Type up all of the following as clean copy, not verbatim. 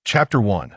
Chapter 1.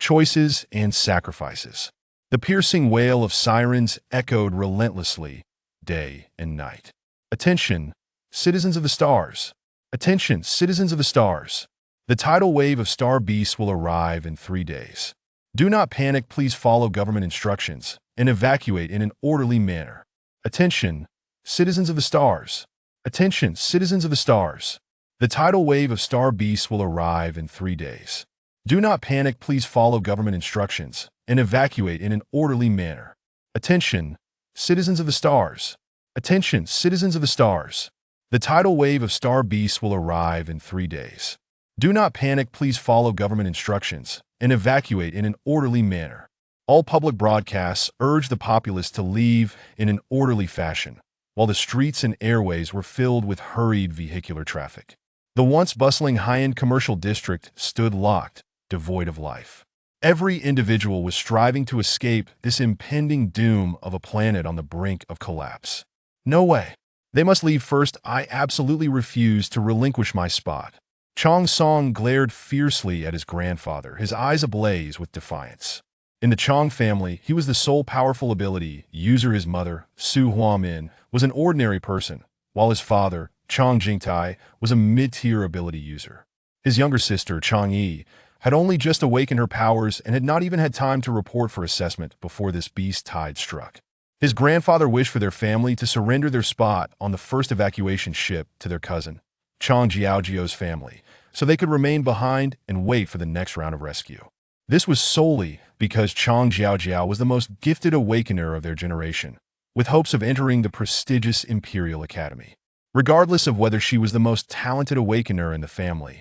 Choices and Sacrifices. The piercing wail of sirens echoed relentlessly, day and night. Attention, citizens of the stars. Attention, citizens of the stars. The tidal wave of star beasts will arrive in 3 days. Do not panic, please follow government instructions and evacuate in an orderly manner. Attention, citizens of the stars. Attention, citizens of the stars. The tidal wave of star beasts will arrive in 3 days. Do not panic, please follow government instructions and evacuate in an orderly manner. Attention, citizens of the stars. Attention, citizens of the stars. The tidal wave of star beasts will arrive in 3 days. Do not panic, please follow government instructions and evacuate in an orderly manner. All public broadcasts urge the populace to leave in an orderly fashion, while the streets and airways were filled with hurried vehicular traffic. The once bustling high-end commercial district stood locked, devoid of life. Every individual was striving to escape this impending doom of a planet on the brink of collapse. No way. They must leave first. I absolutely refuse to relinquish my spot. Chong Song glared fiercely at his grandfather, his eyes ablaze with defiance. In the Chong family, he was the sole powerful ability user. His mother, Su Huamin, was an ordinary person, while his father, Chong Jingtai, was a mid-tier ability user. His younger sister, Chong Yi, had only just awakened her powers and had not even had time to report for assessment before this beast tide struck. His grandfather wished for their family to surrender their spot on the first evacuation ship to their cousin, Chong Jiaojiao's family, so they could remain behind and wait for the next round of rescue. This was solely because Chong Jiaojiao was the most gifted awakener of their generation, with hopes of entering the prestigious Imperial Academy. Regardless of whether she was the most talented awakener in the family,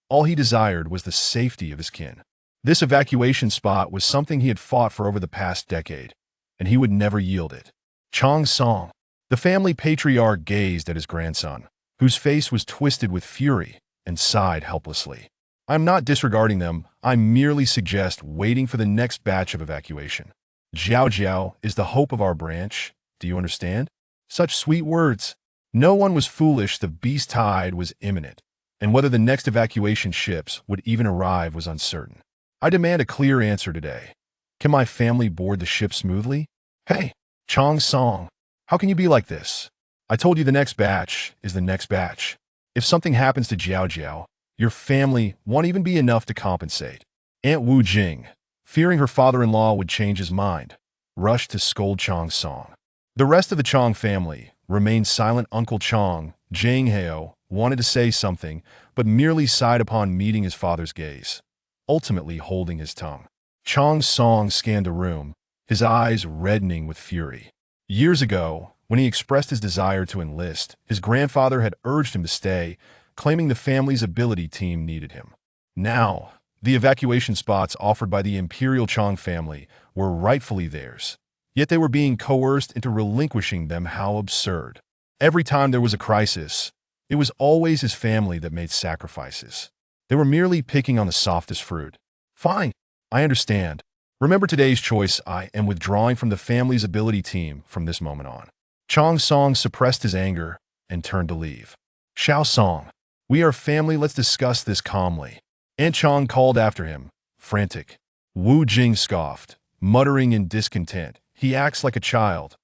all he desired was the safety of his kin. This evacuation spot was something he had fought for over the past decade, and he would never yield it. Chong Song, the family patriarch, gazed at his grandson, whose face was twisted with fury, and sighed helplessly. I'm not disregarding them, I merely suggest waiting for the next batch of evacuation. Jiao Jiao is the hope of our branch, do you understand? Such sweet words. No one was foolish, the beast tide was imminent, and whether the next evacuation ships would even arrive was uncertain. I demand a clear answer today. Can my family board the ship smoothly? Hey, Chong Song, how can you be like this? I told you the next batch is the next batch. If something happens to Jiao Jiao, your family won't even be enough to compensate. Aunt Wu Jing, fearing her father-in-law would change his mind, rushed to scold Chong Song. The rest of the Chong family remained silent. Uncle Chong, Jing Heo, wanted to say something, but merely sighed upon meeting his father's gaze, ultimately holding his tongue. Chong Song scanned the room, his eyes reddening with fury. Years ago, when he expressed his desire to enlist, his grandfather had urged him to stay, claiming the family's ability team needed him. Now, the evacuation spots offered by the Imperial Chong family were rightfully theirs, yet they were being coerced into relinquishing them. How absurd. Every time there was a crisis, it was always his family that made sacrifices. They were merely picking on the softest fruit. Fine, I understand. Remember today's choice. I am withdrawing from the family's ability team from this moment on. Chong Song suppressed his anger and turned to leave. Xiao Song, we are family, let's discuss this calmly. Aunt Chong called after him, frantic. Wu Jing scoffed, muttering in discontent. He acts like a child,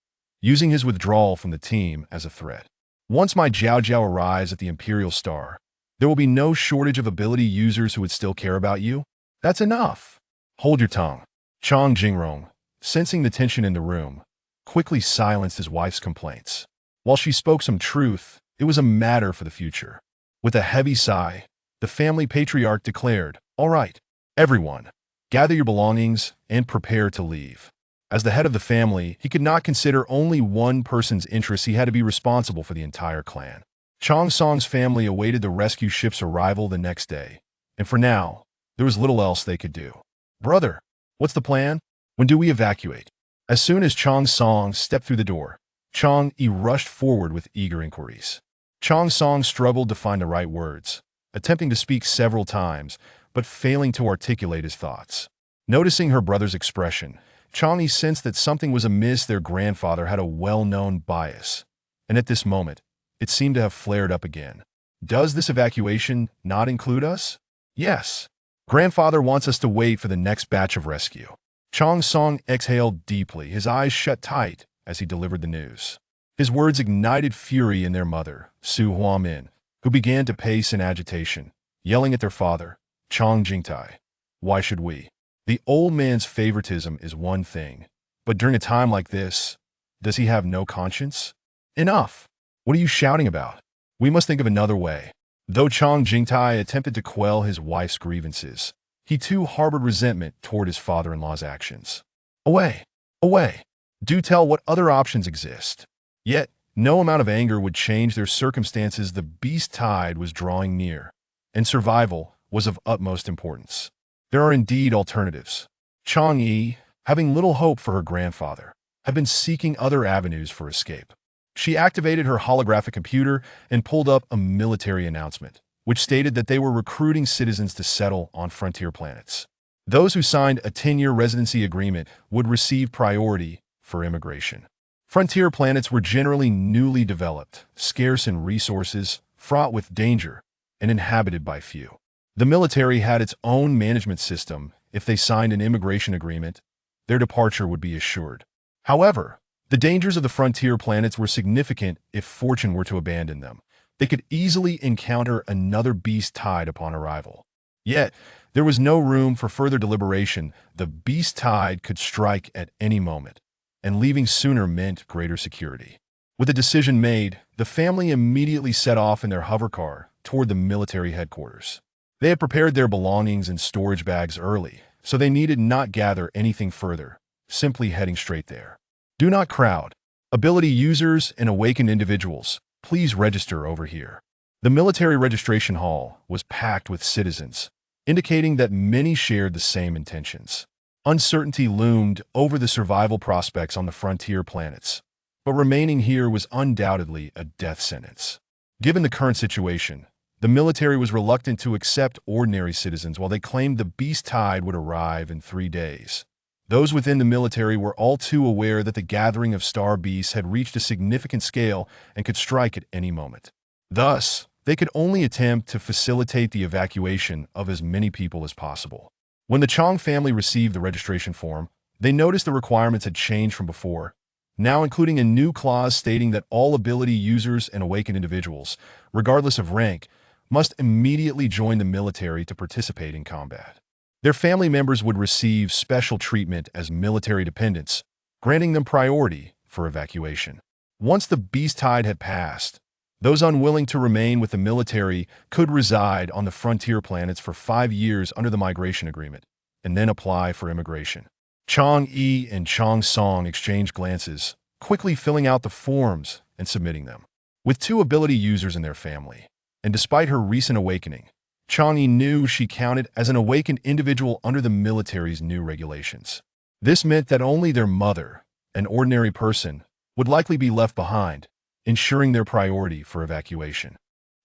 using his withdrawal from the team as a threat. Once my Jiao Jiao arrives at the Imperial Star, there will be no shortage of ability users who would still care about you. That's enough. Hold your tongue. Chong Jingrong, sensing the tension in the room, quickly silenced his wife's complaints. While she spoke some truth, it was a matter for the future. With a heavy sigh, the family patriarch declared, "All right, everyone, gather your belongings and prepare to leave." As the head of the family, he could not consider only one person's interests. He had to be responsible for the entire clan. Chong Song's family awaited the rescue ship's arrival the next day, and for now, there was little else they could do. Brother, what's the plan? When do we evacuate? As soon as Chong Song stepped through the door, Chong Yi rushed forward with eager inquiries. Chong Song struggled to find the right words, attempting to speak several times, but failing to articulate his thoughts. Noticing her brother's expression, Chong Yi sensed that something was amiss. Their grandfather had a well-known bias, and at this moment, it seemed to have flared up again. Does this evacuation not include us? Yes. Grandfather wants us to wait for the next batch of rescue. Chong Song exhaled deeply, his eyes shut tight as he delivered the news. His words ignited fury in their mother, Su Huamin, who began to pace in agitation, yelling at their father, Chong Jingtai. Why should we? The old man's favoritism is one thing, but during a time like this, does he have no conscience? Enough! What are you shouting about? We must think of another way. Though Chong Jingtai attempted to quell his wife's grievances, he too harbored resentment toward his father-in-law's actions. Away! Away! Do tell what other options exist. Yet, no amount of anger would change their circumstances. The beast tide was drawing near, and survival was of utmost importance. There are indeed alternatives. Chong Yi, having little hope for her grandfather, had been seeking other avenues for escape. She activated her holographic computer and pulled up a military announcement, which stated that they were recruiting citizens to settle on frontier planets. Those who signed a 10-year residency agreement would receive priority for immigration. Frontier planets were generally newly developed, scarce in resources, fraught with danger, and inhabited by few. The military had its own management system. If they signed an immigration agreement, their departure would be assured. However, the dangers of the frontier planets were significant if fortune were to abandon them. They could easily encounter another beast tide upon arrival. Yet, there was no room for further deliberation. The beast tide could strike at any moment, and leaving sooner meant greater security. With a decision made, the family immediately set off in their hovercar toward the military headquarters. They had prepared their belongings in storage bags early, so they needed not gather anything further, simply heading straight there. Do not crowd. Ability users and awakened individuals, please register over here. The military registration hall was packed with citizens, indicating that many shared the same intentions. Uncertainty loomed over the survival prospects on the frontier planets, but remaining here was undoubtedly a death sentence. Given the current situation, the military was reluctant to accept ordinary citizens while they claimed the beast tide would arrive in 3 days. Those within the military were all too aware that the gathering of star beasts had reached a significant scale and could strike at any moment. Thus, they could only attempt to facilitate the evacuation of as many people as possible. When the Chong family received the registration form, they noticed the requirements had changed from before, now including a new clause stating that all ability users and awakened individuals, regardless of rank, must immediately join the military to participate in combat. Their family members would receive special treatment as military dependents, granting them priority for evacuation. Once the beast tide had passed, those unwilling to remain with the military could reside on the frontier planets for 5 years under the migration agreement, and then apply for immigration. Chong Yi and Chong Song exchanged glances, quickly filling out the forms and submitting them. With 2 ability users in their family, and despite her recent awakening, Chong Yi knew she counted as an awakened individual under the military's new regulations. This meant that only their mother, an ordinary person, would likely be left behind, ensuring their priority for evacuation.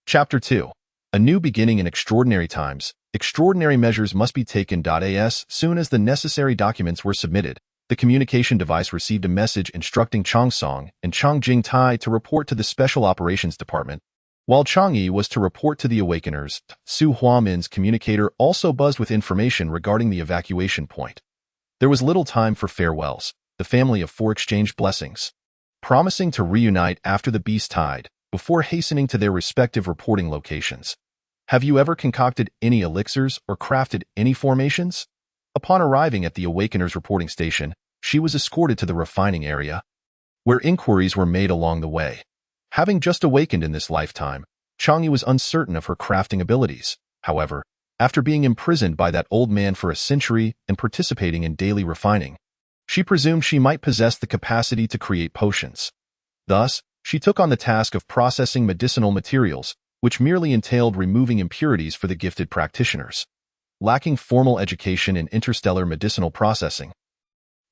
Chapter 2. A new beginning in extraordinary times. Extraordinary measures must be taken. As soon as the necessary documents were submitted, the communication device received a message instructing Chong Song and Chong Jingtai to report to the Special Operations Department, while Chong Yi was to report to the Awakeners. Su Huamin's communicator also buzzed with information regarding the evacuation point. There was little time for farewells. The family of 4 exchanged blessings, promising to reunite after the beast tide, before hastening to their respective reporting locations. Have you ever concocted any elixirs or crafted any formations? Upon arriving at the Awakener's reporting station, she was escorted to the refining area, where inquiries were made along the way. Having just awakened in this lifetime, Chong Yi was uncertain of her crafting abilities. However, after being imprisoned by that old man for a century and participating in daily refining, she presumed she might possess the capacity to create potions. Thus, she took on the task of processing medicinal materials, which merely entailed removing impurities for the gifted practitioners. Lacking formal education in interstellar medicinal processing,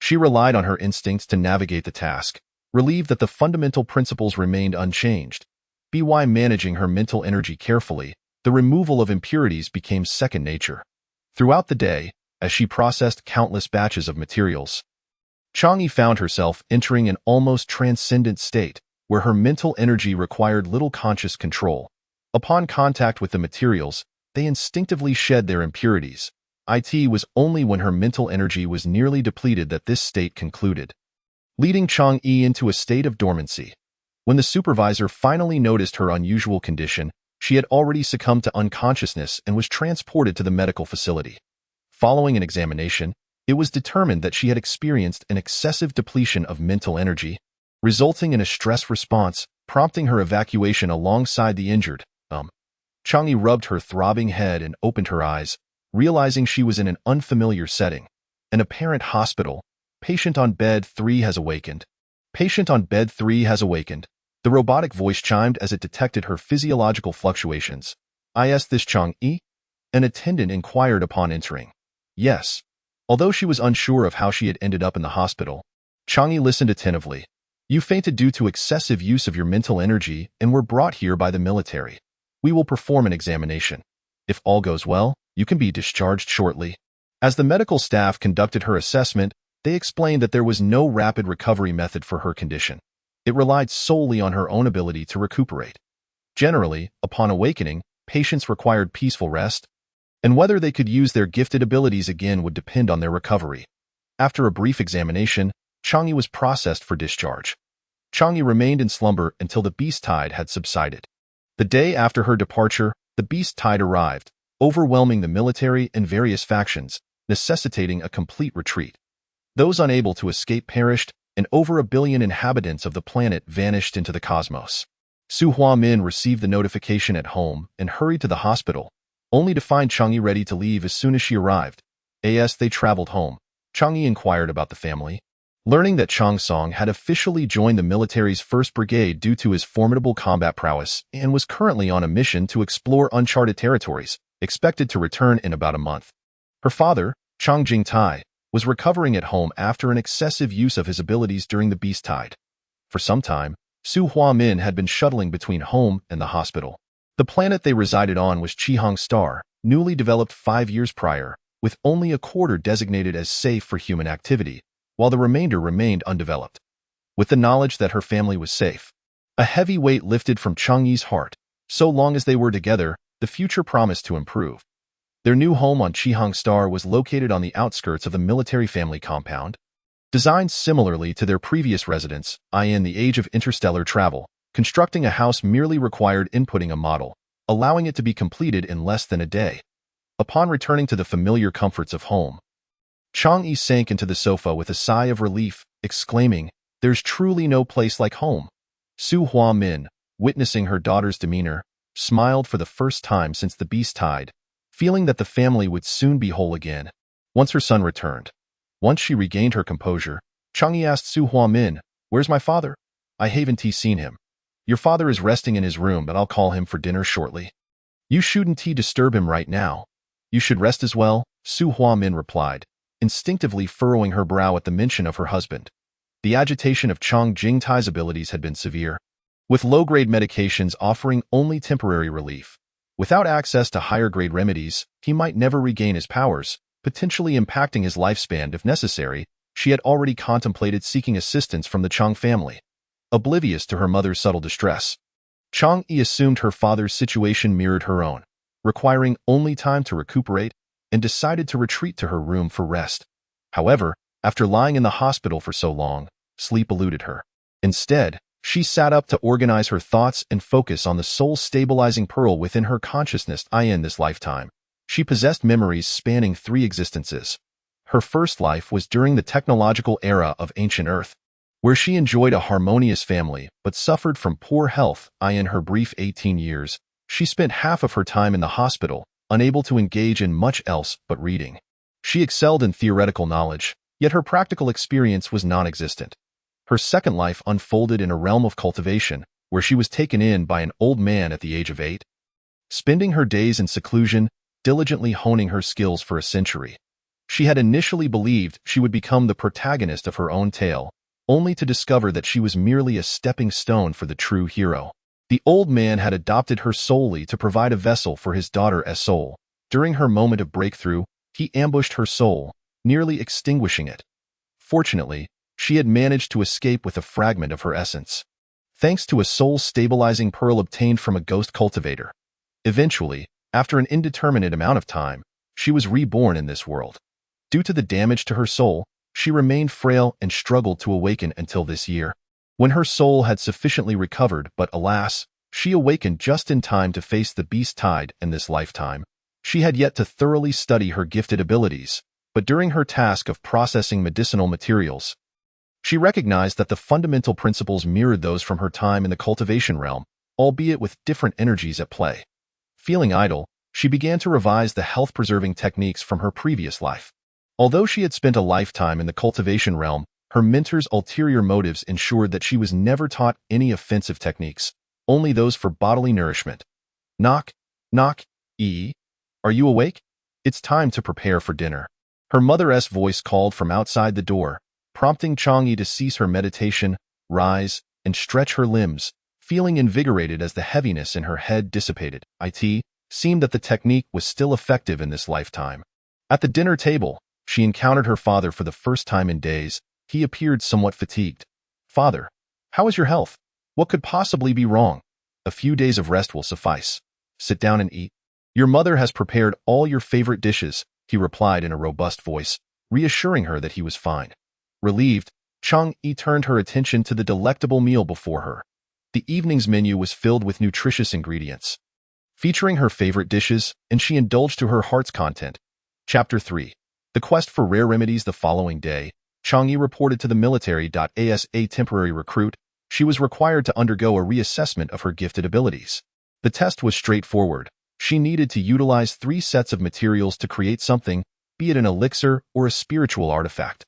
she relied on her instincts to navigate the task, relieved that the fundamental principles remained unchanged. By managing her mental energy carefully, the removal of impurities became second nature. Throughout the day, as she processed countless batches of materials, Chong Yi found herself entering an almost transcendent state, where her mental energy required little conscious control. Upon contact with the materials, they instinctively shed their impurities, It was only when her mental energy was nearly depleted that this state concluded, leading Chang-yi into a state of dormancy. When the supervisor finally noticed her unusual condition, she had already succumbed to unconsciousness and was transported to the medical facility. Following an examination, it was determined that she had experienced an excessive depletion of mental energy, resulting in a stress response, prompting her evacuation alongside the injured. Chang-yi rubbed her throbbing head and opened her eyes, realizing she was in an unfamiliar setting. An apparent hospital. Patient on bed 3 has awakened. Patient on bed 3 has awakened. The robotic voice chimed as it detected her physiological fluctuations. Is this Chang-yi? An attendant inquired upon entering. Yes. Although she was unsure of how she had ended up in the hospital, Chang-yi listened attentively. You fainted due to excessive use of your mental energy and were brought here by the military. We will perform an examination. If all goes well, you can be discharged shortly. As the medical staff conducted her assessment, they explained that there was no rapid recovery method for her condition. It relied solely on her own ability to recuperate. Generally, upon awakening, patients required peaceful rest, and whether they could use their gifted abilities again would depend on their recovery. After a brief examination, Chang-yi was processed for discharge. Chang-yi remained in slumber until the beast tide had subsided. The day after her departure, the beast tide arrived, overwhelming the military and various factions, necessitating a complete retreat. Those unable to escape perished, and over 1 billion inhabitants of the planet vanished into the cosmos. Su Huamin received the notification at home and hurried to the hospital, only to find Chang-yi ready to leave as soon as she arrived. As they traveled home, Chang-yi inquired about the family. Learning that Chang Song had officially joined the military's 1st Brigade due to his formidable combat prowess and was currently on a mission to explore uncharted territories, expected to return in about a month. Her father, Chang Jingtai, was recovering at home after an excessive use of his abilities during the beast tide. For some time, Su Huamin had been shuttling between home and the hospital. The planet they resided on was Chihang Star, newly developed 5 years prior, with only a quarter designated as safe for human activity, while the remainder remained undeveloped. With the knowledge that her family was safe, a heavy weight lifted from Chang-yi's heart. So long as they were together, the future promised to improve. Their new home on Chihang Star was located on the outskirts of the military family compound. Designed similarly to their previous residence, in the age of interstellar travel, constructing a house merely required inputting a model, allowing it to be completed in less than a day. Upon returning to the familiar comforts of home, Chang-yi sank into the sofa with a sigh of relief, exclaiming, "There's truly no place like home." Su Huamin, witnessing her daughter's demeanor, smiled for the first time since the beast tide, feeling that the family would soon be whole again. Once her son returned. Once she regained her composure, Chang-yi asked Su Huamin, "Where's my father? I haven't seen him." "Your father is resting in his room, but I'll call him for dinner shortly." "You shouldn't disturb him right now. You should rest as well," Su Huamin replied, instinctively furrowing her brow at the mention of her husband. The agitation of Chang Jingtai's abilities had been severe, with low-grade medications offering only temporary relief. Without access to higher-grade remedies, he might never regain his powers, potentially impacting his lifespan if necessary. She had already contemplated seeking assistance from the Chang family. Oblivious to her mother's subtle distress, Chang-yi assumed her father's situation mirrored her own, requiring only time to recuperate, and decided to retreat to her room for rest. However, after lying in the hospital for so long, sleep eluded her. Instead, she sat up to organize her thoughts and focus on the soul-stabilizing pearl within her consciousness. In this lifetime, she possessed memories spanning 3 existences. Her first life was during the technological era of ancient Earth, where she enjoyed a harmonious family but suffered from poor health. In her brief 18 years, she spent half of her time in the hospital, unable to engage in much else but reading. She excelled in theoretical knowledge, yet her practical experience was non-existent. Her second life unfolded in a realm of cultivation, where she was taken in by an old man at the age of 8. Spending her days in seclusion, diligently honing her skills for a century, she had initially believed she would become the protagonist of her own tale, only to discover that she was merely a stepping stone for the true hero. The old man had adopted her solely to provide a vessel for his daughter's soul. During her moment of breakthrough, he ambushed her soul, nearly extinguishing it. Fortunately, she had managed to escape with a fragment of her essence, thanks to a soul-stabilizing pearl obtained from a ghost cultivator. Eventually, after an indeterminate amount of time, She was reborn in this world. Due to the damage to her soul, she remained frail and struggled to awaken until this year, when her soul had sufficiently recovered, but alas, she awakened just in time to face the beast tide in this lifetime. She had yet to thoroughly study her gifted abilities, but during her task of processing medicinal materials, she recognized that the fundamental principles mirrored those from her time in the cultivation realm, albeit with different energies at play. Feeling idle, she began to revise the health-preserving techniques from her previous life. Although she had spent a lifetime in the cultivation realm, her mentor's ulterior motives ensured that she was never taught any offensive techniques, only those for bodily nourishment. Knock, knock, are you awake? It's time to prepare for dinner. Her mother's voice called from outside the door, prompting Chang'e to cease her meditation, rise, and stretch her limbs, feeling invigorated as the heaviness in her head dissipated. It seemed that the technique was still effective in this lifetime. At the dinner table, she encountered her father for the first time in days. He appeared somewhat fatigued. "Father, how is your health? What could possibly be wrong? A few days of rest will suffice. Sit down and eat. Your mother has prepared all your favorite dishes," he replied in a robust voice, reassuring her that he was fine. Relieved, Chang'e turned her attention to the delectable meal before her. The evening's menu was filled with nutritious ingredients, featuring her favorite dishes, and she indulged to her heart's content. Chapter 3. The Quest for Rare Remedies. The following day, Chang'e reported to the military. As a temporary recruit, she was required to undergo a reassessment of her gifted abilities. The test was straightforward. She needed to utilize 3 sets of materials to create something, be it an elixir or a spiritual artifact.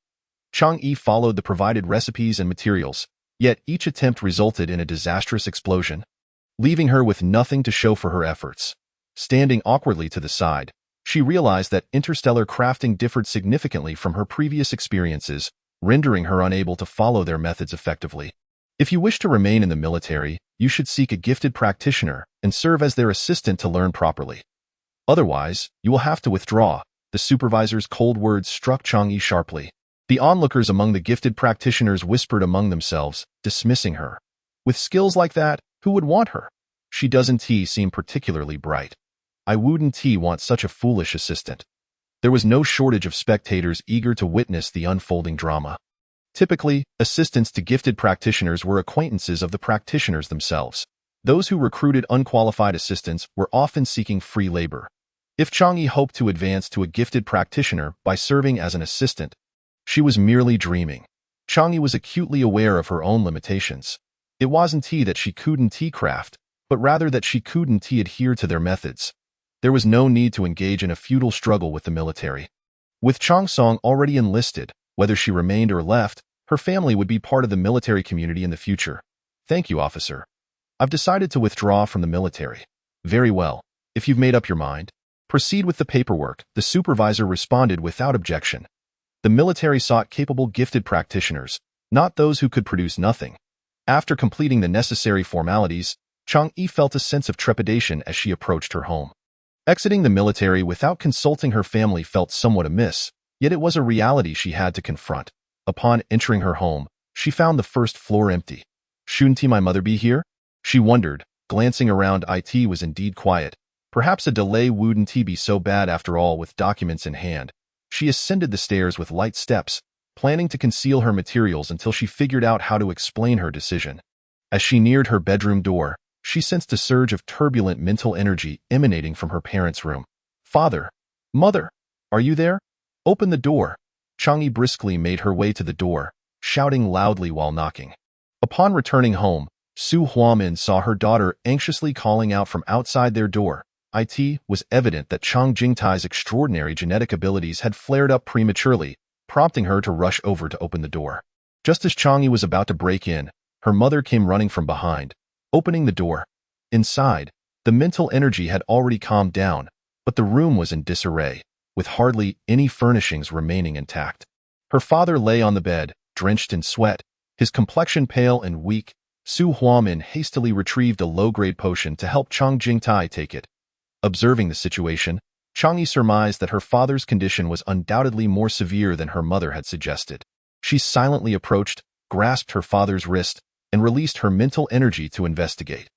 Chang'e followed the provided recipes and materials, yet each attempt resulted in a disastrous explosion, leaving her with nothing to show for her efforts. Standing awkwardly to the side, she realized that interstellar crafting differed significantly from her previous experiences, rendering her unable to follow their methods effectively. If you wish to remain in the military, you should seek a gifted practitioner and serve as their assistant to learn properly. Otherwise, you will have to withdraw. The supervisor's cold words struck Chang'e sharply. The onlookers among the gifted practitioners whispered among themselves, dismissing her. With skills like that, who would want her? She doesn't seem particularly bright. I wouldn't want such a foolish assistant. There was no shortage of spectators eager to witness the unfolding drama. Typically, assistants to gifted practitioners were acquaintances of the practitioners themselves. Those who recruited unqualified assistants were often seeking free labor. If Chang'e hoped to advance to a gifted practitioner by serving as an assistant, she was merely dreaming. Chang'e was acutely aware of her own limitations. It wasn't that she couldn't craft, but rather that she couldn't adhere to their methods. There was no need to engage in a futile struggle with the military. With Changsong already enlisted, whether she remained or left, her family would be part of the military community in the future. "Thank you, officer. I've decided to withdraw from the military." "Very well. If you've made up your mind, proceed with the paperwork," the supervisor responded without objection. The military sought capable gifted practitioners, not those who could produce nothing. After completing the necessary formalities, Chang'e felt a sense of trepidation as she approached her home. Exiting the military without consulting her family felt somewhat amiss, yet it was a reality she had to confront. Upon entering her home, she found the first floor empty. "Shouldn't my mother be here?" she wondered, glancing around. It was indeed quiet. Perhaps a delay wouldn't be so bad after all. With documents in hand, she ascended the stairs with light steps, planning to conceal her materials until she figured out how to explain her decision. As she neared her bedroom door, she sensed a surge of turbulent mental energy emanating from her parents' room. "Father, Mother, are you there? Open the door." Chang'e briskly made her way to the door, shouting loudly while knocking. Upon returning home, Su Huamin saw her daughter anxiously calling out from outside their door. It was evident that Chang Jingtai's extraordinary genetic abilities had flared up prematurely, prompting her to rush over to open the door. Just as Chang'e was about to break in, her mother came running from behind, opening the door. Inside, the mental energy had already calmed down, but the room was in disarray, with hardly any furnishings remaining intact. Her father lay on the bed, drenched in sweat, his complexion pale and weak. Su Huamin hastily retrieved a low-grade potion to help Chang Jingtai take it. Observing the situation, Chang'e surmised that her father's condition was undoubtedly more severe than her mother had suggested. She silently approached, grasped her father's wrist, and released her mental energy to investigate.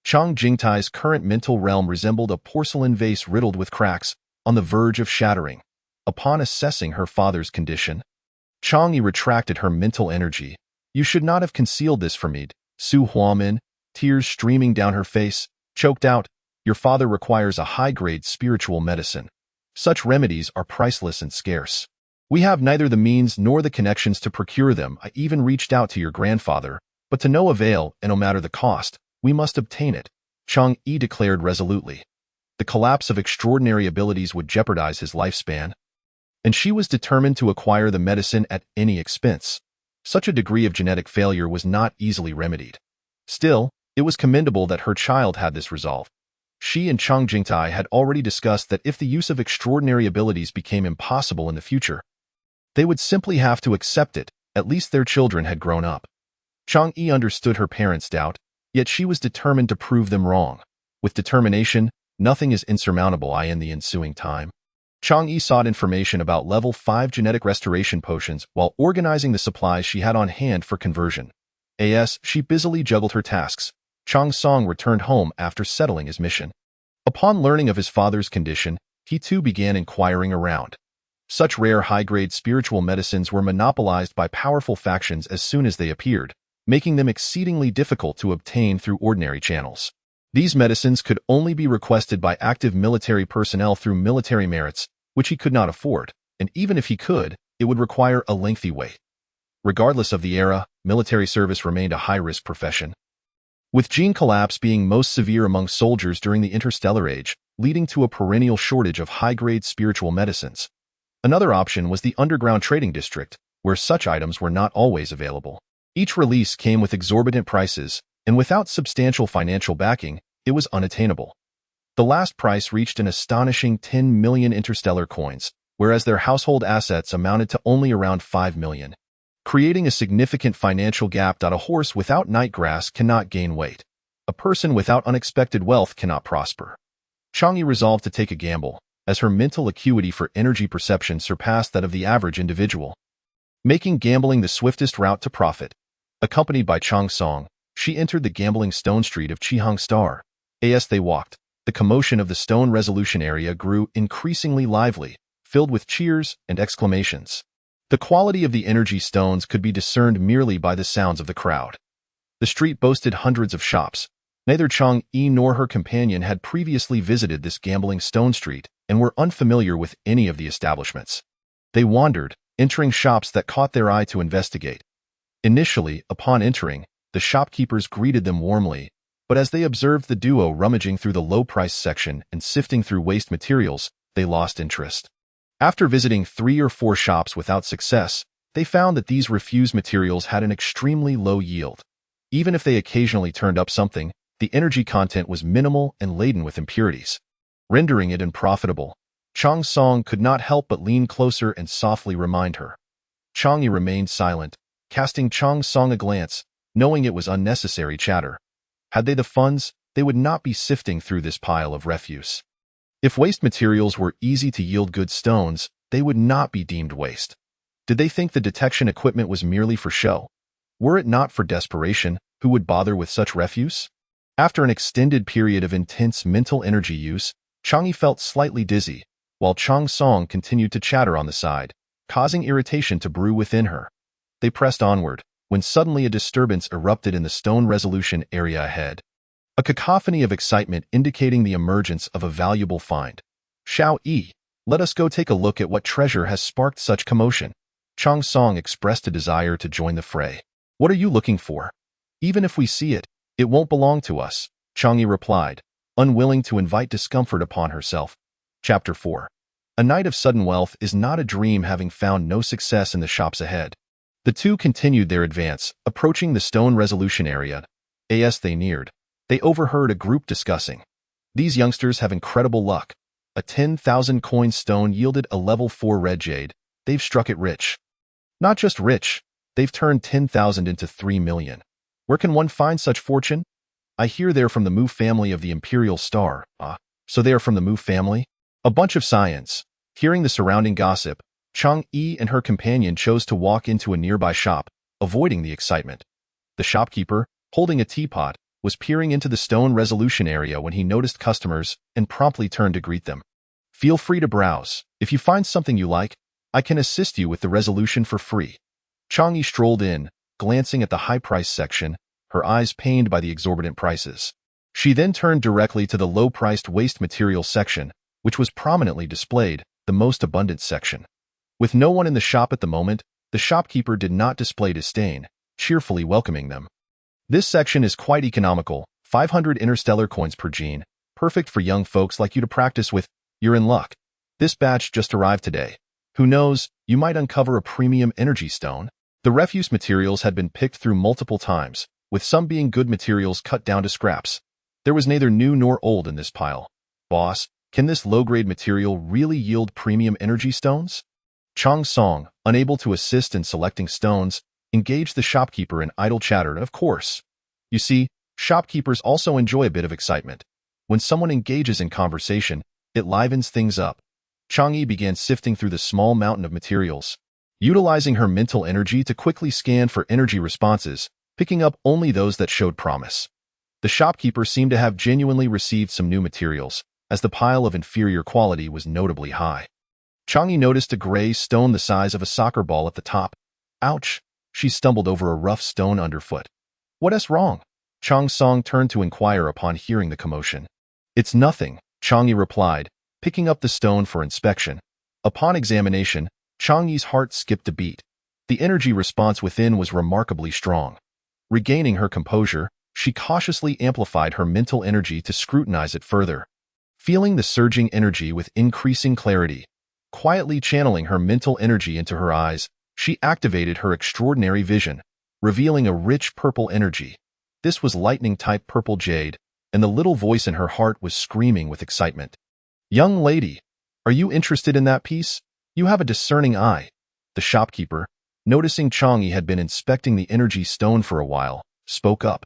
Chang Jingtai's current mental realm resembled a porcelain vase riddled with cracks, on the verge of shattering. Upon assessing her father's condition, Chang'e retracted her mental energy. "You should not have concealed this from me." Su Huamin, tears streaming down her face, choked out, "Your father requires a high-grade spiritual medicine. Such remedies are priceless and scarce. We have neither the means nor the connections to procure them. I even reached out to your grandfather, but to no avail, and no matter the cost, we must obtain it," Chang'e declared resolutely. The collapse of extraordinary abilities would jeopardize his lifespan, and she was determined to acquire the medicine at any expense. Such a degree of genetic failure was not easily remedied. Still, it was commendable that her child had this resolve. She and Chang Jingtai had already discussed that if the use of extraordinary abilities became impossible in the future, they would simply have to accept it. At least their children had grown up. Chang'e understood her parents' doubt, yet she was determined to prove them wrong. With determination, nothing is insurmountable. In the ensuing time, Chang'e sought information about level 5 genetic restoration potions while organizing the supplies she had on hand for conversion. As she busily juggled her tasks, Chang Song returned home after settling his mission. Upon learning of his father's condition, he too began inquiring around. Such rare high-grade spiritual medicines were monopolized by powerful factions as soon as they appeared, making them exceedingly difficult to obtain through ordinary channels. These medicines could only be requested by active military personnel through military merits, which he could not afford, and even if he could, it would require a lengthy wait. Regardless of the era, military service remained a high-risk profession, with gene collapse being most severe among soldiers during the interstellar age, leading to a perennial shortage of high-grade spiritual medicines. Another option was the underground trading district, where such items were not always available. Each release came with exorbitant prices, and without substantial financial backing, it was unattainable. The last price reached an astonishing 10 million interstellar coins, whereas their household assets amounted to only around 5 million. Creating a significant financial gap. A horse without night grass cannot gain weight. A person without unexpected wealth cannot prosper. Chang'e resolved to take a gamble, as her mental acuity for energy perception surpassed that of the average individual, making gambling the swiftest route to profit. Accompanied by Chang Song, she entered the gambling stone street of Chihang Star. As they walked, the commotion of the stone resolution area grew increasingly lively, filled with cheers and exclamations. The quality of the energy stones could be discerned merely by the sounds of the crowd. The street boasted hundreds of shops. Neither Chang'e nor her companion had previously visited this gambling stone street and were unfamiliar with any of the establishments. They wandered, entering shops that caught their eye to investigate. Initially, upon entering, the shopkeepers greeted them warmly, but as they observed the duo rummaging through the low-price section and sifting through waste materials, they lost interest. After visiting 3 or 4 shops without success, they found that these refused materials had an extremely low yield. Even if they occasionally turned up something, the energy content was minimal and laden with impurities, rendering it unprofitable. Chang Song could not help but lean closer and softly remind her. Chang'e remained silent, casting Chang Song a glance, knowing it was unnecessary chatter. Had they the funds, they would not be sifting through this pile of refuse. If waste materials were easy to yield good stones, they would not be deemed waste. Did they think the detection equipment was merely for show? Were it not for desperation, who would bother with such refuse? After an extended period of intense mental energy use, Chang'e felt slightly dizzy, while Chang Song continued to chatter on the side, causing irritation to brew within her. They pressed onward, when suddenly a disturbance erupted in the stone resolution area ahead. A cacophony of excitement indicating the emergence of a valuable find. "Xiao Yi, let us go take a look at what treasure has sparked such commotion." Chang Song expressed a desire to join the fray. "What are you looking for? Even if we see it, it won't belong to us," Chang'e replied, unwilling to invite discomfort upon herself. Chapter 4. A night of sudden wealth is not a dream. Having found no success in the shops ahead, the two continued their advance, approaching the stone resolution area. As they neared, they overheard a group discussing. "These youngsters have incredible luck. A 10,000 coin stone yielded a level 4 red jade. They've struck it rich. Not just rich, they've turned 10,000 into 3 million. Where can one find such fortune? I hear they're from the Mu family of the Imperial Star." So they are from the Mu family? A bunch of scions. Hearing the surrounding gossip, Chang'e and her companion chose to walk into a nearby shop, avoiding the excitement. The shopkeeper, holding a teapot, was peering into the stone resolution area when he noticed customers and promptly turned to greet them. Feel free to browse. If you find something you like, I can assist you with the resolution for free. Chang'e strolled in, glancing at the high-price section, her eyes pained by the exorbitant prices. She then turned directly to the low-priced waste material section, which was prominently displayed, the most abundant section. With no one in the shop at the moment, the shopkeeper did not display disdain, cheerfully welcoming them. This section is quite economical, 500 interstellar coins per gene, perfect for young folks like you to practice with. You're in luck. This batch just arrived today. Who knows, you might uncover a premium energy stone. The refuse materials had been picked through multiple times, with some being good materials cut down to scraps. There was neither new nor old in this pile. Boss, can this low-grade material really yield premium energy stones? Chang Song, unable to assist in selecting stones, engaged the shopkeeper in idle chatter. Of course. You see, shopkeepers also enjoy a bit of excitement. When someone engages in conversation, it livens things up. Chang'e began sifting through the small mountain of materials, utilizing her mental energy to quickly scan for energy responses, picking up only those that showed promise. The shopkeeper seemed to have genuinely received some new materials, as the pile of inferior quality was notably high. Chang'e noticed a gray stone the size of a soccer ball at the top. Ouch! She stumbled over a rough stone underfoot. What's wrong? Chang Song turned to inquire upon hearing the commotion. It's nothing, Chang'e replied, picking up the stone for inspection. Upon examination, Chang'e's heart skipped a beat. The energy response within was remarkably strong. Regaining her composure, she cautiously amplified her mental energy to scrutinize it further. Feeling the surging energy with increasing clarity, quietly channeling her mental energy into her eyes, she activated her extraordinary vision, revealing a rich purple energy. This was lightning-type purple jade, and the little voice in her heart was screaming with excitement. Young lady, are you interested in that piece? You have a discerning eye. The shopkeeper, noticing Chang'e had been inspecting the energy stone for a while, spoke up.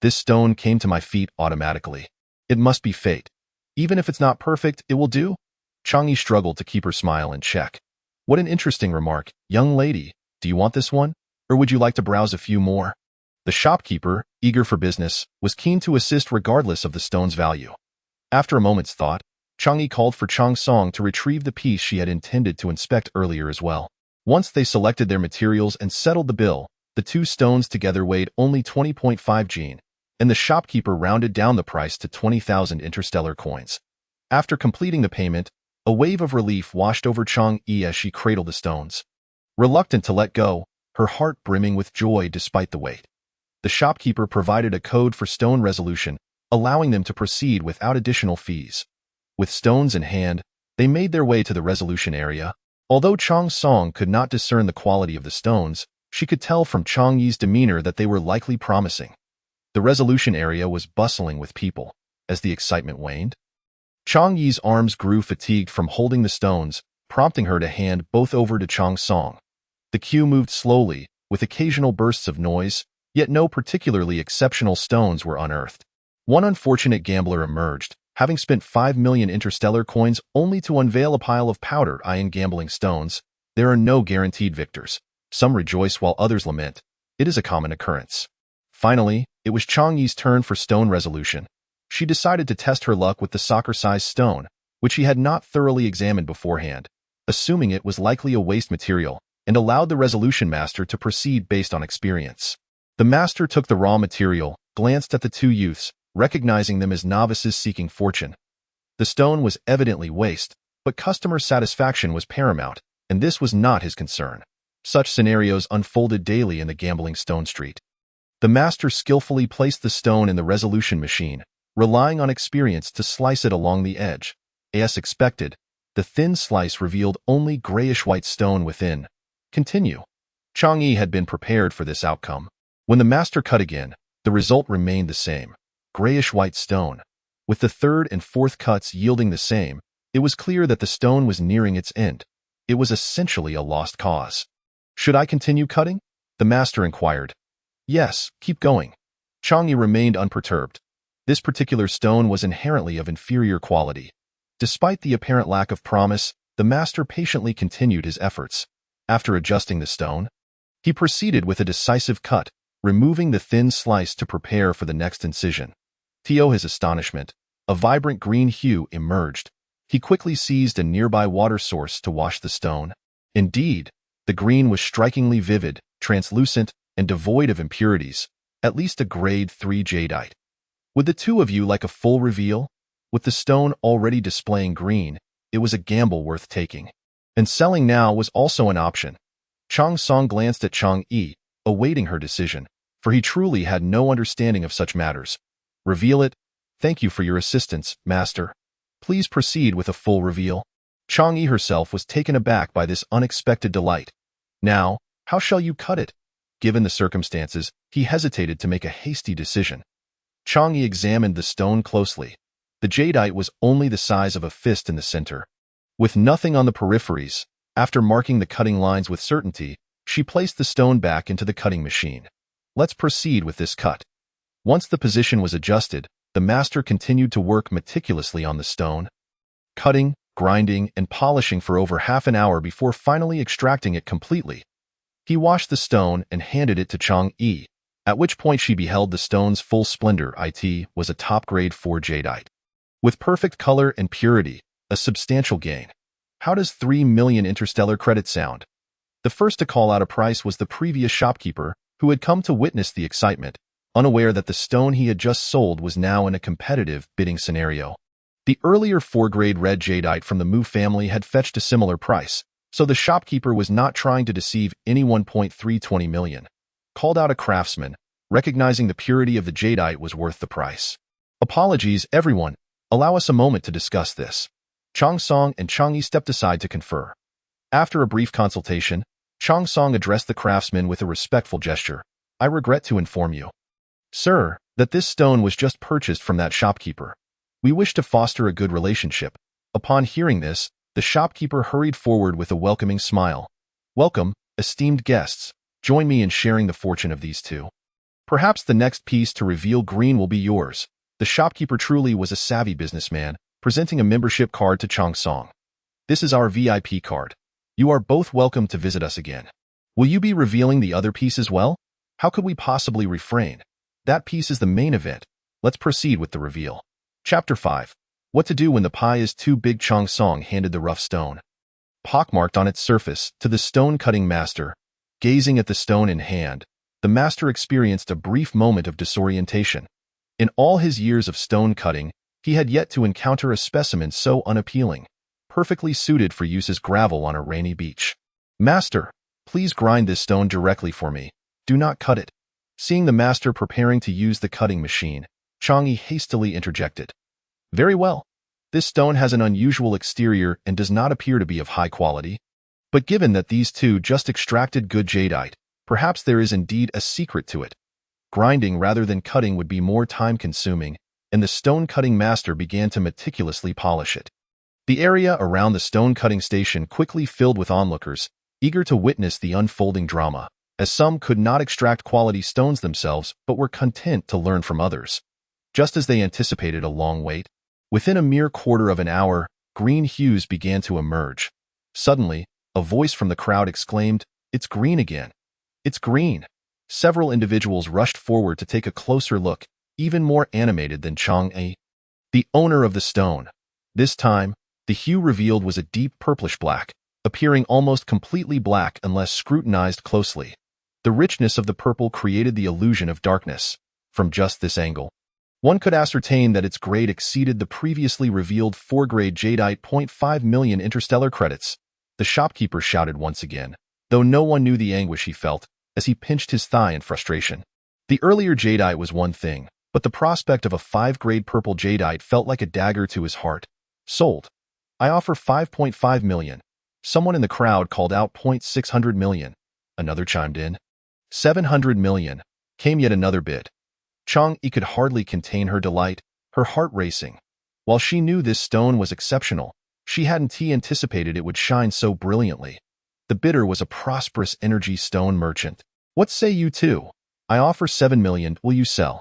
This stone came to my feet automatically. It must be fate. Even if it's not perfect, it will do? Chang'e struggled to keep her smile in check. What an interesting remark. Young lady, do you want this one? Or would you like to browse a few more? The shopkeeper, eager for business, was keen to assist regardless of the stone's value. After a moment's thought, Chang'e called for Chang Song to retrieve the piece she had intended to inspect earlier as well. Once they selected their materials and settled the bill, the two stones together weighed only 20.5 gene, and the shopkeeper rounded down the price to 20,000 interstellar coins. After completing the payment, a wave of relief washed over Chang'e as she cradled the stones. Reluctant to let go, her heart brimming with joy despite the weight. The shopkeeper provided a code for stone resolution, allowing them to proceed without additional fees. With stones in hand, they made their way to the resolution area. Although Chang Song could not discern the quality of the stones, she could tell from Chang'e's demeanor that they were likely promising. The resolution area was bustling with people. As the excitement waned, Chang'e's arms grew fatigued from holding the stones, prompting her to hand both over to Chang Song. The queue moved slowly, with occasional bursts of noise, yet no particularly exceptional stones were unearthed. One unfortunate gambler emerged, having spent 5 million interstellar coins only to unveil a pile of powder-iron gambling stones. There are no guaranteed victors. Some rejoice while others lament. It is a common occurrence. Finally, it was Chang'e's turn for stone resolution. She decided to test her luck with the soccer-sized stone, which she had not thoroughly examined beforehand, assuming it was likely a waste material, and allowed the resolution master to proceed based on experience. The master took the raw material, glanced at the two youths, recognizing them as novices seeking fortune. The stone was evidently waste, but customer satisfaction was paramount, and this was not his concern. Such scenarios unfolded daily in the gambling stone street. The master skillfully placed the stone in the resolution machine, relying on experience to slice it along the edge. As expected, the thin slice revealed only grayish-white stone within. Continue. Chang'e had been prepared for this outcome. When the master cut again, the result remained the same. Grayish-white stone. With the third and fourth cuts yielding the same, it was clear that the stone was nearing its end. It was essentially a lost cause. Should I continue cutting? The master inquired. Yes, keep going. Chang'e remained unperturbed. This particular stone was inherently of inferior quality. Despite the apparent lack of promise, the master patiently continued his efforts. After adjusting the stone, he proceeded with a decisive cut, removing the thin slice to prepare for the next incision. To his astonishment, a vibrant green hue emerged. He quickly seized a nearby water source to wash the stone. Indeed, the green was strikingly vivid, translucent, and devoid of impurities, at least a grade 3 jadeite. Would the two of you like a full reveal? With the stone already displaying green, it was a gamble worth taking. And selling now was also an option. Chang Song glanced at Chang Yi, awaiting her decision, for he truly had no understanding of such matters. Reveal it. Thank you for your assistance, master. Please proceed with a full reveal. Chang Yi herself was taken aback by this unexpected delight. Now, how shall you cut it? Given the circumstances, he hesitated to make a hasty decision. Chang Yi examined the stone closely. The jadeite was only the size of a fist in the center. With nothing on the peripheries, after marking the cutting lines with certainty, she placed the stone back into the cutting machine. Let's proceed with this cut. Once the position was adjusted, the master continued to work meticulously on the stone, cutting, grinding, and polishing for over half an hour before finally extracting it completely. He washed the stone and handed it to Chang Yi, at which point she beheld the stone's full splendor. It was a top-grade 4 jadeite. With perfect color and purity, a substantial gain. How does 3 million interstellar credits sound? The first to call out a price was the previous shopkeeper, who had come to witness the excitement, unaware that the stone he had just sold was now in a competitive bidding scenario. The earlier 4-grade red jadeite from the Mu family had fetched a similar price, so the shopkeeper was not trying to deceive anyone. 320 million. Called out a craftsman, recognizing the purity of the jadeite was worth the price. Apologies, everyone. Allow us a moment to discuss this. Chang Song and Chang Yi stepped aside to confer. After a brief consultation, Chang Song addressed the craftsman with a respectful gesture. I regret to inform you, sir, that this stone was just purchased from that shopkeeper. We wish to foster a good relationship. Upon hearing this, the shopkeeper hurried forward with a welcoming smile. Welcome, esteemed guests. Join me in sharing the fortune of these two. Perhaps the next piece to reveal green will be yours. The shopkeeper truly was a savvy businessman, presenting a membership card to Chang Song. This is our VIP card. You are both welcome to visit us again. Will you be revealing the other piece as well? How could we possibly refrain? That piece is the main event. Let's proceed with the reveal. Chapter 5. What to do when the pie is too big. Chang Song handed the rough stone, pockmarked on its surface, to the stone-cutting master. Gazing at the stone in hand, the master experienced a brief moment of disorientation. In all his years of stone cutting, he had yet to encounter a specimen so unappealing, perfectly suited for use as gravel on a rainy beach. Master, please grind this stone directly for me. Do not cut it. Seeing the master preparing to use the cutting machine, Chang Yi hastily interjected. Very well. This stone has an unusual exterior and does not appear to be of high quality. But given that these two just extracted good jadeite, perhaps there is indeed a secret to it. Grinding rather than cutting would be more time-consuming, and the stone-cutting master began to meticulously polish it. The area around the stone-cutting station quickly filled with onlookers, eager to witness the unfolding drama, as some could not extract quality stones themselves but were content to learn from others. Just as they anticipated a long wait, within a mere quarter of an hour, green hues began to emerge. Suddenly, a voice from the crowd exclaimed, "It's green again! It's green!" Several individuals rushed forward to take a closer look, even more animated than Chang Yi, the owner of the stone. This time, the hue revealed was a deep purplish-black, appearing almost completely black unless scrutinized closely. The richness of the purple created the illusion of darkness. From just this angle, one could ascertain that its grade exceeded the previously revealed 4-grade jadeite. 5 million interstellar credits. The shopkeeper shouted once again, though no one knew the anguish he felt, as he pinched his thigh in frustration. The earlier jadeite was one thing, but the prospect of a 5-grade purple jadeite felt like a dagger to his heart. Sold. I offer 5.5 million. Someone in the crowd called out. 600 million. Another chimed in. 700 million. Came yet another bid. Chang Yi could hardly contain her delight, her heart racing. While she knew this stone was exceptional, she hadn't anticipated it would shine so brilliantly. The bidder was a prosperous energy stone merchant. What say you two? I offer 7 million. Will you sell?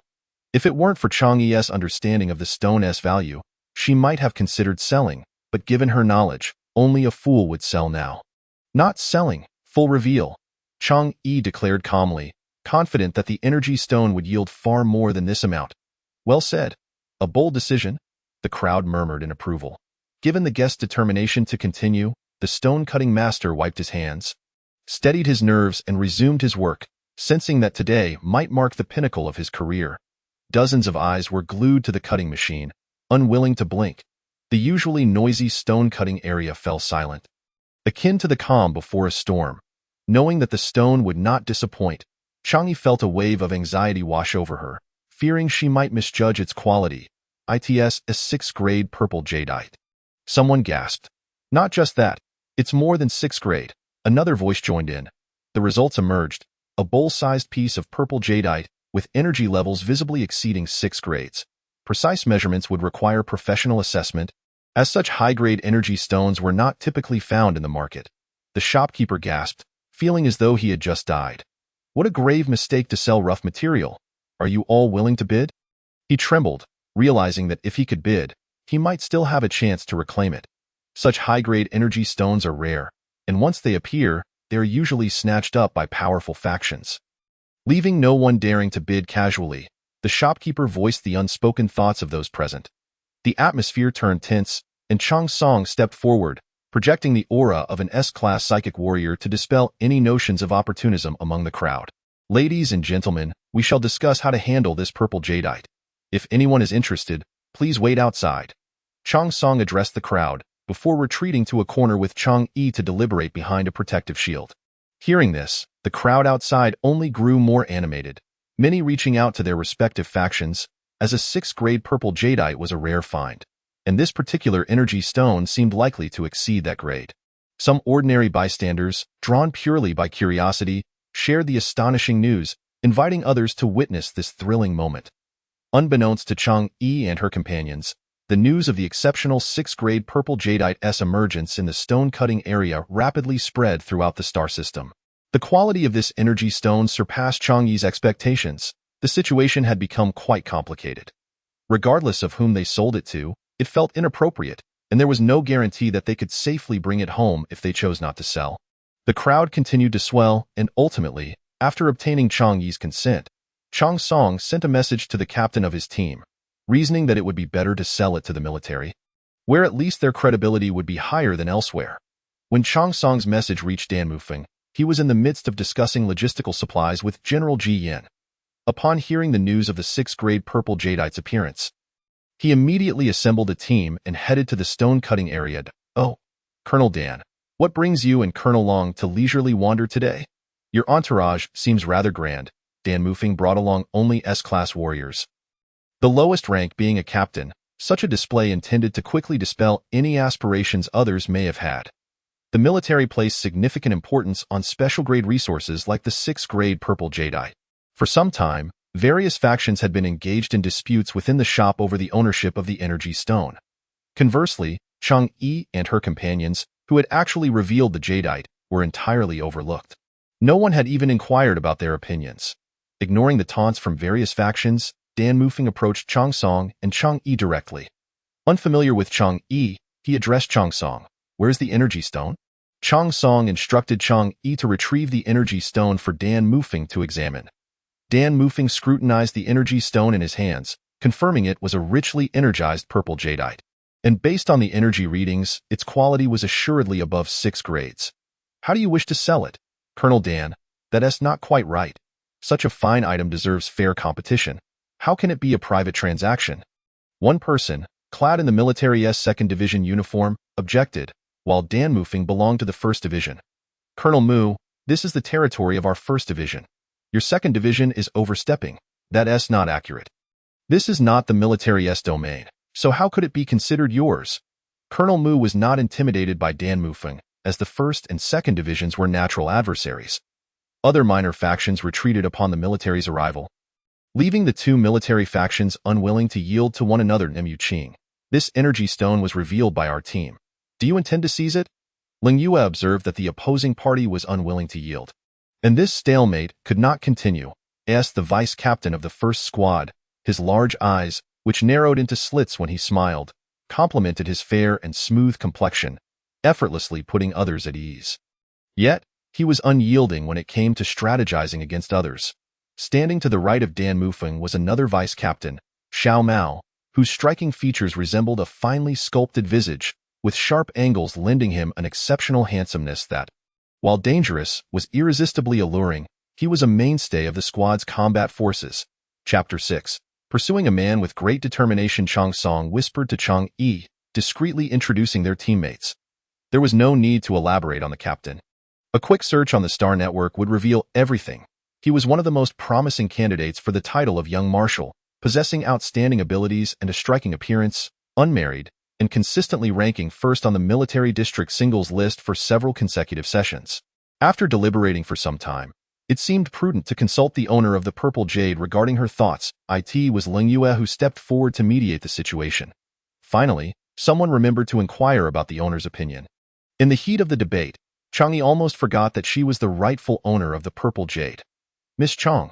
If it weren't for Chang Yi's understanding of the stone's value, she might have considered selling, but given her knowledge, only a fool would sell now. Not selling. Full reveal. Chang Yi declared calmly, confident that the energy stone would yield far more than this amount. Well said. A bold decision. The crowd murmured in approval. Given the guest's determination to continue, the stone-cutting master wiped his hands, steadied his nerves, and resumed his work, sensing that today might mark the pinnacle of his career. Dozens of eyes were glued to the cutting machine, unwilling to blink. The usually noisy stone-cutting area fell silent, akin to the calm before a storm. Knowing that the stone would not disappoint, Chang'e felt a wave of anxiety wash over her, fearing she might misjudge its quality. "It's a 6th grade purple jadeite." Someone gasped. "Not just that, it's more than 6th grade." Another voice joined in. The results emerged: a bowl-sized piece of purple jadeite with energy levels visibly exceeding 6 grades. Precise measurements would require professional assessment, as such high-grade energy stones were not typically found in the market. The shopkeeper gasped, feeling as though he had just died. What a grave mistake to sell rough material. Are you all willing to bid? He trembled, realizing that if he could bid, he might still have a chance to reclaim it. Such high-grade energy stones are rare, and once they appear, they are usually snatched up by powerful factions. Leaving no one daring to bid casually, the shopkeeper voiced the unspoken thoughts of those present. The atmosphere turned tense, and Chang Song stepped forward, projecting the aura of an S-class psychic warrior to dispel any notions of opportunism among the crowd. "Ladies and gentlemen, we shall discuss how to handle this purple jadeite. If anyone is interested, please wait outside." Chang Song addressed the crowd, before retreating to a corner with Chang'e to deliberate behind a protective shield. Hearing this, the crowd outside only grew more animated, many reaching out to their respective factions, as a 6th grade purple jadeite was a rare find, and this particular energy stone seemed likely to exceed that grade. Some ordinary bystanders, drawn purely by curiosity, shared the astonishing news, inviting others to witness this thrilling moment. Unbeknownst to Chang'e and her companions, the news of the exceptional 6th grade purple jadeite's emergence in the stone-cutting area rapidly spread throughout the star system. The quality of this energy stone surpassed Chang'e's expectations. The situation had become quite complicated. Regardless of whom they sold it to, it felt inappropriate, and there was no guarantee that they could safely bring it home if they chose not to sell. The crowd continued to swell, and ultimately, after obtaining Chang'e's consent, Chang Song sent a message to the captain of his team, reasoning that it would be better to sell it to the military, where at least their credibility would be higher than elsewhere. When Chang Song's message reached Dan Mufeng, he was in the midst of discussing logistical supplies with General Ji Yen. Upon hearing the news of the 6th grade purple jadeite's appearance, he immediately assembled a team and headed to the stone-cutting area. "Oh, Colonel Dan, what brings you and Colonel Long to leisurely wander today? Your entourage seems rather grand." Dan Mufeng brought along only S-class warriors, the lowest rank being a captain. Such a display intended to quickly dispel any aspirations others may have had. The military placed significant importance on special-grade resources like the 6th grade purple jadeite. For some time, various factions had been engaged in disputes within the shop over the ownership of the energy stone. Conversely, Chang'e and her companions, who had actually revealed the jadeite, were entirely overlooked. No one had even inquired about their opinions. Ignoring the taunts from various factions, Dan Mufeng approached Chang Song and Chang'e directly. Unfamiliar with Chang'e, he addressed Chang Song. "Where's the energy stone?" Chang Song instructed Chang'e to retrieve the energy stone for Dan Mufeng to examine. Dan Mufeng scrutinized the energy stone in his hands, confirming it was a richly energized purple jadeite. And based on the energy readings, its quality was assuredly above 6 grades. "How do you wish to sell it?" "Colonel Dan, that's not quite right. Such a fine item deserves fair competition. How can it be a private transaction?" One person, clad in the military's 2nd Division uniform, objected, while Dan Mufeng belonged to the 1st Division. "Colonel Mu, this is the territory of our 1st Division. Your 2nd Division is overstepping. That's not accurate. This is not the military's domain, so how could it be considered yours?" Colonel Mu was not intimidated by Dan Mufeng, as the 1st and 2nd Divisions were natural adversaries. Other minor factions retreated upon the military's arrival, leaving the two military factions unwilling to yield to one another. "Mu Qing, this energy stone was revealed by our team. Do you intend to seize it?" Ling Yue observed that the opposing party was unwilling to yield, and this stalemate could not continue. Asked the vice captain of the 1st squad, his large eyes, which narrowed into slits when he smiled, complimented his fair and smooth complexion, effortlessly putting others at ease. Yet, he was unyielding when it came to strategizing against others. Standing to the right of Dan Mufeng was another vice captain, Xiao Mao, whose striking features resembled a finely sculpted visage, with sharp angles lending him an exceptional handsomeness that, while dangerous, was irresistibly alluring. He was a mainstay of the squad's combat forces. Chapter 6. Pursuing a man with great determination. Chang Song whispered to Chang Yi, discreetly introducing their teammates. There was no need to elaborate on the captain. A quick search on the Star Network would reveal everything. He was one of the most promising candidates for the title of Young Marshal, possessing outstanding abilities and a striking appearance, unmarried, and consistently ranking first on the military district singles list for several consecutive sessions. After deliberating for some time, it seemed prudent to consult the owner of the Purple Jade regarding her thoughts. It was Ling Yue who stepped forward to mediate the situation. Finally, someone remembered to inquire about the owner's opinion. In the heat of the debate, Chang Yi almost forgot that she was the rightful owner of the Purple Jade. Miss Chang,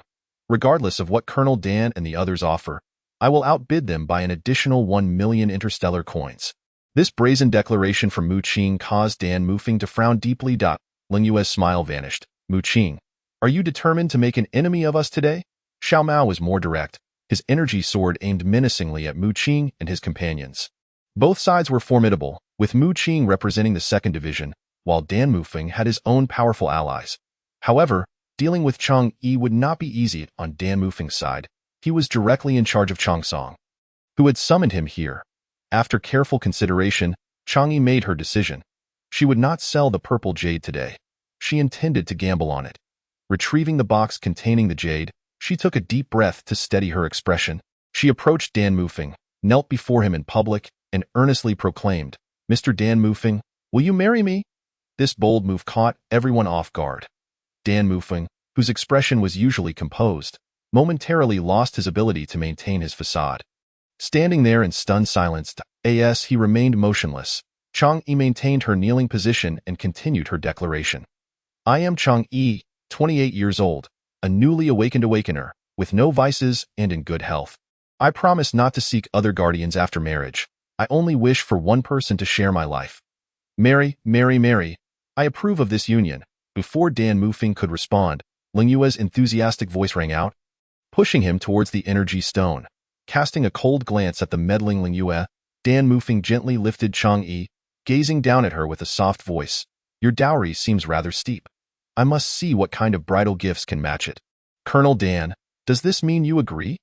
regardless of what Colonel Dan and the others offer, I will outbid them by an additional 1 million interstellar coins. This brazen declaration from Mu Qing caused Dan Mufeng to frown deeply. Ling Yue's smile vanished. Mu Qing, are you determined to make an enemy of us today? Xiao Mao was more direct, his energy sword aimed menacingly at Mu Qing and his companions. Both sides were formidable, with Mu Qing representing the 2nd Division, while Dan Mufeng had his own powerful allies. However, dealing with Chang Yi would not be easy on Dan Mufeng's side. He was directly in charge of Chang Song, who had summoned him here. After careful consideration, Chang Yi made her decision. She would not sell the Purple Jade today. She intended to gamble on it. Retrieving the box containing the jade, she took a deep breath to steady her expression. She approached Dan Mufeng, knelt before him in public, and earnestly proclaimed, "Mr. Dan Mufeng, will you marry me?" This bold move caught everyone off guard. Dan Mufeng, whose expression was usually composed, momentarily lost his ability to maintain his facade. Standing there in stunned silence, he remained motionless. Chang Yi maintained her kneeling position and continued her declaration. I am Chang Yi, 28 years old, a newly awakened awakener, with no vices and in good health. I promise not to seek other guardians after marriage. I only wish for one person to share my life. Marry, marry, marry. I approve of this union. Before Dan Mufeng could respond, Ling Yue's enthusiastic voice rang out, pushing him towards the energy stone. Casting a cold glance at the meddling Ling Yue, Dan Mufeng gently lifted Chang Yi, gazing down at her with a soft voice. Your dowry seems rather steep. I must see what kind of bridal gifts can match it. Colonel Dan, does this mean you agree?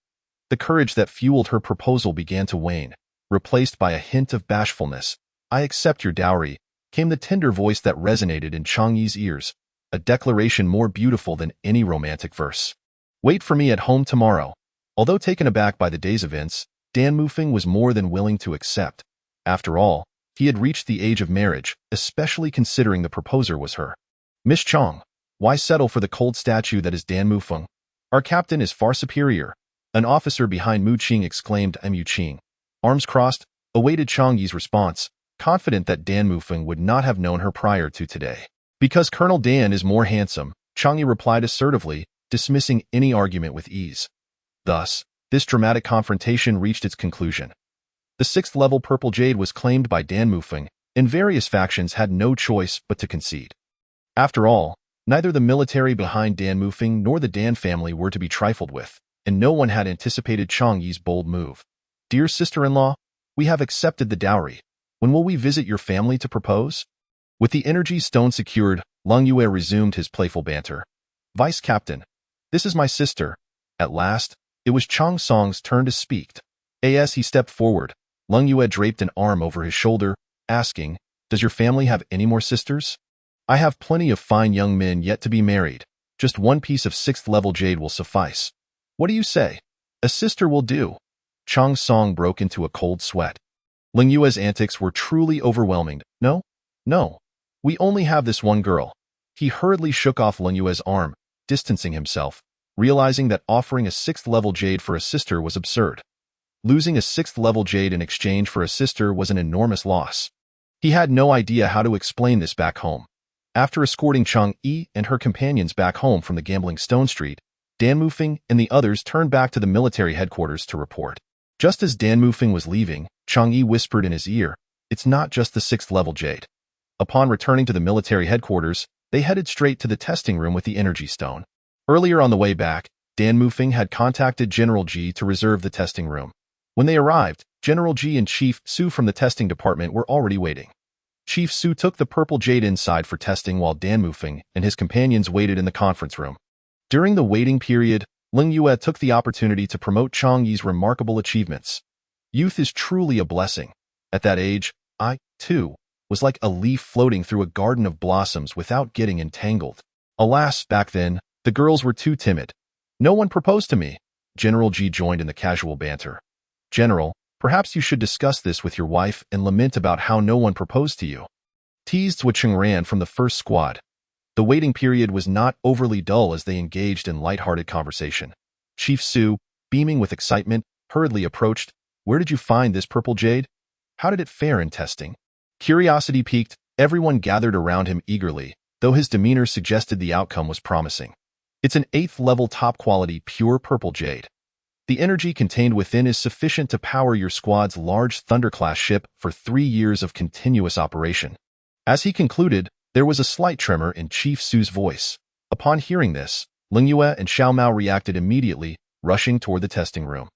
The courage that fueled her proposal began to wane, replaced by a hint of bashfulness. I accept your dowry, came the tender voice that resonated in Chang Yi's ears, a declaration more beautiful than any romantic verse. Wait for me at home tomorrow. Although taken aback by the day's events, Dan Mufeng was more than willing to accept. After all, he had reached the age of marriage, especially considering the proposer was her. Miss Chang, why settle for the cold statue that is Dan Mufeng? Our captain is far superior. An officer behind Mu Qing exclaimed. Mu Qing, arms crossed, awaited Chang Yi's response, confident that Dan Mufeng would not have known her prior to today. Because Colonel Dan is more handsome, Chang Yi replied assertively, dismissing any argument with ease. Thus, this dramatic confrontation reached its conclusion. The 6th-level Purple Jade was claimed by Dan Mufeng, and various factions had no choice but to concede. After all, neither the military behind Dan Mufeng nor the Dan family were to be trifled with, and no one had anticipated Chang Yi's bold move. Dear sister-in-law, we have accepted the dowry. When will we visit your family to propose? With the energy stone secured, Ling Yue resumed his playful banter. Vice Captain, this is my sister. At last, it was Chang Song's turn to speak. As he stepped forward, Ling Yue draped an arm over his shoulder, asking, does your family have any more sisters? I have plenty of fine young men yet to be married. Just one piece of 6th-level jade will suffice. What do you say? A sister will do. Chang Song broke into a cold sweat. Ling Yue's antics were truly overwhelming. No. We only have this one girl. He hurriedly shook off Ling Yue's arm, distancing himself, realizing that offering a 6th-level jade for a sister was absurd. Losing a 6th-level jade in exchange for a sister was an enormous loss. He had no idea how to explain this back home. After escorting Chang Yi and her companions back home from the gambling Stone Street, Dan Mufeng and the others turned back to the military headquarters to report. Just as Dan Mufeng was leaving, Chang Yi whispered in his ear, it's not just the 6th-level jade. Upon returning to the military headquarters, they headed straight to the testing room with the energy stone. Earlier on the way back, Dan Mufeng had contacted General Ji to reserve the testing room. When they arrived, General Ji and Chief Su from the testing department were already waiting. Chief Su took the purple jade inside for testing while Dan Mufeng and his companions waited in the conference room. During the waiting period, Ling Yue took the opportunity to promote Chang Yi's remarkable achievements. Youth is truly a blessing. At that age, I, too, was like a leaf floating through a garden of blossoms without getting entangled. Alas, back then, the girls were too timid. No one proposed to me. General Ji joined in the casual banter. General, perhaps you should discuss this with your wife and lament about how no one proposed to you. Teased Cheng ran from the first squad. The waiting period was not overly dull as they engaged in light-hearted conversation. Chief Su, beaming with excitement, hurriedly approached. Where did you find this purple jade? How did it fare in testing? Curiosity piqued, everyone gathered around him eagerly, though his demeanor suggested the outcome was promising. It's an 8th-level top-quality pure purple jade. The energy contained within is sufficient to power your squad's large Thunder-class ship for 3 years of continuous operation. As he concluded, there was a slight tremor in Chief Su's voice. Upon hearing this, Ling Yue and Xiao Mao reacted immediately, rushing toward the testing room.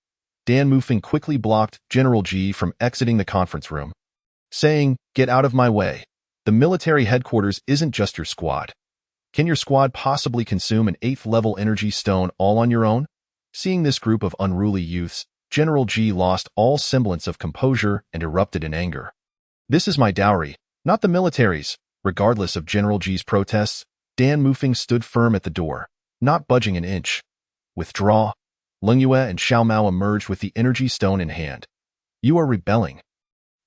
Dan Mufeng quickly blocked General Ji from exiting the conference room, saying, "Get out of my way. The military headquarters isn't just your squad. Can your squad possibly consume an 8th-level energy stone all on your own?" Seeing this group of unruly youths, General Ji lost all semblance of composure and erupted in anger. "This is my dowry, not the military's." Regardless of General Ji's protests, Dan Mufeng stood firm at the door, not budging an inch. "Withdraw." Ling Yue and Xiao Mao emerged with the energy stone in hand. "You are rebelling,"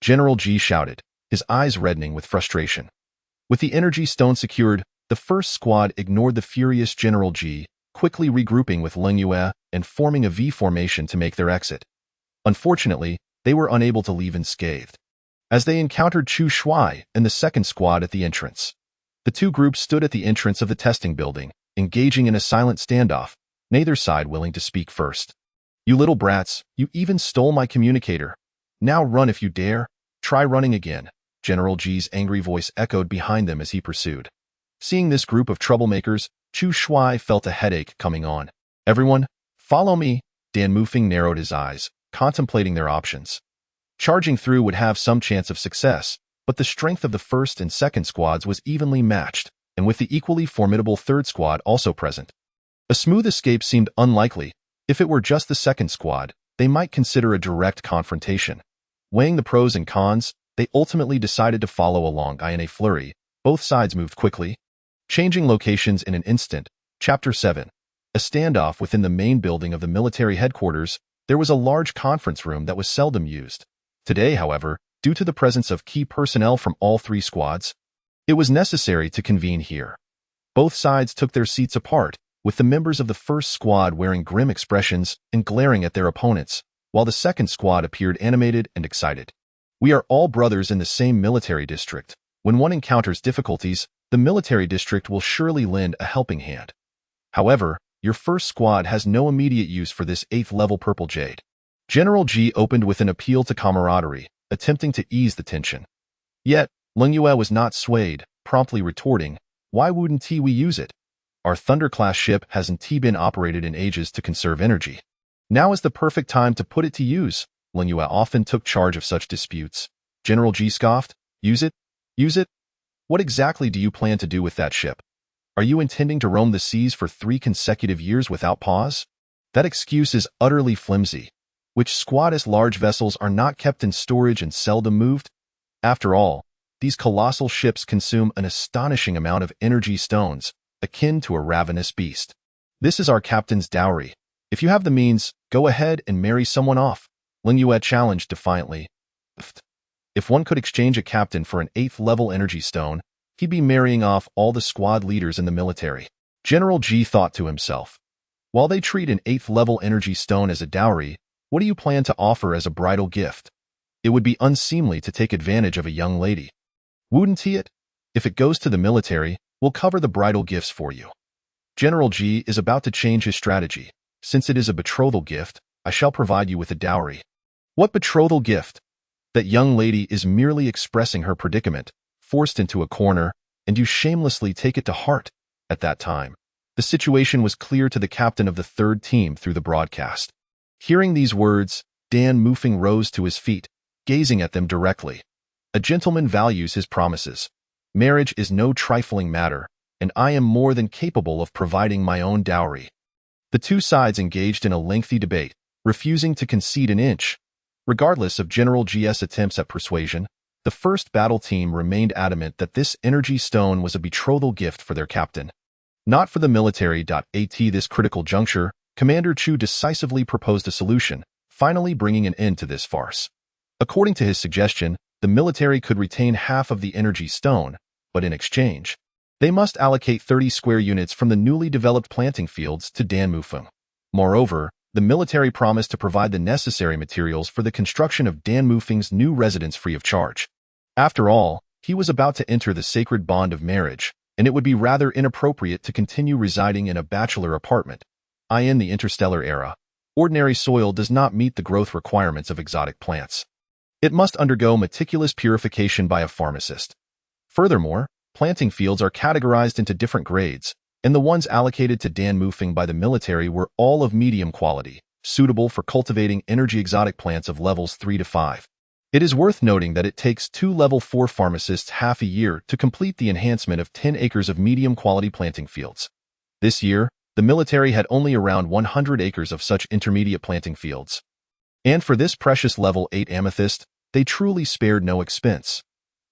General Ji shouted, his eyes reddening with frustration. With the energy stone secured, the first squad ignored the furious General Ji, quickly regrouping with Ling Yue and forming a V formation to make their exit. Unfortunately, they were unable to leave unscathed, as they encountered Chu Shuai and the second squad at the entrance. The two groups stood at the entrance of the testing building, engaging in a silent standoff, neither side willing to speak first. "You little brats, you even stole my communicator. Now run if you dare. Try running again." General Ji's angry voice echoed behind them as he pursued. Seeing this group of troublemakers, Chu Shuai felt a headache coming on. "Everyone, follow me." Dan Mufeng narrowed his eyes, contemplating their options. Charging through would have some chance of success, but the strength of the first and second squads was evenly matched, and with the equally formidable third squad also present. A smooth escape seemed unlikely. If it were just the second squad, they might consider a direct confrontation. Weighing the pros and cons, they ultimately decided to follow along in a flurry. Both sides moved quickly, changing locations in an instant. Chapter 7. A standoff within the main building of the military headquarters. There was a large conference room that was seldom used. Today, however, due to the presence of key personnel from all 3 squads, it was necessary to convene here. Both sides took their seats apart, with the members of the first squad wearing grim expressions and glaring at their opponents, while the second squad appeared animated and excited. "We are all brothers in the same military district. When one encounters difficulties, the military district will surely lend a helping hand. However, your first squad has no immediate use for this 8th-level purple jade." General Ji opened with an appeal to camaraderie, attempting to ease the tension. Yet, Ling Yue was not swayed, promptly retorting, "Why wouldn't we use it? Our Thunder-class ship hasn't been operated in ages to conserve energy. Now is the perfect time to put it to use." Ling Yue often took charge of such disputes. General Ji scoffed, "Use it? Use it? What exactly do you plan to do with that ship? Are you intending to roam the seas for 3 consecutive years without pause? That excuse is utterly flimsy. Which squad's large vessels are not kept in storage and seldom moved? After all, these colossal ships consume an astonishing amount of energy stones, akin to a ravenous beast. This is our captain's dowry. If you have the means, go ahead and marry someone off." Ling Yue challenged defiantly. If one could exchange a captain for an 8th-level energy stone, he'd be marrying off all the squad leaders in the military. General Ji thought to himself. While they treat an 8th-level energy stone as a dowry, what do you plan to offer as a bridal gift? It would be unseemly to take advantage of a young lady. Wouldn't it? If it goes to the military, we'll cover the bridal gifts for you. General Ji is about to change his strategy. Since it is a betrothal gift, I shall provide you with a dowry. What betrothal gift? That young lady is merely expressing her predicament, forced into a corner, and you shamelessly take it to heart. At that time, the situation was clear to the captain of the 3rd team through the broadcast. Hearing these words, Dan Mufeng rose to his feet, gazing at them directly. A gentleman values his promises. Marriage is no trifling matter, and I am more than capable of providing my own dowry. The two sides engaged in a lengthy debate, refusing to concede an inch. Regardless of General G's attempts at persuasion, the first battle team remained adamant that this energy stone was a betrothal gift for their captain. Not for the military. At this critical juncture, Commander Chu decisively proposed a solution, finally bringing an end to this farce. According to his suggestion, the military could retain half of the energy stone, but in exchange, they must allocate 30 square units from the newly developed planting fields to Dan Mufeng. Moreover, the military promised to provide the necessary materials for the construction of Dan Mufeng's new residence free of charge. After all, he was about to enter the sacred bond of marriage, and it would be rather inappropriate to continue residing in a bachelor apartment. In the interstellar era, ordinary soil does not meet the growth requirements of exotic plants. It must undergo meticulous purification by a pharmacist. Furthermore, planting fields are categorized into different grades, and the ones allocated to Dan Mufeng by the military were all of medium quality, suitable for cultivating energy exotic plants of levels 3 to 5. It is worth noting that it takes 2 level 4 pharmacists half a year to complete the enhancement of 10 acres of medium quality planting fields. This year, the military had only around 100 acres of such intermediate planting fields. And for this precious level 8 amethyst, they truly spared no expense.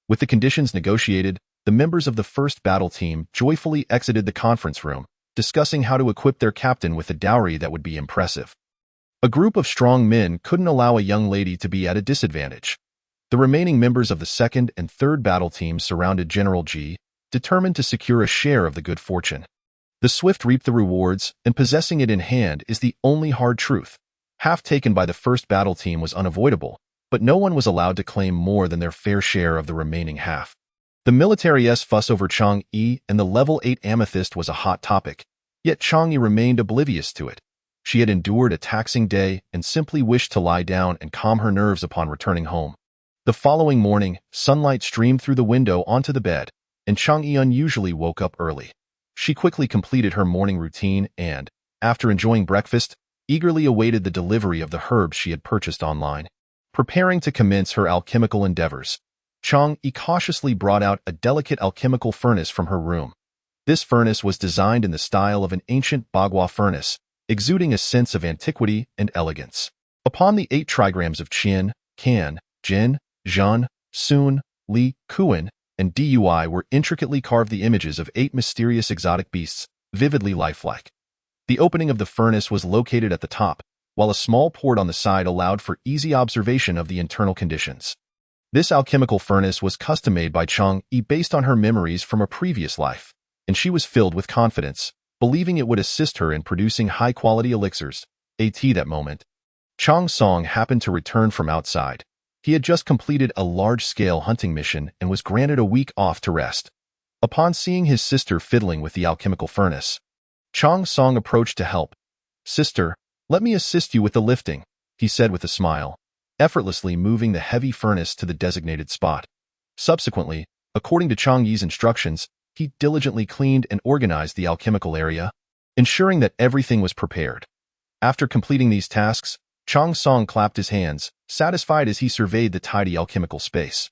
With the conditions negotiated, the members of the first battle team joyfully exited the conference room, discussing how to equip their captain with a dowry that would be impressive. A group of strong men couldn't allow a young lady to be at a disadvantage. The remaining members of the second and third battle teams surrounded General G, determined to secure a share of the good fortune. The swift reap the rewards, and possessing it in hand is the only hard truth. Half taken by the first battle team was unavoidable, but no one was allowed to claim more than their fair share of the remaining half. The military's fuss over Chang'e and the level 8 amethyst was a hot topic, yet Chang'e remained oblivious to it. She had endured a taxing day and simply wished to lie down and calm her nerves upon returning home. The following morning, sunlight streamed through the window onto the bed, and Chang'e unusually woke up early. She quickly completed her morning routine and, after enjoying breakfast, eagerly awaited the delivery of the herbs she had purchased online. Preparing to commence her alchemical endeavors, Chang'e cautiously brought out a delicate alchemical furnace from her room. This furnace was designed in the style of an ancient Bagua furnace, exuding a sense of antiquity and elegance. Upon the 8 trigrams of Qian, Can, Jin, Zhan, Sun, Li, Kuan, and Dui were intricately carved the images of 8 mysterious exotic beasts, vividly lifelike. The opening of the furnace was located at the top, while a small port on the side allowed for easy observation of the internal conditions. This alchemical furnace was custom-made by Chang'e based on her memories from a previous life, and she was filled with confidence, believing it would assist her in producing high-quality elixirs. At that moment, Chang Song happened to return from outside. He had just completed a large-scale hunting mission and was granted a week off to rest. Upon seeing his sister fiddling with the alchemical furnace, Chang Song approached to help. "Sister, let me assist you with the lifting," he said with a smile, effortlessly moving the heavy furnace to the designated spot. Subsequently, according to Chang'e's instructions, he diligently cleaned and organized the alchemical area, ensuring that everything was prepared. After completing these tasks, Chang Song clapped his hands, satisfied as he surveyed the tidy alchemical space.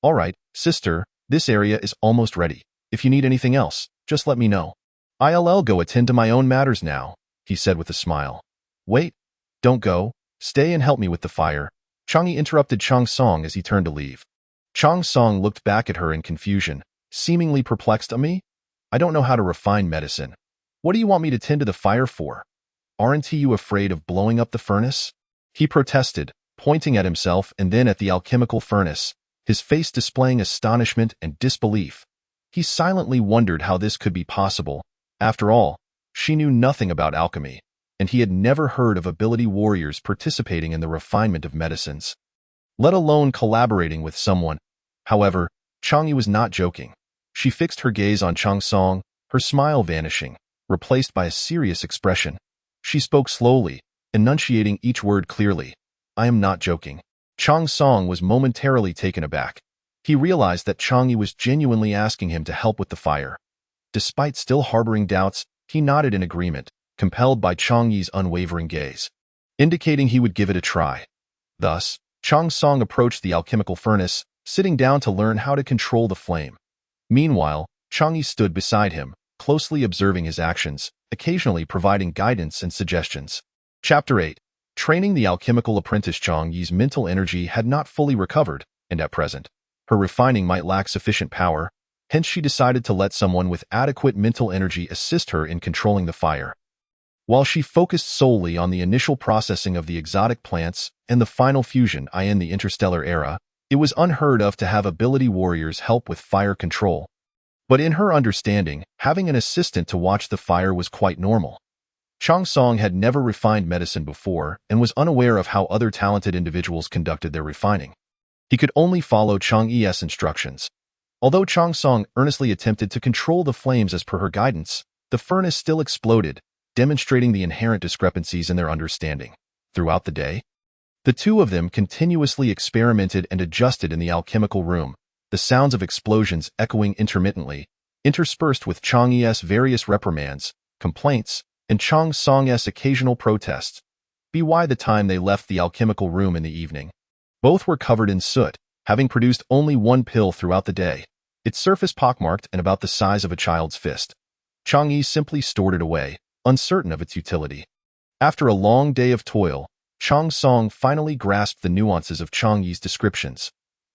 "All right, sister, this area is almost ready. If you need anything else, just let me know. I'll go attend to my own matters now," he said with a smile. "Wait, don't go. Stay and help me with the fire." Chang'e interrupted Chang Song as he turned to leave. Chang Song looked back at her in confusion, seemingly perplexed. "Me? I don't know how to refine medicine. What do you want me to tend to the fire for? Aren't you afraid of blowing up the furnace?" He protested, pointing at himself and then at the alchemical furnace, his face displaying astonishment and disbelief. He silently wondered how this could be possible. After all, she knew nothing about alchemy, and he had never heard of ability warriors participating in the refinement of medicines, let alone collaborating with someone. However, Chang'e was not joking. She fixed her gaze on Chang Song, her smile vanishing, replaced by a serious expression. She spoke slowly, enunciating each word clearly. "I am not joking." Chang Song was momentarily taken aback. He realized that Chang'e was genuinely asking him to help with the fire. Despite still harboring doubts, he nodded in agreement, compelled by Chang'e's unwavering gaze, indicating he would give it a try. Thus, Chang Song approached the alchemical furnace, sitting down to learn how to control the flame. Meanwhile, Chang'e stood beside him, closely observing his actions, occasionally providing guidance and suggestions. Chapter 8. Training the alchemical apprentice. Chang'e's mental energy had not fully recovered, and at present, her refining might lack sufficient power, hence she decided to let someone with adequate mental energy assist her in controlling the fire. While she focused solely on the initial processing of the exotic plants and the final fusion in the interstellar era, it was unheard of to have ability warriors help with fire control. But in her understanding, having an assistant to watch the fire was quite normal. Chang Song had never refined medicine before and was unaware of how other talented individuals conducted their refining. He could only follow Chang'e's instructions. Although Chang Song earnestly attempted to control the flames as per her guidance, the furnace still exploded, demonstrating the inherent discrepancies in their understanding. Throughout the day, the two of them continuously experimented and adjusted in the alchemical room, the sounds of explosions echoing intermittently, interspersed with Chang'e's various reprimands, complaints, and Chang Song's occasional protests. By the time they left the alchemical room in the evening, both were covered in soot, having produced only one pill throughout the day, its surface pockmarked and about the size of a child's fist. Chang'e simply stored it away, uncertain of its utility. After a long day of toil, Chang Song finally grasped the nuances of Chang'e's descriptions.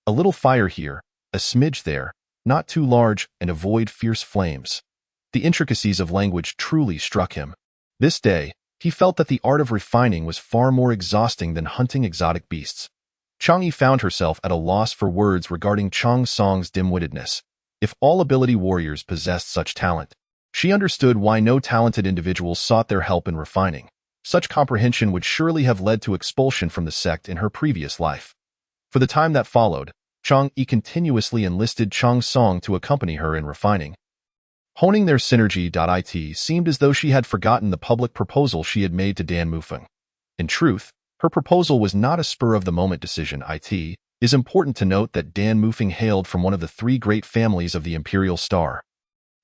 A little fire here, a smidge there, not too large, and avoid fierce flames. The intricacies of language truly struck him. This day, he felt that the art of refining was far more exhausting than hunting exotic beasts. Chang'e found herself at a loss for words regarding Chang Song's dim-wittedness. If all ability warriors possessed such talent, she understood why no talented individuals sought their help in refining. Such comprehension would surely have led to expulsion from the sect in her previous life. For the time that followed, Chang'e continuously enlisted Chang Song to accompany her in refining. Honing their synergy. It seemed as though she had forgotten the public proposal she had made to Dan Mufeng. In truth, her proposal was not a spur-of-the-moment decision. It is important to note that Dan Mufeng hailed from one of the three great families of the Imperial Star,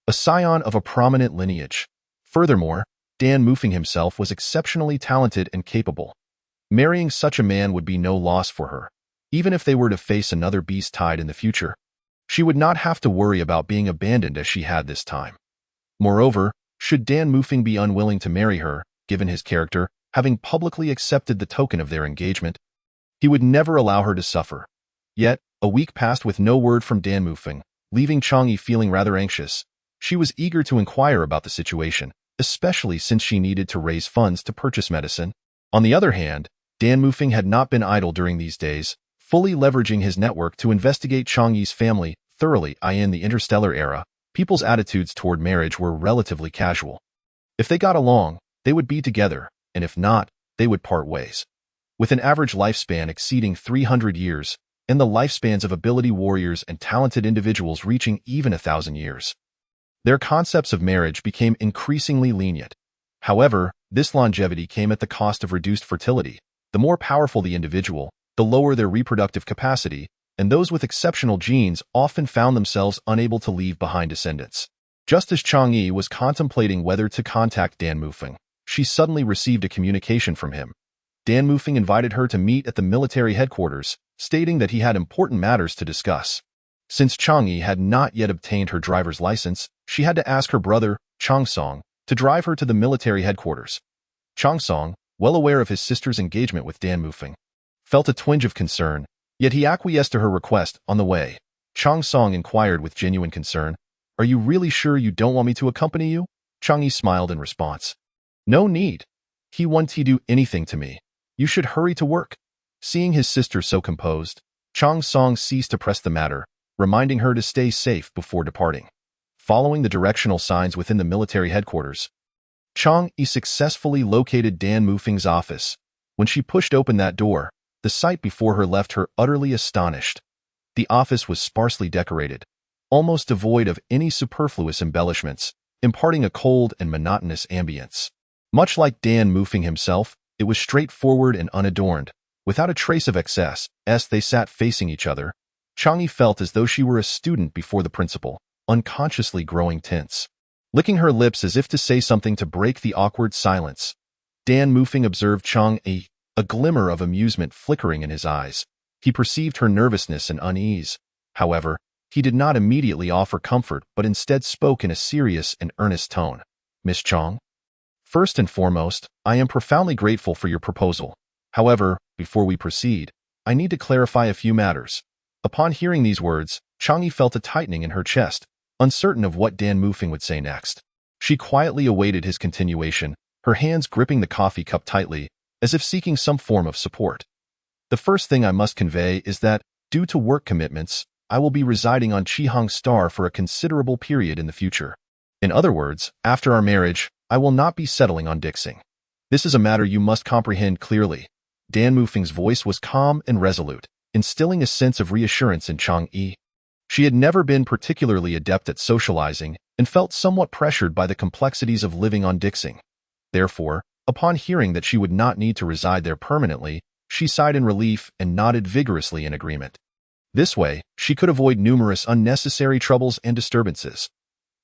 a scion of a prominent lineage. Furthermore, Dan Mufeng himself was exceptionally talented and capable. Marrying such a man would be no loss for her. Even if they were to face another beast tide in the future, she would not have to worry about being abandoned as she had this time. Moreover, should Dan Mufeng be unwilling to marry her, given his character, having publicly accepted the token of their engagement, he would never allow her to suffer. Yet, a week passed with no word from Dan Mufeng, leaving Chang'e feeling rather anxious. She was eager to inquire about the situation, especially since she needed to raise funds to purchase medicine. On the other hand, Dan Mufeng had not been idle during these days, fully leveraging his network to investigate Chang'e's family thoroughly. In the interstellar era, people's attitudes toward marriage were relatively casual. If they got along, they would be together, and if not, they would part ways. With an average lifespan exceeding 300 years, and the lifespans of ability warriors and talented individuals reaching even 1,000 years, their concepts of marriage became increasingly lenient. However, this longevity came at the cost of reduced fertility. The more powerful the individual, the lower their reproductive capacity, and those with exceptional genes often found themselves unable to leave behind descendants. Just as Chang'e was contemplating whether to contact Dan Mufeng, she suddenly received a communication from him. Dan Mufeng invited her to meet at the military headquarters, stating that he had important matters to discuss. Since Chang'e had not yet obtained her driver's license, she had to ask her brother, Chang Song, to drive her to the military headquarters. Chang Song, well aware of his sister's engagement with Dan Mufeng, felt a twinge of concern, yet he acquiesced to her request. On the way, Chang Song inquired with genuine concern, "Are you really sure you don't want me to accompany you?" Chang'e smiled in response. "No need. He won't do anything to me. You should hurry to work." Seeing his sister so composed, Chang Song ceased to press the matter, reminding her to stay safe before departing. Following the directional signs within the military headquarters, Chang'e successfully located Dan Mufeng's office. When she pushed open that door, the sight before her left her utterly astonished. The office was sparsely decorated, almost devoid of any superfluous embellishments, imparting a cold and monotonous ambience. Much like Dan Mufeng himself, it was straightforward and unadorned, without a trace of excess. As they sat facing each other, Chang'e felt as though she were a student before the principal, unconsciously growing tense. Licking her lips as if to say something to break the awkward silence, Dan Mufeng observed Chang'e, a glimmer of amusement flickering in his eyes. He perceived her nervousness and unease. However, he did not immediately offer comfort but instead spoke in a serious and earnest tone. Miss Chang? First and foremost, I am profoundly grateful for your proposal. However, before we proceed, I need to clarify a few matters. Upon hearing these words, Chang'e felt a tightening in her chest, uncertain of what Dan Mufeng would say next. She quietly awaited his continuation, her hands gripping the coffee cup tightly, as if seeking some form of support. The first thing I must convey is that, due to work commitments, I will be residing on Chihang Star for a considerable period in the future. In other words, after our marriage, I will not be settling on Dixing. This is a matter you must comprehend clearly. Dan Mufeng's voice was calm and resolute, instilling a sense of reassurance in Chang'e. She had never been particularly adept at socializing and felt somewhat pressured by the complexities of living on Dixing. Therefore, upon hearing that she would not need to reside there permanently, she sighed in relief and nodded vigorously in agreement. This way, she could avoid numerous unnecessary troubles and disturbances.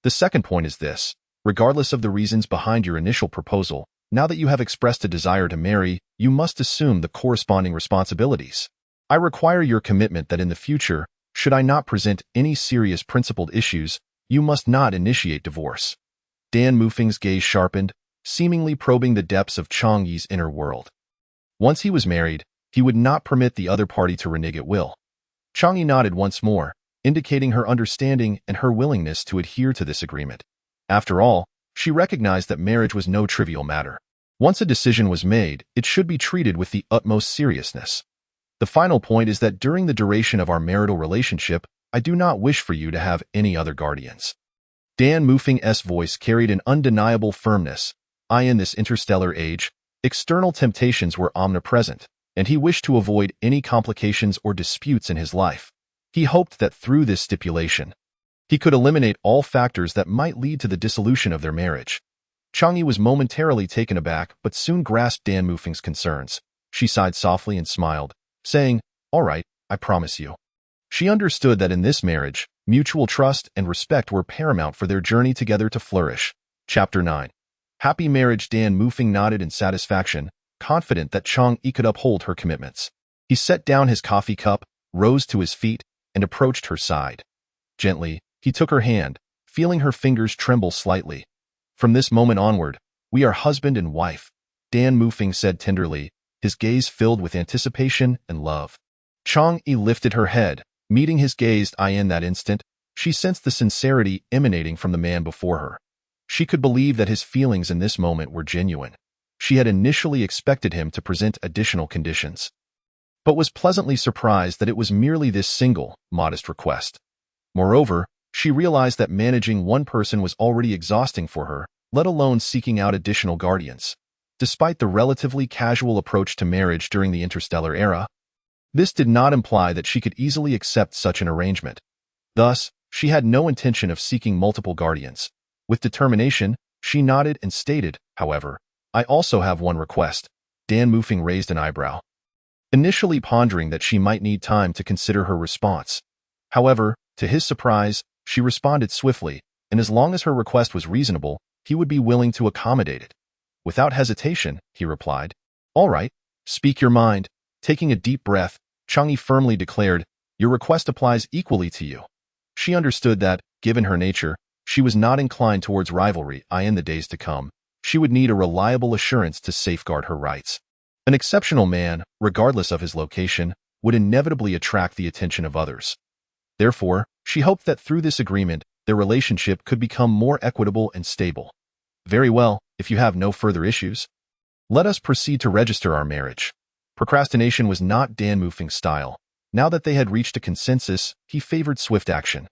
The second point is this: regardless of the reasons behind your initial proposal, now that you have expressed a desire to marry, you must assume the corresponding responsibilities. I require your commitment that in the future, should I not present any serious principled issues, you must not initiate divorce. Dan Mufeng's gaze sharpened, seemingly probing the depths of Chang'e's inner world. Once he was married, he would not permit the other party to renege at will. Chang'e nodded once more, indicating her understanding and her willingness to adhere to this agreement. After all, she recognized that marriage was no trivial matter. Once a decision was made, it should be treated with the utmost seriousness. The final point is that during the duration of our marital relationship, I do not wish for you to have any other guardians. Dan Mufeng's voice carried an undeniable firmness. In this interstellar age, external temptations were omnipresent, and he wished to avoid any complications or disputes in his life. He hoped that through this stipulation, he could eliminate all factors that might lead to the dissolution of their marriage. Chang'e was momentarily taken aback but soon grasped Dan Mufeng's concerns. She sighed softly and smiled, saying, "All right, I promise you." She understood that in this marriage, mutual trust and respect were paramount for their journey together to flourish. Chapter 9. Happy marriage. Dan Mufeng nodded in satisfaction, confident that Chang'e could uphold her commitments. He set down his coffee cup, rose to his feet, and approached her side. Gently, he took her hand, feeling her fingers tremble slightly. "From this moment onward, we are husband and wife," Dan Mufeng said tenderly, his gaze filled with anticipation and love. Chang'e lifted her head, meeting his gaze. In that instant, she sensed the sincerity emanating from the man before her. She could believe that his feelings in this moment were genuine. She had initially expected him to present additional conditions, but was pleasantly surprised that it was merely this single, modest request. Moreover, she realized that managing one person was already exhausting for her, let alone seeking out additional guardians. Despite the relatively casual approach to marriage during the interstellar era, this did not imply that she could easily accept such an arrangement. Thus, she had no intention of seeking multiple guardians. With determination, she nodded and stated, "However, I also have one request." Dan Mufeng raised an eyebrow, initially pondering that she might need time to consider her response. However, to his surprise, she responded swiftly, and as long as her request was reasonable, he would be willing to accommodate it. Without hesitation, he replied, "All right, speak your mind." Taking a deep breath, Chang'e firmly declared, "Your request applies equally to you." She understood that, given her nature, she was not inclined towards rivalry. In the days to come, she would need a reliable assurance to safeguard her rights. An exceptional man, regardless of his location, would inevitably attract the attention of others. Therefore, she hoped that through this agreement, their relationship could become more equitable and stable. "Very well, if you have no further issues, let us proceed to register our marriage." Procrastination was not Dan Mufeng's style. Now that they had reached a consensus, he favored swift action.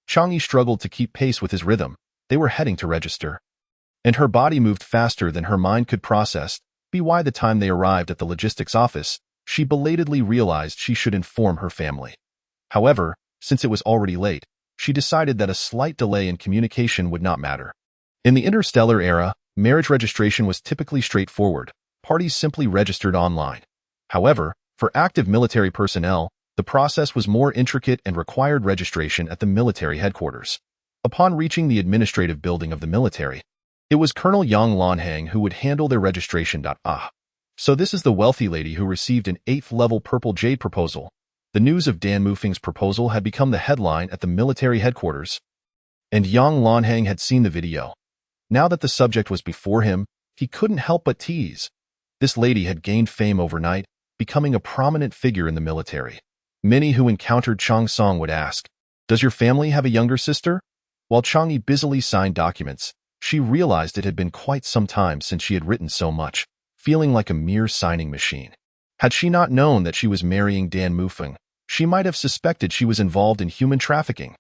Chang'e struggled to keep pace with his rhythm. They were heading to register, and her body moved faster than her mind could process. By the time they arrived at the logistics office, she belatedly realized she should inform her family. However, since it was already late, she decided that a slight delay in communication would not matter. In the interstellar era, marriage registration was typically straightforward. Parties simply registered online. However, for active military personnel, the process was more intricate and required registration at the military headquarters. Upon reaching the administrative building of the military, it was Colonel Yang Lanhang who would handle their registration. So this is the wealthy lady who received an 8th-level purple jade proposal, The news of Dan Mufeng's proposal had become the headline at the military headquarters, and Yang Lanhang had seen the video. Now that the subject was before him, he couldn't help but tease. This lady had gained fame overnight, becoming a prominent figure in the military. Many who encountered Chang Song would ask, "Does your family have a younger sister?" While Chang Yi busily signed documents, she realized it had been quite some time since she had written so much, feeling like a mere signing machine. Had she not known that she was marrying Dan Mufeng, she might have suspected she was involved in human trafficking.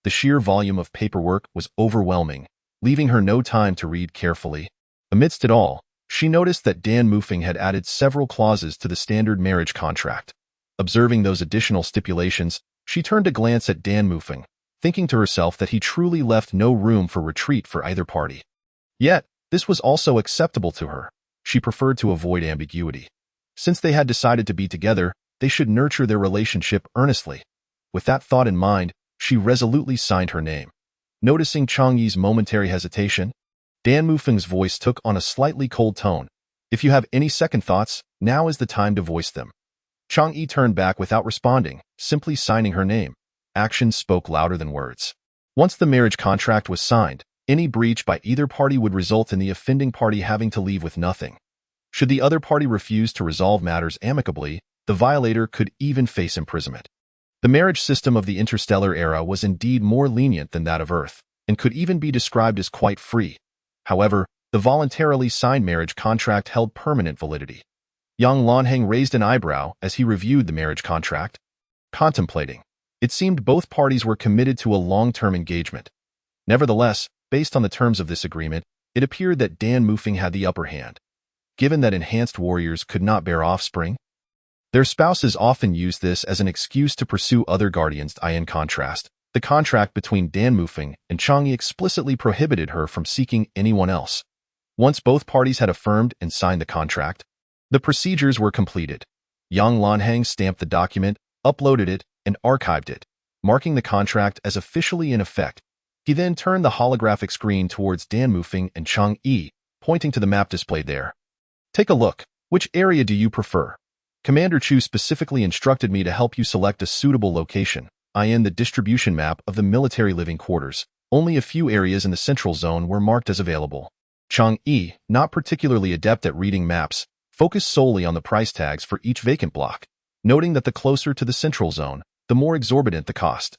The sheer volume of paperwork was overwhelming, leaving her no time to read carefully. Amidst it all, she noticed that Dan Mufeng had added several clauses to the standard marriage contract. Observing those additional stipulations, she turned to glance at Dan Mufeng, thinking to herself that he truly left no room for retreat for either party. Yet, this was also acceptable to her. She preferred to avoid ambiguity. Since they had decided to be together, they should nurture their relationship earnestly. With that thought in mind, she resolutely signed her name. Noticing Chang Yi's momentary hesitation, Dan Mufeng's voice took on a slightly cold tone. "If you have any second thoughts, now is the time to voice them." Chang Yi turned back without responding, simply signing her name. Actions spoke louder than words. Once the marriage contract was signed, any breach by either party would result in the offending party having to leave with nothing. Should the other party refuse to resolve matters amicably, the violator could even face imprisonment. The marriage system of the interstellar era was indeed more lenient than that of Earth, and could even be described as quite free. However, the voluntarily signed marriage contract held permanent validity. Yang Lanhang raised an eyebrow as he reviewed the marriage contract. Contemplating, it seemed both parties were committed to a long-term engagement. Nevertheless, based on the terms of this agreement, it appeared that Dan Mufeng had the upper hand. Given that enhanced warriors could not bear offspring, their spouses often used this as an excuse to pursue other guardians. In contrast, the contract between Dan Mufeng and Chang Yi explicitly prohibited her from seeking anyone else. Once both parties had affirmed and signed the contract, the procedures were completed. Yang Lanhang stamped the document, uploaded it, and archived it, marking the contract as officially in effect. He then turned the holographic screen towards Dan Mufeng and Chang Yi, pointing to the map displayed there. "Take a look. Which area do you prefer? Commander Chu specifically instructed me to help you select a suitable location. In the distribution map of the military living quarters, only a few areas in the central zone were marked as available." Chang Yi, not particularly adept at reading maps, focused solely on the price tags for each vacant block, noting that the closer to the central zone, the more exorbitant the cost.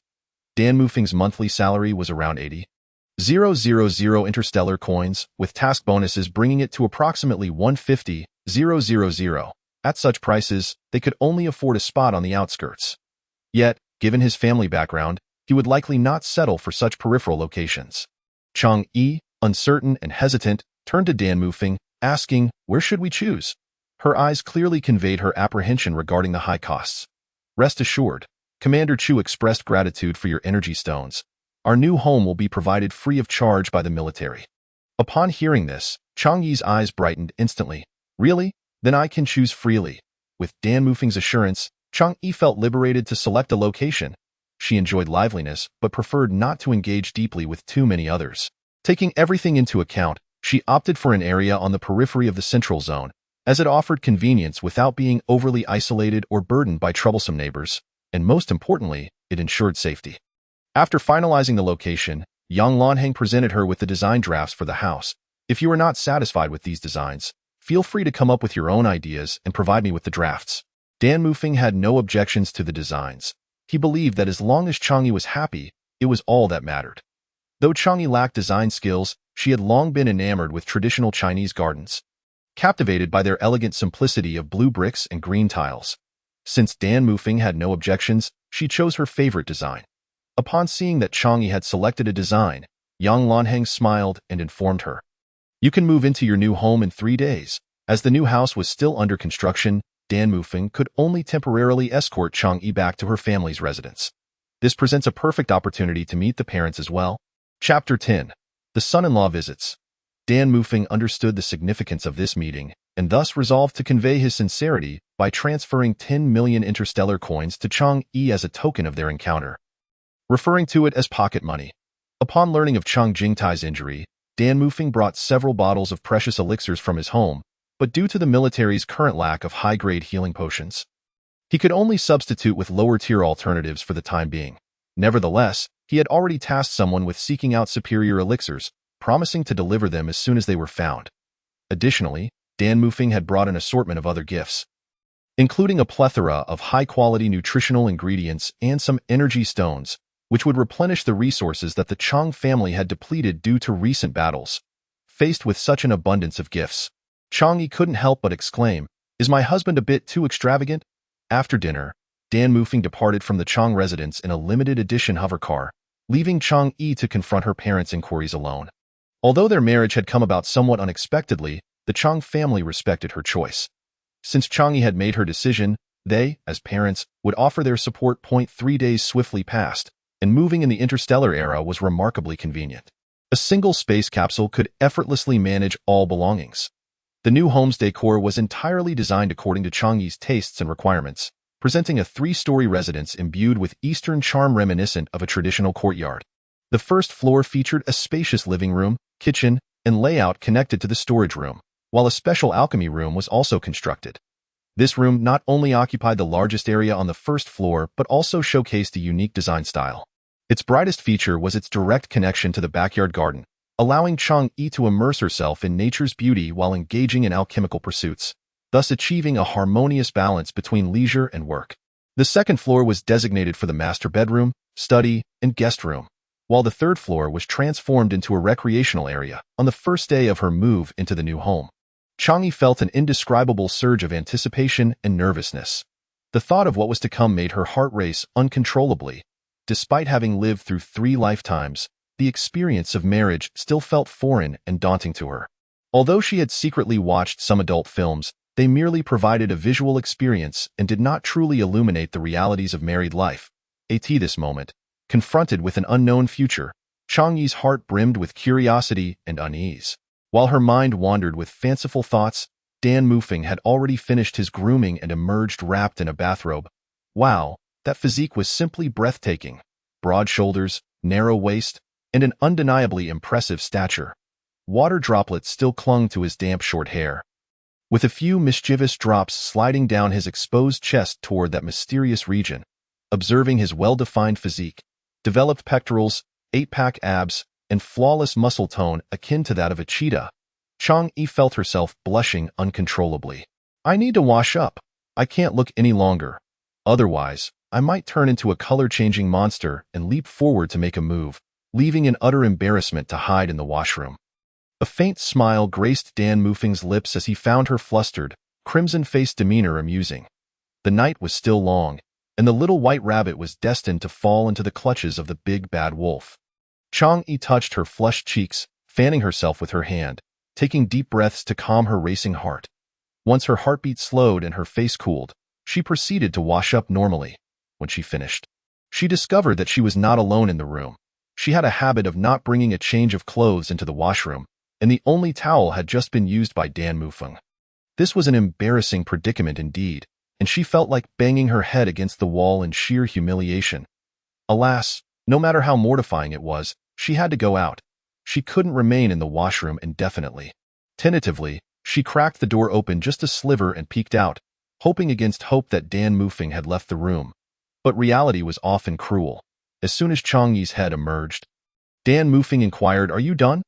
Dan Mufeng's monthly salary was around 80,000 interstellar coins, with task bonuses bringing it to approximately 150,000. At such prices, they could only afford a spot on the outskirts. Yet, given his family background, he would likely not settle for such peripheral locations. Chang Yi, uncertain and hesitant, turned to Dan Mufeng, asking, "Where should we choose?" Her eyes clearly conveyed her apprehension regarding the high costs. "Rest assured, Commander Chu expressed gratitude for your energy stones. Our new home will be provided free of charge by the military." Upon hearing this, Chang Yi's eyes brightened instantly. "Really? Then I can choose freely." With Dan Mufeng's assurance, Chang Yi felt liberated to select a location. She enjoyed liveliness, but preferred not to engage deeply with too many others. Taking everything into account, she opted for an area on the periphery of the central zone, as it offered convenience without being overly isolated or burdened by troublesome neighbors, and most importantly, it ensured safety. After finalizing the location, Yang Lanhang presented her with the design drafts for the house. "If you are not satisfied with these designs, feel free to come up with your own ideas and provide me with the drafts." Dan Mufeng had no objections to the designs. He believed that as long as Chang Yi was happy, it was all that mattered. Though Chang Yi lacked design skills, she had long been enamored with traditional Chinese gardens, captivated by their elegant simplicity of blue bricks and green tiles. Since Dan Mufeng had no objections, she chose her favorite design. Upon seeing that Chang Yi had selected a design, Yang Lanhang smiled and informed her, "You can move into your new home in 3 days." As the new house was still under construction, Dan Mufeng could only temporarily escort Chang Yi back to her family's residence. This presents a perfect opportunity to meet the parents as well. Chapter 10. The son-in-law visits. Dan Mufeng understood the significance of this meeting, and thus resolved to convey his sincerity by transferring 10 million interstellar coins to Chang Yi as a token of their encounter, referring to it as pocket money. Upon learning of Chang Jingtai's injury, Dan Mufeng brought several bottles of precious elixirs from his home, but due to the military's current lack of high-grade healing potions, He could only substitute with lower-tier alternatives for the time being. Nevertheless, he had already tasked someone with seeking out superior elixirs, promising to deliver them as soon as they were found. Additionally, Dan Mufeng had brought an assortment of other gifts, including a plethora of high-quality nutritional ingredients and some energy stones, which would replenish the resources that the Chang family had depleted due to recent battles. Faced with such an abundance of gifts, Chang Yi couldn't help but exclaim, "Is my husband a bit too extravagant?" After dinner, Dan Mufeng departed from the Chang residence in a limited-edition hovercar, leaving Chang Yi to confront her parents' inquiries alone. Although their marriage had come about somewhat unexpectedly, the Chang family respected her choice. Since Chang Yi had made her decision, they, as parents, would offer their support. 3 days swiftly passed, and moving in the interstellar era was remarkably convenient. A single space capsule could effortlessly manage all belongings. The new home's decor was entirely designed according to Chang Yi's tastes and requirements, presenting a 3-story residence imbued with Eastern charm reminiscent of a traditional courtyard. The first floor featured a spacious living room, kitchen, and layout connected to the storage room, while a special alchemy room was also constructed. This room not only occupied the largest area on the first floor but also showcased a unique design style. Its brightest feature was its direct connection to the backyard garden, allowing Chang Yi to immerse herself in nature's beauty while engaging in alchemical pursuits, thus achieving a harmonious balance between leisure and work. The second floor was designated for the master bedroom, study, and guest room, while the third floor was transformed into a recreational area on the first day of her move into the new home. Chang Yi felt an indescribable surge of anticipation and nervousness. The thought of what was to come made her heart race uncontrollably. Despite having lived through 3 lifetimes, the experience of marriage still felt foreign and daunting to her. Although she had secretly watched some adult films, they merely provided a visual experience and did not truly illuminate the realities of married life. At this moment, confronted with an unknown future, Chang Yi's heart brimmed with curiosity and unease. While her mind wandered with fanciful thoughts, Dan Mufeng had already finished his grooming and emerged wrapped in a bathrobe. Wow, that physique was simply breathtaking. Broad shoulders, narrow waist, and an undeniably impressive stature. Water droplets still clung to his damp short hair, with a few mischievous drops sliding down his exposed chest toward that mysterious region. Observing his well-defined physique, developed pectorals, 8-pack abs, and flawless muscle tone akin to that of a cheetah, Chang Yi felt herself blushing uncontrollably. "I need to wash up. I can't look any longer. Otherwise, I might turn into a color-changing monster and leap forward to make a move, leaving in utter embarrassment to hide in the washroom." A faint smile graced Dan Mufeng's lips as he found her flustered, crimson-faced demeanor amusing. The night was still long, and the little white rabbit was destined to fall into the clutches of the big bad wolf. Chang Yi touched her flushed cheeks, fanning herself with her hand, taking deep breaths to calm her racing heart. Once her heartbeat slowed and her face cooled, she proceeded to wash up normally. When she finished, she discovered that she was not alone in the room. She had a habit of not bringing a change of clothes into the washroom, and the only towel had just been used by Dan Mufeng. This was an embarrassing predicament indeed, and she felt like banging her head against the wall in sheer humiliation. Alas, no matter how mortifying it was, she had to go out. She couldn't remain in the washroom indefinitely. Tentatively, she cracked the door open just a sliver and peeked out, hoping against hope that Dan Mufeng had left the room. But reality was often cruel. As soon as Chang Yi's head emerged, Dan Mufeng inquired, "Are you done?"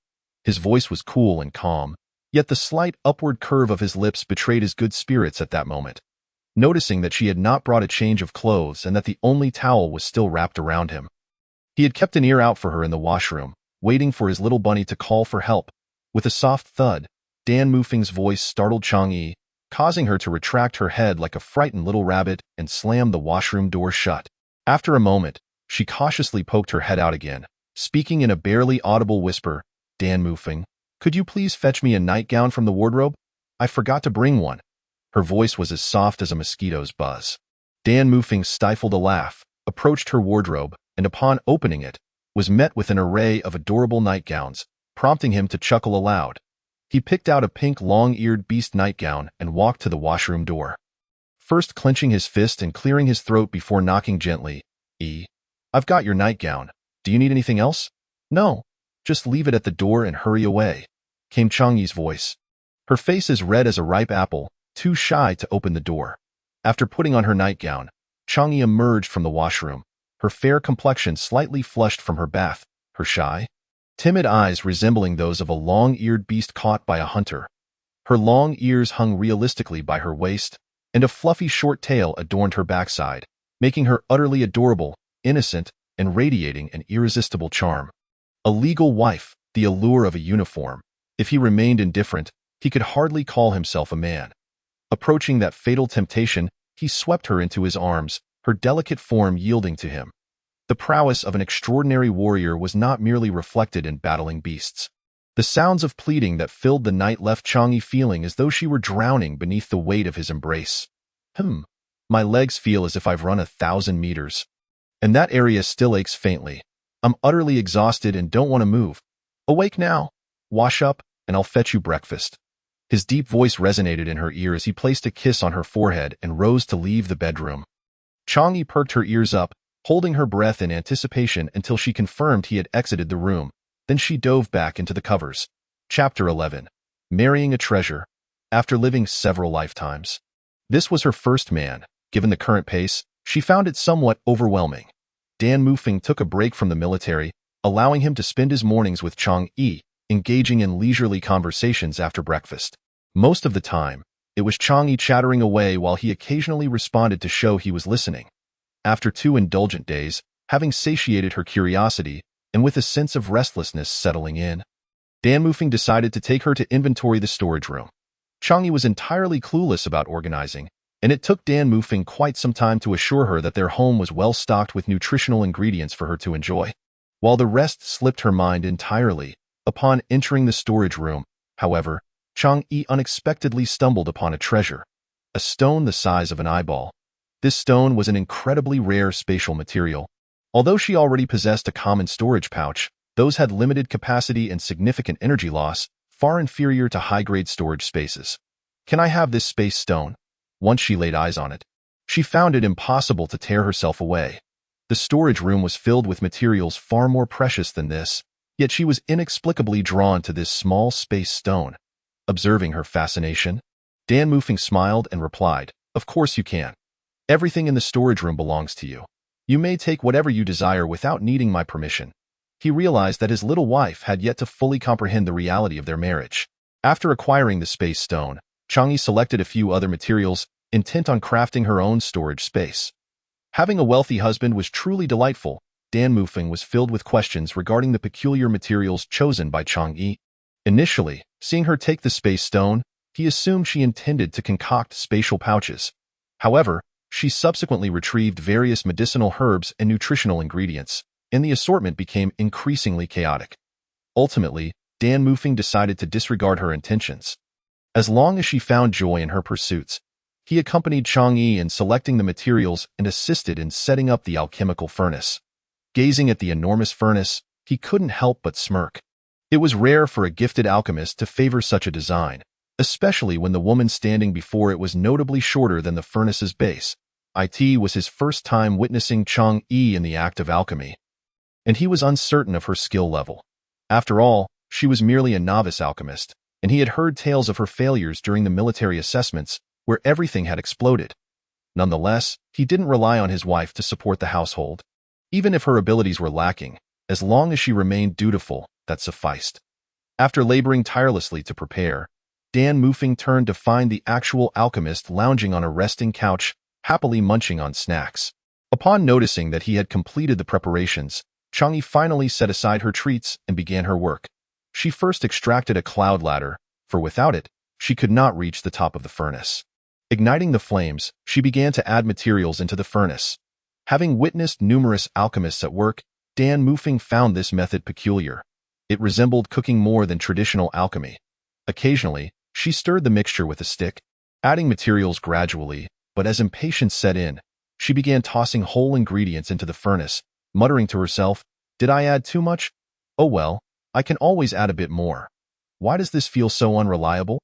His voice was cool and calm, yet the slight upward curve of his lips betrayed his good spirits at that moment. Noticing that she had not brought a change of clothes and that the only towel was still wrapped around him, he had kept an ear out for her in the washroom, waiting for his little bunny to call for help. With a soft thud, Dan Mufeng's voice startled Chang Yi, causing her to retract her head like a frightened little rabbit and slam the washroom door shut. After a moment, she cautiously poked her head out again, speaking in a barely audible whisper, "Dan Mufeng, could you please fetch me a nightgown from the wardrobe? I forgot to bring one." Her voice was as soft as a mosquito's buzz. Dan Mufeng stifled a laugh, approached her wardrobe, and upon opening it, was met with an array of adorable nightgowns, prompting him to chuckle aloud. He picked out a pink long-eared beast nightgown and walked to the washroom door, first clenching his fist and clearing his throat before knocking gently. "I've got your nightgown. Do you need anything else?" "No, just leave it at the door and hurry away," came Chang Yi's voice. Her face as red as a ripe apple, too shy to open the door. After putting on her nightgown, Chang'e emerged from the washroom, her fair complexion slightly flushed from her bath, her shy, timid eyes resembling those of a long-eared beast caught by a hunter. Her long ears hung realistically by her waist, and a fluffy short tail adorned her backside, making her utterly adorable, innocent, and radiating an irresistible charm. A legal wife, the allure of a uniform. If he remained indifferent, he could hardly call himself a man. Approaching that fatal temptation, he swept her into his arms, her delicate form yielding to him. The prowess of an extraordinary warrior was not merely reflected in battling beasts. The sounds of pleading that filled the night left Chang'e feeling as though she were drowning beneath the weight of his embrace. My legs feel as if I've run 1,000 meters. And that area still aches faintly. I'm utterly exhausted and don't want to move. Awake now. Wash up, and I'll fetch you breakfast. His deep voice resonated in her ear as he placed a kiss on her forehead and rose to leave the bedroom. Chang'e perked her ears up, holding her breath in anticipation until she confirmed he had exited the room. Then she dove back into the covers. Chapter 11. Marrying a Treasure. After living several lifetimes. This was her first man. Given the current pace, she found it somewhat overwhelming. Dan Mufeng took a break from the military, allowing him to spend his mornings with Chang'e, engaging in leisurely conversations after breakfast. Most of the time, it was Chang'e chattering away while he occasionally responded to show he was listening. After 2 indulgent days, having satiated her curiosity, and with a sense of restlessness settling in, Dan Mufeng decided to take her to inventory the storage room. Chang'e was entirely clueless about organizing, and it took Dan Mufeng quite some time to assure her that their home was well stocked with nutritional ingredients for her to enjoy. While the rest slipped her mind entirely, upon entering the storage room, however, Chang'e unexpectedly stumbled upon a treasure, a stone the size of an eyeball. This stone was an incredibly rare spatial material. Although she already possessed a common storage pouch, those had limited capacity and significant energy loss, far inferior to high-grade storage spaces. Can I have this space stone? Once she laid eyes on it, she found it impossible to tear herself away. The storage room was filled with materials far more precious than this, yet she was inexplicably drawn to this small space stone. Observing her fascination, Dan Mufeng smiled and replied, "Of course you can. Everything in the storage room belongs to you. You may take whatever you desire without needing my permission." He realized that his little wife had yet to fully comprehend the reality of their marriage. After acquiring the space stone, Chang'e selected a few other materials, intent on crafting her own storage space. Having a wealthy husband was truly delightful. Dan Mufeng was filled with questions regarding the peculiar materials chosen by Chang'e. Initially, seeing her take the space stone, he assumed she intended to concoct spatial pouches. However, she subsequently retrieved various medicinal herbs and nutritional ingredients, and the assortment became increasingly chaotic. Ultimately, Dan Mufeng decided to disregard her intentions. As long as she found joy in her pursuits, he accompanied Chang'e in selecting the materials and assisted in setting up the alchemical furnace. Gazing at the enormous furnace, he couldn't help but smirk. It was rare for a gifted alchemist to favor such a design, especially when the woman standing before it was notably shorter than the furnace's base. It was his first time witnessing Chang'e in the act of alchemy, and he was uncertain of her skill level. After all, she was merely a novice alchemist, and he had heard tales of her failures during the military assessments, where everything had exploded. Nonetheless, he didn't rely on his wife to support the household. Even if her abilities were lacking, as long as she remained dutiful, that sufficed. After laboring tirelessly to prepare, Dan Mufeng turned to find the actual alchemist lounging on a resting couch, happily munching on snacks. Upon noticing that he had completed the preparations, Chang'e finally set aside her treats and began her work. She first extracted a cloud ladder, for without it, she could not reach the top of the furnace. Igniting the flames, she began to add materials into the furnace. Having witnessed numerous alchemists at work, Dan Mufeng found this method peculiar. It resembled cooking more than traditional alchemy. Occasionally, she stirred the mixture with a stick, adding materials gradually, but as impatience set in, she began tossing whole ingredients into the furnace, muttering to herself, "Did I add too much? Oh well, I can always add a bit more. Why does this feel so unreliable?"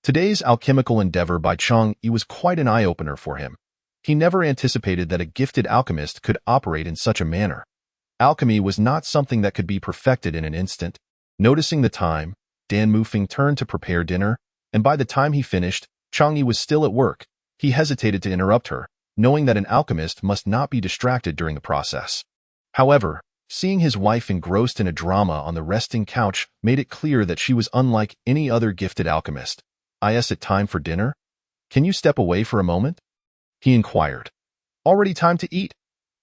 Today's alchemical endeavor by Chang'e was quite an eye-opener for him. He never anticipated that a gifted alchemist could operate in such a manner. Alchemy was not something that could be perfected in an instant. Noticing the time, Dan Mufeng turned to prepare dinner, and by the time he finished, Chang'e was still at work. He hesitated to interrupt her, knowing that an alchemist must not be distracted during the process. However, seeing his wife engrossed in a drama on the resting couch made it clear that she was unlike any other gifted alchemist. Is it time for dinner? Can you step away for a moment? He inquired. Already time to eat?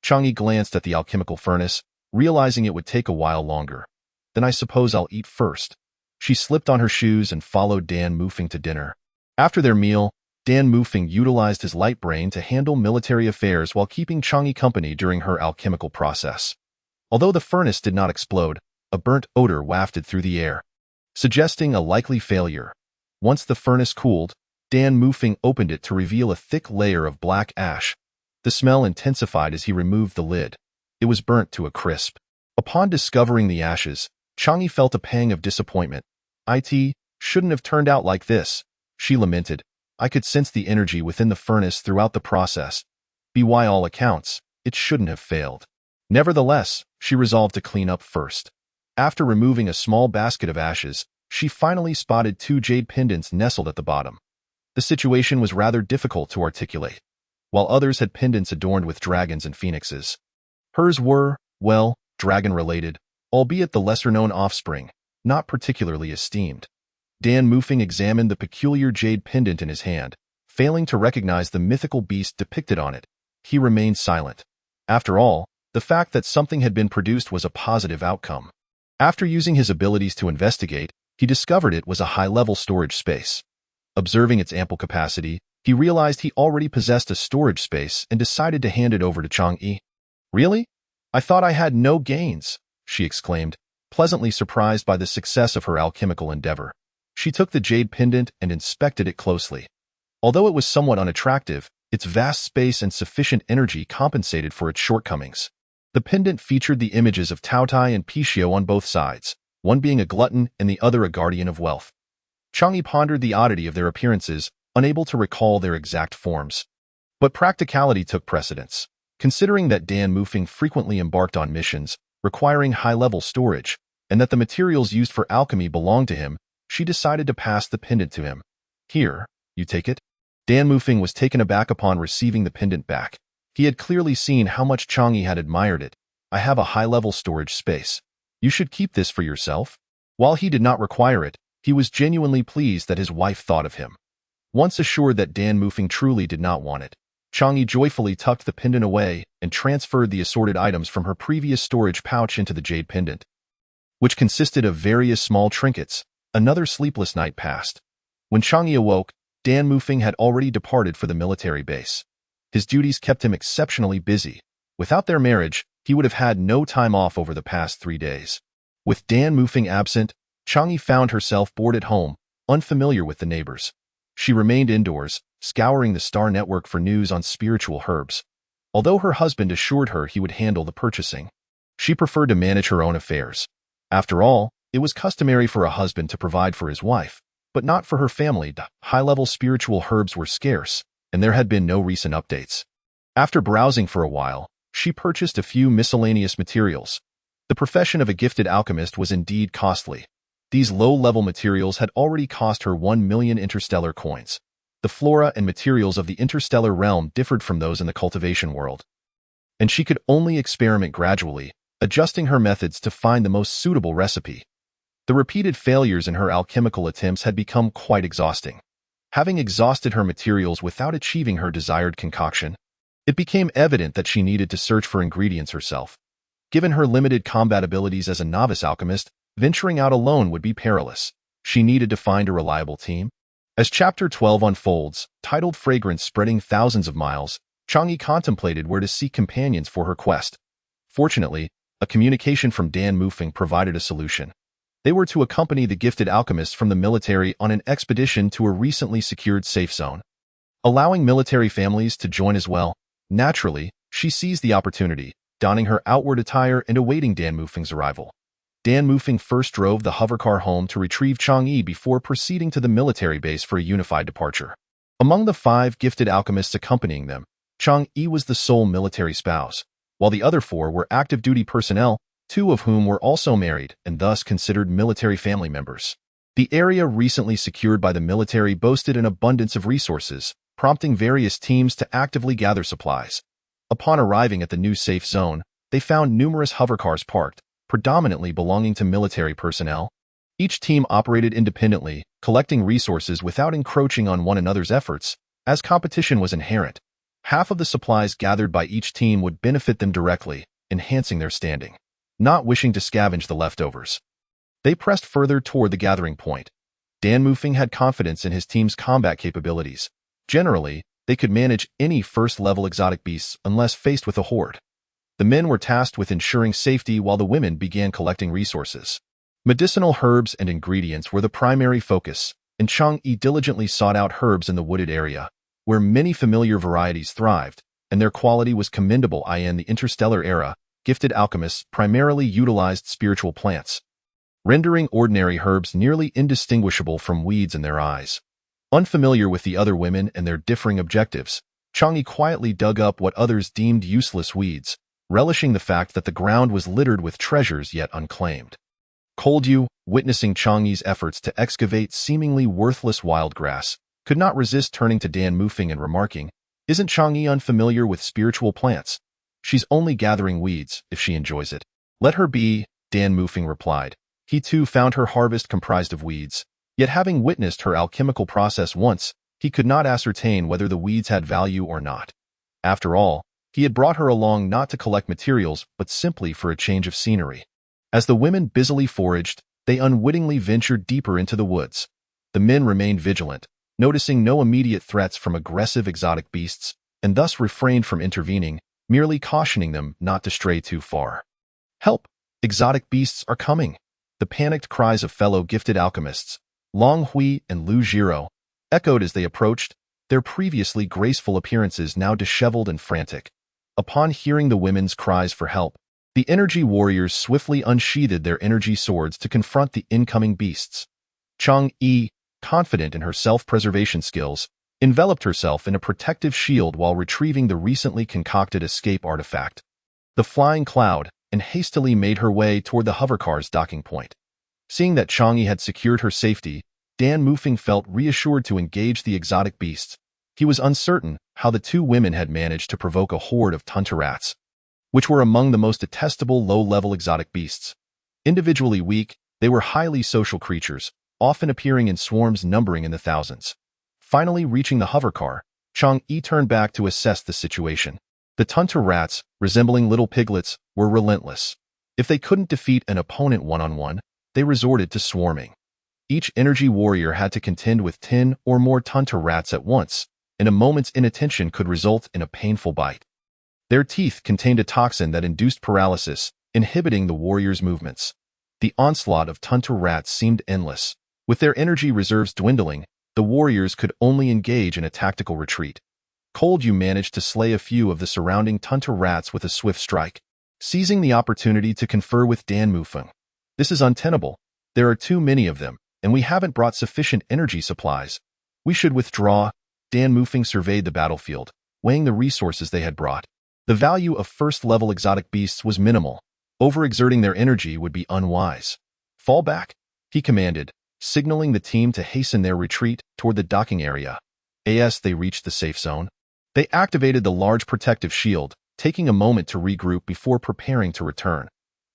Chang'e glanced at the alchemical furnace, realizing it would take a while longer. Then I suppose I'll eat first. She slipped on her shoes and followed Dan Mufeng to dinner. After their meal, Dan Mufeng utilized his light brain to handle military affairs while keeping Chang'e company during her alchemical process. Although the furnace did not explode, a burnt odor wafted through the air, suggesting a likely failure. Once the furnace cooled, Dan Mufeng opened it to reveal a thick layer of black ash. The smell intensified as he removed the lid. It was burnt to a crisp. Upon discovering the ashes, Chang'e felt a pang of disappointment. It shouldn't have turned out like this, she lamented. I could sense the energy within the furnace throughout the process. By all accounts, it shouldn't have failed. Nevertheless, she resolved to clean up first. After removing a small basket of ashes, she finally spotted 2 jade pendants nestled at the bottom. The situation was rather difficult to articulate. While others had pendants adorned with dragons and phoenixes, hers were, well, dragon-related, albeit the lesser-known offspring, not particularly esteemed. Dan Mufeng examined the peculiar jade pendant in his hand, failing to recognize the mythical beast depicted on it. He remained silent. After all, the fact that something had been produced was a positive outcome. After using his abilities to investigate, he discovered it was a high-level storage space. Observing its ample capacity, he realized he already possessed a storage space and decided to hand it over to Chang'e. Really? I thought I had no gains, she exclaimed, pleasantly surprised by the success of her alchemical endeavor. She took the jade pendant and inspected it closely. Although it was somewhat unattractive, its vast space and sufficient energy compensated for its shortcomings. The pendant featured the images of Taotai and Pichio on both sides, one being a glutton and the other a guardian of wealth. Chang'e pondered the oddity of their appearances, unable to recall their exact forms. But practicality took precedence. Considering that Dan Mufeng frequently embarked on missions requiring high-level storage, and that the materials used for alchemy belonged to him, she decided to pass the pendant to him. Here, you take it? Dan Mufeng was taken aback upon receiving the pendant back. He had clearly seen how much Chang'e had admired it. I have a high-level storage space. You should keep this for yourself. While he did not require it, he was genuinely pleased that his wife thought of him. Once assured that Dan Mufeng truly did not want it, Chang'e joyfully tucked the pendant away and transferred the assorted items from her previous storage pouch into the jade pendant, which consisted of various small trinkets. Another sleepless night passed. When Chang'e awoke, Dan Mufeng had already departed for the military base. His duties kept him exceptionally busy. Without their marriage, he would have had no time off over the past 3 days. With Dan Mufeng absent, Chang'e found herself bored at home, unfamiliar with the neighbors. She remained indoors, scouring the star network for news on spiritual herbs. Although her husband assured her he would handle the purchasing, she preferred to manage her own affairs. After all, it was customary for a husband to provide for his wife, but not for her family. High-level spiritual herbs were scarce, and there had been no recent updates. After browsing for a while, she purchased a few miscellaneous materials. The profession of a gifted alchemist was indeed costly. These low-level materials had already cost her 1 million interstellar coins. The flora and materials of the interstellar realm differed from those in the cultivation world, and she could only experiment gradually, adjusting her methods to find the most suitable recipe. The repeated failures in her alchemical attempts had become quite exhausting. Having exhausted her materials without achieving her desired concoction, it became evident that she needed to search for ingredients herself. Given her limited combat abilities as a novice alchemist, venturing out alone would be perilous. She needed to find a reliable team. As Chapter 12 unfolds, titled Fragrance Spreading Thousands of Miles, Chang'e contemplated where to seek companions for her quest. Fortunately, a communication from Dan Mufeng provided a solution. They were to accompany the gifted alchemists from the military on an expedition to a recently secured safe zone, allowing military families to join as well. Naturally, she seized the opportunity, donning her outward attire and awaiting Dan Mufeng's arrival. Dan Mufeng first drove the hovercar home to retrieve Chang'e before proceeding to the military base for a unified departure. Among the 5 gifted alchemists accompanying them, Chang'e was the sole military spouse, while the other 4 were active duty personnel, 2 of whom were also married and thus considered military family members. The area recently secured by the military boasted an abundance of resources, prompting various teams to actively gather supplies. Upon arriving at the new safe zone, they found numerous hovercars parked, predominantly belonging to military personnel. Each team operated independently, collecting resources without encroaching on one another's efforts, as competition was inherent. Half of the supplies gathered by each team would benefit them directly, enhancing their standing. Not wishing to scavenge the leftovers, they pressed further toward the gathering point. Dan Mufing had confidence in his team's combat capabilities. Generally, they could manage any first-level exotic beasts unless faced with a horde. The men were tasked with ensuring safety while the women began collecting resources. Medicinal herbs and ingredients were the primary focus, and Chang'e diligently sought out herbs in the wooded area, where many familiar varieties thrived, and their quality was commendable. In the interstellar era, gifted alchemists primarily utilized spiritual plants, rendering ordinary herbs nearly indistinguishable from weeds in their eyes. Unfamiliar with the other women and their differing objectives, Chang'e quietly dug up what others deemed useless weeds, relishing the fact that the ground was littered with treasures yet unclaimed. Coldyu, witnessing Chang'e's efforts to excavate seemingly worthless wild grass, could not resist turning to Dan Mufing and remarking, "Isn't Chang'e unfamiliar with spiritual plants? She's only gathering weeds if she enjoys it." "Let her be," Dan Mufing replied. He too found her harvest comprised of weeds, yet having witnessed her alchemical process once, he could not ascertain whether the weeds had value or not. After all, he had brought her along not to collect materials but simply for a change of scenery. As the women busily foraged, they unwittingly ventured deeper into the woods. The men remained vigilant, noticing no immediate threats from aggressive exotic beasts, and thus refrained from intervening, merely cautioning them not to stray too far. "Help! Exotic beasts are coming!" The panicked cries of fellow gifted alchemists, Long Hui and Lu Jiro, echoed as they approached, their previously graceful appearances now disheveled and frantic. Upon hearing the women's cries for help, the energy warriors swiftly unsheathed their energy swords to confront the incoming beasts. Chang'e, confident in her self-preservation skills, enveloped herself in a protective shield while retrieving the recently concocted escape artifact, the flying cloud, and hastily made her way toward the hovercar's docking point. Seeing that Chang'e had secured her safety, Dan Mufing felt reassured to engage the exotic beasts. He was uncertain how the two women had managed to provoke a horde of tuntarats, which were among the most detestable low-level exotic beasts. Individually weak, they were highly social creatures, often appearing in swarms numbering in the thousands. Finally reaching the hovercar, Chang'e turned back to assess the situation. The tuntarats, resembling little piglets, were relentless. If they couldn't defeat an opponent one-on-one, they resorted to swarming. Each energy warrior had to contend with 10 or more tuntarats at once, and a moment's inattention could result in a painful bite. Their teeth contained a toxin that induced paralysis, inhibiting the warriors' movements. The onslaught of tuntarats seemed endless. With their energy reserves dwindling, the warriors could only engage in a tactical retreat. Coldyu managed to slay a few of the surrounding tuntarats with a swift strike, seizing the opportunity to confer with Dan Mufing. "This is untenable. There are too many of them, and we haven't brought sufficient energy supplies. We should withdraw." Dan Mufing surveyed the battlefield, weighing the resources they had brought. The value of first-level exotic beasts was minimal. Overexerting their energy would be unwise. "Fall back," he commanded, signaling the team to hasten their retreat toward the docking area. As they reached the safe zone, they activated the large protective shield, taking a moment to regroup before preparing to return.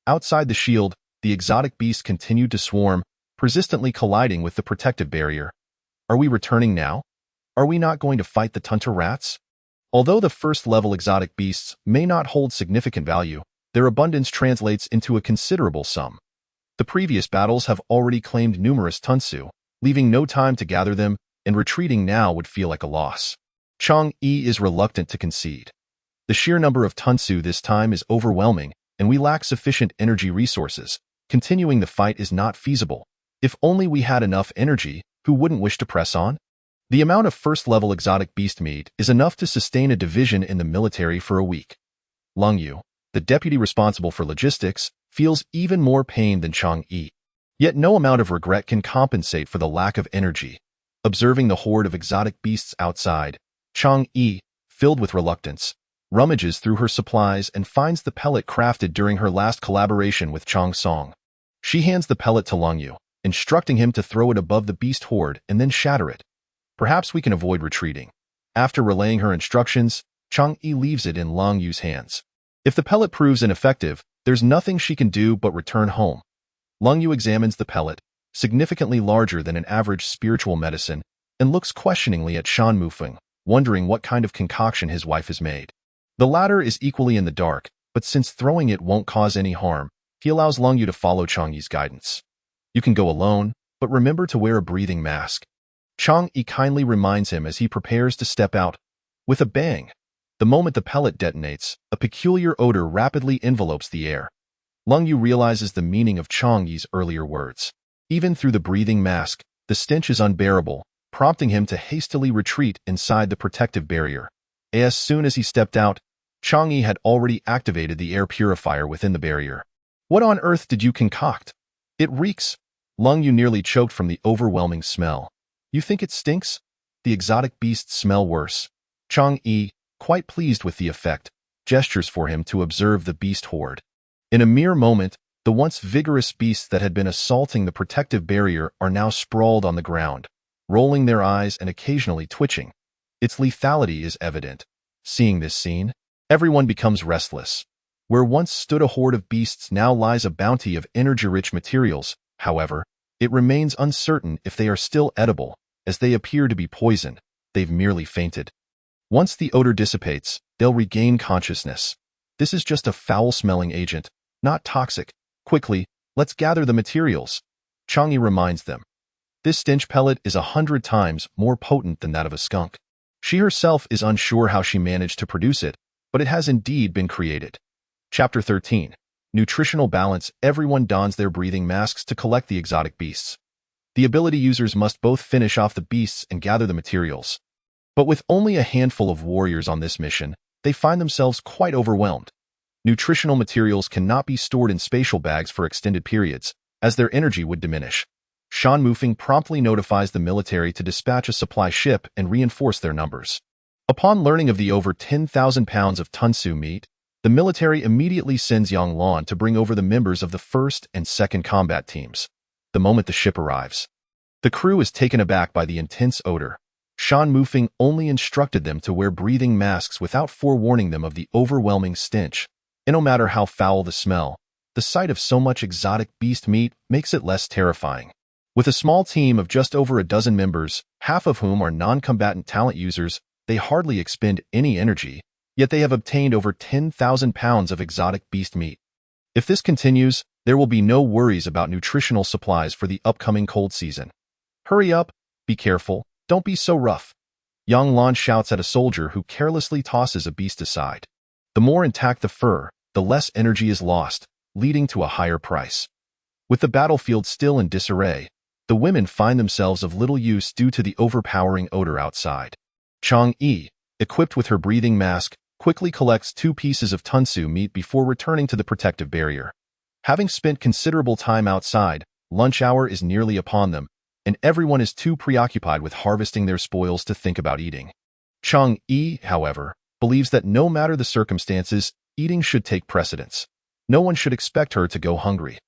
Outside the shield, the exotic beasts continued to swarm, persistently colliding with the protective barrier. "Are we returning now? Are we not going to fight the tuntarats?" Although the first-level exotic beasts may not hold significant value, their abundance translates into a considerable sum. The previous battles have already claimed numerous tunsu, leaving no time to gather them, and retreating now would feel like a loss. Chang'e is reluctant to concede. "The sheer number of tunsu this time is overwhelming, and we lack sufficient energy resources. Continuing the fight is not feasible. If only we had enough energy, who wouldn't wish to press on?" The amount of first-level exotic beast meat is enough to sustain a division in the military for a week. Long Yu, the deputy responsible for logistics, feels even more pain than Chang'e. Yet no amount of regret can compensate for the lack of energy. Observing the horde of exotic beasts outside, Chang'e, filled with reluctance, rummages through her supplies and finds the pellet crafted during her last collaboration with Chang Song. She hands the pellet to Long Yu, instructing him to throw it above the beast horde and then shatter it. "Perhaps we can avoid retreating." After relaying her instructions, Chang-yi leaves it in Long Yu's hands. If the pellet proves ineffective, there's nothing she can do but return home. Long Yu examines the pellet, significantly larger than an average spiritual medicine, and looks questioningly at Shan Mufeng, wondering what kind of concoction his wife has made. The latter is equally in the dark, but since throwing it won't cause any harm, he allows Long Yu to follow Chang-yi's guidance. You can go alone, but remember to wear a breathing mask. Chang-yi kindly reminds him as he prepares to step out. With a bang, the moment the pellet detonates, a peculiar odor rapidly envelopes the air. Long Yu realizes the meaning of Chang-yi's earlier words. Even through the breathing mask, the stench is unbearable, prompting him to hastily retreat inside the protective barrier. As soon as he stepped out, Chang-yi had already activated the air purifier within the barrier. What on earth did you concoct? It reeks. Long Yu nearly choked from the overwhelming smell. You think it stinks? The exotic beasts smell worse. Chang-yi, quite pleased with the effect, gestures for him to observe the beast horde. In a mere moment, the once vigorous beasts that had been assaulting the protective barrier are now sprawled on the ground, rolling their eyes and occasionally twitching. Its lethality is evident. Seeing this scene, everyone becomes restless. Where once stood a horde of beasts now lies a bounty of energy-rich materials. However, it remains uncertain if they are still edible, as they appear to be poisoned. They've merely fainted. Once the odor dissipates, they'll regain consciousness. This is just a foul-smelling agent, not toxic. Quickly, let's gather the materials. Chang-yi reminds them. This stench pellet is 100 times more potent than that of a skunk. She herself is unsure how she managed to produce it, but it has indeed been created. Chapter 13. Nutritional Balance. Everyone dons their breathing masks to collect the exotic beasts. The ability users must both finish off the beasts and gather the materials. But with only a handful of warriors on this mission, they find themselves quite overwhelmed. Nutritional materials cannot be stored in spatial bags for extended periods, as their energy would diminish. Shan Mufeng promptly notifies the military to dispatch a supply ship and reinforce their numbers. Upon learning of the over 10,000 pounds of tunsu meat, the military immediately sends Yang Lan to bring over the members of the 1st and 2nd combat teams. The moment the ship arrives, the crew is taken aback by the intense odor. Shan Mufeng only instructed them to wear breathing masks without forewarning them of the overwhelming stench. And no matter how foul the smell, the sight of so much exotic beast meat makes it less terrifying. With a small team of just over a dozen members, half of whom are non-combatant talent users, they hardly expend any energy, yet they have obtained over 10,000 pounds of exotic beast meat. If this continues, there will be no worries about nutritional supplies for the upcoming cold season. Hurry up, be careful, don't be so rough. Yang Lan shouts at a soldier who carelessly tosses a beast aside. The more intact the fur, the less energy is lost, leading to a higher price. With the battlefield still in disarray, the women find themselves of little use due to the overpowering odor outside. Chang-yi, equipped with her breathing mask, quickly collects 2 pieces of tunsu meat before returning to the protective barrier. Having spent considerable time outside, lunch hour is nearly upon them, and everyone is too preoccupied with harvesting their spoils to think about eating. Chang-yi, however, believes that no matter the circumstances, eating should take precedence. No one should expect her to go hungry.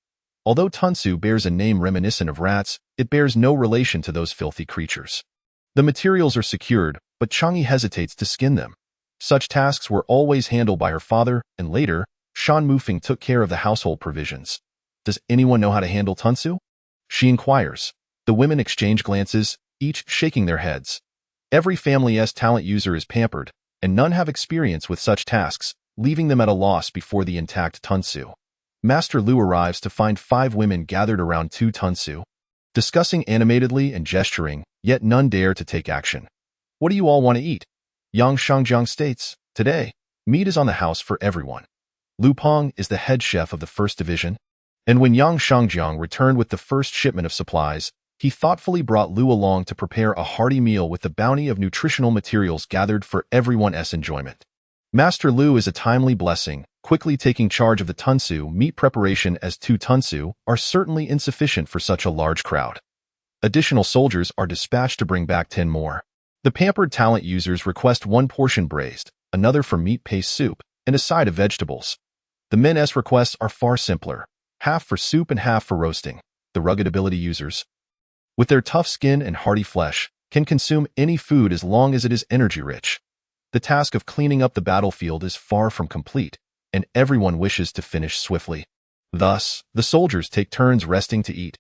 Although tunsu bears a name reminiscent of rats, it bears no relation to those filthy creatures. The materials are secured, but Chang-yi hesitates to skin them. Such tasks were always handled by her father, and later, Shan Mufeng took care of the household provisions. Does anyone know how to handle tunsu? She inquires. The women exchange glances, each shaking their heads. Every family's talent user is pampered, and none have experience with such tasks, leaving them at a loss before the intact tunsu. Master Lu arrives to find 5 women gathered around 2 tunsu, discussing animatedly and gesturing, yet none dare to take action. What do you all want to eat? Yang Shangjiang states, today, meat is on the house for everyone. Lu Peng is the head chef of the 1st Division, and when Yang Shangjiang returned with the first shipment of supplies, he thoughtfully brought Lu along to prepare a hearty meal with the bounty of nutritional materials gathered for everyone's enjoyment. Master Lu is a timely blessing, quickly taking charge of the tunsu meat preparation, as 2 tunsu are certainly insufficient for such a large crowd. Additional soldiers are dispatched to bring back 10 more. The pampered talent users request 1 portion braised, another for meat paste soup, and a side of vegetables. The men's requests are far simpler, half for soup and half for roasting. The rugged ability users, with their tough skin and hearty flesh, can consume any food as long as it is energy-rich. The task of cleaning up the battlefield is far from complete, and everyone wishes to finish swiftly. Thus, the soldiers take turns resting to eat.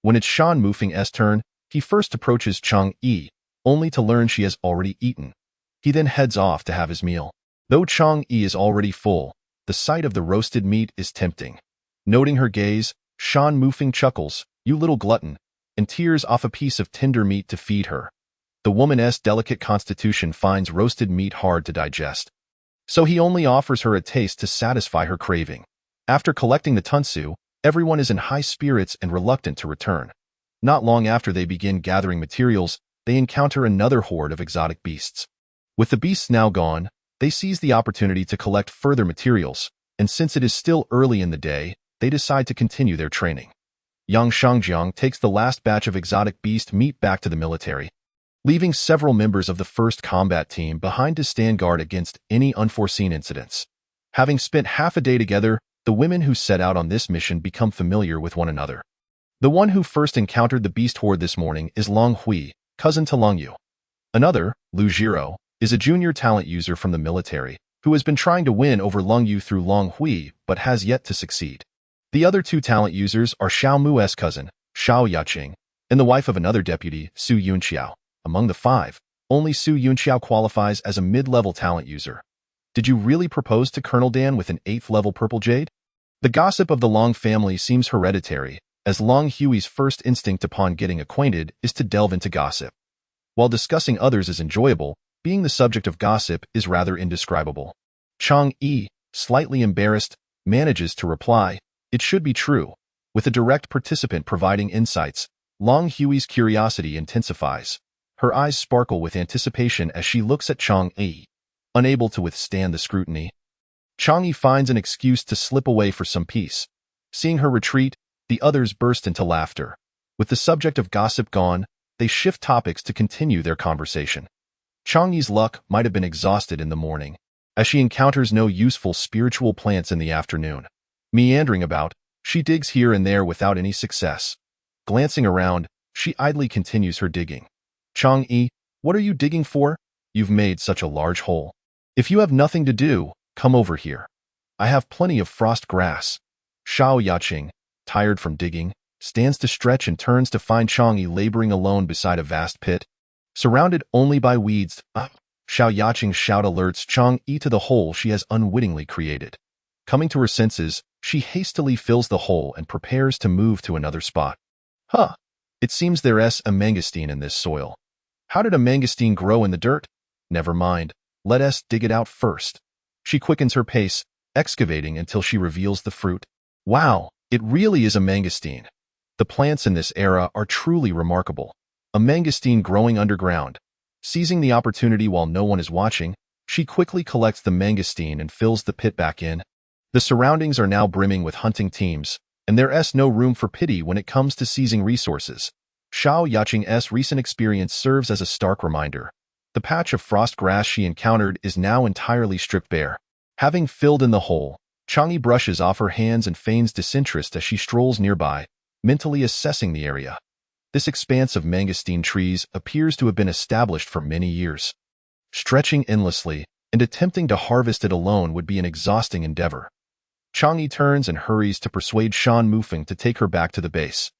When it's Shan Mufeng's turn, he first approaches Chang Yi, only to learn she has already eaten. He then heads off to have his meal. Though Chang Yi is already full, the sight of the roasted meat is tempting. Noting her gaze, Shan Mufeng chuckles, "You little glutton," and tears off a piece of tender meat to feed her. The woman's delicate constitution finds roasted meat hard to digest, so he only offers her a taste to satisfy her craving. After collecting the tunsu, everyone is in high spirits and reluctant to return. Not long after they begin gathering materials, they encounter another horde of exotic beasts. With the beasts now gone, they seize the opportunity to collect further materials, and since it is still early in the day, they decide to continue their training. Yang Shangjiang takes the last batch of exotic beast meat back to the military, leaving several members of the first combat team behind to stand guard against any unforeseen incidents. Having spent half a day together, the women who set out on this mission become familiar with one another. The one who first encountered the beast horde this morning is Long Hui, cousin to Long Yu. Another, Lu Jiro, is a junior talent user from the military, who has been trying to win over Long Yu through Long Hui but has yet to succeed. The other two talent users are Xiao Mu's cousin, Xiao Yaqing, and the wife of another deputy, Su Yunqiao. Among the five, only Su Yunqiao qualifies as a mid-level talent user. Did you really propose to Colonel Dan with an 8th level purple jade? The gossip of the Long family seems hereditary, as Long Hui's first instinct upon getting acquainted is to delve into gossip. While discussing others is enjoyable, being the subject of gossip is rather indescribable. Chang Yi, slightly embarrassed, manages to reply, "It should be true." With a direct participant providing insights, Long Hui's curiosity intensifies. Her eyes sparkle with anticipation as she looks at Chang Yi. Unable to withstand the scrutiny, Chang Yi finds an excuse to slip away for some peace. Seeing her retreat, the others burst into laughter. With the subject of gossip gone, they shift topics to continue their conversation. Chang Yi's luck might have been exhausted in the morning, as she encounters no useful spiritual plants in the afternoon. Meandering about, she digs here and there without any success. Glancing around, she idly continues her digging. Chang Yi, what are you digging for? You've made such a large hole. If you have nothing to do, come over here. I have plenty of frost grass. Xiao Yaqing, tired from digging, stands to stretch and turns to find Chang Yi laboring alone beside a vast pit. Surrounded only by weeds, Xiao Yaqing's shout alerts Chang Yi to the hole she has unwittingly created. Coming to her senses, she hastily fills the hole and prepares to move to another spot. It seems there's a mangosteen in this soil. How did a mangosteen grow in the dirt? Never mind, let us dig it out first. She quickens her pace, excavating until she reveals the fruit. Wow, it really is a mangosteen. The plants in this era are truly remarkable. A mangosteen growing underground. Seizing the opportunity while no one is watching, she quickly collects the mangosteen and fills the pit back in. The surroundings are now brimming with hunting teams, and there's no room for pity when it comes to seizing resources. Xiao Yaqing's recent experience serves as a stark reminder. The patch of frost grass she encountered is now entirely stripped bare. Having filled in the hole, Chang Yi brushes off her hands and feigns disinterest as she strolls nearby, mentally assessing the area. This expanse of mangosteen trees appears to have been established for many years. Stretching endlessly and attempting to harvest it alone would be an exhausting endeavor. Chang Yi turns and hurries to persuade Shan Mufeng to take her back to the base.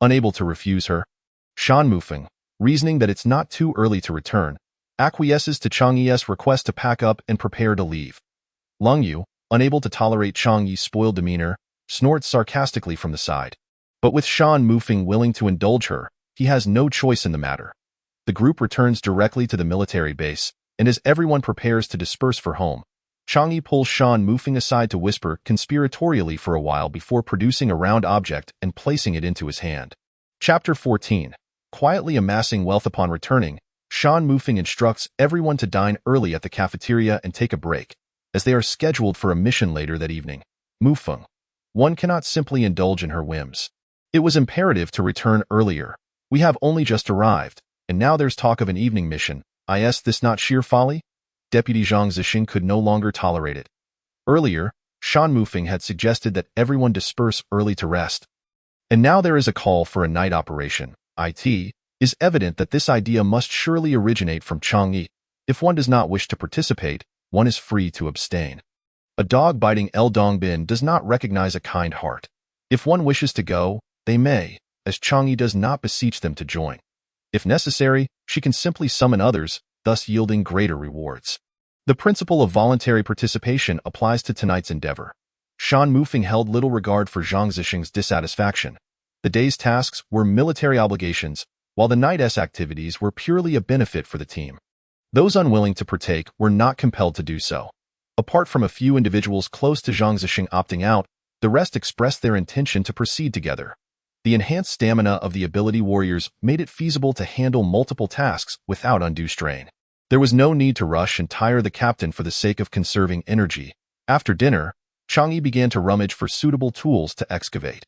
Unable to refuse her, Shan Mufeng, reasoning that it's not too early to return, acquiesces to Chang Yi's request to pack up and prepare to leave. Long Yu, unable to tolerate Chang Yi's spoiled demeanor, snorts sarcastically from the side. But with Shan Mufeng willing to indulge her, he has no choice in the matter. The group returns directly to the military base, and as everyone prepares to disperse for home, Chang Yi pulls Shan Mufeng aside to whisper conspiratorially for a while before producing a round object and placing it into his hand. Chapter 14. Quietly amassing wealth upon returning, Shan Mufeng instructs everyone to dine early at the cafeteria and take a break, as they are scheduled for a mission later that evening. Mufeng. One cannot simply indulge in her whims. It was imperative to return earlier. We have only just arrived, and now there's talk of an evening mission. Is this not sheer folly? Deputy Zhang Zixing could no longer tolerate it. Earlier, Shan Mufeng had suggested that everyone disperse early to rest. And now there is a call for a night operation. is evident that this idea must surely originate from Chang'e. If one does not wish to participate, one is free to abstain. A dog biting El Dongbin does not recognize a kind heart. If one wishes to go, they may, as Chang'e does not beseech them to join. If necessary, she can simply summon others, thus yielding greater rewards. The principle of voluntary participation applies to tonight's endeavor. Shan Mufeng held little regard for Zhang Zixing's dissatisfaction. The day's tasks were military obligations, while the night's activities were purely a benefit for the team. Those unwilling to partake were not compelled to do so. Apart from a few individuals close to Zhang Zixing opting out, the rest expressed their intention to proceed together. The enhanced stamina of the ability warriors made it feasible to handle multiple tasks without undue strain. There was no need to rush and tire the captain for the sake of conserving energy. After dinner, Chang'e began to rummage for suitable tools to excavate.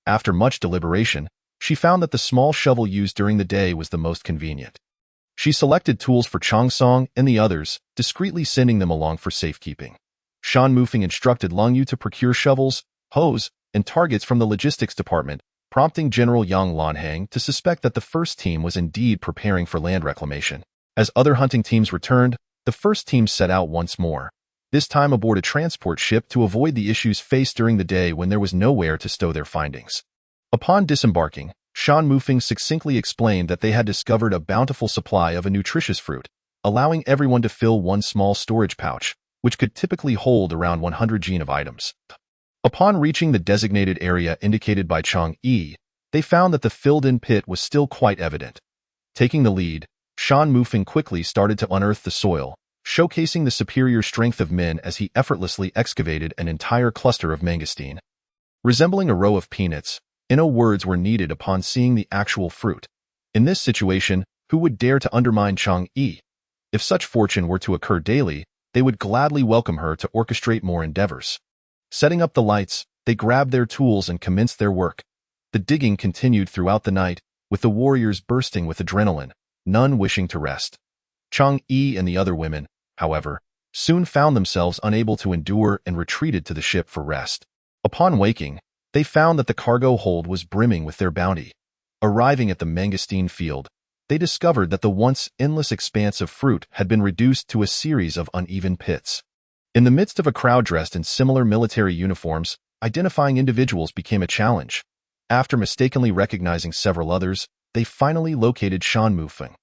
After much deliberation, she found that the small shovel used during the day was the most convenient. She selected tools for Changsong and the others, discreetly sending them along for safekeeping. Shan Mufeng instructed Long Yu to procure shovels, hose, and targets from the logistics department, prompting General Yang Lanhang to suspect that the first team was indeed preparing for land reclamation. As other hunting teams returned, the first team set out once more, this time aboard a transport ship to avoid the issues faced during the day when there was nowhere to stow their findings. Upon disembarking, Shan Mufeng succinctly explained that they had discovered a bountiful supply of a nutritious fruit, allowing everyone to fill one small storage pouch, which could typically hold around 100 gen of items. Upon reaching the designated area indicated by Chang'e, they found that the filled-in pit was still quite evident. Taking the lead, Shan Mufeng quickly started to unearth the soil, showcasing the superior strength of men as he effortlessly excavated an entire cluster of mangosteen. Resembling a row of peanuts, no words were needed upon seeing the actual fruit. In this situation, who would dare to undermine Chang'e? If such fortune were to occur daily, they would gladly welcome her to orchestrate more endeavors. Setting up the lights, they grabbed their tools and commenced their work. The digging continued throughout the night, with the warriors bursting with adrenaline, none wishing to rest. Chang'e and the other women, however, soon found themselves unable to endure and retreated to the ship for rest. Upon waking, they found that the cargo hold was brimming with their bounty. Arriving at the mangosteen field, they discovered that the once endless expanse of fruit had been reduced to a series of uneven pits. In the midst of a crowd dressed in similar military uniforms, identifying individuals became a challenge. After mistakenly recognizing several others, they finally located Shan Mufeng.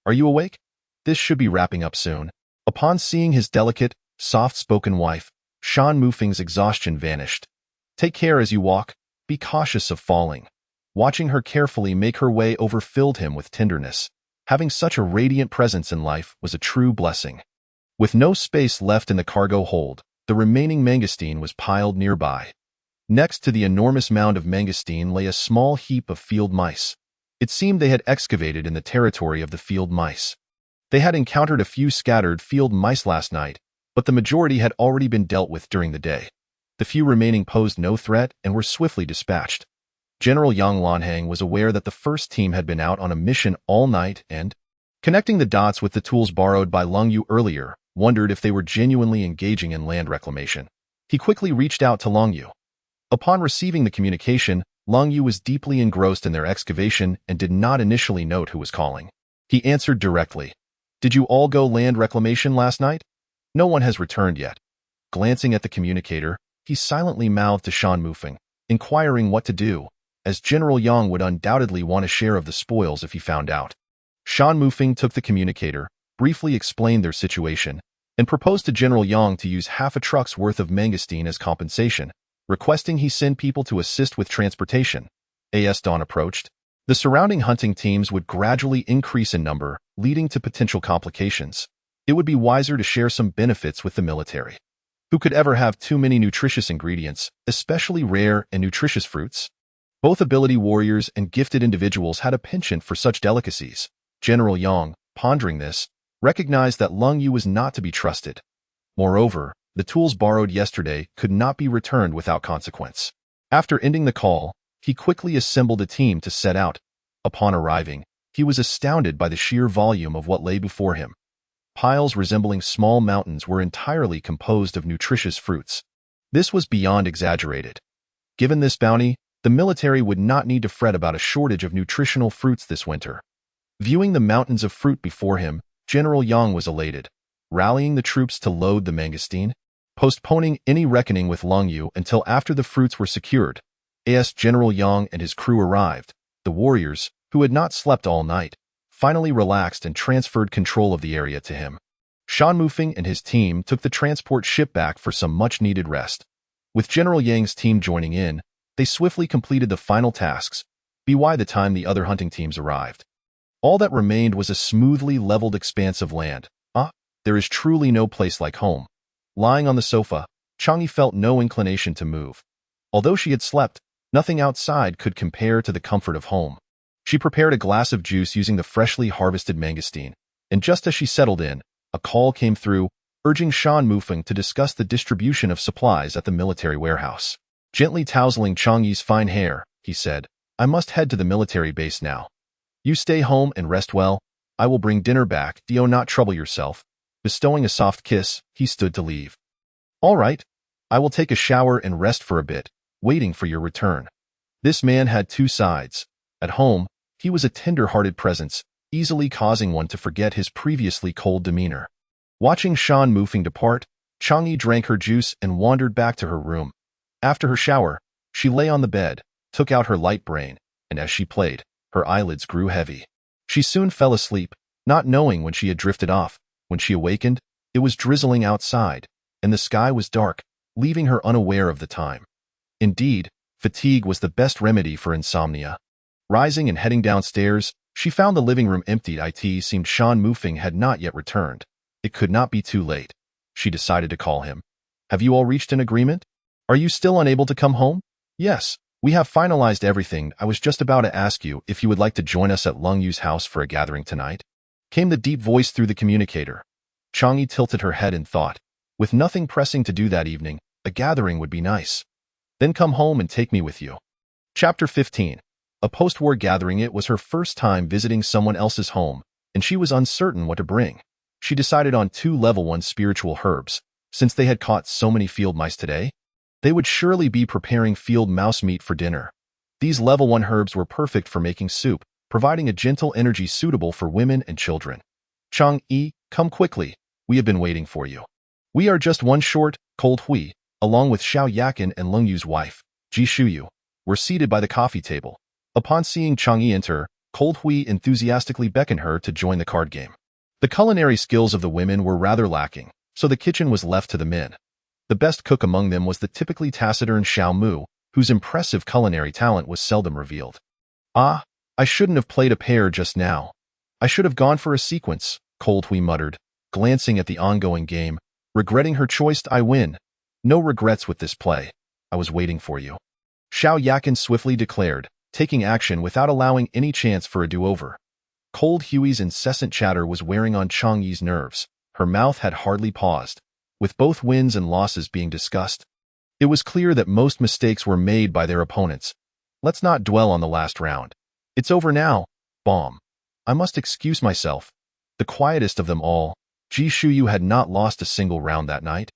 "Are you awake? This should be wrapping up soon." Upon seeing his delicate, soft-spoken wife, Shan Mufeng's exhaustion vanished. "Take care as you walk, be cautious of falling." Watching her carefully make her way over filled him with tenderness. Having such a radiant presence in life was a true blessing. With no space left in the cargo hold, the remaining mangosteen was piled nearby. Next to the enormous mound of mangosteen lay a small heap of field mice. It seemed they had excavated in the territory of the field mice. They had encountered a few scattered field mice last night, but the majority had already been dealt with during the day. The few remaining posed no threat and were swiftly dispatched. General Yang Lanhang was aware that the first team had been out on a mission all night and, connecting the dots with the tools borrowed by Lung Yu earlier, wondered if they were genuinely engaging in land reclamation. He quickly reached out to Lung Yu. Upon receiving the communication, Lung Yu was deeply engrossed in their excavation and did not initially note who was calling. He answered directly. "Did you all go land reclamation last night? No one has returned yet." Glancing at the communicator, he silently mouthed to Shan Mufeng, inquiring what to do, as General Yang would undoubtedly want a share of the spoils if he found out. Shan Mufeng took the communicator, briefly explained their situation, and proposed to General Yang to use half a truck's worth of mangosteen as compensation, requesting he send people to assist with transportation. As dawn approached, the surrounding hunting teams would gradually increase in number, leading to potential complications. It would be wiser to share some benefits with the military. Who could ever have too many nutritious ingredients, especially rare and nutritious fruits? Both ability warriors and gifted individuals had a penchant for such delicacies. General Yang, pondering this, recognized that Lung Yu was not to be trusted. Moreover, the tools borrowed yesterday could not be returned without consequence. After ending the call, he quickly assembled a team to set out. Upon arriving, he was astounded by the sheer volume of what lay before him. Piles resembling small mountains were entirely composed of nutritious fruits. This was beyond exaggerated. Given this bounty, the military would not need to fret about a shortage of nutritional fruits this winter. Viewing the mountains of fruit before him, General Yang was elated, rallying the troops to load the mangosteen, postponing any reckoning with Long Yu until after the fruits were secured. As General Yang and his crew arrived, the warriors, who had not slept all night, finally relaxed and transferred control of the area to him. Shan Mufeng and his team took the transport ship back for some much-needed rest. With General Yang's team joining in, they swiftly completed the final tasks, by the time the other hunting teams arrived. All that remained was a smoothly leveled expanse of land. There is truly no place like home. Lying on the sofa, Chang'e felt no inclination to move. Although she had slept, nothing outside could compare to the comfort of home. She prepared a glass of juice using the freshly harvested mangosteen, and just as she settled in, a call came through, urging Shan Mufeng to discuss the distribution of supplies at the military warehouse. Gently tousling Chang'e's fine hair, he said, "I must head to the military base now. You stay home and rest well. I will bring dinner back. Do not trouble yourself." Bestowing a soft kiss, he stood to leave. "All right. I will take a shower and rest for a bit, waiting for your return." This man had two sides. At home, he was a tender-hearted presence, easily causing one to forget his previously cold demeanor. Watching Shan Mufeng depart, Chang'e drank her juice and wandered back to her room. After her shower, she lay on the bed, took out her light brain, and as she played, her eyelids grew heavy. She soon fell asleep, not knowing when she had drifted off. When she awakened, it was drizzling outside, and the sky was dark, leaving her unaware of the time. Indeed, fatigue was the best remedy for insomnia. Rising and heading downstairs, she found the living room emptied. It seemed Shan Mufeng had not yet returned. It could not be too late. She decided to call him. "Have you all reached an agreement? Are you still unable to come home?" "Yes, we have finalized everything. I was just about to ask you if you would like to join us at Lung Yu's house for a gathering tonight," came the deep voice through the communicator. Chang'e tilted her head in thought. With nothing pressing to do that evening, a gathering would be nice. "Then come home and take me with you." Chapter 15. A post-war gathering. It was her first time visiting someone else's home, and she was uncertain what to bring. She decided on 2 level 1 spiritual herbs. Since they had caught so many field mice today, they would surely be preparing field mouse meat for dinner. These level 1 herbs were perfect for making soup, providing a gentle energy suitable for women and children. "Chang'e, come quickly. We have been waiting for you." "We are just one short, Cold Hui, along with Xiao Yakin and Lung Yu's wife, Ji Shuyu, were seated by the coffee table. Upon seeing Chang'e enter, Cold Hui enthusiastically beckoned her to join the card game. The culinary skills of the women were rather lacking, so the kitchen was left to the men. The best cook among them was the typically taciturn Xiao Mu, whose impressive culinary talent was seldom revealed. "I shouldn't have played a pair just now. I should have gone for a sequence," Cold Hui muttered, glancing at the ongoing game, regretting her choice. "I win. No regrets with this play. I was waiting for you," Xiao Yakin swiftly declared, taking action without allowing any chance for a do-over. Cold Huey's incessant chatter was wearing on Chang'e's nerves. Her mouth had hardly paused, with both wins and losses being discussed. It was clear that most mistakes were made by their opponents. "Let's not dwell on the last round. It's over now." Bomb. "I must excuse myself." The quietest of them all, Ji Shuyu had not lost a single round that night.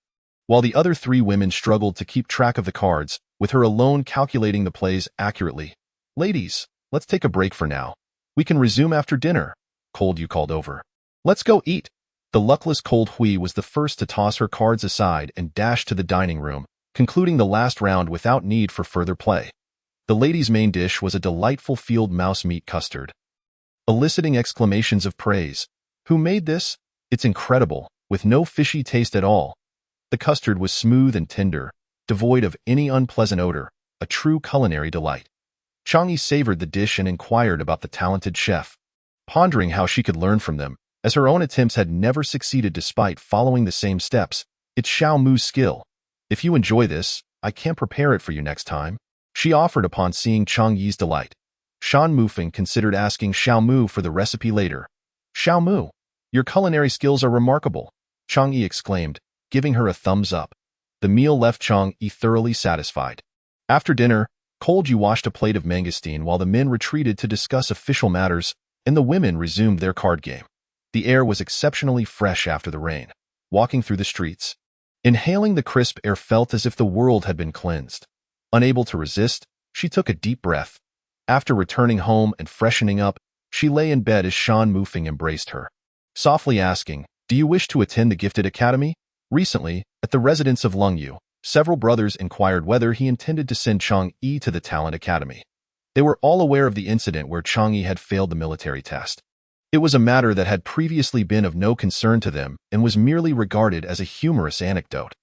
While the other 3 women struggled to keep track of the cards, with her alone calculating the plays accurately. "Ladies, let's take a break for now. We can resume after dinner," Cold Yu called over. "Let's go eat." The luckless Cold Hui was the first to toss her cards aside and dash to the dining room, concluding the last round without need for further play. The ladies' main dish was a delightful field mouse meat custard, eliciting exclamations of praise. "Who made this? It's incredible, with no fishy taste at all." The custard was smooth and tender, devoid of any unpleasant odor, a true culinary delight. Chang'e savored the dish and inquired about the talented chef, pondering how she could learn from them, as her own attempts had never succeeded despite following the same steps. "It's Xiao Mu's skill. If you enjoy this, I can prepare it for you next time," she offered upon seeing Chang'e's delight. Shan Mufeng considered asking Xiao Mu for the recipe later. "Xiao Mu, your culinary skills are remarkable," Chang'e exclaimed, giving her a thumbs up. The meal left Chang'e thoroughly satisfied. After dinner, Cold Yu washed a plate of mangosteen while the men retreated to discuss official matters, and the women resumed their card game. The air was exceptionally fresh after the rain. Walking through the streets, inhaling the crisp air felt as if the world had been cleansed. Unable to resist, she took a deep breath. After returning home and freshening up, She lay in bed as Shan Mufeng embraced her, softly asking, "Do you wish to attend the Gifted Academy?" Recently, at the residence of Lung Yu, several brothers inquired whether he intended to send Chang Yi to the Talent Academy. They were all aware of the incident where Chang Yi had failed the military test. It was a matter that had previously been of no concern to them and was merely regarded as a humorous anecdote.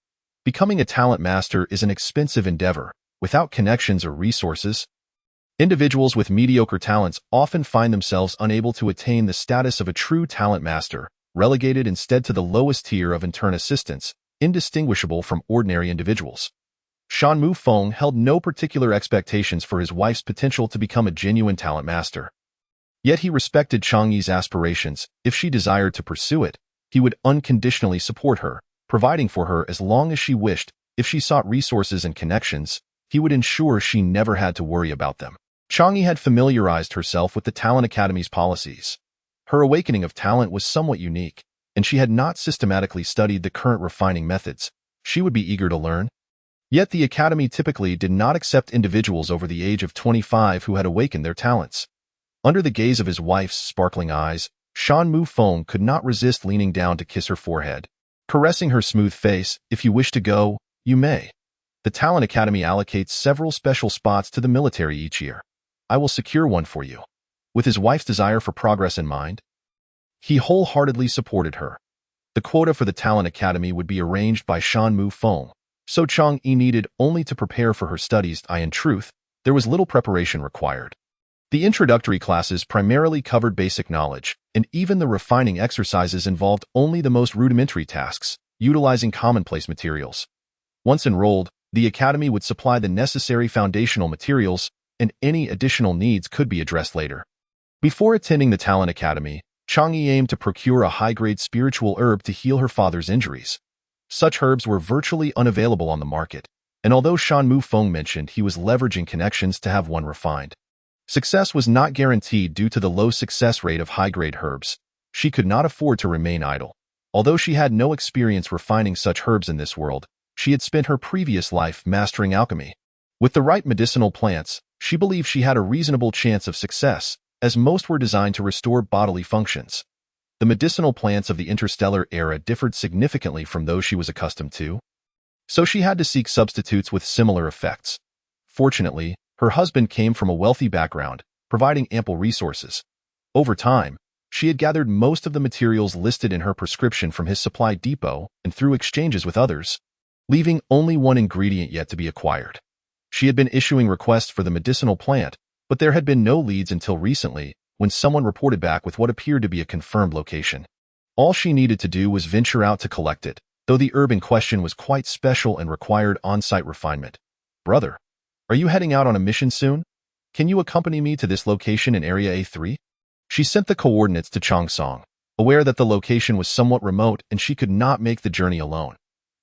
Becoming a talent master is an expensive endeavor. Without connections or resources, individuals with mediocre talents often find themselves unable to attain the status of a true talent master, relegated instead to the lowest tier of intern assistants, indistinguishable from ordinary individuals. Shan Mufeng held no particular expectations for his wife's potential to become a genuine talent master. Yet he respected Chang Yi's aspirations. If she desired to pursue it, he would unconditionally support her, providing for her as long as she wished. If she sought resources and connections, he would ensure she never had to worry about them. Chang Yi had familiarized herself with the Talent Academy's policies. Her awakening of talent was somewhat unique, and she had not systematically studied the current refining methods. She would be eager to learn. Yet the Academy typically did not accept individuals over the age of 25 who had awakened their talents. Under the gaze of his wife's sparkling eyes, Shan Mufeng could not resist leaning down to kiss her forehead, caressing her smooth face. "If you wish to go, you may. The Talent Academy allocates several special spots to the military each year. I will secure one for you." With his wife's desire for progress in mind, he wholeheartedly supported her. The quota for the Talent Academy would be arranged by Shan Mufeng, so Chang Yi needed only to prepare for her studies. In truth, there was little preparation required. The introductory classes primarily covered basic knowledge, and even the refining exercises involved only the most rudimentary tasks, utilizing commonplace materials. Once enrolled, the academy would supply the necessary foundational materials, and any additional needs could be addressed later. Before attending the Talent Academy, Chang Yi aimed to procure a high-grade spiritual herb to heal her father's injuries. Such herbs were virtually unavailable on the market, and although Shan Mufeng mentioned he was leveraging connections to have one refined, success was not guaranteed due to the low success rate of high-grade herbs. She could not afford to remain idle. Although she had no experience refining such herbs in this world, she had spent her previous life mastering alchemy. With the right medicinal plants, she believed she had a reasonable chance of success, as most were designed to restore bodily functions. The medicinal plants of the interstellar era differed significantly from those she was accustomed to, so she had to seek substitutes with similar effects. Fortunately, her husband came from a wealthy background, providing ample resources. Over time, she had gathered most of the materials listed in her prescription from his supply depot and through exchanges with others, leaving only one ingredient yet to be acquired. She had been issuing requests for the medicinal plant, but there had been no leads until recently, when someone reported back with what appeared to be a confirmed location. All she needed to do was venture out to collect it, though the herb in question was quite special and required on-site refinement. "Brother, are you heading out on a mission soon? Can you accompany me to this location in Area A3? She sent the coordinates to Chang Song, aware that the location was somewhat remote and she could not make the journey alone.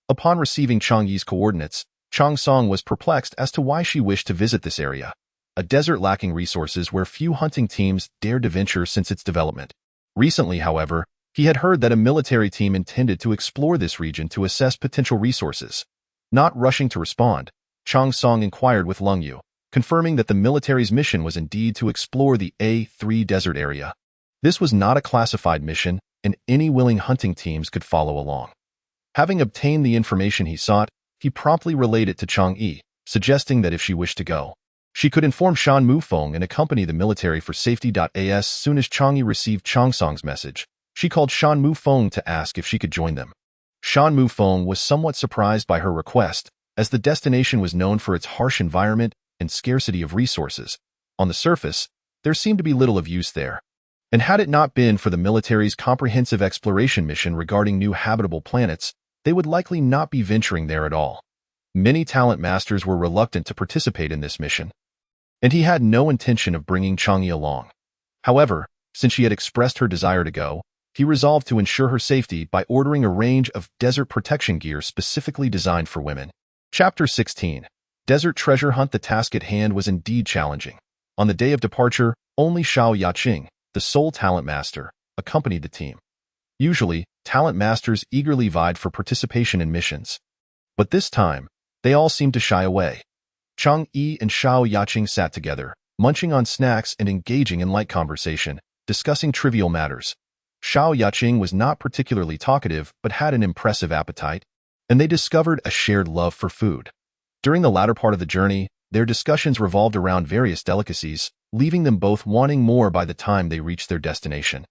Upon receiving Chang Yi's coordinates, Chang Song was perplexed as to why she wished to visit this area, a desert lacking resources where few hunting teams dared to venture since its development. Recently, however, he had heard that a military team intended to explore this region to assess potential resources. Not rushing to respond, Chang Song inquired with Lung Yu, confirming that the military's mission was indeed to explore the A3 desert area. This was not a classified mission, and any willing hunting teams could follow along. Having obtained the information he sought, he promptly relayed it to Chang Yi, suggesting that if she wished to go, she could inform Shan Mufeng and accompany the military for safety. As soon as Chang Yi received Chang Song's message, she called Shan Mufeng to ask if she could join them. Shan Mufeng was somewhat surprised by her request, as the destination was known for its harsh environment and scarcity of resources. On the surface, there seemed to be little of use there. And had it not been for the military's comprehensive exploration mission regarding new habitable planets, they would likely not be venturing there at all. Many talent masters were reluctant to participate in this mission, and he had no intention of bringing Chang Yi along. However, since she had expressed her desire to go, he resolved to ensure her safety by ordering a range of desert protection gear specifically designed for women. Chapter 16. Desert Treasure Hunt. The task at hand was indeed challenging. On the day of departure, only Xiao Yaqing, the sole talent master, accompanied the team. Usually, talent masters eagerly vied for participation in missions. But this time, they all seemed to shy away. Chang Yi and Xiao Yaqing sat together, munching on snacks and engaging in light conversation, discussing trivial matters. Xiao Yaqing was not particularly talkative but had an impressive appetite, and they discovered a shared love for food. During the latter part of the journey, their discussions revolved around various delicacies, leaving them both wanting more by the time they reached their destination.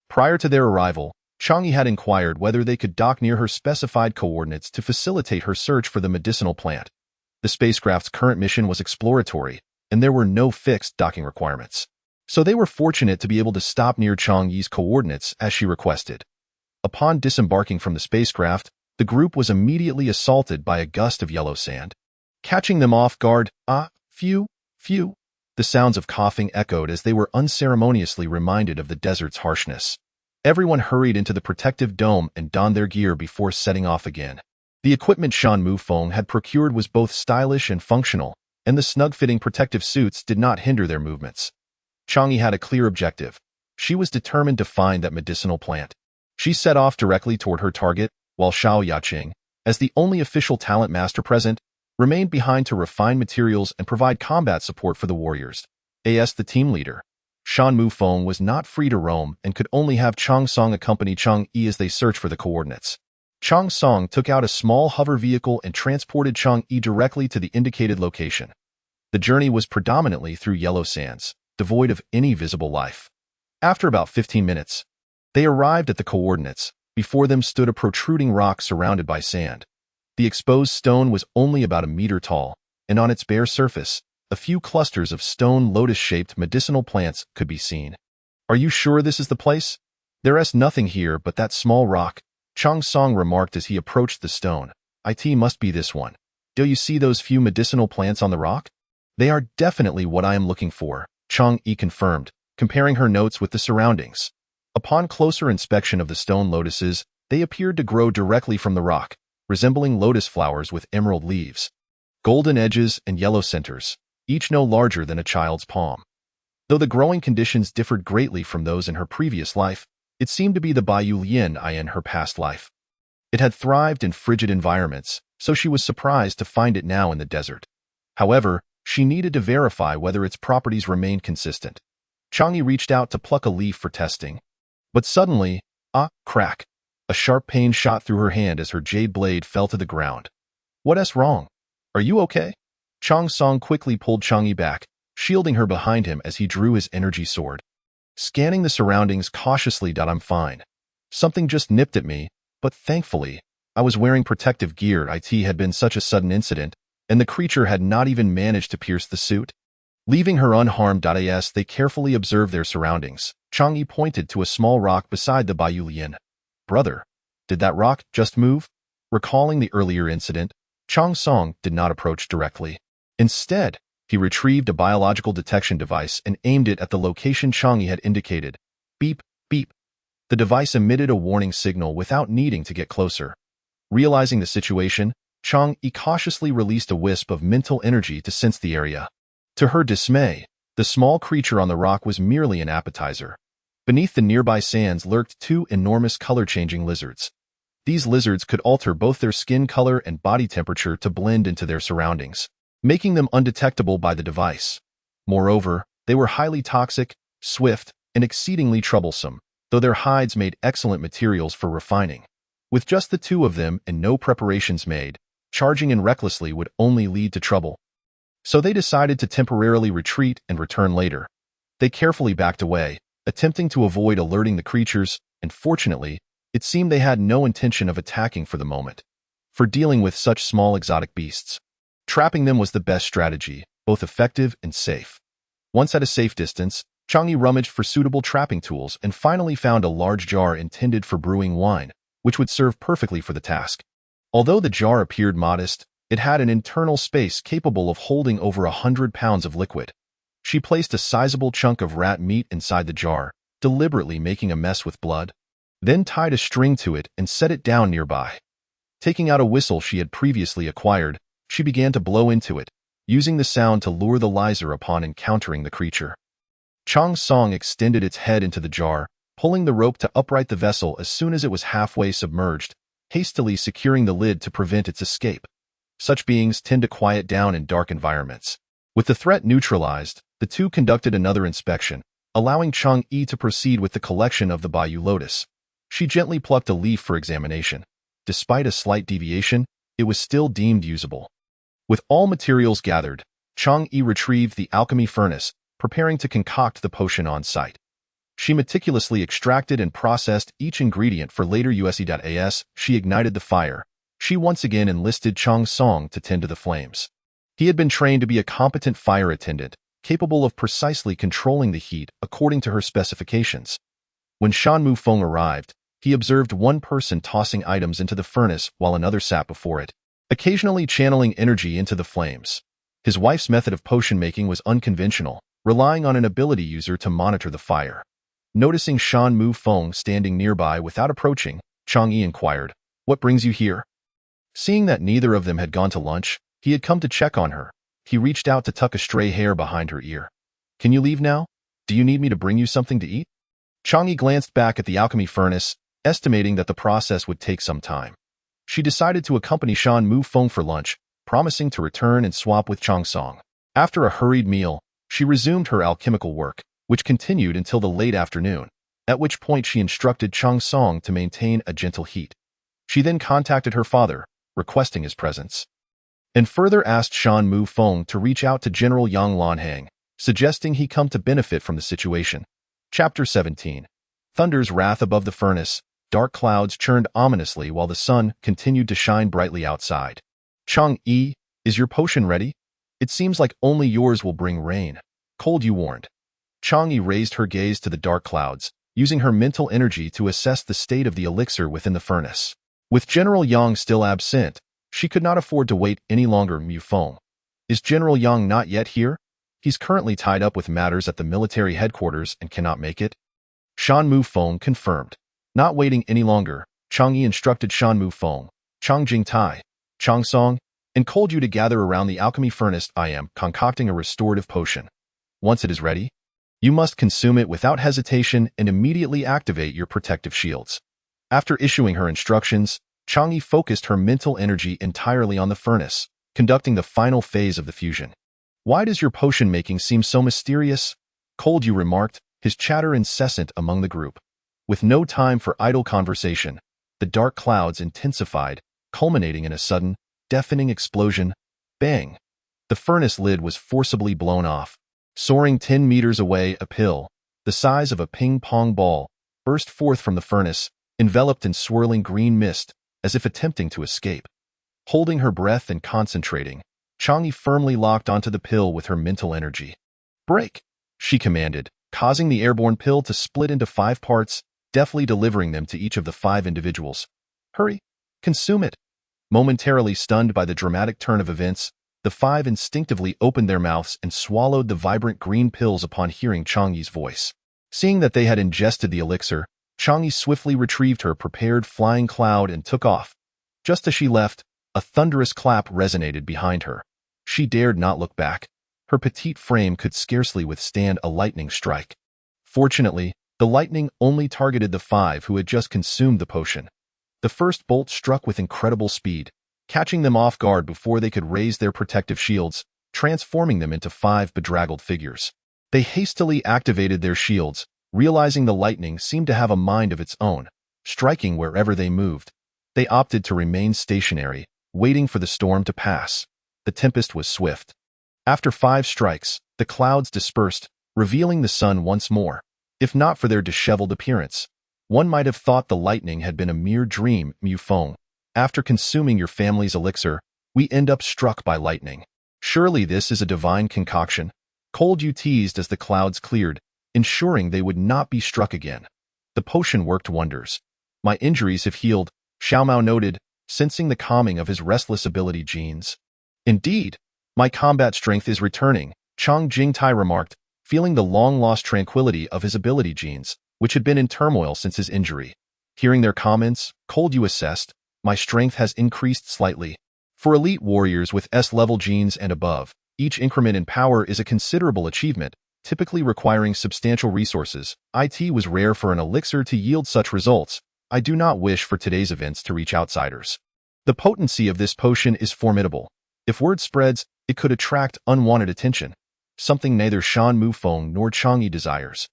Prior to their arrival, Chang'e had inquired whether they could dock near her specified coordinates to facilitate her search for the medicinal plant. The spacecraft's current mission was exploratory, and there were no fixed docking requirements. So they were fortunate to be able to stop near Chang'e's coordinates as she requested. Upon disembarking from the spacecraft, the group was immediately assaulted by a gust of yellow sand. Catching them off guard, phew, phew. The sounds of coughing echoed as they were unceremoniously reminded of the desert's harshness. Everyone hurried into the protective dome and donned their gear before setting off again. The equipment Shan Mufeng had procured was both stylish and functional, and the snug-fitting protective suits did not hinder their movements. Chang'e had a clear objective. She was determined to find that medicinal plant. She set off directly toward her target, while Xiao Yaqing, as the only official talent master present, remained behind to refine materials and provide combat support for the warriors. As the team leader, Shan Mufeng was not free to roam and could only have Chang Song accompany Chang'e as they searched for the coordinates. Chang Song took out a small hover vehicle and transported Chang'e directly to the indicated location. The journey was predominantly through yellow sands, devoid of any visible life. After about 15 minutes, they arrived at the coordinates. Before them stood a protruding rock surrounded by sand. The exposed stone was only about a meter tall, and on its bare surface, a few clusters of stone lotus-shaped medicinal plants could be seen. "Are you sure this is the place? There is nothing here but that small rock," Chang Song remarked as he approached the stone. "It must be this one. Do you see those few medicinal plants on the rock? They are definitely what I am looking for," Chang'e confirmed, comparing her notes with the surroundings. Upon closer inspection of the stone lotuses, they appeared to grow directly from the rock, resembling lotus flowers with emerald leaves, golden edges, and yellow centers, each no larger than a child's palm. Though the growing conditions differed greatly from those in her previous life, it seemed to be the Bayou Lian in her past life. It had thrived in frigid environments, so she was surprised to find it now in the desert. However, she needed to verify whether its properties remained consistent. Chang'e reached out to pluck a leaf for testing. But suddenly, crack! A sharp pain shot through her hand as her jade blade fell to the ground. "What's wrong? Are you okay?" Chang Song quickly pulled Chang'e back, shielding her behind him as he drew his energy sword. Scanning the surroundings cautiously, "I'm fine. Something just nipped at me, but thankfully, I was wearing protective gear. It had been such a sudden incident, and the creature had not even managed to pierce the suit." Leaving her unharmed, they carefully observed their surroundings. Chang'e pointed to a small rock beside the Bayou Lian. "Brother, did that rock just move?" Recalling the earlier incident, Chang Song did not approach directly. Instead, he retrieved a biological detection device and aimed it at the location Chang'e had indicated. Beep, beep. The device emitted a warning signal without needing to get closer. Realizing the situation, Chang'e cautiously released a wisp of mental energy to sense the area. To her dismay, the small creature on the rock was merely an appetizer. Beneath the nearby sands lurked two enormous color-changing lizards. These lizards could alter both their skin color and body temperature to blend into their surroundings, making them undetectable by the device. Moreover, they were highly toxic, swift, and exceedingly troublesome, though their hides made excellent materials for refining. With just the two of them and no preparations made, charging in recklessly would only lead to trouble. So they decided to temporarily retreat and return later. They carefully backed away, attempting to avoid alerting the creatures, and fortunately, it seemed they had no intention of attacking for the moment. For dealing with such small exotic beasts, trapping them was the best strategy, both effective and safe. Once at a safe distance, Chang'e rummaged for suitable trapping tools and finally found a large jar intended for brewing wine, which would serve perfectly for the task. Although the jar appeared modest, it had an internal space capable of holding over 100 pounds of liquid. She placed a sizable chunk of rat meat inside the jar, deliberately making a mess with blood, then tied a string to it and set it down nearby. Taking out a whistle she had previously acquired, she began to blow into it, using the sound to lure the lizer upon encountering the creature. Chang Song extended its head into the jar, pulling the rope to upright the vessel as soon as it was halfway submerged, hastily securing the lid to prevent its escape. Such beings tend to quiet down in dark environments. With the threat neutralized, the two conducted another inspection, allowing Chang Yi to proceed with the collection of the Bayou lotus. She gently plucked a leaf for examination. Despite a slight deviation, it was still deemed usable. With all materials gathered, Chang Yi retrieved the alchemy furnace, preparing to concoct the potion on site. She meticulously extracted and processed each ingredient for later use. She ignited the fire. She once again enlisted Chang Song to tend to the flames. He had been trained to be a competent fire attendant, capable of precisely controlling the heat according to her specifications. When Shan Mufeng arrived, he observed one person tossing items into the furnace while another sat before it, occasionally channeling energy into the flames. His wife's method of potion making was unconventional, relying on an ability user to monitor the fire. Noticing Shan Mufeng standing nearby without approaching, Chang Yi inquired, "What brings you here?" Seeing that neither of them had gone to lunch, he had come to check on her. He reached out to tuck a stray hair behind her ear. "Can you leave now? Do you need me to bring you something to eat?" Chang Yi glanced back at the alchemy furnace, estimating that the process would take some time. She decided to accompany Shan Mufeng for lunch, promising to return and swap with Chang Song. After a hurried meal, she resumed her alchemical work, which continued until the late afternoon, at which point she instructed Chang Song to maintain a gentle heat. She then contacted her father, requesting his presence, and further asked Shan Mufeng to reach out to General Yang Lanhang, suggesting he come to benefit from the situation. Chapter 17. Thunder's wrath above the furnace. Dark clouds churned ominously while the sun continued to shine brightly outside. "Chang Yi, is your potion ready? It seems like only yours will bring rain. Cold, you warned." Chang Yi raised her gaze to the dark clouds, using her mental energy to assess the state of the elixir within the furnace. With General Yang still absent, she could not afford to wait any longer. Mufeng. "Is General Yang not yet here? He's currently tied up with matters at the military headquarters and cannot make it." Shan Mufeng confirmed. Not waiting any longer, Chang Yi instructed Shan Mufeng, "Chang Jingtai, Chang Song, and told you to gather around the alchemy furnace. I am concocting a restorative potion. Once it is ready, you must consume it without hesitation and immediately activate your protective shields." After issuing her instructions, Chang Yi focused her mental energy entirely on the furnace, conducting the final phase of the fusion. "Why does your potion making seem so mysterious?" Cold Yu remarked, his chatter incessant among the group. With no time for idle conversation, the dark clouds intensified, culminating in a sudden, deafening explosion. Bang! The furnace lid was forcibly blown off. Soaring 10 meters away, a pill, the size of a ping-pong ball, burst forth from the furnace, enveloped in swirling green mist, as if attempting to escape. Holding her breath and concentrating, Chang Yi firmly locked onto the pill with her mental energy. "Break!" she commanded, causing the airborne pill to split into 5 parts, deftly delivering them to each of the 5 individuals. "Hurry! Consume it!" Momentarily stunned by the dramatic turn of events, the 5 instinctively opened their mouths and swallowed the vibrant green pills upon hearing Chang Yi's voice. Seeing that they had ingested the elixir, Chang Yi swiftly retrieved her prepared flying cloud and took off. Just as she left, a thunderous clap resonated behind her. She dared not look back. Her petite frame could scarcely withstand a lightning strike. Fortunately, the lightning only targeted the 5 who had just consumed the potion. The first bolt struck with incredible speed, catching them off guard before they could raise their protective shields, transforming them into 5 bedraggled figures. They hastily activated their shields, realizing the lightning seemed to have a mind of its own, striking wherever they moved. They opted to remain stationary, waiting for the storm to pass. The tempest was swift. After 5 strikes, the clouds dispersed, revealing the sun once more. If not for their disheveled appearance, one might have thought the lightning had been a mere dream. Mufeng. After consuming your family's elixir, we end up struck by lightning. Surely this is a divine concoction. Cold Yu teased as the clouds cleared, ensuring they would not be struck again. The potion worked wonders. "My injuries have healed," Xiaomao noted, sensing the calming of his restless ability genes. "Indeed, my combat strength is returning," Chang Jingtai remarked, feeling the long-lost tranquility of his ability genes, which had been in turmoil since his injury. Hearing their comments, Cold Yu assessed, "My strength has increased slightly. For elite warriors with S-level genes and above, each increment in power is a considerable achievement, typically requiring substantial resources. It was rare for an elixir to yield such results. I do not wish for today's events to reach outsiders. The potency of this potion is formidable. If word spreads, it could attract unwanted attention, something neither Shan Mufeng nor Chang Yi desires."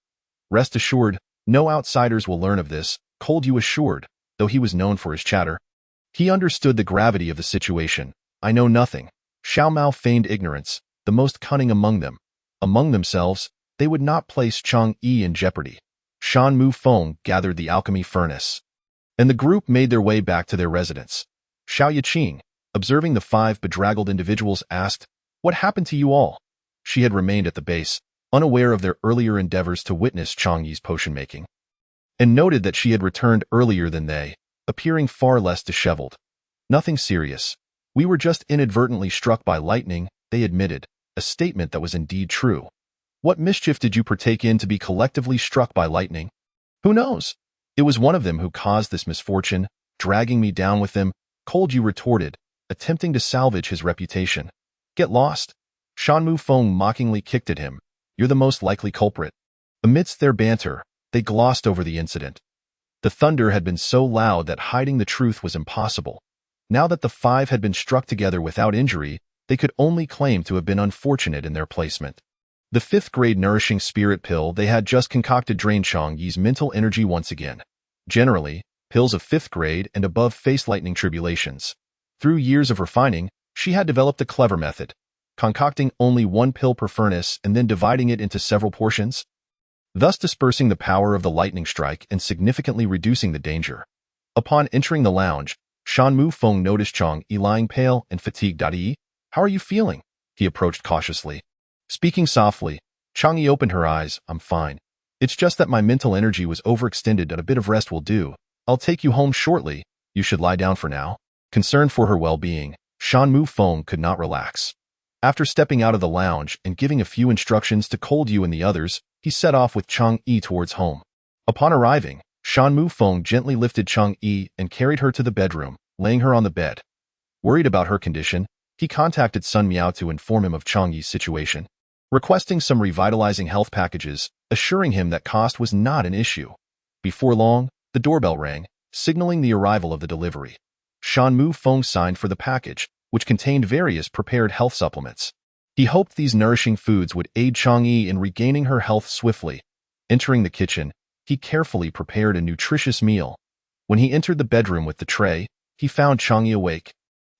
Rest assured, no outsiders will learn of this, Cold Yu assured, though he was known for his chatter. He understood the gravity of the situation. I know nothing. Xiao Mao feigned ignorance, the most cunning among them. Among themselves, they would not place Chang Yi in jeopardy. Shan Mu Feng gathered the alchemy furnace, and the group made their way back to their residence. Xiao Yiqing, observing the 5 bedraggled individuals, asked, "What happened to you all?" She had remained at the base, unaware of their earlier endeavors to witness Chang Yi's potion-making, and noted that she had returned earlier than they, appearing far less disheveled. "Nothing serious. We were just inadvertently struck by lightning," they admitted, a statement that was indeed true. "What mischief did you partake in to be collectively struck by lightning?" "Who knows? It was one of them who caused this misfortune, dragging me down with them," Cold Yu retorted, attempting to salvage his reputation. "Get lost." Shan Mu Feng mockingly kicked at him. "You're the most likely culprit." Amidst their banter, they glossed over the incident. The thunder had been so loud that hiding the truth was impossible. Now that the 5 had been struck together without injury, they could only claim to have been unfortunate in their placement. The 5th-grade nourishing spirit pill they had just concocted drained Chang Yi's mental energy once again. Generally, pills of 5th grade and above face lightning tribulations. Through years of refining, she had developed a clever method, concocting only 1 pill per furnace and then dividing it into several portions, thus dispersing the power of the lightning strike and significantly reducing the danger. Upon entering the lounge, Shan Mu Feng noticed Chang Yi lying pale and fatigued. "How are you feeling?" He approached cautiously. Speaking softly, Chang Yi opened her eyes. "I'm fine. It's just that my mental energy was overextended and a bit of rest will do. I'll take you home shortly. You should lie down for now." Concerned for her well-being, Shan Mu Feng could not relax. After stepping out of the lounge and giving a few instructions to Cold Yu and the others, he set off with Chang Yi towards home. Upon arriving, Shan Mu Feng gently lifted Chang Yi and carried her to the bedroom, laying her on the bed. Worried about her condition, he contacted Sun Miao to inform him of Chang Yi's situation, requesting some revitalizing health packages, assuring him that cost was not an issue. Before long, the doorbell rang, signaling the arrival of the delivery. Shan Mu Feng signed for the package, which contained various prepared health supplements. He hoped these nourishing foods would aid Chang Yi in regaining her health swiftly. Entering the kitchen, he carefully prepared a nutritious meal. When he entered the bedroom with the tray, he found Chang Yi awake.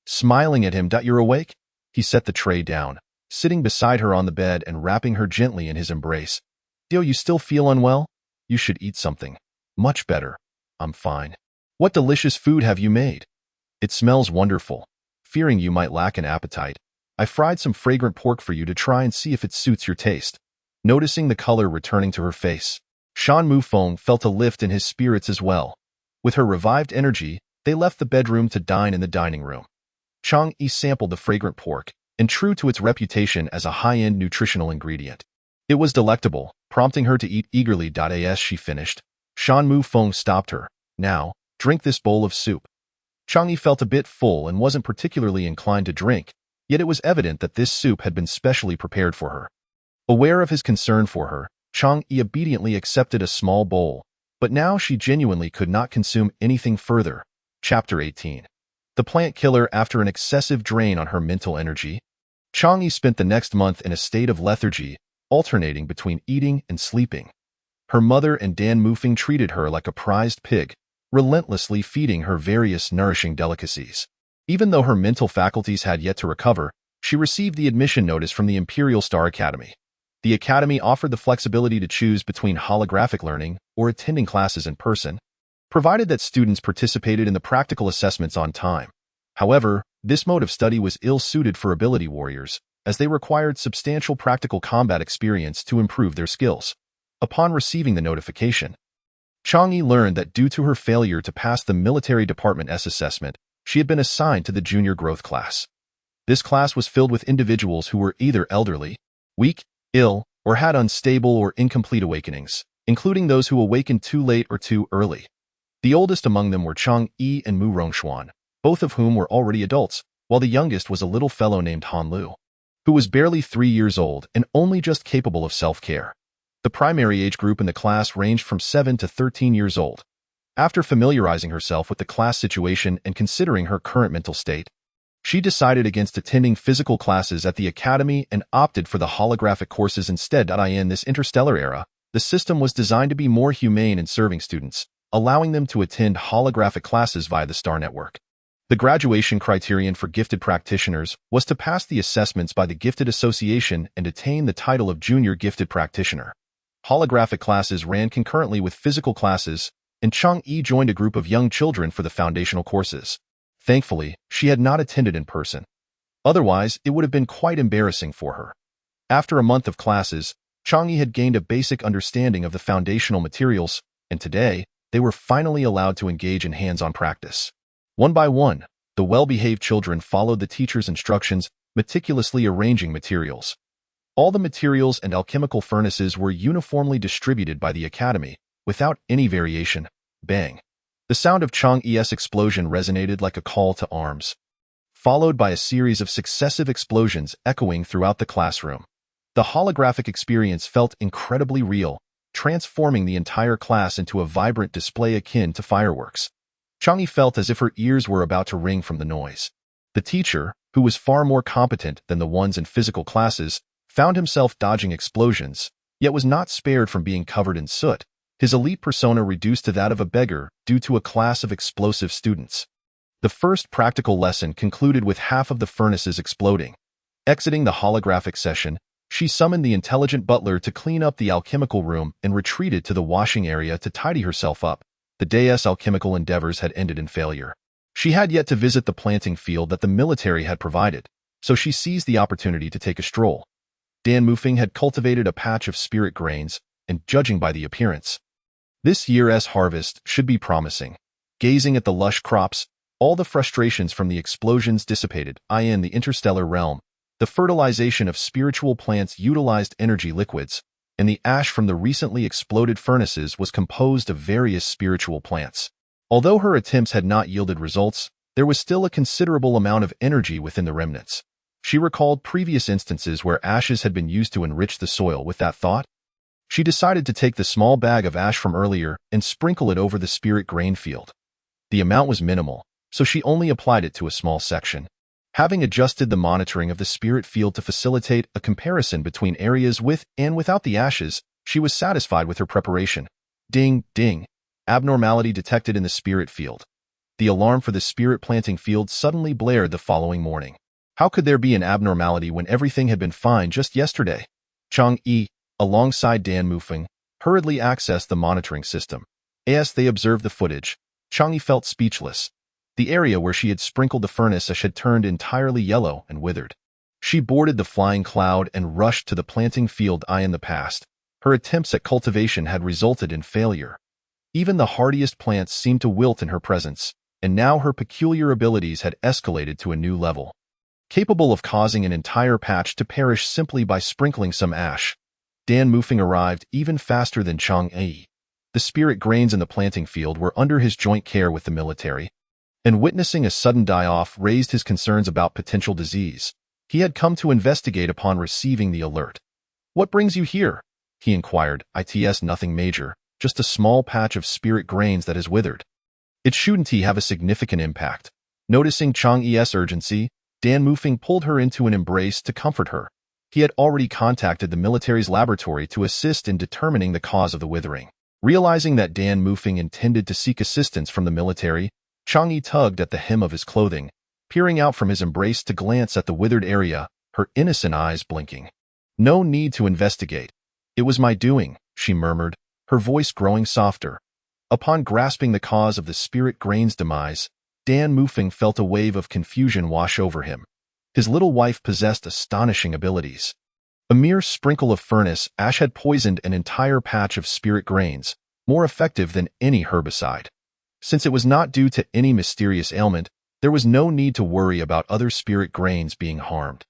Smiling at him, "You're awake?" He set the tray down, sitting beside her on the bed and wrapping her gently in his embrace. "Do you still feel unwell? You should eat something." "Much better. I'm fine." "What delicious food have you made?" "It smells wonderful. Fearing you might lack an appetite, I fried some fragrant pork for you to try and see if it suits your taste." Noticing the color returning to her face, Shan Mu Feng felt a lift in his spirits as well. With her revived energy, they left the bedroom to dine in the dining room. Chang Yi sampled the fragrant pork, and true to its reputation as a high-end nutritional ingredient, it was delectable, prompting her to eat eagerly. As she finished, Shan Mu Feng stopped her. "Now, drink this bowl of soup." Chang Yi felt a bit full and wasn't particularly inclined to drink, yet it was evident that this soup had been specially prepared for her. Aware of his concern for her, Chang Yi obediently accepted a small bowl, but now she genuinely could not consume anything further. Chapter 18. The Plant Killer. After an excessive drain on her mental energy, Chang Yi spent the next month in a state of lethargy, alternating between eating and sleeping. Her mother and Dan Mufeng treated her like a prized pig, relentlessly feeding her various nourishing delicacies. Even though her mental faculties had yet to recover, she received the admission notice from the Imperial Star Academy. The academy offered the flexibility to choose between holographic learning or attending classes in person, provided that students participated in the practical assessments on time. However, this mode of study was ill-suited for ability warriors, as they required substantial practical combat experience to improve their skills. Upon receiving the notification, Chang Yi learned that due to her failure to pass the Military Department S assessment, she had been assigned to the Junior Growth class. This class was filled with individuals who were either elderly, weak, ill, or had unstable or incomplete awakenings, including those who awakened too late or too early. The oldest among them were Chang Yi and Mu Rongshuan, both of whom were already adults, while the youngest was a little fellow named Han Lu, who was barely 3 years old and only just capable of self-care. The primary age group in the class ranged from 7 to 13 years old. After familiarizing herself with the class situation and considering her current mental state, she decided against attending physical classes at the academy and opted for the holographic courses instead. In this interstellar era, The system was designed to be more humane in serving students, allowing them to attend holographic classes via the STAR network. The graduation criterion for gifted practitioners was to pass the assessments by the Gifted Association and attain the title of Junior Gifted Practitioner. Holographic classes ran concurrently with physical classes, and Chang-Yi joined a group of young children for the foundational courses. Thankfully, she had not attended in person. Otherwise, it would have been quite embarrassing for her. After a month of classes, Chang-Yi had gained a basic understanding of the foundational materials, and today, they were finally allowed to engage in hands-on practice. One by one, the well-behaved children followed the teacher's instructions, meticulously arranging materials. All the materials and alchemical furnaces were uniformly distributed by the academy, without any variation. Bang! The sound of Chang-Yi's explosion resonated like a call to arms, followed by a series of successive explosions echoing throughout the classroom. The holographic experience felt incredibly real, transforming the entire class into a vibrant display akin to fireworks. Chang-Yi felt as if her ears were about to ring from the noise. The teacher, who was far more competent than the ones in physical classes, found himself dodging explosions, yet was not spared from being covered in soot, his elite persona reduced to that of a beggar due to a class of explosive students. The first practical lesson concluded with half of the furnaces exploding. Exiting the holographic session, she summoned the intelligent butler to clean up the alchemical room and retreated to the washing area to tidy herself up. The day's alchemical endeavors had ended in failure. She had yet to visit the planting field that the military had provided, so she seized the opportunity to take a stroll. Dan Mufeng had cultivated a patch of spirit grains, and judging by the appearance, this year's harvest should be promising. Gazing at the lush crops, all the frustrations from the explosions dissipated. In the interstellar realm, the fertilization of spiritual plants utilized energy liquids, and the ash from the recently exploded furnaces was composed of various spiritual plants. Although her attempts had not yielded results, there was still a considerable amount of energy within the remnants. She recalled previous instances where ashes had been used to enrich the soil. With that thought, she decided to take the small bag of ash from earlier and sprinkle it over the spirit grain field. The amount was minimal, so she only applied it to a small section. Having adjusted the monitoring of the spirit field to facilitate a comparison between areas with and without the ashes, she was satisfied with her preparation. Ding, ding. Abnormality detected in the spirit field. The alarm for the spirit planting field suddenly blared the following morning. How could there be an abnormality when everything had been fine just yesterday? Chang-Yi, alongside Dan Mufeng, hurriedly accessed the monitoring system. As they observed the footage, Chang-Yi felt speechless. The area where she had sprinkled the furnace ash had turned entirely yellow and withered. She boarded the flying cloud and rushed to the planting field. In the past, her attempts at cultivation had resulted in failure. Even the hardiest plants seemed to wilt in her presence, and now her peculiar abilities had escalated to a new level. Capable of causing an entire patch to perish simply by sprinkling some ash, Dan Mufeng arrived even faster than Chang-Yi. The spirit grains in the planting field were under his joint care with the military, and witnessing a sudden die-off raised his concerns about potential disease. He had come to investigate upon receiving the alert. "What brings you here?" he inquired. "It's nothing major, just a small patch of spirit grains that has withered." "It shouldn't have a significant impact." Noticing Chang-Yi's urgency, Dan Mufeng pulled her into an embrace to comfort her. He had already contacted the military's laboratory to assist in determining the cause of the withering. Realizing that Dan Mufeng intended to seek assistance from the military, Chang-Yi tugged at the hem of his clothing, peering out from his embrace to glance at the withered area, her innocent eyes blinking. "No need to investigate. It was my doing," she murmured, her voice growing softer. Upon grasping the cause of the spirit grain's demise, Dan Mufeng felt a wave of confusion wash over him. His little wife possessed astonishing abilities. A mere sprinkle of furnace ash had poisoned an entire patch of spirit grains, more effective than any herbicide. Since it was not due to any mysterious ailment, there was no need to worry about other spirit grains being harmed.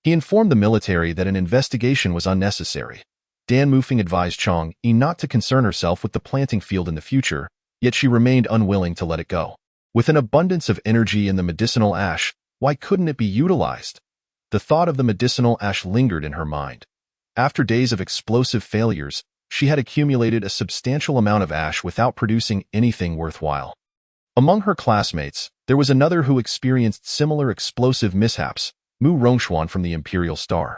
He informed the military that an investigation was unnecessary. Dan Mufeng advised Chang-Yi not to concern herself with the planting field in the future, yet she remained unwilling to let it go. With an abundance of energy in the medicinal ash, why couldn't it be utilized? The thought of the medicinal ash lingered in her mind. After days of explosive failures, she had accumulated a substantial amount of ash without producing anything worthwhile. Among her classmates, there was another who experienced similar explosive mishaps, Mu Rongxuan from the Imperial Star.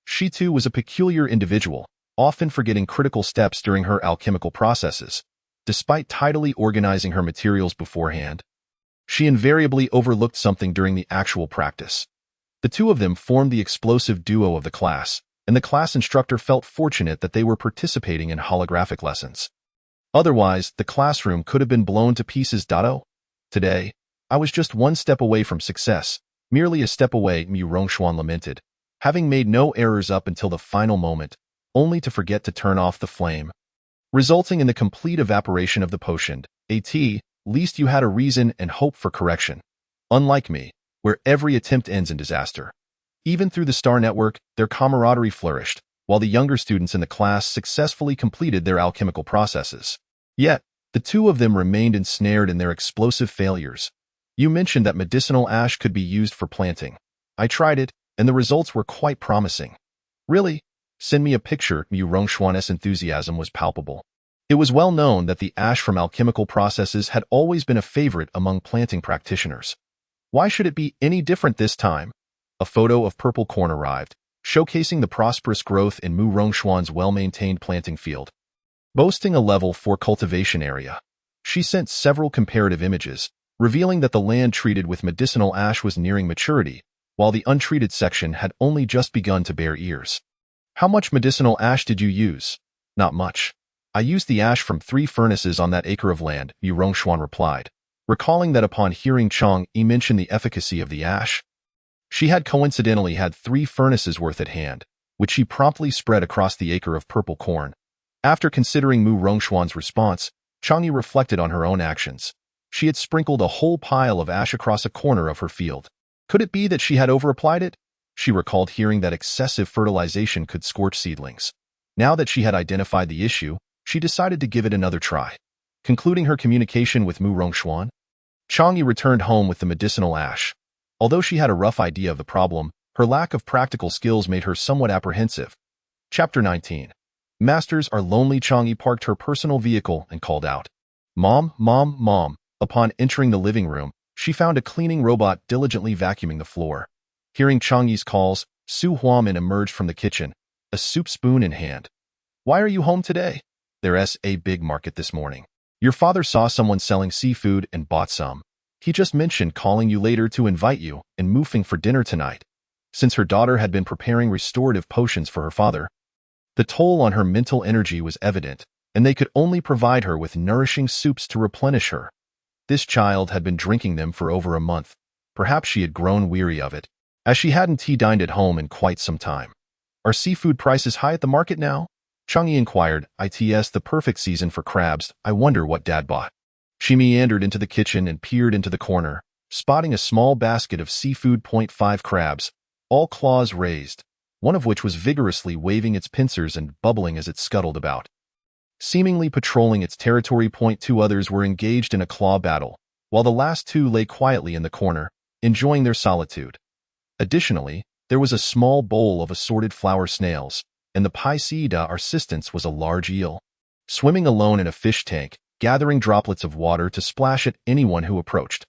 She too was a peculiar individual, often forgetting critical steps during her alchemical processes. Despite tidily organizing her materials beforehand, she invariably overlooked something during the actual practice. The two of them formed the explosive duo of the class, and the class instructor felt fortunate that they were participating in holographic lessons. Otherwise, the classroom could have been blown to pieces. Today, I was just one step away from success, merely a step away, Mu Rongshuan lamented, having made no errors up until the final moment, only to forget to turn off the flame, resulting in the complete evaporation of the potion. At least you had a reason and hope for correction. Unlike me, where every attempt ends in disaster. Even through the Star Network, their camaraderie flourished, while the younger students in the class successfully completed their alchemical processes. Yet, the two of them remained ensnared in their explosive failures. You mentioned that medicinal ash could be used for planting. I tried it, and the results were quite promising. Really? Send me a picture. Mu Rongshuan's enthusiasm was palpable. It was well known that the ash from alchemical processes had always been a favorite among planting practitioners. Why should it be any different this time? A photo of purple corn arrived, showcasing the prosperous growth in Mu Rongshuan's well-maintained planting field. Boasting a level 4 cultivation area, she sent several comparative images, revealing that the land treated with medicinal ash was nearing maturity, while the untreated section had only just begun to bear ears. How much medicinal ash did you use? Not much. I used the ash from 3 furnaces on that acre of land, Mu Rongshuan replied, recalling that upon hearing Chang Yi mention the efficacy of the ash, she had coincidentally had 3 furnaces worth at hand, which she promptly spread across the acre of purple corn. After considering Mu Rongshuan's response, Chang Yi reflected on her own actions. She had sprinkled a whole pile of ash across a corner of her field. Could it be that she had overapplied it? She recalled hearing that excessive fertilization could scorch seedlings. Now that she had identified the issue, she decided to give it another try. Concluding her communication with Mu Rongshuan, Chang Yi returned home with the medicinal ash. Although she had a rough idea of the problem, her lack of practical skills made her somewhat apprehensive. Chapter 19. Masters are lonely. Chang Yi parked her personal vehicle and called out, "Mom, Mom, Mom." Upon entering the living room, she found a cleaning robot diligently vacuuming the floor. Hearing Chang Yi's calls, Su Huamin emerged from the kitchen, a soup spoon in hand. "Why are you home today? There's a big market this morning. Your father saw someone selling seafood and bought some. He just mentioned calling you later to invite you and moving for dinner tonight." Since her daughter had been preparing restorative potions for her father, the toll on her mental energy was evident, and they could only provide her with nourishing soups to replenish her. This child had been drinking them for over a month. Perhaps she had grown weary of it, as she hadn't dined at home in quite some time. "Are seafood prices high at the market now?" Chang Yi inquired. "It's the perfect season for crabs. I wonder what Dad bought." She meandered into the kitchen and peered into the corner, spotting a small basket of seafood. 5 crabs, all claws raised, one of which was vigorously waving its pincers and bubbling as it scuttled about, seemingly patrolling its territory. 2 others were engaged in a claw battle, while the last 2 lay quietly in the corner, enjoying their solitude. Additionally, there was a small bowl of assorted flower snails, and the Piscida assistance was a large eel, swimming alone in a fish tank, gathering droplets of water to splash at anyone who approached.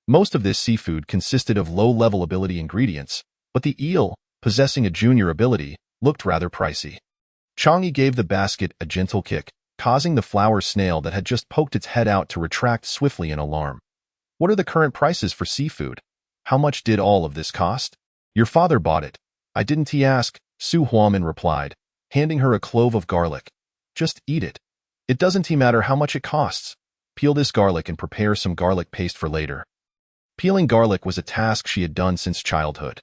Most of this seafood consisted of low-level ability ingredients, but the eel, possessing a junior ability, looked rather pricey. Chang Yi gave the basket a gentle kick, causing the flower snail that had just poked its head out to retract swiftly in alarm. "What are the current prices for seafood? How much did all of this cost?" "Your father bought it. I didn't ask," Su Huamin replied, handing her a clove of garlic. "Just eat it. It doesn't matter how much it costs. Peel this garlic and prepare some garlic paste for later." Peeling garlic was a task she had done since childhood.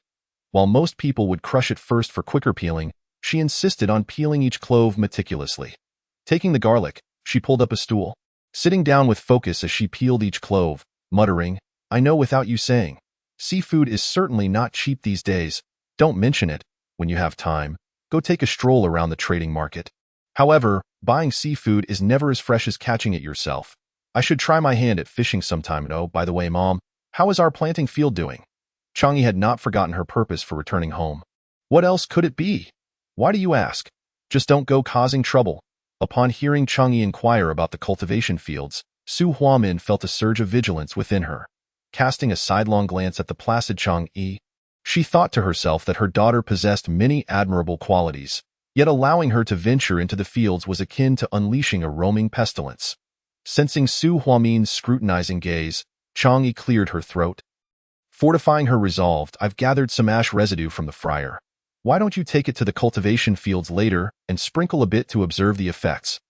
While most people would crush it first for quicker peeling, she insisted on peeling each clove meticulously. Taking the garlic, she pulled up a stool, sitting down with focus as she peeled each clove, muttering, "I know without you saying. Seafood is certainly not cheap these days. Don't mention it. When you have time, go take a stroll around the trading market. However, buying seafood is never as fresh as catching it yourself. I should try my hand at fishing sometime. Oh, by the way, Mom, how is our planting field doing?" Chang Yi had not forgotten her purpose for returning home. "What else could it be? Why do you ask? Just don't go causing trouble." Upon hearing Chang Yi inquire about the cultivation fields, Su Huamin felt a surge of vigilance within her. Casting a sidelong glance at the placid Chang Yi, she thought to herself that her daughter possessed many admirable qualities, Yet allowing her to venture into the fields was akin to unleashing a roaming pestilence. Sensing Su Huamin's scrutinizing gaze, Chang'e cleared her throat. Fortifying her resolve, I've gathered some ash residue from the fryer. Why don't you take it to the cultivation fields later and sprinkle a bit to observe the effects?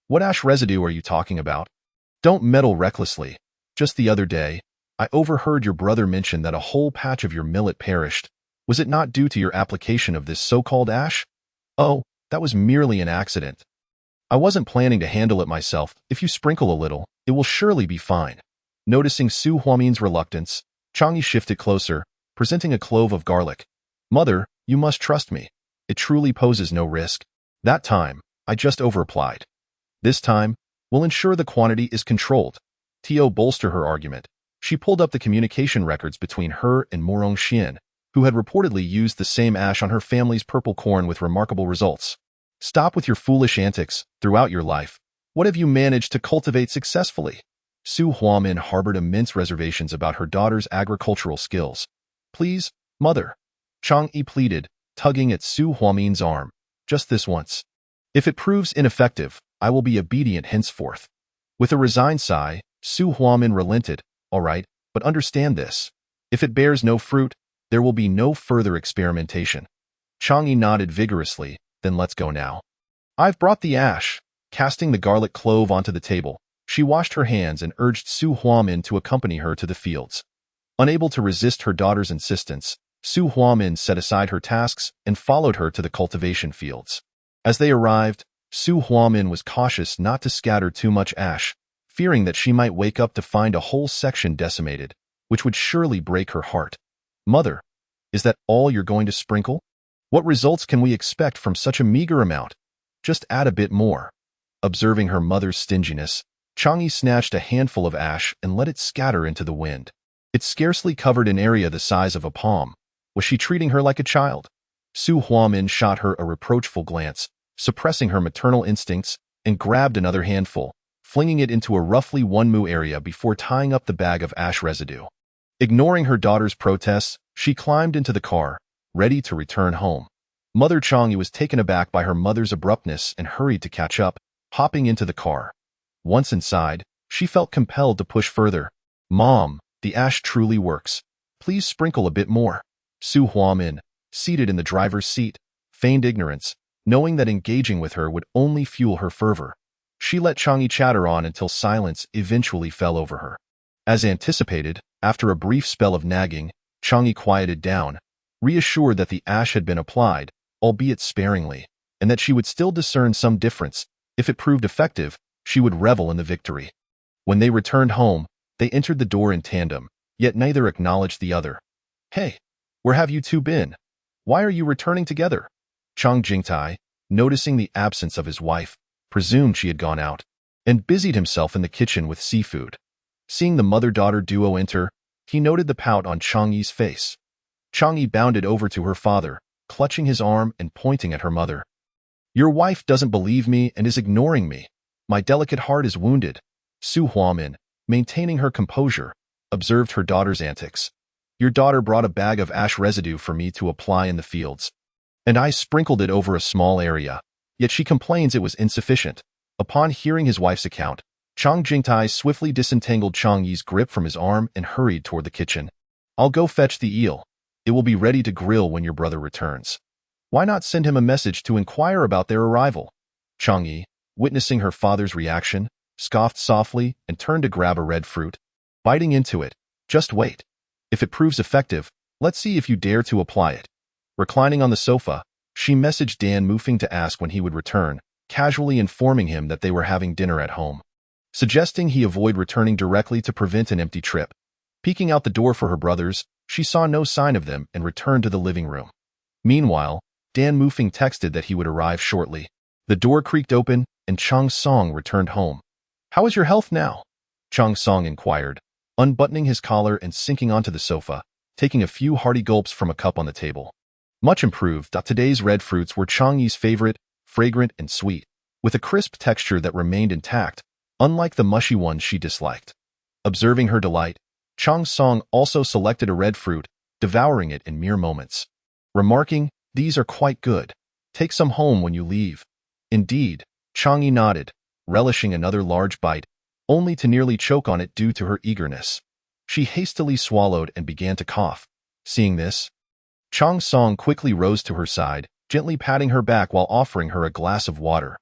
What ash residue are you talking about? Don't meddle recklessly. Just the other day, I overheard your brother mention that a whole patch of your millet perished. Was it not due to your application of this so-called ash? Oh, that was merely an accident. I wasn't planning to handle it myself. If you sprinkle a little, it will surely be fine. Noticing Su Huamin's reluctance, Chang'e shifted closer, presenting a clove of garlic. Mother, you must trust me. It truly poses no risk. That time, I just overapplied. This time, we'll ensure the quantity is controlled. To bolster her argument, she pulled up the communication records between her and Morong Xian, who had reportedly used the same ash on her family's purple corn with remarkable results. Stop with your foolish antics. Throughout your life, what have you managed to cultivate successfully? Su Huamin harbored immense reservations about her daughter's agricultural skills. Please, mother, Chang'e pleaded, tugging at Su Huamin's arm. Just this once. If it proves ineffective, I will be obedient henceforth. With a resigned sigh, Su Huamin relented. All right, but understand this. If it bears no fruit, there will be no further experimentation. Chang'e nodded vigorously. Then let's go now. I've brought the ash. Casting the garlic clove onto the table, she washed her hands and urged Su Huamin to accompany her to the fields. Unable to resist her daughter's insistence, Su Huamin set aside her tasks and followed her to the cultivation fields. As they arrived, Su Huamin was cautious not to scatter too much ash, fearing that she might wake up to find a whole section decimated, which would surely break her heart. Mother, is that all you're going to sprinkle? What results can we expect from such a meager amount? Just add a bit more. Observing her mother's stinginess, Chang'e snatched a handful of ash and let it scatter into the wind. It scarcely covered an area the size of a palm. Was she treating her like a child? Su Huamin shot her a reproachful glance, suppressing her maternal instincts, and grabbed another handful, flinging it into a roughly 1 mu area before tying up the bag of ash residue. Ignoring her daughter's protests, she climbed into the car, ready to return home. Mother Chang'e was taken aback by her mother's abruptness and hurried to catch up, hopping into the car. Once inside, she felt compelled to push further. Mom, the ash truly works. Please sprinkle a bit more. Su Huamin, seated in the driver's seat, feigned ignorance, knowing that engaging with her would only fuel her fervor. She let Chang'e chatter on until silence eventually fell over her. As anticipated, after a brief spell of nagging, Chang'e quieted down, reassured that the ash had been applied, albeit sparingly, and that she would still discern some difference. If it proved effective, she would revel in the victory. When they returned home, they entered the door in tandem, yet neither acknowledged the other. Hey, where have you two been? Why are you returning together? Chang Jingtai, noticing the absence of his wife, presumed she had gone out, and busied himself in the kitchen with seafood. Seeing the mother-daughter duo enter, he noted the pout on Chang'e's face. Chang'e bounded over to her father, clutching his arm and pointing at her mother. Your wife doesn't believe me and is ignoring me. My delicate heart is wounded. Su Huamin, maintaining her composure, observed her daughter's antics. Your daughter brought a bag of ash residue for me to apply in the fields, and I sprinkled it over a small area, yet she complains it was insufficient. Upon hearing his wife's account, Chang Jingtai swiftly disentangled Chang'e's grip from his arm and hurried toward the kitchen. I'll go fetch the eel. It will be ready to grill when your brother returns. Why not send him a message to inquire about their arrival? Chang'e, witnessing her father's reaction, scoffed softly and turned to grab a red fruit. Biting into it, just wait. If it proves effective, let's see if you dare to apply it. Reclining on the sofa, she messaged Dan Mufing to ask when he would return, casually informing him that they were having dinner at home, suggesting he avoid returning directly to prevent an empty trip. Peeking out the door for her brothers, she saw no sign of them and returned to the living room. Meanwhile, Dan Mufing texted that he would arrive shortly. The door creaked open, and Chang Song returned home. How is your health now? Chang Song inquired, unbuttoning his collar and sinking onto the sofa, taking a few hearty gulps from a cup on the table. Much improved. Today's red fruits were Chang'e's favorite, fragrant and sweet, with a crisp texture that remained intact, unlike the mushy ones she disliked. Observing her delight, Chang Song also selected a red fruit, devouring it in mere moments. Remarking, these are quite good. Take some home when you leave. Indeed, Chang Yi nodded, relishing another large bite, only to nearly choke on it due to her eagerness. She hastily swallowed and began to cough. Seeing this, Chang Song quickly rose to her side, gently patting her back while offering her a glass of water.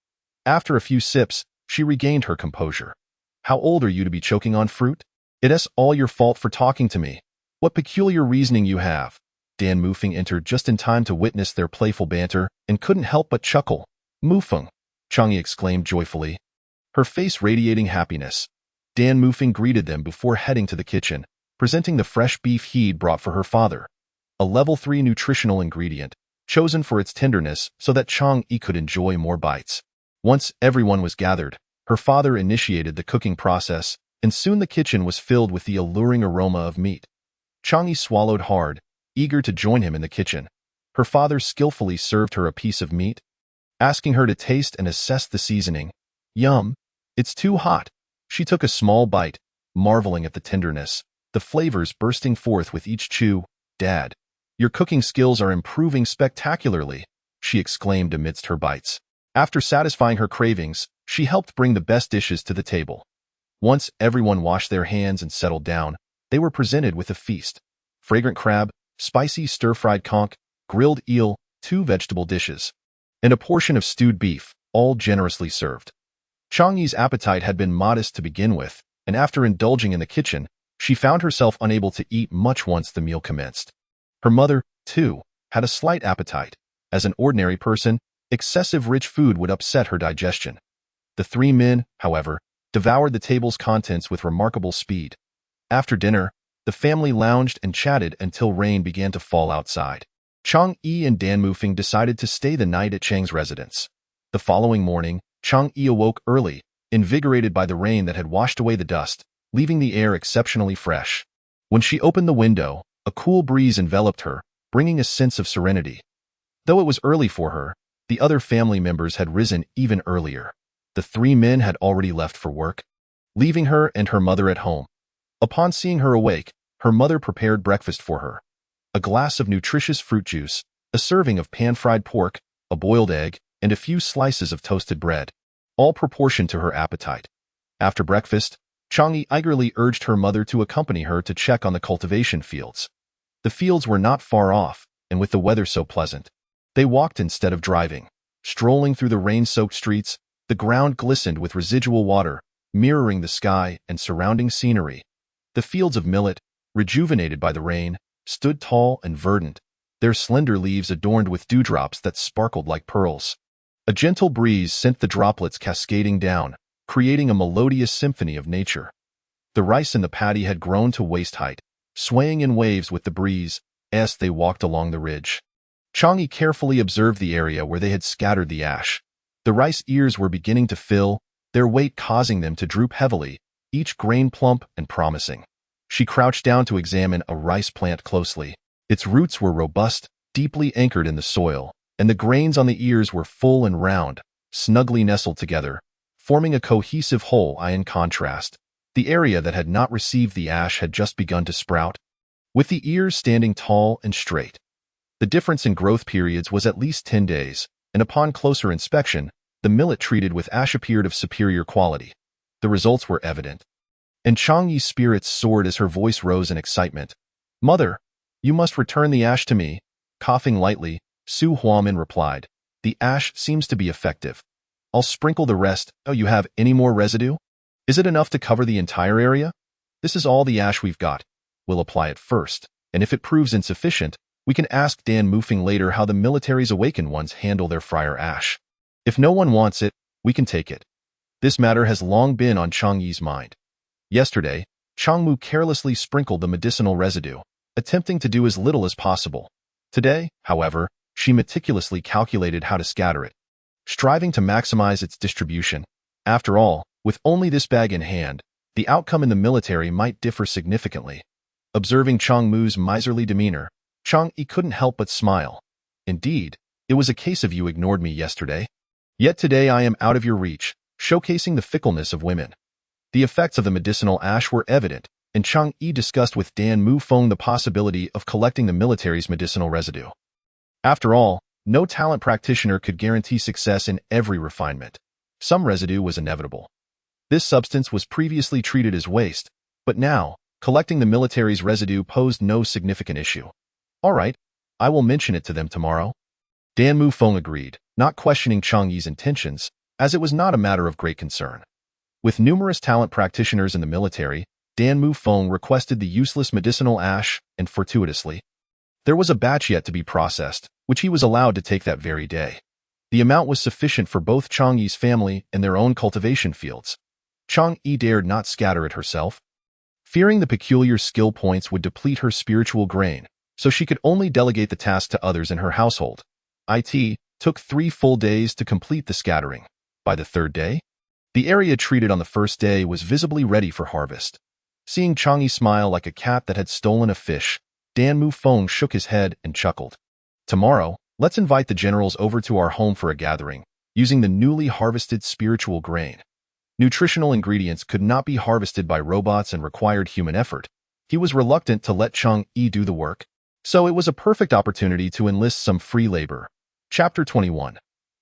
After a few sips, she regained her composure. How old are you to be choking on fruit? It's all your fault for talking to me. What peculiar reasoning you have. Dan Mufeng entered just in time to witness their playful banter and couldn't help but chuckle. Mufeng, Chang Yi exclaimed joyfully, her face radiating happiness. Dan Mufeng greeted them before heading to the kitchen, presenting the fresh beef he'd brought for her father. A level 3 nutritional ingredient, chosen for its tenderness so that Chang Yi could enjoy more bites. Once everyone was gathered, her father initiated the cooking process, and soon the kitchen was filled with the alluring aroma of meat. Chang Yi swallowed hard, eager to join him in the kitchen. Her father skillfully served her a piece of meat, asking her to taste and assess the seasoning. Yum! It's too hot. She took a small bite, marveling at the tenderness, the flavors bursting forth with each chew. Dad, your cooking skills are improving spectacularly, she exclaimed amidst her bites. After satisfying her cravings, she helped bring the best dishes to the table. Once everyone washed their hands and settled down, they were presented with a feast. Fragrant crab, spicy stir-fried conch, grilled eel, 2 vegetable dishes, and a portion of stewed beef, all generously served. Chang Yi's appetite had been modest to begin with, and after indulging in the kitchen, she found herself unable to eat much once the meal commenced. Her mother, too, had a slight appetite. As an ordinary person, excessive rich food would upset her digestion. The 3 men, however, devoured the table's contents with remarkable speed. After dinner, the family lounged and chatted until rain began to fall outside. Chang Yi and Dan Mufeng decided to stay the night at Chang's residence. The following morning, Chang Yi awoke early, invigorated by the rain that had washed away the dust, leaving the air exceptionally fresh. When she opened the window, a cool breeze enveloped her, bringing a sense of serenity. Though it was early for her, the other family members had risen even earlier. The 3 men had already left for work, leaving her and her mother at home. Upon seeing her awake, her mother prepared breakfast for her. A glass of nutritious fruit juice, a serving of pan-fried pork, a boiled egg, and a few slices of toasted bread, all proportioned to her appetite. After breakfast, Chang Yi eagerly urged her mother to accompany her to check on the cultivation fields. The fields were not far off, and with the weather so pleasant, they walked instead of driving. Strolling through the rain-soaked streets, the ground glistened with residual water, mirroring the sky and surrounding scenery. The fields of millet, rejuvenated by the rain, stood tall and verdant, their slender leaves adorned with dewdrops that sparkled like pearls. A gentle breeze sent the droplets cascading down, creating a melodious symphony of nature. The rice in the paddy had grown to waist height, swaying in waves with the breeze as they walked along the ridge. Chang Yi carefully observed the area where they had scattered the ash. The rice ears were beginning to fill, their weight causing them to droop heavily, each grain plump and promising. She crouched down to examine a rice plant closely. Its roots were robust, deeply anchored in the soil, and the grains on the ears were full and round, snugly nestled together, forming a cohesive whole. In contrast, the area that had not received the ash had just begun to sprout, with the ears standing tall and straight. The difference in growth periods was at least 10 days, and upon closer inspection, the millet treated with ash appeared of superior quality. The results were evident, and Chang Yi's spirits soared as her voice rose in excitement. "Mother, you must return the ash to me." Coughing lightly, Su Huamin replied, "The ash seems to be effective. I'll sprinkle the rest." "Oh, you have any more residue? Is it enough to cover the entire area?" "This is all the ash we've got. We'll apply it first, and if it proves insufficient, we can ask Dan Mufeng later how the military's awakened ones handle their friar ash. If no one wants it, we can take it." This matter has long been on Chang Yi's mind. Yesterday, Chang Mu carelessly sprinkled the medicinal residue, attempting to do as little as possible. Today, however, she meticulously calculated how to scatter it, striving to maximize its distribution. After all, with only this bag in hand, the outcome in the military might differ significantly. Observing Chang Mu's miserly demeanor, Chang Yi couldn't help but smile. "Indeed, it was a case of you ignored me yesterday. Yet today I am out of your reach," showcasing the fickleness of women. The effects of the medicinal ash were evident, and Chang Yi discussed with Dan Mufeng the possibility of collecting the military's medicinal residue. After all, No talent practitioner could guarantee success in every refinement. Some residue was inevitable. This substance was previously treated as waste, but now, collecting the military's residue posed no significant issue. All right, I will mention it to them tomorrow. Dan Mufeng agreed, not questioning Chang Yi's intentions, as it was not a matter of great concern. With numerous talent practitioners in the military, Dan Mufeng requested the useless medicinal ash, and fortuitously, there was a batch yet to be processed, which he was allowed to take that very day. The amount was sufficient for both Chang Yi's family and their own cultivation fields. Chang Yi dared not scatter it herself, fearing the peculiar skill points would deplete her spiritual grain, so she could only delegate the task to others in her household. It took 3 full days to complete the scattering. By the 3rd day, the area treated on the first day was visibly ready for harvest. Seeing Chang Yi smile like a cat that had stolen a fish, Dan Mufeng shook his head and chuckled. Tomorrow, let's invite the generals over to our home for a gathering, using the newly harvested spiritual grain. Nutritional ingredients could not be harvested by robots and required human effort. He was reluctant to let Chang Yi do the work, so it was a perfect opportunity to enlist some free labor. Chapter 21.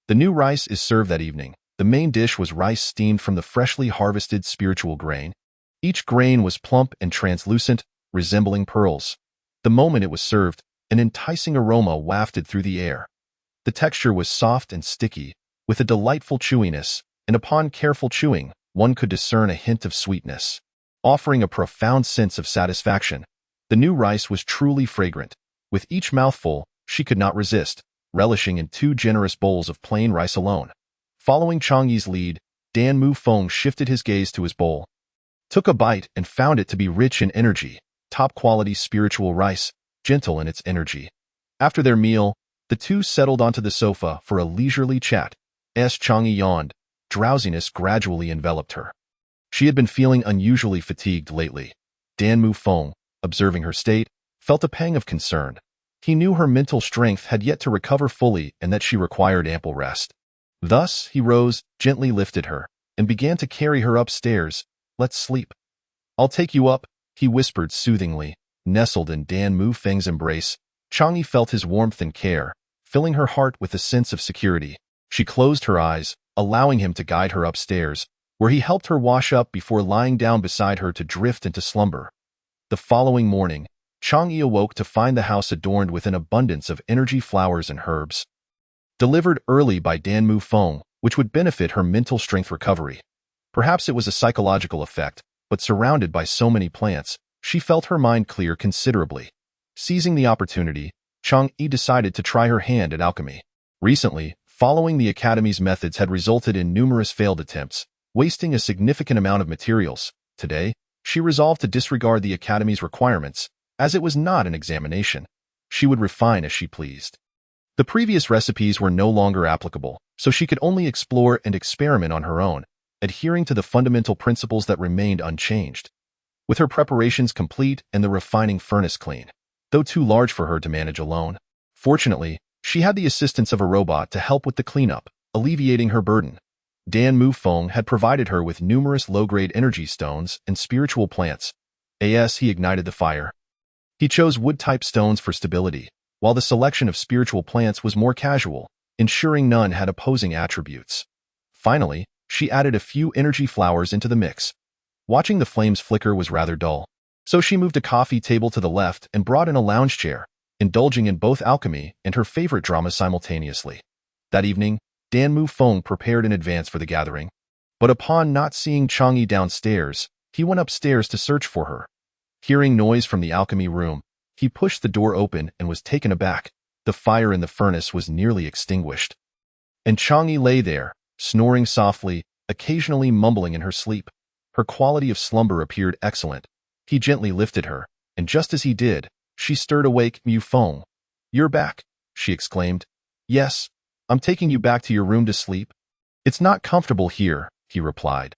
The new rice is served that evening. The main dish was rice steamed from the freshly harvested spiritual grain. Each grain was plump and translucent, resembling pearls. The moment it was served, an enticing aroma wafted through the air. The texture was soft and sticky, with a delightful chewiness, and upon careful chewing, one could discern a hint of sweetness. Offering a profound sense of satisfaction, the new rice was truly fragrant. With each mouthful, she could not resist, relishing in 2 generous bowls of plain rice alone. Following Chang Yi's lead, Dan Mufeng shifted his gaze to his bowl, took a bite and found it to be rich in energy, top-quality spiritual rice, gentle in its energy. After their meal, the two settled onto the sofa for a leisurely chat. As Chang Yi yawned, drowsiness gradually enveloped her. She had been feeling unusually fatigued lately. Dan Mufeng, observing her state, felt a pang of concern. He knew her mental strength had yet to recover fully and that she required ample rest. Thus, he rose, gently lifted her, and began to carry her upstairs. Let's sleep. I'll take you up, he whispered soothingly. Nestled in Dan Mufeng's embrace, Chang Yi felt his warmth and care, filling her heart with a sense of security. She closed her eyes, allowing him to guide her upstairs, where he helped her wash up before lying down beside her to drift into slumber. The following morning, Chang Yi awoke to find the house adorned with an abundance of energy flowers and herbs, delivered early by Dan Mufeng, which would benefit her mental strength recovery. Perhaps it was a psychological effect, but surrounded by so many plants, she felt her mind clear considerably. Seizing the opportunity, Chang Yi decided to try her hand at alchemy. Recently, following the Academy's methods had resulted in numerous failed attempts, wasting a significant amount of materials. Today, she resolved to disregard the Academy's requirements, as it was not an examination. She would refine as she pleased. The previous recipes were no longer applicable, so she could only explore and experiment on her own, adhering to the fundamental principles that remained unchanged. With her preparations complete and the refining furnace clean, though too large for her to manage alone, fortunately, she had the assistance of a robot to help with the cleanup, alleviating her burden. Dan Mufeng had provided her with numerous low-grade energy stones and spiritual plants. As he ignited the fire, he chose wood-type stones for stability, while the selection of spiritual plants was more casual, ensuring none had opposing attributes. Finally, she added a few energy flowers into the mix. Watching the flames flicker was rather dull, so she moved a coffee table to the left and brought in a lounge chair, indulging in both alchemy and her favorite drama simultaneously. That evening, Dan Mufeng prepared in advance for the gathering, but upon not seeing Chang Yi downstairs, he went upstairs to search for her. Hearing noise from the alchemy room, he pushed the door open and was taken aback. The fire in the furnace was nearly extinguished, and Chang Yi lay there, snoring softly, occasionally mumbling in her sleep. Her quality of slumber appeared excellent. He gently lifted her, and just as he did, she stirred awake. Mufeng, you're back, she exclaimed. Yes, I'm taking you back to your room to sleep. It's not comfortable here, he replied.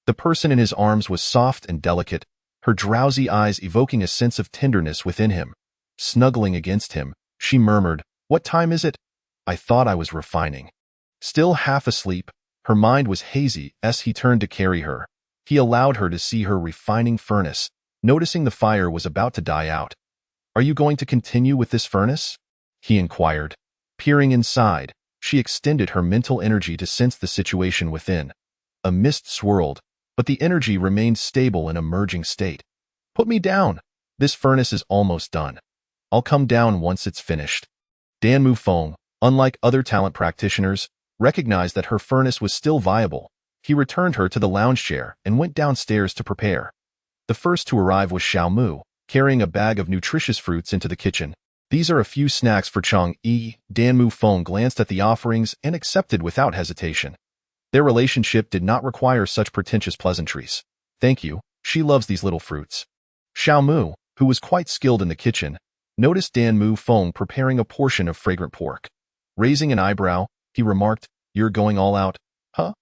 The person in his arms was soft and delicate, her drowsy eyes evoking a sense of tenderness within him. Snuggling against him, she murmured, What time is it? I thought I was refining. Still half asleep, her mind was hazy as he turned to carry her. He allowed her to see her refining furnace, noticing the fire was about to die out. Are you going to continue with this furnace? He inquired. Peering inside, she extended her mental energy to sense the situation within. A mist swirled, but the energy remained stable in a merging state. Put me down. This furnace is almost done. I'll come down once it's finished. Dan Mufeng, unlike other talent practitioners, recognized that her furnace was still viable. He returned her to the lounge chair and went downstairs to prepare. The first to arrive was Xiao Mu, carrying a bag of nutritious fruits into the kitchen. These are a few snacks for Chang'e. Dan Mufeng glanced at the offerings and accepted without hesitation. Their relationship did not require such pretentious pleasantries. Thank you, she loves these little fruits. Xiao Mu, who was quite skilled in the kitchen, noticed Dan Mufeng preparing a portion of fragrant pork. Raising an eyebrow, he remarked, "You're going all out, huh?"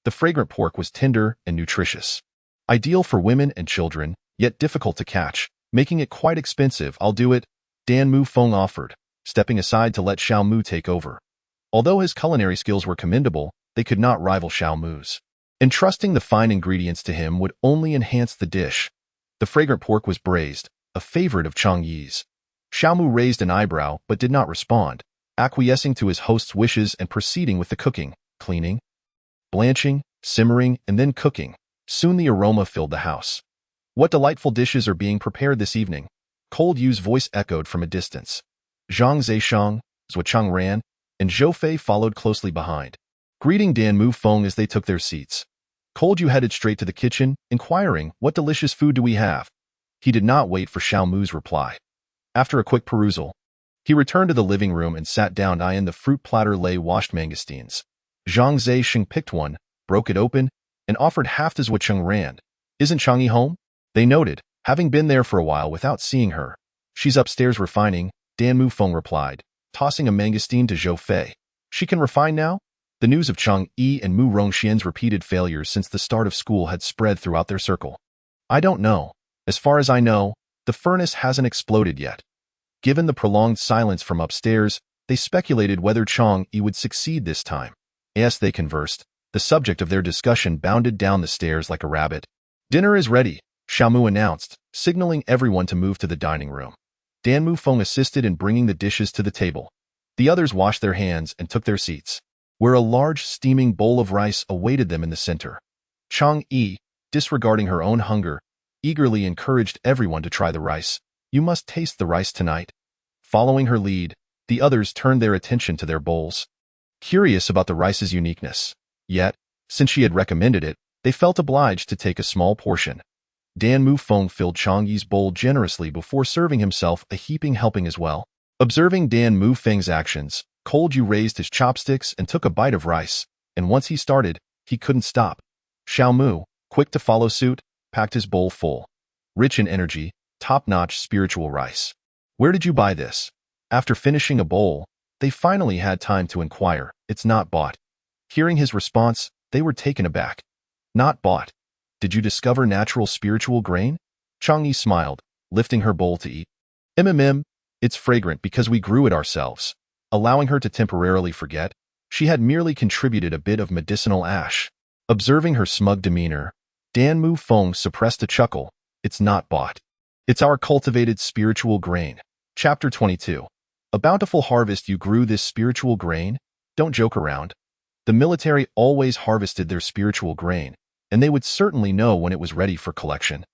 The fragrant pork was tender and nutritious. Ideal for women and children, yet difficult to catch, making it quite expensive. "I'll do it," Dan Mufeng offered, stepping aside to let Xiao Mu take over. Although his culinary skills were commendable, they could not rival Xiao Mu's. Entrusting the fine ingredients to him would only enhance the dish. The fragrant pork was braised, a favorite of Chang'e's. Xiao Mu raised an eyebrow but did not respond, acquiescing to his host's wishes and proceeding with the cooking, cleaning, blanching, simmering, and then cooking. Soon the aroma filled the house. "What delightful dishes are being prepared this evening?" Cold Yu's voice echoed from a distance. Zhang Zheishang, Zhuo Changran, and Zhou Fei followed closely behind, greeting Dan Mufeng as they took their seats. Cold Yu headed straight to the kitchen, inquiring, "What delicious food do we have?" He did not wait for Xiao Mu's reply. After a quick perusal, he returned to the living room and sat down eyeing the fruit platter lay washed mangosteens. Zhang Zheishang picked one, broke it open, and offered half to Zhuo Changran. "Isn't Chang'e home?" They noted, having been there for a while without seeing her. "She's upstairs refining," Dan Mufeng replied, tossing a mangosteen to Zhou Fei. "She can refine now?" The news of Chang'e and Mu Rongxian's repeated failures since the start of school had spread throughout their circle. "I don't know. As far as I know, the furnace hasn't exploded yet." Given the prolonged silence from upstairs, they speculated whether Chang'e would succeed this time. As they conversed, the subject of their discussion bounded down the stairs like a rabbit. "Dinner is ready," Xiao Mu announced, signaling everyone to move to the dining room. Dan Mufeng assisted in bringing the dishes to the table. The others washed their hands and took their seats, where a large steaming bowl of rice awaited them in the center. Chang'e, disregarding her own hunger, eagerly encouraged everyone to try the rice. "You must taste the rice tonight." Following her lead, the others turned their attention to their bowls, curious about the rice's uniqueness. Yet, since she had recommended it, they felt obliged to take a small portion. Dan Mufeng filled Chang'e's bowl generously before serving himself a heaping helping as well. Observing Dan Mufeng's actions, Cold Yu raised his chopsticks and took a bite of rice, and once he started, he couldn't stop. Xiao Mu, quick to follow suit, packed his bowl full. Rich in energy, top-notch spiritual rice. "Where did you buy this?" After finishing a bowl, they finally had time to inquire. "It's not bought." Hearing his response, they were taken aback. "Not bought? Did you discover natural spiritual grain?" Chang'e smiled, lifting her bowl to eat. It's fragrant because we grew it ourselves." Allowing her to temporarily forget, she had merely contributed a bit of medicinal ash. Observing her smug demeanor, Dan Mufeng suppressed a chuckle. "It's not bought. It's our cultivated spiritual grain." Chapter 22. A bountiful harvest. You grew this spiritual grain? Don't joke around. The military always harvested their spiritual grain, and they would certainly know when it was ready for collection.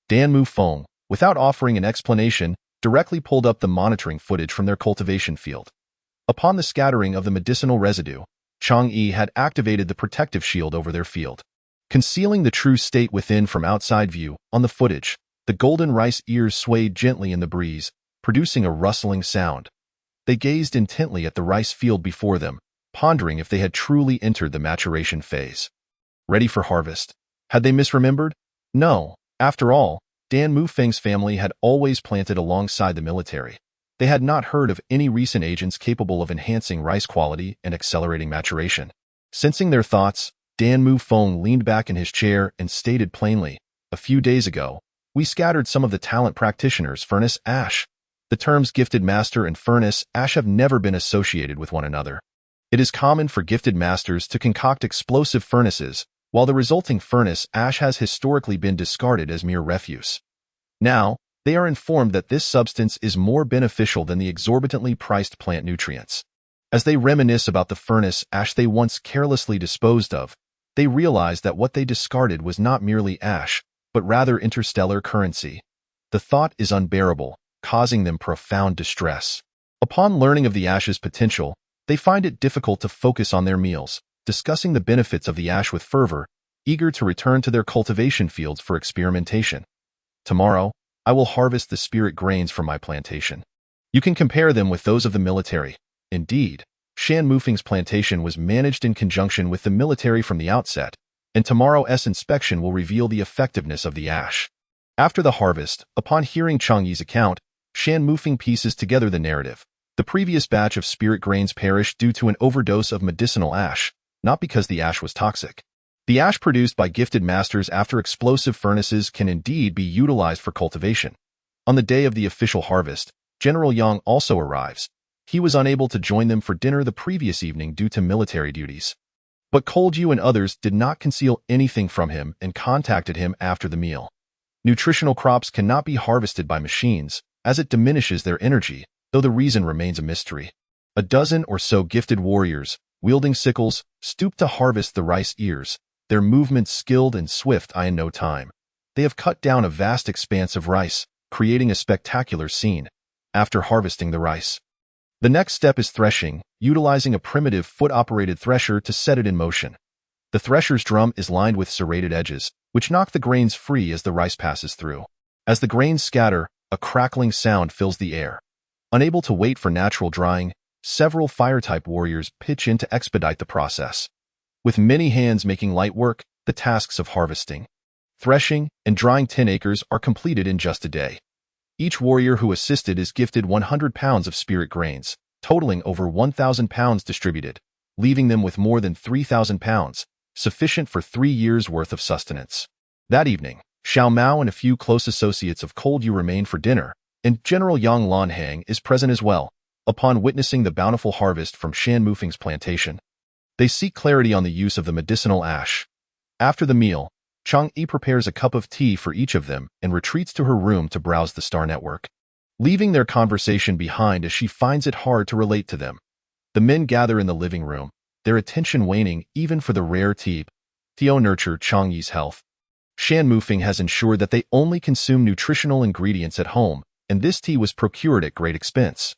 Dan Mufeng, without offering an explanation, directly pulled up the monitoring footage from their cultivation field. Upon the scattering of the medicinal residue, Chang'e had activated the protective shield over their field, concealing the true state within from outside view. On the footage, the golden rice ears swayed gently in the breeze, producing a rustling sound. They gazed intently at the rice field before them, pondering if they had truly entered the maturation phase. Ready for harvest. Had they misremembered? No. After all, Dan Mufeng's family had always planted alongside the military. They had not heard of any recent agents capable of enhancing rice quality and accelerating maturation. Sensing their thoughts, Dan Mufeng leaned back in his chair and stated plainly, "A few days ago, we scattered some of the talent practitioners' furnace ash." The terms gifted master and furnace ash have never been associated with one another. It is common for gifted masters to concoct explosive furnaces, while the resulting furnace ash has historically been discarded as mere refuse. Now, they are informed that this substance is more beneficial than the exorbitantly priced plant nutrients. As they reminisce about the furnace ash they once carelessly disposed of, they realize that what they discarded was not merely ash, but rather interstellar currency. The thought is unbearable, causing them profound distress. Upon learning of the ash's potential, they find it difficult to focus on their meals, discussing the benefits of the ash with fervor, eager to return to their cultivation fields for experimentation. Tomorrow, I will harvest the spirit grains from my plantation. You can compare them with those of the military. Indeed, Shan Mufeng's plantation was managed in conjunction with the military from the outset, and tomorrow's inspection will reveal the effectiveness of the ash. After the harvest, upon hearing Chang Yi's account, Shan Mufeng pieces together the narrative. The previous batch of spirit grains perished due to an overdose of medicinal ash, not because the ash was toxic. The ash produced by gifted masters after explosive furnaces can indeed be utilized for cultivation. On the day of the official harvest, General Yang also arrives. He was unable to join them for dinner the previous evening due to military duties. But Cold Yu and others did not conceal anything from him and contacted him after the meal. Nutritional crops cannot be harvested by machines, as it diminishes their energy, though the reason remains a mystery. A dozen or so gifted warriors, wielding sickles, stoop to harvest the rice ears, their movements skilled and swift in no time. They have cut down a vast expanse of rice, creating a spectacular scene. After harvesting the rice, the next step is threshing, utilizing a primitive foot-operated thresher to set it in motion. The thresher's drum is lined with serrated edges, which knock the grains free as the rice passes through. As the grains scatter, a crackling sound fills the air. Unable to wait for natural drying, several fire-type warriors pitch in to expedite the process. With many hands making light work, the tasks of harvesting, threshing, and drying 10 acres are completed in just a day. Each warrior who assisted is gifted 100 pounds of spirit grains, totaling over 1,000 pounds distributed, leaving them with more than 3,000 pounds, sufficient for 3 years' worth of sustenance. That evening, Xiao Mao and a few close associates of Cold Yu remain for dinner, and General Yang Lanhang is present as well. Upon witnessing the bountiful harvest from Shan Mufeng's plantation, they seek clarity on the use of the medicinal ash. After the meal, Chang Yi prepares a cup of tea for each of them and retreats to her room to browse the star network, leaving their conversation behind as she finds it hard to relate to them. The men gather in the living room, their attention waning even for the rare tea. Theo nurture Chang Yi's health. Shan Mufeng has ensured that they only consume nutritional ingredients at home, and this tea was procured at great expense.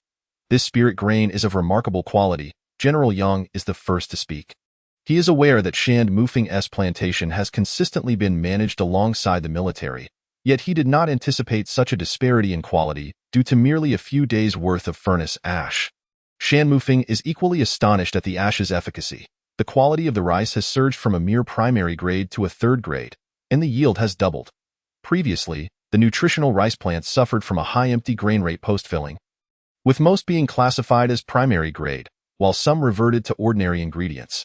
This spirit grain is of remarkable quality. General Yang is the first to speak. He is aware that Shan Mufeng's plantation has consistently been managed alongside the military, yet he did not anticipate such a disparity in quality due to merely a few days' worth of furnace ash. Shan Mufeng is equally astonished at the ash's efficacy. The quality of the rice has surged from a mere primary grade to a third grade, and the yield has doubled. Previously, the nutritional rice plants suffered from a high empty grain rate post-filling, with most being classified as primary grade, while some reverted to ordinary ingredients.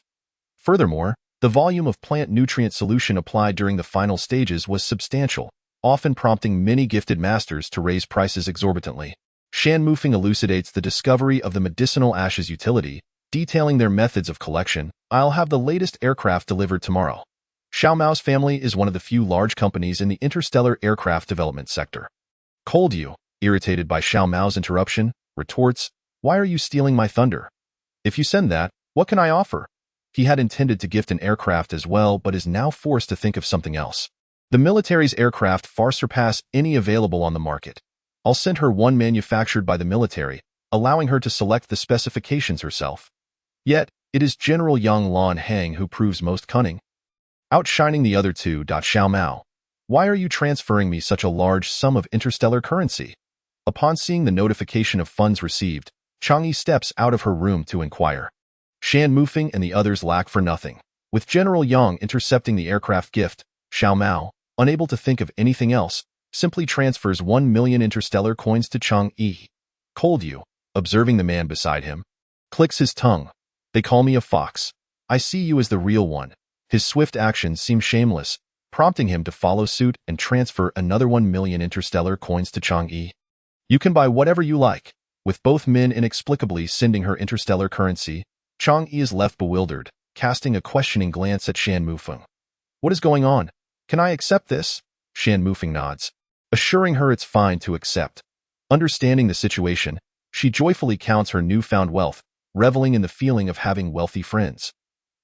Furthermore, the volume of plant nutrient solution applied during the final stages was substantial, often prompting many gifted masters to raise prices exorbitantly. Shan Mufeng elucidates the discovery of the medicinal ash's utility, detailing their methods of collection. I'll have the latest aircraft delivered tomorrow. Xiao Mao's family is one of the few large companies in the interstellar aircraft development sector. Cold Yu, irritated by Xiao Mao's interruption, retorts, "Why are you stealing my thunder? If you send that, what can I offer?" He had intended to gift an aircraft as well, but is now forced to think of something else. The military's aircraft far surpass any available on the market. I'll send her one manufactured by the military, allowing her to select the specifications herself. Yet, it is General Yang Lanhang who proves most cunning, outshining the other two. Xiao Mao, why are you transferring me such a large sum of interstellar currency? Upon seeing the notification of funds received, Chang Yi steps out of her room to inquire. Shan Mufeng and the others lack for nothing. With General Yang intercepting the aircraft gift, Xiao Mao, unable to think of anything else, simply transfers 1 million interstellar coins to Chang Yi. Cold Yu, observing the man beside him, clicks his tongue. They call me a fox. I see you as the real one. His swift actions seem shameless, prompting him to follow suit and transfer another 1 million interstellar coins to Chang Yi. You can buy whatever you like. With both men inexplicably sending her interstellar currency, Chang Yi is left bewildered, casting a questioning glance at Shan Mufeng. What is going on? Can I accept this? Shan Mufeng nods, assuring her it's fine to accept. Understanding the situation, she joyfully counts her newfound wealth, reveling in the feeling of having wealthy friends.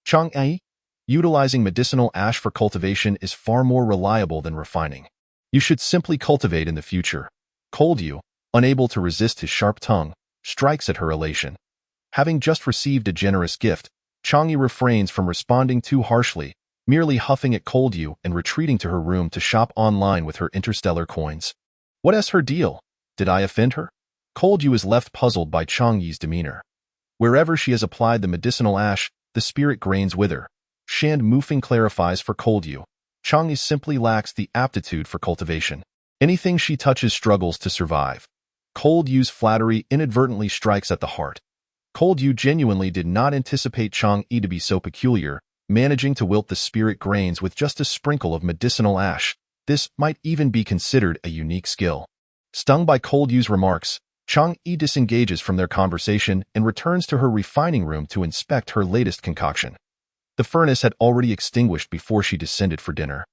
Chang'e, utilizing medicinal ash for cultivation is far more reliable than refining. You should simply cultivate in the future. Coldyu, unable to resist his sharp tongue, strikes at her elation. Having just received a generous gift, Chang'e refrains from responding too harshly, merely huffing at Coldyu and retreating to her room to shop online with her interstellar coins. What is her deal? Did I offend her? Coldyu is left puzzled by Chang'e's demeanor. Wherever she has applied the medicinal ash, the spirit grains wither. Shan Mufeng clarifies for Coldyu. Chang'e simply lacks the aptitude for cultivation. Anything she touches struggles to survive. Coldyu's flattery inadvertently strikes at the heart. Coldyu genuinely did not anticipate Chang'e to be so peculiar, managing to wilt the spirit grains with just a sprinkle of medicinal ash. This might even be considered a unique skill. Stung by Coldyu's remarks, Chang'e disengages from their conversation and returns to her refining room to inspect her latest concoction. The furnace had already extinguished before she descended for dinner.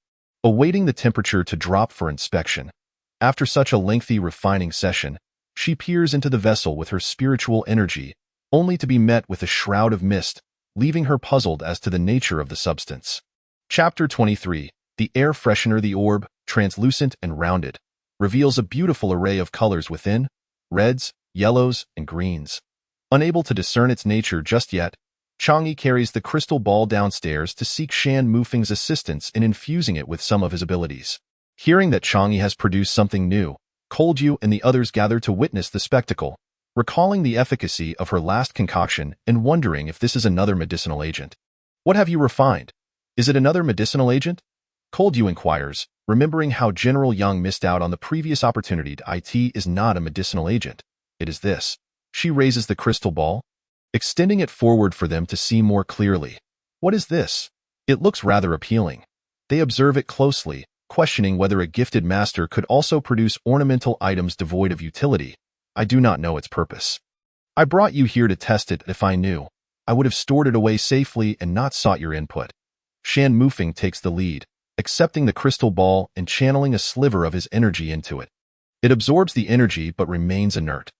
Awaiting the temperature to drop for inspection. After such a lengthy refining session, she peers into the vessel with her spiritual energy, only to be met with a shroud of mist, leaving her puzzled as to the nature of the substance. Chapter 23. The air freshener. The orb, translucent and rounded, reveals a beautiful array of colors within, reds, yellows, and greens. Unable to discern its nature just yet, Chang'e carries the crystal ball downstairs to seek Shan Mufeng's assistance in infusing it with some of his abilities. Hearing that Chang'e has produced something new, Coldyu and the others gather to witness the spectacle, recalling the efficacy of her last concoction and wondering if this is another medicinal agent. What have you refined? Is it another medicinal agent? Coldyu inquires, remembering how General Young missed out on the previous opportunity to it is not a medicinal agent. It is this. She raises the crystal ball, extending it forward for them to see more clearly. What is this? It looks rather appealing. They observe it closely, questioning whether a gifted master could also produce ornamental items devoid of utility. I do not know its purpose. I brought you here to test it. If I knew, I would have stored it away safely and not sought your input. Shan Mufeng takes the lead, accepting the crystal ball and channeling a sliver of his energy into it. It absorbs the energy but remains inert.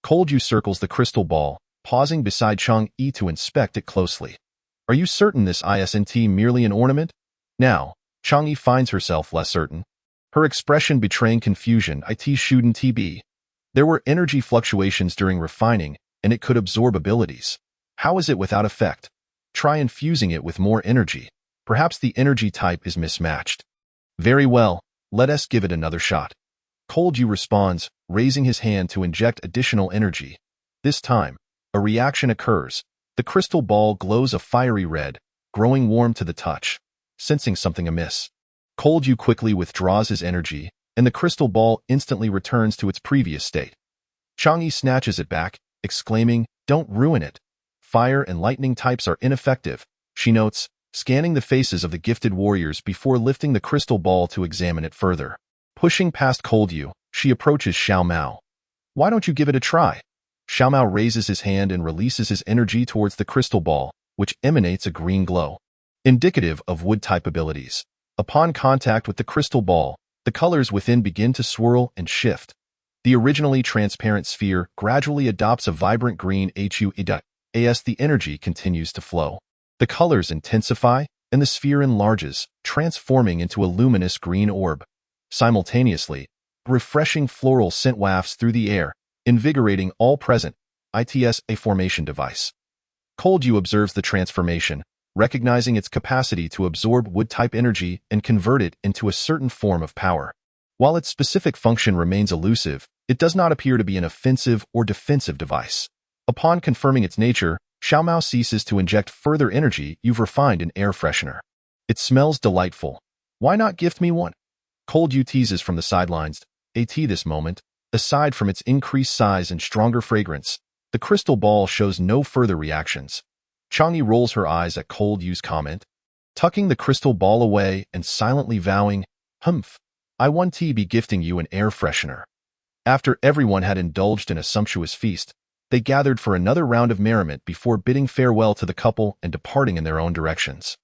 Coldyu circles the crystal ball, pausing beside Chang'e to inspect it closely. Are you certain this isn't merely an ornament? Now, Chang'e finds herself less certain. Her expression betraying confusion. It shouldn't be. There were energy fluctuations during refining, and it could absorb abilities. How is it without effect? Try infusing it with more energy. Perhaps the energy type is mismatched. Very well, let us give it another shot. Coldyu responds, raising his hand to inject additional energy. This time, a reaction occurs. The crystal ball glows a fiery red, growing warm to the touch. Sensing something amiss, Coldyu quickly withdraws his energy, and the crystal ball instantly returns to its previous state. Chang'e snatches it back, exclaiming, "Don't ruin it. Fire and lightning types are ineffective," she notes, scanning the faces of the gifted warriors before lifting the crystal ball to examine it further. Pushing past Coldyu, she approaches Xiao Mao. "Why don't you give it a try?" Xiao Mao raises his hand and releases his energy towards the crystal ball, which emanates a green glow, indicative of wood-type abilities. Upon contact with the crystal ball, the colors within begin to swirl and shift. The originally transparent sphere gradually adopts a vibrant green hue. As the energy continues to flow, the colors intensify, and the sphere enlarges, transforming into a luminous green orb. Simultaneously, refreshing floral scent wafts through the air, invigorating all present. It's a formation device. Coldyu observes the transformation, recognizing its capacity to absorb wood-type energy and convert it into a certain form of power. While its specific function remains elusive, it does not appear to be an offensive or defensive device. Upon confirming its nature, Xiao Mao ceases to inject further energy. You've refined an air freshener. It smells delightful. Why not gift me one? Coldyu teases from the sidelines. This moment, aside from its increased size and stronger fragrance, the crystal ball shows no further reactions. Chang'e rolls her eyes at Coldyu's comment, tucking the crystal ball away and silently vowing, "Humph, I won't be gifting you an air freshener." After everyone had indulged in a sumptuous feast, they gathered for another round of merriment before bidding farewell to the couple and departing in their own directions.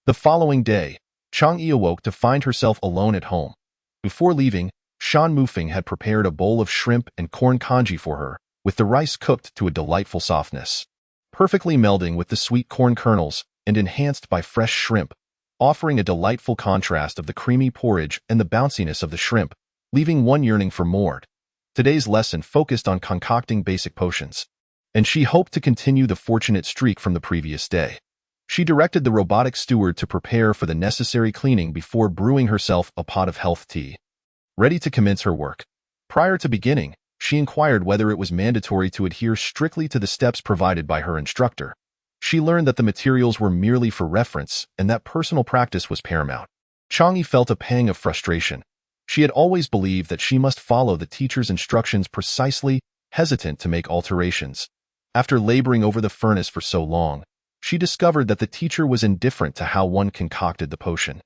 The following day, Chang'e awoke to find herself alone at home. Before leaving, Shan Mufeng had prepared a bowl of shrimp and corn congee for her, with the rice cooked to a delightful softness. perfectly melding with the sweet corn kernels and enhanced by fresh shrimp, offering a delightful contrast of the creamy porridge and the bounciness of the shrimp, leaving one yearning for more. Today's lesson focused on concocting basic potions, and she hoped to continue the fortunate streak from the previous day. She directed the robotic steward to prepare for the necessary cleaning before brewing herself a pot of health tea. Ready to commence her work. Prior to beginning, she inquired whether it was mandatory to adhere strictly to the steps provided by her instructor. She learned that the materials were merely for reference and that personal practice was paramount. Chang'e felt a pang of frustration. She had always believed that she must follow the teacher's instructions precisely, hesitant to make alterations. After laboring over the furnace for so long, she discovered that the teacher was indifferent to how one concocted the potion.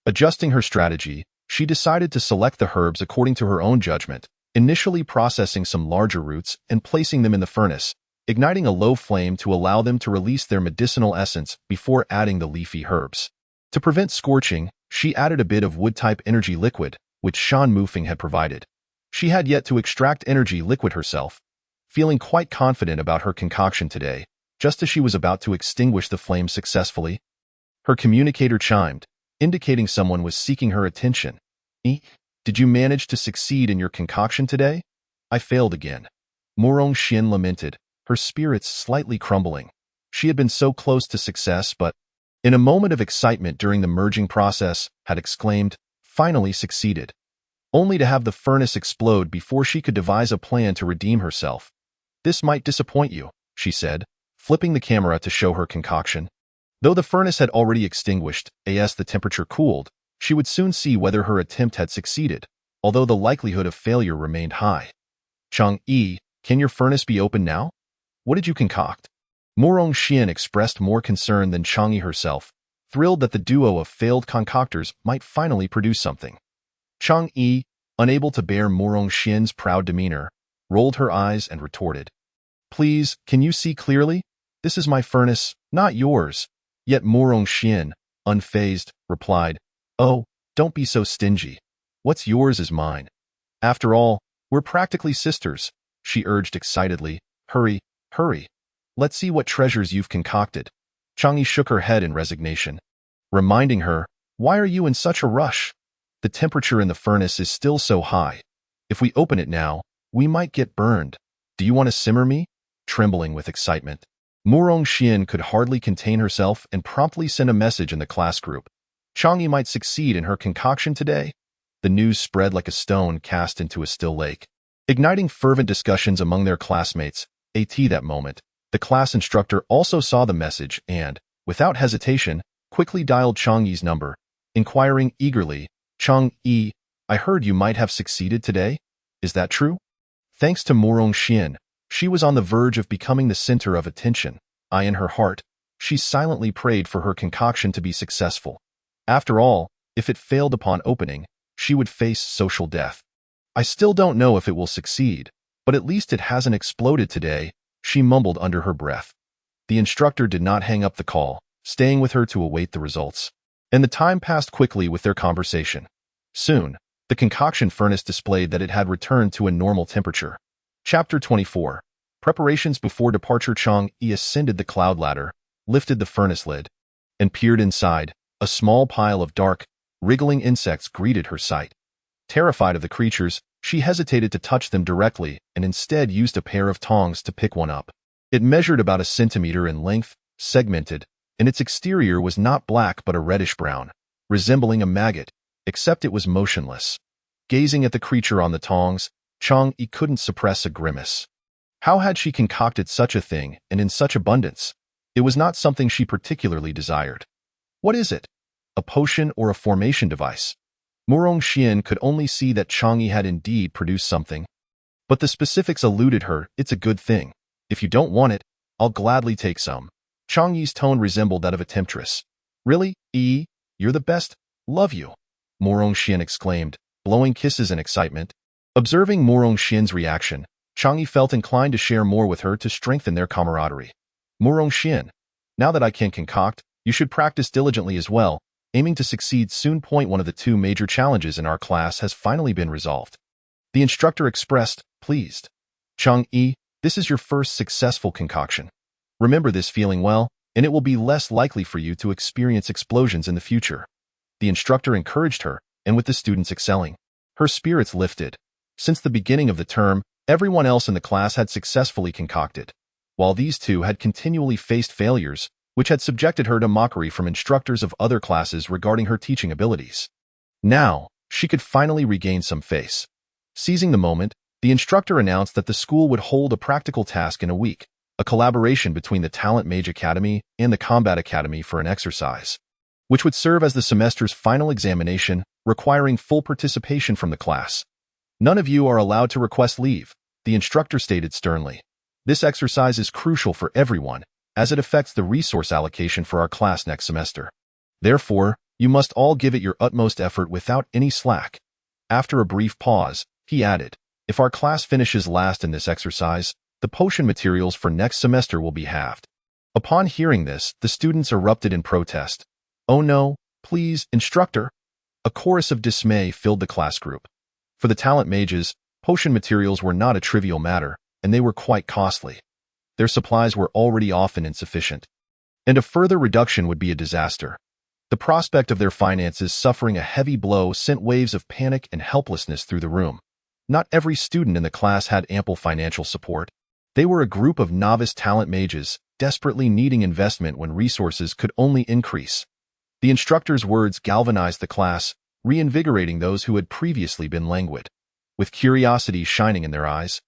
Adjusting her strategy, she decided to select the herbs according to her own judgment, initially processing some larger roots and placing them in the furnace, igniting a low flame to allow them to release their medicinal essence before adding the leafy herbs. To prevent scorching, she added a bit of wood-type energy liquid, which Shan Mufeng had provided. She had yet to extract energy liquid herself, feeling quite confident about her concoction today. Just as she was about to extinguish the flame successfully, her communicator chimed, indicating someone was seeking her attention. Did you manage to succeed in your concoction today? I failed again. Morong Xian lamented, her spirits slightly crumbling. She had been so close to success, but, in a moment of excitement during the merging process, had exclaimed, finally succeeded, only to have the furnace explode before she could devise a plan to redeem herself. This might disappoint you, she said, flipping the camera to show her concoction. Though the furnace had already extinguished, as the temperature cooled, she would soon see whether her attempt had succeeded, although the likelihood of failure remained high. Chang'e, can your furnace be opened now? What did you concoct? Morong Xian expressed more concern than Chang'e herself, thrilled that the duo of failed concoctors might finally produce something. Chang'e, unable to bear Morong Xian's proud demeanor, rolled her eyes and retorted, please, can you see clearly? This is my furnace, not yours. Yet Morong Xian, unfazed, replied, oh, don't be so stingy. What's yours is mine. After all, we're practically sisters, she urged excitedly. Hurry, hurry. Let's see what treasures you've concocted. Chang'e shook her head in resignation, reminding her, why are you in such a rush? The temperature in the furnace is still so high. If we open it now, we might get burned. Do you want to simmer me? Trembling with excitement, Morong Xian could hardly contain herself and promptly sent a message in the class group. Chang'e might succeed in her concoction today. The news spread like a stone cast into a still lake, igniting fervent discussions among their classmates. At that moment, the class instructor also saw the message and, without hesitation, quickly dialed Chang'e's number, inquiring eagerly, Chang'e, I heard you might have succeeded today. Is that true? Thanks to Morong Xian, she was on the verge of becoming the center of attention. In her heart, she silently prayed for her concoction to be successful. After all, if it failed upon opening, she would face social death. I still don't know if it will succeed, but at least it hasn't exploded today, she mumbled under her breath. The instructor did not hang up the call, staying with her to await the results. And the time passed quickly with their conversation. Soon, the concoction furnace displayed that it had returned to a normal temperature. Chapter 24. Preparations before departure. Chang'e ascended the cloud ladder, lifted the furnace lid, and peered inside. A small pile of dark, wriggling insects greeted her sight. Terrified of the creatures, she hesitated to touch them directly and instead used a pair of tongs to pick one up. It measured about a centimeter in length, segmented, and its exterior was not black but a reddish-brown, resembling a maggot, except it was motionless. Gazing at the creature on the tongs, Chang'e couldn't suppress a grimace. How had she concocted such a thing and in such abundance? It was not something she particularly desired. What is it? A potion or a formation device? Morong Xian could only see that Chang'e had indeed produced something. But the specifics eluded her. It's a good thing. If you don't want it, I'll gladly take some. Chang'e's tone resembled that of a temptress. Really, you're the best. Love you. Morong Xian exclaimed, blowing kisses in excitement. Observing Morong Xian's reaction, Chang'e felt inclined to share more with her to strengthen their camaraderie. Morong Xian, now that I can concoct, you should practice diligently as well, aiming to succeed soon. One of the two major challenges in our class has finally been resolved. The instructor expressed, pleased. Chang'e, this is your first successful concoction. Remember this feeling well, and it will be less likely for you to experience explosions in the future. The instructor encouraged her, and with the students excelling, her spirits lifted. Since the beginning of the term, everyone else in the class had successfully concocted, while these two had continually faced failures, which had subjected her to mockery from instructors of other classes regarding her teaching abilities. Now, she could finally regain some face. Seizing the moment, the instructor announced that the school would hold a practical task in a week, a collaboration between the Talent Mage Academy and the Combat Academy for an exercise, which would serve as the semester's final examination, requiring full participation from the class. None of you are allowed to request leave, the instructor stated sternly. This exercise is crucial for everyone, as it affects the resource allocation for our class next semester. Therefore, you must all give it your utmost effort without any slack. After a brief pause, he added, if our class finishes last in this exercise, the potion materials for next semester will be halved. Upon hearing this, the students erupted in protest. Oh no, please, instructor! A chorus of dismay filled the class group. For the talent mages, potion materials were not a trivial matter, and they were quite costly. Their supplies were already often insufficient, and a further reduction would be a disaster. The prospect of their finances suffering a heavy blow sent waves of panic and helplessness through the room. Not every student in the class had ample financial support. They were a group of novice talent mages, desperately needing investment when resources could only increase. The instructor's words galvanized the class, reinvigorating those who had previously been languid. With curiosity shining in their eyes,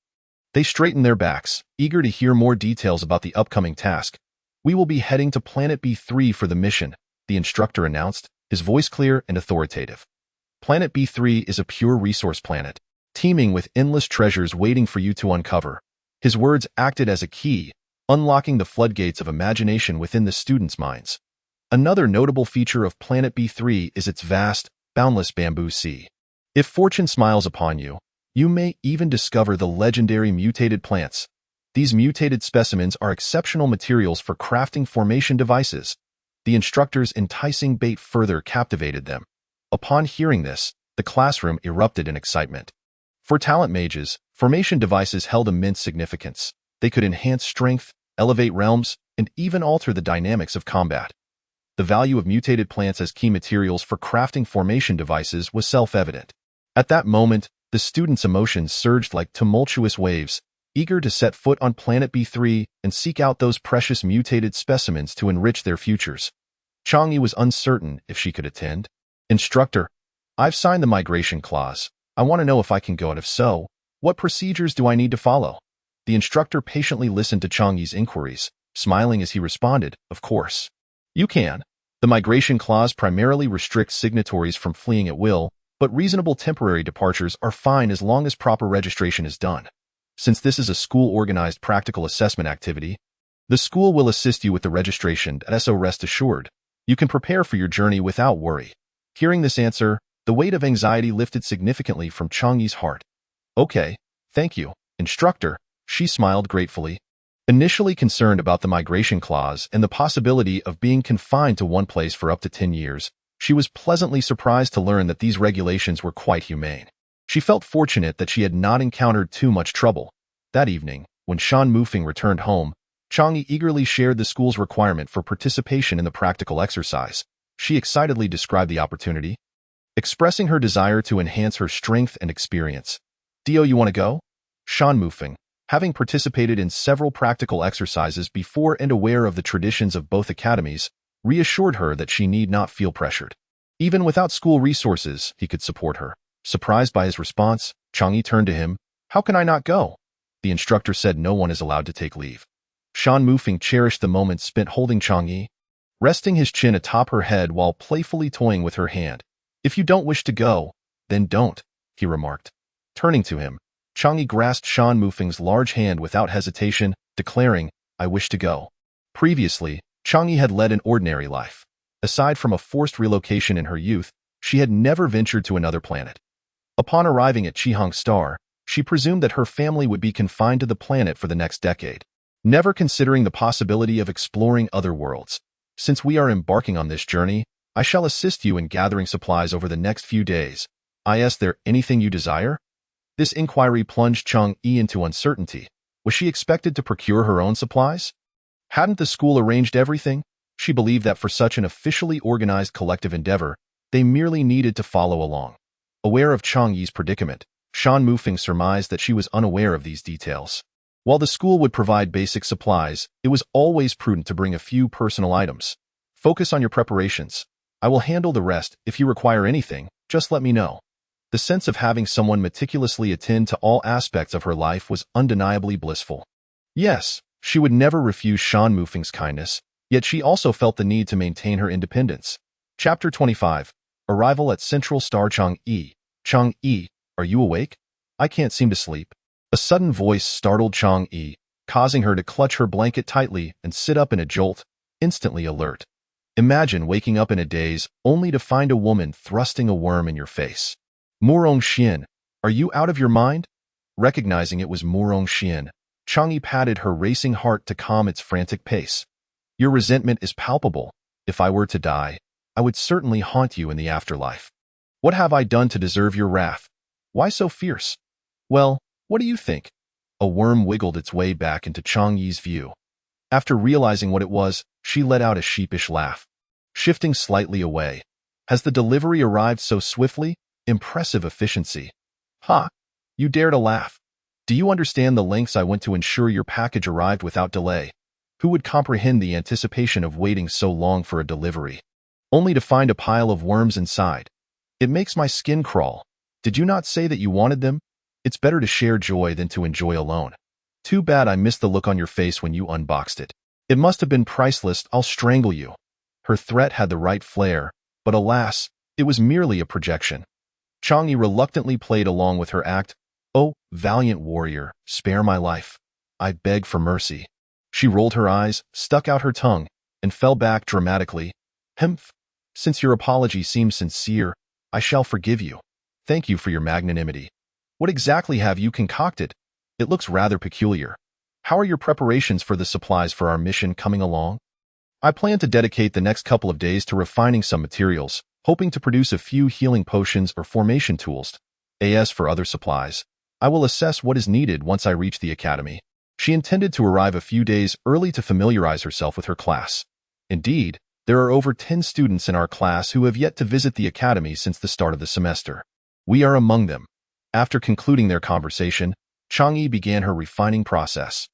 they straightened their backs, eager to hear more details about the upcoming task. We will be heading to Planet B3 for the mission, the instructor announced, his voice clear and authoritative. Planet B3 is a pure resource planet, teeming with endless treasures waiting for you to uncover. His words acted as a key, unlocking the floodgates of imagination within the students' minds. Another notable feature of Planet B3 is its vast, boundless bamboo sea. If fortune smiles upon you, you may even discover the legendary mutated plants. These mutated specimens are exceptional materials for crafting formation devices. The instructor's enticing bait further captivated them. Upon hearing this, the classroom erupted in excitement. For talent mages, formation devices held immense significance. They could enhance strength, elevate realms, and even alter the dynamics of combat. The value of mutated plants as key materials for crafting formation devices was self-evident. At that moment, the students' emotions surged like tumultuous waves, eager to set foot on Planet B3 and seek out those precious mutated specimens to enrich their futures. Chang'e was uncertain if she could attend. Instructor, I've signed the migration clause. I want to know if I can go, and if so, what procedures do I need to follow? The instructor patiently listened to Chang'e's inquiries, smiling as he responded, of course. You can. The migration clause primarily restricts signatories from fleeing at will, but reasonable temporary departures are fine as long as proper registration is done. Since this is a school-organized practical assessment activity, the school will assist you with the registration, so rest assured, you can prepare for your journey without worry. Hearing this answer, the weight of anxiety lifted significantly from Chang'e's heart. Okay, thank you, instructor, she smiled gratefully. Initially concerned about the migration clause and the possibility of being confined to one place for up to 10 years, she was pleasantly surprised to learn that these regulations were quite humane. She felt fortunate that she had not encountered too much trouble. That evening, when Shan Mufeng returned home, Chang'e eagerly shared the school's requirement for participation in the practical exercise. She excitedly described the opportunity, expressing her desire to enhance her strength and experience. Dio, you want to go? Shan Mufeng, having participated in several practical exercises before and aware of the traditions of both academies, reassured her that she need not feel pressured. Even without school resources, he could support her. Surprised by his response, Chang'e turned to him. How can I not go? The instructor said no one is allowed to take leave. Shan Mufeng cherished the moment spent holding Chang'e, resting his chin atop her head while playfully toying with her hand. If you don't wish to go, then don't, he remarked. Turning to him, Chang'e grasped Shan Mufeng's large hand without hesitation, declaring, I wish to go. Previously, Chang'e had led an ordinary life. Aside from a forced relocation in her youth, she had never ventured to another planet. Upon arriving at Chihang Star, she presumed that her family would be confined to the planet for the next decade, never considering the possibility of exploring other worlds. Since we are embarking on this journey, I shall assist you in gathering supplies over the next few days. Is there anything you desire? This inquiry plunged Chang'e into uncertainty. Was she expected to procure her own supplies? Hadn't the school arranged everything? She believed that for such an officially organized collective endeavor, they merely needed to follow along. Aware of Chang Yi's predicament, Shan Mufeng surmised that she was unaware of these details. While the school would provide basic supplies, it was always prudent to bring a few personal items. Focus on your preparations. I will handle the rest. If you require anything, just let me know. The sense of having someone meticulously attend to all aspects of her life was undeniably blissful. Yes, she would never refuse Shan Mufeng's kindness, yet she also felt the need to maintain her independence. Chapter 25. Arrival at Central Star. Chang Yi. Chang Yi, are you awake? I can't seem to sleep. A sudden voice startled Chang Yi, causing her to clutch her blanket tightly and sit up in a jolt, instantly alert. Imagine waking up in a daze only to find a woman thrusting a worm in your face. Murong Xian, are you out of your mind? Recognizing it was Murong Xian, Chang Yi patted her racing heart to calm its frantic pace. Your resentment is palpable. If I were to die, I would certainly haunt you in the afterlife. What have I done to deserve your wrath? Why so fierce? Well, what do you think? A worm wiggled its way back into Chang Yi's view. After realizing what it was, she let out a sheepish laugh. Shifting slightly away. Has the delivery arrived so swiftly? Impressive efficiency. Ha! You dare to laugh. Do you understand the lengths I went to ensure your package arrived without delay? Who would comprehend the anticipation of waiting so long for a delivery? Only to find a pile of worms inside. It makes my skin crawl. Did you not say that you wanted them? It's better to share joy than to enjoy alone. Too bad I missed the look on your face when you unboxed it. It must have been priceless. I'll strangle you. Her threat had the right flair, but alas, it was merely a projection. Chang Yi reluctantly played along with her act. Oh, valiant warrior, spare my life. I beg for mercy. She rolled her eyes, stuck out her tongue, and fell back dramatically. Hemph. Since your apology seems sincere, I shall forgive you. Thank you for your magnanimity. What exactly have you concocted? It looks rather peculiar. How are your preparations for the supplies for our mission coming along? I plan to dedicate the next couple of days to refining some materials, hoping to produce a few healing potions or formation tools. As for other supplies, I will assess what is needed once I reach the academy. She intended to arrive a few days early to familiarize herself with her class. Indeed, there are over 10 students in our class who have yet to visit the academy since the start of the semester. We are among them. After concluding their conversation, Chang Yi began her refining process.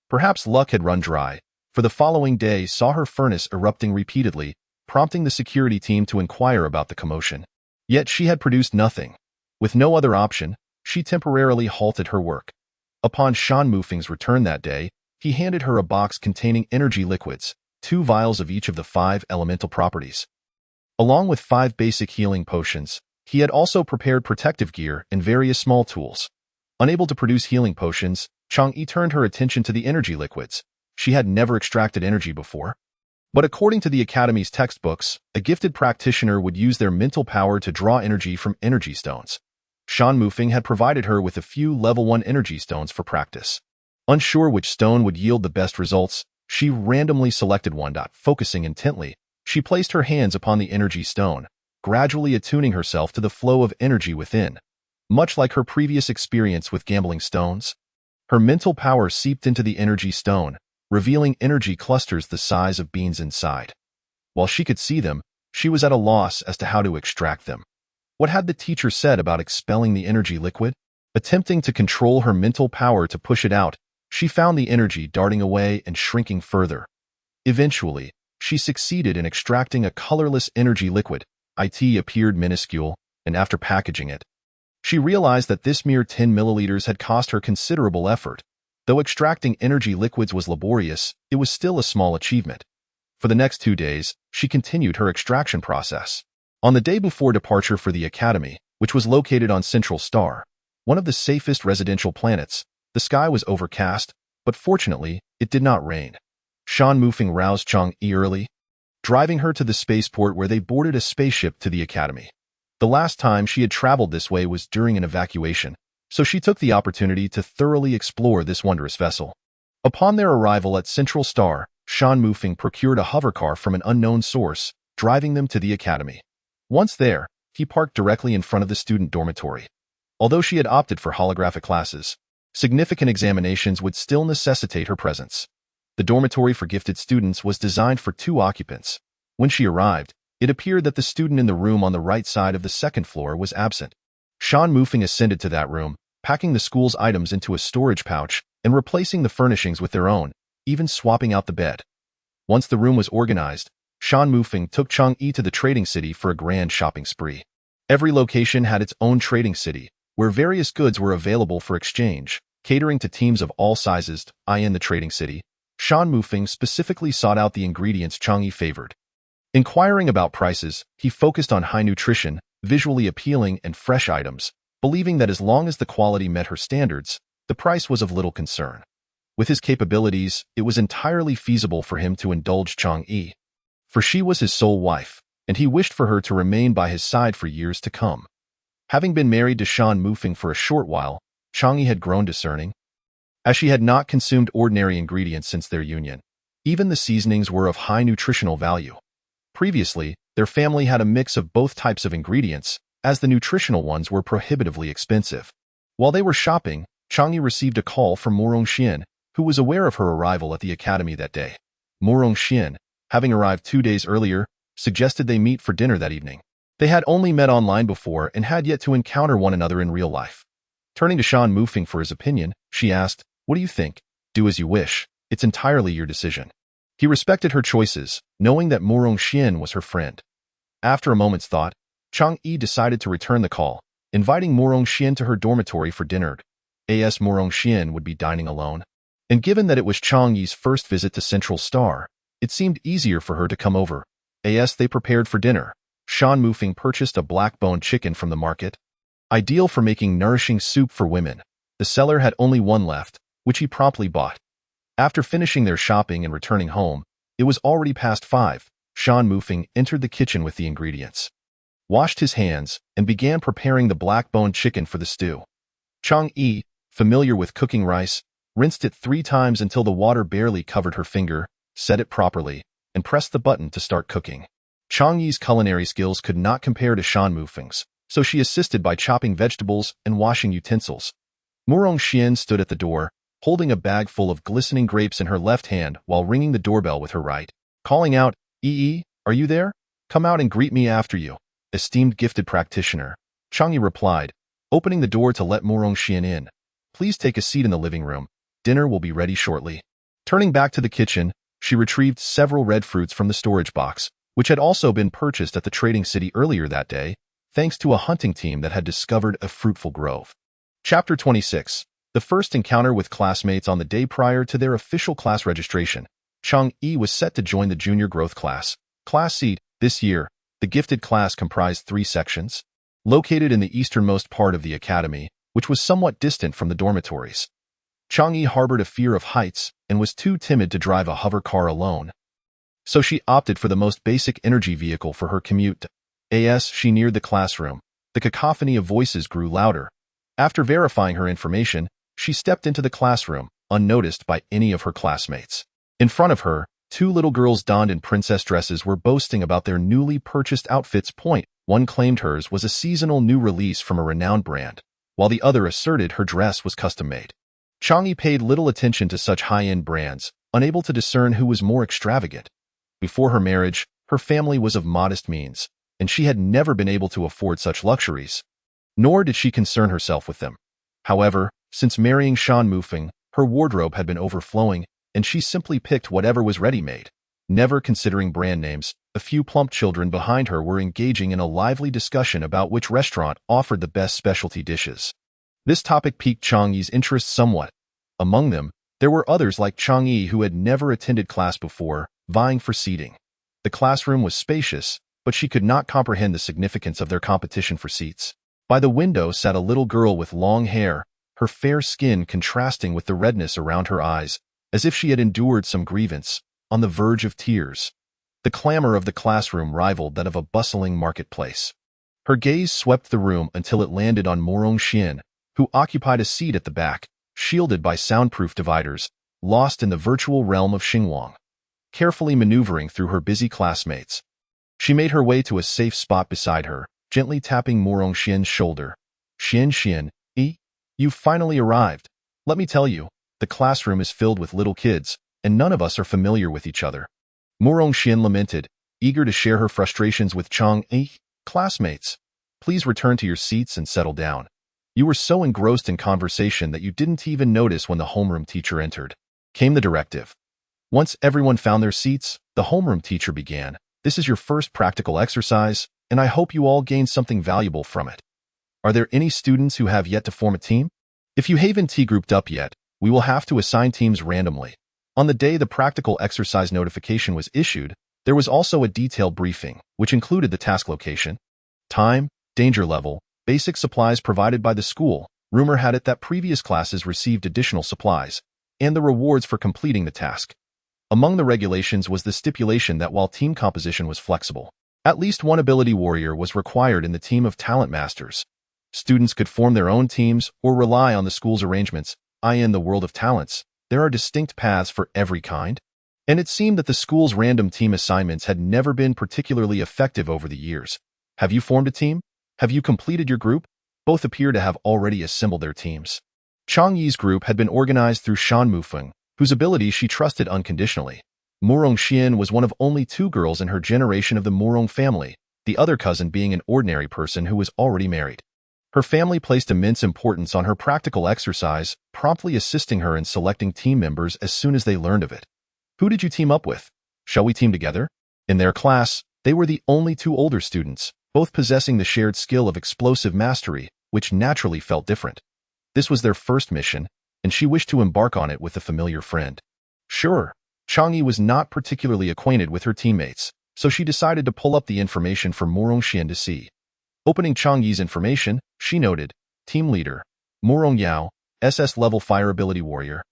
Perhaps luck had run dry, for the following day saw her furnace erupting repeatedly, prompting the security team to inquire about the commotion. Yet she had produced nothing. With no other option, she temporarily halted her work. Upon Shan Mufeng's return that day, he handed her a box containing energy liquids, 2 vials of each of the 5 elemental properties. Along with 5 basic healing potions, he had also prepared protective gear and various small tools. Unable to produce healing potions, Chang Yi turned her attention to the energy liquids. She had never extracted energy before. But according to the Academy's textbooks, a gifted practitioner would use their mental power to draw energy from energy stones. Shan Mufeng had provided her with a few level 1 energy stones for practice. Unsure which stone would yield the best results, she randomly selected one. Focusing intently, she placed her hands upon the energy stone, gradually attuning herself to the flow of energy within. Much like her previous experience with gambling stones, her mental power seeped into the energy stone, revealing energy clusters the size of beans inside. While she could see them, she was at a loss as to how to extract them. What had the teacher said about expelling the energy liquid? Attempting to control her mental power to push it out, she found the energy darting away and shrinking further. Eventually, she succeeded in extracting a colorless energy liquid. It appeared minuscule, and after packaging it, she realized that this mere 10 milliliters had cost her considerable effort. Though extracting energy liquids was laborious, it was still a small achievement. For the next 2 days, she continued her extraction process. On the day before departure for the academy, which was located on Central Star, one of the safest residential planets, the sky was overcast, but fortunately, it did not rain. Shan Mufeng roused Chang Yi early, driving her to the spaceport where they boarded a spaceship to the academy. The last time she had traveled this way was during an evacuation, so she took the opportunity to thoroughly explore this wondrous vessel. Upon their arrival at Central Star, Shan Mufeng procured a hovercar from an unknown source, driving them to the academy. Once there, he parked directly in front of the student dormitory. Although she had opted for holographic classes, significant examinations would still necessitate her presence. The dormitory for gifted students was designed for 2 occupants. When she arrived, it appeared that the student in the room on the right side of the second floor was absent. Shan Mufeng ascended to that room, packing the school's items into a storage pouch and replacing the furnishings with their own, even swapping out the bed. Once the room was organized, Shan Mufeng took Chang'e to the trading city for a grand shopping spree. Every location had its own trading city, where various goods were available for exchange, catering to teams of all sizes. In the trading city, Shan Mufeng specifically sought out the ingredients Chang'e favored. Inquiring about prices, he focused on high nutrition, visually appealing, and fresh items, believing that as long as the quality met her standards, the price was of little concern. With his capabilities, it was entirely feasible for him to indulge Chang'e, for she was his sole wife, and he wished for her to remain by his side for years to come. Having been married to Shan Mufeng for a short while, Chang'e had grown discerning. As she had not consumed ordinary ingredients since their union, even the seasonings were of high nutritional value. Previously, their family had a mix of both types of ingredients, as the nutritional ones were prohibitively expensive. While they were shopping, Chang'e received a call from Morong Xian, who was aware of her arrival at the academy that day. Morong Xian, having arrived 2 days earlier, suggested they meet for dinner that evening. They had only met online before and had yet to encounter one another in real life. Turning to Shan Mufeng for his opinion, she asked, "What do you think? Do as you wish. It's entirely your decision." He respected her choices, knowing that Morong Xian was her friend. After a moment's thought, Chang'e decided to return the call, inviting Morong Xian to her dormitory for dinner. As Morong Xian would be dining alone, and given that it was Chang'e's first visit to Central Star, it seemed easier for her to come over. As they prepared for dinner, Shan Mufeng purchased a black-boned chicken from the market. Ideal for making nourishing soup for women, the seller had only one left, which he promptly bought. After finishing their shopping and returning home, it was already past 5. Shan Mufeng entered the kitchen with the ingredients, washed his hands, and began preparing the black-boned chicken for the stew. Chang'e, familiar with cooking rice, rinsed it 3 times until the water barely covered her finger, set it properly, and pressed the button to start cooking. Chang'e's culinary skills could not compare to Shan Mufeng's, so she assisted by chopping vegetables and washing utensils. Morong Xian stood at the door, holding a bag full of glistening grapes in her left hand while ringing the doorbell with her right, calling out, "Yi, are you there? Come out and greet me after you, esteemed gifted practitioner." Chang'e replied, opening the door to let Morong Xian in. "Please take a seat in the living room. Dinner will be ready shortly." Turning back to the kitchen, she retrieved several red fruits from the storage box, which had also been purchased at the trading city earlier that day, thanks to a hunting team that had discovered a fruitful grove. Chapter 26. The first encounter with classmates on the day prior to their official class registration. Chang'e was set to join the junior growth class. Class seat. This year, the gifted class comprised 3 sections. Located in the easternmost part of the academy, which was somewhat distant from the dormitories. Chang'e harbored a fear of heights and was too timid to drive a hover car alone. So she opted for the most basic energy vehicle for her commute. As she neared the classroom, the cacophony of voices grew louder. After verifying her information, she stepped into the classroom, unnoticed by any of her classmates. In front of her, 2 little girls donned in princess dresses were boasting about their newly purchased outfits. One claimed hers was a seasonal new release from a renowned brand, while the other asserted her dress was custom-made. Chang'e paid little attention to such high-end brands, unable to discern who was more extravagant. Before her marriage, her family was of modest means, and she had never been able to afford such luxuries. Nor did she concern herself with them. However, since marrying Shan Mufeng, her wardrobe had been overflowing, and she simply picked whatever was ready-made. Never considering brand names, a few plump children behind her were engaging in a lively discussion about which restaurant offered the best specialty dishes. This topic piqued Chang'e's interest somewhat. Among them, there were others like Chang'e who had never attended class before, vying for seating. The classroom was spacious, but she could not comprehend the significance of their competition for seats. By the window sat a little girl with long hair, her fair skin contrasting with the redness around her eyes, as if she had endured some grievance, on the verge of tears. The clamor of the classroom rivaled that of a bustling marketplace. Her gaze swept the room until it landed on Morong Xian, who occupied a seat at the back, shielded by soundproof dividers, lost in the virtual realm of Xinguang. Carefully maneuvering through her busy classmates, she made her way to a safe spot beside her, gently tapping Morong Xian's shoulder. "Xian, you've finally arrived. Let me tell you, the classroom is filled with little kids, and none of us are familiar with each other. Murong Xian lamented, eager to share her frustrations with Chang Yi. Classmates, please return to your seats and settle down. You were so engrossed in conversation that you didn't even notice when the homeroom teacher entered. Came the directive. Once everyone found their seats, the homeroom teacher began. This is your first practical exercise, and I hope you all gain something valuable from it. Are there any students who have yet to form a team? If you haven't grouped up yet, we will have to assign teams randomly. On the day the practical exercise notification was issued, there was also a detailed briefing, which included the task location, time, danger level, basic supplies provided by the school. Rumor had it that previous classes received additional supplies, and the rewards for completing the task. Among the regulations was the stipulation that while team composition was flexible, at least one ability warrior was required in the team of talent masters. Students could form their own teams or rely on the school's arrangements. In the world of talents, there are distinct paths for every kind, and it seemed that the school's random team assignments had never been particularly effective over the years. Have you formed a team? Have you completed your group? Both appear to have already assembled their teams. Chang Yi's group had been organized through Shan Mufeng, whose ability she trusted unconditionally. Murong Xian was one of only 2 girls in her generation of the Murong family, the other cousin being an ordinary person who was already married. Her family placed immense importance on her practical exercise, promptly assisting her in selecting team members as soon as they learned of it. Who did you team up with? Shall we team together? In their class, they were the only 2 older students, both possessing the shared skill of explosive mastery, which naturally felt different. This was their first mission, and she wished to embark on it with a familiar friend. Sure, Chang Yi was not particularly acquainted with her teammates, so she decided to pull up the information for Murong Xian to see. Opening Chang Yi's information, she noted, Team Leader, Murong Yao, SS-level Fire Ability Warrior.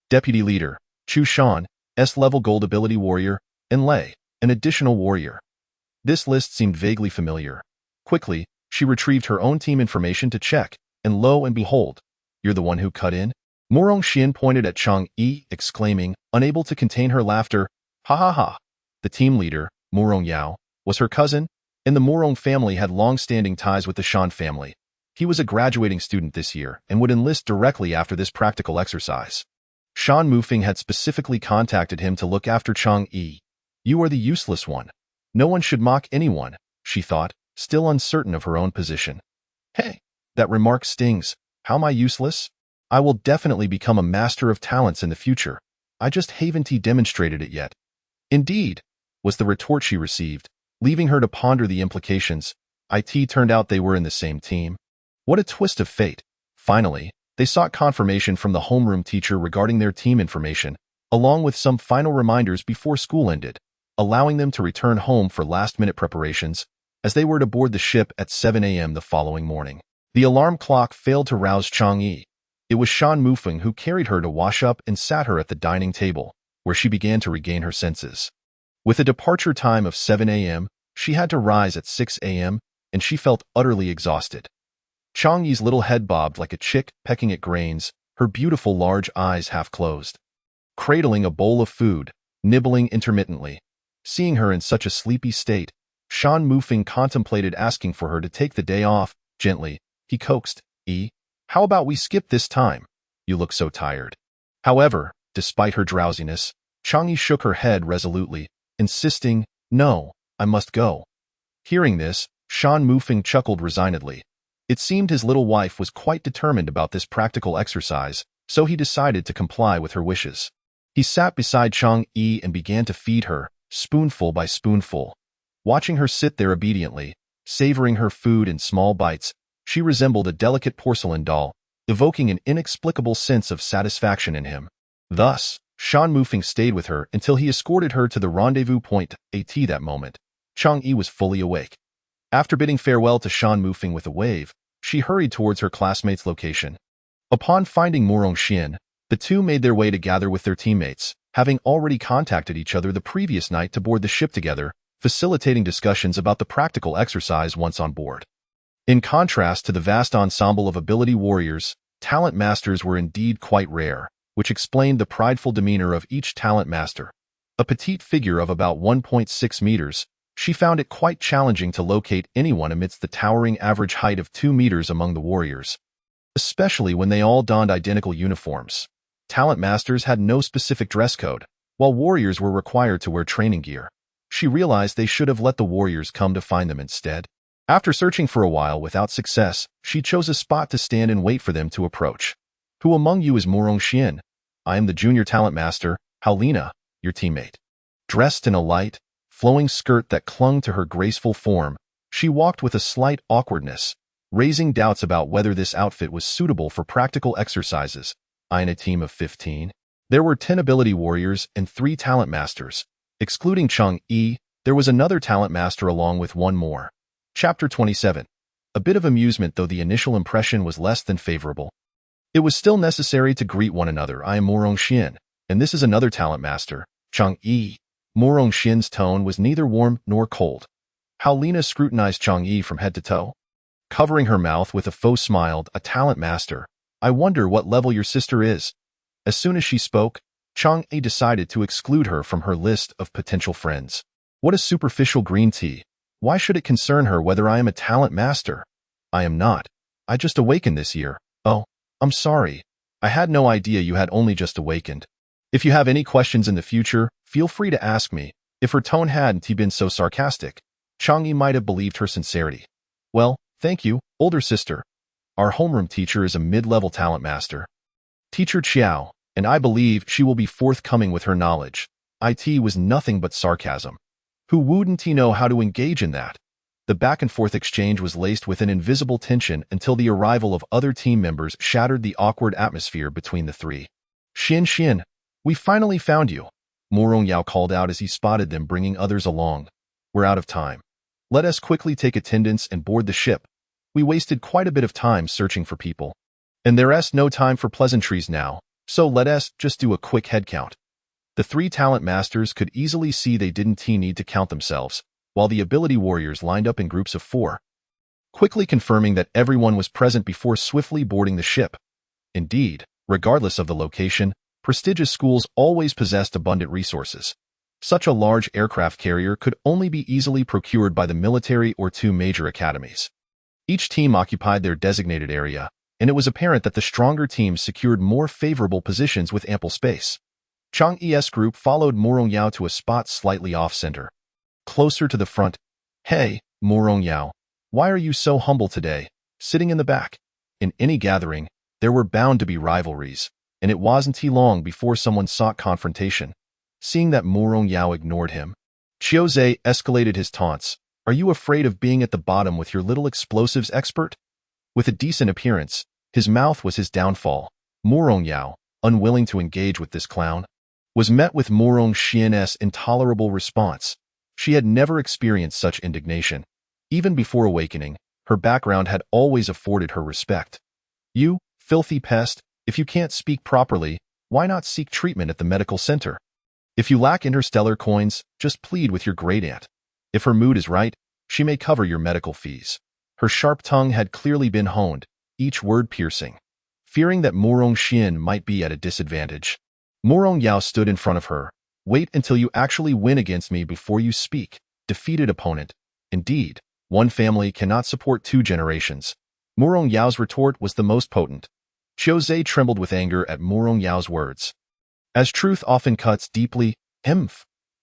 Deputy Leader, Chu Shan, S-level Gold Ability Warrior, and Lei, an additional warrior. This list seemed vaguely familiar. Quickly, she retrieved her own team information to check, and lo and behold, you're the one who cut in? Murong Xian pointed at Chang Yi, exclaiming, unable to contain her laughter, ha ha ha. The team leader, Murong Yao, was her cousin, and the Murong family had long-standing ties with the Shan family. He was a graduating student this year and would enlist directly after this practical exercise. Shan Mufeng had specifically contacted him to look after Chang Yi. You are the useless one. No one should mock anyone, she thought, still uncertain of her own position. Hey, that remark stings. How am I useless? I will definitely become a master of talents in the future. I just haven't demonstrated it yet. Indeed, was the retort she received, leaving her to ponder the implications. It turned out they were in the same team. What a twist of fate. Finally, they sought confirmation from the homeroom teacher regarding their team information, along with some final reminders before school ended, allowing them to return home for last-minute preparations, as they were to board the ship at 7 a.m. the following morning. The alarm clock failed to rouse Chang Yi. It was Shan Mufeng who carried her to wash up and sat her at the dining table, where she began to regain her senses. With a departure time of 7 a.m., she had to rise at 6 a.m., and she felt utterly exhausted. Chang Yi's little head bobbed like a chick pecking at grains, her beautiful large eyes half closed. Cradling a bowl of food, nibbling intermittently. Seeing her in such a sleepy state, Shan Mufeng contemplated asking for her to take the day off. Gently, he coaxed, how about we skip this time? You look so tired. However, despite her drowsiness, Chang Yi shook her head resolutely, insisting, no, I must go. Hearing this, Shan Mufeng chuckled resignedly. It seemed his little wife was quite determined about this practical exercise, so he decided to comply with her wishes. He sat beside Chang Yi and began to feed her, spoonful by spoonful. Watching her sit there obediently, savoring her food in small bites, she resembled a delicate porcelain doll, evoking an inexplicable sense of satisfaction in him. Thus, Shan Mufeng stayed with her until he escorted her to the rendezvous point. At that moment, Chang Yi was fully awake. After bidding farewell to Shan Mufeng with a wave, she hurried towards her classmate's location. Upon finding Murong Xian, the two made their way to gather with their teammates, having already contacted each other the previous night to board the ship together, facilitating discussions about the practical exercise once on board. In contrast to the vast ensemble of ability warriors, talent masters were indeed quite rare, which explained the prideful demeanor of each talent master. A petite figure of about 1.6 meters, she found it quite challenging to locate anyone amidst the towering average height of 2 meters among the warriors, especially when they all donned identical uniforms. Talent masters had no specific dress code, while warriors were required to wear training gear. She realized they should have let the warriors come to find them instead. After searching for a while without success, she chose a spot to stand and wait for them to approach. Who among you is Morong Xian? I am the junior talent master, Halina, your teammate. Dressed in a light, flowing skirt that clung to her graceful form, she walked with a slight awkwardness, raising doubts about whether this outfit was suitable for practical exercises. In a team of 15, there were 10 ability warriors and 3 talent masters. Excluding Chang Yi, there was another talent master along with one more. Chapter 27. A bit of amusement, though the initial impression was less than favorable. It was still necessary to greet one another. I am Morong Xian, and this is another talent master, Chang Yi. Morong Xian's tone was neither warm nor cold. Halina scrutinized Chang Yi from head to toe. Covering her mouth with a faux smile, a talent master. I wonder what level your sister is. As soon as she spoke, Chang Yi decided to exclude her from her list of potential friends. What a superficial green tea. Why should it concern her whether I am a talent master? I am not. I just awakened this year. Oh, I'm sorry. I had no idea you had only just awakened. If you have any questions in the future, feel free to ask me. If her tone hadn't been so sarcastic, Chang Yi might have believed her sincerity. Well, thank you, older sister. Our homeroom teacher is a mid-level talent master. Teacher Qiao, and I believe she will be forthcoming with her knowledge. It was nothing but sarcasm. Who wouldn't know how to engage in that? The back-and-forth exchange was laced with an invisible tension until the arrival of other team members shattered the awkward atmosphere between the three. Xin, we finally found you, Morong Yao called out as he spotted them bringing others along. We're out of time. Let us quickly take attendance and board the ship. We wasted quite a bit of time searching for people. And there's no time for pleasantries now, so let us just do a quick head count. The 3 talent masters could easily see they didn't need to count themselves, while the ability warriors lined up in groups of 4, quickly confirming that everyone was present before swiftly boarding the ship. Indeed, regardless of the location, prestigious schools always possessed abundant resources. Such a large aircraft carrier could only be easily procured by the military or 2 major academies. Each team occupied their designated area, and it was apparent that the stronger teams secured more favorable positions with ample space. Chang Yi's group followed Morong Yao to a spot slightly off-center. Closer to the front. Hey, Morong Yao, why are you so humble today, sitting in the back? In any gathering, there were bound to be rivalries, and it wasn't long before someone sought confrontation. Seeing that Morong Yao ignored him, Qiuzhe escalated his taunts. Are you afraid of being at the bottom with your little explosives expert? With a decent appearance, his mouth was his downfall. Morong Yao, unwilling to engage with this clown, was met with Morong Xian's intolerable response. She had never experienced such indignation. Even before awakening, her background had always afforded her respect. You, filthy pest, if you can't speak properly, why not seek treatment at the medical center? If you lack interstellar coins, just plead with your great-aunt. If her mood is right, she may cover your medical fees. Her sharp tongue had clearly been honed, each word piercing. Fearing that Morong Xian might be at a disadvantage, Morong Yao stood in front of her. Wait until you actually win against me before you speak, defeated opponent. Indeed, one family cannot support 2 generations. Morong Yao's retort was the most potent. Qiuzhe trembled with anger at Morong Yao's words. As truth often cuts deeply,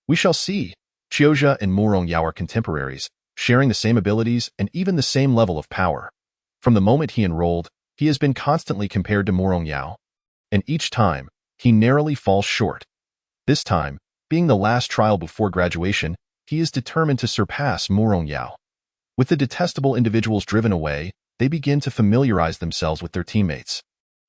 we shall see. Qiuzhe and Morong Yao are contemporaries, sharing the same abilities and even the same level of power. From the moment he enrolled, he has been constantly compared to Morong Yao. And each time, he narrowly falls short. This time, being the last trial before graduation, he is determined to surpass Morong Yao. With the detestable individuals driven away, they begin to familiarize themselves with their teammates,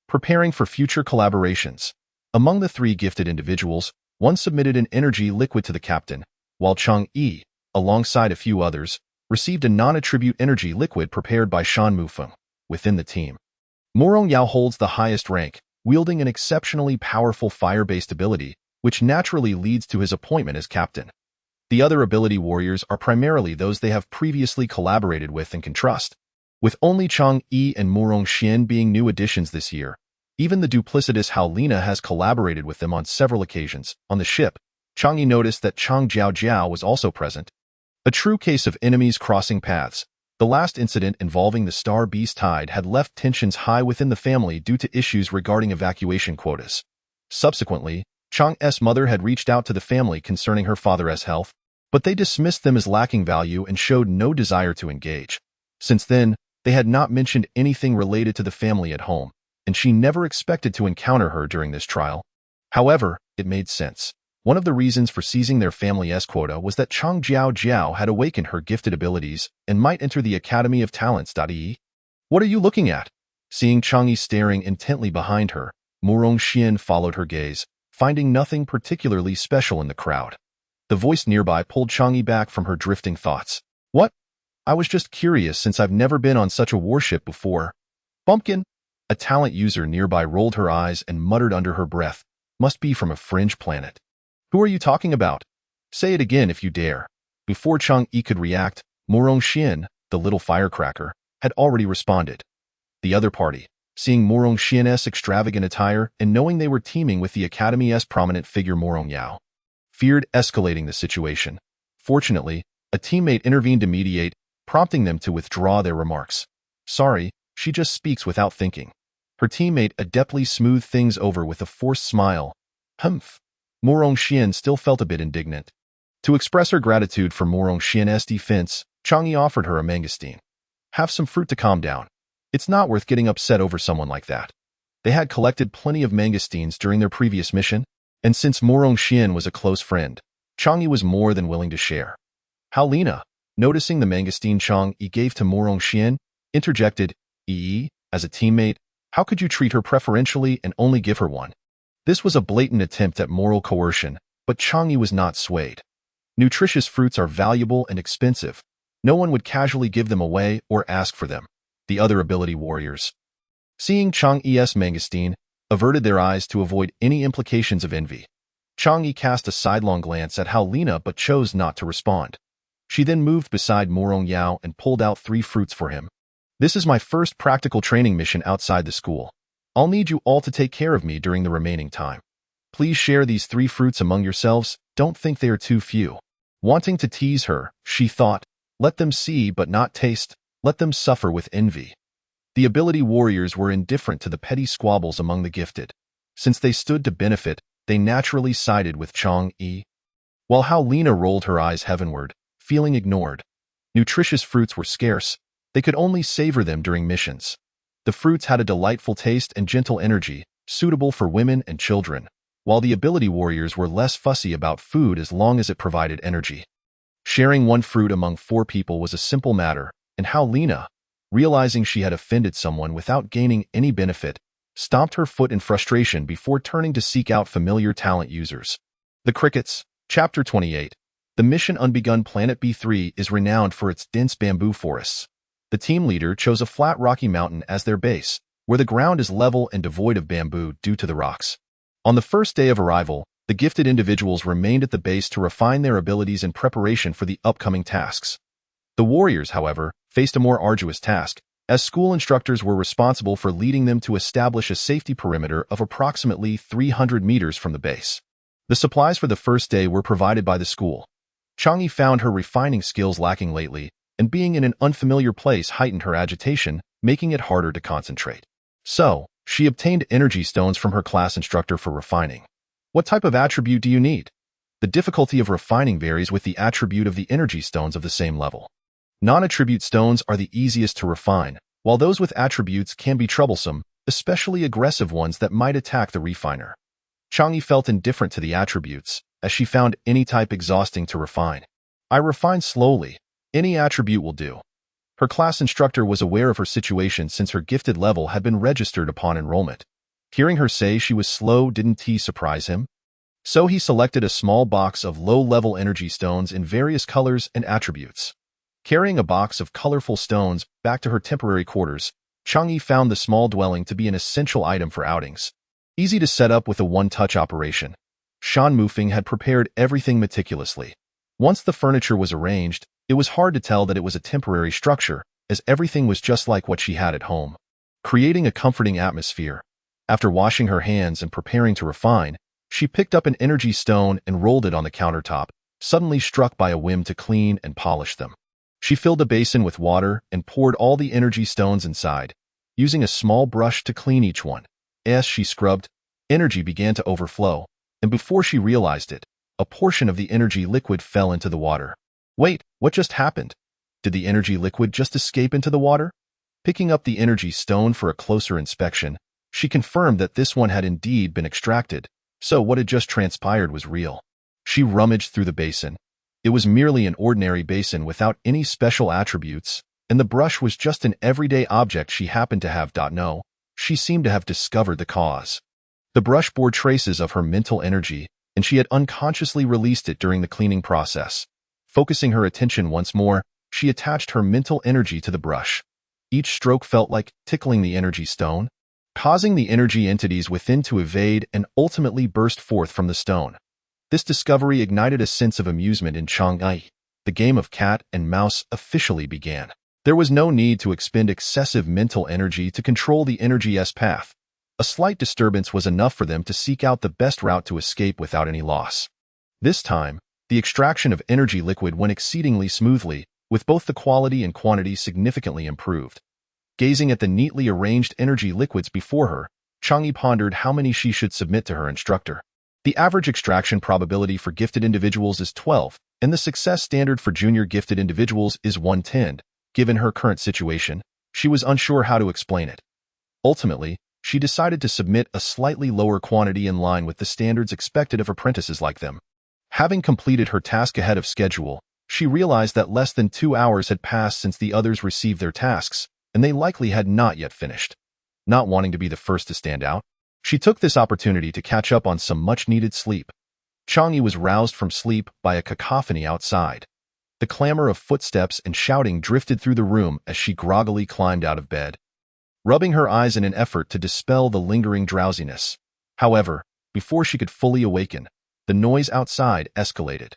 preparing for future collaborations. Among the 3 gifted individuals, one submitted an energy liquid to the captain, while Chang Yi, alongside a few others, received a non-attribute energy liquid prepared by Shan Mufeng within the team. Morong Yao holds the highest rank, wielding an exceptionally powerful fire-based ability, which naturally leads to his appointment as captain. The other ability warriors are primarily those they have previously collaborated with and can trust. With only Chang Yi and Morong Xian being new additions this year, even the duplicitous Halina has collaborated with them on several occasions. On the ship, Chang Yi noticed that Chang Jiao was also present. A true case of enemies crossing paths. The last incident involving the Star Beast Tide had left tensions high within the family due to issues regarding evacuation quotas. Subsequently, Chang's mother had reached out to the family concerning her father's health, but they dismissed them as lacking value and showed no desire to engage. Since then, they had not mentioned anything related to the family at home, and she never expected to encounter her during this trial. However, it made sense. One of the reasons for seizing their family's quota was that Chang Jiao had awakened her gifted abilities and might enter the Academy of Talents. What are you looking at? Seeing Chang'e staring intently behind her, Murong Xian followed her gaze, finding nothing particularly special in the crowd. The voice nearby pulled Chang'e back from her drifting thoughts. What? I was just curious since I've never been on such a warship before. Bumpkin? A talent user nearby rolled her eyes and muttered under her breath. Must be from a fringe planet. Who are you talking about? Say it again if you dare. Before Chang'e could react, Murong Xian, the little firecracker, had already responded. The other party, seeing Murong Xian's extravagant attire and knowing they were teaming with the Academy's prominent figure Murong Yao, feared escalating the situation. Fortunately, a teammate intervened to mediate, prompting them to withdraw their remarks. Sorry, she just speaks without thinking. Her teammate adeptly smoothed things over with a forced smile. Humph. Murong Xian still felt a bit indignant. To express her gratitude for Murong Xian's defense, Chang'e offered her a mangosteen. Have some fruit to calm down. It's not worth getting upset over someone like that. They had collected plenty of mangosteens during their previous mission, and since Murong Xian was a close friend, Chang'e was more than willing to share. Lina, noticing the mangosteen Chang'e gave to Murong Xian, interjected, as a teammate, how could you treat her preferentially and only give her one? This was a blatant attempt at moral coercion, but Chang'e was not swayed. Nutritious fruits are valuable and expensive. No one would casually give them away or ask for them. The other ability warriors, seeing Chang'e's mangosteen, averted their eyes to avoid any implications of envy. Chang'e cast a sidelong glance at Lina but chose not to respond. She then moved beside Murong Yao and pulled out 3 fruits for him. This is my first practical training mission outside the school. I'll need you all to take care of me during the remaining time. Please share these 3 fruits among yourselves, don't think they are too few. Wanting to tease her, she thought, let them see but not taste, let them suffer with envy. The ability warriors were indifferent to the petty squabbles among the gifted. Since they stood to benefit, they naturally sided with Chang'e. While Lina rolled her eyes heavenward, feeling ignored. Nutritious fruits were scarce. They could only savor them during missions. The fruits had a delightful taste and gentle energy, suitable for women and children, while the ability warriors were less fussy about food as long as it provided energy. Sharing 1 fruit among 4 people was a simple matter, and Lina, realizing she had offended someone without gaining any benefit, stomped her foot in frustration before turning to seek out familiar talent users. The Crickets, Chapter 28. The mission Unbegun Planet B3 is renowned for its dense bamboo forests. The team leader chose a flat rocky mountain as their base, where the ground is level and devoid of bamboo due to the rocks. On the first day of arrival, the gifted individuals remained at the base to refine their abilities in preparation for the upcoming tasks. The warriors, however, faced a more arduous task, as school instructors were responsible for leading them to establish a safety perimeter of approximately 300 meters from the base. The supplies for the first day were provided by the school. Chang'e found her refining skills lacking lately, and being in an unfamiliar place heightened her agitation, making it harder to concentrate. So, she obtained energy stones from her class instructor for refining. What type of attribute do you need? The difficulty of refining varies with the attribute of the energy stones of the same level. Non-attribute stones are the easiest to refine, while those with attributes can be troublesome, especially aggressive ones that might attack the refiner. Chang'e felt indifferent to the attributes, as she found any type exhausting to refine. I refine slowly. Any attribute will do. Her class instructor was aware of her situation since her gifted level had been registered upon enrollment. Hearing her say she was slow didn't surprise him. So he selected a small box of low-level energy stones in various colors and attributes. Carrying a box of colorful stones back to her temporary quarters, Chang'e found the small dwelling to be an essential item for outings. Easy to set up with a one-touch operation. Shan Mufeng had prepared everything meticulously. Once the furniture was arranged, it was hard to tell that it was a temporary structure, as everything was just like what she had at home, creating a comforting atmosphere. After washing her hands and preparing to refine, she picked up an energy stone and rolled it on the countertop, suddenly struck by a whim to clean and polish them. She filled a basin with water and poured all the energy stones inside, using a small brush to clean each one. As she scrubbed, energy began to overflow, and before she realized it, a portion of the energy liquid fell into the water. Wait, what just happened? Did the energy liquid just escape into the water? Picking up the energy stone for a closer inspection, she confirmed that this one had indeed been extracted, so what had just transpired was real. She rummaged through the basin. It was merely an ordinary basin without any special attributes, and the brush was just an everyday object she happened to have. No, she seemed to have discovered the cause. The brush bore traces of her mental energy, and she had unconsciously released it during the cleaning process. Focusing her attention once more, she attached her mental energy to the brush. Each stroke felt like tickling the energy stone, causing the energy entities within to evade and ultimately burst forth from the stone. This discovery ignited a sense of amusement in Chang'e. The game of cat and mouse officially began. There was no need to expend excessive mental energy to control the energy's path. A slight disturbance was enough for them to seek out the best route to escape without any loss. This time, the extraction of energy liquid went exceedingly smoothly, with both the quality and quantity significantly improved. Gazing at the neatly arranged energy liquids before her, Chang'e pondered how many she should submit to her instructor. The average extraction probability for gifted individuals is 12, and the success standard for junior gifted individuals is 1/10. Given her current situation, she was unsure how to explain it. Ultimately, she decided to submit a slightly lower quantity in line with the standards expected of apprentices like them. Having completed her task ahead of schedule, she realized that less than 2 hours had passed since the others received their tasks, and they likely had not yet finished. Not wanting to be the first to stand out, she took this opportunity to catch up on some much-needed sleep. Chang'e was roused from sleep by a cacophony outside. The clamor of footsteps and shouting drifted through the room as she groggily climbed out of bed, rubbing her eyes in an effort to dispel the lingering drowsiness. However, before she could fully awaken, the noise outside escalated.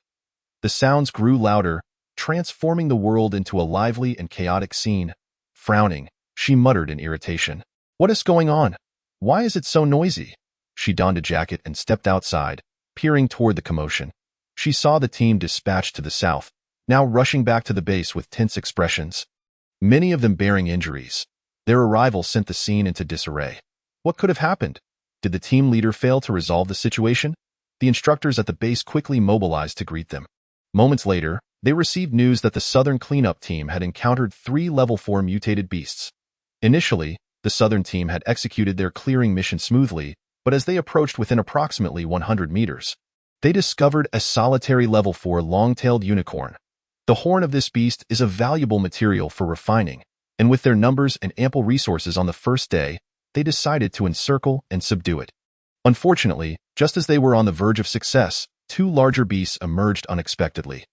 The sounds grew louder, transforming the world into a lively and chaotic scene. Frowning, she muttered in irritation. "What is going on? Why is it so noisy?" She donned a jacket and stepped outside, peering toward the commotion. She saw the team dispatched to the south, now rushing back to the base with tense expressions, many of them bearing injuries. Their arrival sent the scene into disarray. What could have happened? Did the team leader fail to resolve the situation? The instructors at the base quickly mobilized to greet them. Moments later, they received news that the Southern cleanup team had encountered 3 Level 4 mutated beasts. Initially, the Southern team had executed their clearing mission smoothly, but as they approached within approximately 100 meters, they discovered a solitary Level 4 long-tailed unicorn. The horn of this beast is a valuable material for refining, and with their numbers and ample resources on the first day, they decided to encircle and subdue it. Unfortunately, just as they were on the verge of success, 2 larger beasts emerged unexpectedly.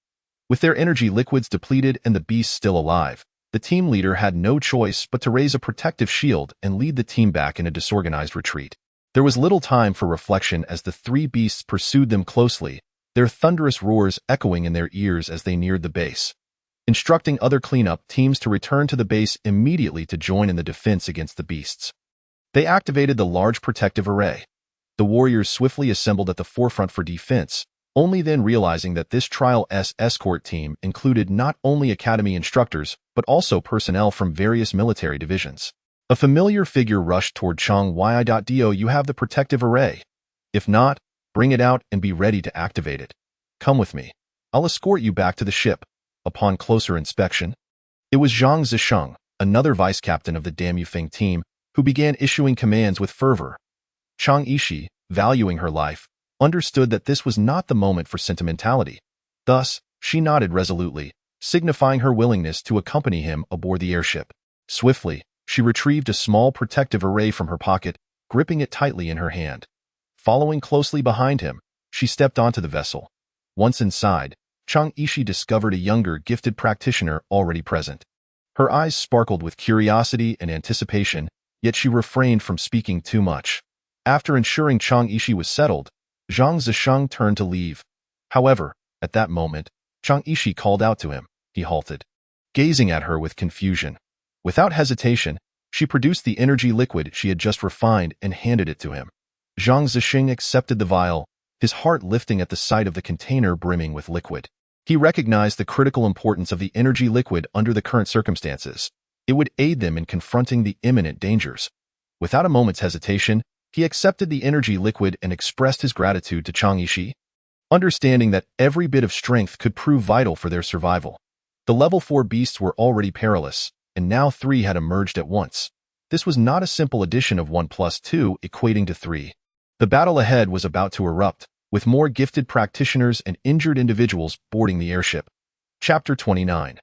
With their energy liquids depleted and the beasts still alive, the team leader had no choice but to raise a protective shield and lead the team back in a disorganized retreat. There was little time for reflection as the 3 beasts pursued them closely, their thunderous roars echoing in their ears as they neared the base. Instructing other cleanup teams to return to the base immediately to join in the defense against the beasts, they activated the large protective array. The warriors swiftly assembled at the forefront for defense, only then realizing that this trial escort team included not only academy instructors, but also personnel from various military divisions. A familiar figure rushed toward Chang'e. Do you have the protective array? If not, bring it out and be ready to activate it. Come with me. I'll escort you back to the ship. Upon closer inspection, it was Zhang Zisheng, another vice-captain of the Damufeng team, who began issuing commands with fervor. Chang Ishi, valuing her life, understood that this was not the moment for sentimentality. Thus, she nodded resolutely, signifying her willingness to accompany him aboard the airship. Swiftly, she retrieved a small protective array from her pocket, gripping it tightly in her hand. Following closely behind him, she stepped onto the vessel. Once inside, Chang Ishi discovered a younger, gifted practitioner already present. Her eyes sparkled with curiosity and anticipation, yet she refrained from speaking too much. After ensuring Chang Ishi was settled, Zhang Zisheng turned to leave. However, at that moment, Chang Ishi called out to him. He halted, gazing at her with confusion. Without hesitation, she produced the energy liquid she had just refined and handed it to him. Zhang Zisheng accepted the vial, his heart lifting at the sight of the container brimming with liquid. He recognized the critical importance of the energy liquid under the current circumstances. It would aid them in confronting the imminent dangers. Without a moment's hesitation, He accepted the energy liquid and expressed his gratitude to Chang Yishi, understanding that every bit of strength could prove vital for their survival. The level 4 beasts were already perilous, and now 3 had emerged at once. This was not a simple addition of 1 plus 2 equating to 3. The battle ahead was about to erupt, with more gifted practitioners and injured individuals boarding the airship. Chapter 29.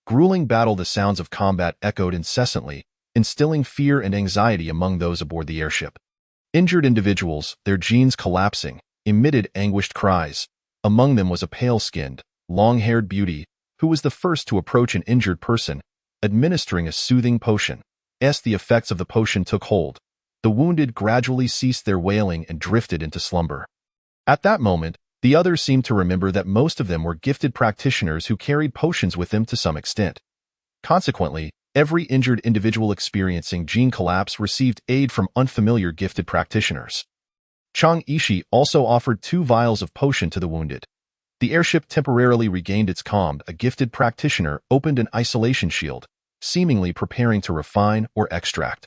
Grueling battle. The sounds of combat echoed incessantly, instilling fear and anxiety among those aboard the airship. Injured individuals, their genes collapsing, emitted anguished cries. Among them was a pale-skinned, long-haired beauty, who was the first to approach an injured person, administering a soothing potion. As the effects of the potion took hold, the wounded gradually ceased their wailing and drifted into slumber. At that moment, the others seemed to remember that most of them were gifted practitioners who carried potions with them to some extent. Consequently, every injured individual experiencing gene collapse received aid from unfamiliar gifted practitioners. Chang Yishi also offered 2 vials of potion to the wounded. The airship temporarily regained its calm. A gifted practitioner opened an isolation shield, seemingly preparing to refine or extract.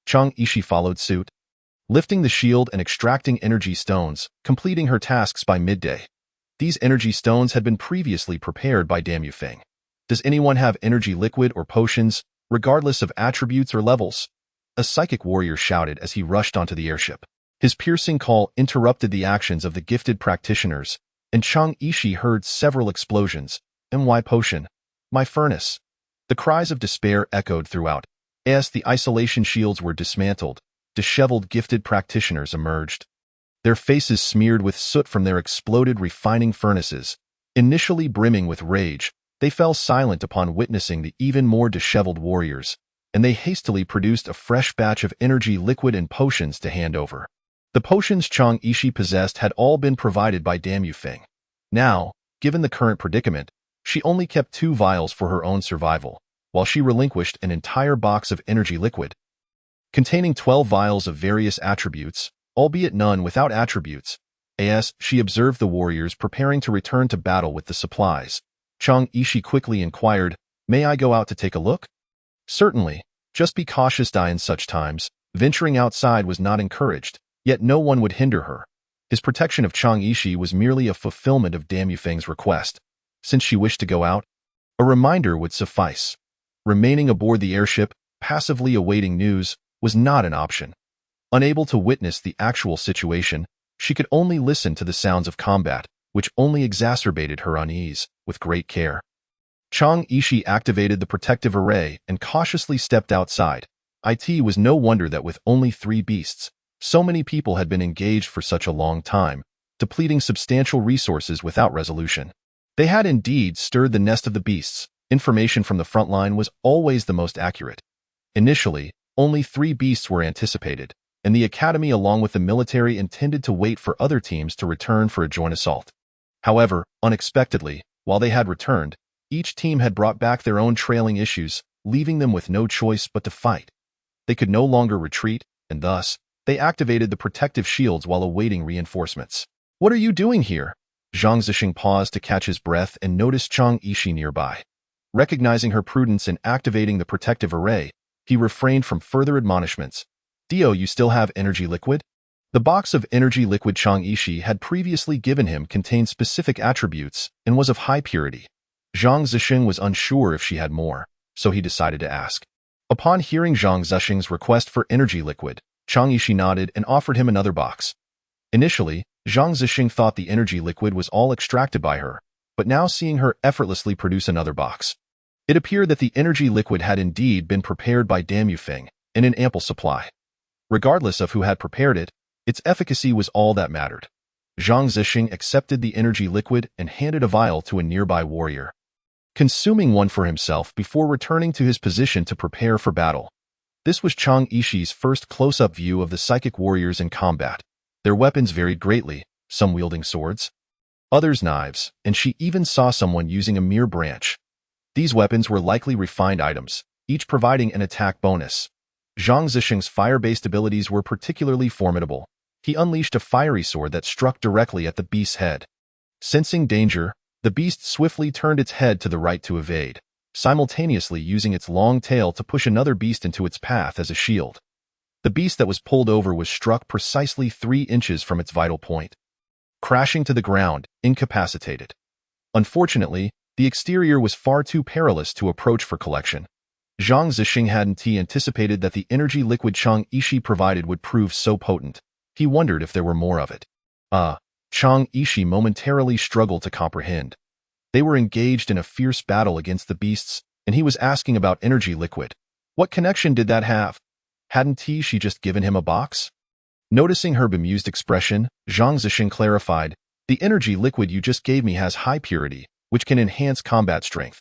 Chang Yishi followed suit, lifting the shield and extracting energy stones, completing her tasks by midday. These energy stones had been previously prepared by Dam Yufeng. Does anyone have energy liquid or potions, regardless of attributes or levels? A psychic warrior shouted as he rushed onto the airship. His piercing call interrupted the actions of the gifted practitioners, and Chang Yishi heard several explosions. My potion, my furnace. The cries of despair echoed throughout. As the isolation shields were dismantled, disheveled gifted practitioners emerged. Their faces smeared with soot from their exploded refining furnaces. Initially brimming with rage, they fell silent upon witnessing the even more disheveled warriors, and they hastily produced a fresh batch of energy liquid and potions to hand over. The potions Chang Yishi possessed had all been provided by Dam Yufeng. Now, given the current predicament, she only kept 2 vials for her own survival, while she relinquished an entire box of energy liquid, containing 12 vials of various attributes, albeit none without attributes. As she observed the warriors preparing to return to battle with the supplies, Chang Yishi quickly inquired, "May I go out to take a look?" "Certainly. Just be cautious, in such times." Venturing outside was not encouraged, yet no one would hinder her. His protection of Chang Yishi was merely a fulfillment of Dam Yufeng's request. Since she wished to go out, a reminder would suffice. Remaining aboard the airship, passively awaiting news, was not an option. Unable to witness the actual situation, she could only listen to the sounds of combat, which only exacerbated her unease. With great care, Chang Yishi activated the protective array and cautiously stepped outside. It was no wonder that with only 3 beasts, so many people had been engaged for such a long time, depleting substantial resources without resolution. They had indeed stirred the nest of the beasts. Information from the front line was always the most accurate. Initially, only 3 beasts were anticipated, and the academy along with the military intended to wait for other teams to return for a joint assault. However, unexpectedly, while they had returned, each team had brought back their own trailing issues, leaving them with no choice but to fight. They could no longer retreat, and thus, they activated the protective shields while awaiting reinforcements. "What are you doing here?" Zhang Zixing paused to catch his breath and noticed Chang Yishi nearby. Recognizing her prudence in activating the protective array, he refrained from further admonishments. "Dio, you still have energy liquid?" The box of energy liquid Chang Yishi had previously given him contained specific attributes and was of high purity. Zhang Zixing was unsure if she had more, so he decided to ask. Upon hearing Zhang Zixing's request for energy liquid, Chang Yishi nodded and offered him another box. Initially, Zhang Zixing thought the energy liquid was all extracted by her, but now seeing her effortlessly produce another box, it appeared that the energy liquid had indeed been prepared by Dam Yufeng in an ample supply. Regardless of who had prepared it, its efficacy was all that mattered. Zhang Zixing accepted the energy liquid and handed a vial to a nearby warrior, consuming one for himself before returning to his position to prepare for battle. This was Chang Yishi's first close-up view of the psychic warriors in combat. Their weapons varied greatly, some wielding swords, others knives, and she even saw someone using a mere branch. These weapons were likely refined items, each providing an attack bonus. Zhang Zixing's fire-based abilities were particularly formidable. He unleashed a fiery sword that struck directly at the beast's head. Sensing danger, the beast swiftly turned its head to the right to evade, simultaneously using its long tail to push another beast into its path as a shield. The beast that was pulled over was struck precisely 3 inches from its vital point, crashing to the ground, incapacitated. Unfortunately, the exterior was far too perilous to approach for collection. Zhang Zixing hadn't anticipated that the energy liquid Chang Yishi provided would prove so potent. He wondered if there were more of it. Chang Yishi momentarily struggled to comprehend. They were engaged in a fierce battle against the beasts, and he was asking about energy liquid. What connection did that have? Hadn't she just given him a box? Noticing her bemused expression, Zhang Zixing clarified, "The energy liquid you just gave me has high purity, which can enhance combat strength.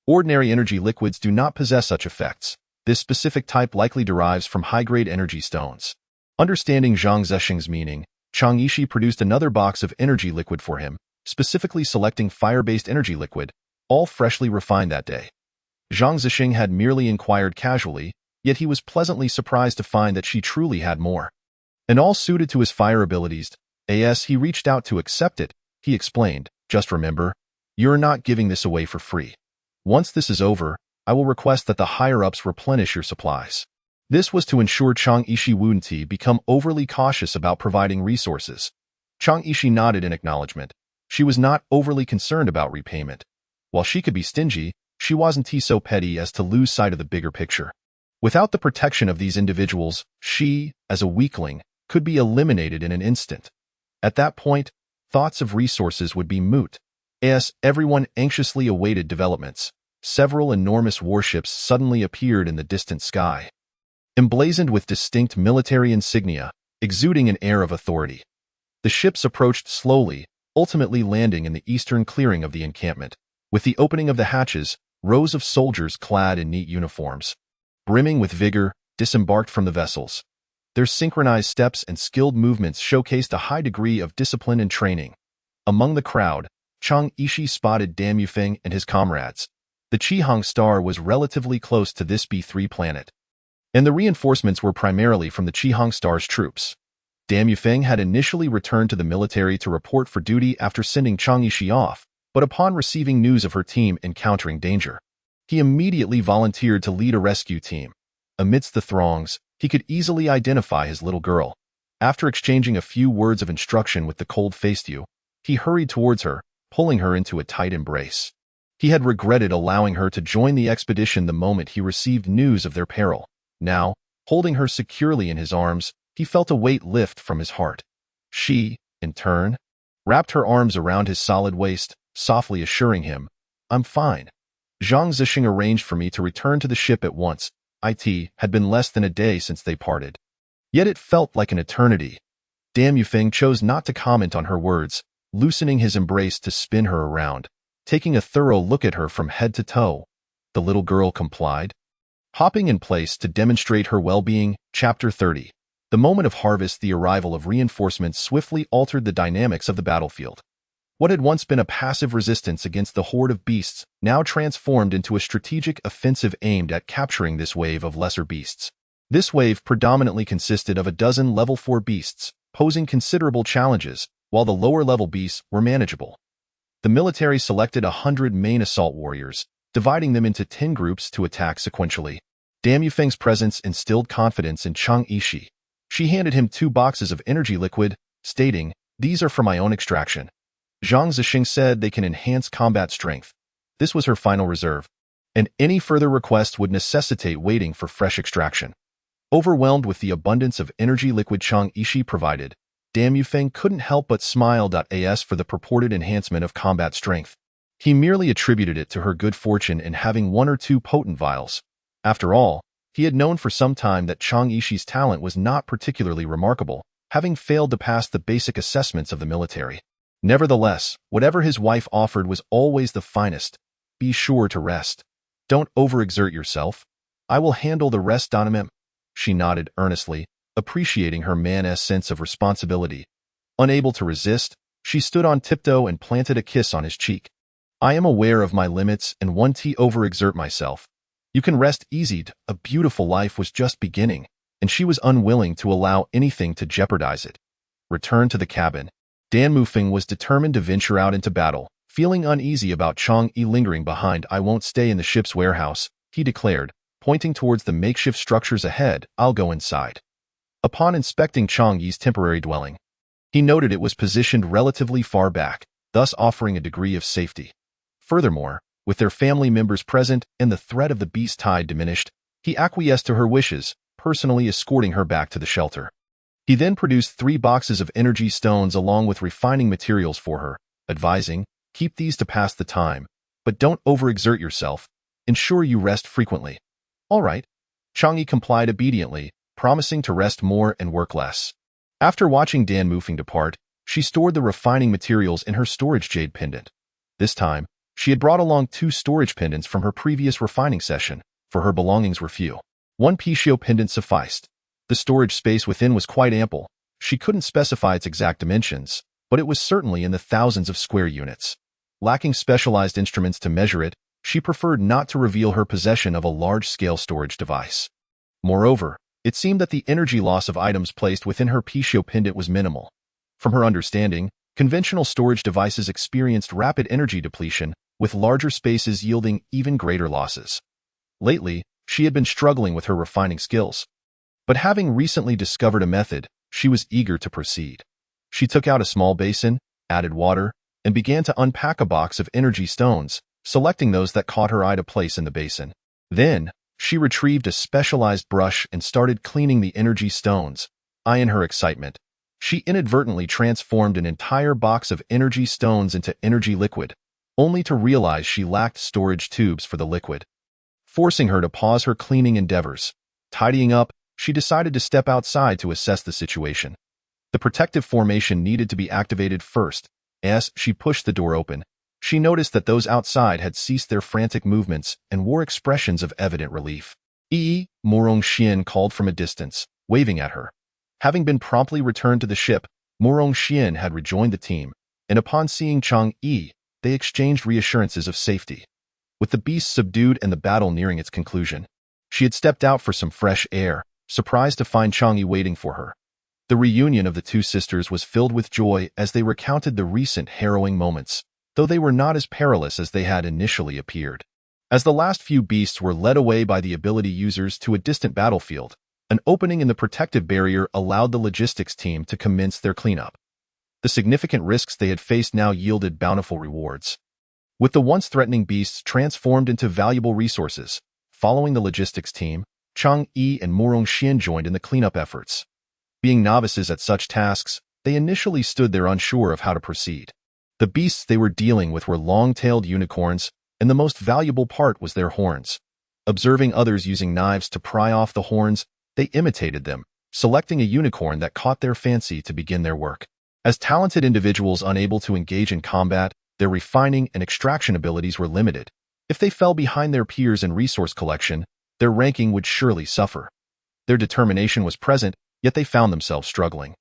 Ordinary energy liquids do not possess such effects. This specific type likely derives from high-grade energy stones." Understanding Zhang Zixing's meaning, Chang Yishi produced another box of energy liquid for him, specifically selecting fire-based energy liquid, all freshly refined that day. Zhang Zixing had merely inquired casually, yet he was pleasantly surprised to find that she truly had more. And all suited to his fire abilities. As he reached out to accept it, he explained, "Just remember, you're not giving this away for free. Once this is over, I will request that the higher-ups replenish your supplies." This was to ensure Chang Yishi wouldn't become overly cautious about providing resources. Chang Yishi nodded in acknowledgement. She was not overly concerned about repayment. While she could be stingy, she wasn't so petty as to lose sight of the bigger picture. Without the protection of these individuals, she, as a weakling, could be eliminated in an instant. At that point, thoughts of resources would be moot. As everyone anxiously awaited developments, several enormous warships suddenly appeared in the distant sky, emblazoned with distinct military insignia, exuding an air of authority. The ships approached slowly, ultimately landing in the eastern clearing of the encampment. With the opening of the hatches, rows of soldiers clad in neat uniforms, brimming with vigor, disembarked from the vessels. Their synchronized steps and skilled movements showcased a high degree of discipline and training. Among the crowd, Chang Yishi spotted Dan Yufeng and his comrades. The Qihang star was relatively close to this B3 planet, and the reinforcements were primarily from the Qihang star's troops. Dan Yufeng had initially returned to the military to report for duty after sending Chang Yishi off, but upon receiving news of her team encountering danger, he immediately volunteered to lead a rescue team. Amidst the throngs, he could easily identify his little girl. After exchanging a few words of instruction with the cold-faced youth, he hurried towards her, pulling her into a tight embrace. He had regretted allowing her to join the expedition the moment he received news of their peril. Now, holding her securely in his arms, he felt a weight lift from his heart. She, in turn, wrapped her arms around his solid waist, softly assuring him, "I'm fine." Zhang Zixing arranged for me to return to the ship at once. It had been less than a day since they parted. Yet it felt like an eternity. Dan Yufeng chose not to comment on her words, loosening his embrace to spin her around, taking a thorough look at her from head to toe. The little girl complied, hopping in place to demonstrate her well-being. Chapter 30. The moment of harvest, the arrival of reinforcements swiftly altered the dynamics of the battlefield. What had once been a passive resistance against the horde of beasts now transformed into a strategic offensive aimed at capturing this wave of lesser beasts. This wave predominantly consisted of a dozen level 4 beasts, posing considerable challenges, while the lower-level beasts were manageable. The military selected 100 main assault warriors, dividing them into 10 groups to attack sequentially. Dan Yufeng's presence instilled confidence in Chang Yishi. She handed him 2 boxes of energy liquid, stating, "These are for my own extraction." Zhang Zixing said they can enhance combat strength. This was her final reserve, and any further request would necessitate waiting for fresh extraction. Overwhelmed with the abundance of energy liquid Chang Yishi provided, Dan Yufeng couldn't help but smile. As for the purported enhancement of combat strength, he merely attributed it to her good fortune in having 1 or 2 potent vials. After all, he had known for some time that Chang Yishi's talent was not particularly remarkable, having failed to pass the basic assessments of the military. Nevertheless, whatever his wife offered was always the finest. "Be sure to rest. Don't overexert yourself. I will handle the rest, Donamem." She nodded earnestly, appreciating her man's sense of responsibility. Unable to resist, she stood on tiptoe and planted a kiss on his cheek. "I am aware of my limits and won't overexert myself. You can rest easy. A beautiful life was just beginning, and she was unwilling to allow anything to jeopardize it." Returned to the cabin, Dan Yufeng was determined to venture out into battle. Feeling uneasy about Chang Yi lingering behind, "I won't stay in the ship's warehouse," he declared, pointing towards the makeshift structures ahead. "I'll go inside." Upon inspecting Chang Yi's temporary dwelling, he noted it was positioned relatively far back, thus offering a degree of safety. Furthermore, with their family members present and the threat of the beast tide diminished, he acquiesced to her wishes, personally escorting her back to the shelter. He then produced 3 boxes of energy stones along with refining materials for her, advising, keep these to pass the time, but don't overexert yourself. Ensure you rest frequently. All right. Chang Yi complied obediently, promising to rest more and work less. After watching Dan Mufeng depart, she stored the refining materials in her storage jade pendant. This time, she had brought along 2 storage pendants from her previous refining session, for her belongings were few. 1 Pishio pendant sufficed. The storage space within was quite ample. She couldn't specify its exact dimensions, but it was certainly in the thousands of square units. Lacking specialized instruments to measure it, she preferred not to reveal her possession of a large-scale storage device. Moreover, it seemed that the energy loss of items placed within her Pishio pendant was minimal. From her understanding, conventional storage devices experienced rapid energy depletion, with larger spaces yielding even greater losses. Lately, she had been struggling with her refining skills. But having recently discovered a method, she was eager to proceed. She took out a small basin, added water, and began to unpack a box of energy stones, selecting those that caught her eye to place in the basin. Then, she retrieved a specialized brush and started cleaning the energy stones. In her excitement, she inadvertently transformed an entire box of energy stones into energy liquid, only to realize she lacked storage tubes for the liquid, forcing her to pause her cleaning endeavors. Tidying up, she decided to step outside to assess the situation. The protective formation needed to be activated first. As she pushed the door open, she noticed that those outside had ceased their frantic movements and wore expressions of evident relief. Morong Xian called from a distance, waving at her. Having been promptly returned to the ship, Morong Xian had rejoined the team, and upon seeing Chang Yi, they exchanged reassurances of safety. With the beast subdued and the battle nearing its conclusion, she had stepped out for some fresh air, surprised to find Chang Yi waiting for her. The reunion of the 2 sisters was filled with joy as they recounted the recent harrowing moments, though they were not as perilous as they had initially appeared. As the last few beasts were led away by the ability users to a distant battlefield, an opening in the protective barrier allowed the logistics team to commence their cleanup. The significant risks they had faced now yielded bountiful rewards. With the once threatening beasts transformed into valuable resources, following the logistics team, Chang Yi and Morong Xian joined in the cleanup efforts. Being novices at such tasks, they initially stood there unsure of how to proceed. The beasts they were dealing with were long-tailed unicorns, and the most valuable part was their horns. Observing others using knives to pry off the horns, they imitated them, selecting a unicorn that caught their fancy to begin their work. As talented individuals unable to engage in combat, their refining and extraction abilities were limited. If they fell behind their peers in resource collection, their ranking would surely suffer. Their determination was present, yet they found themselves struggling.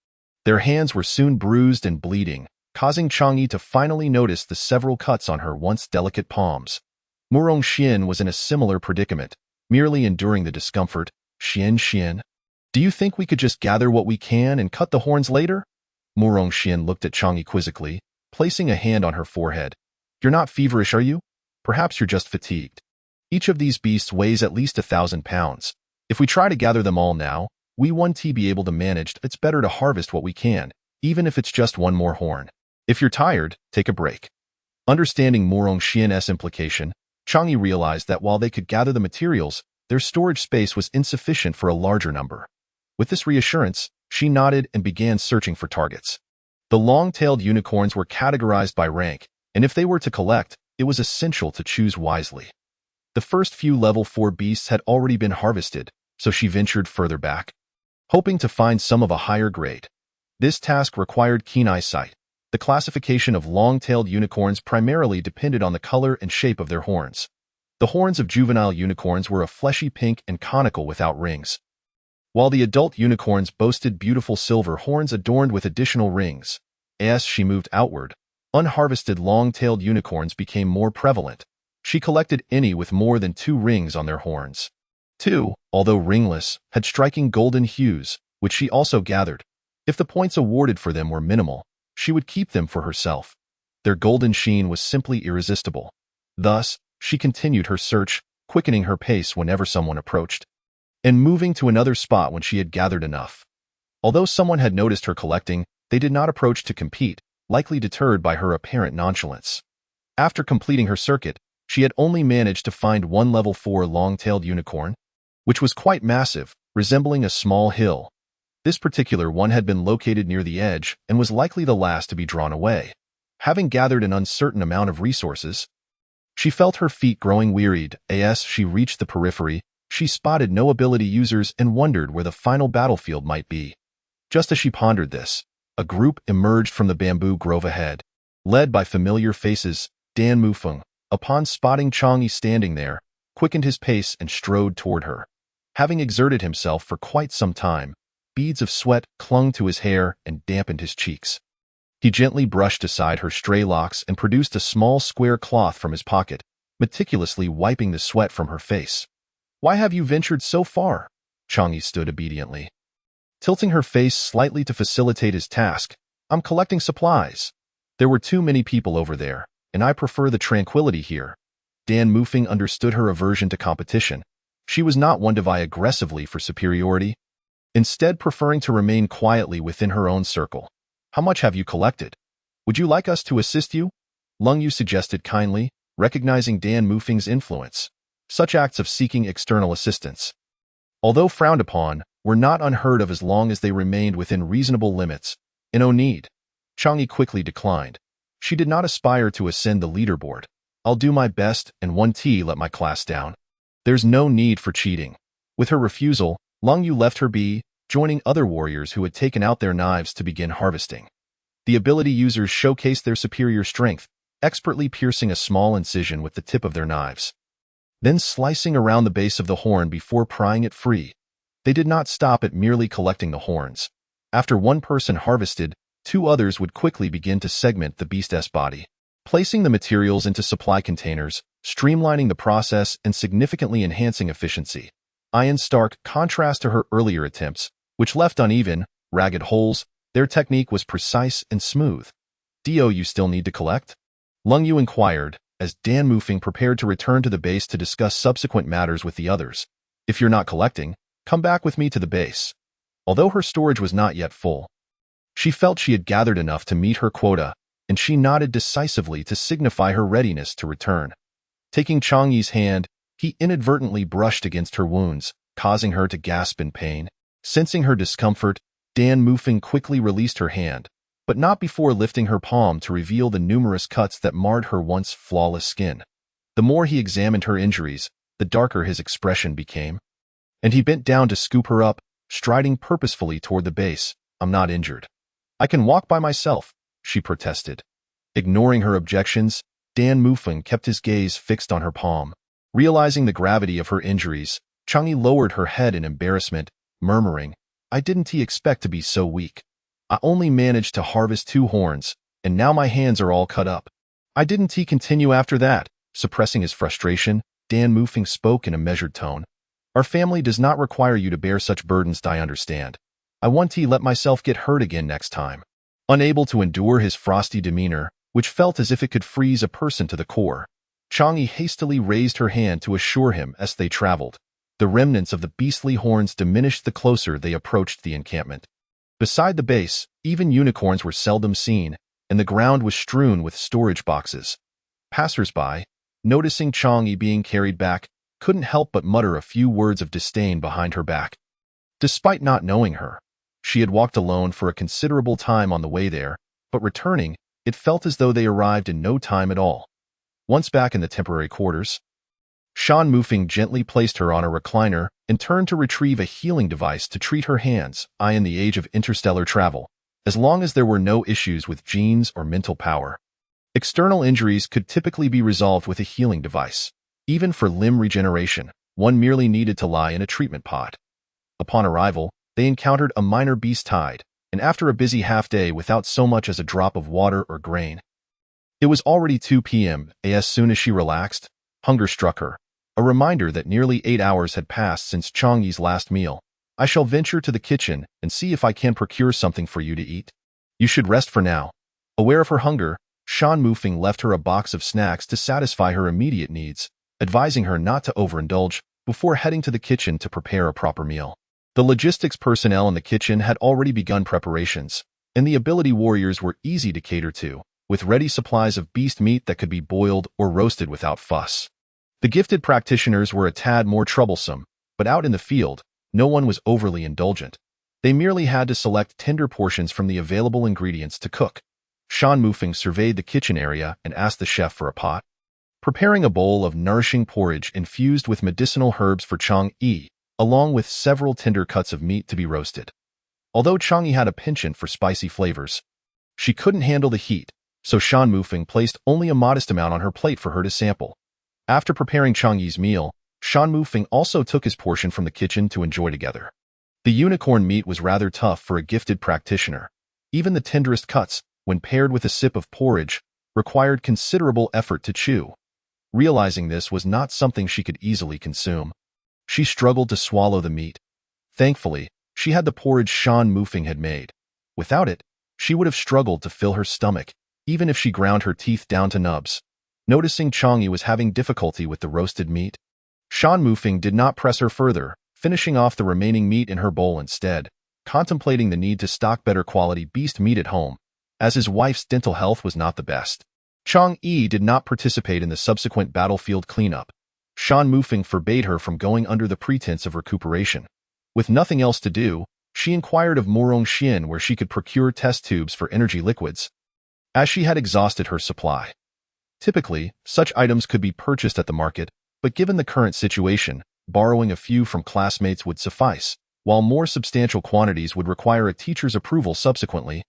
Their hands were soon bruised and bleeding, causing Chang Yi to finally notice the several cuts on her once delicate palms. Morong Xian was in a similar predicament, merely enduring the discomfort. Xian, do you think we could just gather what we can and cut the horns later? Morong Xian looked at Chang Yi quizzically, placing a hand on her forehead. You're not feverish, are you? Perhaps you're just fatigued. Each of these beasts weighs at least 1,000 pounds. If we try to gather them all now, we won't be able to manage. It's better to harvest what we can, even if it's just one more horn. If you're tired, take a break. Understanding Morong Xian's implication, Chang Yi realized that while they could gather the materials, their storage space was insufficient for a larger number. With this reassurance, she nodded and began searching for targets. The long-tailed unicorns were categorized by rank, and if they were to collect, it was essential to choose wisely. The first few level 4 beasts had already been harvested, so she ventured further back, hoping to find some of a higher grade. This task required keen eyesight. The classification of long-tailed unicorns primarily depended on the color and shape of their horns. The horns of juvenile unicorns were a fleshy pink and conical without rings, while the adult unicorns boasted beautiful silver horns adorned with additional rings. As she moved outward, unharvested long-tailed unicorns became more prevalent. She collected any with more than 2 rings on their horns. 2, although ringless, had striking golden hues, which she also gathered. If the points awarded for them were minimal, she would keep them for herself. Their golden sheen was simply irresistible. Thus, she continued her search, quickening her pace whenever someone approached, and moving to another spot when she had gathered enough. Although someone had noticed her collecting, they did not approach to compete, likely deterred by her apparent nonchalance. After completing her circuit, she had only managed to find one level 4 long-tailed unicorn, which was quite massive, resembling a small hill. This particular one had been located near the edge and was likely the last to be drawn away. Having gathered an uncertain amount of resources, she felt her feet growing wearied. As she reached the periphery, she spotted no ability users and wondered where the final battlefield might be. Just as she pondered this, a group emerged from the bamboo grove ahead. Led by familiar faces, Dan Mufeng, upon spotting Chang'e standing there, quickened his pace and strode toward her. Having exerted himself for quite some time, beads of sweat clung to his hair and dampened his cheeks. He gently brushed aside her stray locks and produced a small square cloth from his pocket, meticulously wiping the sweat from her face. "Why have you ventured so far?" Chang'e stood obediently, tilting her face slightly to facilitate his task. "I'm collecting supplies. There were too many people over there, and I prefer the tranquility here." Dan Mufeng understood her aversion to competition. She was not one to vie aggressively for superiority, instead preferring to remain quietly within her own circle. "How much have you collected? Would you like us to assist you?" Lung Yu suggested kindly, recognizing Dan Mufeng's influence. Such acts of seeking external assistance, although frowned upon, were not unheard of as long as they remained within reasonable limits. "No need." Chang'e quickly declined. She did not aspire to ascend the leaderboard. "I'll do my best and one T let my class down. There's no need for cheating." With her refusal, Lung Yu left her be, joining other warriors who had taken out their knives to begin harvesting. The ability users showcased their superior strength, expertly piercing a small incision with the tip of their knives, then slicing around the base of the horn before prying it free. They did not stop at merely collecting the horns. After one person harvested, 2 others would quickly begin to segment the beast's body, placing the materials into supply containers, streamlining the process and significantly enhancing efficiency. In stark contrast to her earlier attempts, which left uneven, ragged holes, their technique was precise and smooth. "Do you still need to collect?" Lung Yu inquired, as Dan Mufeng prepared to return to the base to discuss subsequent matters with the others. "If you're not collecting, come back with me to the base." Although her storage was not yet full, she felt she had gathered enough to meet her quota, and she nodded decisively to signify her readiness to return. Taking Chang'e's hand, he inadvertently brushed against her wounds, causing her to gasp in pain. Sensing her discomfort, Dan Mufeng quickly released her hand, but not before lifting her palm to reveal the numerous cuts that marred her once flawless skin. The more he examined her injuries, the darker his expression became, and he bent down to scoop her up, striding purposefully toward the base. "I'm not injured. I can walk by myself," she protested. Ignoring her objections, Dan Mufeng kept his gaze fixed on her palm. Realizing the gravity of her injuries, Chang'e lowered her head in embarrassment, murmuring, "I didn't expect to be so weak. I only managed to harvest 2 horns, and now my hands are all cut up." "I didn't continue after that." Suppressing his frustration, Dan Mufeng spoke in a measured tone. "Our family does not require you to bear such burdens. I understand. I won't let myself get hurt again next time." Unable to endure his frosty demeanor, which felt as if it could freeze a person to the core, Chang'e hastily raised her hand to assure him as they traveled. The remnants of the beastly horns diminished the closer they approached the encampment. Beside the base, even unicorns were seldom seen, and the ground was strewn with storage boxes. Passers-by, noticing Chang'e being carried back, couldn't help but mutter a few words of disdain behind her back. Despite not knowing her, she had walked alone for a considerable time on the way there, but returning, it felt as though they arrived in no time at all. Once back in the temporary quarters, Shan Mufeng gently placed her on a recliner and turned to retrieve a healing device to treat her hands. In the age of interstellar travel, as long as there were no issues with genes or mental power, external injuries could typically be resolved with a healing device. Even for limb regeneration, one merely needed to lie in a treatment pot. Upon arrival, they encountered a minor beast tide, and after a busy half-day without so much as a drop of water or grain, it was already 2 p.m. As soon as she relaxed, hunger struck her, a reminder that nearly 8 hours had passed since Chang'e's last meal. "I shall venture to the kitchen and see if I can procure something for you to eat. You should rest for now." Aware of her hunger, Shan Mufeng left her a box of snacks to satisfy her immediate needs, advising her not to overindulge before heading to the kitchen to prepare a proper meal. The logistics personnel in the kitchen had already begun preparations, and the ability warriors were easy to cater to, with ready supplies of beast meat that could be boiled or roasted without fuss. The gifted practitioners were a tad more troublesome, but out in the field, no one was overly indulgent. They merely had to select tender portions from the available ingredients to cook. Shan Mufeng surveyed the kitchen area and asked the chef for a pot. Preparing a bowl of nourishing porridge infused with medicinal herbs for Chang Yi, along with several tender cuts of meat to be roasted. Although Chang Yi had a penchant for spicy flavors, she couldn't handle the heat, so Shan Mufeng placed only a modest amount on her plate for her to sample. After preparing Chang Yi's meal, Shan Mufeng also took his portion from the kitchen to enjoy together. The unicorn meat was rather tough for a gifted practitioner. Even the tenderest cuts, when paired with a sip of porridge, required considerable effort to chew. Realizing this was not something she could easily consume, she struggled to swallow the meat. Thankfully, she had the porridge Shan Mufeng had made. Without it, she would have struggled to fill her stomach, even if she ground her teeth down to nubs. Noticing Chang Yi was having difficulty with the roasted meat, Shan Mufeng did not press her further, finishing off the remaining meat in her bowl instead, contemplating the need to stock better quality beast meat at home, as his wife's dental health was not the best. Chang Yi did not participate in the subsequent battlefield cleanup. Shan Mufeng forbade her from going under the pretense of recuperation. With nothing else to do, she inquired of Murong Xian where she could procure test tubes for energy liquids, as she had exhausted her supply. Typically, such items could be purchased at the market, but given the current situation, borrowing a few from classmates would suffice, while more substantial quantities would require a teacher's approval subsequently.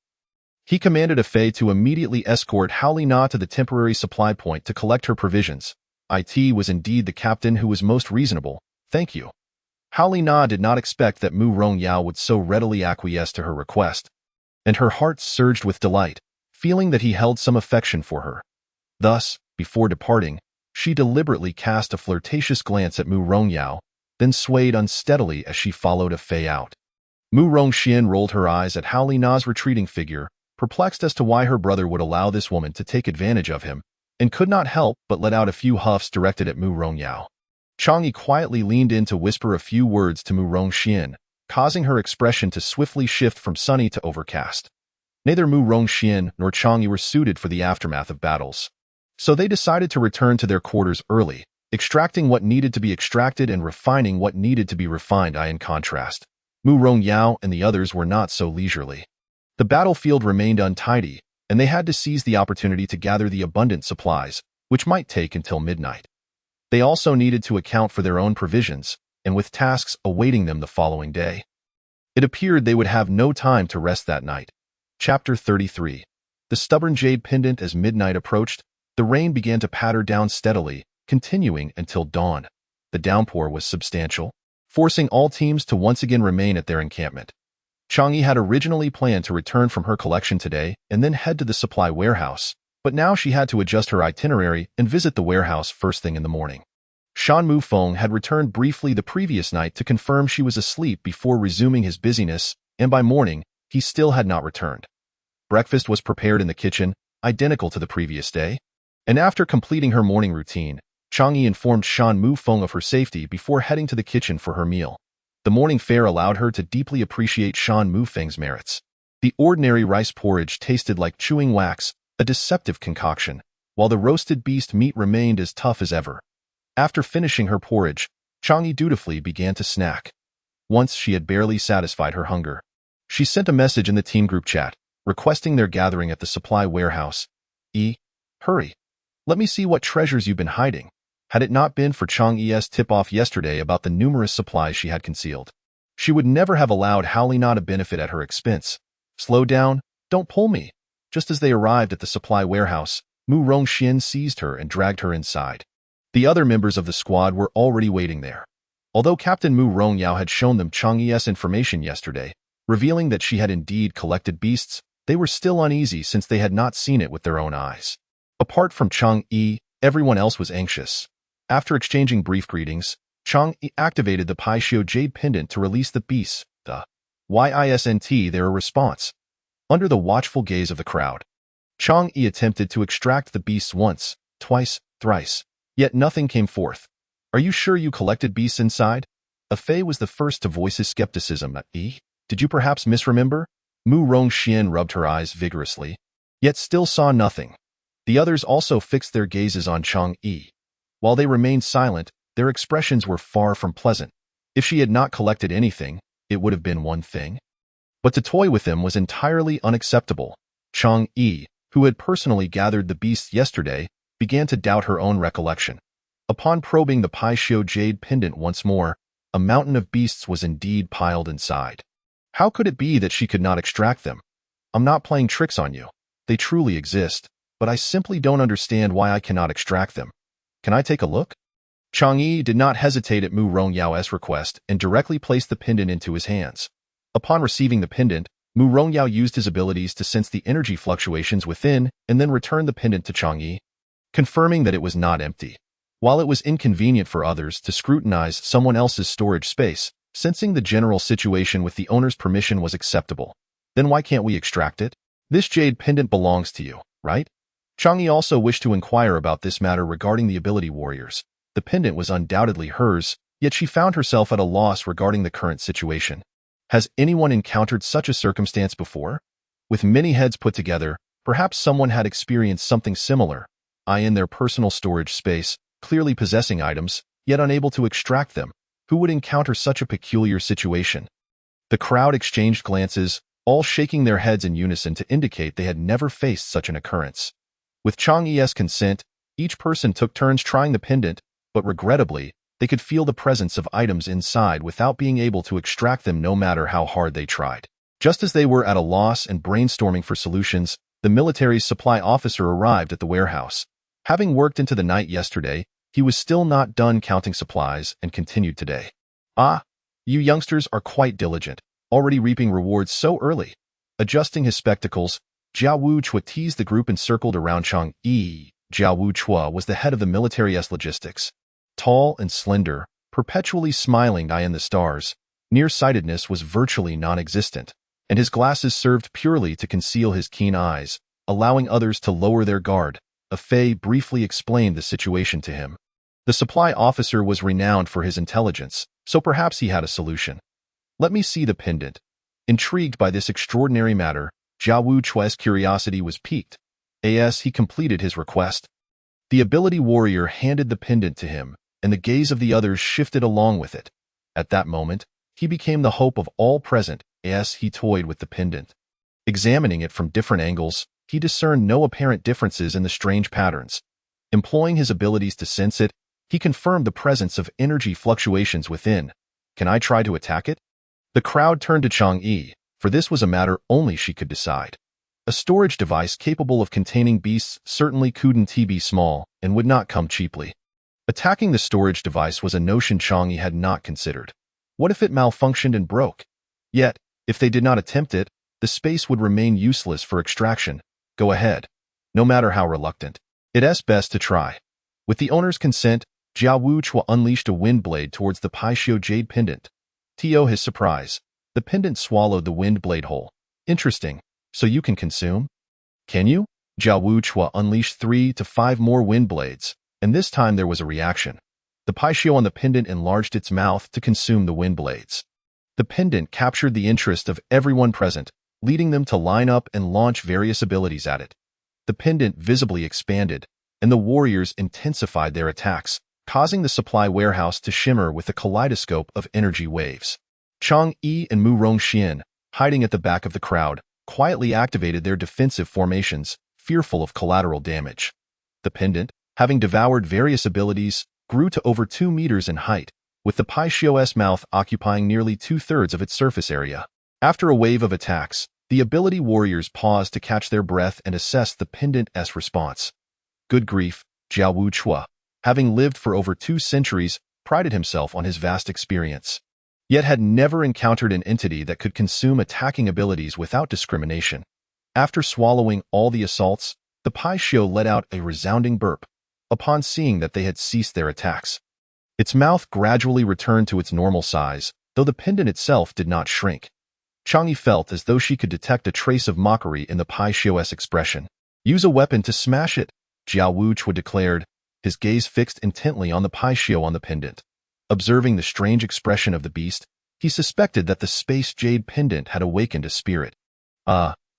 He commanded a Fei to immediately escort Hao Li Na to the temporary supply point to collect her provisions. It was indeed the captain who was most reasonable, thank you. Hao Li Na did not expect that Mu Rongyao would so readily acquiesce to her request, and her heart surged with delight, feeling that he held some affection for her. Thus, before departing, she deliberately cast a flirtatious glance at Mu Rongyao, then swayed unsteadily as she followed a Fei out. Mu Rongxian rolled her eyes at Hao Li Na's retreating figure, perplexed as to why her brother would allow this woman to take advantage of him, and could not help but let out a few huffs directed at Mu Rongyao. Chang Yi quietly leaned in to whisper a few words to Mu Rongxian, causing her expression to swiftly shift from sunny to overcast. Neither Mu Rongxian nor Chang Yi were suited for the aftermath of battles, so they decided to return to their quarters early, extracting what needed to be extracted and refining what needed to be refined. In contrast, Mu Rongyao and the others were not so leisurely. The battlefield remained untidy, and they had to seize the opportunity to gather the abundant supplies, which might take until midnight. They also needed to account for their own provisions, and with tasks awaiting them the following day. It appeared they would have no time to rest that night. Chapter 33. The stubborn jade pendant. As midnight approached, the rain began to patter down steadily, continuing until dawn. The downpour was substantial, forcing all teams to once again remain at their encampment. Chang Yi had originally planned to return from her collection today and then head to the supply warehouse, but now she had to adjust her itinerary and visit the warehouse first thing in the morning. Shan Mufeng had returned briefly the previous night to confirm she was asleep before resuming his busyness, and by morning, he still had not returned. Breakfast was prepared in the kitchen, identical to the previous day, and after completing her morning routine, Chang Yi informed Shan Mufeng of her safety before heading to the kitchen for her meal. The morning fare allowed her to deeply appreciate Shan Mufeng's merits. The ordinary rice porridge tasted like chewing wax, a deceptive concoction, while the roasted beast meat remained as tough as ever. After finishing her porridge, Chang Yi dutifully began to snack. Once she had barely satisfied her hunger, she sent a message in the team group chat, requesting their gathering at the supply warehouse. Hurry. Let me see what treasures you've been hiding. Had it not been for Chang Yi's tip-off yesterday about the numerous supplies she had concealed, she would never have allowed Hao Li Na to benefit at her expense. Slow down, don't pull me. Just as they arrived at the supply warehouse, Mu Rongxian seized her and dragged her inside. The other members of the squad were already waiting there. Although Captain Mu Rongyao had shown them Chang Yi's information yesterday, revealing that she had indeed collected beasts, they were still uneasy since they had not seen it with their own eyes. Apart from Chang Yi, everyone else was anxious. After exchanging brief greetings, Chang Yi activated the Paixio Jade Pendant to release the beasts. The YISNT their response. Under the watchful gaze of the crowd, Chang Yi attempted to extract the beasts once, twice, thrice, yet nothing came forth. Are you sure you collected beasts inside? Fei was the first to voice his skepticism. Did you perhaps misremember? Mu Rongxian rubbed her eyes vigorously, yet still saw nothing. The others also fixed their gazes on Chang Yi. While they remained silent, their expressions were far from pleasant. If she had not collected anything, it would have been one thing. But to toy with them was entirely unacceptable. Chang Yi, who had personally gathered the beasts yesterday, began to doubt her own recollection. Upon probing the Paixio jade pendant once more, a mountain of beasts was indeed piled inside. How could it be that she could not extract them? I'm not playing tricks on you. They truly exist, but I simply don't understand why I cannot extract them. Can I take a look? Chang Yi did not hesitate at Mu Rongyao's request and directly placed the pendant into his hands. Upon receiving the pendant, Mu Rongyao used his abilities to sense the energy fluctuations within and then returned the pendant to Chang Yi, confirming that it was not empty. While it was inconvenient for others to scrutinize someone else's storage space, sensing the general situation with the owner's permission was acceptable. Then why can't we extract it? This jade pendant belongs to you, right? Chang Yi also wished to inquire about this matter regarding the ability warriors. The pendant was undoubtedly hers, yet she found herself at a loss regarding the current situation. Has anyone encountered such a circumstance before? With many heads put together, perhaps someone had experienced something similar, in their personal storage space, clearly possessing items, yet unable to extract them. Who would encounter such a peculiar situation? The crowd exchanged glances, all shaking their heads in unison to indicate they had never faced such an occurrence. With Chang Yi's consent, each person took turns trying the pendant, but regrettably, they could feel the presence of items inside without being able to extract them no matter how hard they tried. Just as they were at a loss and brainstorming for solutions, the military's supply officer arrived at the warehouse. Having worked into the night yesterday, he was still not done counting supplies and continued today. You youngsters are quite diligent, already reaping rewards so early. Adjusting his spectacles, Jiao Wuchua teased the group encircled around Chang Yi. Jiao Wuchua was the head of the military's logistics. Tall and slender, perpetually smiling eye in the stars, nearsightedness was virtually non-existent, and his glasses served purely to conceal his keen eyes, allowing others to lower their guard. Fei briefly explained the situation to him. The supply officer was renowned for his intelligence, so perhaps he had a solution. Let me see the pendant. Intrigued by this extraordinary matter, Jiao Wuchua's curiosity was piqued. As he completed his request, the ability warrior handed the pendant to him, and the gaze of the others shifted along with it. At that moment, he became the hope of all present as he toyed with the pendant. Examining it from different angles, he discerned no apparent differences in the strange patterns. Employing his abilities to sense it, he confirmed the presence of energy fluctuations within. Can I try to attack it? The crowd turned to Chang Yi, for this was a matter only she could decide. A storage device capable of containing beasts certainly couldn't be small and would not come cheaply. Attacking the storage device was a notion Chang Yi had not considered. What if it malfunctioned and broke? Yet, if they did not attempt it, the space would remain useless for extraction. Go ahead. No matter how reluctant, it's best to try. With the owner's consent, Jiao Wuchua unleashed a wind blade towards the Paixio jade pendant. To his surprise, the pendant swallowed the wind blade whole. Interesting. So you can consume? Can you? Jiao Wuchua unleashed 3 to 5 more wind blades, and this time there was a reaction. The Paixio on the pendant enlarged its mouth to consume the wind blades. The pendant captured the interest of everyone present, leading them to line up and launch various abilities at it. The pendant visibly expanded, and the warriors intensified their attacks, causing the supply warehouse to shimmer with a kaleidoscope of energy waves. Chang Yi and Mu Rongxian, hiding at the back of the crowd, quietly activated their defensive formations, fearful of collateral damage. The pendant, having devoured various abilities, grew to over 2 meters in height, with the Paixio's mouth occupying nearly 2/3 of its surface area. After a wave of attacks, the ability warriors paused to catch their breath and assess the pendant's response. Good grief, Jiao Wuchua, having lived for over 2 centuries, prided himself on his vast experience, yet had never encountered an entity that could consume attacking abilities without discrimination. After swallowing all the assaults, the Paixio let out a resounding burp, upon seeing that they had ceased their attacks. Its mouth gradually returned to its normal size, though the pendant itself did not shrink. Chang Yi felt as though she could detect a trace of mockery in the Paixio's expression. Use a weapon to smash it, Jiao Wuchua declared, his gaze fixed intently on the Paixio on the pendant. Observing the strange expression of the beast, he suspected that the space jade pendant had awakened a spirit.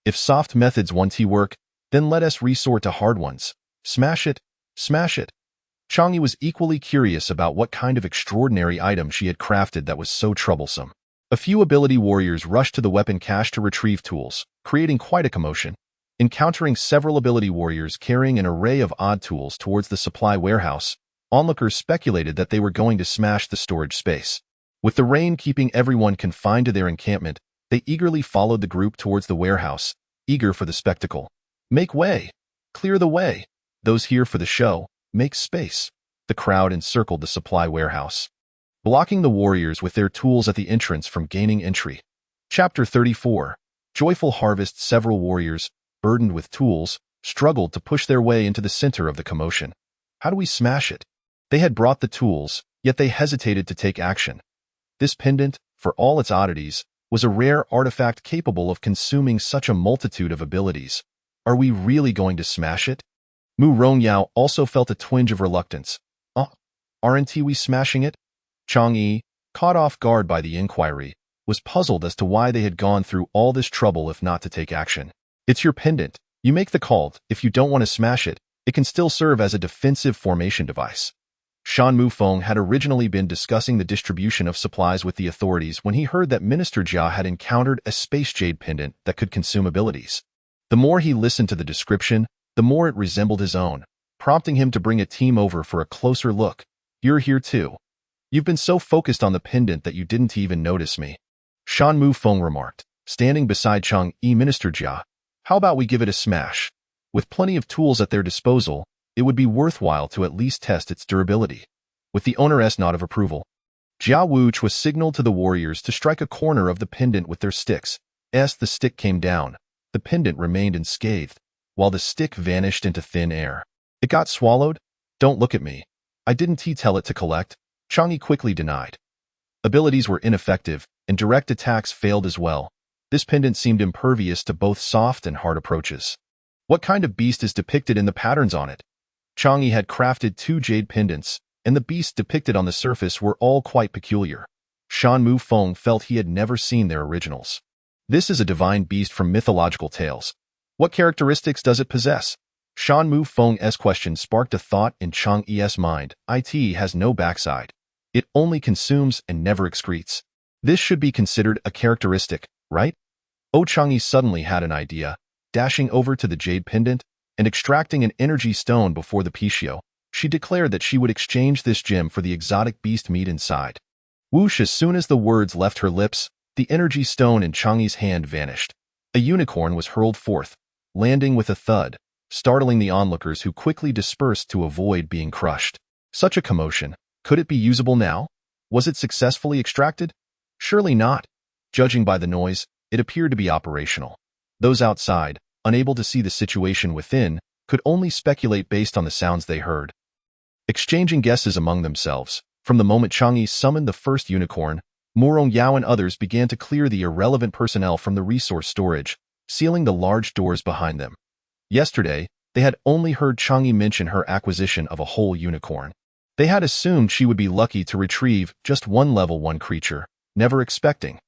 If soft methods won't work, then let us resort to hard ones. Smash it, smash it. Chang'e was equally curious about what kind of extraordinary item she had crafted that was so troublesome. A few ability warriors rushed to the weapon cache to retrieve tools, creating quite a commotion. Encountering several ability warriors carrying an array of odd tools towards the supply warehouse, onlookers speculated that they were going to smash the storage space. With the rain keeping everyone confined to their encampment, they eagerly followed the group towards the warehouse, eager for the spectacle. Make way! Clear the way! Those here for the show, make space. The crowd encircled the supply warehouse, blocking the warriors with their tools at the entrance from gaining entry. Chapter 34. Joyful Harvest. Several warriors, burdened with tools, struggled to push their way into the center of the commotion. How do we smash it? They had brought the tools, yet they hesitated to take action. This pendant, for all its oddities, was a rare artifact capable of consuming such a multitude of abilities. Are we really going to smash it? Mu Rongyao also felt a twinge of reluctance. Aren't we smashing it? Chang'e, caught off guard by the inquiry, was puzzled as to why they had gone through all this trouble if not to take action. It's your pendant. You make the call. If you don't want to smash it, it can still serve as a defensive formation device. Shan Mufeng had originally been discussing the distribution of supplies with the authorities when he heard that Minister Jia had encountered a space jade pendant that could consume abilities. The more he listened to the description, the more it resembled his own, prompting him to bring a team over for a closer look. You're here too. You've been so focused on the pendant that you didn't even notice me. Shan Mufeng remarked, standing beside Chang'e. Minister Jia, how about we give it a smash? With plenty of tools at their disposal, it would be worthwhile to at least test its durability. With the owner's nod of approval, Jia Wuch was signaled to the warriors to strike a corner of the pendant with their sticks. As the stick came down, the pendant remained unscathed, while the stick vanished into thin air. It got swallowed? Don't look at me. I didn't tell it to collect, Chang'e quickly denied. Abilities were ineffective, and direct attacks failed as well. This pendant seemed impervious to both soft and hard approaches. What kind of beast is depicted in the patterns on it? Chang'e had crafted 2 jade pendants, and the beasts depicted on the surface were all quite peculiar. Shan Mufeng felt he had never seen their originals. This is a divine beast from mythological tales. What characteristics does it possess? Shan Mufeng's question sparked a thought in Chang'e's mind. It has no backside. It only consumes and never excretes. This should be considered a characteristic, right? Chang'e suddenly had an idea, dashing over to the jade pendant and extracting an energy stone before the Pichio. She declared that she would exchange this gem for the exotic beast meat inside. Whoosh! As soon as the words left her lips, the energy stone in Chang'e's hand vanished. A unicorn was hurled forth, landing with a thud, startling the onlookers who quickly dispersed to avoid being crushed. Such a commotion. Could it be usable now? Was it successfully extracted? Surely not. Judging by the noise, it appeared to be operational. Those outside, unable to see the situation within, could only speculate based on the sounds they heard. Exchanging guesses among themselves, from the moment Chang'e summoned the first unicorn, Murong Yao and others began to clear the irrelevant personnel from the resource storage, sealing the large doors behind them. Yesterday, they had only heard Chang'e mention her acquisition of a whole unicorn. They had assumed she would be lucky to retrieve just one level 1 creature, never expecting.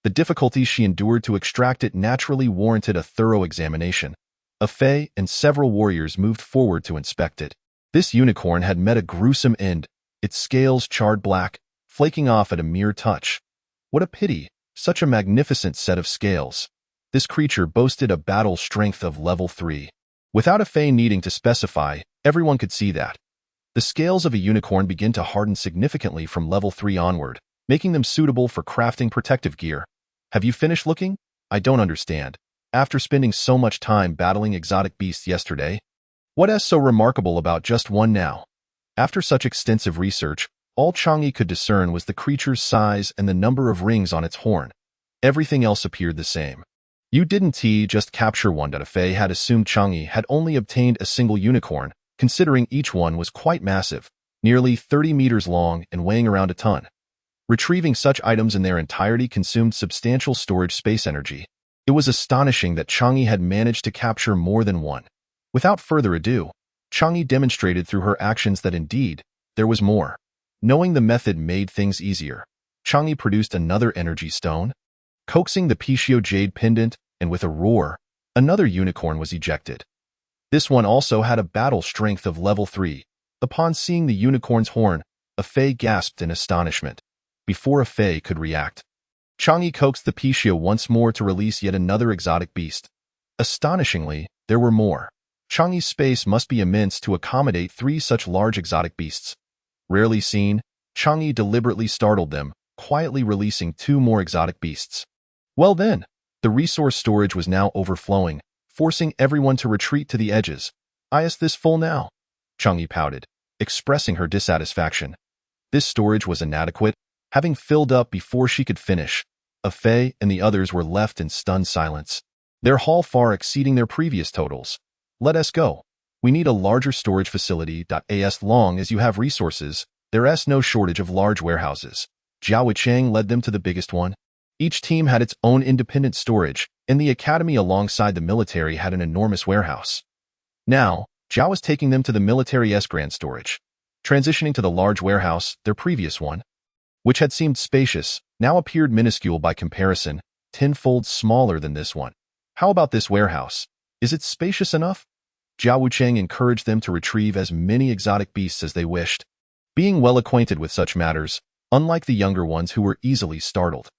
The difficulties she endured to extract it naturally warranted a thorough examination. A Fae and several warriors moved forward to inspect it. This unicorn had met a gruesome end, its scales charred black, flaking off at a mere touch. What a pity, such a magnificent set of scales. This creature boasted a battle strength of level 3. Without a Fae needing to specify, everyone could see that. The scales of a unicorn begin to harden significantly from level 3 onward, making them suitable for crafting protective gear. Have you finished looking? I don't understand. After spending so much time battling exotic beasts yesterday, what is so remarkable about just one now? After such extensive research, all Chang'e could discern was the creature's size and the number of rings on its horn. Everything else appeared the same. You didn't just capture one. Faye had assumed Chang'e had only obtained a single unicorn, considering each one was quite massive, nearly 30 meters long and weighing around a ton. Retrieving such items in their entirety consumed substantial storage space energy. It was astonishing that Chang'e had managed to capture more than one. Without further ado, Chang'e demonstrated through her actions that indeed, there was more. Knowing the method made things easier, Chang'e produced another energy stone, coaxing the Pishio jade pendant, and with a roar, another unicorn was ejected. This one also had a battle strength of level 3. Upon seeing the unicorn's horn, a Fei gasped in astonishment. Before a Fei could react, Chang'e coaxed the Pishio once more to release yet another exotic beast. Astonishingly, there were more. Chang'e's space must be immense to accommodate 3 such large exotic beasts. Rarely seen, Chang'e deliberately startled them, quietly releasing 2 more exotic beasts. Well then, the resource storage was now overflowing, forcing everyone to retreat to the edges. Is this full now? Chang'e pouted, expressing her dissatisfaction. This storage was inadequate, having filled up before she could finish. A Fei and the others were left in stunned silence, their haul far exceeding their previous totals. Let us go. We need a larger storage facility. As long as you have resources, there's no shortage of large warehouses. Jiao Wuchang led them to the biggest one. Each team had its own independent storage, and the academy alongside the military had an enormous warehouse. Now, Jiao was taking them to the military's grand storage, transitioning to the large warehouse, their previous one, which had seemed spacious, now appeared minuscule by comparison, tenfold smaller than this one. How about this warehouse? Is it spacious enough? Jiao Wuchang encouraged them to retrieve as many exotic beasts as they wished, being well acquainted with such matters, unlike the younger ones who were easily startled.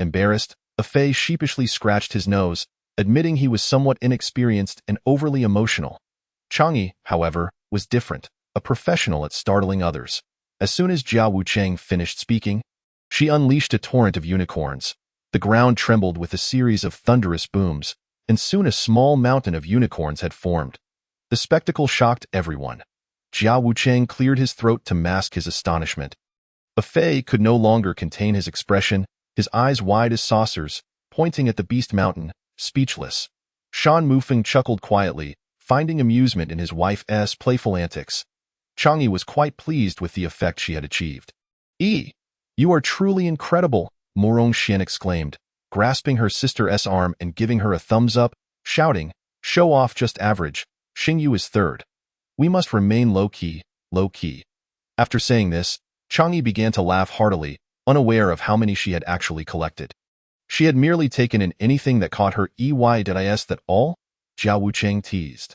Embarrassed, a Fei sheepishly scratched his nose, admitting he was somewhat inexperienced and overly emotional. Chang'e, however, was different, a professional at startling others. As soon as Jiao Wuchang finished speaking, she unleashed a torrent of unicorns. The ground trembled with a series of thunderous booms, and soon a small mountain of unicorns had formed. The spectacle shocked everyone. Jiao Wuchang cleared his throat to mask his astonishment. A Fei could no longer contain his expression, his eyes wide as saucers, pointing at the beast mountain, speechless. Shan Mufeng chuckled quietly, finding amusement in his wife's playful antics. Chang'e was quite pleased with the effect she had achieved. You are truly incredible, Morong Xian exclaimed, grasping her sister's arm and giving her a thumbs up, shouting, show off just average, Xingyu is third. We must remain low-key, low-key. After saying this, Chang'e began to laugh heartily, unaware of how many she had actually collected. She had merely taken in anything that caught her eyes that all? Jiao Wuchang teased.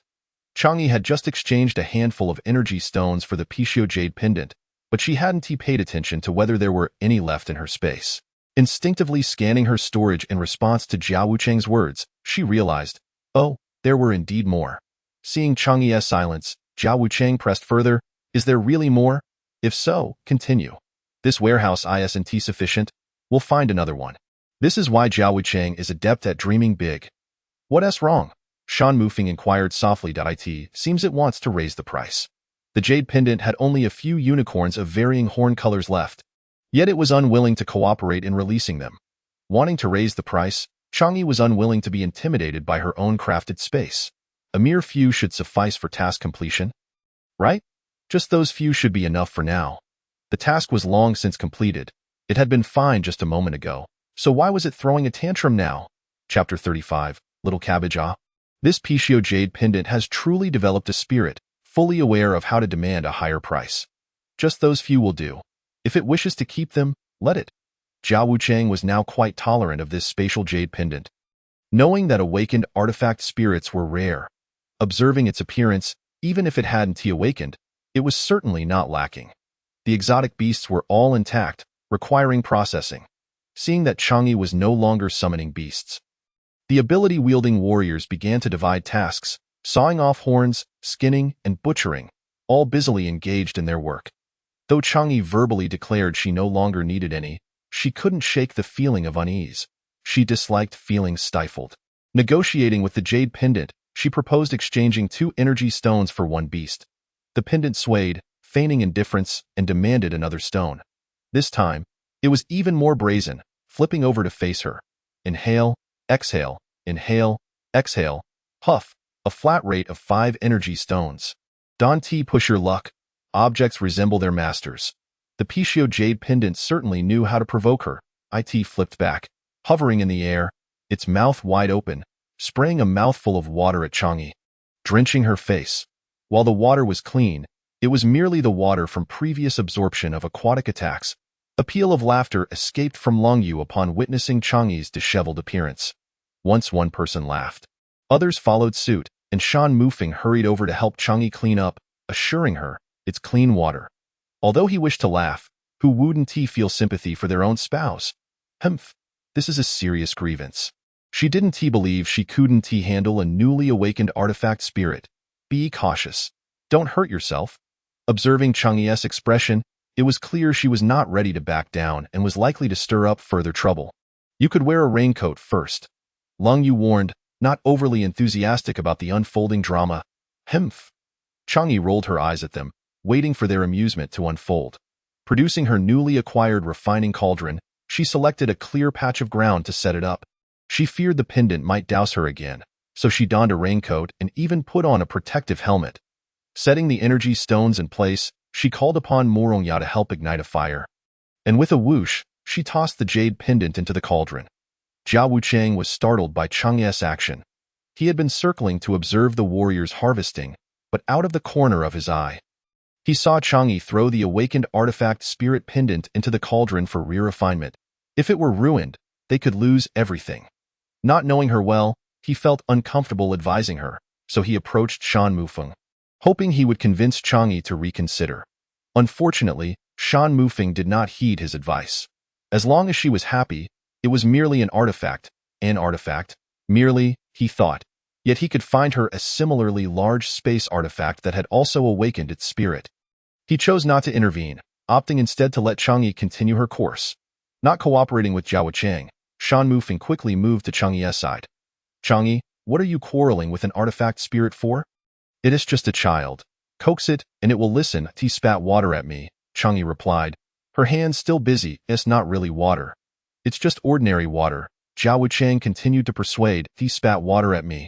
Chang'e had just exchanged a handful of energy stones for the Pishio jade pendant, but she hadn't paid attention to whether there were any left in her space. Instinctively scanning her storage in response to Jiao Wuchang's words, she realized, oh, there were indeed more. Seeing Chang'e's silence, Jiao Wuchang pressed further, is there really more? If so, continue. This warehouse isn't sufficient. We'll find another one. This is why Jiao Wuchang is adept at dreaming big. What's wrong? Shan Mufeng inquired softly. It seems it wants to raise the price. The jade pendant had only a few unicorns of varying horn colors left, yet it was unwilling to cooperate in releasing them. Wanting to raise the price, Chang'e was unwilling to be intimidated by her own crafted space. A mere few should suffice for task completion, right? Just those few should be enough for now. The task was long since completed. It had been fine just a moment ago, so why was it throwing a tantrum now? Chapter 35, Little Cabbage. This Pishio jade pendant has truly developed a spirit, fully aware of how to demand a higher price. Just those few will do. If it wishes to keep them, let it. Jiao Wuchang was now quite tolerant of this spatial jade pendant. Knowing that awakened artifact spirits were rare, observing its appearance, even if it hadn't awakened, it was certainly not lacking. The exotic beasts were all intact, requiring processing. Seeing that Chang'e was no longer summoning beasts, the ability-wielding warriors began to divide tasks, sawing off horns, skinning, and butchering, all busily engaged in their work. Though Chang'e verbally declared she no longer needed any, she couldn't shake the feeling of unease. She disliked feeling stifled. Negotiating with the jade pendant, she proposed exchanging 2 energy stones for 1 beast. The pendant swayed, feigning indifference, and demanded another stone. This time, it was even more brazen, flipping over to face her. Inhale, exhale, inhale, exhale, puff, a flat rate of 5 energy stones. Don't push your luck. Objects resemble their masters. The Pishio jade pendant certainly knew how to provoke her. It flipped back, hovering in the air, its mouth wide open, spraying a mouthful of water at Chang'e, drenching her face. While the water was clean, It was merely the water from previous absorption of aquatic attacks. A peal of laughter escaped from Long Yu upon witnessing Chang'e's disheveled appearance. Once one person laughed, others followed suit, and Shan Mufeng hurried over to help Chang'e clean up, assuring her, it's clean water. Although he wished to laugh, who wouldn't he feel sympathy for their own spouse? Humph, this is a serious grievance. She didn't believe she couldn't handle a newly awakened artifact spirit. Be cautious. Don't hurt yourself. Observing Chang'e's expression, it was clear she was not ready to back down and was likely to stir up further trouble. You could wear a raincoat first. Long Yu warned, not overly enthusiastic about the unfolding drama. Humph. Chang'e rolled her eyes at them, waiting for their amusement to unfold. Producing her newly acquired refining cauldron, she selected a clear patch of ground to set it up. She feared the pendant might douse her again, so she donned a raincoat and even put on a protective helmet. Setting the energy stones in place, she called upon Morongya to help ignite a fire. And with a whoosh, she tossed the jade pendant into the cauldron. Jia Wuchang was startled by Chang'e's action. He had been circling to observe the warriors harvesting, but out of the corner of his eye, he saw Chang'e throw the awakened artifact spirit pendant into the cauldron for re-refinement. If it were ruined, they could lose everything. Not knowing her well, he felt uncomfortable advising her, so he approached Shan Mufeng, hoping he would convince Chang'e to reconsider. Unfortunately, Shan Mufeng did not heed his advice. As long as she was happy, it was merely an artifact, merely, he thought. Yet he could find her a similarly large space artifact that had also awakened its spirit. He chose not to intervene, opting instead to let Chang'e continue her course. Not cooperating with Jia Wuchang, Shan Mufeng quickly moved to Chang'e's side. Chang'e, what are you quarreling with an artifact spirit for? It is just a child. Coax it, and it will listen. He spat water at me, Chang'e replied, her hands still busy. It's not really water. It's just ordinary water. Jia Wuchang continued to persuade. He spat water at me.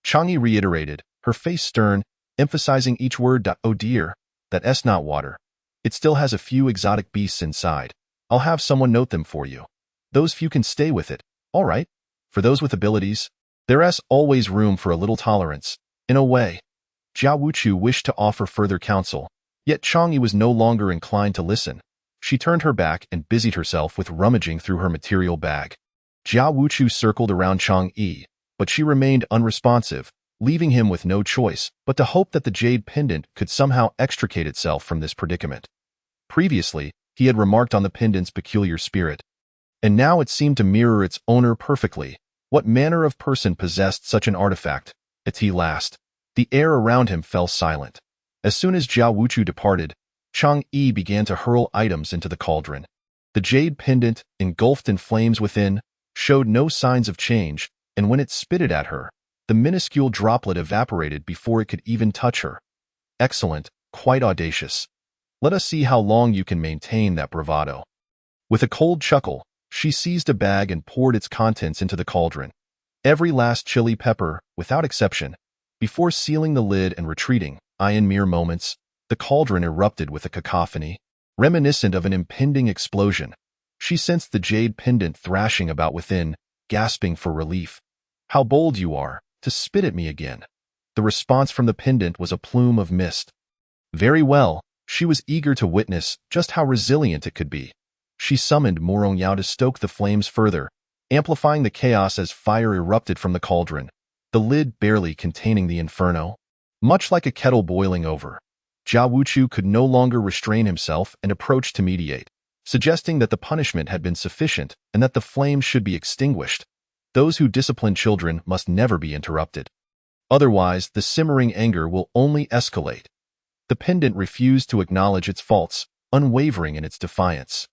Chang'e reiterated, her face stern, emphasizing each word. Oh dear, that's not water. It still has a few exotic beasts inside. I'll have someone note them for you. Those few can stay with it, all right? For those with abilities, there's always room for a little tolerance. In a way, Jia Wuchu wished to offer further counsel, yet Chang'e was no longer inclined to listen. She turned her back and busied herself with rummaging through her material bag. Jia Wuchu circled around Chang'e, but she remained unresponsive, leaving him with no choice but to hope that the jade pendant could somehow extricate itself from this predicament. Previously, he had remarked on the pendant's peculiar spirit, and now it seemed to mirror its owner perfectly. What manner of person possessed such an artifact? At last, the air around him fell silent. As soon as Jia Wuchu departed, Chang'e began to hurl items into the cauldron. The jade pendant, engulfed in flames within, showed no signs of change, and when it spitted at her, the minuscule droplet evaporated before it could even touch her. Excellent, quite audacious. Let us see how long you can maintain that bravado. With a cold chuckle, she seized a bag and poured its contents into the cauldron. Every last chili pepper, without exception. Before sealing the lid and retreating, in mere moments, the cauldron erupted with a cacophony, reminiscent of an impending explosion. She sensed the jade pendant thrashing about within, gasping for relief. How bold you are, to spit at me again. The response from the pendant was a plume of mist. Very well, she was eager to witness just how resilient it could be. She summoned Morongya to stoke the flames further, amplifying the chaos as fire erupted from the cauldron, the lid barely containing the inferno. Much like a kettle boiling over, Jia Wuchu could no longer restrain himself and approached to mediate, suggesting that the punishment had been sufficient and that the flames should be extinguished. Those who discipline children must never be interrupted. Otherwise, the simmering anger will only escalate. The pendant refused to acknowledge its faults, unwavering in its defiance.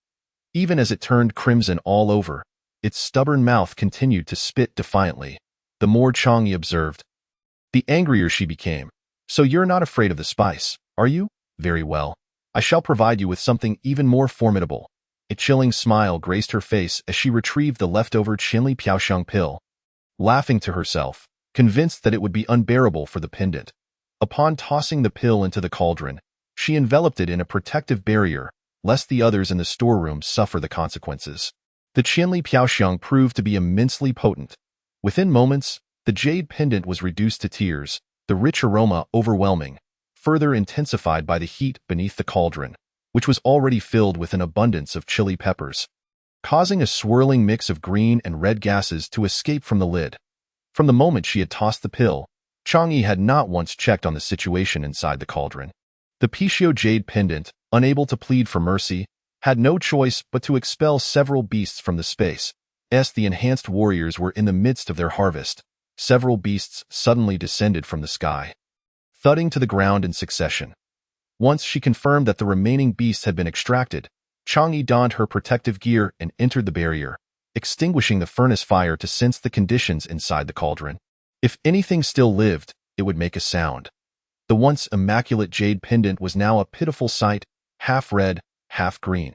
Even as it turned crimson all over, its stubborn mouth continued to spit defiantly. The more Chang'e observed, the angrier she became. So you're not afraid of the spice, are you? Very well. I shall provide you with something even more formidable. A chilling smile graced her face as she retrieved the leftover Qinli Piaoxiang pill, laughing to herself, convinced that it would be unbearable for the pendant. Upon tossing the pill into the cauldron, she enveloped it in a protective barrier, lest the others in the storeroom suffer the consequences. The Qinli Piaoxiang proved to be immensely potent. Within moments, the jade pendant was reduced to tears, the rich aroma overwhelming. further intensified by the heat beneath the cauldron, which was already filled with an abundance of chili peppers, causing a swirling mix of green and red gases to escape from the lid. From the moment she had tossed the pill, Chang'e had not once checked on the situation inside the cauldron. The Pishio jade pendant, unable to plead for mercy, had no choice but to expel several beasts from the space. As the enhanced warriors were in the midst of their harvest, several beasts suddenly descended from the sky, thudding to the ground in succession. Once she confirmed that the remaining beasts had been extracted, Chang'e donned her protective gear and entered the barrier, extinguishing the furnace fire to sense the conditions inside the cauldron. If anything still lived, it would make a sound. The once immaculate jade pendant was now a pitiful sight, half red, half green.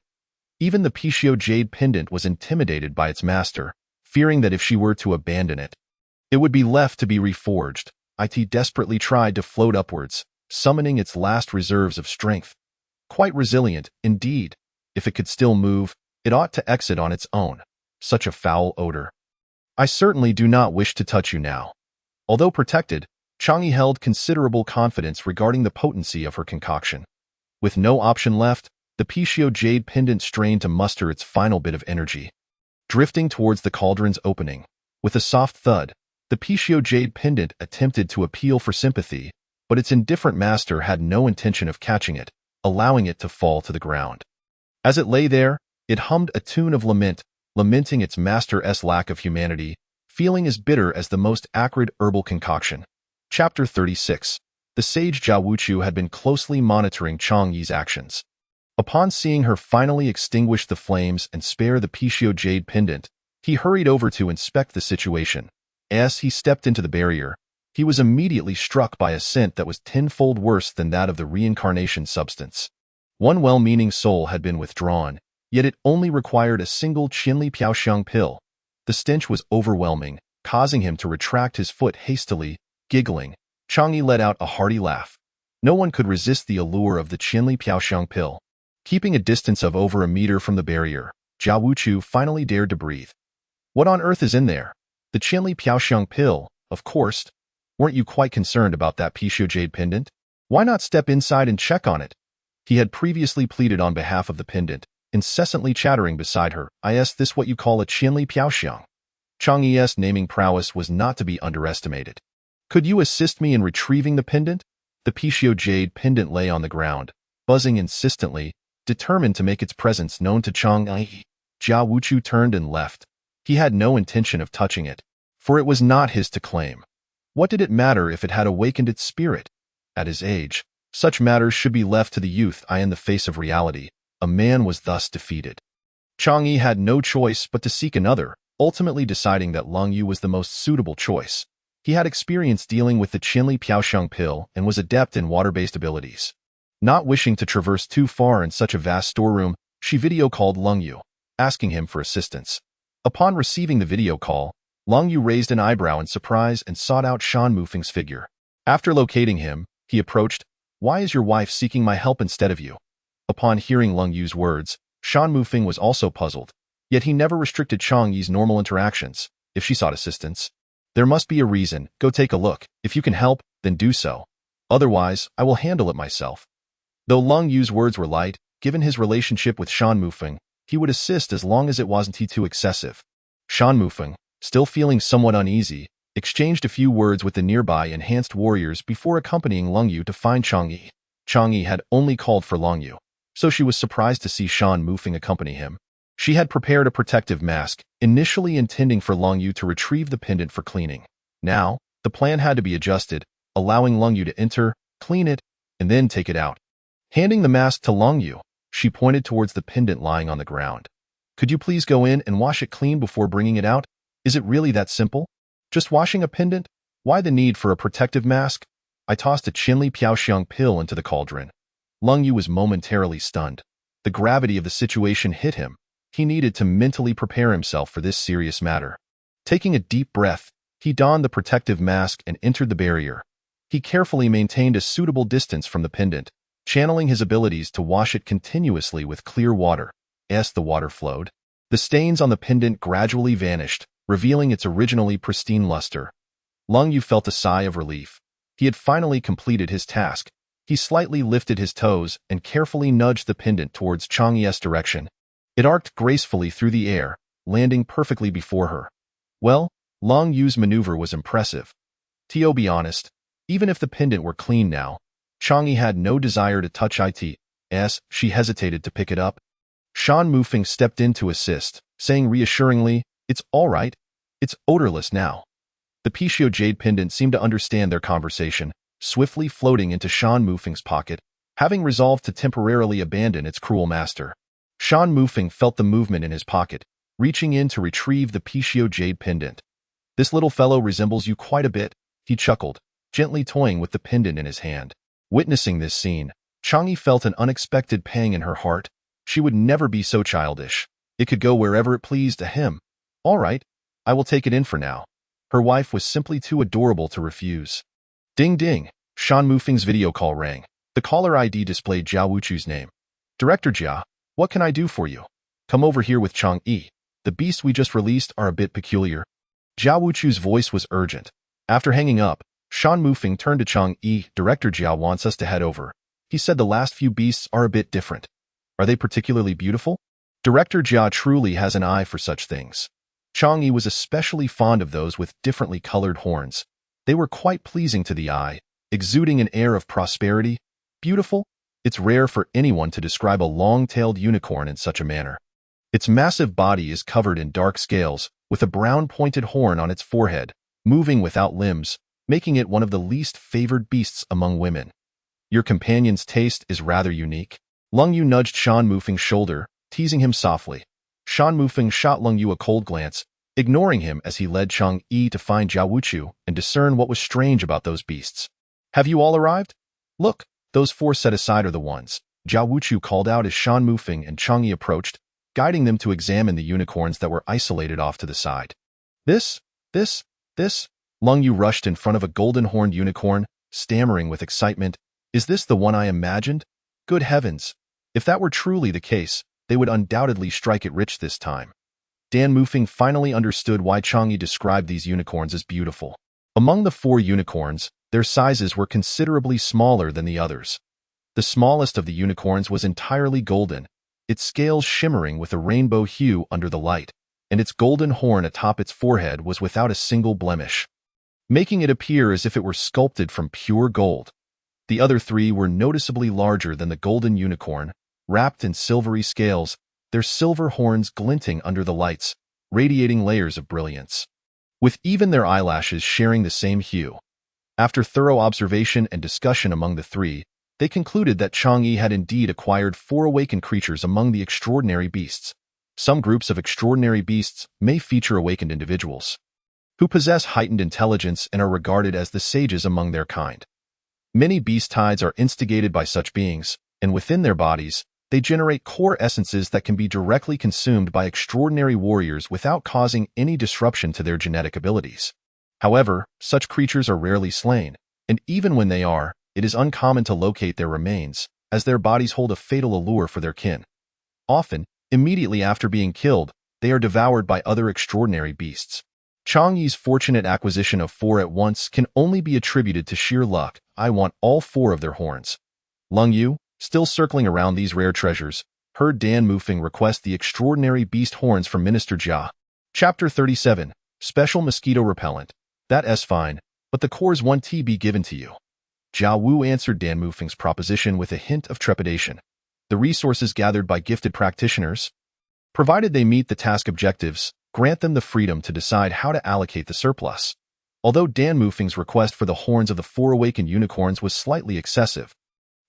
Even the Pishio jade pendant was intimidated by its master, fearing that if she were to abandon it, it would be left to be reforged. It desperately tried to float upwards, summoning its last reserves of strength. Quite resilient, indeed. If it could still move, it ought to exit on its own. Such a foul odor. I certainly do not wish to touch you now. Although protected, Chang'e held considerable confidence regarding the potency of her concoction. With no option left, the Pishio jade pendant strained to muster its final bit of energy. Drifting towards the cauldron's opening, with a soft thud, the Pishio jade pendant attempted to appeal for sympathy, but its indifferent master had no intention of catching it, allowing it to fall to the ground. As it lay there, it hummed a tune of lament, lamenting its master's lack of humanity, feeling as bitter as the most acrid herbal concoction. Chapter 36. The sage Zhao Wuchu had been closely monitoring Chang'e's actions. Upon seeing her finally extinguish the flames and spare the Pishio jade pendant, he hurried over to inspect the situation. As he stepped into the barrier, he was immediately struck by a scent that was tenfold worse than that of the reincarnation substance. One well-meaning soul had been withdrawn, yet it only required a single Qinli Piaoxiang pill. The stench was overwhelming, causing him to retract his foot hastily. Giggling, Chang'e let out a hearty laugh. No one could resist the allure of the Qinli Piaoxiang pill. Keeping a distance of over a meter from the barrier, Zhao Wuchu finally dared to breathe. What on earth is in there? The Qinli Piaoxiang pill, of course. Weren't you quite concerned about that Pishio jade pendant? Why not step inside and check on it? He had previously pleaded on behalf of the pendant, incessantly chattering beside her. Is this what you call a Qinli Piaoxiang? Chang'e's naming prowess was not to be underestimated. Could you assist me in retrieving the pendant? The Pishio jade pendant lay on the ground, buzzing insistently, determined to make its presence known to Chang'e. Zhao Wuchu turned and left. He had no intention of touching it, for it was not his to claim. What did it matter if it had awakened its spirit? At his age, such matters should be left to the youth. In the face of reality, a man was thus defeated. Chang'e had no choice but to seek another, ultimately deciding that Long Yu was the most suitable choice. He had experience dealing with the Qinli Piaoxiang pill and was adept in water-based abilities. Not wishing to traverse too far in such a vast storeroom, she video-called Long Yu, asking him for assistance. Upon receiving the video call, Long Yu raised an eyebrow in surprise and sought out Shan Mufeng's figure. After locating him, he approached. "Why is your wife seeking my help instead of you?" Upon hearing Long Yu's words, Shan Mufeng was also puzzled. Yet he never restricted Chang'e's normal interactions. If she sought assistance, there must be a reason. Go take a look. If you can help, then do so. Otherwise, I will handle it myself. Though Long Yu's words were light, given his relationship with Shan Mufeng, he would assist as long as it wasn't too excessive. Shan Mufeng, still feeling somewhat uneasy, exchanged a few words with the nearby enhanced warriors before accompanying Long Yu to find Chang'e. Chang'e had only called for Long Yu, so she was surprised to see Shan Mufeng accompany him. She had prepared a protective mask, initially intending for Long Yu to retrieve the pendant for cleaning. Now, the plan had to be adjusted, allowing Long Yu to enter, clean it, and then take it out. Handing the mask to Long Yu, she pointed towards the pendant lying on the ground. "Could you please go in and wash it clean before bringing it out? Is it really that simple? Just washing a pendant? Why the need for a protective mask?" I tossed a Qinli Piaoxiang pill into the cauldron. Long Yu was momentarily stunned. The gravity of the situation hit him. He needed to mentally prepare himself for this serious matter. Taking a deep breath, he donned the protective mask and entered the barrier. He carefully maintained a suitable distance from the pendant, channeling his abilities to wash it continuously with clear water. As the water flowed, the stains on the pendant gradually vanished, revealing its originally pristine luster. Long Yu felt a sigh of relief. He had finally completed his task. He slightly lifted his toes and carefully nudged the pendant towards Chang Yi's direction. It arced gracefully through the air, landing perfectly before her. Well, Long Yu's maneuver was impressive. To be honest, even if the pendant were clean now, Chang Yi had no desire to touch it, as she hesitated to pick it up. Shan Mufeng stepped in to assist, saying reassuringly, "It's all right. It's odorless now." The Pichio jade pendant seemed to understand their conversation, swiftly floating into Shan Mufeng's pocket, having resolved to temporarily abandon its cruel master. Shan Mufeng felt the movement in his pocket, reaching in to retrieve the Pichio jade pendant. "This little fellow resembles you quite a bit," he chuckled, gently toying with the pendant in his hand. Witnessing this scene, Chang Yi felt an unexpected pang in her heart. She would never be so childish. It could go wherever it pleased to him. "All right, I will take it in for now." Her wife was simply too adorable to refuse. Ding ding, Shan Mufeng's video call rang. The caller ID displayed Jia Wuchu's name. "Director Jia, what can I do for you? Come over here with Chang Yi. The beasts we just released are a bit peculiar." Jia Wuchu's voice was urgent. After hanging up, Shan Mufeng turned to Chang Yi. "Director Jia wants us to head over. He said the last few beasts are a bit different. Are they particularly beautiful?" Director Jia truly has an eye for such things. Chang Yi was especially fond of those with differently colored horns. They were quite pleasing to the eye, exuding an air of prosperity. Beautiful? It's rare for anyone to describe a long-tailed unicorn in such a manner. Its massive body is covered in dark scales, with a brown pointed horn on its forehead, moving without limbs, making it one of the least favored beasts among women. Your companion's taste is rather unique. Lung Yu nudged Shan Mufeng's shoulder, teasing him softly. Shan Mufeng shot Lung Yu a cold glance, ignoring him as he led Chang Yi to find Jia Wuchu and discern what was strange about those beasts. "Have you all arrived? Look, those four set aside are the ones," Jia Wuchu called out as Shan Mufeng and Chang Yi approached, guiding them to examine the unicorns that were isolated off to the side. This, Lung Yu rushed in front of a golden-horned unicorn, stammering with excitement. "Is this the one I imagined? Good heavens! If that were truly the case, they would undoubtedly strike it rich this time." Dan Mufeng finally understood why Chang Yi described these unicorns as beautiful. Among the four unicorns, their sizes were considerably smaller than the others. The smallest of the unicorns was entirely golden, its scales shimmering with a rainbow hue under the light, and its golden horn atop its forehead was without a single blemish, making it appear as if it were sculpted from pure gold. The other three were noticeably larger than the golden unicorn, wrapped in silvery scales, their silver horns glinting under the lights, radiating layers of brilliance, with even their eyelashes sharing the same hue. After thorough observation and discussion among the three, they concluded that Chang Yi had indeed acquired four awakened creatures among the extraordinary beasts. Some groups of extraordinary beasts may feature awakened individuals who possess heightened intelligence and are regarded as the sages among their kind. Many beast tides are instigated by such beings, and within their bodies, they generate core essences that can be directly consumed by extraordinary warriors without causing any disruption to their genetic abilities. However, such creatures are rarely slain, and even when they are, it is uncommon to locate their remains, as their bodies hold a fatal allure for their kin. Often, immediately after being killed, they are devoured by other extraordinary beasts. Chang Yi's fortunate acquisition of four at once can only be attributed to sheer luck. "I want all four of their horns." Lung Yu, still circling around these rare treasures, heard Dan Mufeng request the extraordinary beast horns from Minister Jia. Chapter 37, Special Mosquito Repellent. "That's fine, but the cores want to be given to you." Jia Wu answered Dan Mufeng's proposition with a hint of trepidation. "The resources gathered by gifted practitioners, provided they meet the task objectives, grant them the freedom to decide how to allocate the surplus." Although Dan Mufeng's request for the horns of the four awakened unicorns was slightly excessive,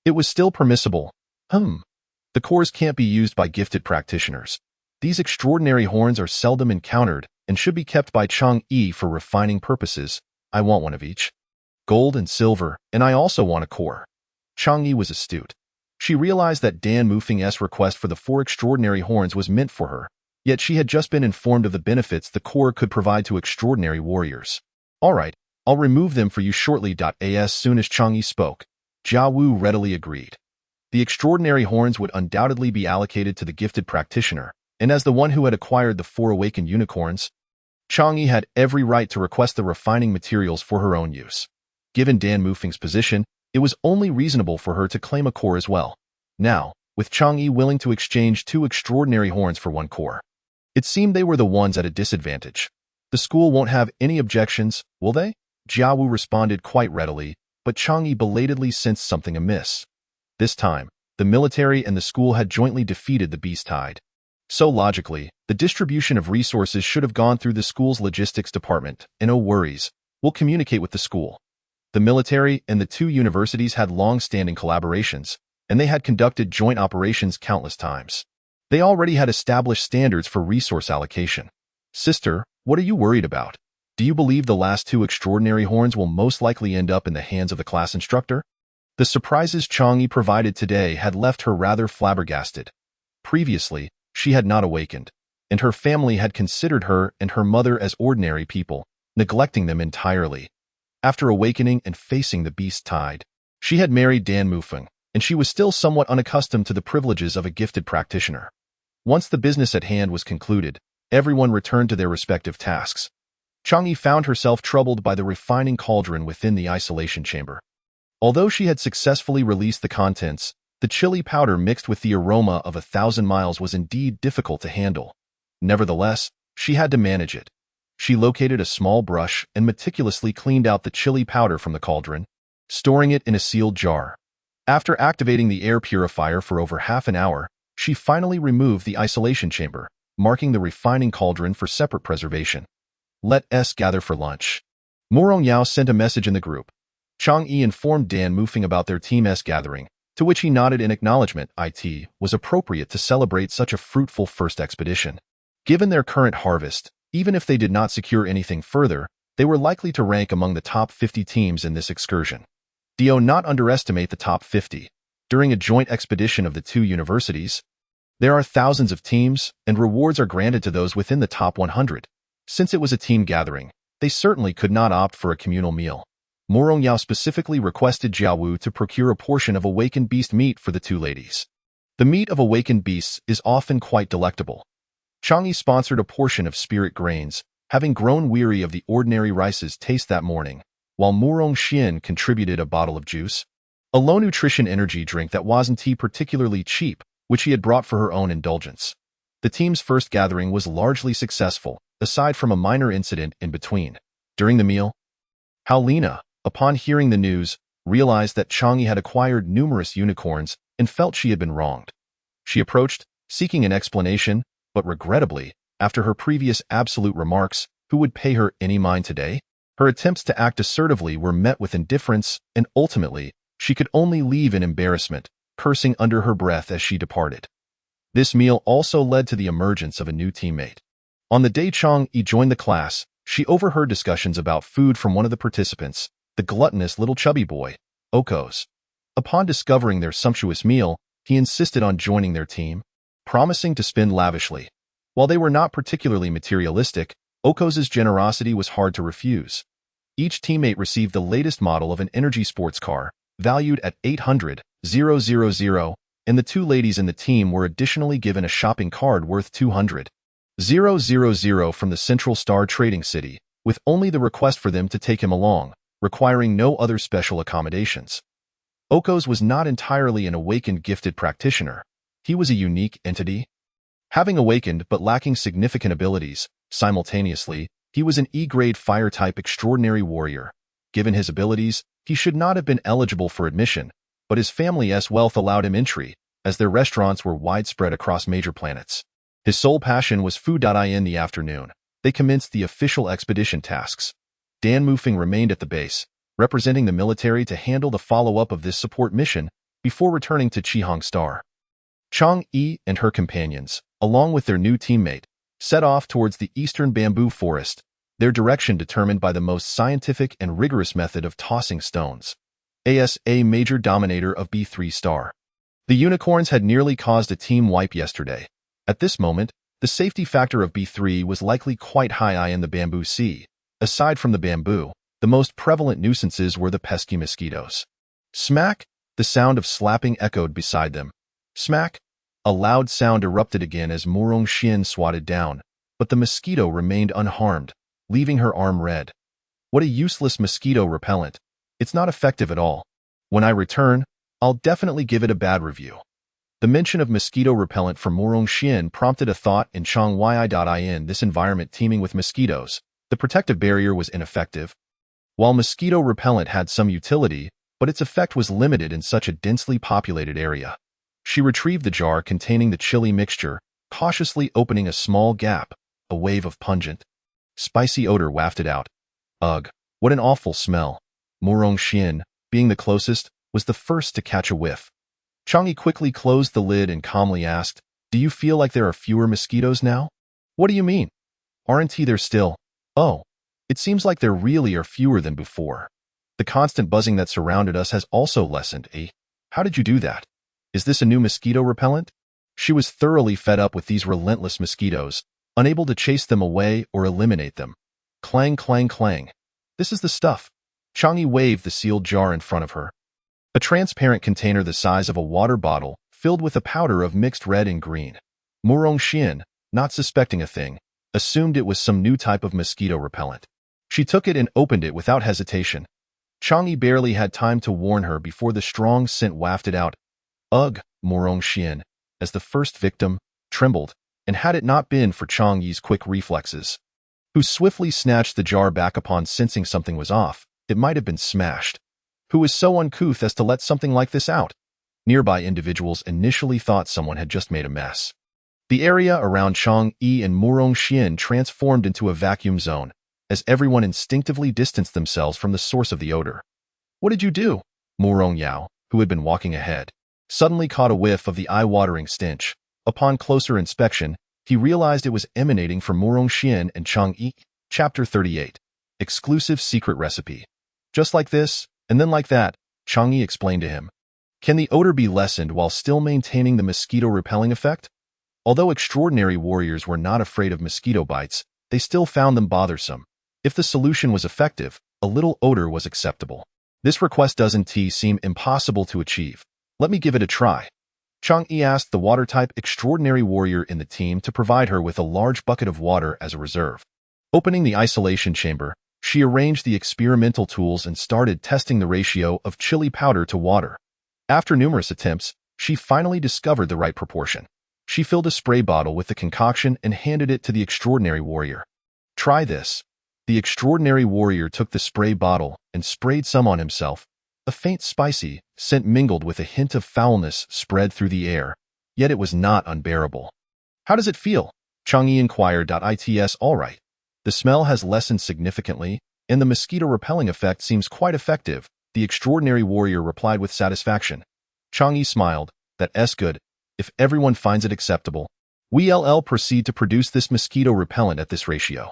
it was still permissible. The cores can't be used by gifted practitioners. These extraordinary horns are seldom encountered and should be kept by Chang Yi for refining purposes. "I want one of each. Gold and silver, and I also want a core." Chang Yi was astute. She realized that Dan Mufeng's request for the four extraordinary horns was meant for her, yet she had just been informed of the benefits the core could provide to extraordinary warriors. "All right, I'll remove them for you shortly." As soon as Chang Yi spoke, Jia Wu readily agreed. The extraordinary horns would undoubtedly be allocated to the gifted practitioner, and as the one who had acquired the four awakened unicorns, Chang Yi had every right to request the refining materials for her own use. Given Dan Mufeng's position, It was only reasonable for her to claim a core as well. Now, with Chang'e willing to exchange 2 extraordinary horns for 1 core, it seemed they were the ones at a disadvantage. The school won't have any objections, will they? Jiawu responded quite readily, but Chang'e belatedly sensed something amiss. This time, the military and the school had jointly defeated the Beast Tide. So logically, the distribution of resources should have gone through the school's logistics department, and no worries, we'll communicate with the school. The military and the 2 universities had long-standing collaborations, and they had conducted joint operations countless times. They already had established standards for resource allocation. Sister, what are you worried about? Do you believe the last 2 extraordinary horns will most likely end up in the hands of the class instructor? The surprises Chang'e provided today had left her rather flabbergasted. Previously, she had not awakened, and her family had considered her and her mother as ordinary people, neglecting them entirely. After awakening and facing the Beast Tide, she had married Dan Mufeng, and she was still somewhat unaccustomed to the privileges of a gifted practitioner. Once the business at hand was concluded, everyone returned to their respective tasks. Chang'e found herself troubled by the refining cauldron within the isolation chamber. Although she had successfully released the contents, the chili powder mixed with the aroma of 1,000 miles was indeed difficult to handle. Nevertheless, she had to manage it. She located a small brush and meticulously cleaned out the chili powder from the cauldron, storing it in a sealed jar. After activating the air purifier for over half an hour, she finally removed the isolation chamber, marking the refining cauldron for separate preservation. Let us gather for lunch. Morong Yao sent a message in the group. Chang'e informed Dan Mufeng about their team's gathering, to which he nodded in acknowledgement. It was appropriate to celebrate such a fruitful first expedition. Given their current harvest, even if they did not secure anything further, they were likely to rank among the top 50 teams in this excursion. Do not underestimate the top 50. During a joint expedition of the 2 universities, there are thousands of teams, and rewards are granted to those within the top 100. Since it was a team gathering, they certainly could not opt for a communal meal. Morong Yao specifically requested Jiawu to procure a portion of awakened beast meat for the 2 ladies. The meat of awakened beasts is often quite delectable. Chang'e sponsored a portion of spirit grains, having grown weary of the ordinary rice's taste that morning, while Murong Xian contributed a bottle of juice, a low-nutrition energy drink that wasn't particularly cheap, which he had brought for her own indulgence. The team's first gathering was largely successful, aside from a minor incident in between. During the meal, Haolina, upon hearing the news, realized that Chang'e had acquired numerous unicorns and felt she had been wronged. She approached, seeking an explanation, but regrettably, after her previous absolute remarks, who would pay her any mind today? Her attempts to act assertively were met with indifference, and ultimately, she could only leave in embarrassment, cursing under her breath as she departed. This meal also led to the emergence of a new teammate. On the day Chang'e joined the class, she overheard discussions about food from one of the participants, the gluttonous little chubby boy, Okos. Upon discovering their sumptuous meal, he insisted on joining their team, promising to spend lavishly. While they were not particularly materialistic, Okos's generosity was hard to refuse. Each teammate received the latest model of an energy sports car, valued at 800,000, and the 2 ladies in the team were additionally given a shopping card worth 200,000 from the Central Star Trading City, with only the request for them to take him along, requiring no other special accommodations. Okos was not entirely an awakened gifted practitioner. He was a unique entity. Having awakened but lacking significant abilities, simultaneously, he was an E-grade fire-type extraordinary warrior. Given his abilities, he should not have been eligible for admission, but his family's wealth allowed him entry, as their restaurants were widespread across major planets. His sole passion was food. In the afternoon, they commenced the official expedition tasks. Dan Mufeng remained at the base, representing the military to handle the follow-up of this support mission before returning to Chihong Star. Chang'e and her companions, along with their new teammate, set off towards the eastern bamboo forest, their direction determined by the most scientific and rigorous method of tossing stones. A major dominator of B3 Star. The unicorns had nearly caused a team wipe yesterday. At this moment, the safety factor of B3 was likely quite high in the bamboo sea. Aside from the bamboo, the most prevalent nuisances were the pesky mosquitoes. Smack! The sound of slapping echoed beside them. Smack! A loud sound erupted again as Murong Xian swatted down, but the mosquito remained unharmed, leaving her arm red. What a useless mosquito repellent. It's not effective at all. When I return, I'll definitely give it a bad review. The mention of mosquito repellent from Morong Xian prompted a thought in Chang Yi. This environment teeming with mosquitoes, the protective barrier was ineffective. While mosquito repellent had some utility, but its effect was limited in such a densely populated area. She retrieved the jar containing the chili mixture, cautiously opening a small gap. A wave of pungent, spicy odor wafted out. Ugh, what an awful smell. Morong Xian, being the closest, was the first to catch a whiff. Chang'e quickly closed the lid and calmly asked, "Do you feel like there are fewer mosquitoes now?" "What do you mean? Aren't there still?" "Oh, it seems like there really are fewer than before. The constant buzzing that surrounded us has also lessened, eh? How did you do that? Is this a new mosquito repellent?" She was thoroughly fed up with these relentless mosquitoes, unable to chase them away or eliminate them. Clang, clang, clang. "This is the stuff." Chang'e waved the sealed jar in front of her. A transparent container the size of a water bottle, filled with a powder of mixed red and green. Morong Xian, not suspecting a thing, assumed it was some new type of mosquito repellent. She took it and opened it without hesitation. Chang'e barely had time to warn her before the strong scent wafted out. Ugh, Morong Xian, as the first victim, trembled, and had it not been for Chang'e's quick reflexes, who swiftly snatched the jar back upon sensing something was off, it might have been smashed. Who was so uncouth as to let something like this out? Nearby individuals initially thought someone had just made a mess. The area around Chang'e and Morong Xian transformed into a vacuum zone, as everyone instinctively distanced themselves from the source of the odor. "What did you do?" Morong Yao, who had been walking ahead, suddenly caught a whiff of the eye-watering stench. Upon closer inspection, he realized it was emanating from Morong Xian and Chang'e. Chapter 38. Exclusive Secret Recipe. "Just like this, and then like that," Chang'e explained to him. "Can the odor be lessened while still maintaining the mosquito-repelling effect?" Although extraordinary warriors were not afraid of mosquito bites, they still found them bothersome. If the solution was effective, a little odor was acceptable. This request doesn't seem impossible to achieve. "Let me give it a try." Chang'e asked the water-type extraordinary warrior in the team to provide her with a large bucket of water as a reserve. Opening the isolation chamber, she arranged the experimental tools and started testing the ratio of chili powder to water. After numerous attempts, she finally discovered the right proportion. She filled a spray bottle with the concoction and handed it to the extraordinary warrior. "Try this." The extraordinary warrior took the spray bottle and sprayed some on himself. A faint spicy scent mingled with a hint of foulness spread through the air, yet it was not unbearable. "How does it feel?" Chang'e inquired. "It's all right. The smell has lessened significantly, and the mosquito-repelling effect seems quite effective," the extraordinary warrior replied with satisfaction. Chang'e smiled. "That's good. If everyone finds it acceptable, we'll proceed to produce this mosquito repellent at this ratio."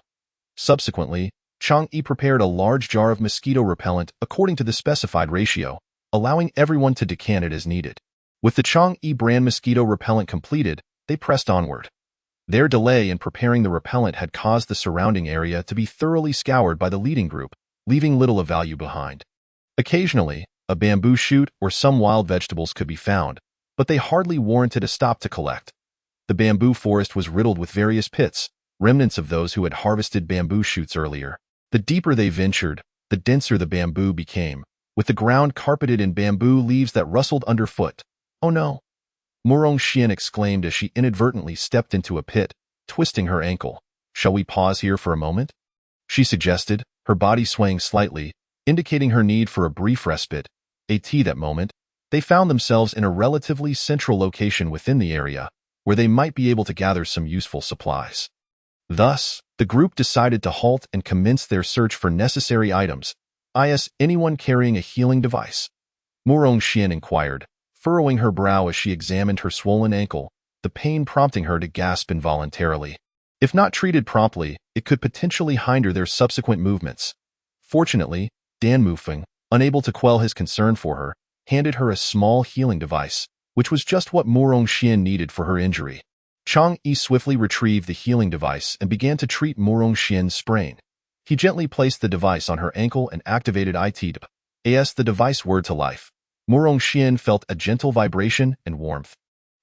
Subsequently, Chang'e prepared a large jar of mosquito repellent according to the specified ratio, allowing everyone to decant it as needed. With the Chang'e brand mosquito repellent completed, they pressed onward. Their delay in preparing the repellent had caused the surrounding area to be thoroughly scoured by the leading group, leaving little of value behind. Occasionally, a bamboo shoot or some wild vegetables could be found, but they hardly warranted a stop to collect. The bamboo forest was riddled with various pits, remnants of those who had harvested bamboo shoots earlier. The deeper they ventured, the denser the bamboo became, with the ground carpeted in bamboo leaves that rustled underfoot. "Oh no!" Morong Xian exclaimed as she inadvertently stepped into a pit, twisting her ankle. "Shall we pause here for a moment?" she suggested, her body swaying slightly, indicating her need for a brief respite. That moment, they found themselves in a relatively central location within the area, where they might be able to gather some useful supplies. Thus, the group decided to halt and commence their search for necessary items. Anyone carrying a healing device?" Morong Xian inquired, furrowing her brow as she examined her swollen ankle, the pain prompting her to gasp involuntarily. If not treated promptly, it could potentially hinder their subsequent movements. Fortunately, Dan Mufeng, unable to quell his concern for her, handed her a small healing device, which was just what Morong Xian needed for her injury. Chang'e swiftly retrieved the healing device and began to treat Morong Xian's sprain. He gently placed the device on her ankle and activated the device word to life. Morong Xian felt a gentle vibration and warmth,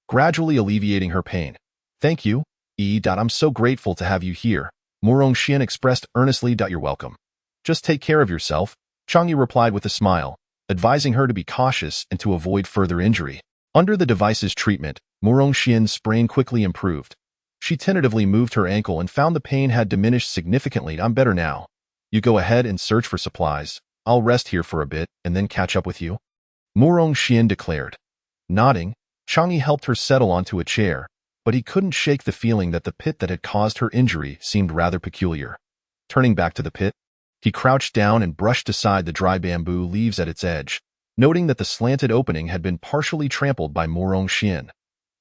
gradually alleviating her pain. "Thank you, I'm so grateful to have you here," Morong Xian expressed earnestly. "You're welcome. Just take care of yourself," Chang'e replied with a smile. advising her to be cautious and to avoid further injury. Under the device's treatment, Murongxian's sprain quickly improved. She tentatively moved her ankle and found the pain had diminished significantly. I'm better now. You go ahead and search for supplies. I'll rest here for a bit and then catch up with you, Murongxian declared. Nodding, Chang'e helped her settle onto a chair, but he couldn't shake the feeling that the pit that had caused her injury seemed rather peculiar. Turning back to the pit, he crouched down and brushed aside the dry bamboo leaves at its edge, noting that the slanted opening had been partially trampled by Murongxian.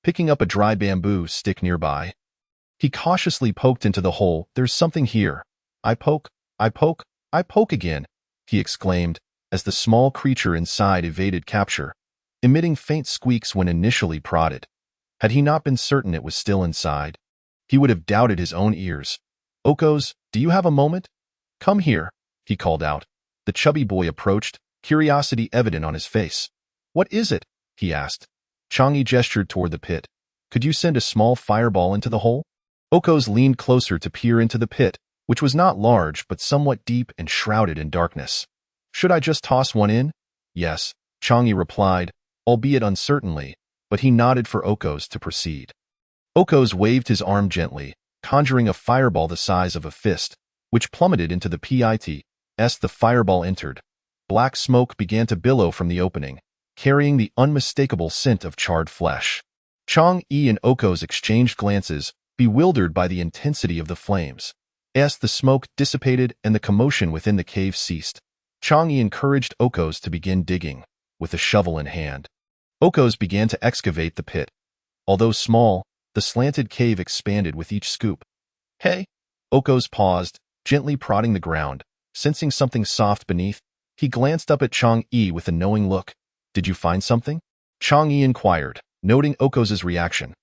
Picking up a dry bamboo stick nearby, he cautiously poked into the hole. There's something here. I poke again, he exclaimed as the small creature inside evaded capture, emitting faint squeaks when initially prodded. Had he not been certain it was still inside, he would have doubted his own ears. Okos, do you have a moment? Come here, he called out. The chubby boy approached, curiosity evident on his face. What is it? He asked. Chang'e gestured toward the pit. Could you send a small fireball into the hole? Okos leaned closer to peer into the pit, which was not large but somewhat deep and shrouded in darkness. Should I just toss one in? Yes, Chang'e replied, albeit uncertainly, but he nodded for Okos to proceed. Okos waved his arm gently, conjuring a fireball the size of a fist, which plummeted into the pit. As the fireball entered, black smoke began to billow from the opening, carrying the unmistakable scent of charred flesh. Chang'e and Okos exchanged glances, bewildered by the intensity of the flames. As the smoke dissipated and the commotion within the cave ceased, Chang'e encouraged Okos to begin digging, with a shovel in hand. Okos began to excavate the pit. Although small, the slanted cave expanded with each scoop. Hey! Okos paused, gently prodding the ground. Sensing something soft beneath, he glanced up at Chang'e with a knowing look. Did you find something? Chang'e inquired, noting Okos's reaction.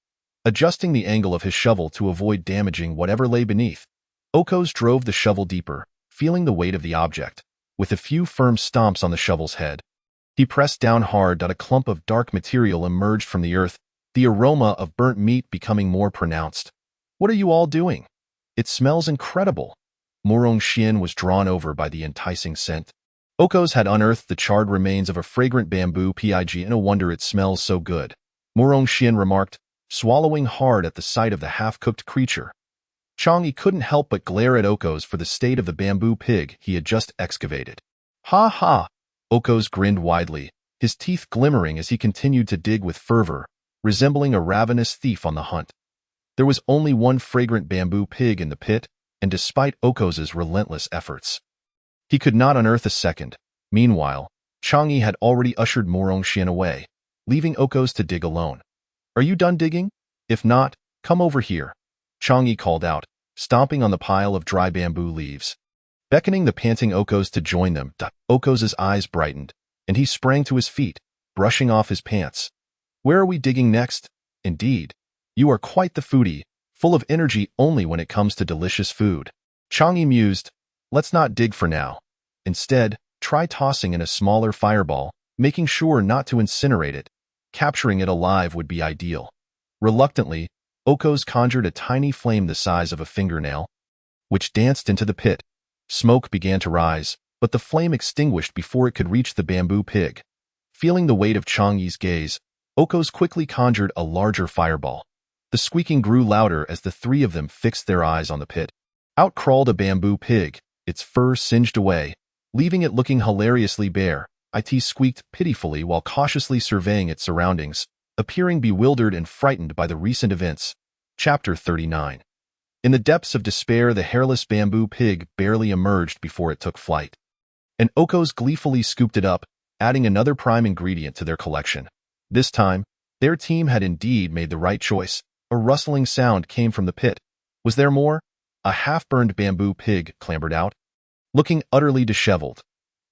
Adjusting the angle of his shovel to avoid damaging whatever lay beneath, Okos drove the shovel deeper, feeling the weight of the object. With a few firm stomps on the shovel's head, he pressed down hard. A clump of dark material emerged from the earth, the aroma of burnt meat becoming more pronounced. What are you all doing? It smells incredible. Murongxian was drawn over by the enticing scent. Okos had unearthed the charred remains of a fragrant bamboo pig. No wonder it smells so good, Murongxian remarked, swallowing hard at the sight of the half-cooked creature. Chang'e couldn't help but glare at Okos for the state of the bamboo pig he had just excavated. Ha ha! Okos grinned widely, his teeth glimmering as he continued to dig with fervor, resembling a ravenous thief on the hunt. There was only one fragrant bamboo pig in the pit, and despite Okos's relentless efforts, he could not unearth a second. Meanwhile, Chang'e had already ushered Murongxian away, leaving Okos to dig alone. Are you done digging? If not, come over here, Chang'e called out, stomping on the pile of dry bamboo leaves. Beckoning the panting Okos to join them, Okos's eyes brightened, and he sprang to his feet, brushing off his pants. Where are we digging next? Indeed, you are quite the foodie, full of energy only when it comes to delicious food. Chang'e mused, let's not dig for now. Instead, try tossing in a smaller fireball, making sure not to incinerate it. Capturing it alive would be ideal. Reluctantly, Okos conjured a tiny flame the size of a fingernail, which danced into the pit. Smoke began to rise, but the flame extinguished before it could reach the bamboo pig. Feeling the weight of Chang'e's gaze, Okos quickly conjured a larger fireball. The squeaking grew louder as the three of them fixed their eyes on the pit. Out crawled a bamboo pig, its fur singed away, leaving it looking hilariously bare. It squeaked pitifully while cautiously surveying its surroundings, appearing bewildered and frightened by the recent events. Chapter 39. In the depths of despair, the hairless bamboo pig barely emerged before it took flight. And Okos gleefully scooped it up, adding another prime ingredient to their collection. This time, their team had indeed made the right choice. A rustling sound came from the pit. Was there more? A half-burned bamboo pig clambered out, looking utterly disheveled.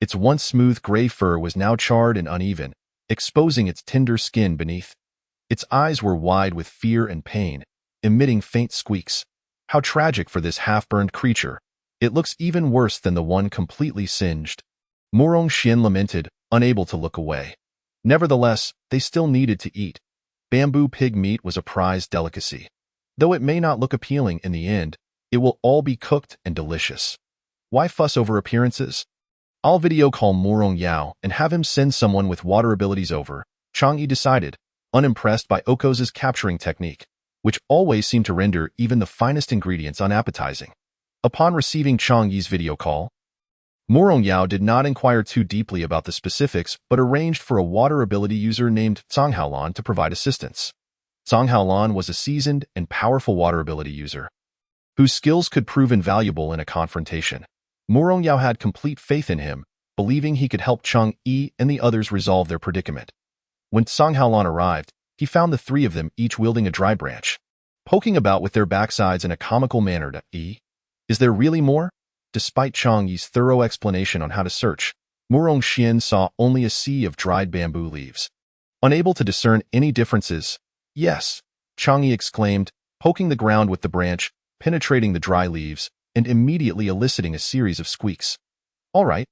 Its once smooth gray fur was now charred and uneven, exposing its tender skin beneath. Its eyes were wide with fear and pain, emitting faint squeaks. How tragic for this half-burned creature. It looks even worse than the one completely singed. Murongxian lamented, unable to look away. Nevertheless, they still needed to eat. Bamboo pig meat was a prized delicacy. Though it may not look appealing in the end, it will all be cooked and delicious. Why fuss over appearances? I'll video call Morong Yao and have him send someone with water abilities over, Chang'e decided, unimpressed by Oko's capturing technique, which always seemed to render even the finest ingredients unappetizing. Upon receiving Chang'e's video call, Morong Yao did not inquire too deeply about the specifics but arranged for a water ability user named Zhang Haolan to provide assistance. Zhang Haolan was a seasoned and powerful water ability user, whose skills could prove invaluable in a confrontation. Morong Yao had complete faith in him, believing he could help Chang'e and the others resolve their predicament. When Zhang Haolan arrived, he found the three of them each wielding a dry branch, poking about with their backsides in a comical manner. Is there really more? Despite Chang'e's thorough explanation on how to search, Murong Xian saw only a sea of dried bamboo leaves. Unable to discern any differences, yes, Chang'e exclaimed, poking the ground with the branch, penetrating the dry leaves, and immediately eliciting a series of squeaks. All right,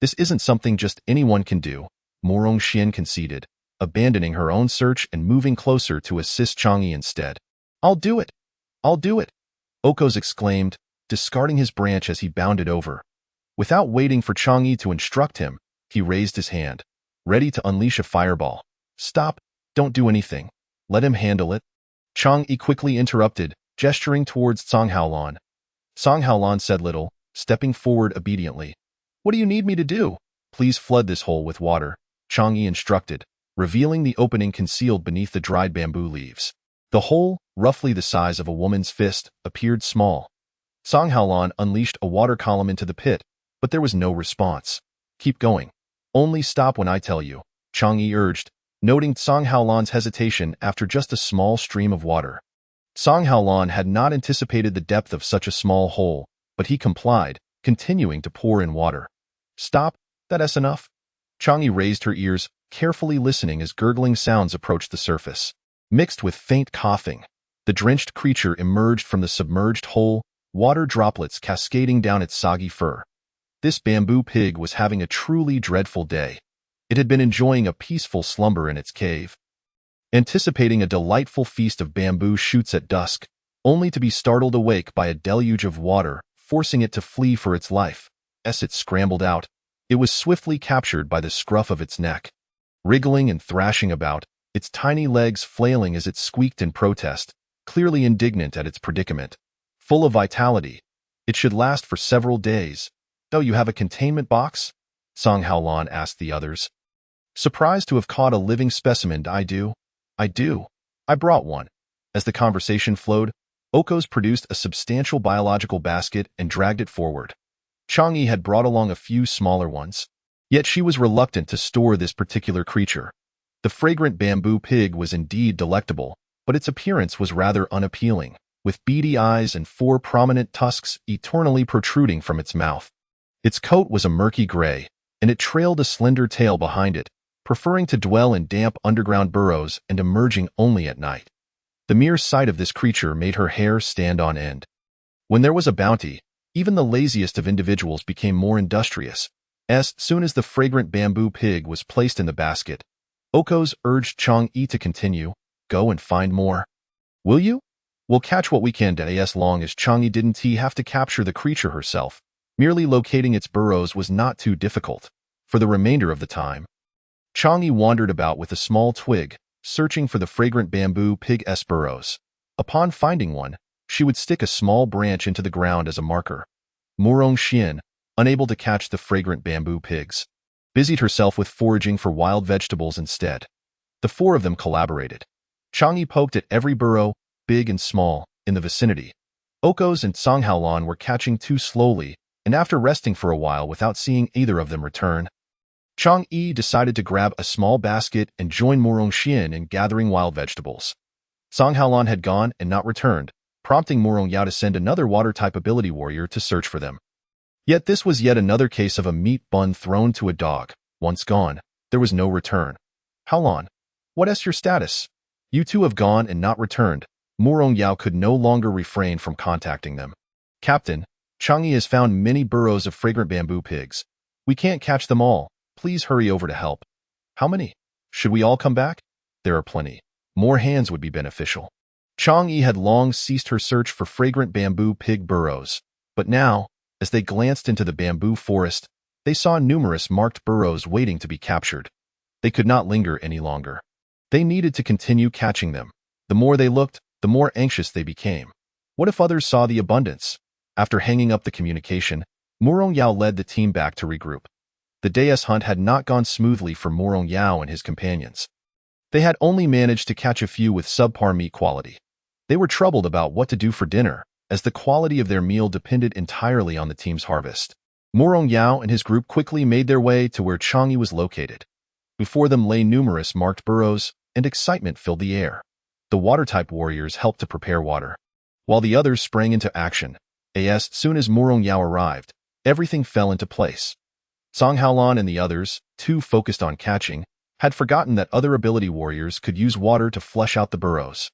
this isn't something just anyone can do, Murong Xian conceded, abandoning her own search and moving closer to assist Chang'e instead. I'll do it! I'll do it! Okos exclaimed, discarding his branch as he bounded over. Without waiting for Chang'e to instruct him, he raised his hand, ready to unleash a fireball. Stop, don't do anything. Let him handle it. Chang'e quickly interrupted, gesturing towards Zhang Haolan. Zhang Haolan said little, stepping forward obediently. What do you need me to do? Please flood this hole with water, Chang'e instructed, revealing the opening concealed beneath the dried bamboo leaves. The hole, roughly the size of a woman's fist, appeared small. Zhang Haolan unleashed a water column into the pit, but there was no response. Keep going. Only stop when I tell you, Chang'e urged, noting Zhang Haolan's hesitation after just a small stream of water. Zhang Haolan had not anticipated the depth of such a small hole, but he complied, continuing to pour in water. Stop, that's enough. Chang'e raised her ears, carefully listening as gurgling sounds approached the surface. Mixed with faint coughing, the drenched creature emerged from the submerged hole, water droplets cascading down its soggy fur. This bamboo pig was having a truly dreadful day. It had been enjoying a peaceful slumber in its cave, anticipating a delightful feast of bamboo shoots at dusk, only to be startled awake by a deluge of water, forcing it to flee for its life. As it scrambled out, it was swiftly captured by the scruff of its neck. Wriggling and thrashing about, its tiny legs flailing as it squeaked in protest, clearly indignant at its predicament. Full of vitality, it should last for several days. Oh, you have a containment box? Zhang Haolan asked the others. Surprised to have caught a living specimen. I do. I brought one. As the conversation flowed, Okos produced a substantial biological basket and dragged it forward. Chang'e had brought along a few smaller ones. Yet she was reluctant to store this particular creature. The fragrant bamboo pig was indeed delectable, but its appearance was rather unappealing, with beady eyes and 4 prominent tusks eternally protruding from its mouth. Its coat was a murky gray, and it trailed a slender tail behind it, preferring to dwell in damp underground burrows and emerging only at night. The mere sight of this creature made her hair stand on end. When there was a bounty, even the laziest of individuals became more industrious. As soon as the fragrant bamboo pig was placed in the basket, Okos urged Chang'e to continue. Go and find more. Will you? We'll catch what we can today. As long as Chang'e didn't have to capture the creature herself. Merely locating its burrows was not too difficult. For the remainder of the time, Chang'e wandered about with a small twig, searching for the fragrant bamboo pig's burrows. Upon finding one, she would stick a small branch into the ground as a marker. Murong Xian, unable to catch the fragrant bamboo pigs, busied herself with foraging for wild vegetables instead. The 4 of them collaborated. Chang'e poked at every burrow, big and small, in the vicinity. Okos and Zhang Haolan were catching too slowly, and after resting for a while without seeing either of them return, Chang'e decided to grab a small basket and join Murong Xian in gathering wild vegetables. Zhang Haolan had gone and not returned, prompting Murong Yao to send another water-type ability warrior to search for them. Yet this was yet another case of a meat bun thrown to a dog. Once gone, there was no return. Haolan, what's your status? You 2 have gone and not returned. Murong Yao could no longer refrain from contacting them. Captain, Chang'e has found many burrows of fragrant bamboo pigs. We can't catch them all. Please hurry over to help. How many? Should we all come back? There are plenty. More hands would be beneficial. Chang'e had long ceased her search for fragrant bamboo pig burrows, but now, as they glanced into the bamboo forest, They saw numerous marked burrows waiting to be captured. They could not linger any longer. They needed to continue catching them. The more they looked, the more anxious they became. What if others saw the abundance? After hanging up the communication, Murong Yao led the team back to regroup. The day's hunt had not gone smoothly for Murong Yao and his companions. They had only managed to catch a few with subpar meat quality. They were troubled about what to do for dinner, as the quality of their meal depended entirely on the team's harvest. Murong Yao and his group quickly made their way to where Chang'e was located. Before them lay numerous marked burrows, and excitement filled the air. The water-type warriors helped to prepare water, while the others sprang into action. As soon as Murong Yao arrived, everything fell into place. Song Haolan and the others, too focused on catching, had forgotten that other ability warriors could use water to flesh out the burrows.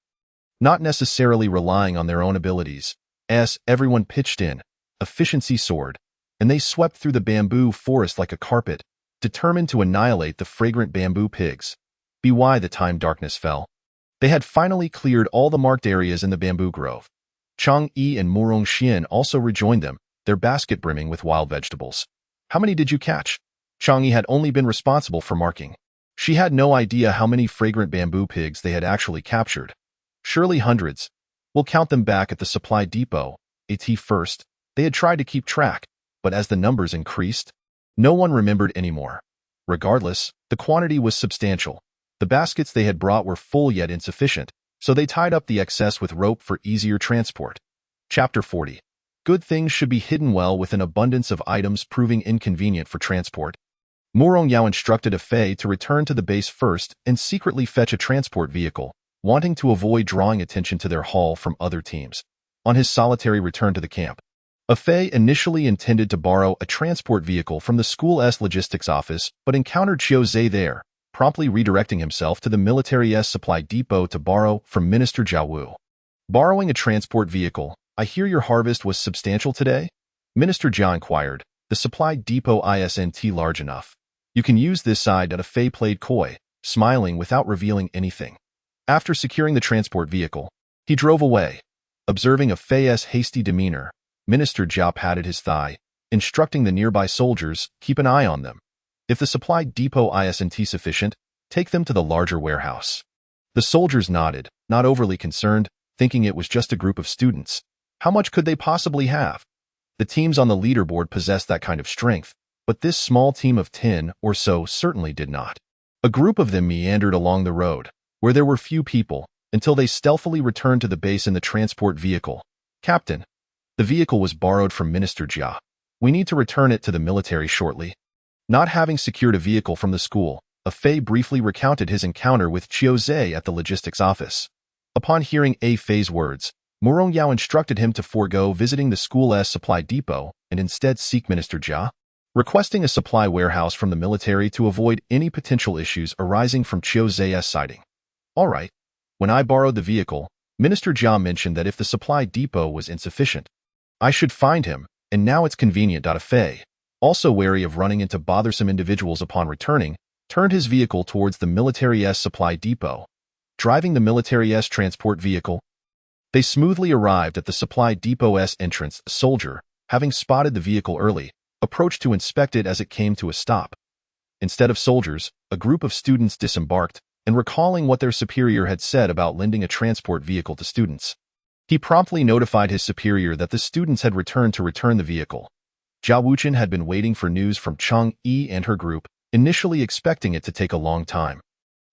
Not necessarily relying on their own abilities, as everyone pitched in, efficiency soared, and they swept through the bamboo forest like a carpet, determined to annihilate the fragrant bamboo pigs. By the time darkness fell, they had finally cleared all the marked areas in the bamboo grove. Chang'e and Murong Xian also rejoined them, their basket brimming with wild vegetables. How many did you catch? Chang'e had only been responsible for marking. She had no idea how many fragrant bamboo pigs they had actually captured. Surely hundreds. We'll count them back at the supply depot. At first, they had tried to keep track, but as the numbers increased, no one remembered anymore. Regardless, the quantity was substantial. The baskets they had brought were full yet insufficient, so they tied up the excess with rope for easier transport. Chapter 40. Good things should be hidden well with an abundance of items proving inconvenient for transport. Murong Yao instructed Fei to return to the base first and secretly fetch a transport vehicle, wanting to avoid drawing attention to their haul from other teams. On his solitary return to the camp, Fei initially intended to borrow a transport vehicle from the school's logistics office but encountered Qiu Zhe there, promptly redirecting himself to the military's supply depot to borrow from Minister Jiao Wu. Borrowing a transport vehicle, I hear your harvest was substantial today? Minister Jia inquired. The supply depot isn't large enough. You can use this side. Fei played coy, smiling without revealing anything. After securing the transport vehicle, he drove away. Observing Fei's hasty demeanor, Minister Jia patted his thigh, instructing the nearby soldiers, keep an eye on them. If the supply depot isn't sufficient, take them to the larger warehouse. The soldiers nodded, not overly concerned, thinking it was just a group of students. How much could they possibly have? The teams on the leaderboard possessed that kind of strength, but this small team of 10 or so certainly did not. A group of them meandered along the road, where there were few people, until they stealthily returned to the base in the transport vehicle. Captain, the vehicle was borrowed from Minister Jia. We need to return it to the military shortly. Not having secured a vehicle from the school, Fei briefly recounted his encounter with Qiu Zhe at the logistics office. Upon hearing Fei's words, Murong Yao instructed him to forego visiting the school's supply depot and instead seek Minister Jia, requesting a supply warehouse from the military to avoid any potential issues arising from Qiu Zhe's sighting. All right. When I borrowed the vehicle, Minister Jia mentioned that if the supply depot was insufficient, I should find him, and now it's convenient. Fei, also wary of running into bothersome individuals upon returning, turned his vehicle towards the military's supply depot. Driving the military's transport vehicle, they smoothly arrived at the supply depot's entrance. A soldier, having spotted the vehicle early, approached to inspect it as it came to a stop. Instead of soldiers, a group of students disembarked, and recalling what their superior had said about lending a transport vehicle to students, he promptly notified his superior that the students had returned to return the vehicle. Jia Wuchen had been waiting for news from Chang'e and her group, initially expecting it to take a long time,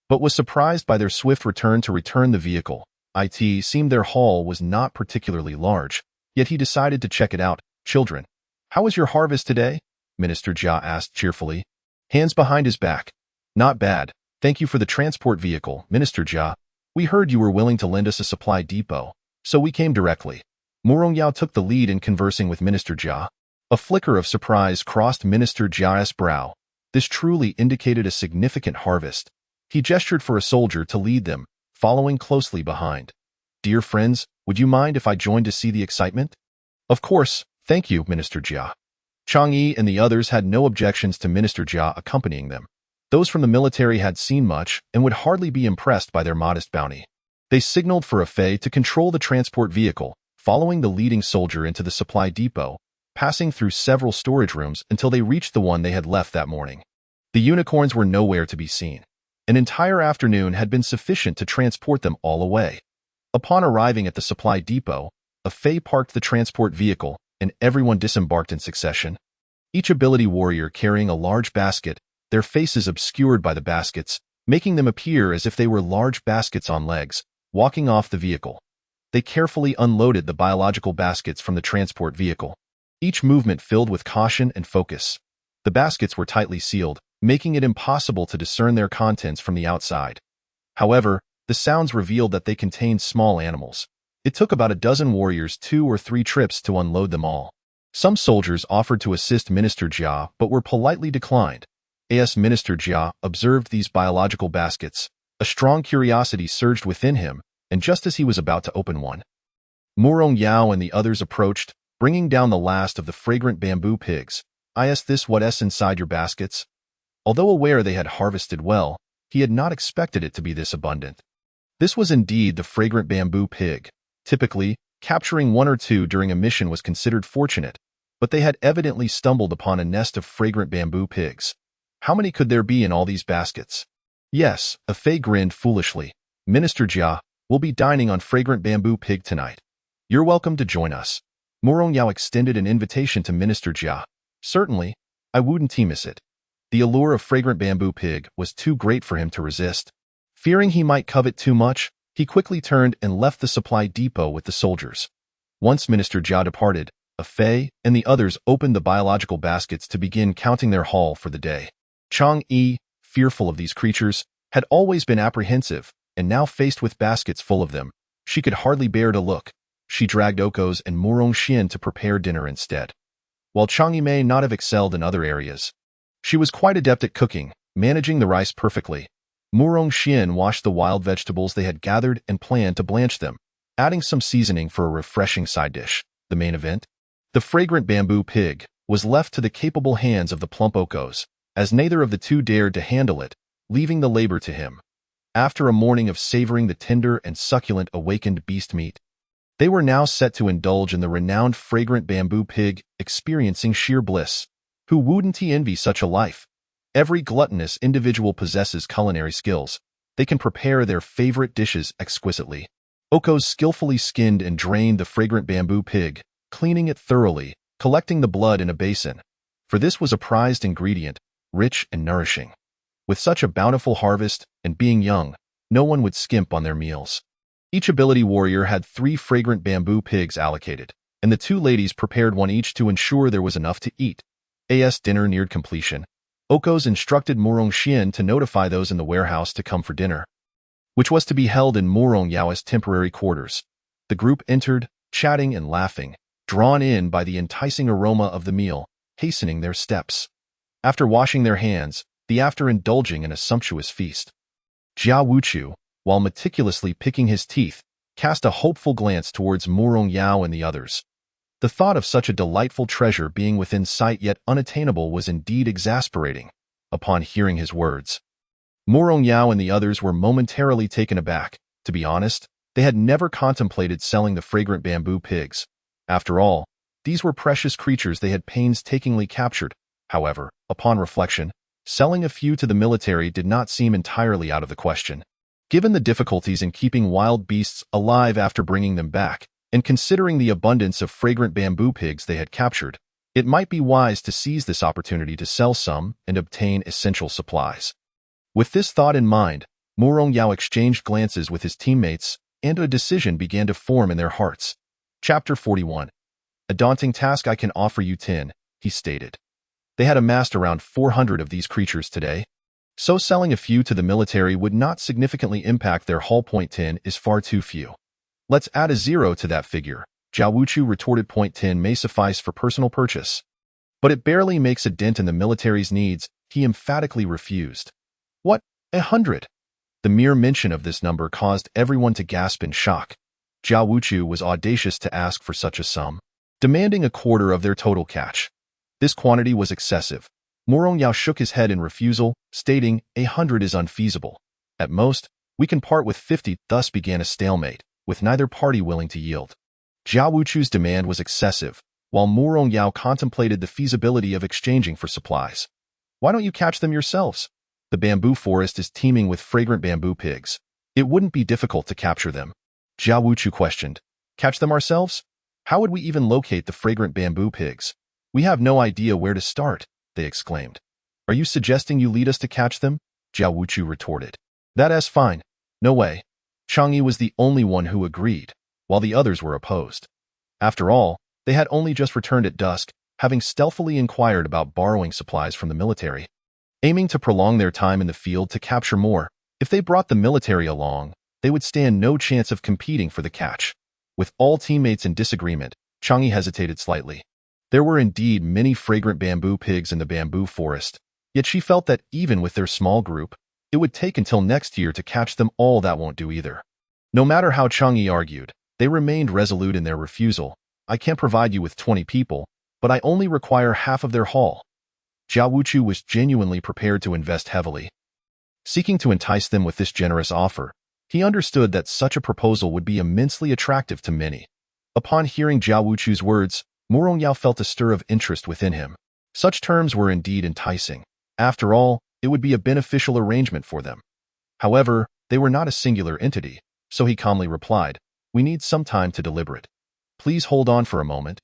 but was surprised by their swift return to return the vehicle. It seemed their haul was not particularly large, yet he decided to check it out. Children, how was your harvest today? Minister Jia asked cheerfully, hands behind his back. Not bad. Thank you for the transport vehicle, Minister Jia. We heard you were willing to lend us a supply depot, so we came directly. Murong Yao took the lead in conversing with Minister Jia. A flicker of surprise crossed Minister Jia's brow. This truly indicated a significant harvest. He gestured for a soldier to lead them, following closely behind. Dear friends, would you mind if I joined to see the excitement? Of course, thank you, Minister Jia. Chang'e and the others had no objections to Minister Jia accompanying them. Those from the military had seen much and would hardly be impressed by their modest bounty. They signaled for Fei to control the transport vehicle, following the leading soldier into the supply depot, passing through several storage rooms until they reached the one they had left that morning. The unicorns were nowhere to be seen. An entire afternoon had been sufficient to transport them all away. Upon arriving at the supply depot, a Fae parked the transport vehicle, and everyone disembarked in succession. Each ability warrior carrying a large basket, their faces obscured by the baskets, making them appear as if they were large baskets on legs, walking off the vehicle. They carefully unloaded the biological baskets from the transport vehicle, each movement filled with caution and focus. The baskets were tightly sealed, making it impossible to discern their contents from the outside. However, the sounds revealed that they contained small animals. It took about a dozen warriors 2 or 3 trips to unload them all. Some soldiers offered to assist Minister Jia but were politely declined. As Minister Jia observed these biological baskets, a strong curiosity surged within him, and just as he was about to open one, Murong Yao and the others approached, bringing down the last of the fragrant bamboo pigs. "Is this what's inside your baskets?" Although aware they had harvested well, he had not expected it to be this abundant. This was indeed the fragrant bamboo pig. Typically, capturing 1 or 2 during a mission was considered fortunate, but they had evidently stumbled upon a nest of fragrant bamboo pigs. How many could there be in all these baskets? Yes, a Fae grinned foolishly. "Minister Jia, we'll be dining on fragrant bamboo pig tonight. You're welcome to join us." Murong Yao extended an invitation to Minister Jia. "Certainly, I wouldn't miss it." The allure of fragrant bamboo pig was too great for him to resist. Fearing he might covet too much, he quickly turned and left the supply depot with the soldiers. Once Minister Jia departed, a Fae and the others opened the biological baskets to begin counting their haul for the day. Chang Yi, fearful of these creatures, had always been apprehensive, and now faced with baskets full of them, she could hardly bear to look. She dragged Okos and Murong Xian to prepare dinner instead. While Chang Yi may not have excelled in other areas, she was quite adept at cooking, managing the rice perfectly. Murong Xian washed the wild vegetables they had gathered and planned to blanch them, adding some seasoning for a refreshing side dish. The main event, the fragrant bamboo pig, was left to the capable hands of the plump Okos, as neither of the two dared to handle it, leaving the labor to him. After a morning of savoring the tender and succulent awakened beast meat, they were now set to indulge in the renowned fragrant bamboo pig, experiencing sheer bliss. Who wouldn't envy such a life? Every gluttonous individual possesses culinary skills. They can prepare their favorite dishes exquisitely. Okos skillfully skinned and drained the fragrant bamboo pig, cleaning it thoroughly, collecting the blood in a basin. For this was a prized ingredient, rich and nourishing. With such a bountiful harvest, and being young, no one would skimp on their meals. Each ability warrior had 3 fragrant bamboo pigs allocated, and the 2 ladies prepared one each to ensure there was enough to eat. As dinner neared completion, Okos instructed Murong Xian to notify those in the warehouse to come for dinner, which was to be held in Murong Yao's temporary quarters. The group entered, chatting and laughing, drawn in by the enticing aroma of the meal, hastening their steps. After washing their hands, after indulging in a sumptuous feast, Jia Wuchu, while meticulously picking his teeth, cast a hopeful glance towards Murong Yao and the others. The thought of such a delightful treasure being within sight yet unattainable was indeed exasperating. Upon hearing his words, Murong Yao and the others were momentarily taken aback. To be honest, they had never contemplated selling the fragrant bamboo pigs. After all, these were precious creatures they had painstakingly captured. However, upon reflection, selling a few to the military did not seem entirely out of the question. Given the difficulties in keeping wild beasts alive after bringing them back, and considering the abundance of fragrant bamboo pigs they had captured, it might be wise to seize this opportunity to sell some and obtain essential supplies. With this thought in mind, Murong Yao exchanged glances with his teammates, and a decision began to form in their hearts. Chapter 41. "A daunting task I can offer you 10, he stated. They had amassed around 400 of these creatures today, so selling a few to the military would not significantly impact their haul. 10 is far too few. Let's add a 0 to that figure, Zhao Wuchu retorted. 10 may suffice for personal purchase, but it barely makes a dent in the military's needs, he emphatically refused. What, 100? The mere mention of this number caused everyone to gasp in shock. Zhao Wuchu was audacious to ask for such a sum, demanding a quarter of their total catch. This quantity was excessive. Murong Yao shook his head in refusal, stating, 100 is unfeasible. At most, we can part with 50. Thus began a stalemate, with neither party willing to yield. Zhao Wuchu's demand was excessive, while Murong Yao contemplated the feasibility of exchanging for supplies. Why don't you catch them yourselves? The bamboo forest is teeming with fragrant bamboo pigs. It wouldn't be difficult to capture them. Zhao Wuchu questioned. Catch them ourselves? How would we even locate the fragrant bamboo pigs? We have no idea where to start, they exclaimed. Are you suggesting you lead us to catch them? Zhao Wuchu retorted. That's fine. No way. Chang'e was the only one who agreed, while the others were opposed. After all, they had only just returned at dusk, having stealthily inquired about borrowing supplies from the military. Aiming to prolong their time in the field to capture more, if they brought the military along, they would stand no chance of competing for the catch. With all teammates in disagreement, Chang'e hesitated slightly. There were indeed many fragrant bamboo pigs in the bamboo forest, yet she felt that even with their small group, it would take until next year to catch them all. That won't do either. No matter how Chang'e argued, they remained resolute in their refusal. I can't provide you with 20 people, but I only require half of their haul. Zhao Wuchu was genuinely prepared to invest heavily. Seeking to entice them with this generous offer, he understood that such a proposal would be immensely attractive to many. Upon hearing Zhao Wuchu's words, Murong Yao felt a stir of interest within him. Such terms were indeed enticing. After all, it would be a beneficial arrangement for them. However, they were not a singular entity, so he calmly replied, "We need some time to deliberate. Please hold on for a moment."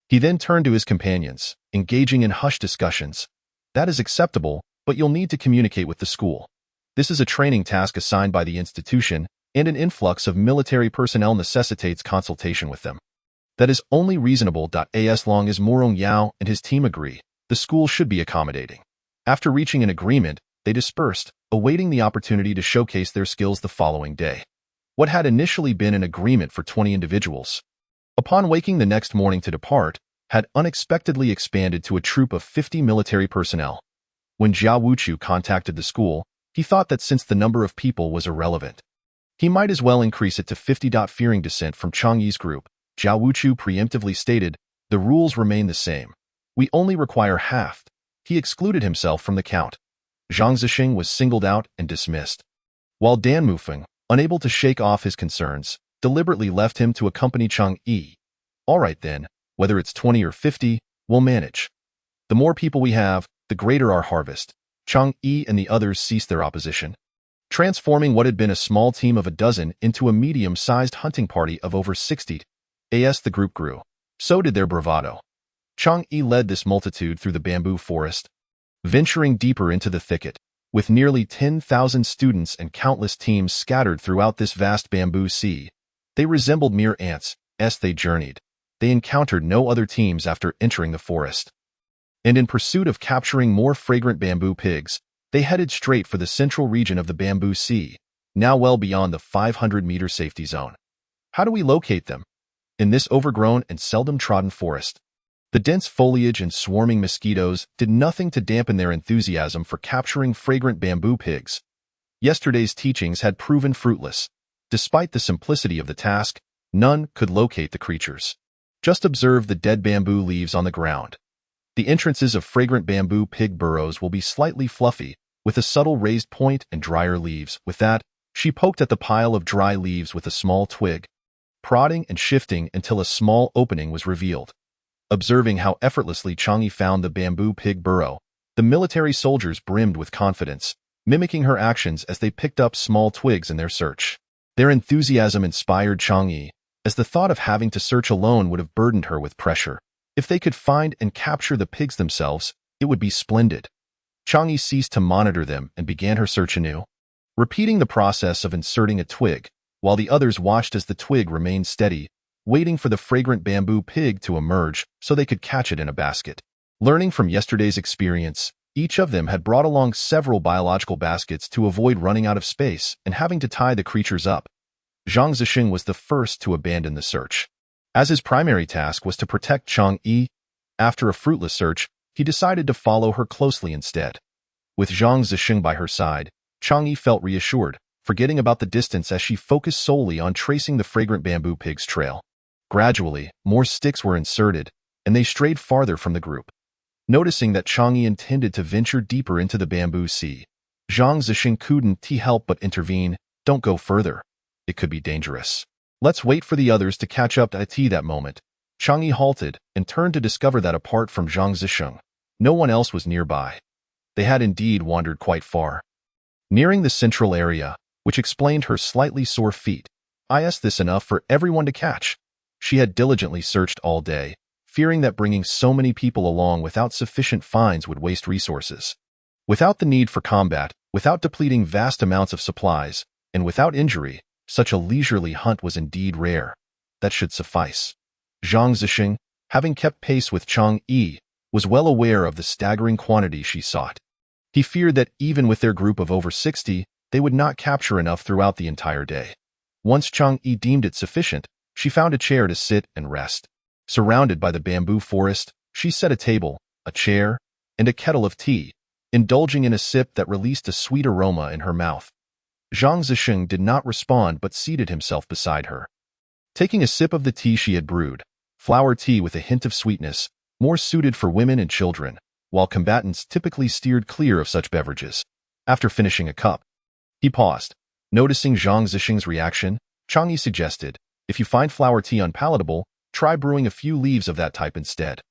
He then turned to his companions, engaging in hushed discussions. That is acceptable, but you'll need to communicate with the school. This is a training task assigned by the institution, and an influx of military personnel necessitates consultation with them. That is only reasonable. As long as Murong Yao and his team agree, the school should be accommodating. After reaching an agreement, they dispersed, awaiting the opportunity to showcase their skills the following day. What had initially been an agreement for 20 individuals, upon waking the next morning to depart, had unexpectedly expanded to a troop of 50 military personnel. When Zhao Wuchu contacted the school, he thought that since the number of people was irrelevant, he might as well increase it to 50. Fearing dissent from Chang'e's group, Zhao Wuchu preemptively stated, "The rules remain the same. We only require half." He excluded himself from the count. Zhang Zixing was singled out and dismissed, while Dan Mufeng, unable to shake off his concerns, deliberately left him to accompany Chang'e. All right then, whether it's 20 or 50, we'll manage. The more people we have, the greater our harvest. Chang'e and the others ceased their opposition, transforming what had been a small team of a dozen into a medium-sized hunting party of over 60. As the group grew, so did their bravado. Chang'e led this multitude through the bamboo forest, venturing deeper into the thicket. With nearly 10,000 students and countless teams scattered throughout this vast bamboo sea, they resembled mere ants. As they journeyed, they encountered no other teams after entering the forest. And in pursuit of capturing more fragrant bamboo pigs, they headed straight for the central region of the bamboo sea, now well beyond the 500-meter safety zone. How do we locate them? In this overgrown and seldom trodden forest, the dense foliage and swarming mosquitoes did nothing to dampen their enthusiasm for capturing fragrant bamboo pigs. Yesterday's teachings had proven fruitless. Despite the simplicity of the task, none could locate the creatures. Just observe the dead bamboo leaves on the ground. The entrances of fragrant bamboo pig burrows will be slightly fluffy, with a subtle raised point and drier leaves. With that, she poked at the pile of dry leaves with a small twig, prodding and shifting until a small opening was revealed. Observing how effortlessly Chang'e found the bamboo pig burrow, the military soldiers brimmed with confidence, mimicking her actions as they picked up small twigs in their search. Their enthusiasm inspired Chang'e, as the thought of having to search alone would have burdened her with pressure. If they could find and capture the pigs themselves, it would be splendid. Chang'e ceased to monitor them and began her search anew, repeating the process of inserting a twig, while the others watched as the twig remained steady, waiting for the fragrant bamboo pig to emerge so they could catch it in a basket. Learning from yesterday's experience, each of them had brought along several biological baskets to avoid running out of space and having to tie the creatures up. Zhang Zixing was the first to abandon the search, as his primary task was to protect Chang'e. After a fruitless search, he decided to follow her closely instead. With Zhang Zixing by her side, Chang'e felt reassured, forgetting about the distance as she focused solely on tracing the fragrant bamboo pig's trail. Gradually, more sticks were inserted, and they strayed farther from the group. Noticing that Chang'e intended to venture deeper into the bamboo sea, Zhang Zixing couldn't help but intervene. "Don't go further. It could be dangerous. Let's wait for the others to catch up." At that moment, Chang Yi halted and turned to discover that apart from Zhang Zisheng, no one else was nearby. They had indeed wandered quite far. Nearing the central area, which explained her slightly sore feet, is this enough for everyone to catch? She had diligently searched all day, fearing that bringing so many people along without sufficient finds would waste resources. Without the need for combat, without depleting vast amounts of supplies, and without injury, such a leisurely hunt was indeed rare. That should suffice. Zhang Zisheng, having kept pace with Chang Yi, was well aware of the staggering quantity she sought. He feared that even with their group of over 60, they would not capture enough throughout the entire day. Once Chang Yi deemed it sufficient, she found a chair to sit and rest. Surrounded by the bamboo forest, she set a table, a chair, and a kettle of tea, indulging in a sip that released a sweet aroma in her mouth. Zhang Zisheng did not respond but seated himself beside her. Taking a sip of the tea she had brewed, flower tea with a hint of sweetness, more suited for women and children, while combatants typically steered clear of such beverages. After finishing a cup, he paused. Noticing Zhang Zisheng's reaction, Chang Yi suggested, if you find flower tea unpalatable, try brewing a few leaves of that type instead.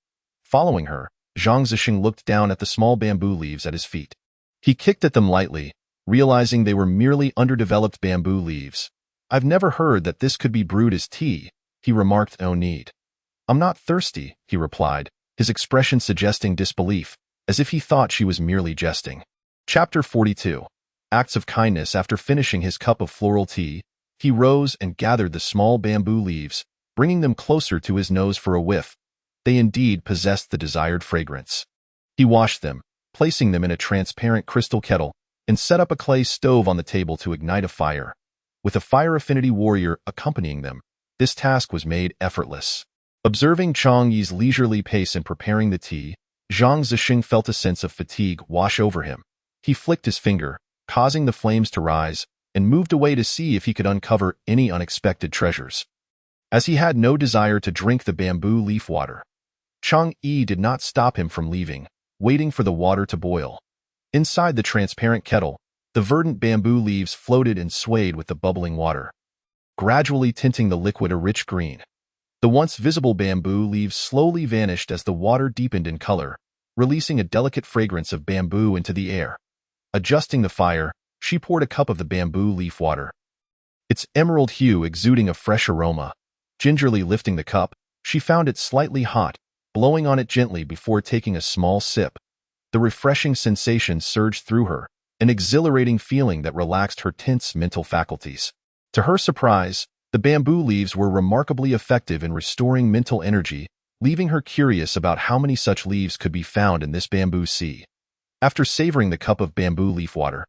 Following her, Zhang Zisheng looked down at the small bamboo leaves at his feet. He kicked at them lightly, realizing they were merely underdeveloped bamboo leaves. I've never heard that this could be brewed as tea, he remarked. No need. I'm not thirsty, he replied, his expression suggesting disbelief, as if he thought she was merely jesting. Chapter 42. Acts of kindness. After finishing his cup of floral tea, he rose and gathered the small bamboo leaves, bringing them closer to his nose for a whiff. They indeed possessed the desired fragrance. He washed them, placing them in a transparent crystal kettle, and set up a clay stove on the table to ignite a fire. With a fire affinity warrior accompanying them, this task was made effortless. Observing Chang Yi's leisurely pace in preparing the tea, Zhang Zisheng felt a sense of fatigue wash over him. He flicked his finger, causing the flames to rise, and moved away to see if he could uncover any unexpected treasures. As he had no desire to drink the bamboo leaf water, Chang Yi did not stop him from leaving, waiting for the water to boil. Inside the transparent kettle, the verdant bamboo leaves floated and swayed with the bubbling water, gradually tinting the liquid a rich green. The once visible bamboo leaves slowly vanished as the water deepened in color, releasing a delicate fragrance of bamboo into the air. Adjusting the fire, she poured a cup of the bamboo leaf water, its emerald hue exuding a fresh aroma. Gingerly lifting the cup, she found it slightly hot, blowing on it gently before taking a small sip. The refreshing sensation surged through her, an exhilarating feeling that relaxed her tense mental faculties. To her surprise, the bamboo leaves were remarkably effective in restoring mental energy, leaving her curious about how many such leaves could be found in this bamboo sea. After savoring the cup of bamboo leaf water,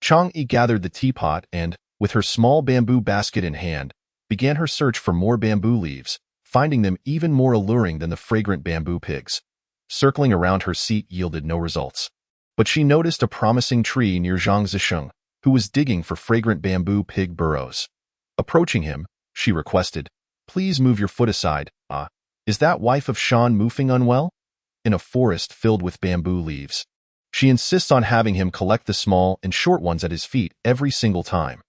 Chang Yi gathered the teapot and, with her small bamboo basket in hand, began her search for more bamboo leaves, finding them even more alluring than the fragrant bamboo pigs. Circling around her seat yielded no results. But she noticed a promising tree near Zhang Zisheng, who was digging for fragrant bamboo pig burrows. Approaching him, she requested, "Please move your foot aside. Is that wife of Shan Mufeng unwell?" In a forest filled with bamboo leaves, she insists on having him collect the small and short ones at his feet every single time.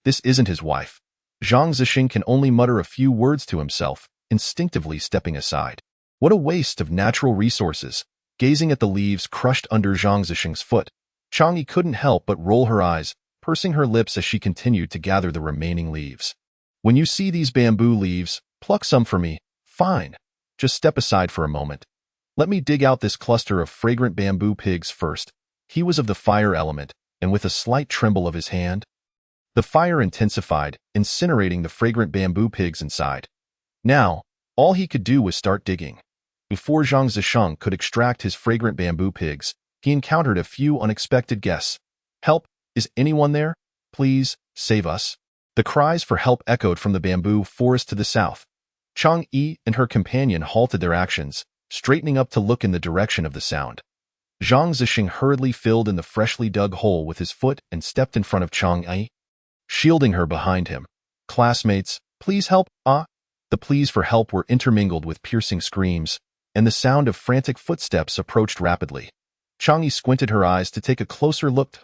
This isn't his wife. Zhang Zisheng can only mutter a few words to himself, instinctively stepping aside. What a waste of natural resources. Gazing at the leaves crushed under Zhang Zisheng's foot, Chang Yi couldn't help but roll her eyes, pursing her lips as she continued to gather the remaining leaves. "When you see these bamboo leaves, pluck some for me." "Fine. Just step aside for a moment. Let me dig out this cluster of fragrant bamboo pigs first." He was of the fire element, and with a slight tremble of his hand, the fire intensified, incinerating the fragrant bamboo pigs inside. Now, all he could do was start digging. Before Zhang Zisheng could extract his fragrant bamboo pigs, he encountered a few unexpected guests. "Help! Is anyone there? Please, save us." The cries for help echoed from the bamboo forest to the south. Chang Yi and her companion halted their actions, straightening up to look in the direction of the sound. Zhang Zisheng hurriedly filled in the freshly dug hole with his foot and stepped in front of Chang Yi, shielding her behind him. "Classmates, please help, The pleas for help were intermingled with piercing screams, and the sound of frantic footsteps approached rapidly. Chang Yi squinted her eyes to take a closer look.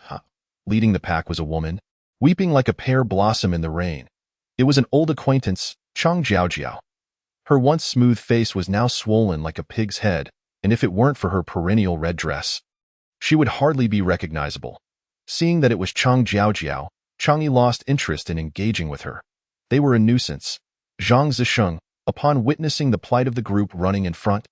Leading the pack was a woman, weeping like a pear blossom in the rain. It was an old acquaintance, Chang Jiaojiao. Her once smooth face was now swollen like a pig's head, and if it weren't for her perennial red dress, she would hardly be recognizable. Seeing that it was Chang Jiaojiao, Chang'e lost interest in engaging with her. They were a nuisance. Zhang Zisheng, upon witnessing the plight of the group running in front,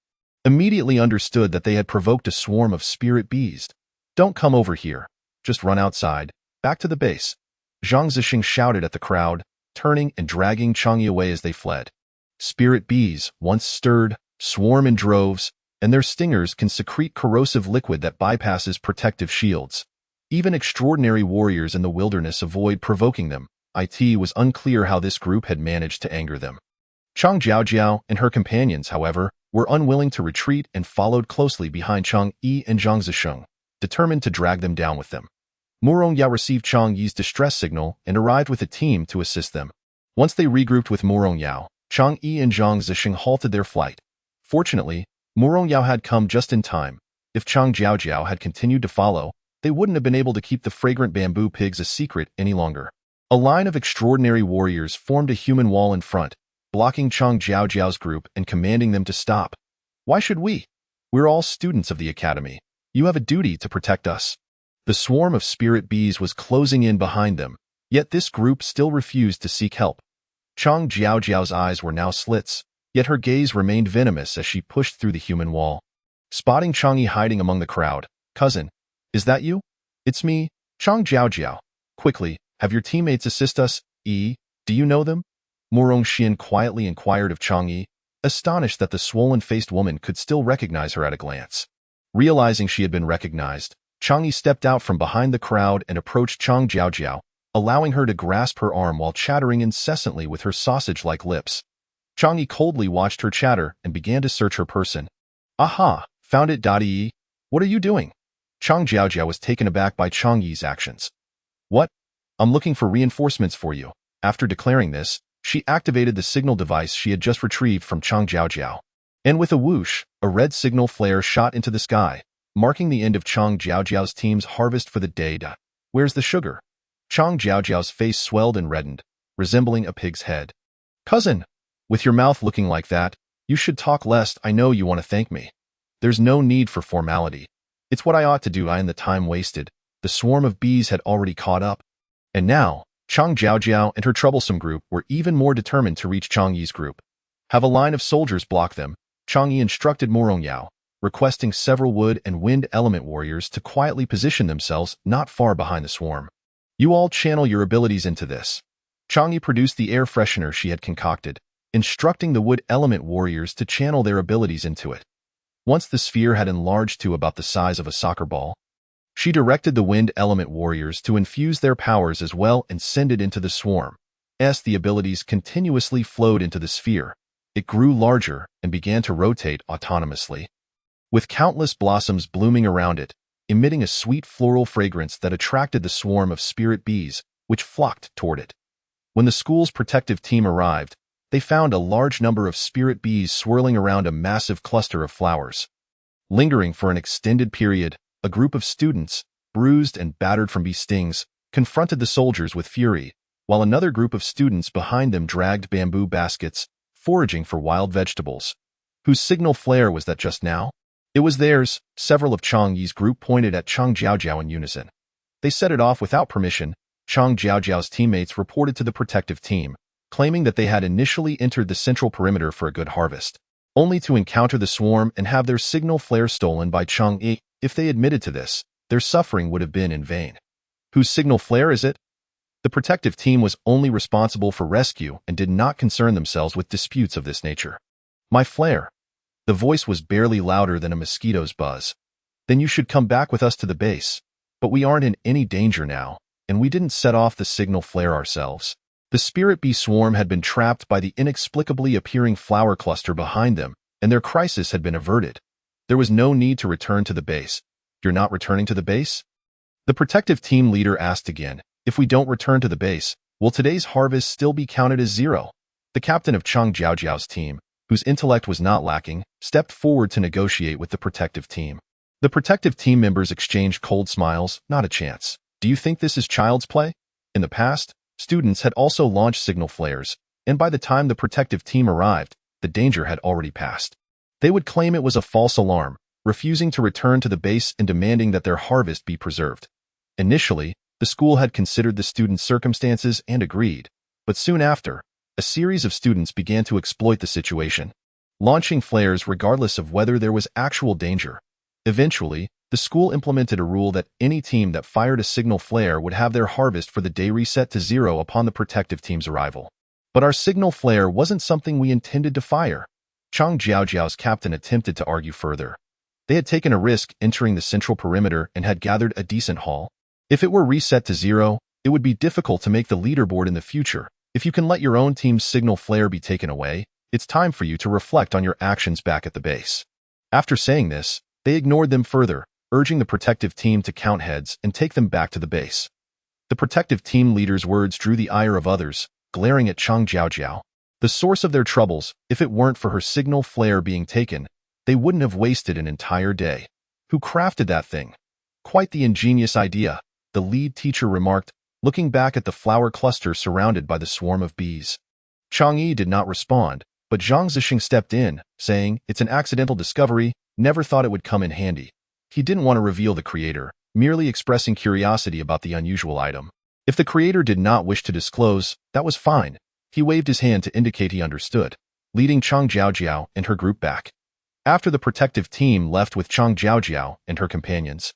immediately understood that they had provoked a swarm of spirit bees. "Don't come over here. Just run outside. Back to the base." Zhang Zisheng shouted at the crowd, turning and dragging Chang'e away as they fled. Spirit bees, once stirred, swarm in droves, and their stingers can secrete corrosive liquid that bypasses protective shields. Even extraordinary warriors in the wilderness avoid provoking them. It was unclear how this group had managed to anger them. Chang Jiaojiao and her companions, however, were unwilling to retreat and followed closely behind Chang Yi and Zhang Zisheng, determined to drag them down with them. Murong Yao received Chang Yi's distress signal and arrived with a team to assist them. Once they regrouped with Murong Yao, Chang Yi and Zhang Zisheng halted their flight. Fortunately, Murong Yao had come just in time. If Chang Jiaojiao had continued to follow, they wouldn't have been able to keep the fragrant bamboo pigs a secret any longer. A line of extraordinary warriors formed a human wall in front, blocking Chang Jiaojiao's group and commanding them to stop. "Why should we? We're all students of the academy. You have a duty to protect us." The swarm of spirit bees was closing in behind them, yet this group still refused to seek help. Chang Jiaojiao's eyes were now slits, yet her gaze remained venomous as she pushed through the human wall. Spotting Chang'e hiding among the crowd, "Cousin, is that you?" "It's me, Chang Jiaojiao. Quickly, have your teammates assist us. Do you know them?" Murong Xian quietly inquired of Chang'e, astonished that the swollen-faced woman could still recognize her at a glance. Realizing she had been recognized, Chang'e stepped out from behind the crowd and approached Chang Jiaojiao, allowing her to grasp her arm while chattering incessantly with her sausage-like lips. Chang'e coldly watched her chatter and began to search her person. "Aha, found it, Yi. What are you doing?" Chang Jiaojiao was taken aback by Chang Yi's actions. "What? I'm looking for reinforcements for you." After declaring this, she activated the signal device she had just retrieved from Chang Jiaojiao. And with a whoosh, a red signal flare shot into the sky, marking the end of Chang Jiaojiao's team's harvest for the day. "Where's the sugar?" Chang Jiaojiao's face swelled and reddened, resembling a pig's head. "Cousin, with your mouth looking like that, you should talk less. I know you want to thank me. There's no need for formality. It's what I ought to do. And the time wasted. The swarm of bees had already caught up. And now, Chang Jiaojiao and her troublesome group were even more determined to reach Chang Yi's group. "Have a line of soldiers block them," Chang Yi instructed Murong Yao, requesting several wood and wind element warriors to quietly position themselves not far behind the swarm. "You all channel your abilities into this." Chang Yi produced the air freshener she had concocted, instructing the wood element warriors to channel their abilities into it. Once the sphere had enlarged to about the size of a soccer ball, she directed the wind element warriors to infuse their powers as well and send it into the swarm. As the abilities continuously flowed into the sphere, it grew larger and began to rotate autonomously, with countless blossoms blooming around it, emitting a sweet floral fragrance that attracted the swarm of spirit bees, which flocked toward it. When the school's protective team arrived, they found a large number of spirit bees swirling around a massive cluster of flowers. Lingering for an extended period, a group of students, bruised and battered from bee stings, confronted the soldiers with fury, while another group of students behind them dragged bamboo baskets, foraging for wild vegetables. Whose signal flare was that just now? It was theirs. Several of Chang Yi's group pointed at Chang Jiaojiao in unison. They set it off without permission. Chang Jiaojiao's teammates reported to the protective team, claiming that they had initially entered the central perimeter for a good harvest, only to encounter the swarm and have their signal flare stolen by Chang Yi. If they admitted to this, their suffering would have been in vain. Whose signal flare is it? The protective team was only responsible for rescue and did not concern themselves with disputes of this nature. "My flare." The voice was barely louder than a mosquito's buzz. "Then you should come back with us to the base. But we aren't in any danger now, and we didn't set off the signal flare ourselves." The spirit bee swarm had been trapped by the inexplicably appearing flower cluster behind them, and their crisis had been averted. There was no need to return to the base. "You're not returning to the base?" The protective team leader asked again. "If we don't return to the base, will today's harvest still be counted as 0? The captain of Chang Jiaojiao's team, whose intellect was not lacking, stepped forward to negotiate with the protective team. The protective team members exchanged cold smiles. "Not a chance. Do you think this is child's play?" In the past, students had also launched signal flares, and by the time the protective team arrived, the danger had already passed. They would claim it was a false alarm, refusing to return to the base and demanding that their harvest be preserved. Initially, the school had considered the students' circumstances and agreed, but soon after, a series of students began to exploit the situation, launching flares regardless of whether there was actual danger. Eventually, the school implemented a rule that any team that fired a signal flare would have their harvest for the day reset to 0 upon the protective team's arrival. But our signal flare wasn't something we intended to fire. Chang Jiaojiao's captain attempted to argue further. They had taken a risk entering the central perimeter and had gathered a decent haul. If it were reset to 0, it would be difficult to make the leaderboard in the future. If you can let your own team's signal flare be taken away, it's time for you to reflect on your actions back at the base. After saying this, they ignored them further, urging the protective team to count heads and take them back to the base. The protective team leader's words drew the ire of others, glaring at Chang Jiaojiao. The source of their troubles, if it weren't for her signal flare being taken, they wouldn't have wasted an entire day. Who crafted that thing? Quite the ingenious idea, the lead teacher remarked, looking back at the flower cluster surrounded by the swarm of bees. Chang Yi did not respond, but Zhang Zixing stepped in, saying, "It's an accidental discovery, never thought it would come in handy." He didn't want to reveal the creator, merely expressing curiosity about the unusual item. If the creator did not wish to disclose, that was fine. He waved his hand to indicate he understood, leading Chang Jiaojiao and her group back. After the protective team left with Chang Jiaojiao and her companions,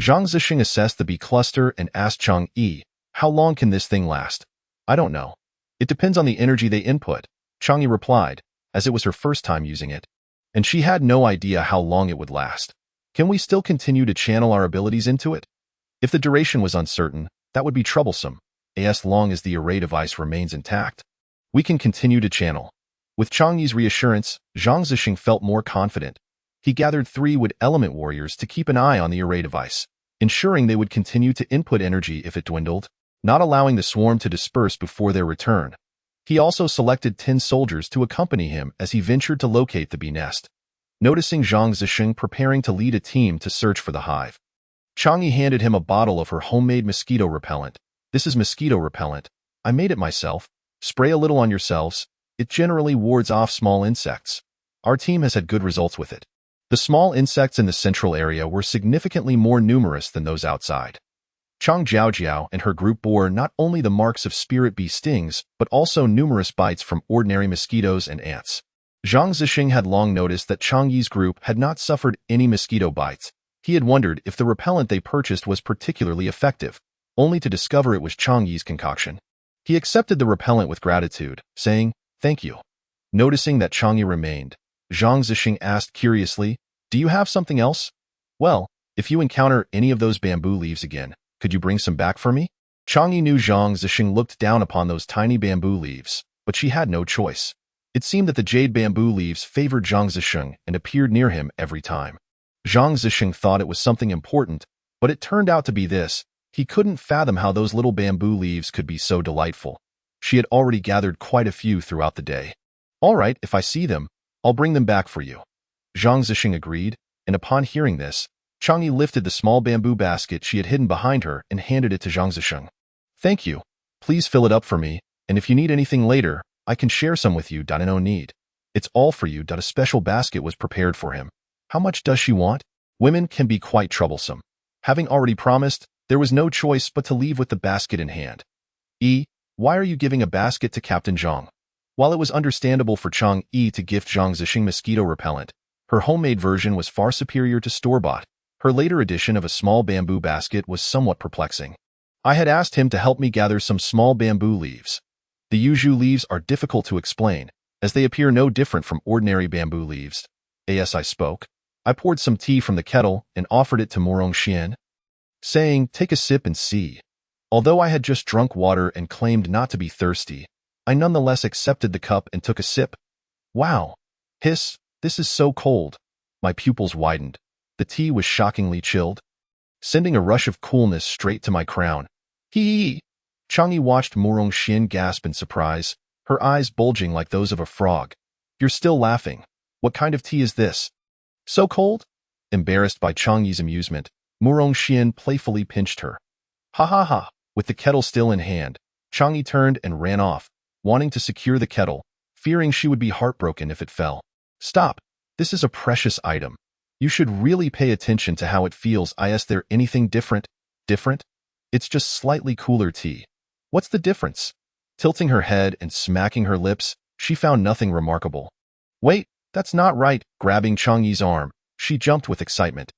Zhang Zixing assessed the bee cluster and asked Chang Yi, "How long can this thing last?" "I don't know. It depends on the energy they input," Chang Yi replied, as it was her first time using it, and she had no idea how long it would last. "Can we still continue to channel our abilities into it?" If the duration was uncertain, that would be troublesome, as long as the array device remains intact. "We can continue to channel." With Chang Yi's reassurance, Zhang Zixing felt more confident. He gathered 3 wood element warriors to keep an eye on the array device, ensuring they would continue to input energy if it dwindled, not allowing the swarm to disperse before their return. He also selected 10 soldiers to accompany him as he ventured to locate the bee nest. Noticing Zhang Zixing preparing to lead a team to search for the hive, Chang Yi handed him a bottle of her homemade mosquito repellent. "This is mosquito repellent. I made it myself. Spray a little on yourselves. It generally wards off small insects. Our team has had good results with it." The small insects in the central area were significantly more numerous than those outside. Chang Jiaojiao and her group bore not only the marks of spirit bee stings, but also numerous bites from ordinary mosquitoes and ants. Zhang Zixing had long noticed that Chang Yi's group had not suffered any mosquito bites. He had wondered if the repellent they purchased was particularly effective, only to discover it was Chang Yi's concoction. He accepted the repellent with gratitude, saying, "Thank you." Noticing that Chang Yi remained, Zhang Zixing asked curiously, "Do you have something else? Well, if you encounter any of those bamboo leaves again, could you bring some back for me?" Chang Yi knew Zhang Zixing looked down upon those tiny bamboo leaves, but she had no choice. It seemed that the jade bamboo leaves favored Zhang Zixing and appeared near him every time. Zhang Zixing thought it was something important, but it turned out to be this. He couldn't fathom how those little bamboo leaves could be so delightful. She had already gathered quite a few throughout the day. "All right, if I see them, I'll bring them back for you." Zhang Zixing agreed, and upon hearing this, Chang Yi lifted the small bamboo basket she had hidden behind her and handed it to Zhang Zixing. "Thank you. Please fill it up for me, and if you need anything later, I can share some with you. No need. It's all for you. A special basket was prepared for him." How much does she want? Women can be quite troublesome. Having already promised, there was no choice but to leave with the basket in hand. Why are you giving a basket to Captain Zhang?" While it was understandable for Chang Yi to gift Zhang Zixing mosquito repellent, her homemade version was far superior to store-bought. Her later addition of a small bamboo basket was somewhat perplexing. "I had asked him to help me gather some small bamboo leaves. The yuzu leaves are difficult to explain, as they appear no different from ordinary bamboo leaves. As I spoke, I poured some tea from the kettle and offered it to Morong Xian, saying, "Take a sip and see." Although I had just drunk water and claimed not to be thirsty, I nonetheless accepted the cup and took a sip. "Wow! Hiss, this is so cold." My pupils widened. The tea was shockingly chilled, sending a rush of coolness straight to my crown. Hee! Chang'e watched Morong Xian gasp in surprise, her eyes bulging like those of a frog. "You're still laughing. What kind of tea is this? So cold?" Embarrassed by Chang'e's amusement, Morong Xian playfully pinched her. "Ha ha ha!" With the kettle still in hand, Chang'e turned and ran off, wanting to secure the kettle, fearing she would be heartbroken if it fell. Stop. This is a precious item. You should really pay attention to how it feels. Is there anything different? Different? It's just slightly cooler tea. What's the difference? Tilting her head and smacking her lips, she found nothing remarkable. Wait, that's not right. Grabbing Changyi's arm, she jumped with excitement.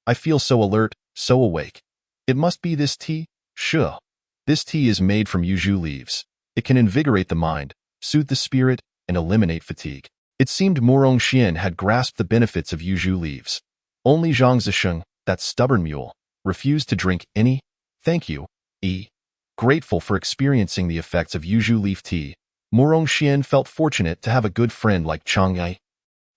I feel so alert, so awake. It must be this tea? Sure. This tea is made from yuzu leaves. It can invigorate the mind, soothe the spirit, and eliminate fatigue. It seemed Murong Xian had grasped the benefits of yuzu leaves. Only Zhang Zisheng, that stubborn mule, refused to drink any. Thank you, Grateful for experiencing the effects of yuzu leaf tea, Murong Xian felt fortunate to have a good friend like Chang Yi,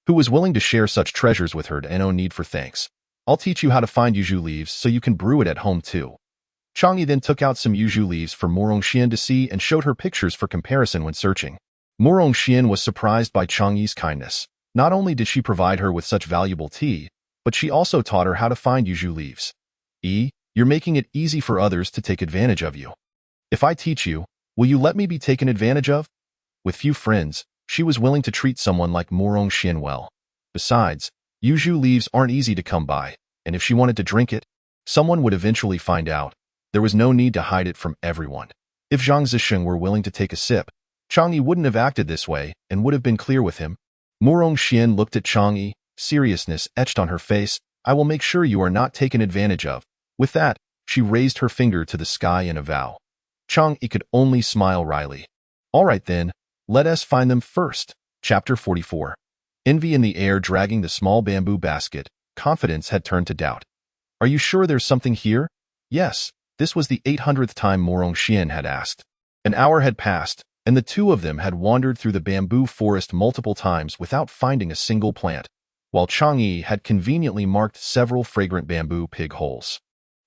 who was willing to share such treasures with her and no need for thanks. I'll teach you how to find yuzu leaves so you can brew it at home too. Chang Yi then took out some yuzu leaves for Murong Xian to see and showed her pictures for comparison when searching. Murong Xian was surprised by Chang Yi's kindness. Not only did she provide her with such valuable tea, but she also taught her how to find yuzu leaves. You're making it easy for others to take advantage of you. If I teach you, will you let me be taken advantage of? With few friends, she was willing to treat someone like Murong Xian well. Besides, yuzu leaves aren't easy to come by, and if she wanted to drink it, someone would eventually find out. There was no need to hide it from everyone. If Zhang Zisheng were willing to take a sip, Chang Yi wouldn't have acted this way and would have been clear with him. Murong Xian looked at Chang Yi, seriousness etched on her face. I will make sure you are not taken advantage of. With that, she raised her finger to the sky in a vow. Chang Yi could only smile wryly. All right then, let us find them first. Chapter 44. Envy in the air dragging the small bamboo basket, confidence had turned to doubt. Are you sure there's something here? Yes, this was the 800th time Murong Xian had asked. An hour had passed, and the two of them had wandered through the bamboo forest multiple times without finding a single plant, while Chang Yi had conveniently marked several fragrant bamboo pig holes.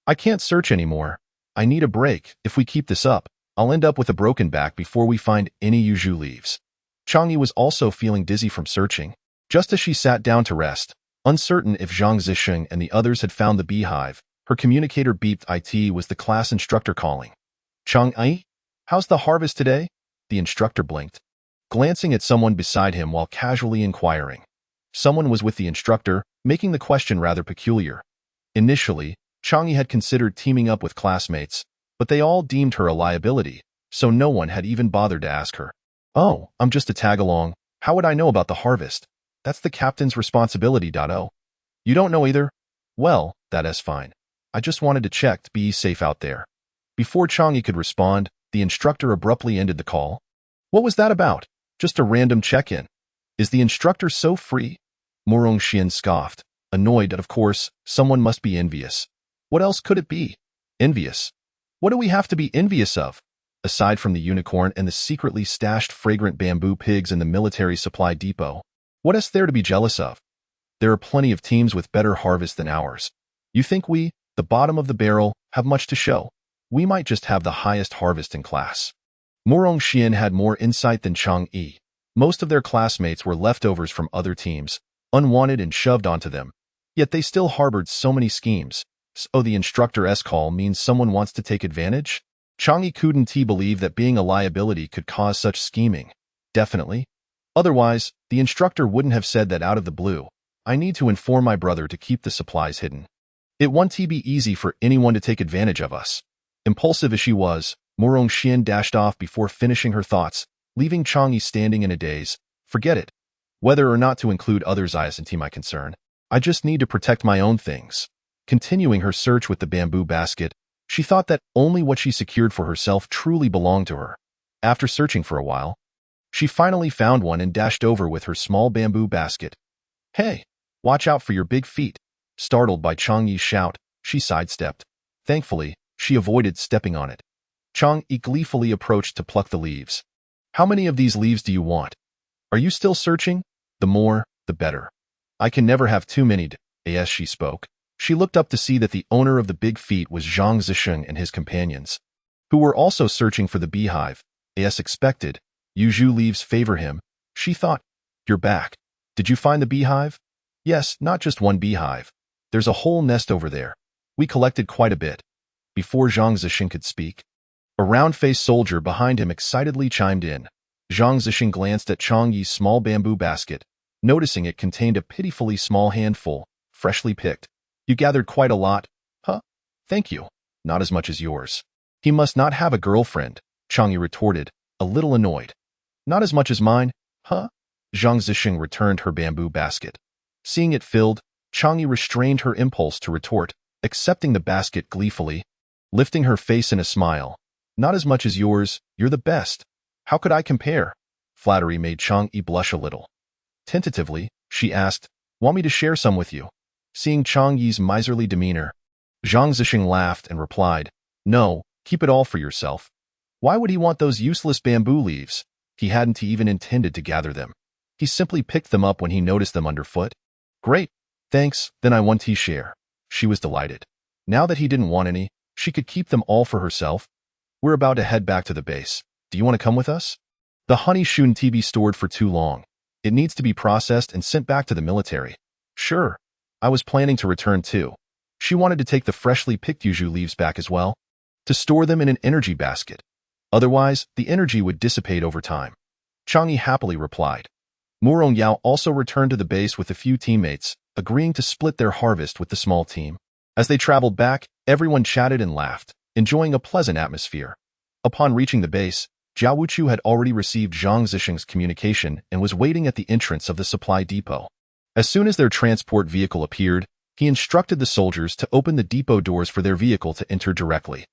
I can't search anymore. I need a break. If we keep this up, I'll end up with a broken back before we find any yuzu leaves. Chang Yi was also feeling dizzy from searching. Just as she sat down to rest, uncertain if Zhang Zisheng and the others had found the beehive, her communicator beeped. It was the class instructor calling. Chang Yi? How's the harvest today? The instructor blinked, glancing at someone beside him while casually inquiring. Someone was with the instructor, making the question rather peculiar. Initially, Chang Yi had considered teaming up with classmates, but they all deemed her a liability, so no one had even bothered to ask her. Oh, I'm just a tag-along. How would I know about the harvest? That's the captain's responsibility. You don't know either? Well, that is fine. I just wanted to check to be safe out there. Before Chang Yi could respond, the instructor abruptly ended the call. What was that about? Just a random check-in. Is the instructor so free? Murong Xian scoffed, annoyed that, of course, someone must be envious. What else could it be? Envious. What do we have to be envious of? Aside from the unicorn and the secretly stashed fragrant bamboo pigs in the military supply depot, what is there to be jealous of? There are plenty of teams with better harvests than ours. You think we, the bottom of the barrel, have much to show? We might just have the highest harvest in class. Murong Xian had more insight than Chang Yi. Most of their classmates were leftovers from other teams, unwanted and shoved onto them. Yet they still harbored so many schemes. So the instructor's call means someone wants to take advantage? Chang Yi couldn't believe that being a liability could cause such scheming. Definitely. Otherwise, the instructor wouldn't have said that out of the blue. I need to inform my brother to keep the supplies hidden. It won't be easy for anyone to take advantage of us. Impulsive as she was, Murong Xian dashed off before finishing her thoughts, leaving Chang Yi standing in a daze. Forget it. Whether or not to include others isn't my concern. I just need to protect my own things. Continuing her search with the bamboo basket, she thought that only what she secured for herself truly belonged to her. After searching for a while, she finally found one and dashed over with her small bamboo basket. Hey, watch out for your big feet. Startled by Chang Yi's shout, she sidestepped. Thankfully, she avoided stepping on it. Chang Yi gleefully approached to pluck the leaves. How many of these leaves do you want? Are you still searching? The more, the better. I can never have too many. As she spoke, she looked up to see that the owner of the big feet was Zhang Zisheng and his companions, who were also searching for the beehive. As expected, yuzu leaves favor him. She thought, you're back. Did you find the beehive? Yes, not just one beehive. There's a whole nest over there. We collected quite a bit. Before Zhang Zisheng could speak, a round-faced soldier behind him excitedly chimed in. Zhang Zixing glanced at Chang Yi's small bamboo basket, noticing it contained a pitifully small handful, freshly picked. You gathered quite a lot, huh? Thank you. Not as much as yours. He must not have a girlfriend, Chang Yi retorted, a little annoyed. Not as much as mine, huh? Zhang Zixing returned her bamboo basket. Seeing it filled, Chang Yi restrained her impulse to retort, accepting the basket gleefully, lifting her face in a smile. Not as much as yours, you're the best. How could I compare? Flattery made Chang Yi blush a little. Tentatively, she asked, want me to share some with you? Seeing Chang Yi's miserly demeanor, Zhang Zixing laughed and replied, no, keep it all for yourself. Why would he want those useless bamboo leaves? He hadn't even intended to gather them. He simply picked them up when he noticed them underfoot. Great, thanks, then I want to share. She was delighted. Now that he didn't want any, she could keep them all for herself. We're about to head back to the base. Do you want to come with us? The honey shouldn't be stored for too long. It needs to be processed and sent back to the military. Sure. I was planning to return too. She wanted to take the freshly picked yuzu leaves back as well, to store them in an energy basket. Otherwise, the energy would dissipate over time. Chang Yi happily replied. Murong Yao also returned to the base with a few teammates, agreeing to split their harvest with the small team. As they traveled back, everyone chatted and laughed, enjoying a pleasant atmosphere. Upon reaching the base, Jiao Wuchu had already received Zhang Zixing's communication and was waiting at the entrance of the supply depot. As soon as their transport vehicle appeared, he instructed the soldiers to open the depot doors for their vehicle to enter directly.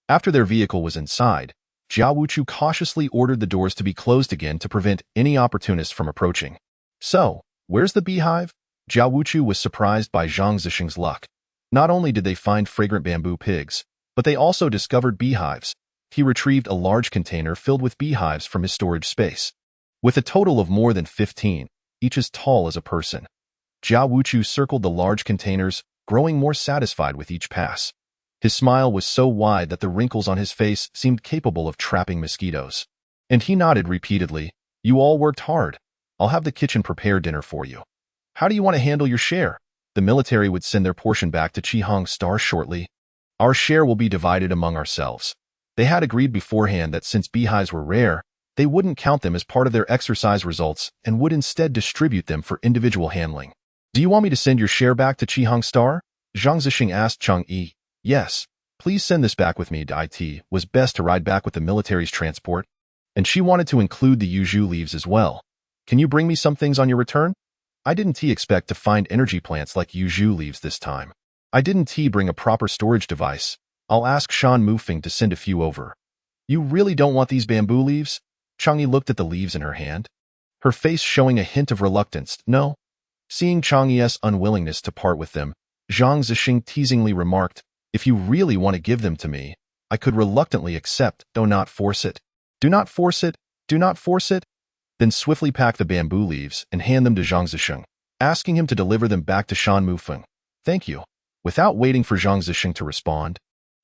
After their vehicle was inside, Jiao Wuchu cautiously ordered the doors to be closed again to prevent any opportunists from approaching. So, where's the beehive? Jiao Wuchu was surprised by Zhang Zixing's luck. Not only did they find fragrant bamboo pigs, but they also discovered beehives. He retrieved a large container filled with beehives from his storage space. With a total of more than 15, each as tall as a person. Jiao Wuchu circled the large containers, growing more satisfied with each pass. His smile was so wide that the wrinkles on his face seemed capable of trapping mosquitoes. And he nodded repeatedly. You all worked hard. I'll have the kitchen prepare dinner for you. How do you want to handle your share? The military would send their portion back to Qihang Star shortly. Our share will be divided among ourselves. They had agreed beforehand that since beehives were rare, they wouldn't count them as part of their exercise results and would instead distribute them for individual handling. Do you want me to send your share back to Qihang Star? Zhang Zixing asked Chang Yi. Yes, please send this back with me. It was best to ride back with the military's transport, and she wanted to include the yuzu leaves as well. Can you bring me some things on your return? I didn't expect to find energy plants like yuzu leaves this time. I didn't bring a proper storage device. I'll ask Shan Mufeng to send a few over. You really don't want these bamboo leaves? Chang Yi looked at the leaves in her hand, her face showing a hint of reluctance. No. Seeing Chang Yi's unwillingness to part with them, Zhang Zixing teasingly remarked, if you really want to give them to me, I could reluctantly accept. Do not force it. Do not force it. Do not force it. Then swiftly pack the bamboo leaves and hand them to Zhang Zixing, asking him to deliver them back to Shan Mufeng. Thank you. Without waiting for Zhang Zixing to respond,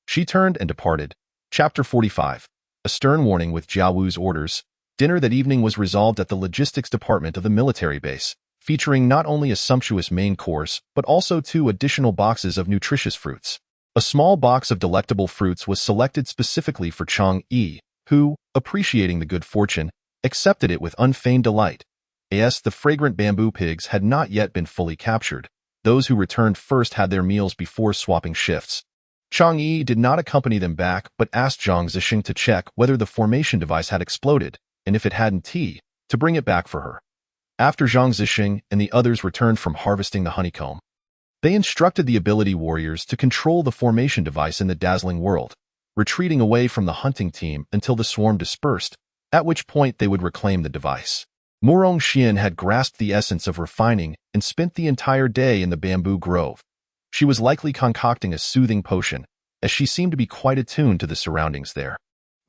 she turned and departed. Chapter 45. A stern warning with Jiao Wu's orders. Dinner that evening was resolved at the logistics department of the military base, featuring not only a sumptuous main course, but also 2 additional boxes of nutritious fruits. A small box of delectable fruits was selected specifically for Chang Yi, who, appreciating the good fortune, accepted it with unfeigned delight. As the fragrant bamboo pigs had not yet been fully captured, those who returned first had their meals before swapping shifts. Chang Yi did not accompany them back but asked Zhang Zixing to check whether the formation device had exploded, and if it hadn't, to bring it back for her. After Zhang Zixing and the others returned from harvesting the honeycomb, they instructed the ability warriors to control the formation device in the dazzling world, retreating away from the hunting team until the swarm dispersed, at which point they would reclaim the device. Murong Xian had grasped the essence of refining and spent the entire day in the bamboo grove. She was likely concocting a soothing potion, as she seemed to be quite attuned to the surroundings there.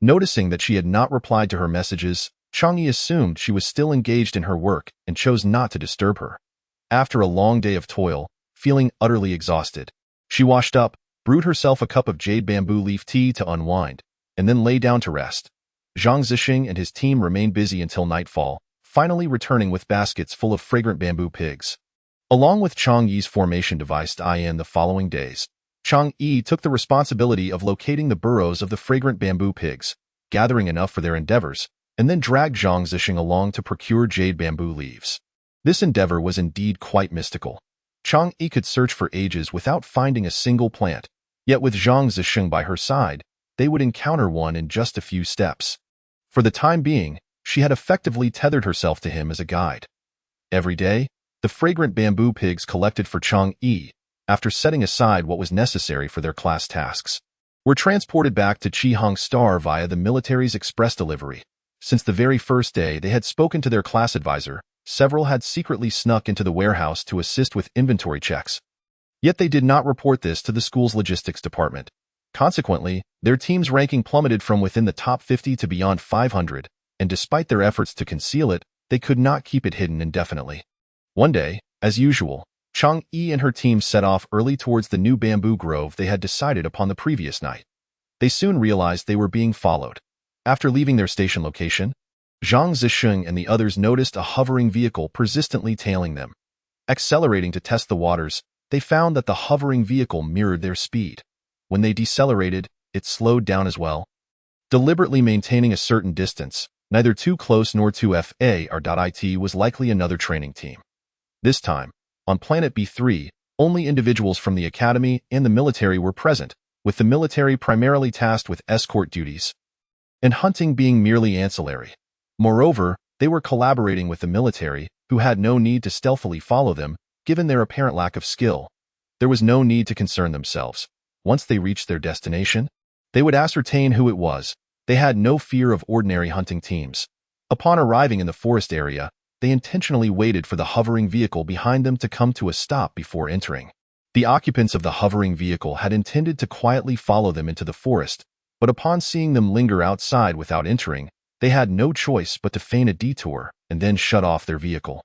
Noticing that she had not replied to her messages, Chang Yi assumed she was still engaged in her work and chose not to disturb her. After a long day of toil, feeling utterly exhausted, she washed up, brewed herself a cup of jade bamboo leaf tea to unwind, and then lay down to rest. Zhang Zixing and his team remained busy until nightfall, finally returning with baskets full of fragrant bamboo pigs. Along with Chang Yi's formation device in the following days, Chang Yi took the responsibility of locating the burrows of the fragrant bamboo pigs, gathering enough for their endeavors, and then dragged Zhang Zixing along to procure jade bamboo leaves. This endeavor was indeed quite mystical. Chang Yi could search for ages without finding a single plant, yet with Zhang Zixing by her side, they would encounter one in just a few steps. For the time being, she had effectively tethered herself to him as a guide. Every day, the fragrant bamboo pigs collected for Chang Yi, after setting aside what was necessary for their class tasks, were transported back to Qihang Star via the military's express delivery. Since the very first day they had spoken to their class advisor, several had secretly snuck into the warehouse to assist with inventory checks. Yet they did not report this to the school's logistics department. Consequently, their team's ranking plummeted from within the top 50 to beyond 500, and despite their efforts to conceal it, they could not keep it hidden indefinitely. One day, as usual, Chang Yi and her team set off early towards the new bamboo grove they had decided upon the previous night. They soon realized they were being followed. After leaving their station location, Zhang Zixing and the others noticed a hovering vehicle persistently tailing them. Accelerating to test the waters, they found that the hovering vehicle mirrored their speed. When they decelerated, it slowed down as well. Deliberately maintaining a certain distance, neither too close nor too far, was likely another training team. This time, on Planet B3, only individuals from the academy and the military were present, with the military primarily tasked with escort duties, and hunting being merely ancillary. Moreover, they were collaborating with the military, who had no need to stealthily follow them, given their apparent lack of skill. There was no need to concern themselves. Once they reached their destination, they would ascertain who it was. They had no fear of ordinary hunting teams. Upon arriving in the forest area, they intentionally waited for the hovering vehicle behind them to come to a stop before entering. The occupants of the hovering vehicle had intended to quietly follow them into the forest, but upon seeing them linger outside without entering, they had no choice but to feign a detour and then shut off their vehicle.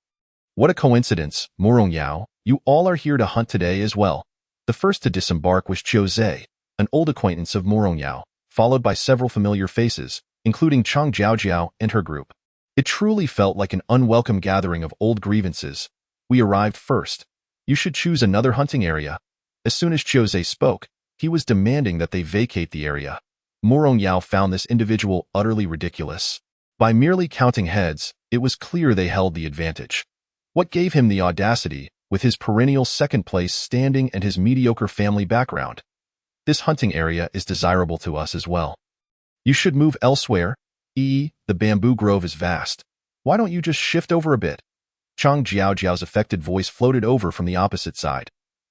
What a coincidence, Morong Yao, you all are here to hunt today as well. The first to disembark was Qiu Zhe, an old acquaintance of Morong Yao, followed by several familiar faces, including Chang Jiaojiao and her group. It truly felt like an unwelcome gathering of old grievances. We arrived first. You should choose another hunting area. As soon as Qiu Zhe spoke, he was demanding that they vacate the area. Morong Yao found this individual utterly ridiculous. By merely counting heads, it was clear they held the advantage. What gave him the audacity, with his perennial second-place standing and his mediocre family background? This hunting area is desirable to us as well. You should move elsewhere. The bamboo grove is vast. Why don't you just shift over a bit? Chang Jiaojiao's affected voice floated over from the opposite side.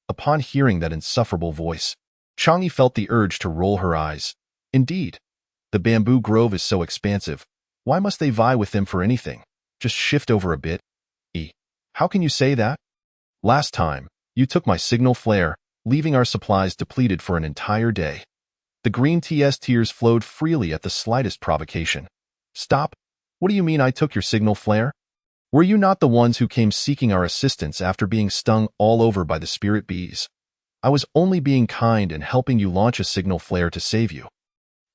Upon hearing that insufferable voice, Chang Yi felt the urge to roll her eyes. Indeed, the bamboo grove is so expansive. Why must they vie with them for anything? Just shift over a bit. How can you say that? Last time, you took my signal flare, leaving our supplies depleted for an entire day. The green TS tears flowed freely at the slightest provocation. Stop. What do you mean I took your signal flare? Were you not the ones who came seeking our assistance after being stung all over by the spirit bees? I was only being kind and helping you launch a signal flare to save you.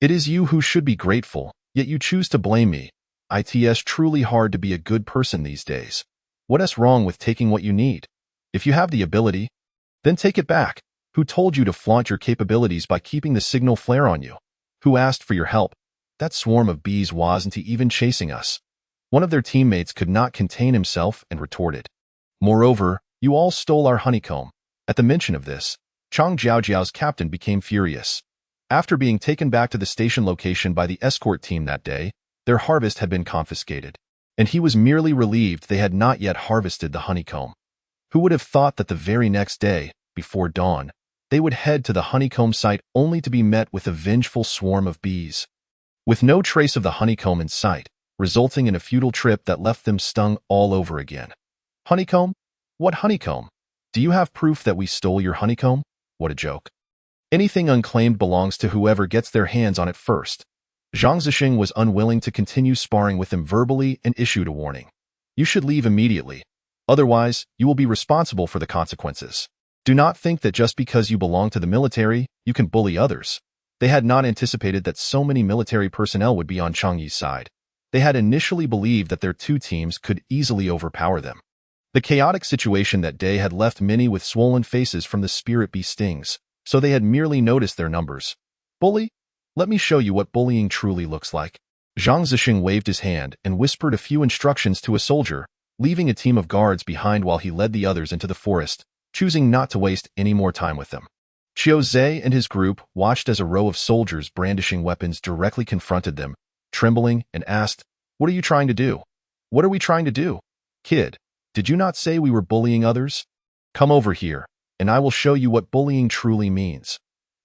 It is you who should be grateful, yet you choose to blame me. It's truly hard to be a good person these days. What is wrong with taking what you need? If you have the ability, then take it back. Who told you to flaunt your capabilities by keeping the signal flare on you? Who asked for your help? That swarm of bees wasn't even chasing us. One of their teammates could not contain himself and retorted. Moreover, you all stole our honeycomb. At the mention of this, Chang Jiaojiao's captain became furious. After being taken back to the station location by the escort team that day, their harvest had been confiscated, and he was merely relieved they had not yet harvested the honeycomb. Who would have thought that the very next day, before dawn, they would head to the honeycomb site only to be met with a vengeful swarm of bees, with no trace of the honeycomb in sight, resulting in a futile trip that left them stung all over again. Honeycomb? What honeycomb? Do you have proof that we stole your honeycomb? What a joke. Anything unclaimed belongs to whoever gets their hands on it first. Zhang Zixing was unwilling to continue sparring with them verbally and issued a warning. You should leave immediately. Otherwise, you will be responsible for the consequences. Do not think that just because you belong to the military, you can bully others. They had not anticipated that so many military personnel would be on Chang Yi's side. They had initially believed that their two teams could easily overpower them. The chaotic situation that day had left many with swollen faces from the spirit bee stings, so they had merely noticed their numbers. Bully? Let me show you what bullying truly looks like. Zhang Zixing waved his hand and whispered a few instructions to a soldier, leaving a team of guards behind while he led the others into the forest, choosing not to waste any more time with them. Qiu Zhe and his group watched as a row of soldiers brandishing weapons directly confronted them, trembling, and asked, "What are you trying to do? What are we trying to do? Kid, did you not say we were bullying others? Come over here, and I will show you what bullying truly means."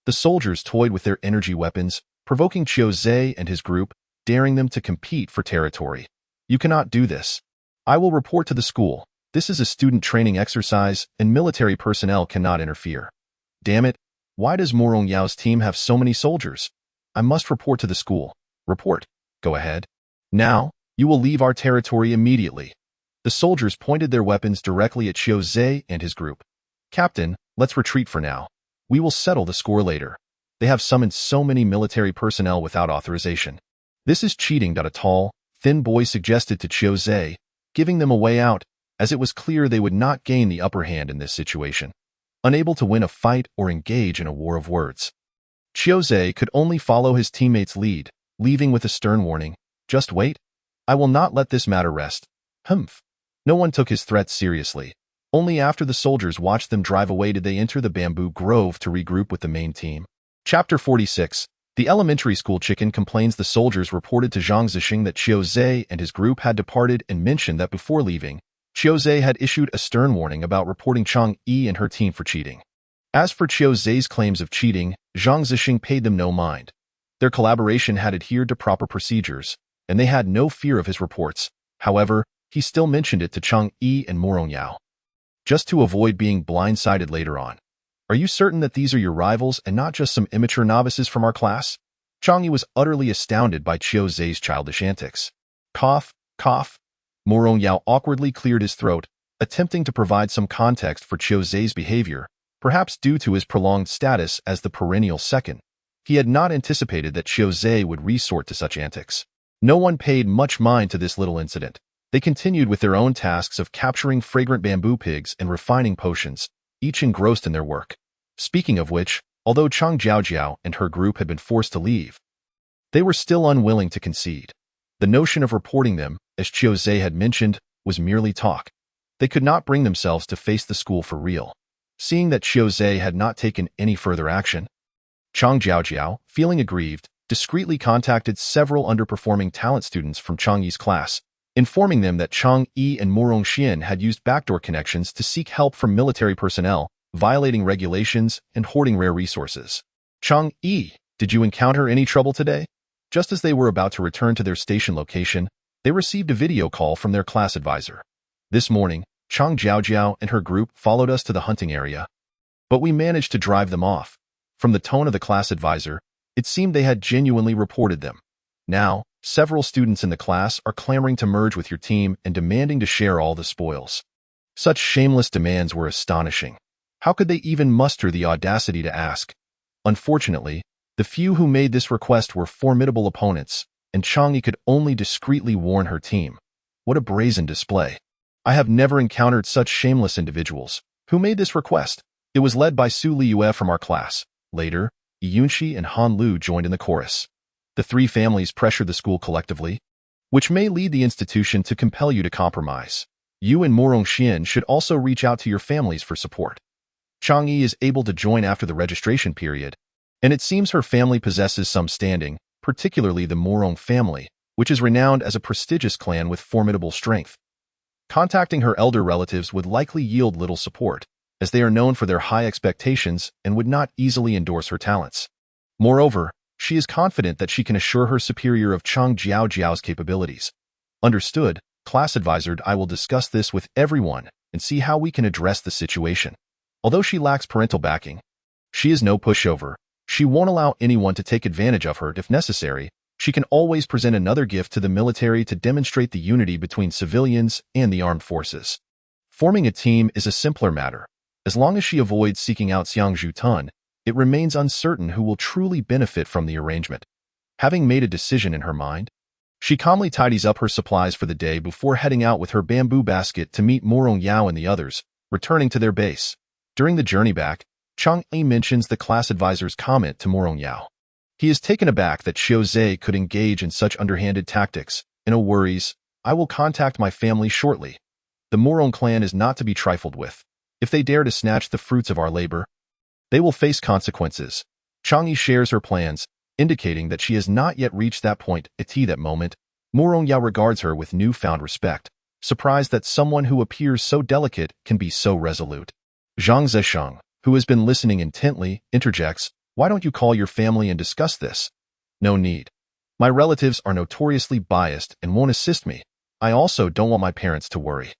The soldiers toyed with their energy weapons, provoking Qiu Zhe and his group, daring them to compete for territory. "You cannot do this. I will report to the school. This is a student training exercise, and military personnel cannot interfere." "Damn it, why does Morong Yao's team have so many soldiers? I must report to the school." "Report. Go ahead. Now, you will leave our territory immediately." The soldiers pointed their weapons directly at Qiu Zhe and his group. "Captain, let's retreat for now. We will settle the score later. They have summoned so many military personnel without authorization. This is cheating," a tall, thin boy suggested to Qiu Zhe, giving them a way out, as it was clear they would not gain the upper hand in this situation. Unable to win a fight or engage in a war of words, Qiu Zhe could only follow his teammates' lead, leaving with a stern warning, "Just wait. I will not let this matter rest." Humph. No one took his threats seriously. Only after the soldiers watched them drive away did they enter the bamboo grove to regroup with the main team. Chapter 46. The elementary school chicken complains the soldiers reported to Zhang Zixing that Qiu Zhe and his group had departed and mentioned that before leaving, Qiu Zhe had issued a stern warning about reporting Chang Yi and her team for cheating. As for Qiu Zhe's claims of cheating, Zhang Zixing paid them no mind. Their collaboration had adhered to proper procedures, and they had no fear of his reports. However, he still mentioned it to Chang Yi and Morong Yao, just to avoid being blindsided later on. "Are you certain that these are your rivals and not just some immature novices from our class?" Chang Yi was utterly astounded by Qiu Zhe's childish antics. Cough, cough. Morong Yao awkwardly cleared his throat, attempting to provide some context for Qiu Zhe's behavior, perhaps due to his prolonged status as the perennial second. He had not anticipated that Qiu Zhe would resort to such antics. No one paid much mind to this little incident. They continued with their own tasks of capturing fragrant bamboo pigs and refining potions, each engrossed in their work. Speaking of which, although Chang Jiaojiao and her group had been forced to leave, they were still unwilling to concede. The notion of reporting them, as Qiu Zhe had mentioned, was merely talk. They could not bring themselves to face the school for real. Seeing that Qiu Zhe had not taken any further action, Chang Jiaojiao, feeling aggrieved, discreetly contacted several underperforming talent students from Chang Yi's class, informing them that Chang Yi and Morong Xian had used backdoor connections to seek help from military personnel, violating regulations and hoarding rare resources. "Chang Yi, did you encounter any trouble today?" Just as they were about to return to their station location, they received a video call from their class advisor. "This morning, Chang Jiaojiao and her group followed us to the hunting area, but we managed to drive them off." From the tone of the class advisor, it seemed they had genuinely reported them. Now, several students in the class are clamoring to merge with your team and demanding to share all the spoils. Such shameless demands were astonishing. How could they even muster the audacity to ask? Unfortunately, the few who made this request were formidable opponents, and Chang Yi could only discreetly warn her team. What a brazen display. "I have never encountered such shameless individuals. Who made this request?" It was led by Su Liyue from our class. Later, Yunxi and Han Lu joined in the chorus. The three families pressured the school collectively, which may lead the institution to compel you to compromise. You and Morong Xian should also reach out to your families for support. Chang Yi is able to join after the registration period, and it seems her family possesses some standing, particularly the Morong family, which is renowned as a prestigious clan with formidable strength. Contacting her elder relatives would likely yield little support, as they are known for their high expectations and would not easily endorse her talents. Moreover, she is confident that she can assure her superior of Chang Jiaojiao's capabilities. Understood, class advisor. I will discuss this with everyone and see how we can address the situation. Although she lacks parental backing, she is no pushover. She won't allow anyone to take advantage of her. If necessary, she can always present another gift to the military to demonstrate the unity between civilians and the armed forces. Forming a team is a simpler matter. As long as she avoids seeking out Xiang Zhutun, it remains uncertain who will truly benefit from the arrangement. Having made a decision in her mind, she calmly tidies up her supplies for the day before heading out with her bamboo basket to meet Morong Yao and the others, returning to their base. During the journey back, Chang Yi mentions the class advisor's comment to Morong Yao. He is taken aback that Xiao Zhe could engage in such underhanded tactics, and worries, "I will contact my family shortly. The Moron clan is not to be trifled with. If they dare to snatch the fruits of our labor, they will face consequences." Chang'e shares her plans, indicating that she has not yet reached that point. At that moment, Moron Yao regards her with newfound respect, surprised that someone who appears so delicate can be so resolute. Zhang Zesheng, who has been listening intently, interjects, "Why don't you call your family and discuss this?" "No need. My relatives are notoriously biased and won't assist me. I also don't want my parents to worry.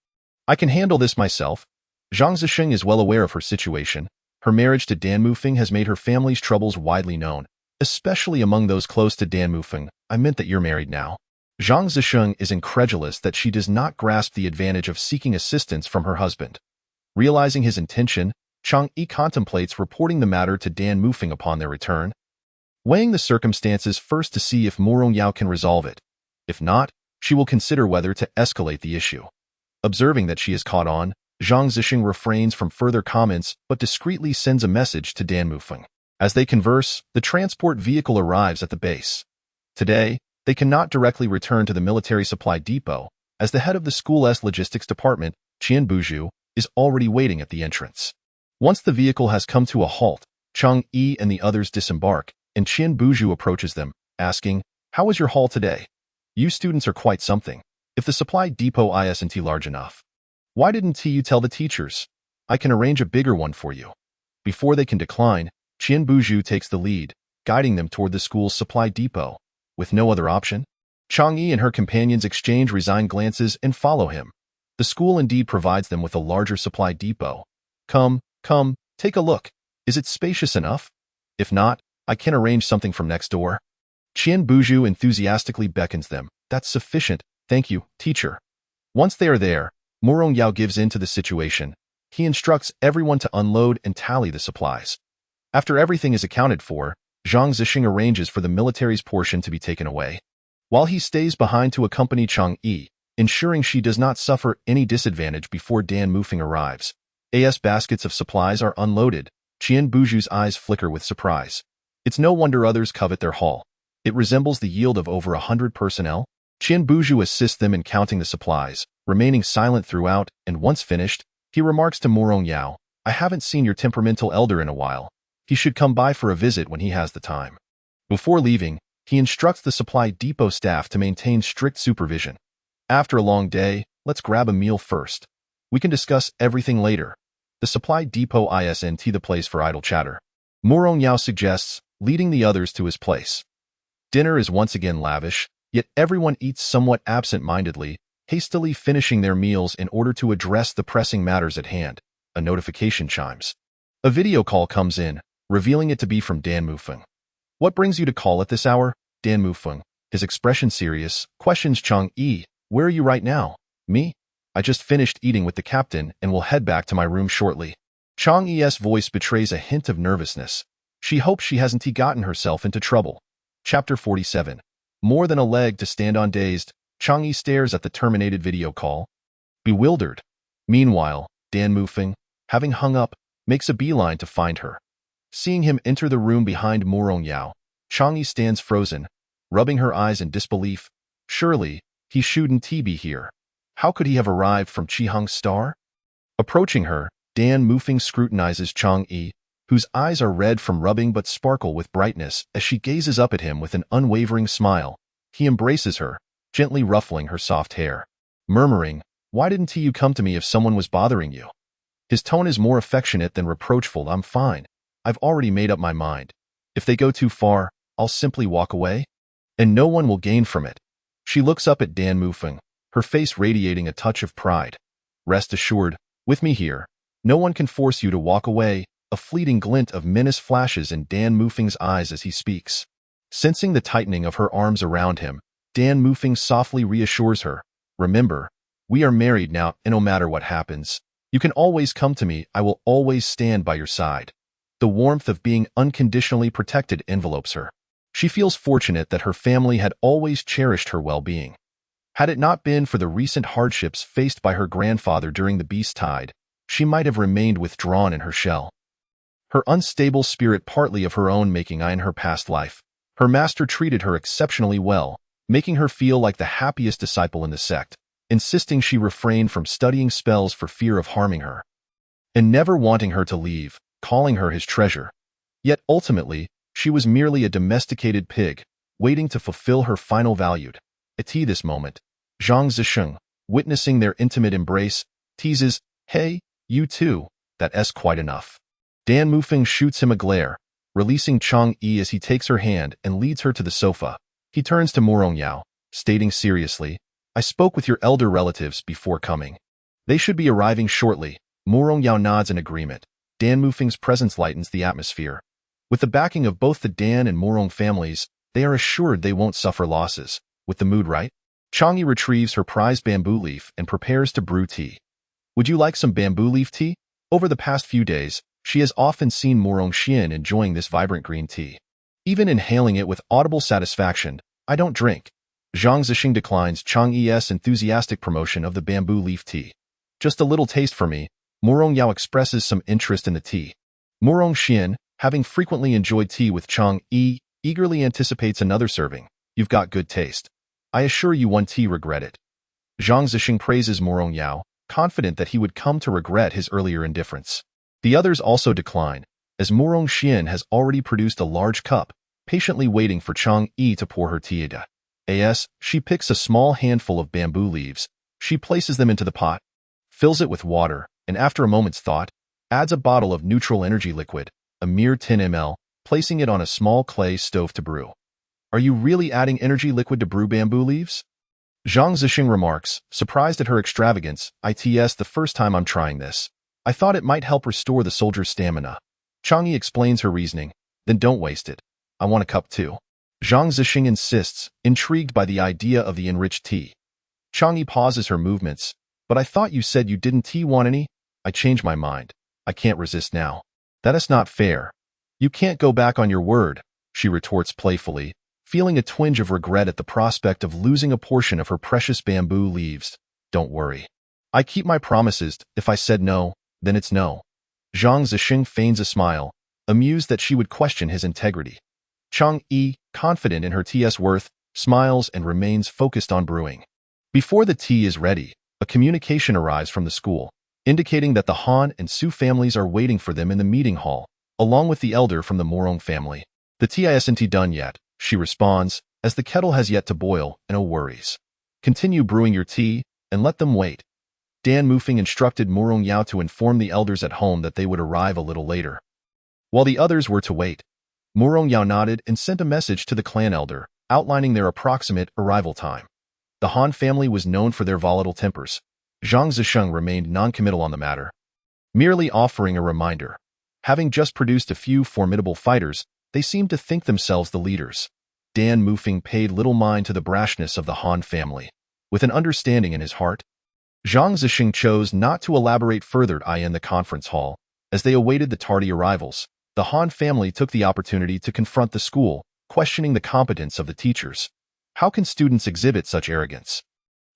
I can handle this myself." Zhang Zesheng is well aware of her situation. Her marriage to Dan Mufeng has made her family's troubles widely known, especially among those close to Dan Mufeng. "I meant that you're married now." Zhang Zesheng is incredulous that she does not grasp the advantage of seeking assistance from her husband. Realizing his intention, Chang'e contemplates reporting the matter to Dan Mufeng upon their return, weighing the circumstances first to see if Moron Yao can resolve it. If not, she will consider whether to escalate the issue. Observing that she is caught on, Zhang Zesheng refrains from further comments but discreetly sends a message to Dan Mufeng. As they converse, the transport vehicle arrives at the base. Today, they cannot directly return to the military supply depot, as the head of the school's logistics department, Qian Buju, is already waiting at the entrance. Once the vehicle has come to a halt, Chang'e and the others disembark, and Qian Buju approaches them, asking, "How was your haul today? You students are quite something. If the supply depot isn't large enough, why didn't you tell the teachers? I can arrange a bigger one for you." Before they can decline, Qian Buju takes the lead, guiding them toward the school's supply depot. With no other option, Chang'e and her companions exchange resigned glances and follow him. The school indeed provides them with a larger supply depot. Come, take a look. Is it spacious enough? If not, I can arrange something from next door." Qian Buju enthusiastically beckons them. "That's sufficient, thank you, teacher." Once they are there, Moron Yao gives in to the situation. He instructs everyone to unload and tally the supplies. After everything is accounted for, Zhang Zesheng arranges for the military's portion to be taken away, while he stays behind to accompany Chang'e, ensuring she does not suffer any disadvantage before Dan Mufeng arrives. As baskets of supplies are unloaded, Qian Buju's eyes flicker with surprise. It's no wonder others covet their haul. It resembles the yield of over 100 personnel. Qian Buju assists them in counting the supplies, remaining silent throughout, and once finished, he remarks to Moron Yao, "I haven't seen your temperamental elder in a while. He should come by for a visit when he has the time." Before leaving, he instructs the supply depot staff to maintain strict supervision. "After a long day, let's grab a meal first. We can discuss everything later." The supply depot isn't the place for idle chatter. Moron Yao suggests, leading the others to his place. Dinner is once again lavish, yet everyone eats somewhat absent-mindedly, hastily finishing their meals in order to address the pressing matters at hand. A notification chimes. A video call comes in, revealing it to be from Dan Mufeng. "What brings you to call at this hour?" Dan Mufeng, his expression serious, questions Chang'e, "Where are you right now?" "Me? I just finished eating with the captain and will head back to my room shortly." Chang'e's voice betrays a hint of nervousness. She hopes she hasn't gotten herself into trouble. Chapter 47. More than a leg to stand on. Dazed, Chang'e stares at the terminated video call, bewildered. Meanwhile, Dan Mufeng, having hung up, makes a beeline to find her. Seeing him enter the room behind Moron Yao, Chang'e stands frozen, rubbing her eyes in disbelief. Surely, he shouldn't be here. How could he have arrived from Qihang's star? Approaching her, Dan Mufeng scrutinizes Chang'e, whose eyes are red from rubbing but sparkle with brightness as she gazes up at him with an unwavering smile. He embraces her, gently ruffling her soft hair, murmuring, "Why didn't you come to me if someone was bothering you?" His tone is more affectionate than reproachful. "I'm fine. I've already made up my mind. If they go too far, I'll simply walk away, and no one will gain from it." She looks up at Dan Mufeng, her face radiating a touch of pride. "Rest assured, with me here, no one can force you to walk away." A fleeting glint of menace flashes in Dan Mufeng's eyes as he speaks. Sensing the tightening of her arms around him, Dan Mufeng softly reassures her, "Remember, we are married now, and no matter what happens, you can always come to me. I will always stand by your side." The warmth of being unconditionally protected envelopes her. She feels fortunate that her family had always cherished her well-being. Had it not been for the recent hardships faced by her grandfather during the beast tide, she might have remained withdrawn in her shell. Her unstable spirit partly of her own making in her past life, Her master treated her exceptionally well, making her feel like the happiest disciple in the sect, insisting she refrain from studying spells for fear of harming her, and never wanting her to leave, calling her his treasure. Yet ultimately, she was merely a domesticated pig, waiting to fulfill her final valued. At this moment, Zhang Zisheng, witnessing their intimate embrace, teases, "Hey, you too, that's quite enough." Dan Mufeng shoots him a glare, releasing Chang Yi as he takes her hand and leads her to the sofa. He turns to Morong Yao, stating seriously, "I spoke with your elder relatives before coming. They should be arriving shortly." Morong Yao nods in agreement. Dan Mufeng's presence lightens the atmosphere. With the backing of both the Dan and Morong families, they are assured they won't suffer losses. With the mood right, Chang Yi retrieves her prized bamboo leaf and prepares to brew tea. "Would you like some bamboo leaf tea?" Over the past few days, she has often seen Morong Xian enjoying this vibrant green tea, even inhaling it with audible satisfaction. "I don't drink." Zhang Zixing declines Chang Yi's enthusiastic promotion of the bamboo leaf tea. "Just a little taste for me." Morong Yao expresses some interest in the tea. Morong Xian, having frequently enjoyed tea with Chang Yi, eagerly anticipates another serving. "You've got good taste. I assure you one tea regret it." Zhang Zixing praises Morong Yao, confident that he would come to regret his earlier indifference. The others also decline, as Morong Xian has already produced a large cup, patiently waiting for Chang Yi to pour her tea. As she picks a small handful of bamboo leaves, she places them into the pot, fills it with water, and after a moment's thought, adds a bottle of neutral energy liquid, a mere 10 ml, placing it on a small clay stove to brew. "Are you really adding energy liquid to brew bamboo leaves?" Zhang Zixing remarks, surprised at her extravagance. "It's the first time I'm trying this. I thought it might help restore the soldier's stamina." Chang Yi explains her reasoning. "Then don't waste it. I want a cup too." Zhang Zixing insists, intrigued by the idea of the enriched tea. Chang Yi pauses her movements. "But I thought you said you didn't want any?" "I changed my mind. I can't resist now." "That is not fair. You can't go back on your word," she retorts playfully, feeling a twinge of regret at the prospect of losing a portion of her precious bamboo leaves. "Don't worry. I keep my promises. If I said no, then it's no." Zhang Zixing feigns a smile, amused that she would question his integrity. Chang Yi, confident in her tea's worth, smiles and remains focused on brewing. Before the tea is ready, a communication arrives from the school, indicating that the Han and Su families are waiting for them in the meeting hall, along with the elder from the Morong family. "The tea isn't done yet," she responds, "as the kettle has yet to boil, and no worries. Continue brewing your tea, and let them wait." Dan Mufeng instructed Morong Yao to inform the elders at home that they would arrive a little later. While the others were to wait, Morong Yao nodded and sent a message to the clan elder, outlining their approximate arrival time. The Han family was known for their volatile tempers. Zhang Zisheng remained non-committal on the matter, merely offering a reminder. Having just produced a few formidable fighters, they seemed to think themselves the leaders. Dan Mufeng paid little mind to the brashness of the Han family. With an understanding in his heart, Zhang Zixing chose not to elaborate further in the conference hall. As they awaited the tardy arrivals, the Han family took the opportunity to confront the school, questioning the competence of the teachers. "How can students exhibit such arrogance?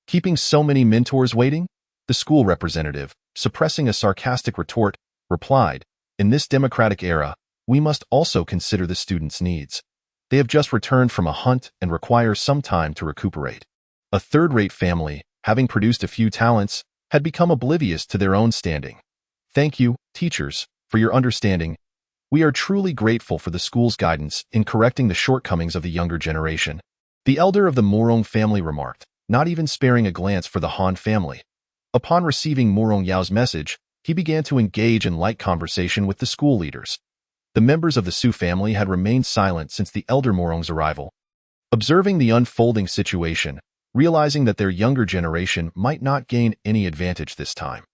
Keeping so many mentors waiting?" The school representative, suppressing a sarcastic retort, replied, "In this democratic era, we must also consider the students' needs. They have just returned from a hunt and require some time to recuperate." A third-rate family, having produced a few talents, had become oblivious to their own standing. "Thank you, teachers, for your understanding. We are truly grateful for the school's guidance in correcting the shortcomings of the younger generation," the elder of the Morong family remarked, not even sparing a glance for the Han family. Upon receiving Morong Yao's message, he began to engage in light conversation with the school leaders. The members of the Su family had remained silent since the elder Morong's arrival. Observing the unfolding situation, realizing that their younger generation might not gain any advantage this time,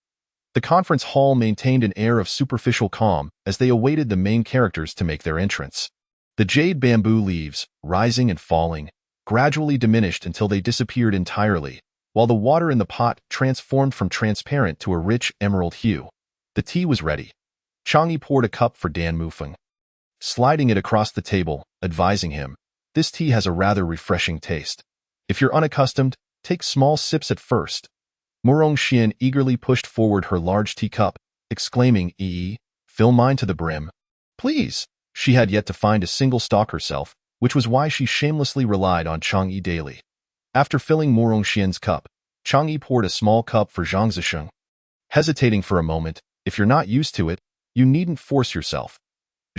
the conference hall maintained an air of superficial calm as they awaited the main characters to make their entrance. The jade bamboo leaves, rising and falling, gradually diminished until they disappeared entirely, while the water in the pot transformed from transparent to a rich emerald hue. The tea was ready. Chang Yi poured a cup for Dan Mufeng, sliding it across the table, advising him, "This tea has a rather refreshing taste. If you're unaccustomed, take small sips at first." Morong Xian eagerly pushed forward her large teacup, exclaiming, "Fill mine to the brim." "Please." She had yet to find a single stalk herself, which was why she shamelessly relied on Chang'e daily. After filling Mo Rongxian's cup, Chang'e poured a small cup for Zhang Zisheng. Hesitating for a moment, if you're not used to it, you needn't force yourself.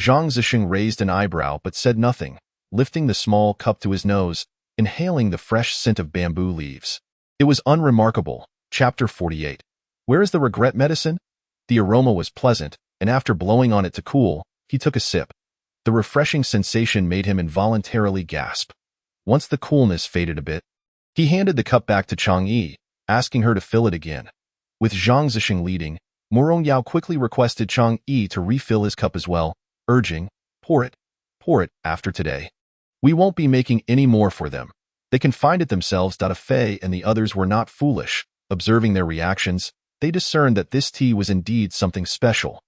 Zhang Zisheng raised an eyebrow but said nothing, lifting the small cup to his nose, inhaling the fresh scent of bamboo leaves. It was unremarkable. Chapter 48. Where is the regret medicine? The aroma was pleasant, and after blowing on it to cool, he took a sip. The refreshing sensation made him involuntarily gasp. Once the coolness faded a bit, he handed the cup back to Chang'e, asking her to fill it again. With Zhang Zisheng leading, Mo Rongyao quickly requested Chang'e to refill his cup as well, urging, pour it after today. We won't be making any more for them. They can find it themselves. Fei and the others were not foolish. Observing their reactions, they discerned that this tea was indeed something special.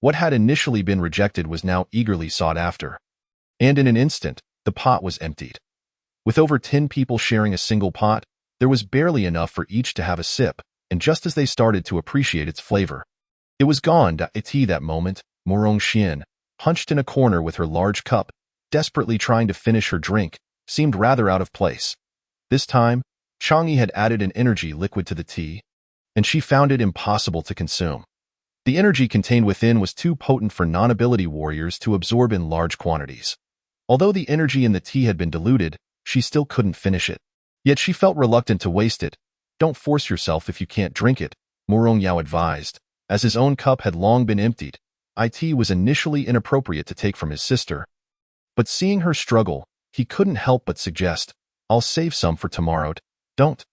What had initially been rejected was now eagerly sought after. And in an instant, the pot was emptied. With over 10 people sharing a single pot, there was barely enough for each to have a sip, and just as they started to appreciate its flavor, it was gone. That moment, Mo Rongxian, hunched in a corner with her large cup, desperately trying to finish her drink, seemed rather out of place. This time, Chang'e had added an energy liquid to the tea, and she found it impossible to consume. The energy contained within was too potent for non-ability warriors to absorb in large quantities. Although the energy in the tea had been diluted, she still couldn't finish it. Yet she felt reluctant to waste it. Don't force yourself if you can't drink it, Mo Rongyao advised. As his own cup had long been emptied, it was initially inappropriate to take from his sister. But seeing her struggle, he couldn't help but suggest, I'll save some for tomorrow. Don't.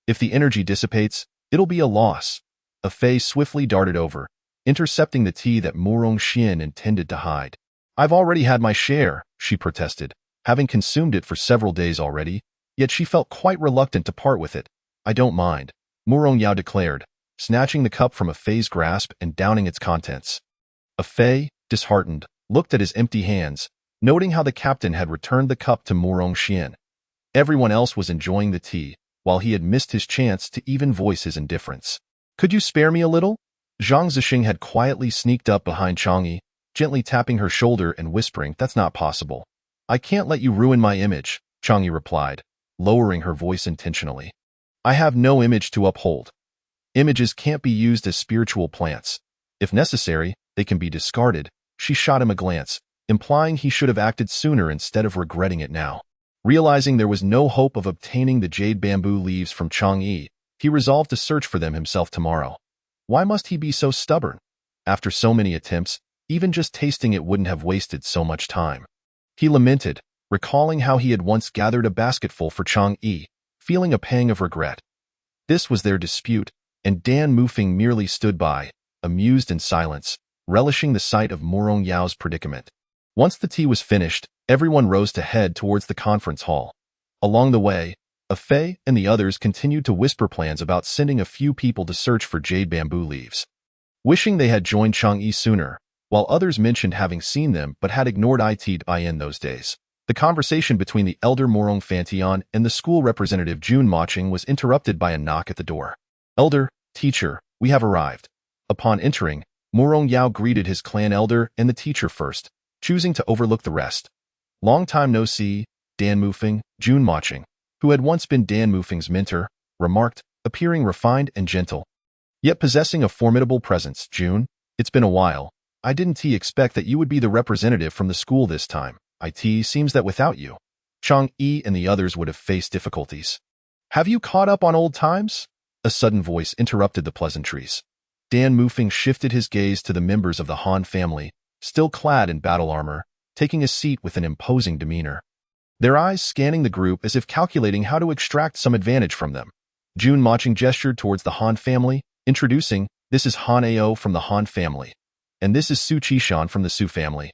If the energy dissipates, it'll be a loss. A Fei swiftly darted over, intercepting the tea that Mo Rongxian intended to hide. I've already had my share, she protested, having consumed it for several days already, yet she felt quite reluctant to part with it. I don't mind, Mo Rongyao declared, snatching the cup from a Fei's grasp and downing its contents. A Fei, disheartened, looked at his empty hands, noting how the captain had returned the cup to Mo Rongxian. Everyone else was enjoying the tea, while he had missed his chance to even voice his indifference. Could you spare me a little? Zhang Zisheng had quietly sneaked up behind Chang'e, gently tapping her shoulder and whispering, That's not possible. I can't let you ruin my image, Chang'e replied, lowering her voice intentionally. I have no image to uphold. Images can't be used as spiritual plants. If necessary, they can be discarded. She shot him a glance, implying he should have acted sooner instead of regretting it now. Realizing there was no hope of obtaining the jade bamboo leaves from Chang'e, he resolved to search for them himself tomorrow. Why must he be so stubborn? After so many attempts, even just tasting it wouldn't have wasted so much time. He lamented, recalling how he had once gathered a basketful for Chang'e, feeling a pang of regret. This was their dispute, and Dan Mufeng merely stood by, amused in silence, relishing the sight of Mo Rongyao's predicament. Once the tea was finished, everyone rose to head towards the conference hall. Along the way, a Fei and the others continued to whisper plans about sending a few people to search for jade bamboo leaves. Wishing they had joined Chang'e sooner, while others mentioned having seen them but had ignored in those days. The conversation between the elder Morong Fantian and the school representative Jun Maching was interrupted by a knock at the door. Elder, teacher, we have arrived. Upon entering, Mo Rongyao greeted his clan elder and the teacher first, choosing to overlook the rest. Long time no see, Dan Mufeng, Jun Maching, who had once been Dan Mufeng's mentor, remarked, appearing refined and gentle, yet possessing a formidable presence. Jun, it's been a while. I didn't expect that you would be the representative from the school this time. It seems that without you, Chang'e and the others would have faced difficulties. Have you caught up on old times? A sudden voice interrupted the pleasantries. Dan Mufeng shifted his gaze to the members of the Han family, still clad in battle armor, taking a seat with an imposing demeanor. Their eyes scanning the group as if calculating how to extract some advantage from them. Jun Maching gestured towards the Han family, introducing, This is Han Ao from the Han family. And this is Su Qishan from the Su family.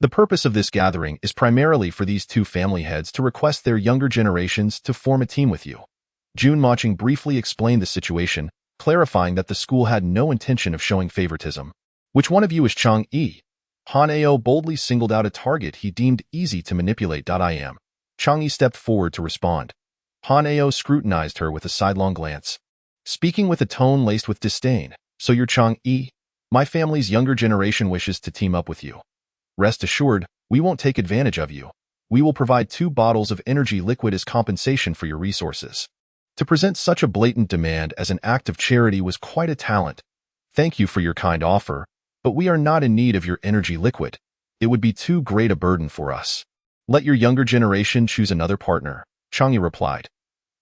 The purpose of this gathering is primarily for these two family heads to request their younger generations to form a team with you. Jun Maching briefly explained the situation, clarifying that the school had no intention of showing favoritism. Which one of you is Chang'e? Han Ao boldly singled out a target he deemed easy to manipulate. I am. Chang'e stepped forward to respond. Han Ao scrutinized her with a sidelong glance, speaking with a tone laced with disdain. So you're Chang'e? My family's younger generation wishes to team up with you. Rest assured, we won't take advantage of you. We will provide 2 bottles of energy liquid as compensation for your resources. To present such a blatant demand as an act of charity was quite a talent. Thank you for your kind offer, but we are not in need of your energy liquid. It would be too great a burden for us. Let your younger generation choose another partner, Chang'e replied.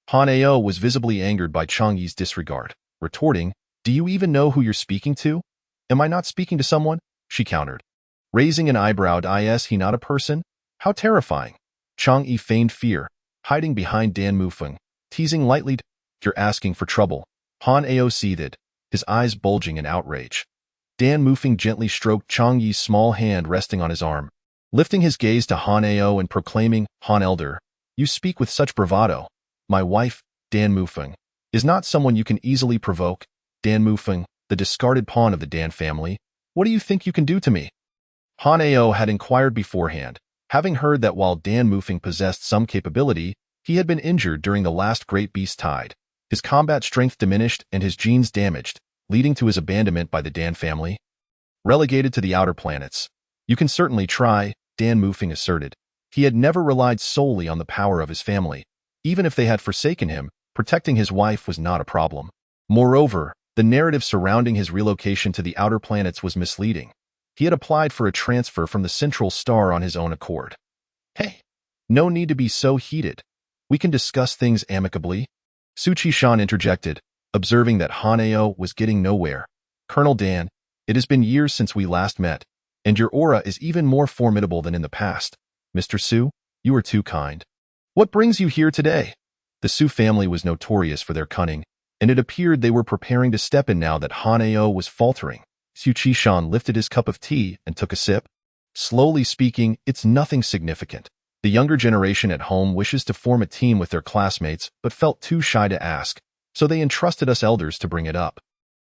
Han-ao was visibly angered by Chang'e's disregard, retorting, "Do you even know who you're speaking to? Am I not speaking to someone?" she countered. Raising an eyebrow, "Is he not a person? How terrifying." Chang'e feigned fear, hiding behind Dan Mufeng, teasing lightly, "You're asking for trouble." Han-ao seethed, his eyes bulging in outrage. Dan Mufeng gently stroked Chang'e's small hand resting on his arm, lifting his gaze to Han-ao and proclaiming, "Han Elder, you speak with such bravado. My wife, Dan Mufeng, is not someone you can easily provoke. Dan Mufeng, the discarded pawn of the Dan family, what do you think you can do to me?" Han-ao had inquired beforehand, having heard that while Dan Mufeng possessed some capability, he had been injured during the last Great Beast Tide. His combat strength diminished and his genes damaged, leading to his abandonment by the Dan family. Relegated to the outer planets. "You can certainly try," Dan Mufeng asserted. He had never relied solely on the power of his family. Even if they had forsaken him, protecting his wife was not a problem. Moreover, the narrative surrounding his relocation to the outer planets was misleading. He had applied for a transfer from the Central Star on his own accord. "Hey, no need to be so heated. We can discuss things amicably," Su Qishan interjected, observing that Han-ao was getting nowhere. "Colonel Dan, it has been years since we last met, and your aura is even more formidable than in the past. Mr. Su, you are too kind. What brings you here today?" The Su family was notorious for their cunning, and it appeared they were preparing to step in now that Han-ao was faltering. Su Qishan lifted his cup of tea and took a sip. "Slowly speaking, it's nothing significant. The younger generation at home wishes to form a team with their classmates but felt too shy to ask, so they entrusted us elders to bring it up."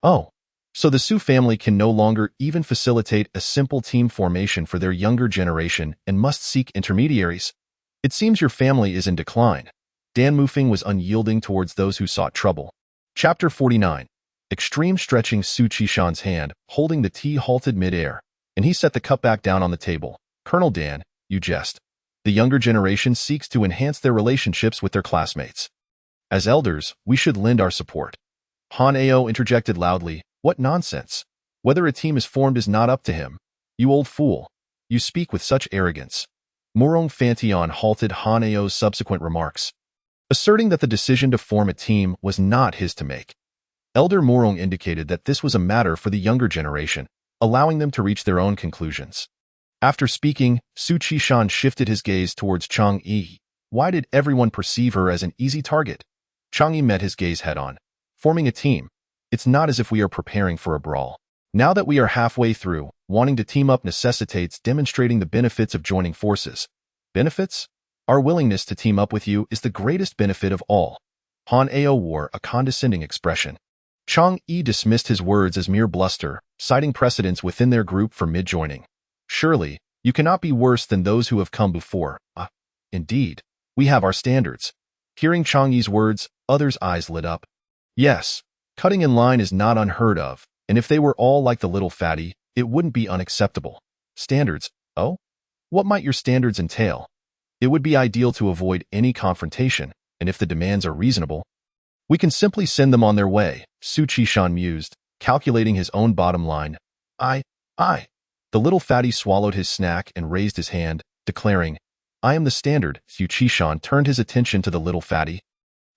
"Oh, so the Su family can no longer even facilitate a simple team formation for their younger generation and must seek intermediaries? It seems your family is in decline." Dan Mufeng was unyielding towards those who sought trouble. Chapter 49. Extreme stretching. Su Qishan's hand, holding the tea, halted mid-air, and he set the cup back down on the table. "Colonel Dan, you jest. The younger generation seeks to enhance their relationships with their classmates. As elders, we should lend our support." Han-ao interjected loudly, "What nonsense. Whether a team is formed is not up to him. You old fool. You speak with such arrogance." Murong Fantion halted Han-ao's subsequent remarks, asserting that the decision to form a team was not his to make. Elder Murong indicated that this was a matter for the younger generation, allowing them to reach their own conclusions. After speaking, Su Qishan shifted his gaze towards Chang'e. Why did everyone perceive her as an easy target? Chang'e met his gaze head-on. "Forming a team. It's not as if we are preparing for a brawl. Now that we are halfway through, wanting to team up necessitates demonstrating the benefits of joining forces." "Benefits? Our willingness to team up with you is the greatest benefit of all." Han-ao wore a condescending expression. Chang'e dismissed his words as mere bluster, citing precedents within their group for mid-joining. "Surely, you cannot be worse than those who have come before." Indeed, we have our standards." Hearing Chang'e's words, others' eyes lit up. Yes, cutting in line is not unheard of, and if they were all like the little fatty, it wouldn't be unacceptable. Standards? Oh? What might your standards entail? It would be ideal to avoid any confrontation, and if the demands are reasonable, we can simply send them on their way, Su Qishan mused, calculating his own bottom line. I. The little fatty swallowed his snack and raised his hand, declaring, "I am the standard." Su Qishan turned his attention to the little fatty,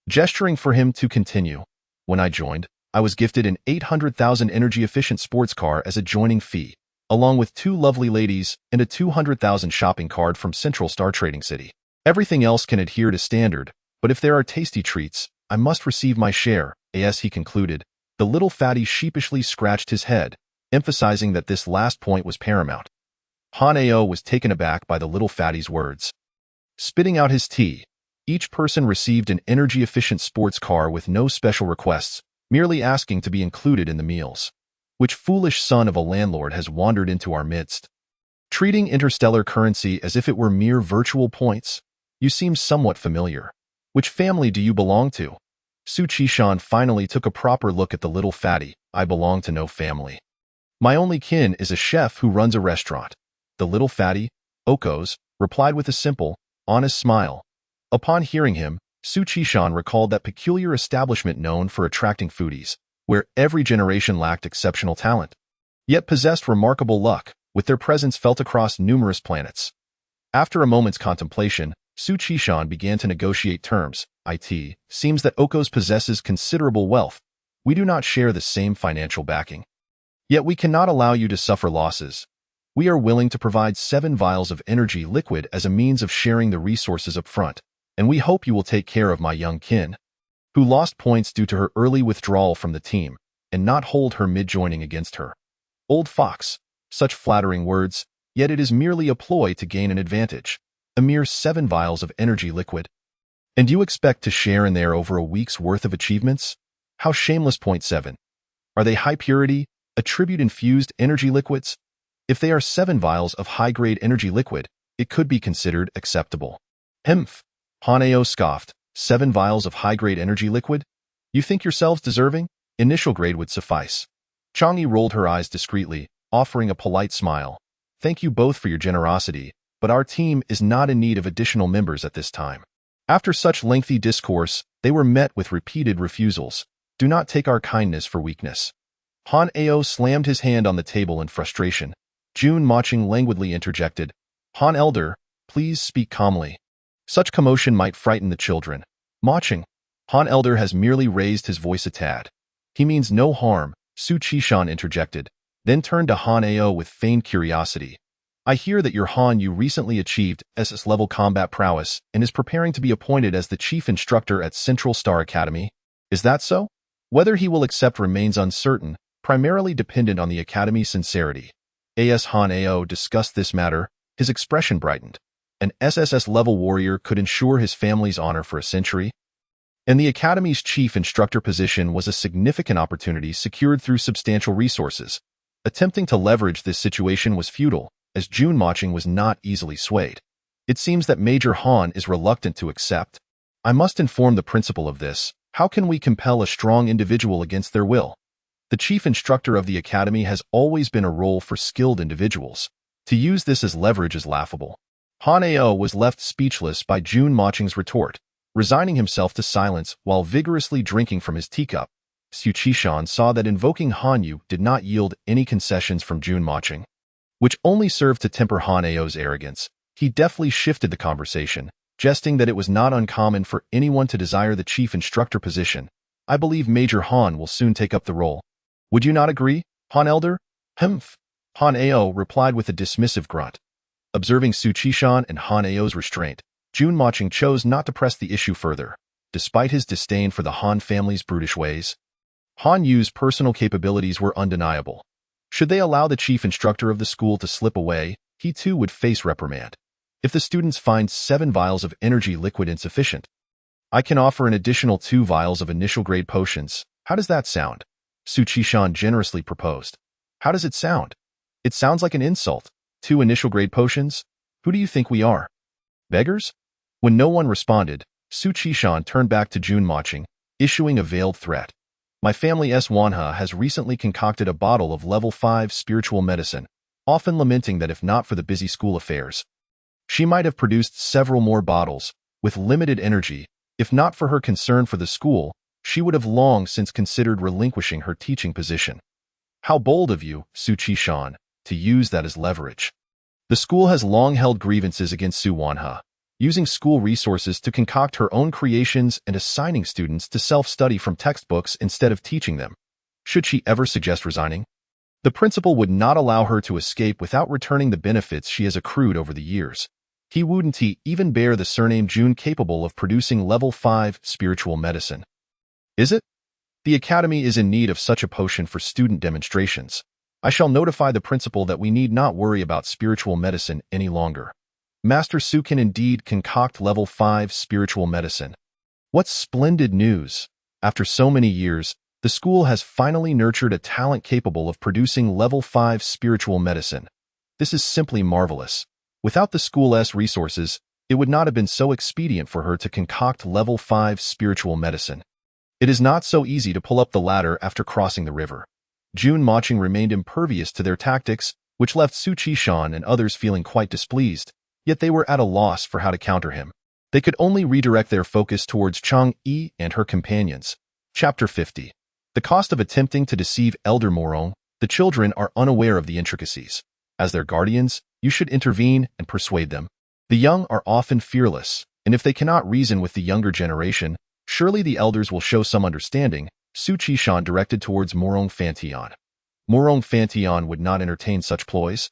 gesturing for him to continue. "When I joined, I was gifted an 800,000 energy-efficient sports car as a joining fee, along with 2 lovely ladies and a 200,000 shopping card from Central Star Trading City. Everything else can adhere to standard, but if there are tasty treats, I must receive my share." As he concluded, the little fatty sheepishly scratched his head, emphasizing that this last point was paramount. Han-ao was taken aback by the little fatty's words. Spitting out his tea, each person received an energy-efficient sports car with no special requests, merely asking to be included in the meals. Which foolish son of a landlord has wandered into our midst? Treating interstellar currency as if it were mere virtual points? You seem somewhat familiar. Which family do you belong to? Su Qishan finally took a proper look at the little fatty. "I belong to no family. My only kin is a chef who runs a restaurant." The little fatty, Okos, replied with a simple, honest smile. Upon hearing him, Su Qishan recalled that peculiar establishment known for attracting foodies, where every generation lacked exceptional talent, yet possessed remarkable luck, with their presence felt across numerous planets. After a moment's contemplation, Su Qishan began to negotiate terms. It seems that Okos possesses considerable wealth. We do not share the same financial backing. Yet we cannot allow you to suffer losses. We are willing to provide 7 vials of energy liquid as a means of sharing the resources up front, and we hope you will take care of my young kin, who lost points due to her early withdrawal from the team, and not hold her mid-joining against her. Old fox, such flattering words, yet it is merely a ploy to gain an advantage. A mere 7 vials of energy liquid. And you expect to share in there over a week's worth of achievements? How shameless. Point 7. Are they high-purity, attribute-infused energy liquids? If they are 7 vials of high-grade energy liquid, it could be considered acceptable. Hmph. Haneo scoffed. 7 vials of high-grade energy liquid? You think yourselves deserving? Initial grade would suffice. Chang'e rolled her eyes discreetly, offering a polite smile. Thank you both for your generosity, but our team is not in need of additional members at this time. After such lengthy discourse, they were met with repeated refusals. Do not take our kindness for weakness. Han Ao slammed his hand on the table in frustration. Jun Maching languidly interjected. Han Elder, please speak calmly. Such commotion might frighten the children. Maching. Han Elder has merely raised his voice a tad. He means no harm, Su Qishan interjected, then turned to Han Ao with feigned curiosity. I hear that your Han Yu recently achieved SS-level combat prowess and is preparing to be appointed as the chief instructor at Central Star Academy. Is that so? Whether he will accept remains uncertain, primarily dependent on the Academy's sincerity. As Han Ao discussed this matter, his expression brightened. An SSS-level warrior could ensure his family's honor for a century, and the Academy's chief instructor position was a significant opportunity secured through substantial resources. Attempting to leverage this situation was futile, as Jun Maching was not easily swayed. It seems that Major Han is reluctant to accept. I must inform the principal of this. How can we compel a strong individual against their will? The chief instructor of the Academy has always been a role for skilled individuals. To use this as leverage is laughable. Han Ao was left speechless by Jun Maching's retort, resigning himself to silence while vigorously drinking from his teacup. Su Qishan saw that invoking Han Yu did not yield any concessions from Jun Maching, which only served to temper Han Ao's arrogance. He deftly shifted the conversation, jesting that it was not uncommon for anyone to desire the chief instructor position. I believe Major Han will soon take up the role. Would you not agree, Han Elder? Humph. Han Ao replied with a dismissive grunt. Observing Su Qishan and Han Ao's restraint, Jun Maching chose not to press the issue further. Despite his disdain for the Han family's brutish ways, Han Yu's personal capabilities were undeniable. Should they allow the chief instructor of the school to slip away, he too would face reprimand. If the students find 7 vials of energy liquid insufficient, I can offer an additional 2 vials of initial grade potions. How does that sound? Su Qishan generously proposed. How does it sound? It sounds like an insult. 2 initial grade potions? Who do you think we are? Beggars? When no one responded, Su Qishan turned back to Jun Maching, issuing a veiled threat. My family Wanha has recently concocted a bottle of level 5 spiritual medicine, often lamenting that if not for the busy school affairs, she might have produced several more bottles, with limited energy. If not for her concern for the school, she would have long since considered relinquishing her teaching position. How bold of you, Su Qishan, to use that as leverage. The school has long held grievances against Su Wanha, using school resources to concoct her own creations and assigning students to self-study from textbooks instead of teaching them. Should she ever suggest resigning, the principal would not allow her to escape without returning the benefits she has accrued over the years. He wouldn't even bear the surname Jun capable of producing level 5 spiritual medicine. Is it? The Academy is in need of such a potion for student demonstrations. I shall notify the principal that we need not worry about spiritual medicine any longer. Master Su can indeed concoct level 5 spiritual medicine. What splendid news! After so many years, the school has finally nurtured a talent capable of producing level 5 spiritual medicine. This is simply marvelous. Without the school's resources, it would not have been so expedient for her to concoct level 5 spiritual medicine. It is not so easy to pull up the ladder after crossing the river. Jun Maching remained impervious to their tactics, which left Su Qishan and others feeling quite displeased. yet they were at a loss for how to counter him. They could only redirect their focus towards Chang Yi and her companions. Chapter 50. The cost of attempting to deceive Elder Morong. The children are unaware of the intricacies. As their guardians, you should intervene and persuade them. The young are often fearless, and if they cannot reason with the younger generation, surely the elders will show some understanding. Su Qishan directed towards Morong Fantian. Morong Fantian would not entertain such ploys,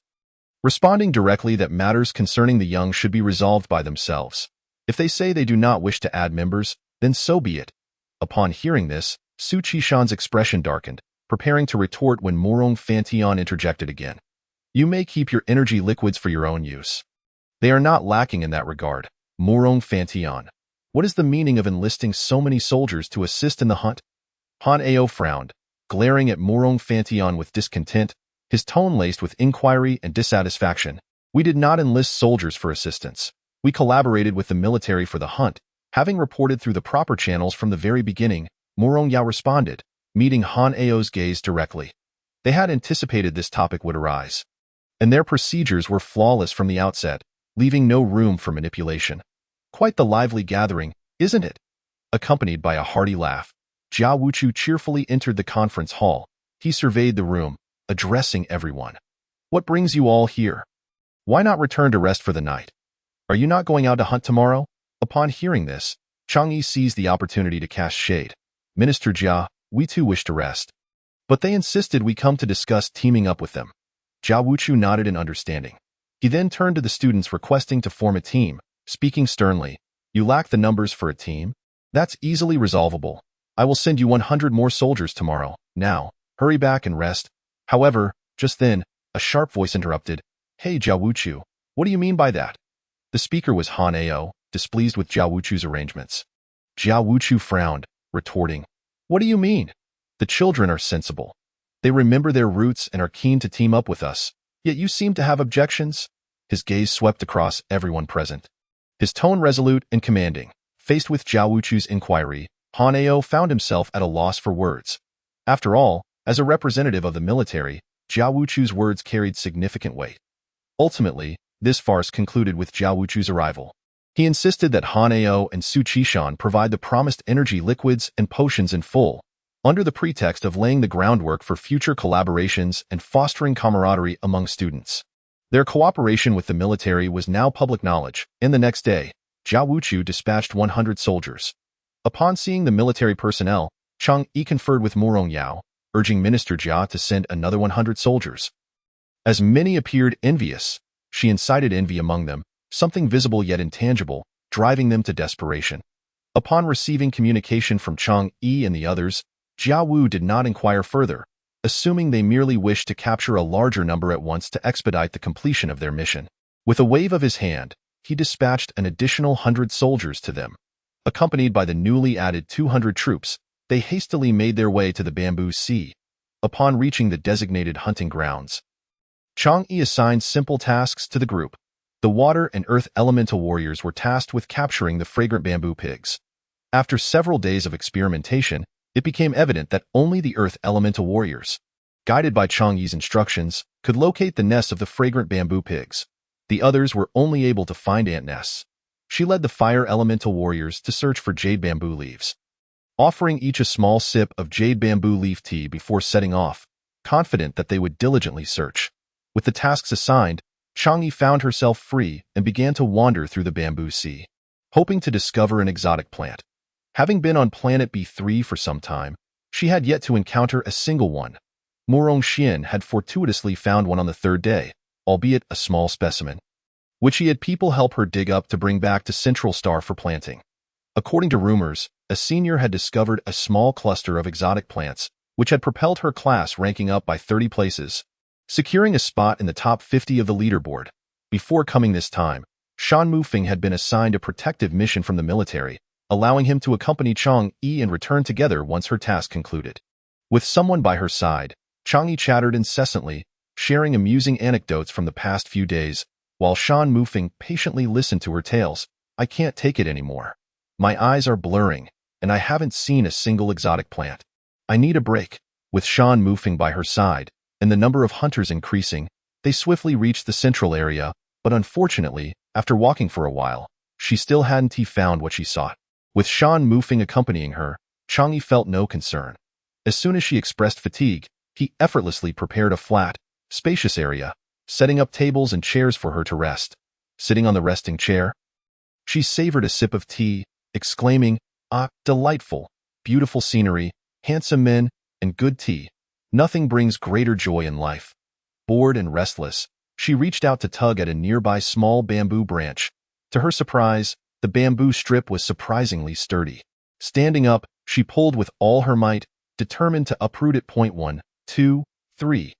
responding directly that matters concerning the young should be resolved by themselves. If they say they do not wish to add members, then so be it. Upon hearing this, Su Qishan's expression darkened, preparing to retort when Morong Fantian interjected again. You may keep your energy liquids for your own use. They are not lacking in that regard. Morong Fantian. What is the meaning of enlisting so many soldiers to assist in the hunt? Han Ao frowned, glaring at Morong Fantian with discontent, his tone laced with inquiry and dissatisfaction. We did not enlist soldiers for assistance. We collaborated with the military for the hunt, having reported through the proper channels from the very beginning. Morong Yao responded, meeting Han Ao's gaze directly. They had anticipated this topic would arise, and their procedures were flawless from the outset, leaving no room for manipulation. Quite the lively gathering, isn't it? Accompanied by a hearty laugh, Jia Wuchu cheerfully entered the conference hall. He surveyed the room, addressing everyone. What brings you all here? Why not return to rest for the night? Are you not going out to hunt tomorrow? Upon hearing this, Chang Yi seized the opportunity to cast shade. Minister Jia, we too wish to rest. But they insisted we come to discuss teaming up with them. Jia Wuchu nodded in understanding. He then turned to the students requesting to form a team, speaking sternly. You lack the numbers for a team? That's easily resolvable. I will send you 100 more soldiers tomorrow. Now, hurry back and rest. However, just then, a sharp voice interrupted. Hey Jia Wuchu, what do you mean by that? The speaker was Han Ao, displeased with Jia Wuchu's arrangements. Jia Wuchu frowned, retorting, what do you mean? The children are sensible. They remember their roots and are keen to team up with us, yet you seem to have objections? His gaze swept across everyone present. His tone resolute and commanding. Faced with Jia Wuchu's inquiry, Han Ao found himself at a loss for words. After all, as a representative of the military, Jia Wuchu's words carried significant weight. Ultimately, this farce concluded with Jia Wuchu's arrival. He insisted that Han Ao and Su Qishan provide the promised energy liquids and potions in full, under the pretext of laying the groundwork for future collaborations and fostering camaraderie among students. Their cooperation with the military was now public knowledge, and the next day, Jia Wuchu dispatched 100 soldiers. Upon seeing the military personnel, Chang Yi conferred with Morong Yao, urging Minister Jia to send another 100 soldiers. As many appeared envious, she incited envy among them, something visible yet intangible, driving them to desperation. Upon receiving communication from Chang Yi and the others, Jia Wu did not inquire further, assuming they merely wished to capture a larger number at once to expedite the completion of their mission. With a wave of his hand, he dispatched an additional 100 soldiers to them. Accompanied by the newly added 200 troops, they hastily made their way to the Bamboo Sea. Upon reaching the designated hunting grounds, Chang Yi assigned simple tasks to the group. The water and earth elemental warriors were tasked with capturing the fragrant bamboo pigs. After several days of experimentation, it became evident that only the earth elemental warriors, guided by Chang Yi's instructions, could locate the nests of the fragrant bamboo pigs. The others were only able to find ant nests. She led the fire elemental warriors to search for jade bamboo leaves, offering each a small sip of jade bamboo leaf tea before setting off, confident that they would diligently search. With the tasks assigned, Chang Yi found herself free and began to wander through the Bamboo Sea, hoping to discover an exotic plant. Having been on planet B3 for some time, she had yet to encounter a single one. Morong Xian had fortuitously found one on the third day, albeit a small specimen, which he had people help her dig up to bring back to Central Star for planting. According to rumors, a senior had discovered a small cluster of exotic plants, which had propelled her class ranking up by 30 places, securing a spot in the top 50 of the leaderboard. Before coming this time, Shan Mufeng had been assigned a protective mission from the military, allowing him to accompany Chang Yi and return together once her task concluded. With someone by her side, Chang Yi chattered incessantly, sharing amusing anecdotes from the past few days, while Shan Mufeng patiently listened to her tales. I can't take it anymore. My eyes are blurring, and I haven't seen a single exotic plant. I need a break. With Shan Mufeng by her side, and the number of hunters increasing, they swiftly reached the central area, but unfortunately, After walking for a while, she still hadn't found what she sought. With Shan Mufeng accompanying her, Chang'e felt no concern. As soon as she expressed fatigue, he effortlessly prepared a flat, spacious area, setting up tables and chairs for her to rest. Sitting on the resting chair, she savored a sip of tea, exclaiming, "Ah, delightful, beautiful scenery, handsome men, and good tea. Nothing brings greater joy in life." Bored and restless, she reached out to tug at a nearby small bamboo branch. To her surprise, the bamboo strip was surprisingly sturdy. Standing up, she pulled with all her might, determined to uproot it. 1, 2, 3.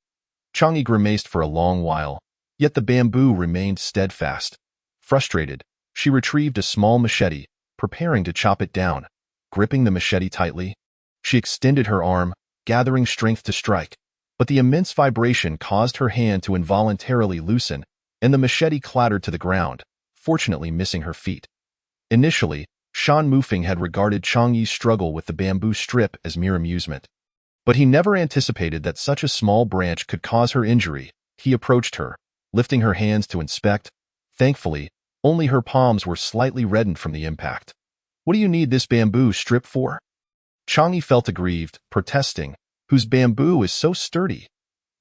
Chang'e grimaced for a long while, yet the bamboo remained steadfast. Frustrated, she retrieved a small machete, preparing to chop it down. Gripping the machete tightly, she extended her arm, gathering strength to strike. But the immense vibration caused her hand to involuntarily loosen, and the machete clattered to the ground, fortunately missing her feet. Initially, Shan Mufeng had regarded Chang'e's struggle with the bamboo strip as mere amusement. But he never anticipated that such a small branch could cause her injury. He approached her, lifting her hands to inspect. Thankfully, only her palms were slightly reddened from the impact. "What do you need this bamboo strip for?" Chang'e felt aggrieved, protesting, "Whose bamboo is so sturdy?"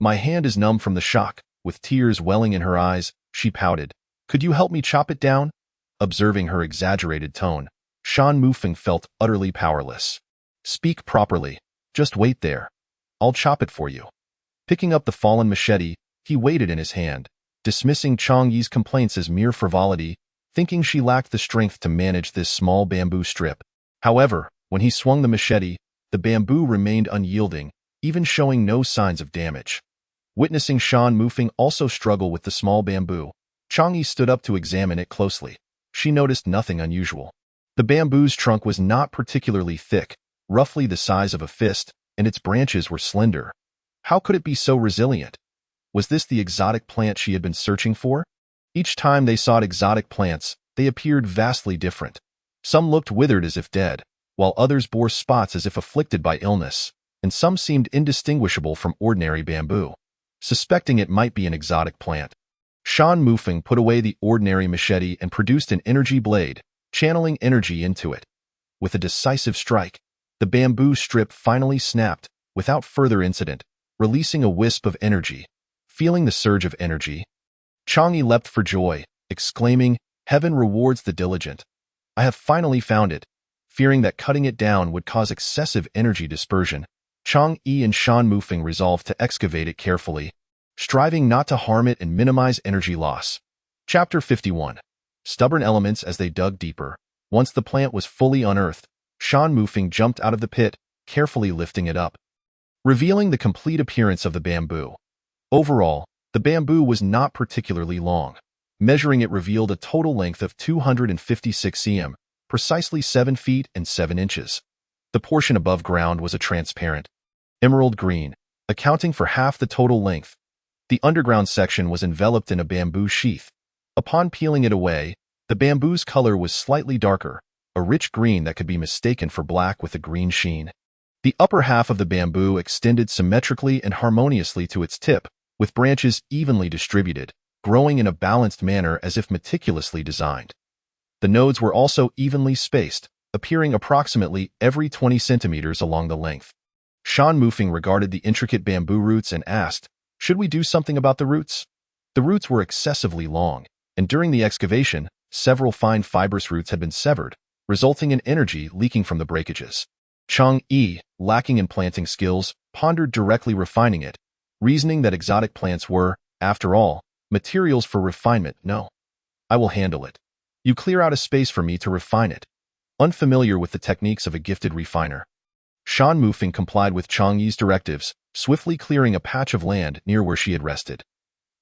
"My hand is numb from the shock." With tears welling in her eyes, she pouted. "Could you help me chop it down?" Observing her exaggerated tone, Shan Mufeng felt utterly powerless. "Speak properly. Just wait there. I'll chop it for you." Picking up the fallen machete, he weighed it in his hand, dismissing Chang'e's complaints as mere frivolity, thinking she lacked the strength to manage this small bamboo strip. However, when he swung the machete, the bamboo remained unyielding, even showing no signs of damage. Witnessing Shan Mufeng also struggle with the small bamboo, Chang'e stood up to examine it closely. She noticed nothing unusual. The bamboo's trunk was not particularly thick, roughly the size of a fist, and its branches were slender. How could it be so resilient? Was this the exotic plant she had been searching for? Each time they sought exotic plants, they appeared vastly different. Some looked withered as if dead, while others bore spots as if afflicted by illness, and some seemed indistinguishable from ordinary bamboo. Suspecting it might be an exotic plant, Shan Mufeng put away the ordinary machete and produced an energy blade, channeling energy into it. With a decisive strike, the bamboo strip finally snapped, without further incident, releasing a wisp of energy. Feeling the surge of energy, Chang'e leapt for joy, exclaiming, "Heaven rewards the diligent. I have finally found it." Fearing that cutting it down would cause excessive energy dispersion, Chang'e and Shan Mufeng resolved to excavate it carefully, striving not to harm it and minimize energy loss. Chapter 51. Stubborn elements. As they dug deeper, once the plant was fully unearthed, Shan Mufeng jumped out of the pit, carefully lifting it up, revealing the complete appearance of the bamboo. Overall, the bamboo was not particularly long. Measuring it revealed a total length of 256 cm, precisely 7 feet and 7 inches. The portion above ground was a transparent emerald green, accounting for half the total length. The underground section was enveloped in a bamboo sheath. Upon peeling it away, the bamboo's color was slightly darker, a rich green that could be mistaken for black with a green sheen. The upper half of the bamboo extended symmetrically and harmoniously to its tip, with branches evenly distributed, growing in a balanced manner as if meticulously designed. The nodes were also evenly spaced, appearing approximately every 20 centimeters along the length. Shan Mufeng regarded the intricate bamboo roots and asked, "Should we do something about the roots?" The roots were excessively long, and during the excavation, several fine fibrous roots had been severed, resulting in energy leaking from the breakages. Chang'e, lacking in planting skills, pondered directly refining it, reasoning that exotic plants were, after all, materials for refinement. "No. I will handle it. You clear out a space for me to refine it." Unfamiliar with the techniques of a gifted refiner, Shan Mufeng complied with Chang'e's directives, swiftly clearing a patch of land near where she had rested.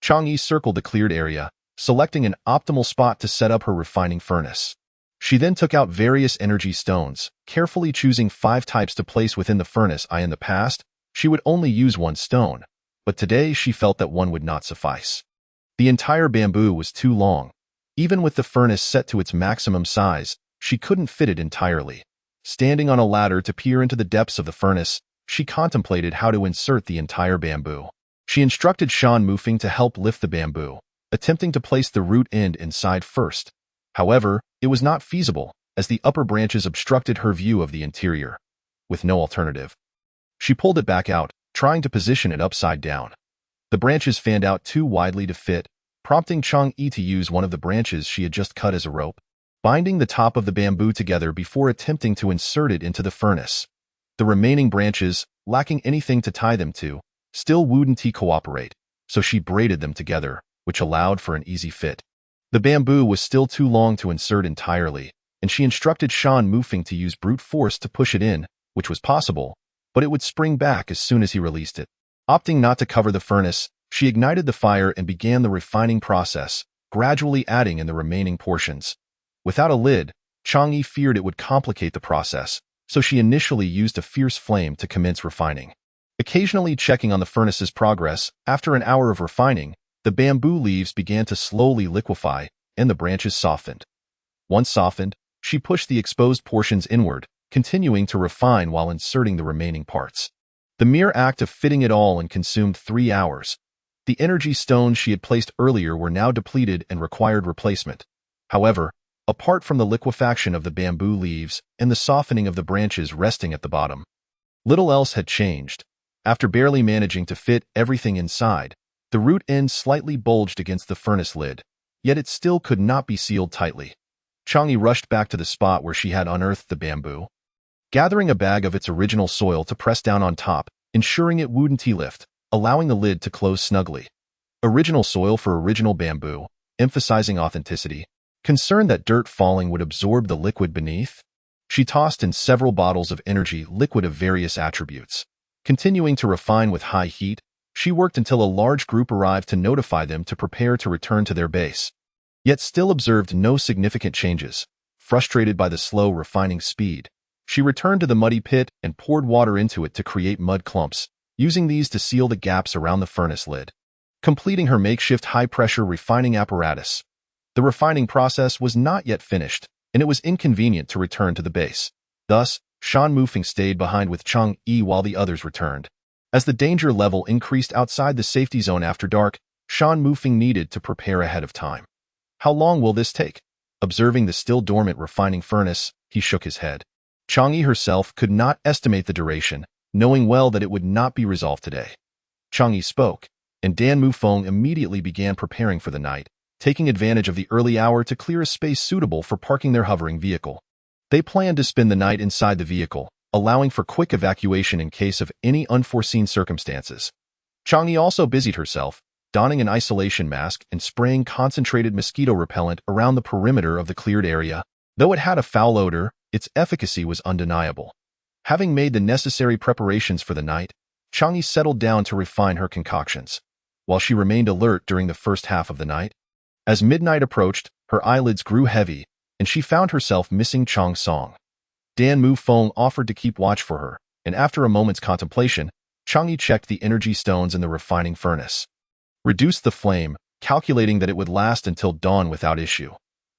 Chang'e circled the cleared area, selecting an optimal spot to set up her refining furnace. She then took out various energy stones, carefully choosing 5 types to place within the furnace. In the past, she would only use 1 stone, but today she felt that 1 would not suffice. The entire bamboo was too long. Even with the furnace set to its maximum size, she couldn't fit it entirely. Standing on a ladder to peer into the depths of the furnace, she contemplated how to insert the entire bamboo. She instructed Shan Mufeng to help lift the bamboo, attempting to place the root end inside first. However, it was not feasible, as the upper branches obstructed her view of the interior. With no alternative, she pulled it back out, trying to position it upside down. The branches fanned out too widely to fit, prompting Chang'e to use one of the branches she had just cut as a rope, binding the top of the bamboo together before attempting to insert it into the furnace. The remaining branches, lacking anything to tie them to, still wouldn't cooperate, so she braided them together, which allowed for an easy fit. The bamboo was still too long to insert entirely, and she instructed Shan Mufeng to use brute force to push it in, which was possible, but it would spring back as soon as he released it. Opting not to cover the furnace, she ignited the fire and began the refining process, gradually adding in the remaining portions. Without a lid, Chang'e feared it would complicate the process, so she initially used a fierce flame to commence refining. Occasionally checking on the furnace's progress, after an hour of refining, the bamboo leaves began to slowly liquefy, and the branches softened. Once softened, she pushed the exposed portions inward, continuing to refine while inserting the remaining parts. The mere act of fitting it all in consumed 3 hours. The energy stones she had placed earlier were now depleted and required replacement. However, apart from the liquefaction of the bamboo leaves and the softening of the branches resting at the bottom, little else had changed. After barely managing to fit everything inside, the root end slightly bulged against the furnace lid, yet it still could not be sealed tightly. Chang'e rushed back to the spot where she had unearthed the bamboo, gathering a bag of its original soil to press down on top, ensuring it wouldn't lift, allowing the lid to close snugly. Original soil for original bamboo, emphasizing authenticity. Concerned that dirt falling would absorb the liquid beneath, she tossed in several bottles of energy liquid of various attributes. Continuing to refine with high heat, she worked until a large group arrived to notify them to prepare to return to their base, yet still observed no significant changes. Frustrated by the slow refining speed, she returned to the muddy pit and poured water into it to create mud clumps, using these to seal the gaps around the furnace lid. Completing her makeshift high-pressure refining apparatus, the refining process was not yet finished, and it was inconvenient to return to the base. Thus, Shan Mufeng stayed behind with Chang'e while the others returned. As the danger level increased outside the safety zone after dark, Shan Mufeng needed to prepare ahead of time. How long will this take? Observing the still dormant refining furnace, he shook his head. Chang'e herself could not estimate the duration, knowing well that it would not be resolved today. Chang'e spoke, and Dan Mufeng immediately began preparing for the night, taking advantage of the early hour to clear a space suitable for parking their hovering vehicle. They planned to spend the night inside the vehicle, allowing for quick evacuation in case of any unforeseen circumstances. Chang'e also busied herself, donning an isolation mask and spraying concentrated mosquito repellent around the perimeter of the cleared area. Though it had a foul odor, its efficacy was undeniable. Having made the necessary preparations for the night, Chang'e settled down to refine her concoctions, while she remained alert during the first half of the night. As midnight approached, her eyelids grew heavy, and she found herself missing Chang Song. Dan Mufeng offered to keep watch for her, and after a moment's contemplation, Chang'e checked the energy stones in the refining furnace, reduced the flame, calculating that it would last until dawn without issue.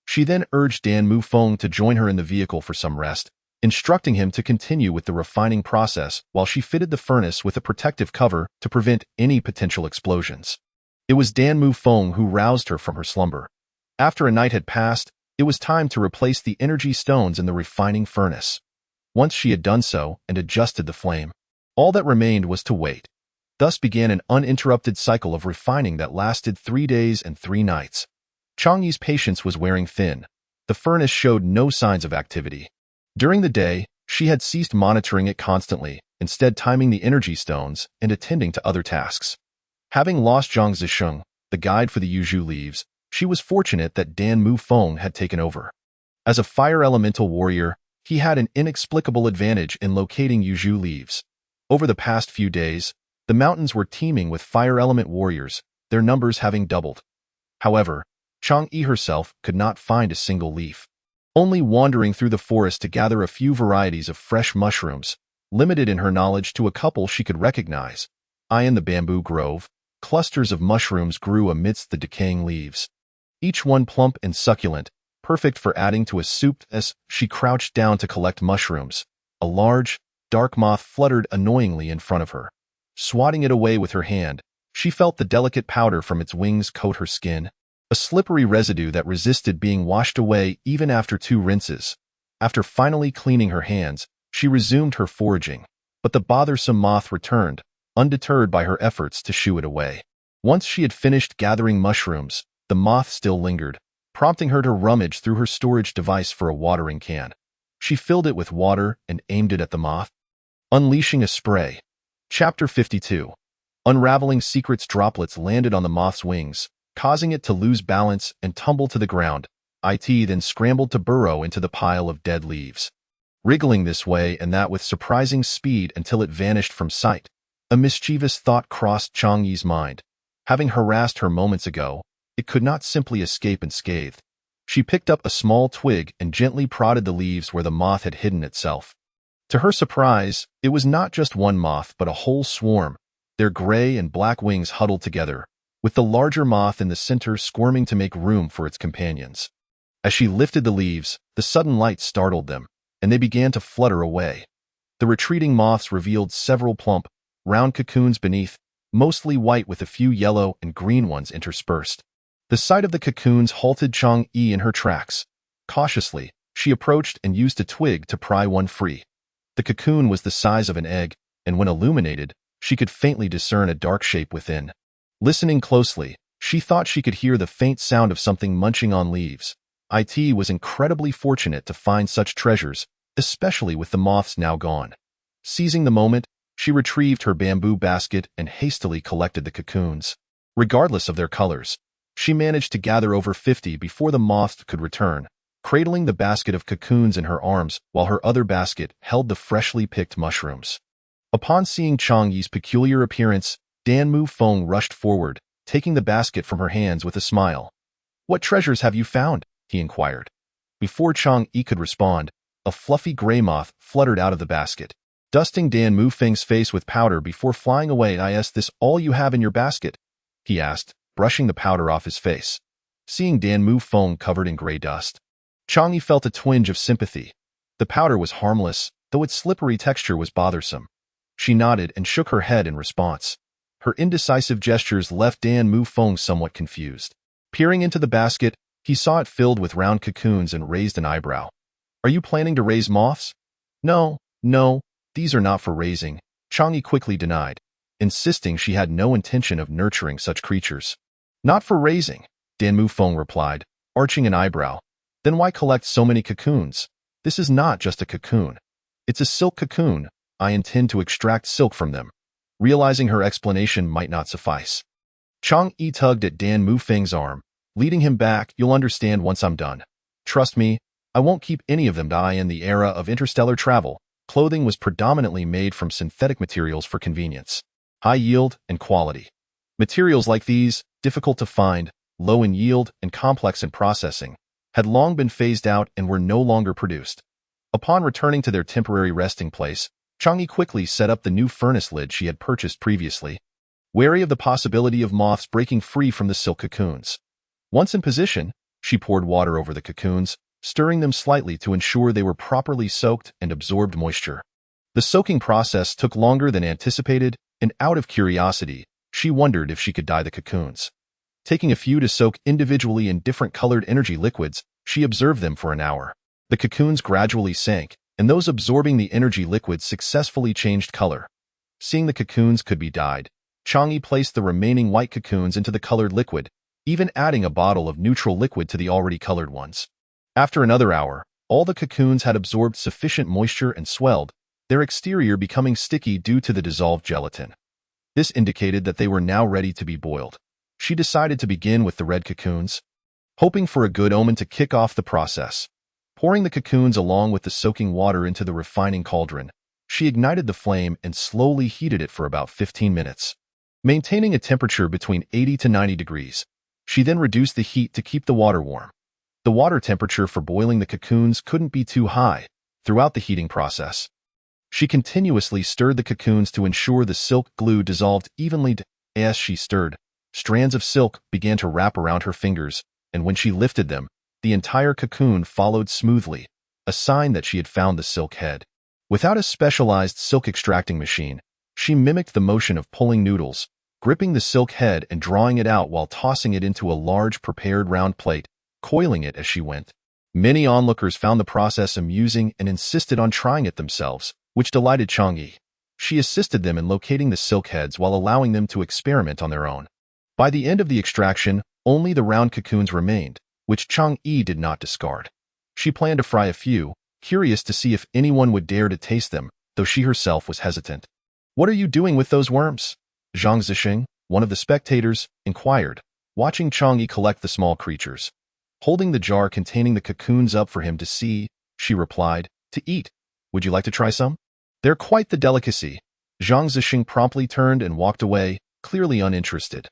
She then urged Dan Mufeng to join her in the vehicle for some rest, instructing him to continue with the refining process while she fitted the furnace with a protective cover to prevent any potential explosions. It was Dan Mufeng who roused her from her slumber. After a night had passed, it was time to replace the energy stones in the refining furnace. Once she had done so and adjusted the flame, all that remained was to wait. Thus began an uninterrupted cycle of refining that lasted 3 days and 3 nights. Chang'e's patience was wearing thin. The furnace showed no signs of activity. During the day, she had ceased monitoring it constantly, instead timing the energy stones and attending to other tasks. Having lost Zhang Zisheng, the guide for the Yuzhu leaves, she was fortunate that Dan Mufeng had taken over. As a fire elemental warrior, he had an inexplicable advantage in locating Yuzhu leaves. Over the past few days, the mountains were teeming with fire element warriors, their numbers having doubled. However, Chang'e herself could not find a single leaf. Only wandering through the forest to gather a few varieties of fresh mushrooms, limited in her knowledge to a couple she could recognize. In the bamboo grove, clusters of mushrooms grew amidst the decaying leaves, each one plump and succulent, perfect for adding to a soup. As she crouched down to collect mushrooms, a large, dark moth fluttered annoyingly in front of her. Swatting it away with her hand, she felt the delicate powder from its wings coat her skin, a slippery residue that resisted being washed away even after 2 rinses. After finally cleaning her hands, she resumed her foraging, but the bothersome moth returned, undeterred by her efforts to shoo it away. Once she had finished gathering mushrooms, the moth still lingered, prompting her to rummage through her storage device for a watering can. She filled it with water and aimed it at the moth, unleashing a spray. Chapter 52. Unraveling Secrets. Droplets landed on the moth's wings, causing it to lose balance and tumble to the ground. It then scrambled to burrow into the pile of dead leaves, wriggling this way and that with surprising speed until it vanished from sight. A mischievous thought crossed Changyi's mind. Having harassed her moments ago, it could not simply escape unscathed. She picked up a small twig and gently prodded the leaves where the moth had hidden itself. To her surprise, it was not just one moth but a whole swarm, their gray and black wings huddled together, with the larger moth in the center squirming to make room for its companions. As she lifted the leaves, the sudden light startled them, and they began to flutter away. The retreating moths revealed several plump, round cocoons beneath, mostly white with a few yellow and green ones interspersed. The sight of the cocoons halted Changyi in her tracks. Cautiously, she approached and used a twig to pry one free. The cocoon was the size of an egg, and when illuminated, she could faintly discern a dark shape within. Listening closely, she thought she could hear the faint sound of something munching on leaves. It was incredibly fortunate to find such treasures, especially with the moths now gone. Seizing the moment, she retrieved her bamboo basket and hastily collected the cocoons. Regardless of their colors, she managed to gather over 50 before the moths could return, cradling the basket of cocoons in her arms while her other basket held the freshly picked mushrooms. Upon seeing Changyi's peculiar appearance, Dan Mu Feng rushed forward, taking the basket from her hands with a smile. "What treasures have you found?" he inquired. Before Changyi could respond, a fluffy gray moth fluttered out of the basket, dusting Dan Mu Feng's face with powder before flying away. "Is this all you have in your basket?" he asked, brushing the powder off his face. Seeing Dan Mu Feng covered in gray dust, Changyi felt a twinge of sympathy. The powder was harmless, though its slippery texture was bothersome. She nodded and shook her head in response. Her indecisive gestures left Dan Mu Feng somewhat confused. Peering into the basket, he saw it filled with round cocoons and raised an eyebrow. "Are you planning to raise moths?" No, these are not for raising," Changyi quickly denied, insisting she had no intention of nurturing such creatures. "Not for raising," Dan Mu Feng replied, arching an eyebrow. "Then why collect so many cocoons? This is not just a cocoon. It's a silk cocoon. I intend to extract silk from them." Realizing her explanation might not suffice, Changyi tugged at Dan Mu Feng's arm, leading him back. "You'll understand once I'm done. Trust me, I won't keep any of them." In the era of interstellar travel, clothing was predominantly made from synthetic materials for convenience, high yield, and quality. Materials like these, difficult to find, low in yield, and complex in processing, had long been phased out and were no longer produced. Upon returning to their temporary resting place, Changyi quickly set up the new furnace lid she had purchased previously, wary of the possibility of moths breaking free from the silk cocoons. Once in position, she poured water over the cocoons, stirring them slightly to ensure they were properly soaked and absorbed moisture. The soaking process took longer than anticipated, and out of curiosity, she wondered if she could dye the cocoons. Taking a few to soak individually in different colored energy liquids, she observed them for an hour. The cocoons gradually sank, and those absorbing the energy liquids successfully changed color. Seeing the cocoons could be dyed, Changyi placed the remaining white cocoons into the colored liquid, even adding a bottle of neutral liquid to the already colored ones. After another hour, all the cocoons had absorbed sufficient moisture and swelled, their exterior becoming sticky due to the dissolved gelatin. This indicated that they were now ready to be boiled. She decided to begin with the red cocoons, hoping for a good omen to kick off the process. Pouring the cocoons along with the soaking water into the refining cauldron, she ignited the flame and slowly heated it for about 15 minutes. Maintaining a temperature between 80 to 90 degrees, she then reduced the heat to keep the water warm. The water temperature for boiling the cocoons couldn't be too high. Throughout the heating process, she continuously stirred the cocoons to ensure the silk glue dissolved evenly. As she stirred, strands of silk began to wrap around her fingers, and when she lifted them, the entire cocoon followed smoothly, a sign that she had found the silk head. Without a specialized silk extracting machine, she mimicked the motion of pulling noodles, gripping the silk head and drawing it out while tossing it into a large prepared round plate, coiling it as she went. Many onlookers found the process amusing and insisted on trying it themselves, which delighted Chang'e. She assisted them in locating the silk heads while allowing them to experiment on their own. By the end of the extraction, only the round cocoons remained, which Chang'e did not discard. She planned to fry a few, curious to see if anyone would dare to taste them, though she herself was hesitant. "What are you doing with those worms?" Zhang Zixing, one of the spectators, inquired, watching Chang'e collect the small creatures. Holding the jar containing the cocoons up for him to see, she replied, "To eat. Would you like to try some?" "They're quite the delicacy." Zhang Zixing promptly turned and walked away, clearly uninterested.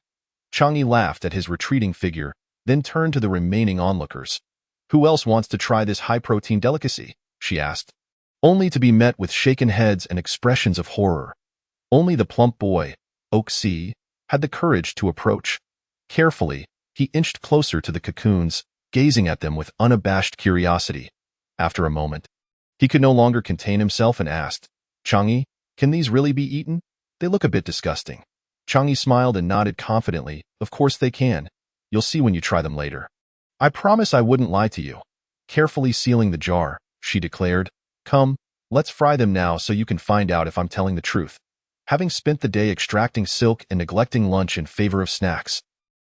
Chang'e laughed at his retreating figure, then turned to the remaining onlookers. "Who else wants to try this high-protein delicacy?" she asked, only to be met with shaken heads and expressions of horror. Only the plump boy, Oxy, had the courage to approach. Carefully, he inched closer to the cocoons, gazing at them with unabashed curiosity. After a moment, he could no longer contain himself and asked, "Chang'e, can these really be eaten? They look a bit disgusting." Chang'e smiled and nodded confidently. "Of course they can. You'll see when you try them later." "I promise I wouldn't lie to you." Carefully sealing the jar, she declared, "Come, let's fry them now so you can find out if I'm telling the truth." Having spent the day extracting silk and neglecting lunch in favor of snacks,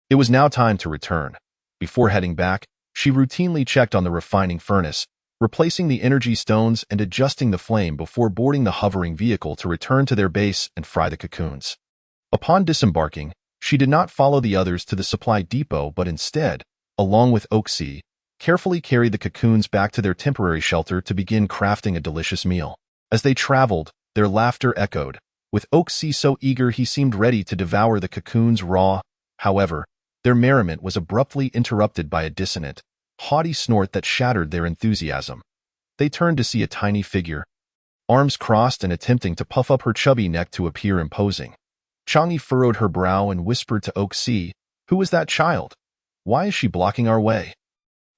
it was now time to return. Before heading back, she routinely checked on the refining furnace, replacing the energy stones and adjusting the flame before boarding the hovering vehicle to return to their base and fry the cocoons. Upon disembarking, she did not follow the others to the supply depot but instead, along with Oxy, carefully carried the cocoons back to their temporary shelter to begin crafting a delicious meal. As they traveled, their laughter echoed, with Oxy so eager he seemed ready to devour the cocoons raw. However, their merriment was abruptly interrupted by a dissonant, haughty snort that shattered their enthusiasm. They turned to see a tiny figure, arms crossed and attempting to puff up her chubby neck to appear imposing. Chang'e furrowed her brow and whispered to Oxy, "Who is that child? Why is she blocking our way?"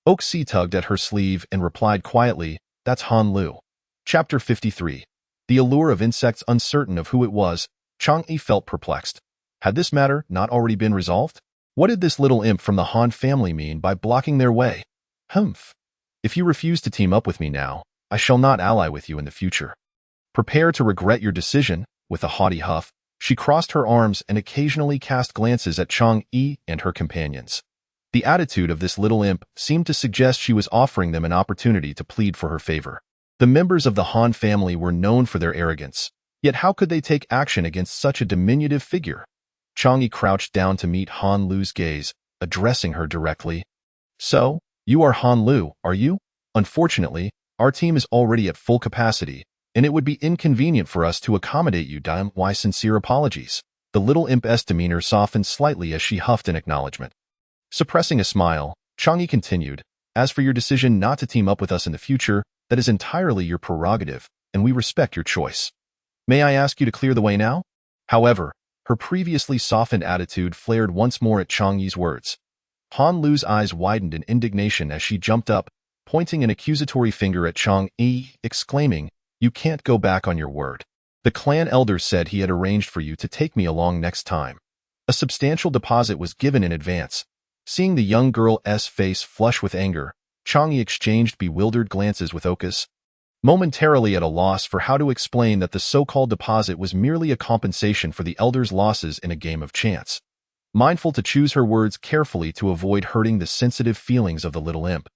Oxy tugged at her sleeve and replied quietly, "That's Han Lu." Chapter 53. The allure of insects. Uncertain of who it was, Chang'e felt perplexed. Had this matter not already been resolved? What did this little imp from the Han family mean by blocking their way? Humph. If you refuse to team up with me now, I shall not ally with you in the future. Prepare to regret your decision. With a haughty huff, she crossed her arms and occasionally cast glances at Chang'e and her companions. The attitude of this little imp seemed to suggest she was offering them an opportunity to plead for her favor. The members of the Han family were known for their arrogance, yet how could they take action against such a diminutive figure? Chang'e crouched down to meet Han Lu's gaze, addressing her directly. "So, you are Han Lu, are you? Unfortunately, our team is already at full capacity, and it would be inconvenient for us to accommodate you. My sincere apologies." The little imp's demeanor softened slightly as she huffed in acknowledgement. Suppressing a smile, Chang'e continued, "As for your decision not to team up with us in the future, that is entirely your prerogative, and we respect your choice. May I ask you to clear the way now?" However, her previously softened attitude flared once more at Chang'e's words. Han Lu's eyes widened in indignation as she jumped up, pointing an accusatory finger at Chang'e, exclaiming, "You can't go back on your word. The clan elder said he had arranged for you to take me along next time." A substantial deposit was given in advance. Seeing the young girl's face flush with anger, Chang'e exchanged bewildered glances with Okus, momentarily at a loss for how to explain that the so-called deposit was merely a compensation for the elder's losses in a game of chance. Mindful to choose her words carefully to avoid hurting the sensitive feelings of the little imp,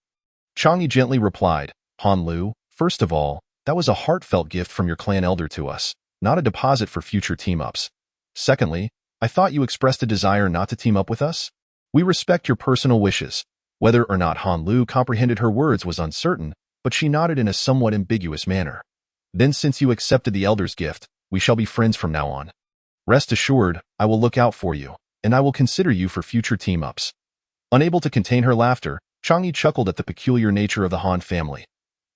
Chang'e gently replied, "Han Lu, first of all, that was a heartfelt gift from your clan elder to us, not a deposit for future team-ups. Secondly, I thought you expressed a desire not to team up with us? We respect your personal wishes." Whether or not Han Lu comprehended her words was uncertain, but she nodded in a somewhat ambiguous manner. "Then since you accepted the elder's gift, we shall be friends from now on. Rest assured, I will look out for you, and I will consider you for future team-ups." Unable to contain her laughter, Chang'e chuckled at the peculiar nature of the Han family.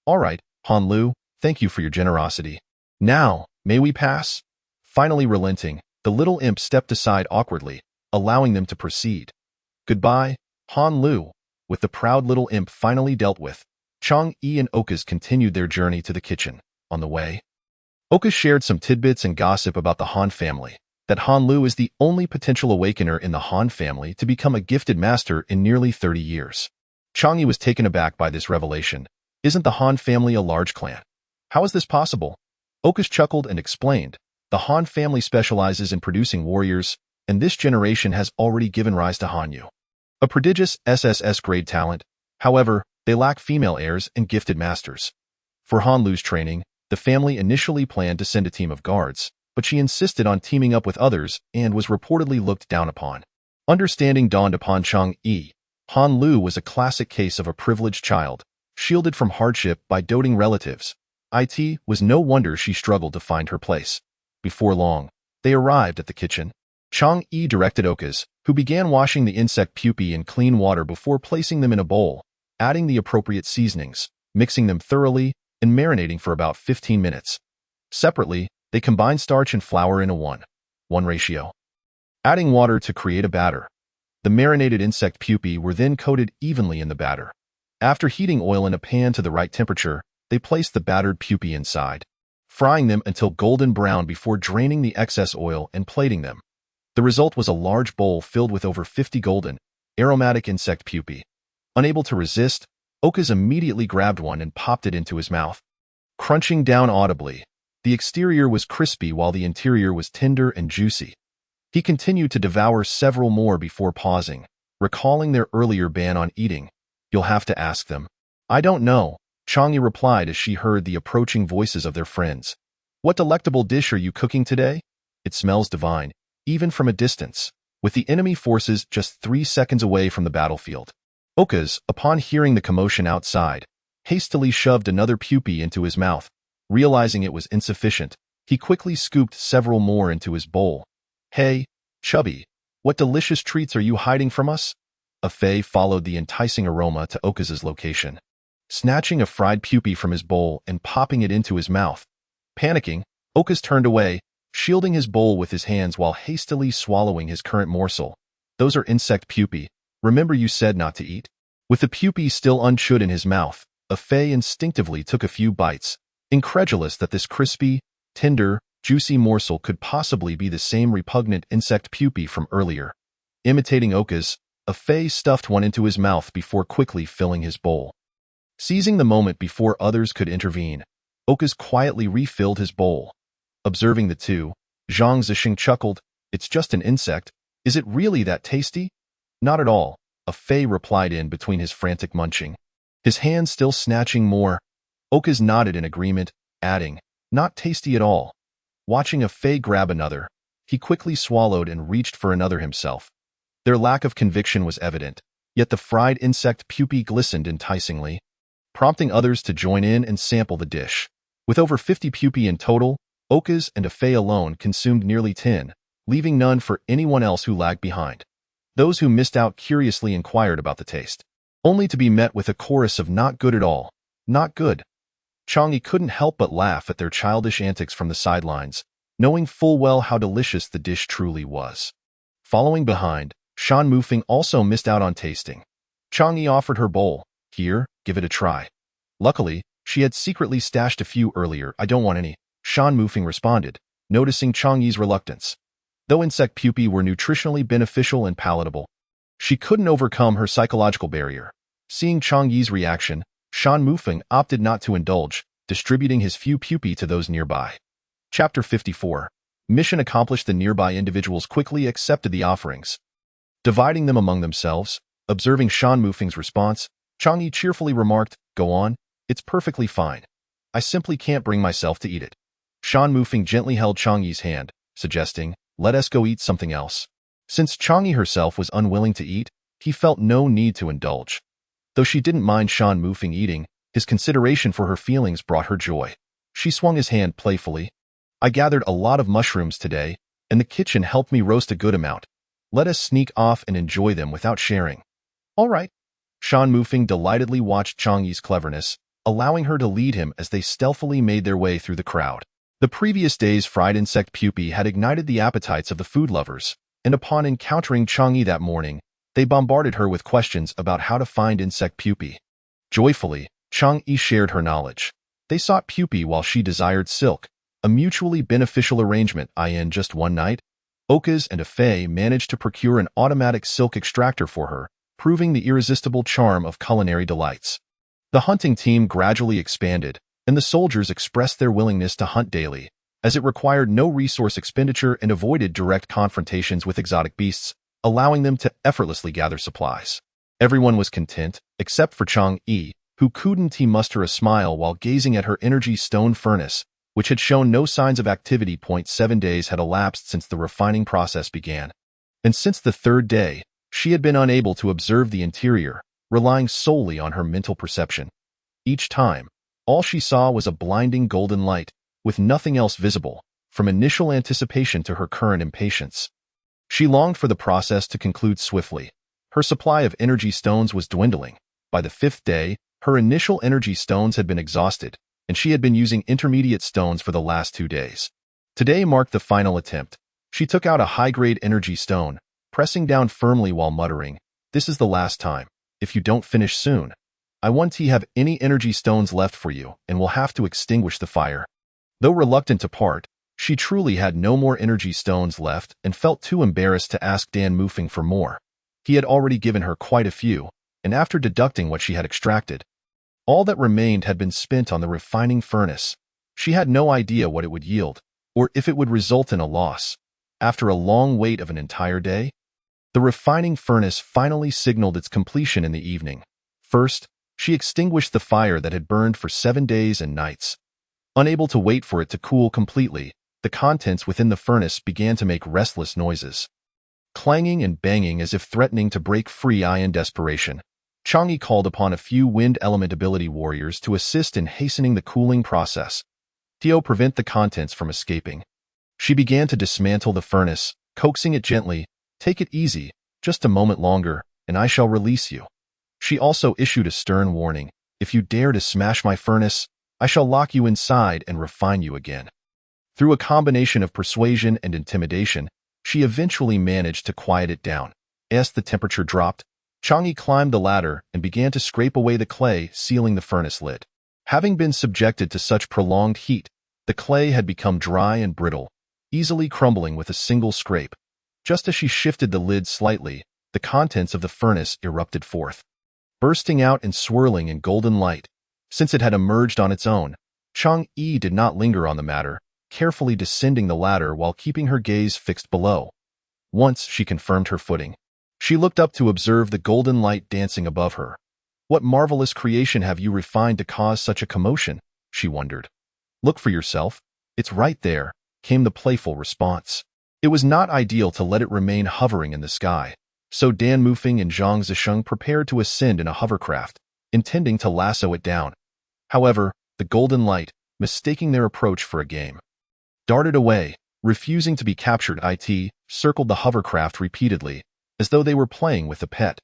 "All right, Han Lu, thank you for your generosity. Now, may we pass?" Finally relenting, the little imp stepped aside awkwardly, allowing them to proceed. "Goodbye, Han Lu." With the proud little imp finally dealt with, Chang'e and Okus continued their journey to the kitchen. On the way, Okus shared some tidbits and gossip about the Han family. that Han Lu is the only potential awakener in the Han family to become a gifted master in nearly 30 years. Chang'e was taken aback by this revelation. Isn't the Han family a large clan? How is this possible? Okus chuckled and explained. The Han family specializes in producing warriors, and this generation has already given rise to Hanyu, a prodigious SSS-grade talent. However, they lack female heirs and gifted masters. For Han Lu's training, the family initially planned to send a team of guards, but she insisted on teaming up with others and was reportedly looked down upon. Understanding dawned upon Chang'e. Han Lu was a classic case of a privileged child, shielded from hardship by doting relatives. It was no wonder she struggled to find her place. Before long, they arrived at the kitchen. Chang'e directed Okus, who began washing the insect pupae in clean water before placing them in a bowl, adding the appropriate seasonings, mixing them thoroughly, and marinating for about 15 minutes. Separately, they combined starch and flour in a 1:1 ratio, adding water to create a batter. The marinated insect pupae were then coated evenly in the batter. After heating oil in a pan to the right temperature, they placed the battered pupae inside, frying them until golden brown before draining the excess oil and plating them. The result was a large bowl filled with over 50 golden, aromatic insect pupae. Unable to resist, Okus immediately grabbed one and popped it into his mouth. Crunching down audibly, the exterior was crispy while the interior was tender and juicy. He continued to devour several more before pausing, recalling their earlier ban on eating. You'll have to ask them. I don't know, Chang'e replied as she heard the approaching voices of their friends. What delectable dish are you cooking today? It smells divine, even from a distance, with the enemy forces just 3 seconds away from the battlefield. Okus, upon hearing the commotion outside, hastily shoved another pupae into his mouth. Realizing it was insufficient, he quickly scooped several more into his bowl. Hey, Chubby, what delicious treats are you hiding from us? A Fei followed the enticing aroma to Okus's location, snatching a fried pupae from his bowl and popping it into his mouth. Panicking, Okus turned away, shielding his bowl with his hands while hastily swallowing his current morsel. Those are insect pupae. Remember you said not to eat? With the pupae still unchewed in his mouth, a Fei instinctively took a few bites, incredulous that this crispy, tender, juicy morsel could possibly be the same repugnant insect pupae from earlier. Imitating Okus, a Fei stuffed one into his mouth before quickly filling his bowl. Seizing the moment before others could intervene, Okus quietly refilled his bowl. Observing the two, Zhang Zixing chuckled. It's just an insect. Is it really that tasty? Not at all, a Fei replied in between his frantic munching, his hands still snatching more. Okus nodded in agreement, adding, not tasty at all. Watching a Fei grab another, he quickly swallowed and reached for another himself. Their lack of conviction was evident, yet the fried insect pupae glistened enticingly, prompting others to join in and sample the dish. With over 50 pupae in total, Okus and a Fei alone consumed nearly 10, leaving none for anyone else who lagged behind. Those who missed out curiously inquired about the taste, only to be met with a chorus of not good at all, not good. Chang'e couldn't help but laugh at their childish antics from the sidelines, knowing full well how delicious the dish truly was. Following behind, Shan Mufeng also missed out on tasting. Chang'e offered her bowl. Here, give it a try. Luckily, she had secretly stashed a few earlier. I don't want any, Shan Mufeng responded, noticing Chang'e's reluctance. Though insect pupae were nutritionally beneficial and palatable, she couldn't overcome her psychological barrier. Seeing Chang'e's reaction, Shan Mufeng opted not to indulge, distributing his few pupae to those nearby. Chapter 54. Mission accomplished. The nearby individuals quickly accepted the offerings, dividing them among themselves. Observing Shan Mufeng's response, Chang'e cheerfully remarked, go on, it's perfectly fine. I simply can't bring myself to eat it. Shan Mufeng gently held Chang'e's hand, suggesting, let us go eat something else. Since Chang'e herself was unwilling to eat, he felt no need to indulge. Though she didn't mind Shan Mufeng eating, his consideration for her feelings brought her joy. She swung his hand playfully. I gathered a lot of mushrooms today, and the kitchen helped me roast a good amount. Let us sneak off and enjoy them without sharing. All right. Shan Mufeng delightedly watched Chang'e's cleverness, allowing her to lead him as they stealthily made their way through the crowd. The previous day's fried insect pupae had ignited the appetites of the food lovers, and upon encountering Chang'e that morning, they bombarded her with questions about how to find insect pupae. Joyfully, Chang'e shared her knowledge. They sought pupae while she desired silk, a mutually beneficial arrangement. In just one night, Okaz and Afei managed to procure an automatic silk extractor for her, proving the irresistible charm of culinary delights. The hunting team gradually expanded, and the soldiers expressed their willingness to hunt daily, as it required no resource expenditure and avoided direct confrontations with exotic beasts, allowing them to effortlessly gather supplies. Everyone was content, except for Chang'e, who couldn't muster a smile while gazing at her energy stone furnace, which had shown no signs of activity. 7 days had elapsed since the refining process began, and since the third day, she had been unable to observe the interior, relying solely on her mental perception. Each time, all she saw was a blinding golden light, with nothing else visible, from initial anticipation to her current impatience. She longed for the process to conclude swiftly. Her supply of energy stones was dwindling. By the 5th day, her initial energy stones had been exhausted, and she had been using intermediate stones for the last 2 days. Today marked the final attempt. She took out a high-grade energy stone, pressing down firmly while muttering, "This is the last time. If you don't finish soon, I won't have any energy stones left for you and will have to extinguish the fire." Though reluctant to part, she truly had no more energy stones left and felt too embarrassed to ask Dan Mufing for more. He had already given her quite a few, and after deducting what she had extracted, all that remained had been spent on the refining furnace. She had no idea what it would yield, or if it would result in a loss. After a long wait of an entire day, the refining furnace finally signaled its completion in the evening. First, she extinguished the fire that had burned for 7 days and nights. Unable to wait for it to cool completely, the contents within the furnace began to make restless noises, clanging and banging as if threatening to break free. In desperation, Chang'e called upon a few wind element ability warriors to assist in hastening the cooling process, to prevent the contents from escaping. She began to dismantle the furnace, coaxing it gently, "Take it easy, just a moment longer, and I shall release you." She also issued a stern warning, "If you dare to smash my furnace, I shall lock you inside and refine you again." Through a combination of persuasion and intimidation, she eventually managed to quiet it down. As the temperature dropped, Chang'e climbed the ladder and began to scrape away the clay sealing the furnace lid. Having been subjected to such prolonged heat, the clay had become dry and brittle, easily crumbling with a single scrape. Just as she shifted the lid slightly, the contents of the furnace erupted forth, bursting out and swirling in golden light. Since it had emerged on its own, Chang'e did not linger on the matter, carefully descending the ladder while keeping her gaze fixed below. Once she confirmed her footing, she looked up to observe the golden light dancing above her. "What marvelous creation have you refined to cause such a commotion?" she wondered. "Look for yourself. It's right there," came the playful response. It was not ideal to let it remain hovering in the sky, so Dan Mufing and Zhang Zisheng prepared to ascend in a hovercraft, intending to lasso it down. However, the golden light, mistaking their approach for a game, darted away, refusing to be captured. It circled the hovercraft repeatedly, as though they were playing with a pet.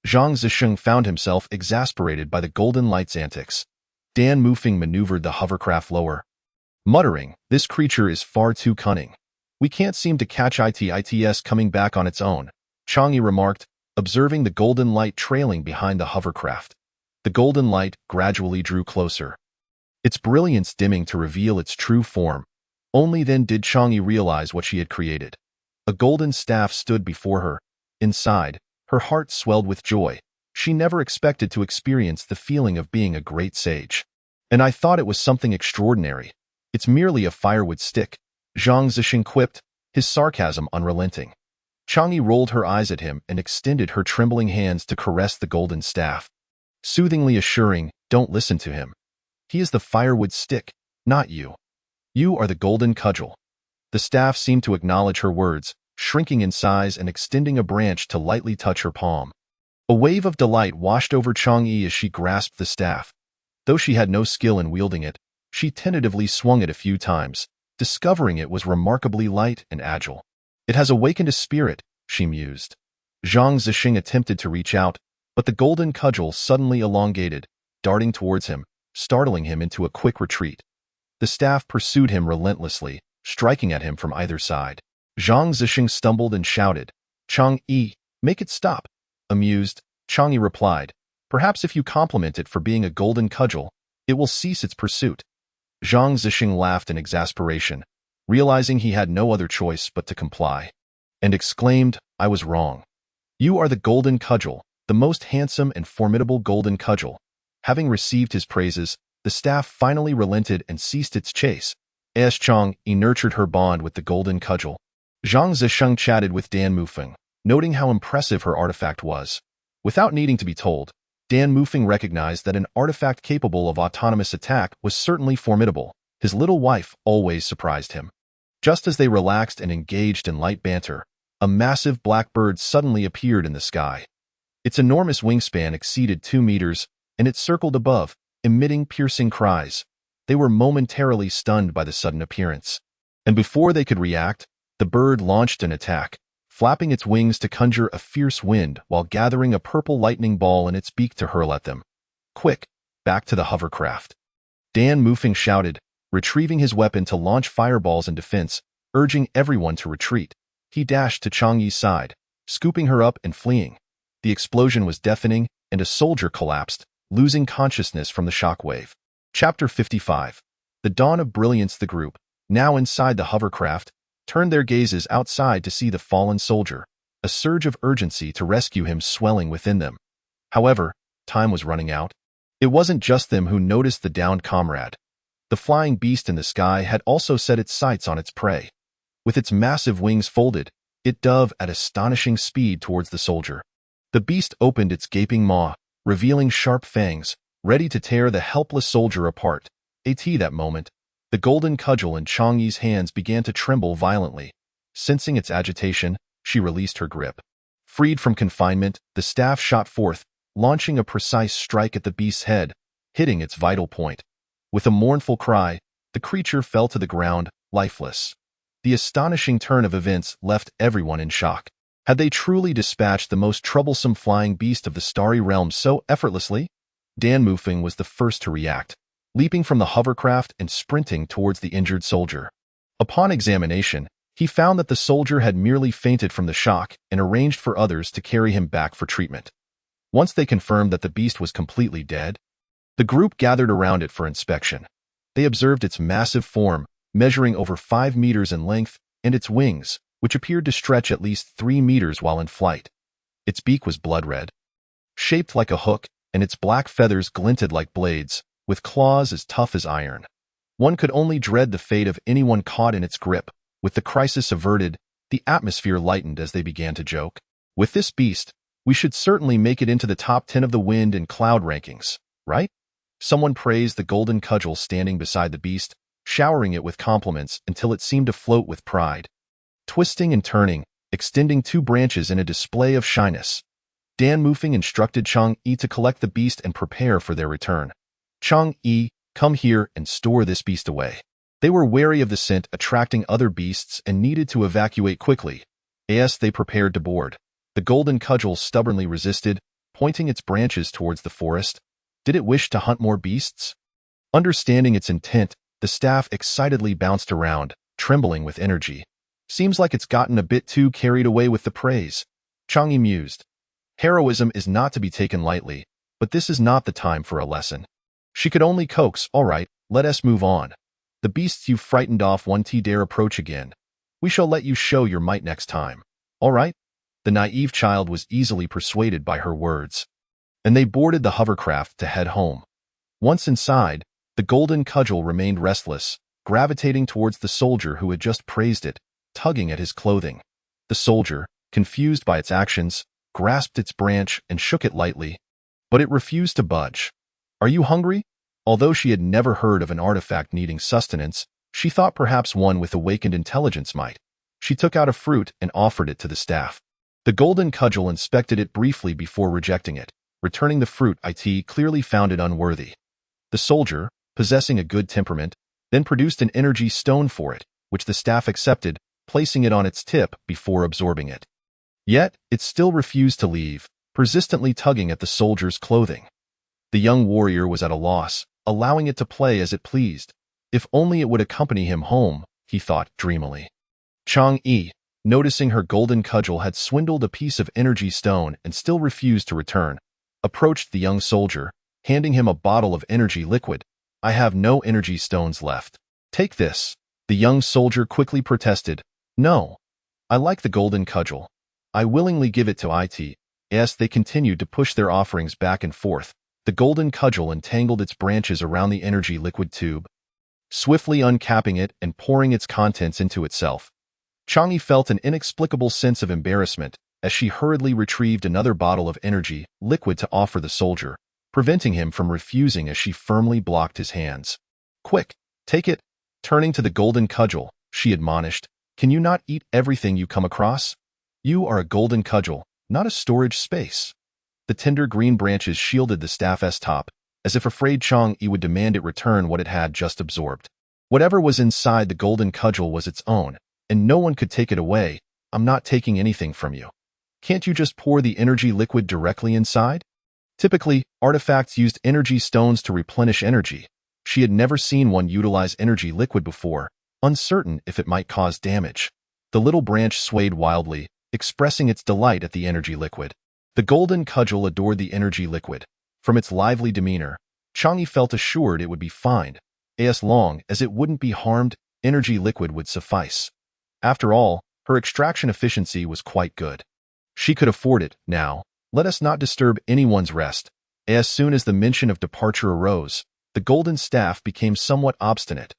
Zhang Zisheng found himself exasperated by the golden light's antics. Dan Mufing maneuvered the hovercraft lower, muttering, "This creature is far too cunning. We can't seem to catch its coming back on its own," Chang'e remarked, observing the golden light trailing behind the hovercraft. The golden light gradually drew closer, its brilliance dimming to reveal its true form. Only then did Chang'e realize what she had created. A golden staff stood before her. Inside, her heart swelled with joy. She never expected to experience the feeling of being a great sage. "And I thought it was something extraordinary. It's merely a firewood stick," Zhang Zisheng quipped, his sarcasm unrelenting. Chang'e rolled her eyes at him and extended her trembling hands to caress the golden staff, soothingly assuring, "Don't listen to him. He is the firewood stick, not you. You are the golden cudgel." The staff seemed to acknowledge her words, shrinking in size and extending a branch to lightly touch her palm. A wave of delight washed over Chang'e as she grasped the staff. Though she had no skill in wielding it, she tentatively swung it a few times, discovering it was remarkably light and agile. "It has awakened a spirit," she mused. Zhang Zisheng attempted to reach out, but the golden cudgel suddenly elongated, darting towards him, startling him into a quick retreat. The staff pursued him relentlessly, striking at him from either side. Zhang Zisheng stumbled and shouted, "Chang'e, make it stop." Amused, Chang'e replied, "Perhaps if you compliment it for being a golden cudgel, it will cease its pursuit." Zhang Zisheng laughed in exasperation, realizing he had no other choice but to comply. and exclaimed, "I was wrong. You are the golden cudgel, the most handsome and formidable golden cudgel." Having received his praises, the staff finally relented and ceased its chase. As Chang'e nurtured her bond with the golden cudgel, Zhang Zisheng chatted with Dan Mufeng, noting how impressive her artifact was. Without needing to be told, Dan Mufeng recognized that an artifact capable of autonomous attack was certainly formidable. His little wife always surprised him. Just as they relaxed and engaged in light banter, a massive black bird suddenly appeared in the sky. Its enormous wingspan exceeded 2 meters, and it circled above, emitting piercing cries. They were momentarily stunned by the sudden appearance. And before they could react, the bird launched an attack, flapping its wings to conjure a fierce wind while gathering a purple lightning ball in its beak to hurl at them. "Quick, back to the hovercraft!" Dan Mufeng shouted, retrieving his weapon to launch fireballs in defense, urging everyone to retreat. He dashed to Chang'e's side, scooping her up and fleeing. The explosion was deafening, and a soldier collapsed, losing consciousness from the shockwave. Chapter 55. The Dawn of Brilliance. The group, now inside the hovercraft, turned their gazes outside to see the fallen soldier, a surge of urgency to rescue him swelling within them. However, time was running out. It wasn't just them who noticed the downed comrade. The flying beast in the sky had also set its sights on its prey. With its massive wings folded, it dove at astonishing speed towards the soldier. The beast opened its gaping maw, revealing sharp fangs, ready to tear the helpless soldier apart. At that moment, the golden cudgel in Chang'e's hands began to tremble violently. Sensing its agitation, she released her grip. Freed from confinement, the staff shot forth, launching a precise strike at the beast's head, hitting its vital point. With a mournful cry, the creature fell to the ground, lifeless. The astonishing turn of events left everyone in shock. Had they truly dispatched the most troublesome flying beast of the starry realm so effortlessly? Dan Mufeng was the first to react, leaping from the hovercraft and sprinting towards the injured soldier. Upon examination, he found that the soldier had merely fainted from the shock and arranged for others to carry him back for treatment. Once they confirmed that the beast was completely dead, the group gathered around it for inspection. They observed its massive form, measuring over 5 meters in length, and its wings, which appeared to stretch at least 3 meters while in flight. Its beak was blood red, shaped like a hook, and its black feathers glinted like blades, with claws as tough as iron. One could only dread the fate of anyone caught in its grip. With the crisis averted, the atmosphere lightened as they began to joke. "With this beast, we should certainly make it into the top 10 of the wind and cloud rankings, right?" Someone praised the golden cudgel standing beside the beast, showering it with compliments until it seemed to float with pride. Twisting and turning, extending 2 branches in a display of shyness, Dan Mufeng instructed Chang'e to collect the beast and prepare for their return. "Chang'e, come here and store this beast away." They were wary of the scent attracting other beasts and needed to evacuate quickly. As they prepared to board, the golden cudgel stubbornly resisted, pointing its branches towards the forest. Did it wish to hunt more beasts? Understanding its intent, the staff excitedly bounced around, trembling with energy. "Seems like it's gotten a bit too carried away with the praise," Chang'e mused. Heroism is not to be taken lightly, but this is not the time for a lesson. She could only coax, "All right, let us move on. The beasts you frightened off won't dare approach again. We shall let you show your might next time. All right?" The naive child was easily persuaded by her words, and they boarded the hovercraft to head home. Once inside, the golden cudgel remained restless, gravitating towards the soldier who had just praised it, tugging at his clothing. The soldier, confused by its actions, grasped its branch and shook it lightly, but it refused to budge. "Are you hungry?" Although she had never heard of an artifact needing sustenance, she thought perhaps one with awakened intelligence might. She took out a fruit and offered it to the staff. The golden cudgel inspected it briefly before rejecting it, returning the fruit. It clearly found it unworthy. The soldier, possessing a good temperament, then produced an energy stone for it, which the staff accepted, placing it on its tip before absorbing it. Yet, it still refused to leave, persistently tugging at the soldier's clothing. The young warrior was at a loss, allowing it to play as it pleased. If only it would accompany him home, he thought dreamily. Chang'e, noticing her golden cudgel had swindled a piece of energy stone and still refused to return, approached the young soldier, handing him a bottle of energy liquid. "I have no energy stones left. Take this." The young soldier quickly protested. "No. I like the golden cudgel. I willingly give it to it. As they continued to push their offerings back and forth, the golden cudgel entangled its branches around the energy liquid tube, swiftly uncapping it and pouring its contents into itself. Chang'e felt an inexplicable sense of embarrassment as she hurriedly retrieved another bottle of energy liquid to offer the soldier, preventing him from refusing as she firmly blocked his hands. Quick, take it. Turning to the golden cudgel, she admonished, can you not eat everything you come across? You are a golden cudgel, not a storage space. The tender green branches shielded the staff's top, as if afraid Chang'e would demand it return what it had just absorbed. Whatever was inside the golden cudgel was its own, and no one could take it away. I'm not taking anything from you. Can't you just pour the energy liquid directly inside? Typically, artifacts used energy stones to replenish energy. She had never seen one utilize energy liquid before, uncertain if it might cause damage. The little branch swayed wildly, expressing its delight at the energy liquid. The golden cudgel adored the energy liquid. From its lively demeanor, Chang'e felt assured it would be fine. As long as it wouldn't be harmed, energy liquid would suffice. After all, her extraction efficiency was quite good. She could afford it. Now, let us not disturb anyone's rest. As soon as the mention of departure arose, the golden staff became somewhat obstinate.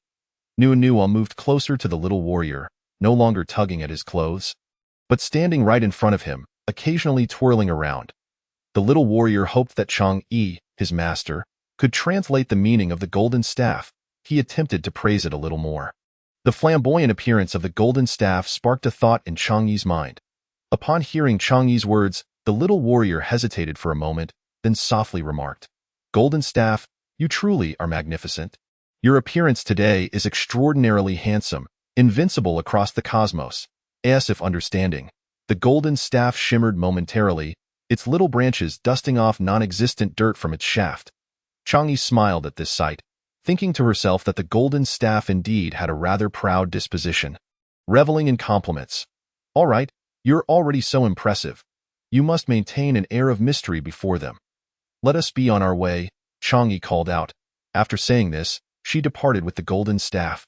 Nua moved closer to the little warrior, no longer tugging at his clothes, but standing right in front of him, occasionally twirling around. The little warrior hoped that Chang'e, his master, could translate the meaning of the golden staff. He attempted to praise it a little more. The flamboyant appearance of the golden staff sparked a thought in Chang'e's mind. Upon hearing Chang'e's words, the little warrior hesitated for a moment, then softly remarked, Golden staff, you truly are magnificent. Your appearance today is extraordinarily handsome, invincible across the cosmos. As if understanding, the golden staff shimmered momentarily, its little branches dusting off non-existent dirt from its shaft. Chang'e smiled at this sight, thinking to herself that the golden staff indeed had a rather proud disposition. Reveling in compliments. All right, you're already so impressive. You must maintain an air of mystery before them. Let us be on our way, Chang'e called out. After saying this, she departed with the golden staff,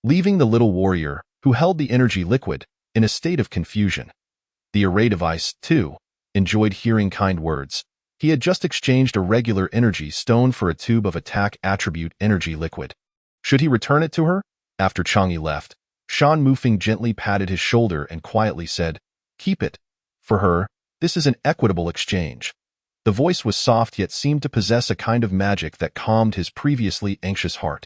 leaving the little warrior, who held the energy liquid, in a state of confusion. The array device, too, enjoyed hearing kind words. He had just exchanged a regular energy stone for a tube of attack attribute energy liquid. Should he return it to her? After Chang'e left, Shan Mufeng gently patted his shoulder and quietly said, Keep it. For her, this is an equitable exchange. The voice was soft yet seemed to possess a kind of magic that calmed his previously anxious heart.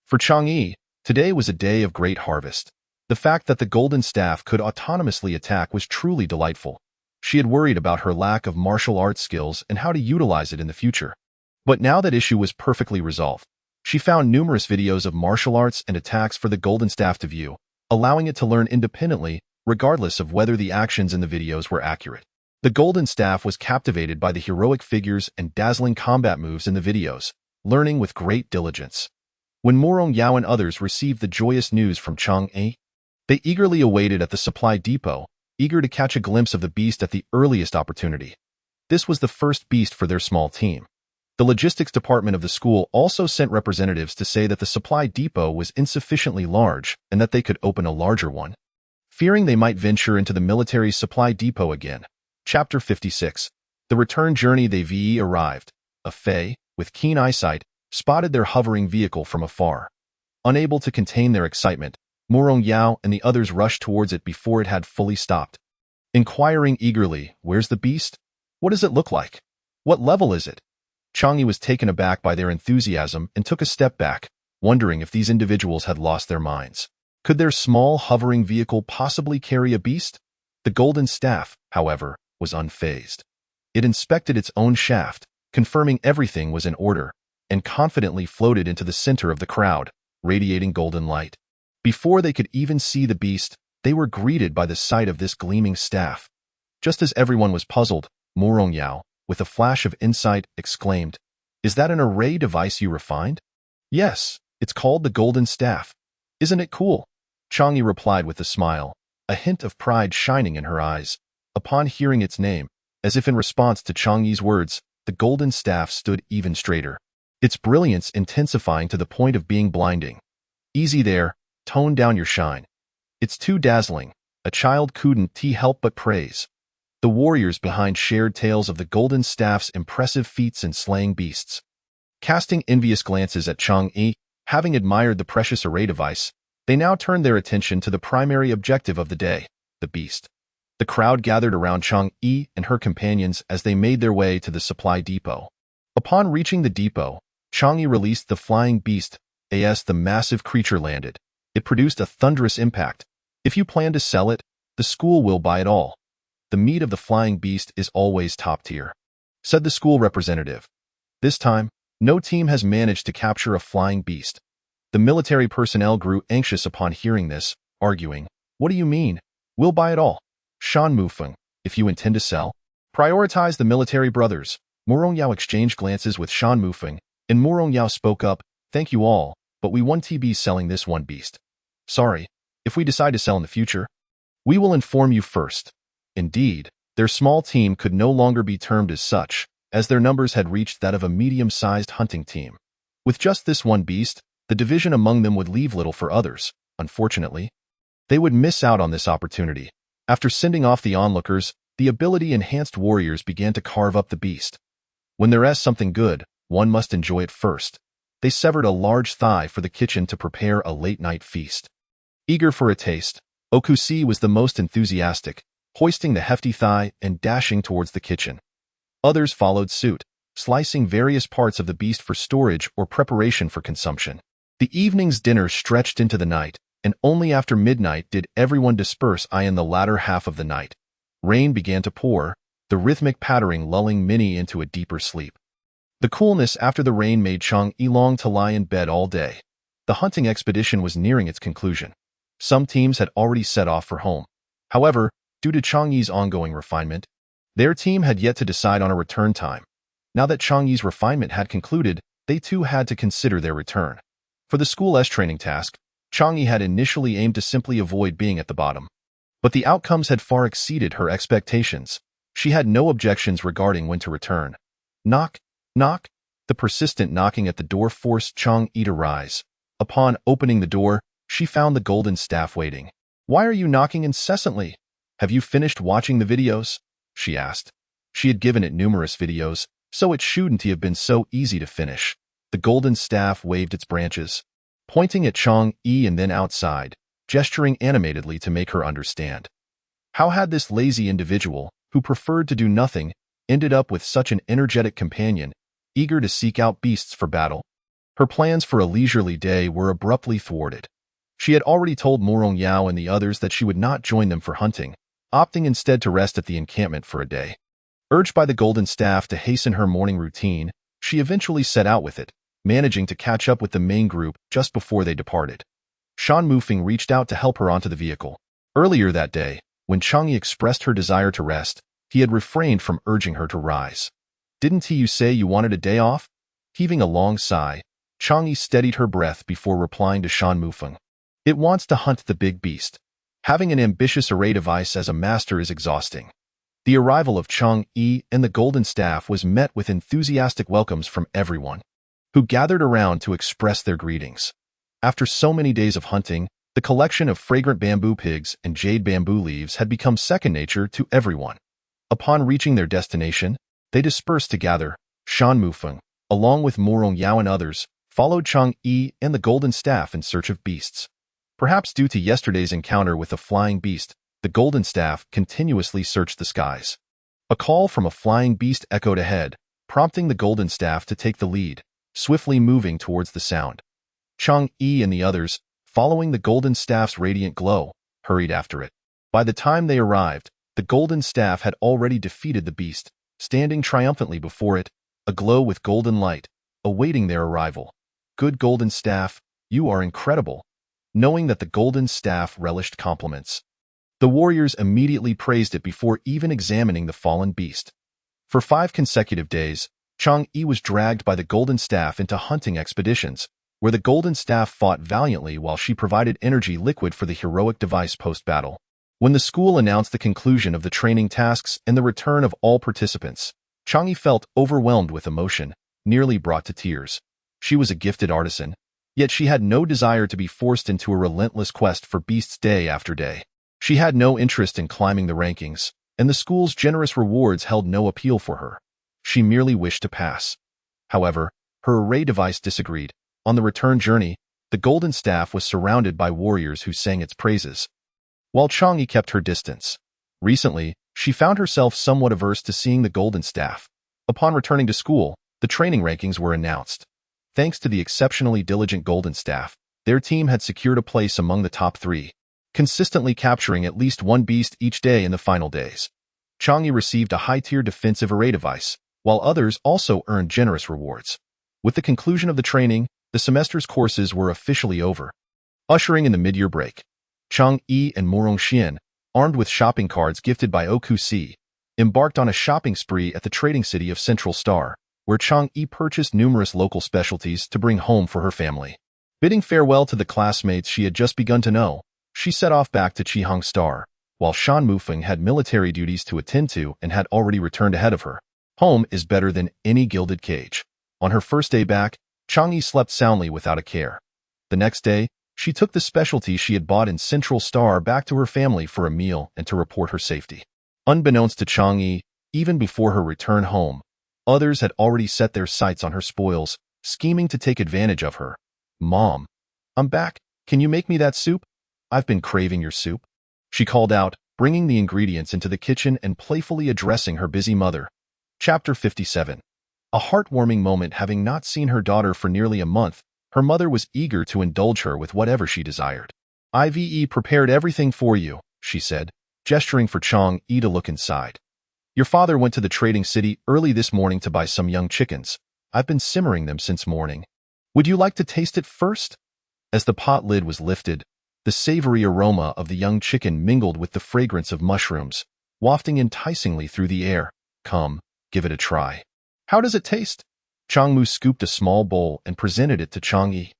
For Chang'e, today was a day of great harvest. The fact that the golden staff could autonomously attack was truly delightful. She had worried about her lack of martial arts skills and how to utilize it in the future. But now that issue was perfectly resolved. She found numerous videos of martial arts and attacks for the golden staff to view, allowing it to learn independently, regardless of whether the actions in the videos were accurate. The golden staff was captivated by the heroic figures and dazzling combat moves in the videos, learning with great diligence. When Morong Yao and others received the joyous news from Chang'e, they eagerly awaited at the supply depot, eager to catch a glimpse of the beast at the earliest opportunity. This was the first beast for their small team. The logistics department of the school also sent representatives to say that the supply depot was insufficiently large and that they could open a larger one. Fearing they might venture into the military supply depot again. Chapter 56. The return journey. They VE arrived. A Fei, with keen eyesight, spotted their hovering vehicle from afar. Unable to contain their excitement, Morong Yao and the others rushed towards it before it had fully stopped. Inquiring eagerly, where's the beast? What does it look like? What level is it? Chang'e was taken aback by their enthusiasm and took a step back, wondering if these individuals had lost their minds. Could their small hovering vehicle possibly carry a beast? The golden staff, however, was unfazed. It inspected its own shaft, confirming everything was in order, and confidently floated into the center of the crowd, radiating golden light. Before they could even see the beast, they were greeted by the sight of this gleaming staff. Just as everyone was puzzled, Morong Yao, with a flash of insight, exclaimed, Is that an array device you refined? Yes, it's called the golden staff. Isn't it cool? Chang'e replied with a smile, a hint of pride shining in her eyes. Upon hearing its name, as if in response to Chang'e's words, the golden staff stood even straighter, its brilliance intensifying to the point of being blinding. Easy there, tone down your shine. It's too dazzling, a child couldn't help but praise. The warriors behind shared tales of the golden staff's impressive feats in slaying beasts. Casting envious glances at Chang'e, having admired the precious array device, they now turned their attention to the primary objective of the day, the beast. The crowd gathered around Chang'e and her companions as they made their way to the supply depot. Upon reaching the depot, Chang'e released the flying beast. As the massive creature landed, it produced a thunderous impact. If you plan to sell it, the school will buy it all. The meat of the flying beast is always top tier, said the school representative. This time, no team has managed to capture a flying beast. The military personnel grew anxious upon hearing this, arguing, "What do you mean? We'll buy it all. Shan Mufeng, if you intend to sell, prioritize the military brothers." Murong Yao exchanged glances with Shan Mufeng, and Murong Yao spoke up, "Thank you all, but we won't be selling this one beast. Sorry, if we decide to sell in the future, we will inform you first." Indeed, their small team could no longer be termed as such, as their numbers had reached that of a medium-sized hunting team. With just this one beast, the division among them would leave little for others. Unfortunately, they would miss out on this opportunity. After sending off the onlookers, the ability-enhanced warriors began to carve up the beast. When there is something good, one must enjoy it first. They severed a large thigh for the kitchen to prepare a late-night feast. Eager for a taste, Okusi was the most enthusiastic, hoisting the hefty thigh and dashing towards the kitchen. Others followed suit, slicing various parts of the beast for storage or preparation for consumption. The evening's dinner stretched into the night, and only after midnight did everyone disperse. In the latter half of the night, rain began to pour, the rhythmic pattering lulling many into a deeper sleep. The coolness after the rain made Chang'e long to lie in bed all day. The hunting expedition was nearing its conclusion. Some teams had already set off for home. However, due to Chang'e's ongoing refinement, their team had yet to decide on a return time. Now that Chang'e's refinement had concluded, they too had to consider their return. For the school's training task, Chang'e had initially aimed to simply avoid being at the bottom. But the outcomes had far exceeded her expectations. She had no objections regarding when to return. Knock, knock. The persistent knocking at the door forced Chang'e to rise. Upon opening the door, she found the golden staff waiting. "Why are you knocking incessantly? Have you finished watching the videos?" she asked. She had given it numerous videos, so it shouldn't have been so easy to finish. The golden staff waved its branches, pointing at Chang'e and then outside, gesturing animatedly to make her understand. How had this lazy individual, who preferred to do nothing, ended up with such an energetic companion, eager to seek out beasts for battle? Her plans for a leisurely day were abruptly thwarted. She had already told Murong Yao and the others that she would not join them for hunting, opting instead to rest at the encampment for a day. Urged by the golden staff to hasten her morning routine, she eventually set out with it, managing to catch up with the main group just before they departed. Shan Mufeng reached out to help her onto the vehicle. Earlier that day, when Chang'e expressed her desire to rest, he had refrained from urging her to rise. "Didn't you say you wanted a day off?" Heaving a long sigh, Chang'e steadied her breath before replying to Shan Mufeng. "It wants to hunt the big beast. Having an ambitious array device as a master is exhausting." The arrival of Chang'e and the golden staff was met with enthusiastic welcomes from everyone, who gathered around to express their greetings. After so many days of hunting, the collection of fragrant bamboo pigs and jade bamboo leaves had become second nature to everyone. Upon reaching their destination, they dispersed to gather. Shan Mufeng, along with Murong Yao and others, followed Chang'e and the golden staff in search of beasts. Perhaps due to yesterday's encounter with the flying beast, the golden staff continuously searched the skies. A call from a flying beast echoed ahead, prompting the golden staff to take the lead, swiftly moving towards the sound. Chang'e and the others, following the golden staff's radiant glow, hurried after it. By the time they arrived, the golden staff had already defeated the beast, standing triumphantly before it, aglow with golden light, awaiting their arrival. "Good golden staff, you are incredible." Knowing that the golden staff relished compliments, the warriors immediately praised it before even examining the fallen beast. For 5 consecutive days, Chang'e was dragged by the golden staff into hunting expeditions, where the golden staff fought valiantly while she provided energy liquid for the heroic device post-battle. When the school announced the conclusion of the training tasks and the return of all participants, Chang'e felt overwhelmed with emotion, nearly brought to tears. She was a gifted artisan, yet she had no desire to be forced into a relentless quest for beasts day after day. She had no interest in climbing the rankings, and the school's generous rewards held no appeal for her. She merely wished to pass. However, her array device disagreed. On the return journey, the golden staff was surrounded by warriors who sang its praises, while Chang'e kept her distance. Recently, she found herself somewhat averse to seeing the golden staff. Upon returning to school, the training rankings were announced. Thanks to the exceptionally diligent golden staff, their team had secured a place among the top 3, consistently capturing at least one beast each day in the final days. Chang'e received a high-tier defensive array device, while others also earned generous rewards. With the conclusion of the training, the semester's courses were officially over. Ushering in the mid-year break, Chang'e and Morongxian, armed with shopping cards gifted by Okusi, embarked on a shopping spree at the trading city of Central Star, where Chang'e purchased numerous local specialties to bring home for her family. Bidding farewell to the classmates she had just begun to know, she set off back to Qihang Star, while Shan Mufeng had military duties to attend to and had already returned ahead of her. Home is better than any gilded cage. On her first day back, Chang'e slept soundly without a care. The next day, she took the specialty she had bought in Central Star back to her family for a meal and to report her safety. Unbeknownst to Chang'e, even before her return home, others had already set their sights on her spoils, scheming to take advantage of her. "Mom, I'm back. Can you make me that soup? I've been craving your soup," she called out, bringing the ingredients into the kitchen and playfully addressing her busy mother. Chapter 57. A heartwarming moment. Having not seen her daughter for nearly a month, her mother was eager to indulge her with whatever she desired. "I've prepared everything for you," she said, gesturing for Chang'e to look inside. "Your father went to the trading city early this morning to buy some young chickens. I've been simmering them since morning. Would you like to taste it first?" As the pot lid was lifted, the savory aroma of the young chicken mingled with the fragrance of mushrooms, wafting enticingly through the air. "Come, give it a try." "How does it taste?" Changmu scooped a small bowl and presented it to Chang'e.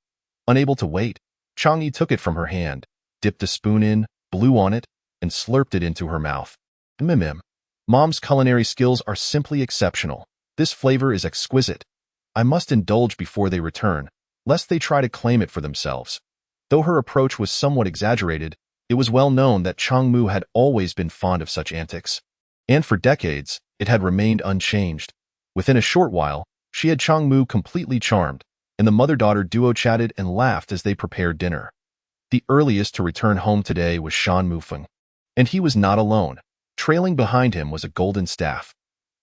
Unable to wait, Chang'e took it from her hand, dipped a spoon in, blew on it, and slurped it into her mouth. "Mmm. Mom's culinary skills are simply exceptional. This flavor is exquisite. I must indulge before they return, lest they try to claim it for themselves." Though her approach was somewhat exaggerated, it was well known that Changmu had always been fond of such antics. And for decades, it had remained unchanged. Within a short while, she had Changmu completely charmed, and the mother-daughter duo chatted and laughed as they prepared dinner. The earliest to return home today was Shan Mufeng. And he was not alone. Trailing behind him was a golden staff.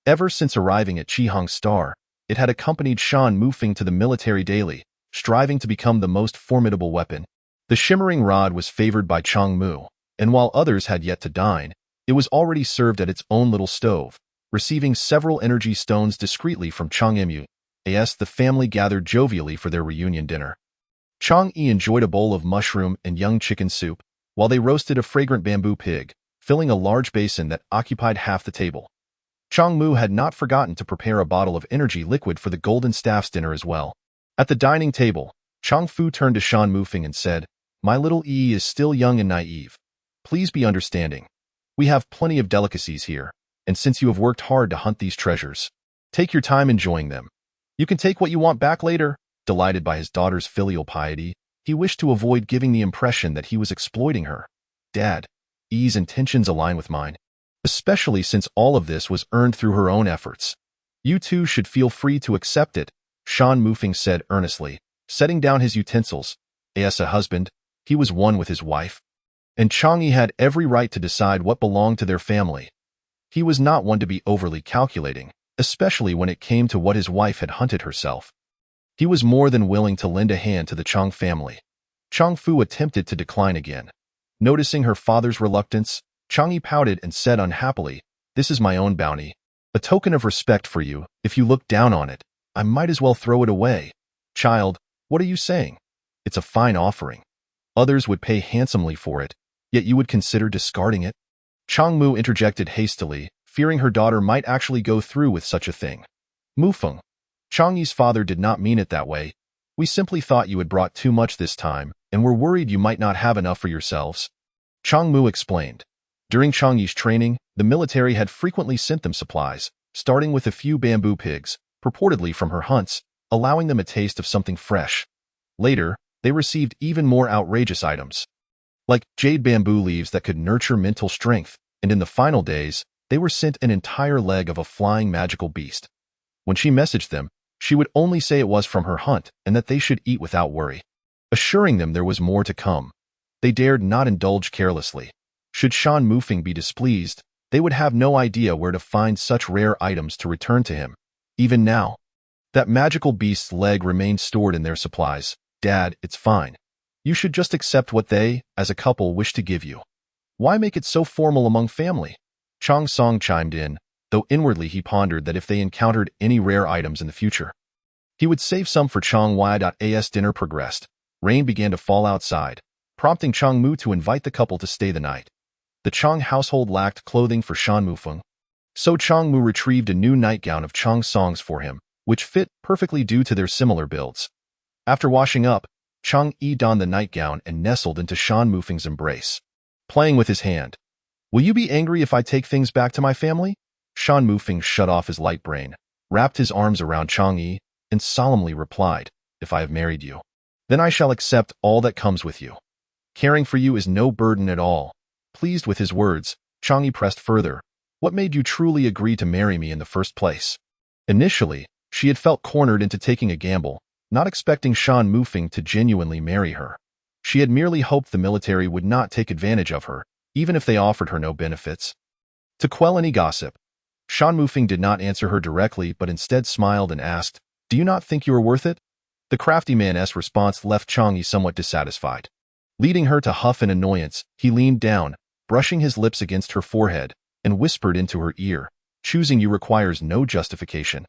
Ever since arriving at Qihang Star, it had accompanied Shan Mufeng to the military daily, striving to become the most formidable weapon. The shimmering rod was favored by Changmu, and while others had yet to dine, it was already served at its own little stove, receiving several energy stones discreetly from Chang'e. As the family gathered jovially for their reunion dinner, Chang'e enjoyed a bowl of mushroom and young chicken soup, while they roasted a fragrant bamboo pig, filling a large basin that occupied half the table. Changmu had not forgotten to prepare a bottle of energy liquid for the Golden Staff's dinner as well. At the dining table, Changfu turned to Shan Mufeng and said, "My little E is still young and naive. Please be understanding. We have plenty of delicacies here, and since you have worked hard to hunt these treasures, take your time enjoying them. You can take what you want back later." Delighted by his daughter's filial piety, he wished to avoid giving the impression that he was exploiting her. "Dad, E's intentions align with mine, especially since all of this was earned through her own efforts. You two should feel free to accept it," Shan Mufeng said earnestly, setting down his utensils. As a husband, he was one with his wife, and Chang'e had every right to decide what belonged to their family. He was not one to be overly calculating, especially when it came to what his wife had hunted herself. He was more than willing to lend a hand to the Chang family. Changfu attempted to decline again. Noticing her father's reluctance, Chang'e pouted and said unhappily, "This is my own bounty, a token of respect for you. If you look down on it, I might as well throw it away." "Child, what are you saying? It's a fine offering. Others would pay handsomely for it, yet you would consider discarding it?" Changmu interjected hastily, fearing her daughter might actually go through with such a thing. "Mufeng, Chang'e's father did not mean it that way. We simply thought you had brought too much this time, and were worried you might not have enough for yourselves," Changmu explained. During Chang'e's training, the military had frequently sent them supplies, starting with a few bamboo pigs, purportedly from her hunts, allowing them a taste of something fresh. Later, they received even more outrageous items. like jade bamboo leaves that could nurture mental strength, and in the final days, they were sent an entire leg of a flying magical beast. When she messaged them, she would only say it was from her hunt and that they should eat without worry, assuring them there was more to come. They dared not indulge carelessly. Should Shan Mufeng be displeased, they would have no idea where to find such rare items to return to him. Even now, that magical beast's leg remained stored in their supplies. Dad, it's fine. You should just accept what they, as a couple, wish to give you. Why make it so formal among family? Chang Song chimed in, though inwardly he pondered that if they encountered any rare items in the future, he would save some for Chang Wai. As dinner progressed, rain began to fall outside, prompting Chang Mu to invite the couple to stay the night. The Chang household lacked clothing for Shan Mufeng, so Chang Mu retrieved a new nightgown of Chang Song's for him, which fit perfectly due to their similar builds. After washing up, Chang Yi donned the nightgown and nestled into Shan Mufeng's embrace, playing with his hand. Will you be angry if I take things back to my family? Shan Mufeng shut off his light brain, wrapped his arms around Chang Yi, and solemnly replied, If I have married you, then I shall accept all that comes with you. Caring for you is no burden at all. Pleased with his words, Chang Yi pressed further. What made you truly agree to marry me in the first place? Initially, she had felt cornered into taking a gamble, not expecting Shan Mufeng to genuinely marry her. She had merely hoped the military would not take advantage of her, even if they offered her no benefits. To quell any gossip, Shan Mufeng did not answer her directly but instead smiled and asked, Do you not think you are worth it? The crafty man's response left Chang Yi somewhat dissatisfied. Leading her to huff in annoyance, he leaned down, brushing his lips against her forehead, and whispered into her ear, Choosing you requires no justification.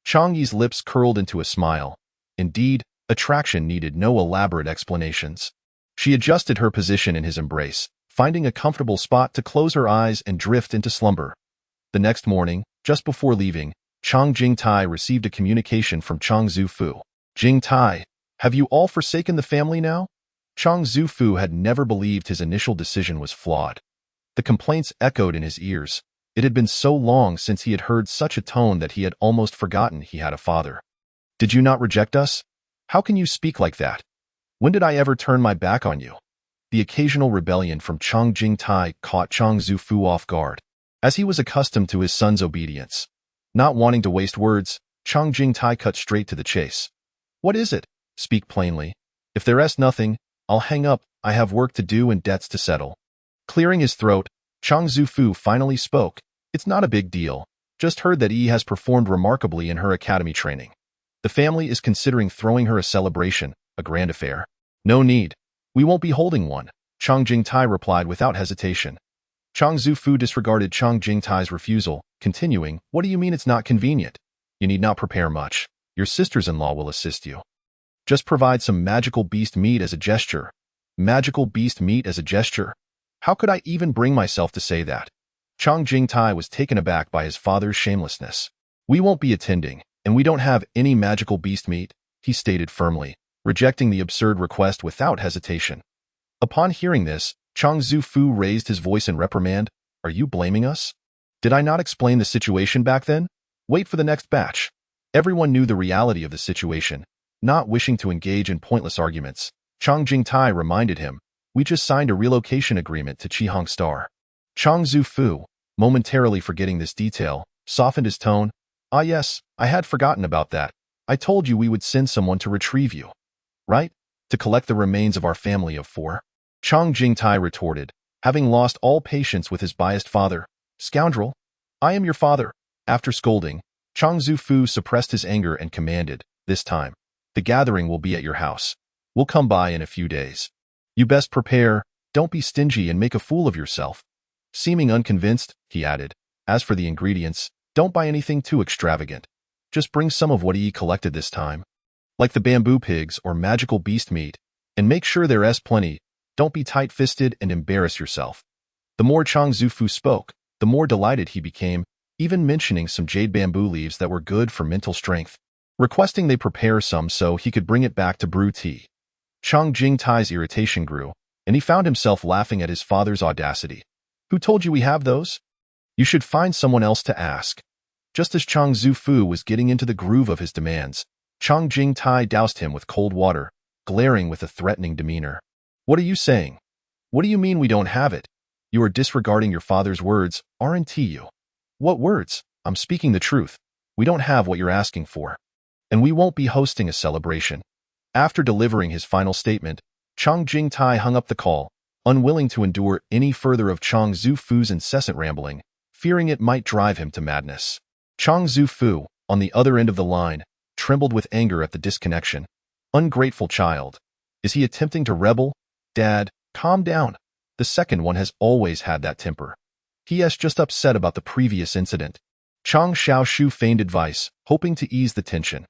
Chang Yi's lips curled into a smile. Indeed, attraction needed no elaborate explanations. She adjusted her position in his embrace, finding a comfortable spot to close her eyes and drift into slumber. The next morning, just before leaving, Chang Jingtai received a communication from Chang Zufu. Jingtai, have you all forsaken the family now? Chang Zufu had never believed his initial decision was flawed. The complaints echoed in his ears. It had been so long since he had heard such a tone that he had almost forgotten he had a father. Did you not reject us? How can you speak like that? When did I ever turn my back on you? The occasional rebellion from Chang Jingtai caught Chang Zufu off guard, as he was accustomed to his son's obedience. Not wanting to waste words, Chang Jingtai cut straight to the chase. What is it? Speak plainly. If there is nothing, I'll hang up. I have work to do and debts to settle. Clearing his throat, Chang Zufu finally spoke. It's not a big deal. Just heard that Yi has performed remarkably in her academy training. The family is considering throwing her a celebration, a grand affair. No need. We won't be holding one, Chang Jingtai replied without hesitation. Chang Zufu disregarded Chang Jingtai's refusal, continuing, What do you mean it's not convenient? You need not prepare much. Your sisters-in-law will assist you. Just provide some magical beast meat as a gesture. Magical beast meat as a gesture? How could I even bring myself to say that? Chang Jingtai was taken aback by his father's shamelessness. We won't be attending, and we don't have any magical beast meat, he stated firmly, rejecting the absurd request without hesitation. Upon hearing this, Chang Zufu raised his voice in reprimand. Are you blaming us? Did I not explain the situation back then? Wait for the next batch. Everyone knew the reality of the situation. Not wishing to engage in pointless arguments, Chang Jingtai reminded him, We just signed a relocation agreement to Qihong Star. Chang Zufu, momentarily forgetting this detail, softened his tone. Ah yes, I had forgotten about that. I told you we would send someone to retrieve you. Right? To collect the remains of our family of 4. Chang Jingtai retorted, having lost all patience with his biased father. Scoundrel! I am your father. After scolding, Chang Zufu suppressed his anger and commanded, This time, the gathering will be at your house. We'll come by in a few days. You best prepare, don't be stingy and make a fool of yourself. Seeming unconvinced, he added, As for the ingredients, don't buy anything too extravagant. Just bring some of what he collected this time, like the bamboo pigs or magical beast meat, and make sure there is plenty. Don't be tight-fisted and embarrass yourself. The more Chang Zufu spoke, the more delighted he became, even mentioning some jade bamboo leaves that were good for mental strength, requesting they prepare some so he could bring it back to brew tea. Chang Jingtai's irritation grew, and he found himself laughing at his father's audacity. Who told you we have those? You should find someone else to ask. Just as Chang Zufu was getting into the groove of his demands, Chang Jingtai doused him with cold water, glaring with a threatening demeanor. What are you saying? What do you mean we don't have it? You are disregarding your father's words, aren't you? What words? I'm speaking the truth. We don't have what you're asking for. And we won't be hosting a celebration. After delivering his final statement, Chang Jingtai hung up the call, unwilling to endure any further of Chang Zufu's incessant rambling, fearing it might drive him to madness. Chang Zufu, on the other end of the line, trembled with anger at the disconnection. Ungrateful child. Is he attempting to rebel? Dad, calm down. The second one has always had that temper. He is just upset about the previous incident. Chang Xiaoshu feigned advice, hoping to ease the tension.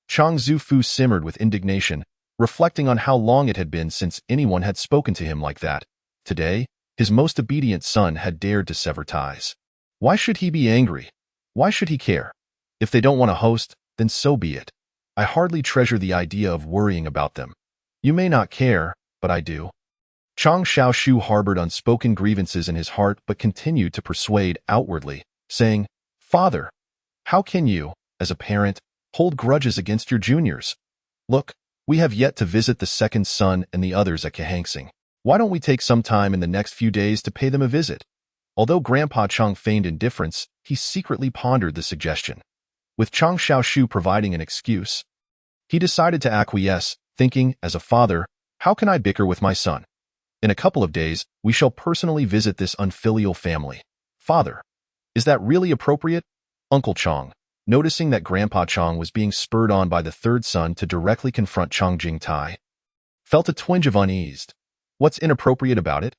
Chang Zufu simmered with indignation, reflecting on how long it had been since anyone had spoken to him like that. Today, his most obedient son had dared to sever ties. Why should he be angry? Why should he care? If they don't want to host, then so be it. I hardly treasure the idea of worrying about them. You may not care, but I do. Chang Xiaoshu harbored unspoken grievances in his heart but continued to persuade outwardly, saying, Father, how can you, as a parent, hold grudges against your juniors? Look, we have yet to visit the second son and the others at Kehangsing. Why don't we take some time in the next few days to pay them a visit? Although Grandpa Chang feigned indifference, he secretly pondered the suggestion. With Chang Xiaoshu providing an excuse, he decided to acquiesce, thinking, as a father, how can I bicker with my son? In a couple of days, we shall personally visit this unfilial family. Father, is that really appropriate? Uncle Chang, noticing that Grandpa Chang was being spurred on by the third son to directly confront Chang Jingtai, felt a twinge of unease. What's inappropriate about it?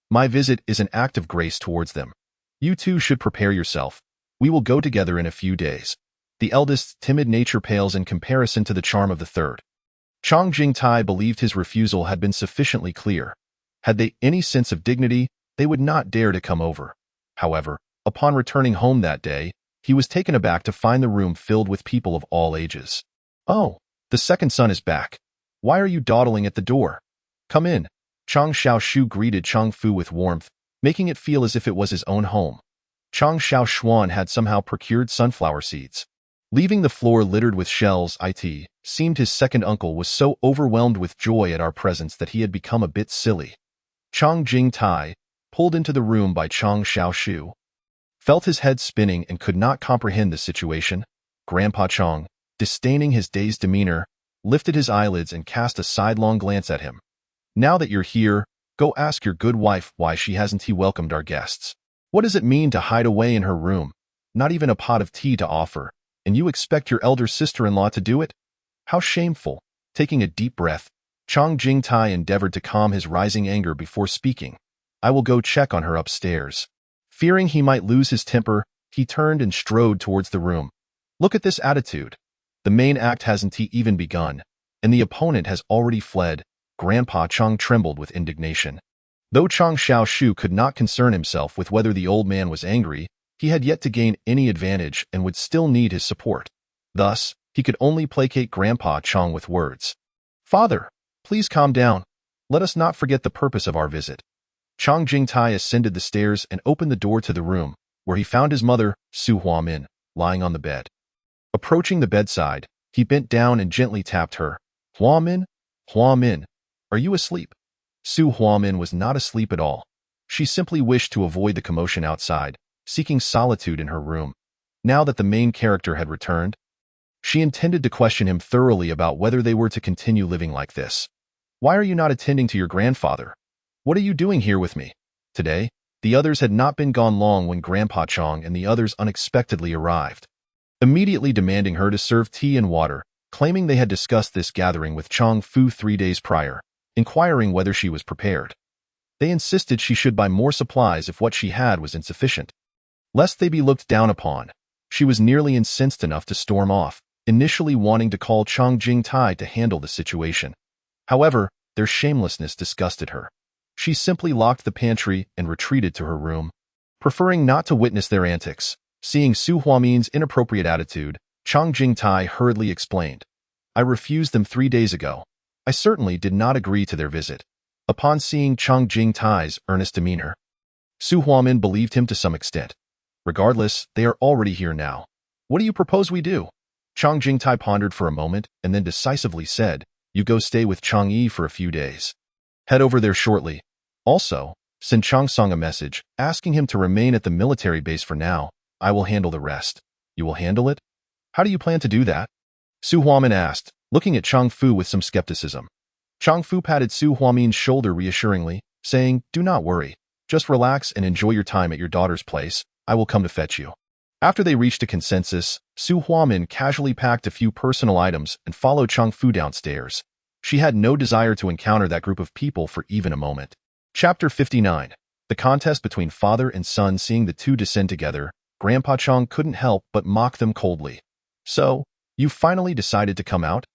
My visit is an act of grace towards them. You two should prepare yourself. We will go together in a few days. The eldest's timid nature pales in comparison to the charm of the third. Chang Jingtai believed his refusal had been sufficiently clear. Had they any sense of dignity, they would not dare to come over. However, upon returning home that day, he was taken aback to find the room filled with people of all ages. Oh, the second son is back. Why are you dawdling at the door? Come in. Chang Xiaoshu greeted Chang Fu with warmth, making it feel as if it was his own home. Chang Xiaoshuan had somehow procured sunflower seeds. Leaving the floor littered with shells, it seemed his second uncle was so overwhelmed with joy at our presence that he had become a bit silly. Chang Jingtai, pulled into the room by Chang Xiaoshu, felt his head spinning and could not comprehend the situation. Grandpa Chang, disdaining his dazed demeanor, lifted his eyelids and cast a sidelong glance at him. Now that you're here, go ask your good wife why she hasn't welcomed our guests. What does it mean to hide away in her room? Not even a pot of tea to offer, and you expect your elder sister-in-law to do it? How shameful. Taking a deep breath, Chang Jingtai endeavored to calm his rising anger before speaking. I will go check on her upstairs. Fearing he might lose his temper, he turned and strode towards the room. Look at this attitude. The main act hasn't even begun, and the opponent has already fled. Grandpa Chang trembled with indignation. Though Chang Xiaoshu could not concern himself with whether the old man was angry, he had yet to gain any advantage and would still need his support. Thus, he could only placate Grandpa Chang with words. Father, please calm down. Let us not forget the purpose of our visit. Chang Jingtai ascended the stairs and opened the door to the room, where he found his mother, Su Huamin, lying on the bed. Approaching the bedside, he bent down and gently tapped her. Huamin? Huamin, are you asleep? Su Huamin was not asleep at all. She simply wished to avoid the commotion outside, seeking solitude in her room. Now that the main character had returned, she intended to question him thoroughly about whether they were to continue living like this. Why are you not attending to your grandfather? What are you doing here with me? Today, the others had not been gone long when Grandpa Chang and the others unexpectedly arrived, immediately demanding her to serve tea and water, claiming they had discussed this gathering with Chang Fu 3 days prior, inquiring whether she was prepared. They insisted she should buy more supplies if what she had was insufficient, lest they be looked down upon. She was nearly incensed enough to storm off, initially wanting to call Chang Jingtai to handle the situation. However, their shamelessness disgusted her. She simply locked the pantry and retreated to her room, preferring not to witness their antics. Seeing Su Huamin's inappropriate attitude, Chang Jingtai hurriedly explained, I refused them 3 days ago. I certainly did not agree to their visit. Upon seeing Chang Jingtai's earnest demeanor, Su Huamin believed him to some extent. Regardless, they are already here now. What do you propose we do? Chang Jingtai pondered for a moment and then decisively said, You go stay with Chang Yi for a few days. Head over there shortly. Also, send Chang Song a message, asking him to remain at the military base for now. I will handle the rest. You will handle it? How do you plan to do that? Su Huamin asked, looking at Chang Fu with some skepticism. Chang Fu patted Su Huamin's shoulder reassuringly, saying, do not worry. Just relax and enjoy your time at your daughter's place. I will come to fetch you. After they reached a consensus, Su Huamin casually packed a few personal items and followed Chang Fu downstairs. She had no desire to encounter that group of people for even a moment. Chapter 59. The contest between father and son. Seeing the two descend together, Grandpa Chang couldn't help but mock them coldly. So, you finally decided to come out?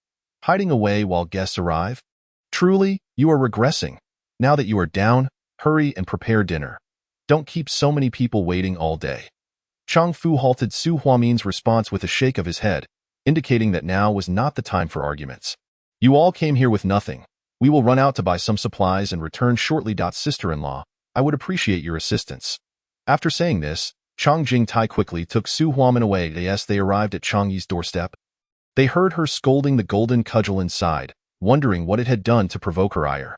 Hiding away while guests arrive? Truly, you are regressing. Now that you are down, hurry and prepare dinner. Don't keep so many people waiting all day. Chang Fu halted Su Huamin's response with a shake of his head, indicating that now was not the time for arguments. You all came here with nothing. We will run out to buy some supplies and return shortly. Sister-in-law, I would appreciate your assistance. After saying this, Chang Jingtai quickly took Su Huamin away. As they arrived at Chang Yi's doorstep, they heard her scolding the golden cudgel inside, wondering what it had done to provoke her ire.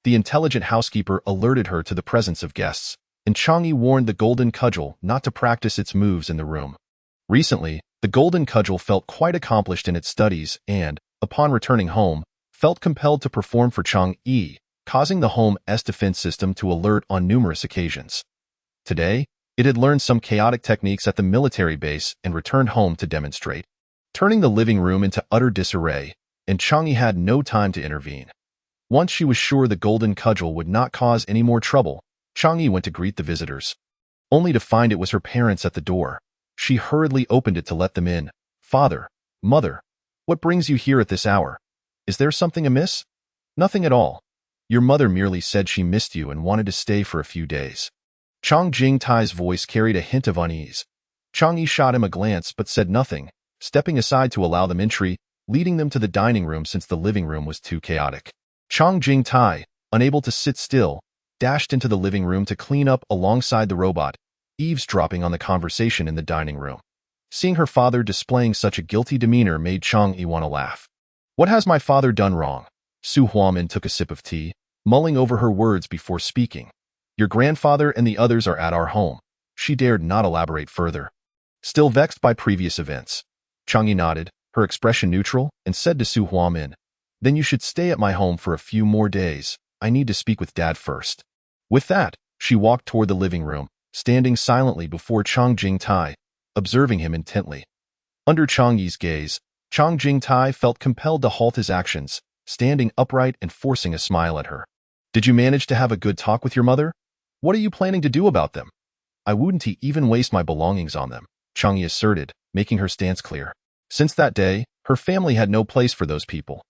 The intelligent housekeeper alerted her to the presence of guests, and Chang Yi warned the golden cudgel not to practice its moves in the room. Recently, the golden cudgel felt quite accomplished in its studies and, upon returning home, felt compelled to perform for Chang Yi, causing the home's defense system to alert on numerous occasions. Today, it had learned some chaotic techniques at the military base and returned home to demonstrate, turning the living room into utter disarray, and Chang Yi had no time to intervene. Once she was sure the golden cudgel would not cause any more trouble, Chang Yi went to greet the visitors, only to find it was her parents at the door. She hurriedly opened it to let them in. Father, mother, what brings you here at this hour? Is there something amiss? Nothing at all. Your mother merely said she missed you and wanted to stay for a few days. Chang Jingtai's voice carried a hint of unease. Chang Yi shot him a glance but said nothing, stepping aside to allow them entry, leading them to the dining room since the living room was too chaotic. Chang Jingtai, unable to sit still, dashed into the living room to clean up alongside the robot, eavesdropping on the conversation in the dining room. Seeing her father displaying such a guilty demeanor made Chang Yi want to laugh. What has my father done wrong? Su Huamin took a sip of tea, mulling over her words before speaking. Your grandfather and the others are at our home. She dared not elaborate further. Still vexed by previous events, Chang Yi nodded, her expression neutral, and said to Su Huamin, then you should stay at my home for a few more days. I need to speak with Dad first. With that, she walked toward the living room, standing silently before Chang Jingtai, observing him intently. Under Chang Yi's gaze, Chang Jingtai felt compelled to halt his actions, standing upright and forcing a smile at her. Did you manage to have a good talk with your mother? What are you planning to do about them? I wouldn't even waste my belongings on them, Chang Yi asserted, making her stance clear. Since that day, her family had no place for those people.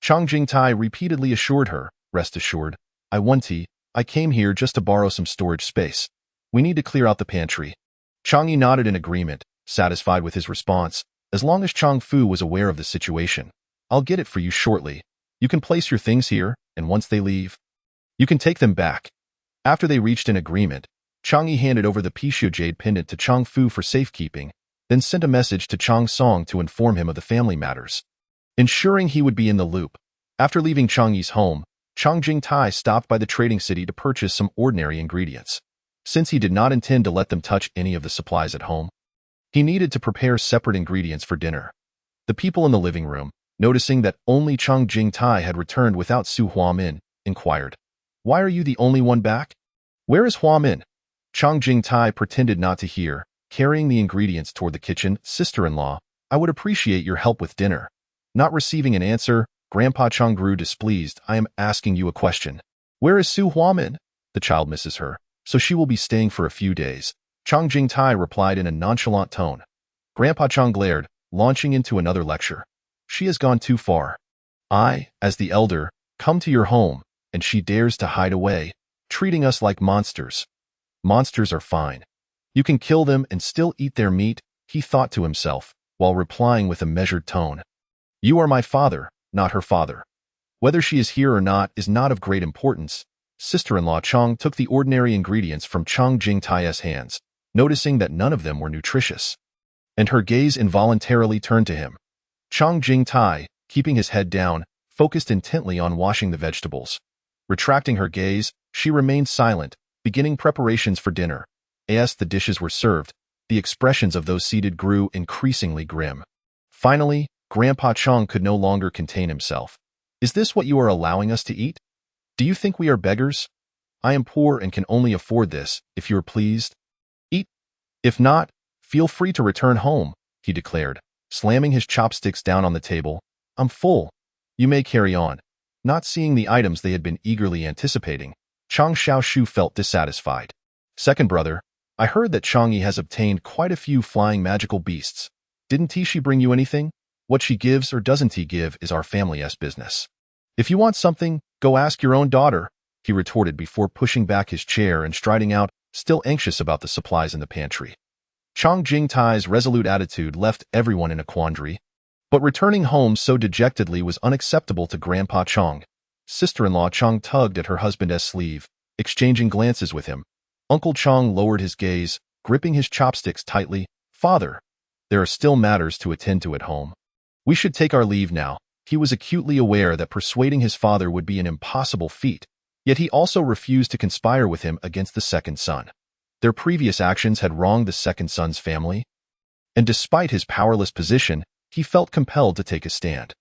Chang Jingtai repeatedly assured her, rest assured, I came here just to borrow some storage space. We need to clear out the pantry. Chang Yi nodded in agreement, satisfied with his response. As long as Chang Fu was aware of the situation, I'll get it for you shortly. You can place your things here, and once they leave, you can take them back. After they reached an agreement, Chang Yi handed over the Pishio jade pendant to Chang Fu for safekeeping, then sent a message to Chang Song to inform him of the family matters, ensuring he would be in the loop. After leaving Chang Yi's home, Chang Jingtai stopped by the trading city to purchase some ordinary ingredients. Since he did not intend to let them touch any of the supplies at home, he needed to prepare separate ingredients for dinner. The people in the living room, noticing that only Chang Jingtai had returned without Su Huamin, inquired, why are you the only one back? Where is Huamin? Chang Jingtai pretended not to hear, carrying the ingredients toward the kitchen. Sister-in-law, I would appreciate your help with dinner. Not receiving an answer, Grandpa Chang grew displeased. I am asking you a question. Where is Su Huamin? The child misses her, so she will be staying for a few days. Chang Jingtai replied in a nonchalant tone. Grandpa Chang glared, launching into another lecture. She has gone too far. I, as the elder, come to your home, and she dares to hide away, treating us like monsters. Monsters are fine. You can kill them and still eat their meat, he thought to himself, while replying with a measured tone. You are my father, not her father. Whether she is here or not is not of great importance. Sister-in-law Chang took the ordinary ingredients from Chang Jingtai's hands, noticing that none of them were nutritious, and her gaze involuntarily turned to him. Chang Jingtai, keeping his head down, focused intently on washing the vegetables. Retracting her gaze, She remained silent, beginning preparations for dinner. As the dishes were served, the expressions of those seated grew increasingly grim. Finally, Grandpa Chong could no longer contain himself. "Is this what you are allowing us to eat? Do you think we are beggars? I am poor and can only afford this, if you are pleased. Eat. If not, feel free to return home," he declared, slamming his chopsticks down on the table. "I'm full. You may carry on." Not seeing the items they had been eagerly anticipating, Chang Xiaoshu felt dissatisfied. "Second brother, I heard that Chang'e has obtained quite a few flying magical beasts. Didn't she bring you anything? What she gives or doesn't he give is our family's business. If you want something, go ask your own daughter," he retorted before pushing back his chair and striding out, still anxious about the supplies in the pantry. Chang Jingtai's resolute attitude left everyone in a quandary, but returning home so dejectedly was unacceptable to Grandpa Chong. Sister-in-law Chong tugged at her husband's sleeve, exchanging glances with him. Uncle Chong lowered his gaze, gripping his chopsticks tightly. "Father, there are still matters to attend to at home. We should take our leave now." He was acutely aware that persuading his father would be an impossible feat, yet he also refused to conspire with him against the second son. Their previous actions had wronged the second son's family, and despite his powerless position, he felt compelled to take a stand.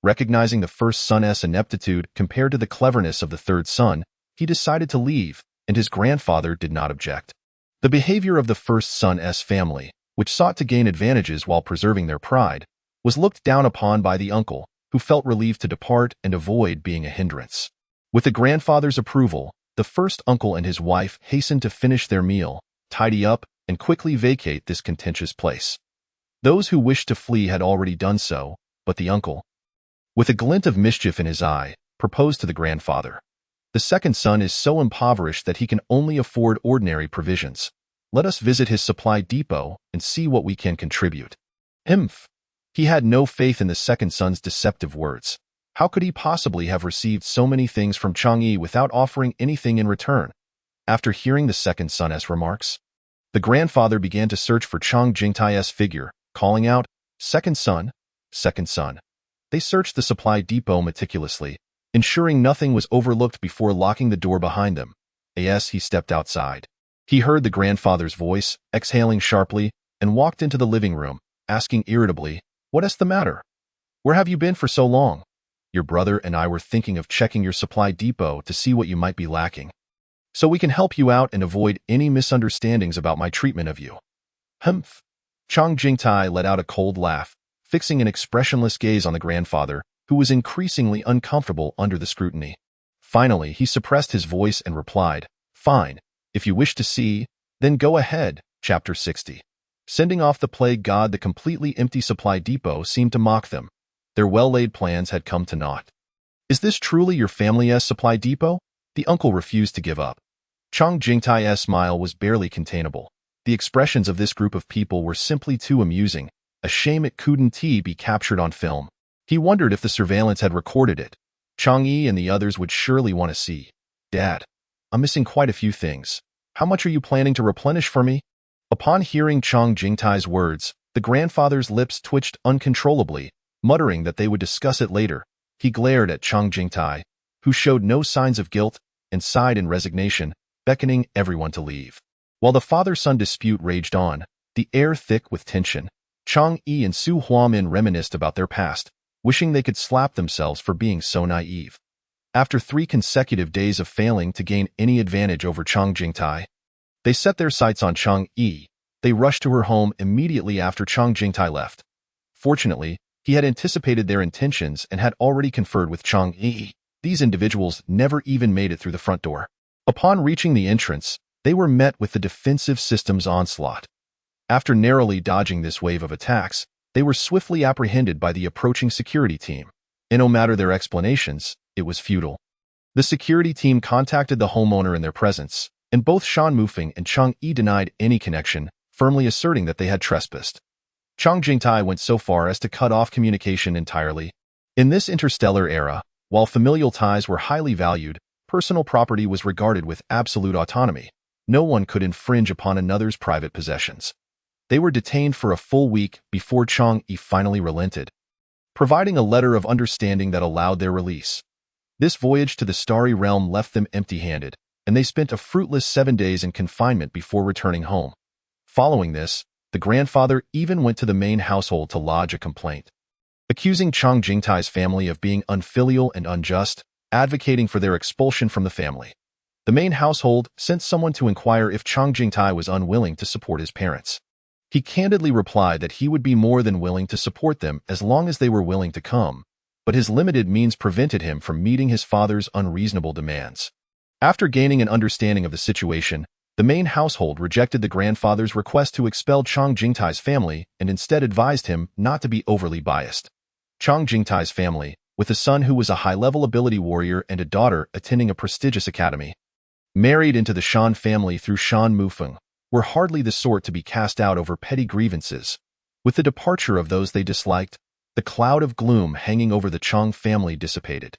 Recognizing the first son's ineptitude compared to the cleverness of the third son, he decided to leave, and his grandfather did not object. The behavior of the first son's family, which sought to gain advantages while preserving their pride, was looked down upon by the uncle, who felt relieved to depart and avoid being a hindrance. With the grandfather's approval, the first uncle and his wife hastened to finish their meal, tidy up, and quickly vacate this contentious place. Those who wished to flee had already done so, but the uncle, with a glint of mischief in his eye, proposed to the grandfather. "The second son is so impoverished that he can only afford ordinary provisions. Let us visit his supply depot and see what we can contribute." Humph! He had no faith in the second son's deceptive words. How could he possibly have received so many things from Chang'e without offering anything in return? After hearing the second son's remarks, the grandfather began to search for Chang Jingtai's figure, calling out, "Second son, second son." They searched the supply depot meticulously, ensuring nothing was overlooked before locking the door behind them. As he stepped outside, he heard the grandfather's voice, exhaling sharply, and walked into the living room, asking irritably, "What's the matter? Where have you been for so long?" "Your brother and I were thinking of checking your supply depot to see what you might be lacking, so we can help you out and avoid any misunderstandings about my treatment of you." Humph! Chang Jingtai let out a cold laugh, fixing an expressionless gaze on the grandfather, who was increasingly uncomfortable under the scrutiny. Finally, he suppressed his voice and replied, "Fine. If you wish to see, then go ahead." Chapter 60. Sending off the plague god, the completely empty supply depot seemed to mock them. Their well-laid plans had come to naught. "Is this truly your family's supply depot?" The uncle refused to give up. Chang Jingtai's smile was barely containable. The expressions of this group of people were simply too amusing. A shame it couldn't be captured on film. He wondered if the surveillance had recorded it. Chang'e and the others would surely want to see. "Dad, I'm missing quite a few things. How much are you planning to replenish for me?" Upon hearing Chang Jingtai's words, the grandfather's lips twitched uncontrollably, muttering that they would discuss it later. He glared at Chang Jingtai, who showed no signs of guilt, and sighed in resignation, beckoning everyone to leave. While the father-son dispute raged on, the air thick with tension, Chang'e and Su Huamin reminisced about their past, wishing they could slap themselves for being so naive. After 3 consecutive days of failing to gain any advantage over Chang Jingtai, they set their sights on Chang'e. They rushed to her home immediately after Chang Jingtai left. Fortunately, he had anticipated their intentions and had already conferred with Chang'e. These individuals never even made it through the front door. Upon reaching the entrance, they were met with the defensive system's onslaught. After narrowly dodging this wave of attacks, they were swiftly apprehended by the approaching security team. And no matter their explanations, it was futile. The security team contacted the homeowner in their presence, and both Shan Mufeng and Chang'e denied any connection, firmly asserting that they had trespassed. Chang Jingtai went so far as to cut off communication entirely. In this interstellar era, while familial ties were highly valued, personal property was regarded with absolute autonomy. No one could infringe upon another's private possessions. They were detained for a full week before Chang'e finally relented, providing a letter of understanding that allowed their release. This voyage to the starry realm left them empty-handed. and they spent a fruitless 7 days in confinement before returning home. Following this, the grandfather even went to the main household to lodge a complaint, accusing Chang Jingtai's family of being unfilial and unjust, advocating for their expulsion from the family. The main household sent someone to inquire if Chang Jingtai was unwilling to support his parents. He candidly replied that he would be more than willing to support them as long as they were willing to come, but his limited means prevented him from meeting his father's unreasonable demands. After gaining an understanding of the situation, the main household rejected the grandfather's request to expel Chang Jingtai's family and instead advised him not to be overly biased. Chang Jingtai's family, with a son who was a high-level ability warrior and a daughter attending a prestigious academy, married into the Shan family through Shan Mufeng, were hardly the sort to be cast out over petty grievances. With the departure of those they disliked, the cloud of gloom hanging over the Chang family dissipated,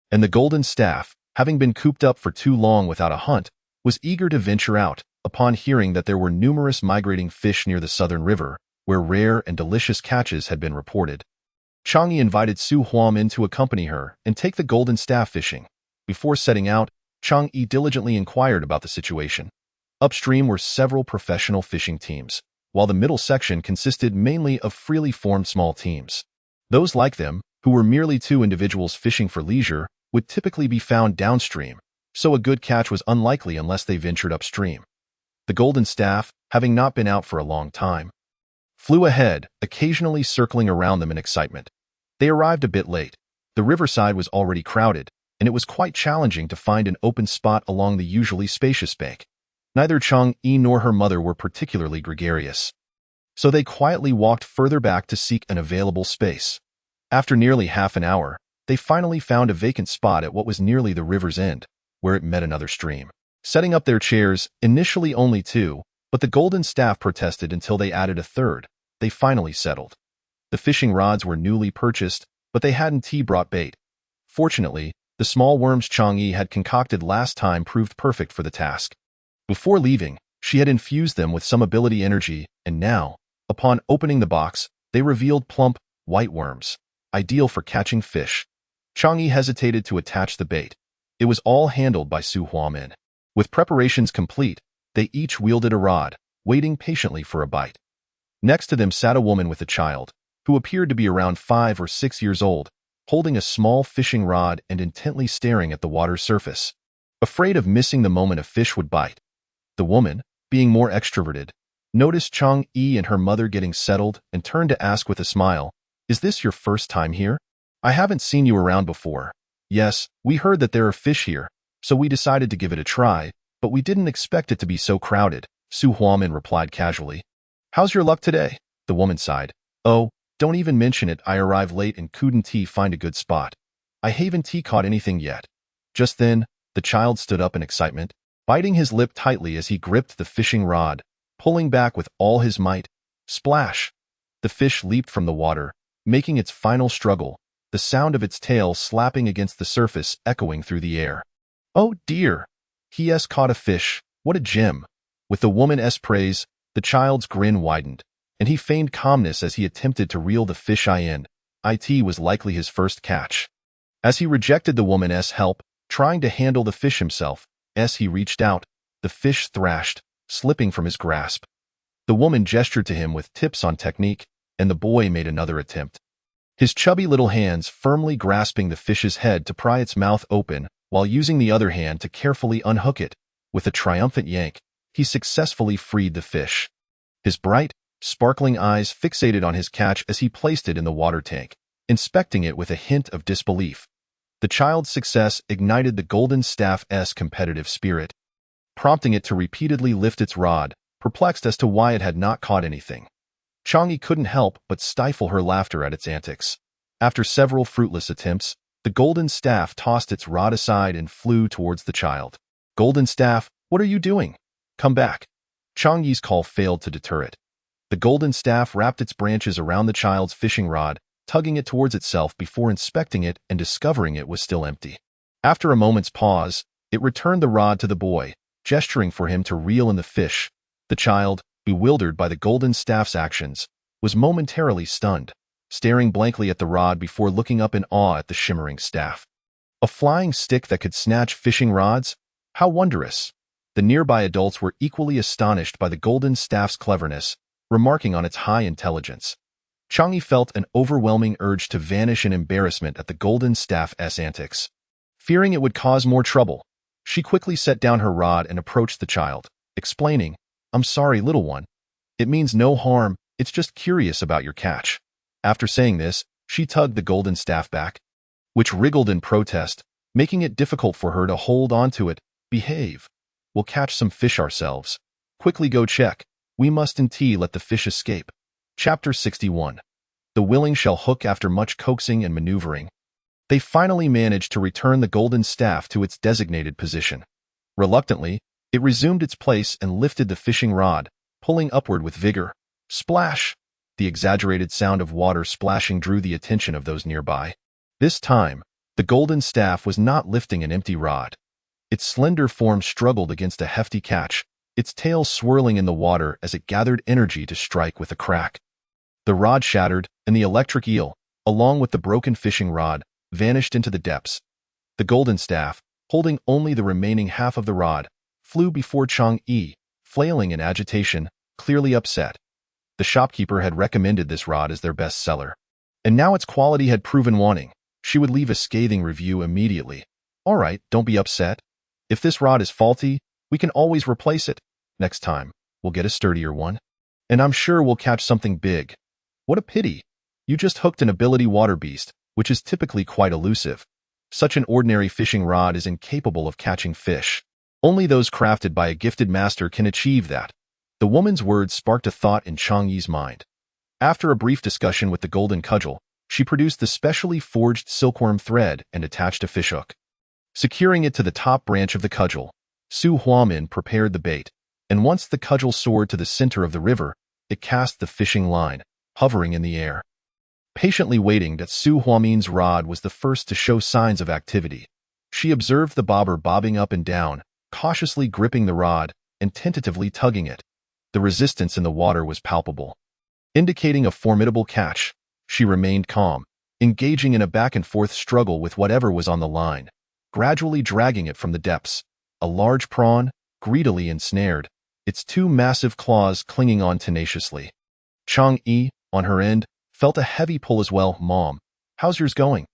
and the golden staff, having been cooped up for too long without a hunt, was eager to venture out upon hearing that there were numerous migrating fish near the southern river, where rare and delicious catches had been reported. Chang'e invited Su Huam in to accompany her and take the golden staff fishing. Before setting out, Chang'e diligently inquired about the situation. Upstream were several professional fishing teams, while the middle section consisted mainly of freely formed small teams. Those like them, who were merely two individuals fishing for leisure, would typically be found downstream, so a good catch was unlikely unless they ventured upstream. The golden staff, having not been out for a long time, flew ahead, occasionally circling around them in excitement. They arrived a bit late. The riverside was already crowded, and it was quite challenging to find an open spot along the usually spacious bank. Neither Chang'e nor her mother were particularly gregarious, so they quietly walked further back to seek an available space. After nearly half an hour, they finally found a vacant spot at what was nearly the river's end, where it met another stream. Setting up their chairs, initially only two, but the golden staff protested until they added a third, they finally settled. The fishing rods were newly purchased, but they hadn't brought bait. Fortunately, the small worms Chang'e had concocted last time proved perfect for the task. Before leaving, she had infused them with some ability energy, and now, upon opening the box, they revealed plump, white worms, ideal for catching fish. Chang'e hesitated to attach the bait. It was all handled by Su Huamin. With preparations complete, they each wielded a rod, waiting patiently for a bite. Next to them sat a woman with a child, who appeared to be around 5 or 6 years old, holding a small fishing rod and intently staring at the water's surface, afraid of missing the moment a fish would bite. The woman, being more extroverted, noticed Chang'e and her mother getting settled and turned to ask with a smile, "Is this your first time here? I haven't seen you around before." "Yes, we heard that there are fish here, so we decided to give it a try, but we didn't expect it to be so crowded," Su Huamin replied casually. "How's your luck today?" The woman sighed. "Oh, don't even mention it. I arrived late and couldn't find a good spot. I haven't caught anything yet." Just then, the child stood up in excitement, biting his lip tightly as he gripped the fishing rod, pulling back with all his might. Splash! The fish leaped from the water, making its final struggle, the sound of its tail slapping against the surface echoing through the air. "Oh dear! He's caught a fish. What a gem!" With the woman's praise, the child's grin widened, and he feigned calmness as he attempted to reel the fish in. It was likely his first catch. As he rejected the woman's help, trying to handle the fish himself, as he reached out, the fish thrashed, slipping from his grasp. The woman gestured to him with tips on technique, and the boy made another attempt, his chubby little hands firmly grasping the fish's head to pry its mouth open, while using the other hand to carefully unhook it. With a triumphant yank, he successfully freed the fish. His bright, sparkling eyes fixated on his catch as he placed it in the water tank, inspecting it with a hint of disbelief. The child's success ignited the golden staff's competitive spirit, prompting it to repeatedly lift its rod, perplexed as to why it had not caught anything. Chang'e couldn't help but stifle her laughter at its antics. After several fruitless attempts, the golden staff tossed its rod aside and flew towards the child. "Golden staff, what are you doing? Come back." Chang'e's call failed to deter it. The golden staff wrapped its branches around the child's fishing rod, tugging it towards itself before inspecting it and discovering it was still empty. After a moment's pause, it returned the rod to the boy, gesturing for him to reel in the fish. The child, bewildered by the golden staff's actions, was momentarily stunned, staring blankly at the rod before looking up in awe at the shimmering staff. A flying stick that could snatch fishing rods? How wondrous! The nearby adults were equally astonished by the golden staff's cleverness, remarking on its high intelligence. Chang'e felt an overwhelming urge to vanish in embarrassment at the golden staff's antics. Fearing it would cause more trouble, she quickly set down her rod and approached the child, explaining, "I'm sorry, little one. It means no harm, it's just curious about your catch." After saying this, she tugged the golden staff back, which wriggled in protest, making it difficult for her to hold onto it. "Behave. We'll catch some fish ourselves. Quickly go check. We must indeed let the fish escape." Chapter 61. The willing shall hook. After much coaxing and maneuvering, they finally managed to return the golden staff to its designated position. Reluctantly, it resumed its place and lifted the fishing rod, pulling upward with vigor. Splash! The exaggerated sound of water splashing drew the attention of those nearby. This time, the golden staff was not lifting an empty rod. Its slender form struggled against a hefty catch, its tail swirling in the water as it gathered energy to strike with a crack. The rod shattered, and the electric eel, along with the broken fishing rod, vanished into the depths. The golden staff, holding only the remaining half of the rod, flew before Chang'e, flailing in agitation, clearly upset. The shopkeeper had recommended this rod as their best seller, and now its quality had proven wanting. She would leave a scathing review immediately. "All right, don't be upset. If this rod is faulty, we can always replace it. Next time, we'll get a sturdier one. And I'm sure we'll catch something big." "What a pity. You just hooked an ability water beast, which is typically quite elusive. Such an ordinary fishing rod is incapable of catching fish. Only those crafted by a gifted master can achieve that." The woman's words sparked a thought in Chang'e's mind. After a brief discussion with the golden cudgel, she produced the specially forged silkworm thread and attached a fishhook. Securing it to the top branch of the cudgel, Su Huamin prepared the bait, and once the cudgel soared to the center of the river, it cast the fishing line, hovering in the air. Patiently waiting that Su Huamin's rod was the first to show signs of activity, she observed the bobber bobbing up and down, cautiously gripping the rod and tentatively tugging it. The resistance in the water was palpable, indicating a formidable catch. She remained calm, engaging in a back-and-forth struggle with whatever was on the line, gradually dragging it from the depths. A large prawn, greedily ensnared, its two massive claws clinging on tenaciously. Chang'e, on her end, felt a heavy pull as well. "Mom, how's yours going?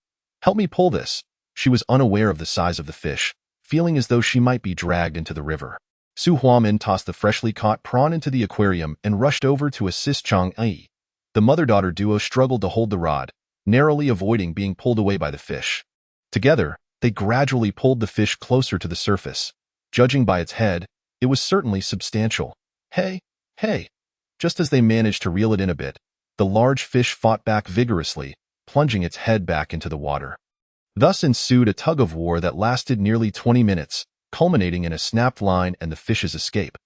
Help me pull this." She was unaware of the size of the fish, feeling as though she might be dragged into the river. Su Huamin tossed the freshly caught prawn into the aquarium and rushed over to assist Chang'e. The mother-daughter duo struggled to hold the rod, narrowly avoiding being pulled away by the fish. Together, they gradually pulled the fish closer to the surface. Judging by its head, it was certainly substantial. Hey! Just as they managed to reel it in a bit, the large fish fought back vigorously, plunging its head back into the water. Thus ensued a tug-of-war that lasted nearly 20 minutes, culminating in a snapped line and the fish's escape.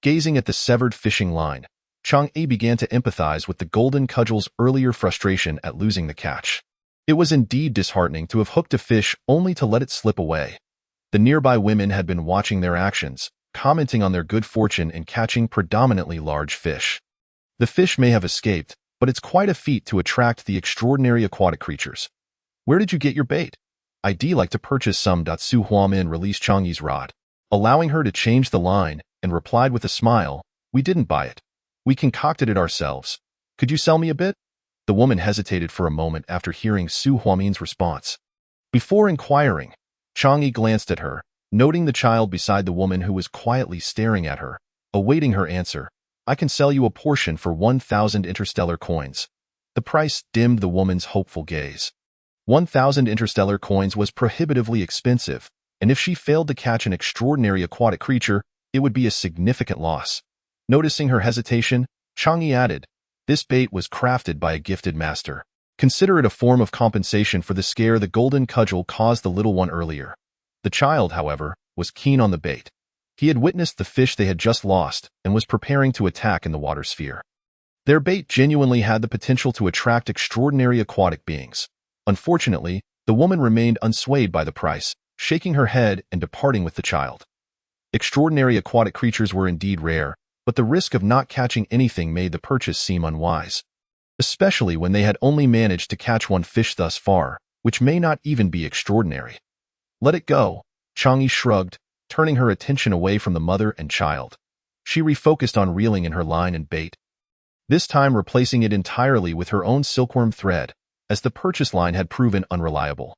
Gazing at the severed fishing line, Chang'e began to empathize with the golden cudgel's earlier frustration at losing the catch. It was indeed disheartening to have hooked a fish only to let it slip away. The nearby women had been watching their actions, commenting on their good fortune in catching predominantly large fish. The fish may have escaped, but it's quite a feat to attract the extraordinary aquatic creatures. "Where did you get your bait? I'd like to purchase some." Su Huamin released Chang'e's rod, allowing her to change the line, and replied with a smile, "We didn't buy it. We concocted it ourselves. Could you sell me a bit?" The woman hesitated for a moment after hearing Su Huamin's response. Before inquiring, Chang'e glanced at her, noting the child beside the woman who was quietly staring at her, awaiting her answer. "I can sell you a portion for 1,000 interstellar coins." The price dimmed the woman's hopeful gaze. 1,000 interstellar coins was prohibitively expensive, and if she failed to catch an extraordinary aquatic creature, it would be a significant loss. Noticing her hesitation, Chang'e added, "This bait was crafted by a gifted master. Consider it a form of compensation for the scare the golden cudgel caused the little one earlier." The child, however, was keen on the bait. He had witnessed the fish they had just lost and was preparing to attack in the water sphere. Their bait genuinely had the potential to attract extraordinary aquatic beings. Unfortunately, the woman remained unswayed by the price, shaking her head and departing with the child. Extraordinary aquatic creatures were indeed rare, but the risk of not catching anything made the purchase seem unwise, especially when they had only managed to catch one fish thus far, which may not even be extraordinary. "Let it go," Chang'e shrugged, turning her attention away from the mother and child. She refocused on reeling in her line and bait, this time replacing it entirely with her own silkworm thread, as the purchase line had proven unreliable.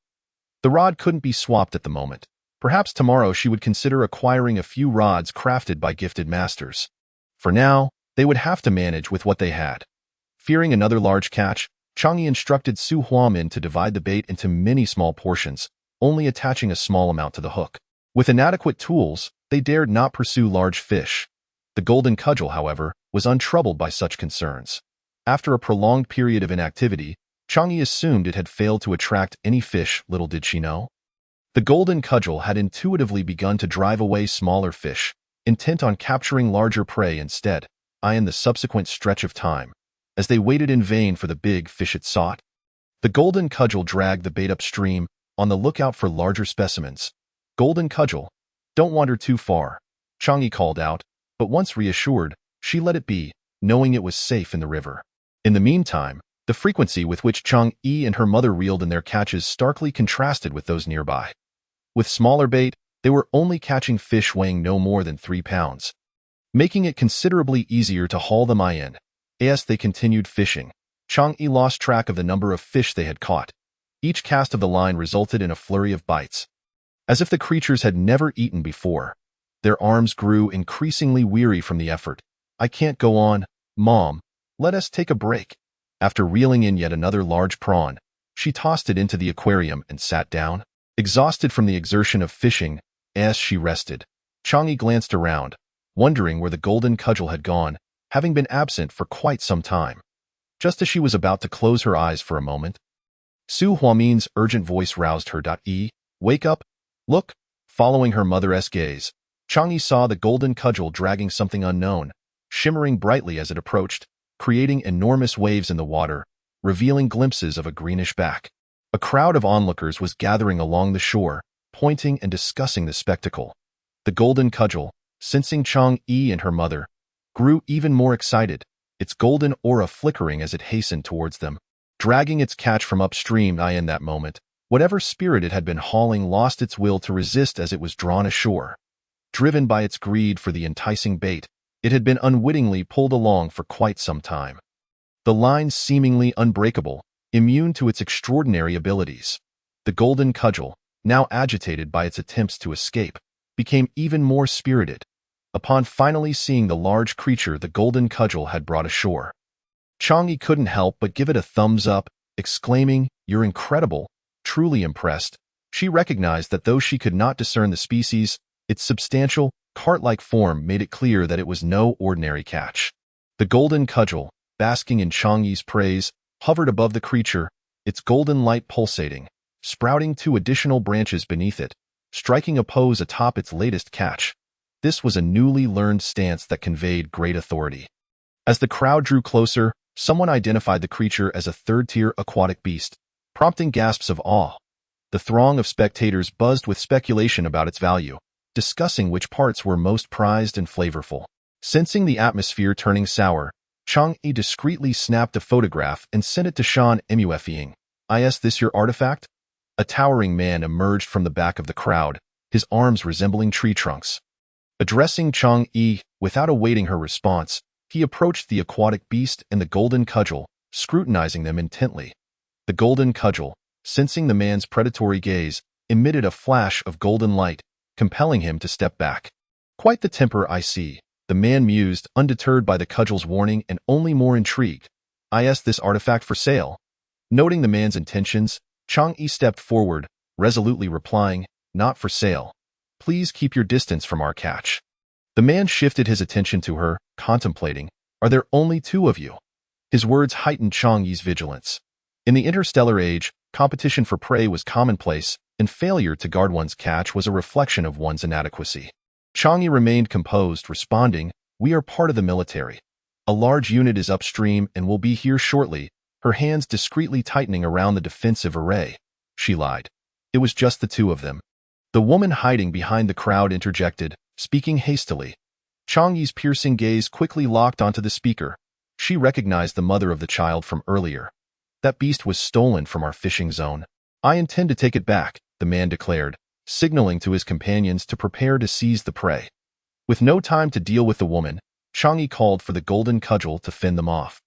The rod couldn't be swapped at the moment. Perhaps tomorrow she would consider acquiring a few rods crafted by gifted masters. For now, they would have to manage with what they had. Fearing another large catch, Chang'e instructed Su Huamin to divide the bait into many small portions, only attaching a small amount to the hook. With inadequate tools, they dared not pursue large fish. The golden cudgel, however, was untroubled by such concerns. After a prolonged period of inactivity, Chang'e assumed it had failed to attract any fish, little did she know. The golden cudgel had intuitively begun to drive away smaller fish, intent on capturing larger prey instead, eyeing the subsequent stretch of time, as they waited in vain for the big fish it sought. The golden cudgel dragged the bait upstream, on the lookout for larger specimens. Golden cudgel, don't wander too far, Chang'e called out, but once reassured, she let it be, knowing it was safe in the river. In the meantime, the frequency with which Chang'e and her mother reeled in their catches starkly contrasted with those nearby. With smaller bait, they were only catching fish weighing no more than 3 pounds, making it considerably easier to haul them in. As they continued fishing, Chang'e lost track of the number of fish they had caught. Each cast of the line resulted in a flurry of bites. As if the creatures had never eaten before, their arms grew increasingly weary from the effort. I can't go on, Mom. Let us take a break. After reeling in yet another large prawn, she tossed it into the aquarium and sat down. Exhausted from the exertion of fishing, as she rested, Chang'e glanced around, wondering where the golden cudgel had gone, having been absent for quite some time. Just as she was about to close her eyes for a moment, Su Huamin's urgent voice roused her. Wake up! Look! Following her mother's gaze, Chang'e saw the golden cudgel dragging something unknown, shimmering brightly as it approached, creating enormous waves in the water, revealing glimpses of a greenish back. A crowd of onlookers was gathering along the shore, pointing and discussing the spectacle. The golden cudgel, sensing Chang'e and her mother, grew even more excited, its golden aura flickering as it hastened towards them. Dragging its catch from upstream, in that moment, whatever spirit it had been hauling lost its will to resist as it was drawn ashore. Driven by its greed for the enticing bait, it had been unwittingly pulled along for quite some time. The line seemingly unbreakable, immune to its extraordinary abilities. The golden cudgel, now agitated by its attempts to escape, became even more spirited, upon finally seeing the large creature the golden cudgel had brought ashore. Chang'e couldn't help but give it a thumbs up, exclaiming, "You're incredible." Truly impressed, she recognized that though she could not discern the species, its substantial, cart-like form made it clear that it was no ordinary catch. The golden cudgel, basking in Chang'e's praise, hovered above the creature, its golden light pulsating, sprouting 2 additional branches beneath it, striking a pose atop its latest catch. This was a newly learned stance that conveyed great authority. As the crowd drew closer, someone identified the creature as a third-tier aquatic beast, prompting gasps of awe. The throng of spectators buzzed with speculation about its value, discussing which parts were most prized and flavorful. Sensing the atmosphere turning sour, Chang'e discreetly snapped a photograph and sent it to Shan Mufeng. "Is this your artifact?" A towering man emerged from the back of the crowd, his arms resembling tree trunks. Addressing Chang'e, without awaiting her response, he approached the aquatic beast and the golden cudgel, scrutinizing them intently. The golden cudgel, sensing the man's predatory gaze, emitted a flash of golden light, compelling him to step back. "Quite the temper I see," the man mused, undeterred by the cudgel's warning and only more intrigued. "Is this artifact for sale?" Noting the man's intentions, Chang'e stepped forward, resolutely replying, "Not for sale. Please keep your distance from our catch." The man shifted his attention to her, contemplating, "Are there only 2 of you?" His words heightened Chang'e's vigilance. In the interstellar age, competition for prey was commonplace, and failure to guard one's catch was a reflection of one's inadequacy. Chang'e remained composed, responding, "We are part of the military. A large unit is upstream and will be here shortly," her hands discreetly tightening around the defensive array. She lied. It was just the 2 of them. The woman hiding behind the crowd interjected, speaking hastily. Chang'e's piercing gaze quickly locked onto the speaker. She recognized the mother of the child from earlier. "That beast was stolen from our fishing zone. I intend to take it back," the man declared, signaling to his companions to prepare to seize the prey. With no time to deal with the woman, Chang'e called for the golden cudgel to fend them off.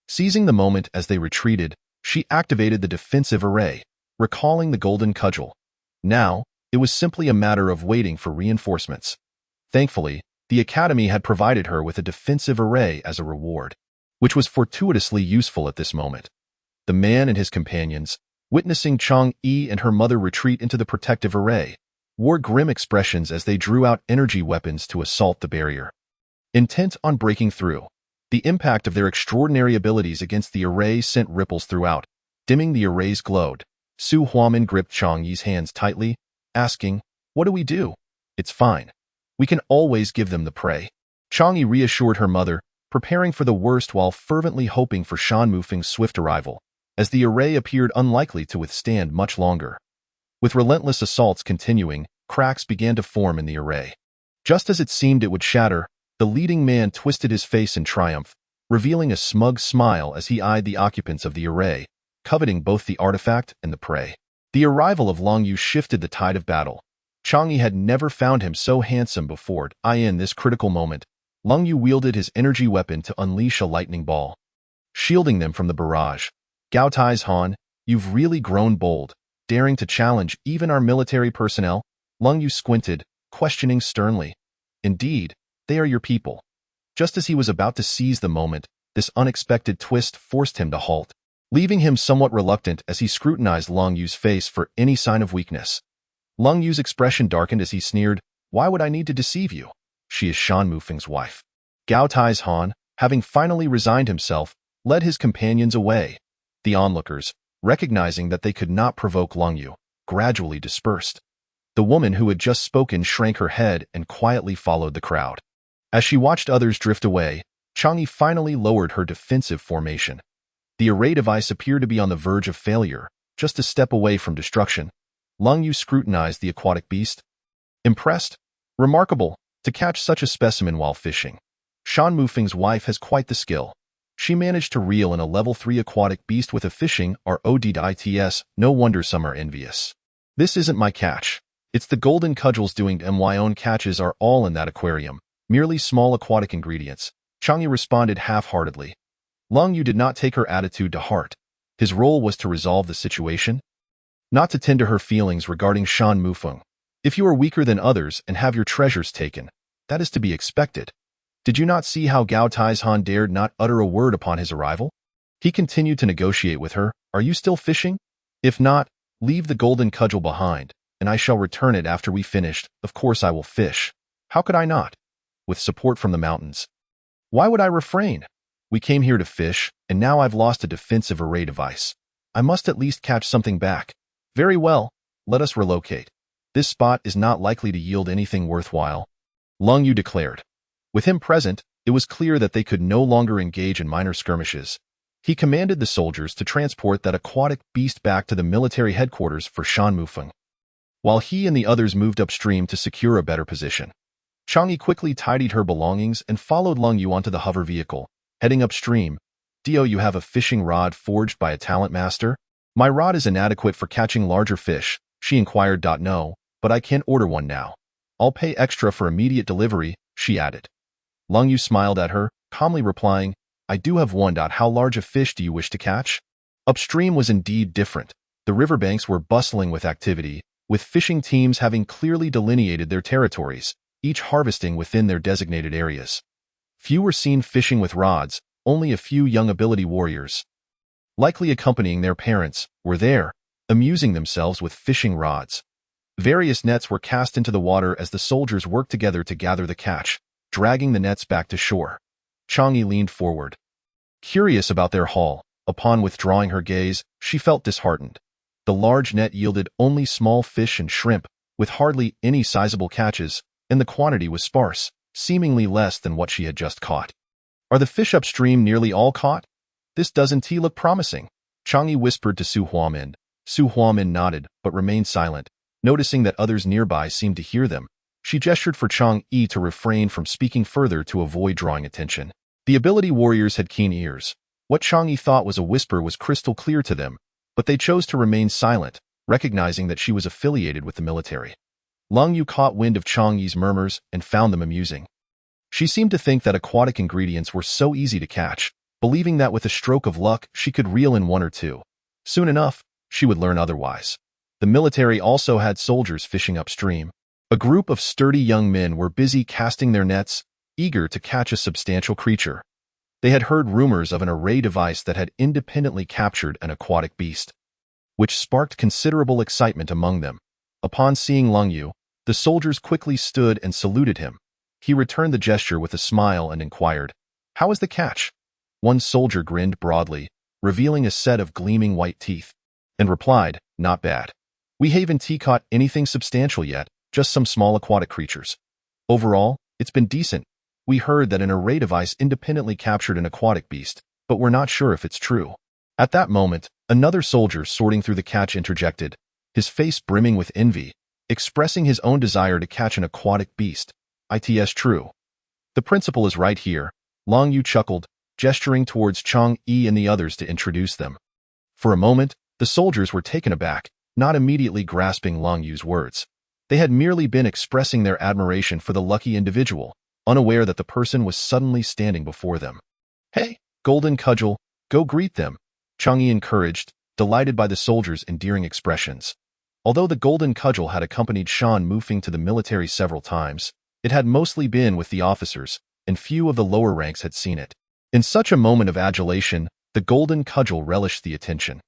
Seizing the moment as they retreated, she activated the defensive array, recalling the golden cudgel. Now, it was simply a matter of waiting for reinforcements. Thankfully, the academy had provided her with a defensive array as a reward, which was fortuitously useful at this moment. The man and his companions, witnessing Chang'e and her mother retreat into the protective array, wore grim expressions as they drew out energy weapons to assault the barrier. Intent on breaking through, the impact of their extraordinary abilities against the array sent ripples throughout, dimming the array's glow. Su Huamin gripped Chang'e's hands tightly, asking, "What do we do?" "It's fine. We can always give them the prey." Chang'e reassured her mother, preparing for the worst while fervently hoping for Shan Mufeng's swift arrival, as the array appeared unlikely to withstand much longer. With relentless assaults continuing, cracks began to form in the array. Just as it seemed it would shatter, the leading man twisted his face in triumph, revealing a smug smile as he eyed the occupants of the array, coveting both the artifact and the prey. The arrival of Long Yu shifted the tide of battle. Chang'e had never found him so handsome before. In this critical moment, Long Yu wielded his energy weapon to unleash a lightning ball, shielding them from the barrage. "Gao Tai's Han, you've really grown bold, daring to challenge even our military personnel?" Long Yu squinted, questioning sternly. "Indeed, they are your people." Just as he was about to seize the moment, this unexpected twist forced him to halt, leaving him somewhat reluctant as he scrutinized Long Yu's face for any sign of weakness. Long Yu's expression darkened as he sneered, "Why would I need to deceive you? She is Shan Mufeng's wife." Gao Tai's Han, having finally resigned himself, led his companions away. The onlookers, recognizing that they could not provoke Long Yu, gradually dispersed. The woman who had just spoken shrank her head and quietly followed the crowd. As she watched others drift away, Chang'e finally lowered her defensive formation. The array device appeared to be on the verge of failure, just a step away from destruction. Long Yu scrutinized the aquatic beast. Impressed? Remarkable, to catch such a specimen while fishing. Shan Mufeng's wife has quite the skill. She managed to reel in a level 3 aquatic beast with a fishing RODITS, no wonder some are envious. "This isn't my catch. It's the golden cudgel's doing. My own catches are all in that aquarium, merely small aquatic ingredients," Chang'e responded half-heartedly. Long Yu did not take her attitude to heart. His role was to resolve the situation, not to tend to her feelings regarding Shan Mufeng. If you are weaker than others and have your treasures taken, that is to be expected. Did you not see how Gao Tai's Han dared not utter a word upon his arrival? He continued to negotiate with her. "Are you still fishing? If not, leave the golden cudgel behind, and I shall return it after we finished. Of course I will fish. How could I not? With support from the mountains. Why would I refrain? We came here to fish, and now I've lost a defensive array device. I must at least catch something back. Very well, let us relocate. This spot is not likely to yield anything worthwhile," Long Yu declared. With him present, it was clear that they could no longer engage in minor skirmishes. He commanded the soldiers to transport that aquatic beast back to the military headquarters for Shan Mufeng, while he and the others moved upstream to secure a better position. Chang'e quickly tidied her belongings and followed Long Yu onto the hover vehicle, heading upstream. "Dio, you have a fishing rod forged by a talent master?" "My rod is inadequate for catching larger fish," she inquired. "No, but I can order one now. I'll pay extra for immediate delivery," she added. Long Yu smiled at her, calmly replying, "I do have one. How large a fish do you wish to catch?" Upstream was indeed different. The riverbanks were bustling with activity, with fishing teams having clearly delineated their territories, each harvesting within their designated areas. Few were seen fishing with rods, only a few young ability warriors, likely accompanying their parents, were there, amusing themselves with fishing rods. Various nets were cast into the water as the soldiers worked together to gather the catch, dragging the nets back to shore. Chang'e leaned forward, curious about their haul. Upon withdrawing her gaze, she felt disheartened. The large net yielded only small fish and shrimp, with hardly any sizable catches, and the quantity was sparse, seemingly less than what she had just caught. "Are the fish upstream nearly all caught? This doesn't look promising," Chang'e whispered to Su Huamin. Su Huamin nodded, but remained silent. Noticing that others nearby seemed to hear them, she gestured for Chang'e to refrain from speaking further to avoid drawing attention. The ability warriors had keen ears. What Chang'e thought was a whisper was crystal clear to them, but they chose to remain silent, recognizing that she was affiliated with the military. Long Yu caught wind of Chang Yi's murmurs and found them amusing. She seemed to think that aquatic ingredients were so easy to catch, believing that with a stroke of luck she could reel in one or two. Soon enough, she would learn otherwise. The military also had soldiers fishing upstream. A group of sturdy young men were busy casting their nets, eager to catch a substantial creature. They had heard rumors of an array device that had independently captured an aquatic beast, which sparked considerable excitement among them. Upon seeing Long Yu, the soldiers quickly stood and saluted him. He returned the gesture with a smile and inquired, "How is the catch?" One soldier grinned broadly, revealing a set of gleaming white teeth, and replied, "Not bad. We haven't caught anything substantial yet, just some small aquatic creatures. Overall, it's been decent. We heard that an array device independently captured an aquatic beast, but we're not sure if it's true." At that moment, another soldier sorting through the catch interjected, his face brimming with envy, expressing his own desire to catch an aquatic beast. "It's true. The principal is right here." Long Yu chuckled, gesturing towards Chang Yi and the others to introduce them. For a moment, the soldiers were taken aback, not immediately grasping Long Yu's words. They had merely been expressing their admiration for the lucky individual, unaware that the person was suddenly standing before them. "Hey, Golden Cudgel, go greet them," Chang Yi encouraged, delighted by the soldiers' endearing expressions. Although the Golden Cudgel had accompanied Shan Mufeng to the military several times, it had mostly been with the officers, and few of the lower ranks had seen it. In such a moment of adulation, the Golden Cudgel relished the attention.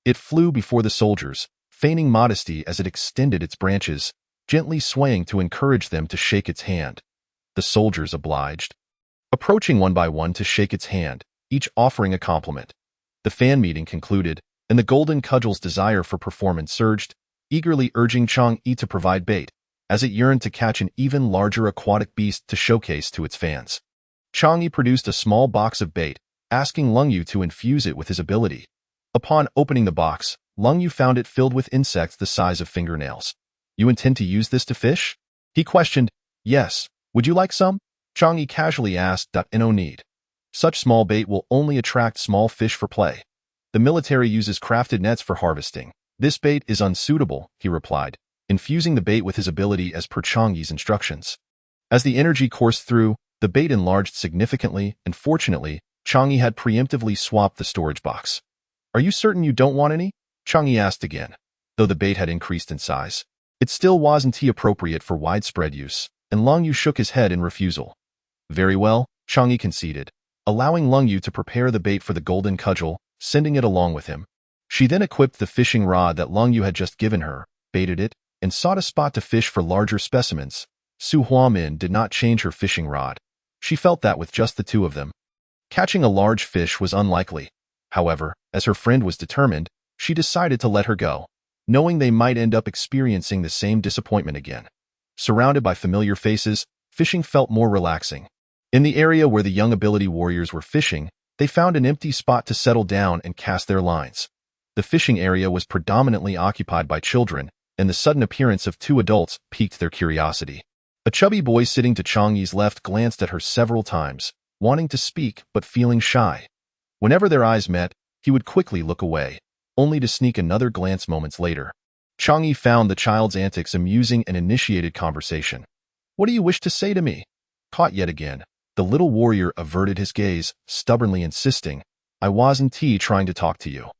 It flew before the soldiers, feigning modesty as it extended its branches, gently swaying to encourage them to shake its hand. The soldiers obliged, approaching one by one to shake its hand, each offering a compliment. The fan meeting concluded, and the Golden Cudgel's desire for performance surged, eagerly urging Chang Yi to provide bait, as it yearned to catch an even larger aquatic beast to showcase to its fans. Chang Yi produced a small box of bait, asking Long Yu to infuse it with his ability. Upon opening the box, Long Yu found it filled with insects the size of fingernails. "You intend to use this to fish?" he questioned. "Yes. Would you like some?" Chang Yi casually asked. "No need. Such small bait will only attract small fish for play. The military uses crafted nets for harvesting. This bait is unsuitable," he replied, infusing the bait with his ability as per Chang Yi's instructions. As the energy coursed through, the bait enlarged significantly, and fortunately, Chang Yi had preemptively swapped the storage box. "Are you certain you don't want any?" Chang Yi asked again. Though the bait had increased in size, it still wasn't appropriate for widespread use, and Long Yu shook his head in refusal. "Very well," Chang Yi conceded, allowing Long Yu to prepare the bait for the Golden Cudgel, sending it along with him. She then equipped the fishing rod that Long Yu had just given her, baited it, and sought a spot to fish for larger specimens. Su Huamin did not change her fishing rod. She felt that with just the two of them, catching a large fish was unlikely. However, as her friend was determined, she decided to let her go, knowing they might end up experiencing the same disappointment again. Surrounded by familiar faces, fishing felt more relaxing. In the area where the young ability warriors were fishing, they found an empty spot to settle down and cast their lines. The fishing area was predominantly occupied by children, and the sudden appearance of two adults piqued their curiosity. A chubby boy sitting to Chang Yi's left glanced at her several times, wanting to speak but feeling shy. Whenever their eyes met, he would quickly look away, only to sneak another glance moments later. Chang Yi found the child's antics amusing and initiated conversation. "What do you wish to say to me?" Caught yet again, the little warrior averted his gaze, stubbornly insisting, "I wasn't trying to talk to you."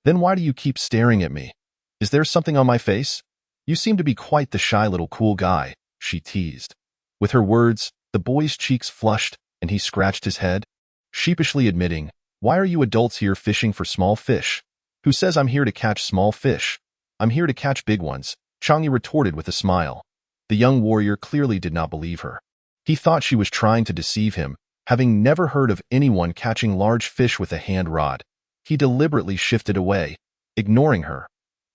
"Then why do you keep staring at me? Is there something on my face? You seem to be quite the shy little cool guy," she teased. With her words, the boy's cheeks flushed, and he scratched his head, sheepishly admitting, "Why are you adults here fishing for small fish? Who says I'm here to catch small fish? I'm here to catch big ones," Chang Yi retorted with a smile. The young warrior clearly did not believe her. He thought she was trying to deceive him, having never heard of anyone catching large fish with a hand rod. He deliberately shifted away, ignoring her.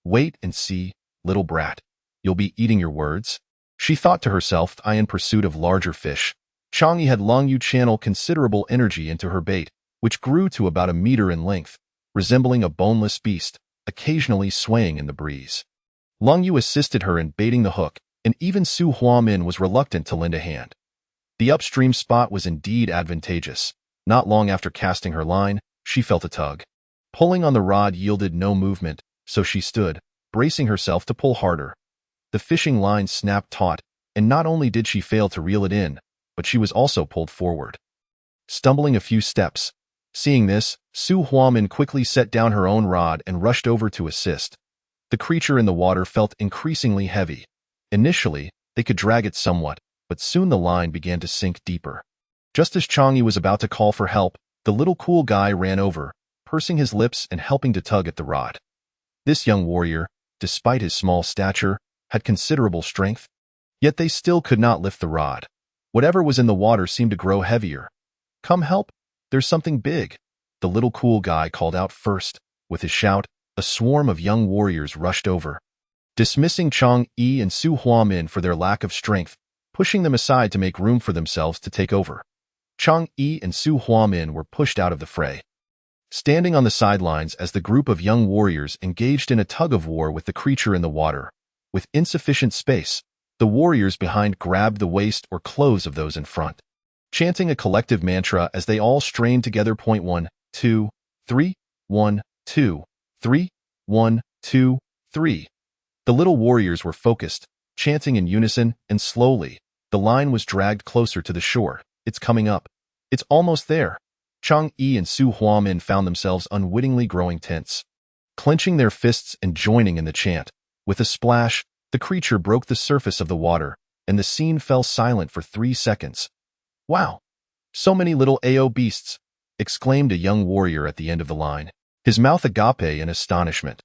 "Wait and see, little brat. You'll be eating your words," she thought to herself, in pursuit of larger fish. Chang Yi had Long Yu channel considerable energy into her bait, which grew to about a meter in length, resembling a boneless beast, occasionally swaying in the breeze. Long Yu assisted her in baiting the hook, and even Su Huamin was reluctant to lend a hand. The upstream spot was indeed advantageous. Not long after casting her line, she felt a tug. Pulling on the rod yielded no movement, so she stood, bracing herself to pull harder. the fishing line snapped taut, and not only did she fail to reel it in, but she was also pulled forward. Stumbling a few steps. Seeing this, Su Huamin quickly set down her own rod and rushed over to assist. The creature in the water felt increasingly heavy. Initially, they could drag it somewhat, but soon the line began to sink deeper. Just as Chang'e was about to call for help, the little cool guy ran over, pursing his lips and helping to tug at the rod. This young warrior, despite his small stature, had considerable strength. Yet they still could not lift the rod. Whatever was in the water seemed to grow heavier. "Come help! There's something big!" the little cool guy called out first. With his shout, a swarm of young warriors rushed over, dismissing Chang'e and Su Huamin for their lack of strength, pushing them aside to make room for themselves to take over. Chang'e and Su Huamin were pushed out of the fray. Standing on the sidelines as the group of young warriors engaged in a tug-of-war with the creature in the water. With insufficient space, the warriors behind grabbed the waist or clothes of those in front, chanting a collective mantra as they all strained together. 1, 2, 3, 1, 2, 3, 1, 2, 3. The little warriors were focused, chanting in unison, and slowly, the line was dragged closer to the shore. "It's coming up. It's almost there." Chang'e and Su Huamin found themselves unwittingly growing tense, clenching their fists and joining in the chant. With a splash, the creature broke the surface of the water, and the scene fell silent for 3 seconds. "Wow! So many little AO beasts!" exclaimed a young warrior at the end of the line, his mouth agape in astonishment.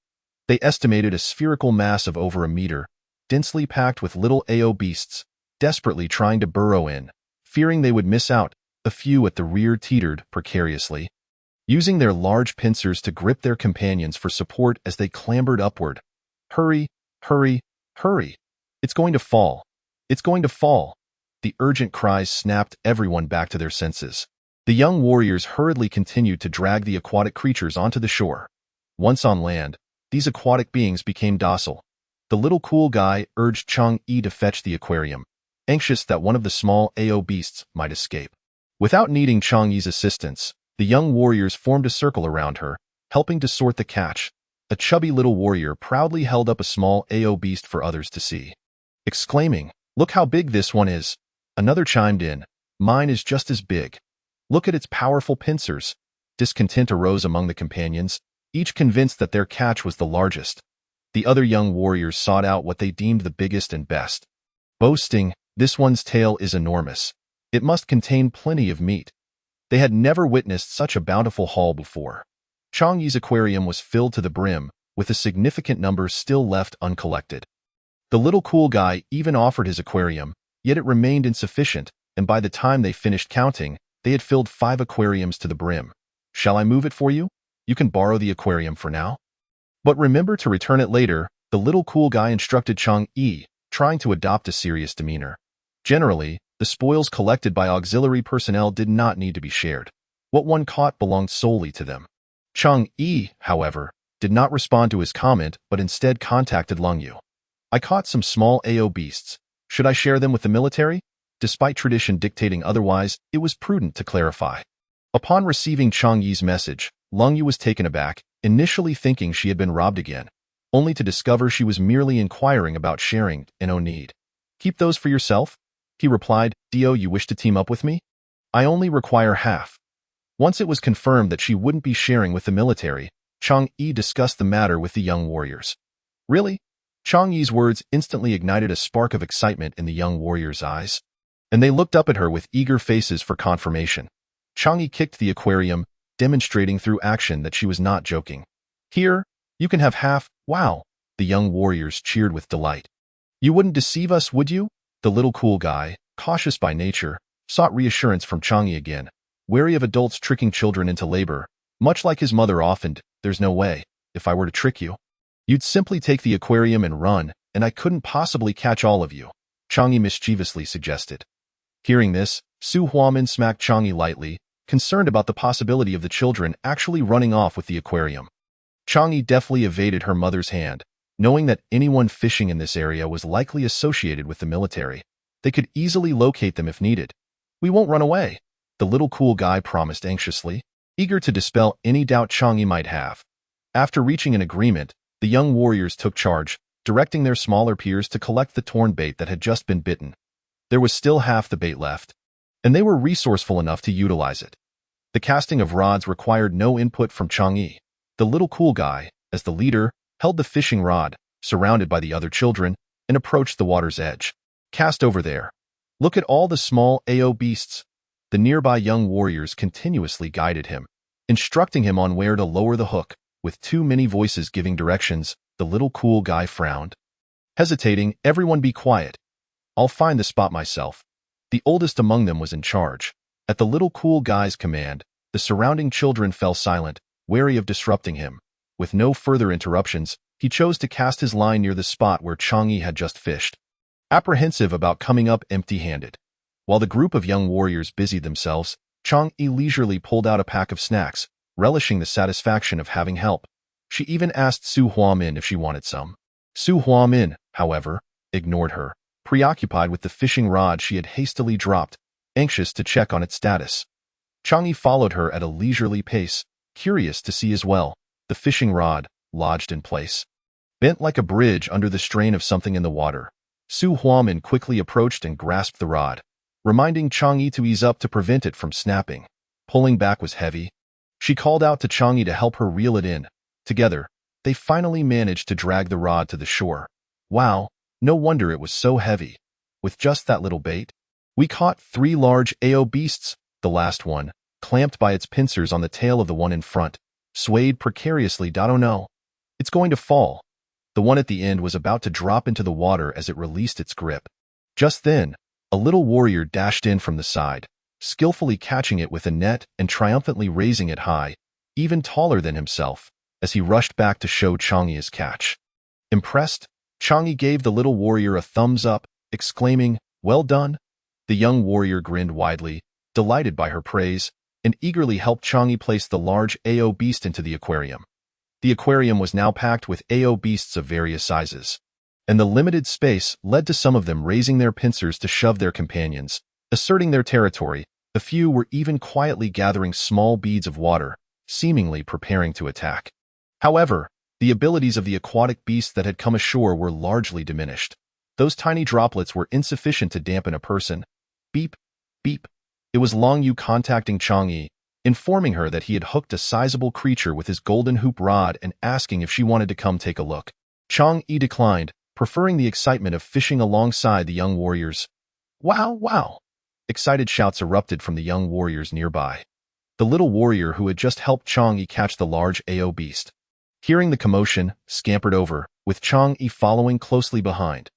They estimated a spherical mass of over a meter, densely packed with little AO beasts, desperately trying to burrow in, fearing they would miss out. A few at the rear teetered precariously, using their large pincers to grip their companions for support as they clambered upward. "Hurry, hurry, hurry! It's going to fall! It's going to fall!" The urgent cries snapped everyone back to their senses. The young warriors hurriedly continued to drag the aquatic creatures onto the shore. Once on land, these aquatic beings became docile. The little cool guy urged Chang'e to fetch the aquarium, anxious that one of the small AO beasts might escape. Without needing Chang'e's assistance, the young warriors formed a circle around her, helping to sort the catch. A chubby little warrior proudly held up a small AO beast for others to see, exclaiming, "Look how big this one is!" Another chimed in, "Mine is just as big. Look at its powerful pincers." Discontent arose among the companions, each convinced that their catch was the largest. The other young warriors sought out what they deemed the biggest and best, boasting, "This one's tail is enormous. It must contain plenty of meat." They had never witnessed such a bountiful haul before. Chang'e's aquarium was filled to the brim, with a significant number still left uncollected. The little cool guy even offered his aquarium, yet it remained insufficient, and by the time they finished counting, they had filled 5 aquariums to the brim. "Shall I move it for you? You can borrow the aquarium for now. But remember to return it later," the little cool guy instructed Chang'e, trying to adopt a serious demeanor. Generally, the spoils collected by auxiliary personnel did not need to be shared. What one caught belonged solely to them. Chang'e, however, did not respond to his comment but instead contacted Lungyu. "I caught some small AO beasts. Should I share them with the military?" Despite tradition dictating otherwise, it was prudent to clarify. Upon receiving Chang'e's message, Lungyu was taken aback, initially thinking she had been robbed again, only to discover she was merely inquiring about sharing and no need. "Keep those for yourself," he replied. "Do you wish to team up with me? I only require half." Once it was confirmed that she wouldn't be sharing with the military, Chang'e discussed the matter with the young warriors. "Really?" Chang'e's words instantly ignited a spark of excitement in the young warriors' eyes, and they looked up at her with eager faces for confirmation. Chang'e kicked the aquarium, demonstrating through action that she was not joking. "Here, you can have half." "Wow!" the young warriors cheered with delight. "You wouldn't deceive us, would you?" The little cool guy, cautious by nature, sought reassurance from Chang'e again, wary of adults tricking children into labor. Much like his mother often, "There's no way. If I were to trick you, you'd simply take the aquarium and run, and I couldn't possibly catch all of you," Chang'e mischievously suggested. Hearing this, Su Huamin smacked Chang'e lightly, concerned about the possibility of the children actually running off with the aquarium. Chang'e deftly evaded her mother's hand, knowing that anyone fishing in this area was likely associated with the military. They could easily locate them if needed. "We won't run away," the little cool guy promised anxiously, eager to dispel any doubt Chang'e might have. After reaching an agreement, the young warriors took charge, directing their smaller peers to collect the torn bait that had just been bitten. There was still half the bait left, and they were resourceful enough to utilize it. The casting of rods required no input from Chang'e. The little cool guy, as the leader, held the fishing rod, surrounded by the other children, and approached the water's edge. Cast over there. Look at all the small AO beasts. The nearby young warriors continuously guided him, instructing him on where to lower the hook. With too many voices giving directions, the little cool guy frowned. Hesitating, everyone be quiet. I'll find the spot myself. The oldest among them was in charge. At the little cool guy's command, the surrounding children fell silent, wary of disrupting him. With no further interruptions, he chose to cast his line near the spot where Chang'e had just fished, apprehensive about coming up empty-handed. While the group of young warriors busied themselves, Chang'e leisurely pulled out a pack of snacks, relishing the satisfaction of having help. She even asked Su Huamin if she wanted some. Su Huamin, however, ignored her, preoccupied with the fishing rod she had hastily dropped, anxious to check on its status. Chang'e followed her at a leisurely pace, curious to see as well, the fishing rod, lodged in place. Bent like a bridge under the strain of something in the water, Su Huamin quickly approached and grasped the rod, reminding Chang'e to ease up to prevent it from snapping. Pulling back was heavy. She called out to Chang'e to help her reel it in. Together, they finally managed to drag the rod to the shore. Wow, no wonder it was so heavy. With just that little bait, we caught 3 large AO beasts. The last one, clamped by its pincers on the tail of the one in front, swayed precariously. Oh no, it's going to fall. The one at the end was about to drop into the water as it released its grip. Just then, a little warrior dashed in from the side, skillfully catching it with a net and triumphantly raising it high, even taller than himself, as he rushed back to show Chang'e his catch. Impressed, Chang'e gave the little warrior a thumbs up, exclaiming, "Well done." The young warrior grinned widely, delighted by her praise, and eagerly helped Chang'e place the large AO beast into the aquarium. The aquarium was now packed with AO beasts of various sizes, and the limited space led to some of them raising their pincers to shove their companions, asserting their territory. A few were even quietly gathering small beads of water, seemingly preparing to attack. However, the abilities of the aquatic beasts that had come ashore were largely diminished. Those tiny droplets were insufficient to dampen a person. Beep, beep. It was Long Yu contacting Chang'e, informing her that he had hooked a sizable creature with his golden hoop rod and asking if she wanted to come take a look. Chang'e declined, preferring the excitement of fishing alongside the young warriors. Wow, wow! Excited shouts erupted from the young warriors nearby. The little warrior who had just helped Chang'e catch the large AO beast, hearing the commotion, scampered over, with Chang'e following closely behind.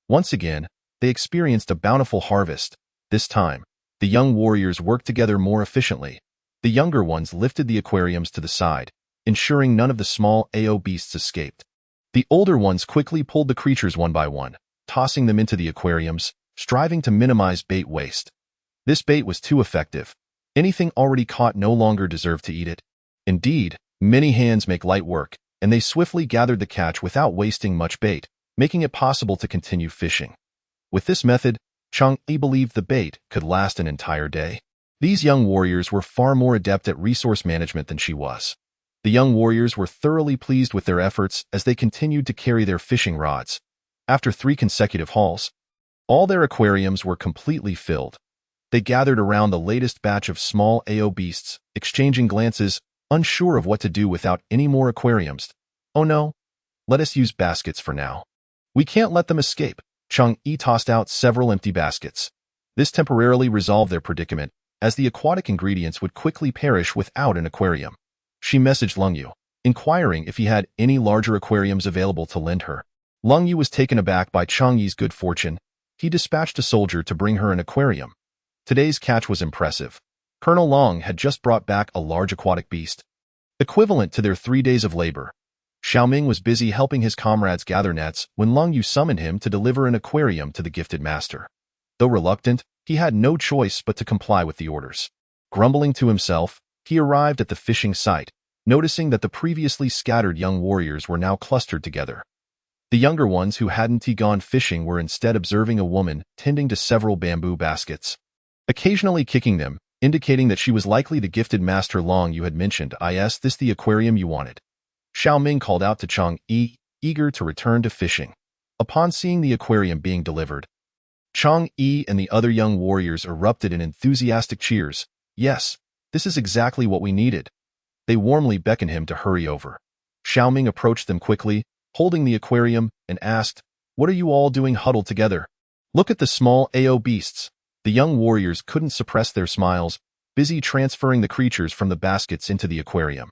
Once again, they experienced a bountiful harvest. This time, the young warriors worked together more efficiently. The younger ones lifted the aquariums to the side, ensuring none of the small AO beasts escaped. The older ones quickly pulled the creatures one by one, tossing them into the aquariums, striving to minimize bait waste. This bait was too effective. Anything already caught no longer deserved to eat it. Indeed, many hands make light work, and they swiftly gathered the catch without wasting much bait, making it possible to continue fishing. With this method, Chang'e believed the bait could last an entire day. These young warriors were far more adept at resource management than she was. The young warriors were thoroughly pleased with their efforts as they continued to carry their fishing rods. After 3 consecutive hauls, all their aquariums were completely filled. They gathered around the latest batch of small AO beasts, exchanging glances, unsure of what to do without any more aquariums. Oh no, let us use baskets for now. We can't let them escape. Chang'e tossed out several empty baskets. This temporarily resolved their predicament, as the aquatic ingredients would quickly perish without an aquarium. She messaged Long Yu, inquiring if he had any larger aquariums available to lend her. Long Yu was taken aback by Chang'e's good fortune. He dispatched a soldier to bring her an aquarium. Today's catch was impressive. Colonel Long had just brought back a large aquatic beast, equivalent to their 3 days of labor. Xiaoming was busy helping his comrades gather nets when Long Yu summoned him to deliver an aquarium to the gifted master. Though reluctant, he had no choice but to comply with the orders. Grumbling to himself, he arrived at the fishing site, noticing that the previously scattered young warriors were now clustered together. The younger ones who hadn't gone fishing were instead observing a woman tending to several bamboo baskets, occasionally kicking them, indicating that she was likely the gifted master Long Yu had mentioned. Is this the aquarium you wanted? Xiaoming called out to Chang'e, eager to return to fishing. Upon seeing the aquarium being delivered, Chang-yi and the other young warriors erupted in enthusiastic cheers. Yes, this is exactly what we needed. They warmly beckoned him to hurry over. Xiaoming approached them quickly, holding the aquarium, and asked, "What are you all doing huddled together? Look at the small AO beasts." The young warriors couldn't suppress their smiles, busy transferring the creatures from the baskets into the aquarium.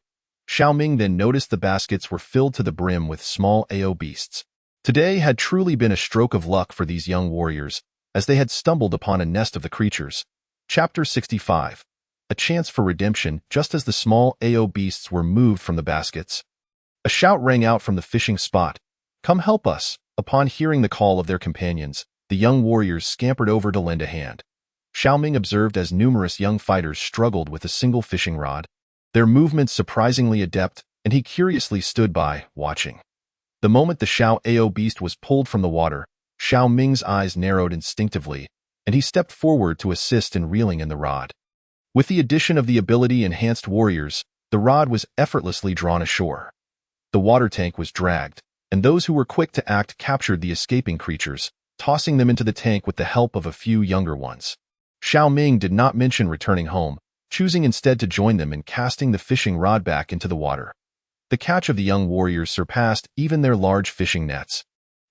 Xiaoming then noticed the baskets were filled to the brim with small AO beasts. Today had truly been a stroke of luck for these young warriors, as they had stumbled upon a nest of the creatures. Chapter 65. A chance for redemption. Just as the small AO beasts were moved from the baskets, a shout rang out from the fishing spot. "Come help us!" Upon hearing the call of their companions, the young warriors scampered over to lend a hand. Xiaoming observed as numerous young fighters struggled with a single fishing rod, their movements surprisingly adept, and he curiously stood by, watching. The moment the Xiao Ao beast was pulled from the water, Xiao Ming's eyes narrowed instinctively, and he stepped forward to assist in reeling in the rod. With the addition of the ability Enhanced Warriors, the rod was effortlessly drawn ashore. The water tank was dragged, and those who were quick to act captured the escaping creatures, tossing them into the tank with the help of a few younger ones. Xiao Ming did not mention returning home, choosing instead to join them in casting the fishing rod back into the water. The catch of the young warriors surpassed even their large fishing nets.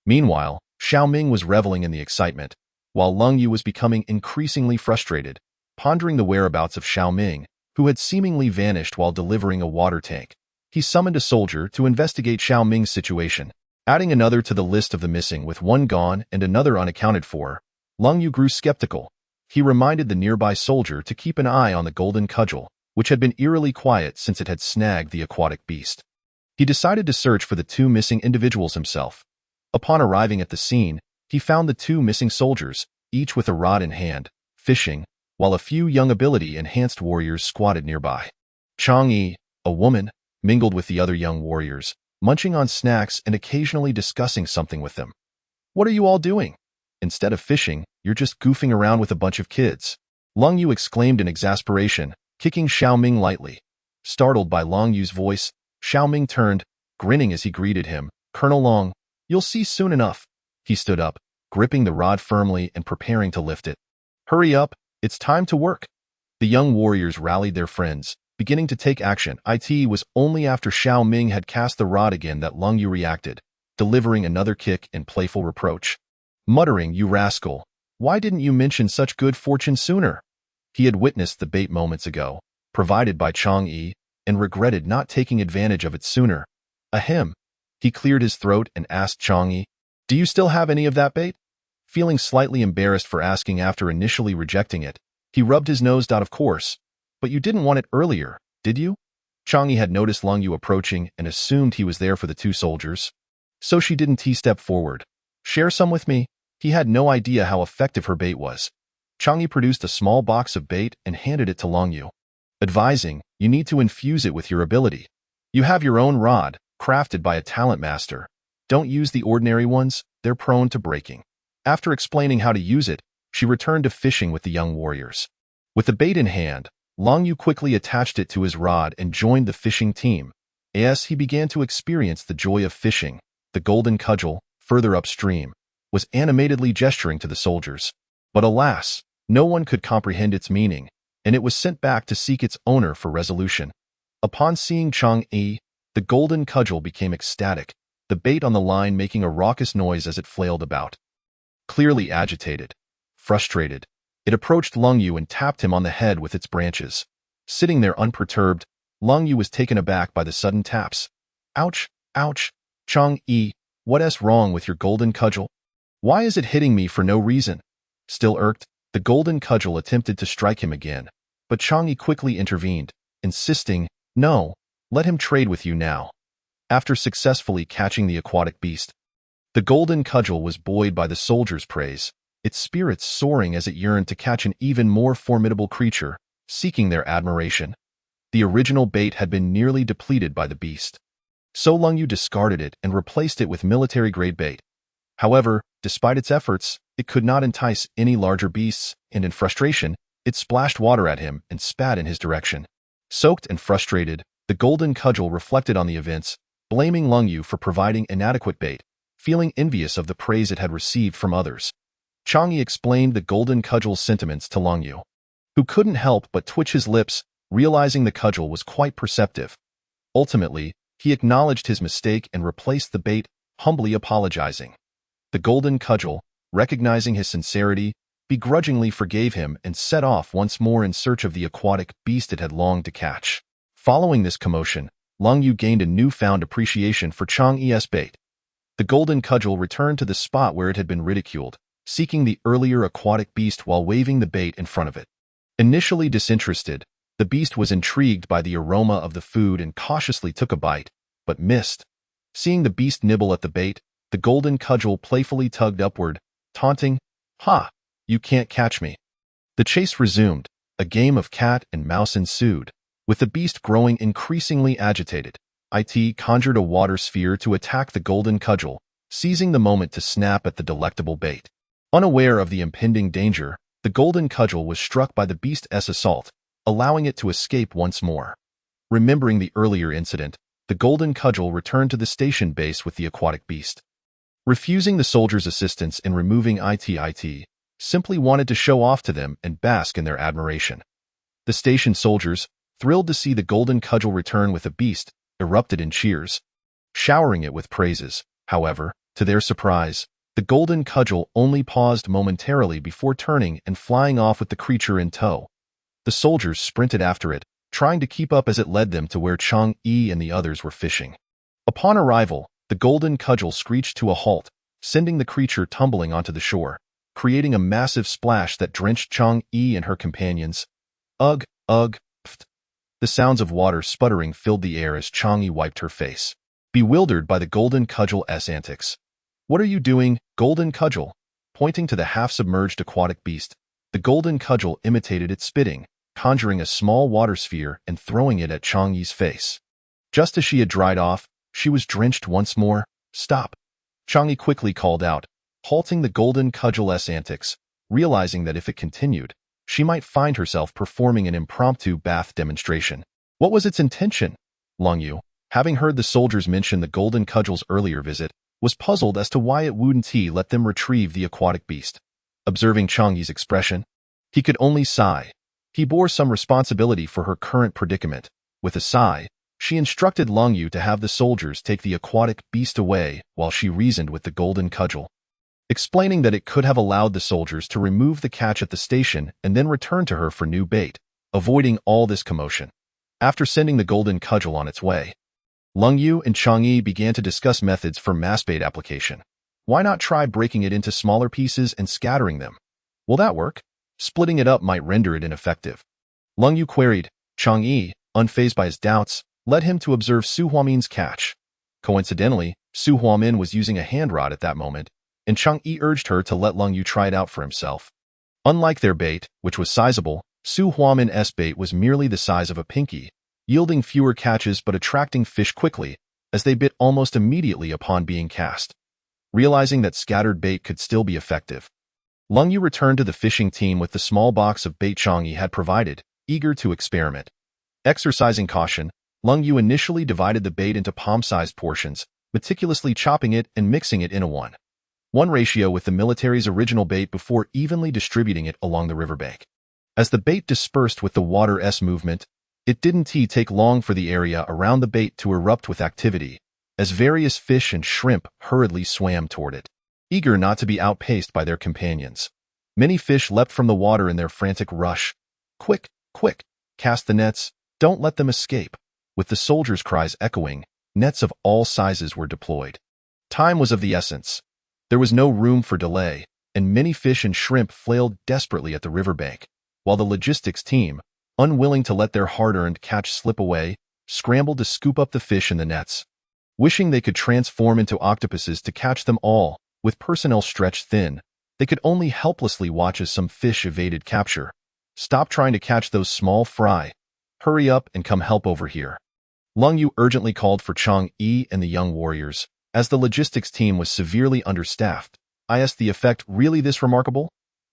Meanwhile, Xiao Ming was reveling in the excitement, while Leng Yu was becoming increasingly frustrated, pondering the whereabouts of Xiao Ming, who had seemingly vanished while delivering a water tank. He summoned a soldier to investigate Xiao Ming's situation, adding another to the list of the missing. With one gone and another unaccounted for, Leng Yu grew skeptical. He reminded the nearby soldier to keep an eye on the golden cudgel, which had been eerily quiet since it had snagged the aquatic beast. He decided to search for the two missing individuals himself. Upon arriving at the scene, he found the two missing soldiers, each with a rod in hand, fishing, while a few young ability-enhanced warriors squatted nearby. Chang-yi, a woman, mingled with the other young warriors, munching on snacks and occasionally discussing something with them. "What are you all doing? Instead of fishing, you're just goofing around with a bunch of kids," Leng Yu exclaimed in exasperation, kicking Xiao Ming lightly. Startled by Leng Yu's voice, Xiao Ming turned, grinning as he greeted him. "Colonel Long, you'll see soon enough." He stood up, gripping the rod firmly and preparing to lift it. "Hurry up, it's time to work." The young warriors rallied their friends, beginning to take action. It was only after Xiao Ming had cast the rod again that Leng Yu reacted, delivering another kick in playful reproach. Muttering, "You rascal, why didn't you mention such good fortune sooner?" He had witnessed the bait moments ago, provided by Chang-yi, and regretted not taking advantage of it sooner. Ahem. He cleared his throat and asked Chang-yi, "Do you still have any of that bait?" Feeling slightly embarrassed for asking after initially rejecting it, he rubbed his nose. "Of course. But you didn't want it earlier, did you?" Chang-yi had noticed Leng Yu approaching and assumed he was there for the two soldiers. So she didn't step forward. "Share some with me." He had no idea how effective her bait was. Chang-yi produced a small box of bait and handed it to Leng Yu, advising, "You need to infuse it with your ability. You have your own rod, crafted by a talent master. Don't use the ordinary ones, they're prone to breaking." After explaining how to use it, she returned to fishing with the young warriors. With the bait in hand, Leng Yu quickly attached it to his rod and joined the fishing team. As he began to experience the joy of fishing, the golden cudgel, further upstream, was animatedly gesturing to the soldiers. But alas, no one could comprehend its meaning, and it was sent back to seek its owner for resolution. Upon seeing Chang-yi, the golden cudgel became ecstatic, the bait on the line making a raucous noise as it flailed about. Clearly agitated, frustrated, it approached Leng Yu and tapped him on the head with its branches. Sitting there unperturbed, Leng Yu was taken aback by the sudden taps. "Ouch, ouch, Chang-yi, what's wrong with your golden cudgel? Why is it hitting me for no reason?" Still irked, the golden cudgel attempted to strike him again, but Chang-yi quickly intervened, insisting, "No, let him trade with you now." After successfully catching the aquatic beast, the golden cudgel was buoyed by the soldiers' praise, its spirits soaring as it yearned to catch an even more formidable creature, seeking their admiration. The original bait had been nearly depleted by the beast, so Leng Yu discarded it and replaced it with military-grade bait. However, despite its efforts, it could not entice any larger beasts, and in frustration, it splashed water at him and spat in his direction. Soaked and frustrated, the golden cudgel reflected on the events, blaming Lung Yu for providing inadequate bait, feeling envious of the praise it had received from others. Chang Yi explained the golden cudgel's sentiments to Lung Yu, who couldn't help but twitch his lips, realizing the cudgel was quite perceptive. Ultimately, he acknowledged his mistake and replaced the bait, humbly apologizing. The golden cudgel, recognizing his sincerity, begrudgingly forgave him and set off once more in search of the aquatic beast it had longed to catch. Following this commotion, Lung Yu gained a newfound appreciation for Chang Yi's bait. The golden cudgel returned to the spot where it had been ridiculed, seeking the earlier aquatic beast while waving the bait in front of it. Initially disinterested, the beast was intrigued by the aroma of the food and cautiously took a bite, but missed. Seeing the beast nibble at the bait, the golden cudgel playfully tugged upward, taunting, "Ha! You can't catch me." The chase resumed. A game of cat and mouse ensued, with the beast growing increasingly agitated. It conjured a water sphere to attack the golden cudgel, seizing the moment to snap at the delectable bait. Unaware of the impending danger, the golden cudgel was struck by the beast's assault, allowing it to escape once more. Remembering the earlier incident, the golden cudgel returned to the station base with the aquatic beast. Refusing the soldiers' assistance in removing it, simply wanted to show off to them and bask in their admiration. The station soldiers, thrilled to see the golden cudgel return with a beast, erupted in cheers, showering it with praises. However, to their surprise, the golden cudgel only paused momentarily before turning and flying off with the creature in tow. The soldiers sprinted after it, trying to keep up as it led them to where Chang Yi and the others were fishing. Upon arrival, the golden cudgel screeched to a halt, sending the creature tumbling onto the shore, creating a massive splash that drenched Chang Yi and her companions. Ugh, ugh, pft. The sounds of water sputtering filled the air as Chang Yi wiped her face, bewildered by the golden cudgel's antics. "What are you doing, golden cudgel?" Pointing to the half-submerged aquatic beast, the golden cudgel imitated its spitting, conjuring a small water sphere and throwing it at Chang Yi's face. Just as she had dried off, she was drenched once more. "Stop!" Chang Yi quickly called out, halting the golden cudgel's antics, realizing that if it continued, she might find herself performing an impromptu bath demonstration. What was its intention? Lung Yu, having heard the soldiers mention the golden cudgel's earlier visit, was puzzled as to why it wouldn't let them retrieve the aquatic beast. Observing Chang Yi's expression, he could only sigh. He bore some responsibility for her current predicament. With a sigh, she instructed Lung Yu to have the soldiers take the aquatic beast away while she reasoned with the golden cudgel, explaining that it could have allowed the soldiers to remove the catch at the station and then return to her for new bait, avoiding all this commotion. After sending the golden cudgel on its way, Lung Yu and Chang Yi began to discuss methods for mass bait application. Why not try breaking it into smaller pieces and scattering them? Will that work? Splitting it up might render it ineffective. Lung Yu queried. Chang Yi, unfazed by his doubts, led him to observe Su Huamin's catch. Coincidentally, Su Huamin was using a hand rod at that moment, and Chang Yi urged her to let Lung Yu try it out for himself. Unlike their bait, which was sizable, Su Huamin's bait was merely the size of a pinky, yielding fewer catches but attracting fish quickly, as they bit almost immediately upon being cast. Realizing that scattered bait could still be effective, Lung Yu returned to the fishing team with the small box of bait Chang Yi had provided, eager to experiment. Exercising caution, Lung Yu initially divided the bait into palm-sized portions, meticulously chopping it and mixing it in a 1:1 ratio with the military's original bait before evenly distributing it along the riverbank. As the bait dispersed with the water's movement, it didn't take long for the area around the bait to erupt with activity, as various fish and shrimp hurriedly swam toward it, eager not to be outpaced by their companions. Many fish leapt from the water in their frantic rush. "Quick, quick, cast the nets, don't let them escape." With the soldiers' cries echoing, nets of all sizes were deployed. Time was of the essence. There was no room for delay, and many fish and shrimp flailed desperately at the riverbank, while the logistics team, unwilling to let their hard-earned catch slip away, scrambled to scoop up the fish in the nets. Wishing they could transform into octopuses to catch them all, with personnel stretched thin, they could only helplessly watch as some fish evaded capture. "Stop trying to catch those small fry. Hurry up and come help over here." Lung Yu urgently called for Chang Yi and the young warriors. As the logistics team was severely understaffed, is the effect really this remarkable?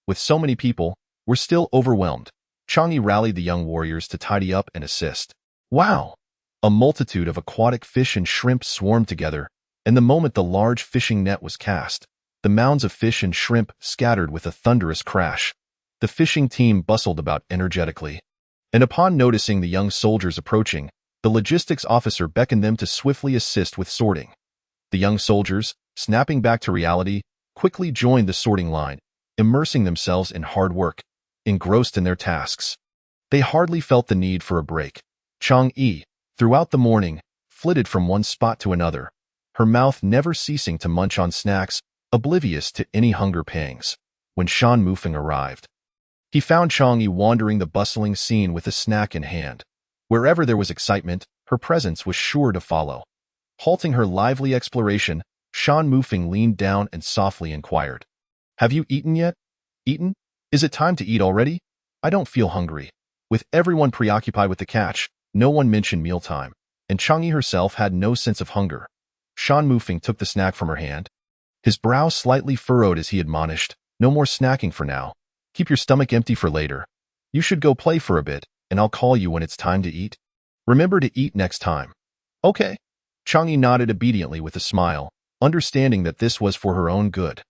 With so many people, we're still overwhelmed. Chang Yi rallied the young warriors to tidy up and assist. "Wow! A multitude of aquatic fish and shrimp swarmed together, and the moment the large fishing net was cast, the mounds of fish and shrimp scattered with a thunderous crash. The fishing team bustled about energetically, and upon noticing the young soldiers approaching, the logistics officer beckoned them to swiftly assist with sorting. The young soldiers, snapping back to reality, quickly joined the sorting line, immersing themselves in hard work, engrossed in their tasks. They hardly felt the need for a break. Chang-yi, throughout the morning, flitted from one spot to another, her mouth never ceasing to munch on snacks, oblivious to any hunger pangs. When Shan Mufeng arrived, he found Chang-yi wandering the bustling scene with a snack in hand. Wherever there was excitement, her presence was sure to follow. Halting her lively exploration, Shan Mufeng leaned down and softly inquired, "Have you eaten yet? Eaten? Is it time to eat already? I don't feel hungry." With everyone preoccupied with the catch, no one mentioned mealtime, and Chang-yi herself had no sense of hunger. Shan Mufeng took the snack from her hand. His brow slightly furrowed as he admonished, "No more snacking for now. Keep your stomach empty for later. You should go play for a bit, and I'll call you when it's time to eat. Remember to eat next time." "Okay." Chang-yi nodded obediently with a smile, understanding that this was for her own good.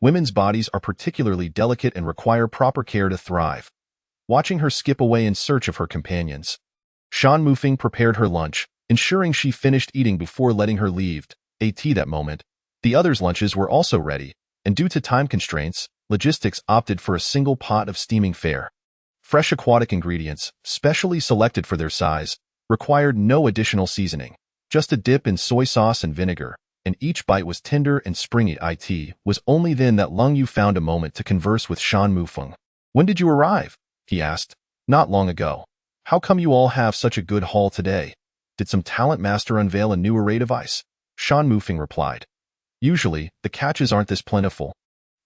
Women's bodies are particularly delicate and require proper care to thrive. Watching her skip away in search of her companions, Shan Mufeng prepared her lunch, ensuring she finished eating before letting her leave. That moment, the others' lunches were also ready, and due to time constraints, logistics opted for a single pot of steaming fare. Fresh aquatic ingredients, specially selected for their size, required no additional seasoning, just a dip in soy sauce and vinegar, and each bite was tender and springy. It was only then that Lung Yu found a moment to converse with Shan Mufeng. "When did you arrive?" he asked. "Not long ago. How come you all have such a good haul today? Did some talent master unveil a new array device?" Shan Mufeng replied. "Usually, the catches aren't this plentiful.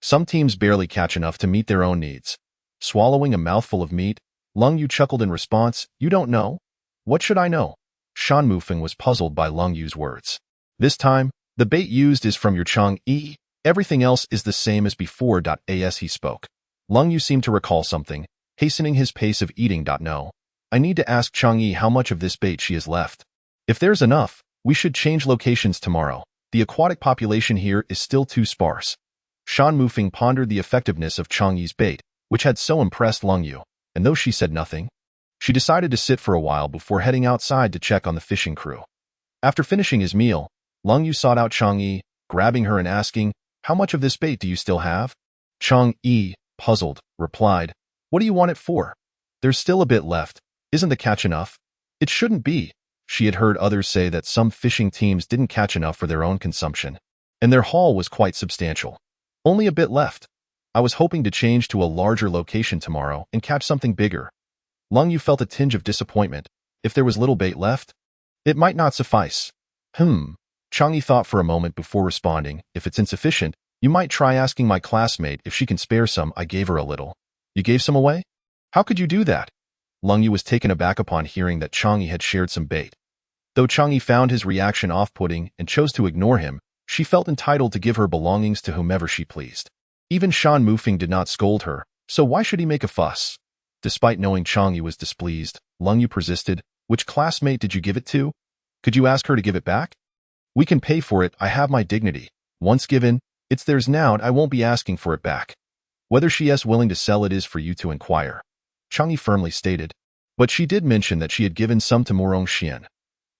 Some teams barely catch enough to meet their own needs." Swallowing a mouthful of meat, Lung Yu chuckled in response, "You don't know? What should I know?" Shan Mufeng was puzzled by Lung Yu's words. "This time, the bait used is from your Chang-yi. Everything else is the same as before." As he spoke, Lung Yu seemed to recall something, hastening his pace of eating. "No. I need to ask Chang-yi how much of this bait she has left. If there's enough, we should change locations tomorrow. The aquatic population here is still too sparse." Shan Mufeng pondered the effectiveness of Chang-yi's bait, which had so impressed Lung Yu, and though she said nothing, she decided to sit for a while before heading outside to check on the fishing crew. After finishing his meal, Lung Yu sought out Chang-yi, grabbing her and asking, "How much of this bait do you still have?" Chang-yi, puzzled, replied, "What do you want it for? There's still a bit left. Isn't the catch enough?" It shouldn't be. She had heard others say that some fishing teams didn't catch enough for their own consumption, and their haul was quite substantial. "Only a bit left. I was hoping to change to a larger location tomorrow and catch something bigger." Lung Yu felt a tinge of disappointment. If there was little bait left, it might not suffice. Chang-yi thought for a moment before responding, "If it's insufficient, you might try asking my classmate if she can spare some. I gave her a little." "You gave some away? How could you do that?" Lung Yu was taken aback upon hearing that Chang-yi had shared some bait. Though Chang-yi found his reaction off-putting and chose to ignore him, she felt entitled to give her belongings to whomever she pleased. Even Shan Mufeng did not scold her, so why should he make a fuss? Despite knowing Chang-yi was displeased, Lung Yu persisted, "Which classmate did you give it to? Could you ask her to give it back? We can pay for it. I have my dignity. Once given, it's theirs now and I won't be asking for it back. Whether she is willing to sell it is for you to inquire," Chang-yi firmly stated. But she did mention that she had given some to Murong Xian.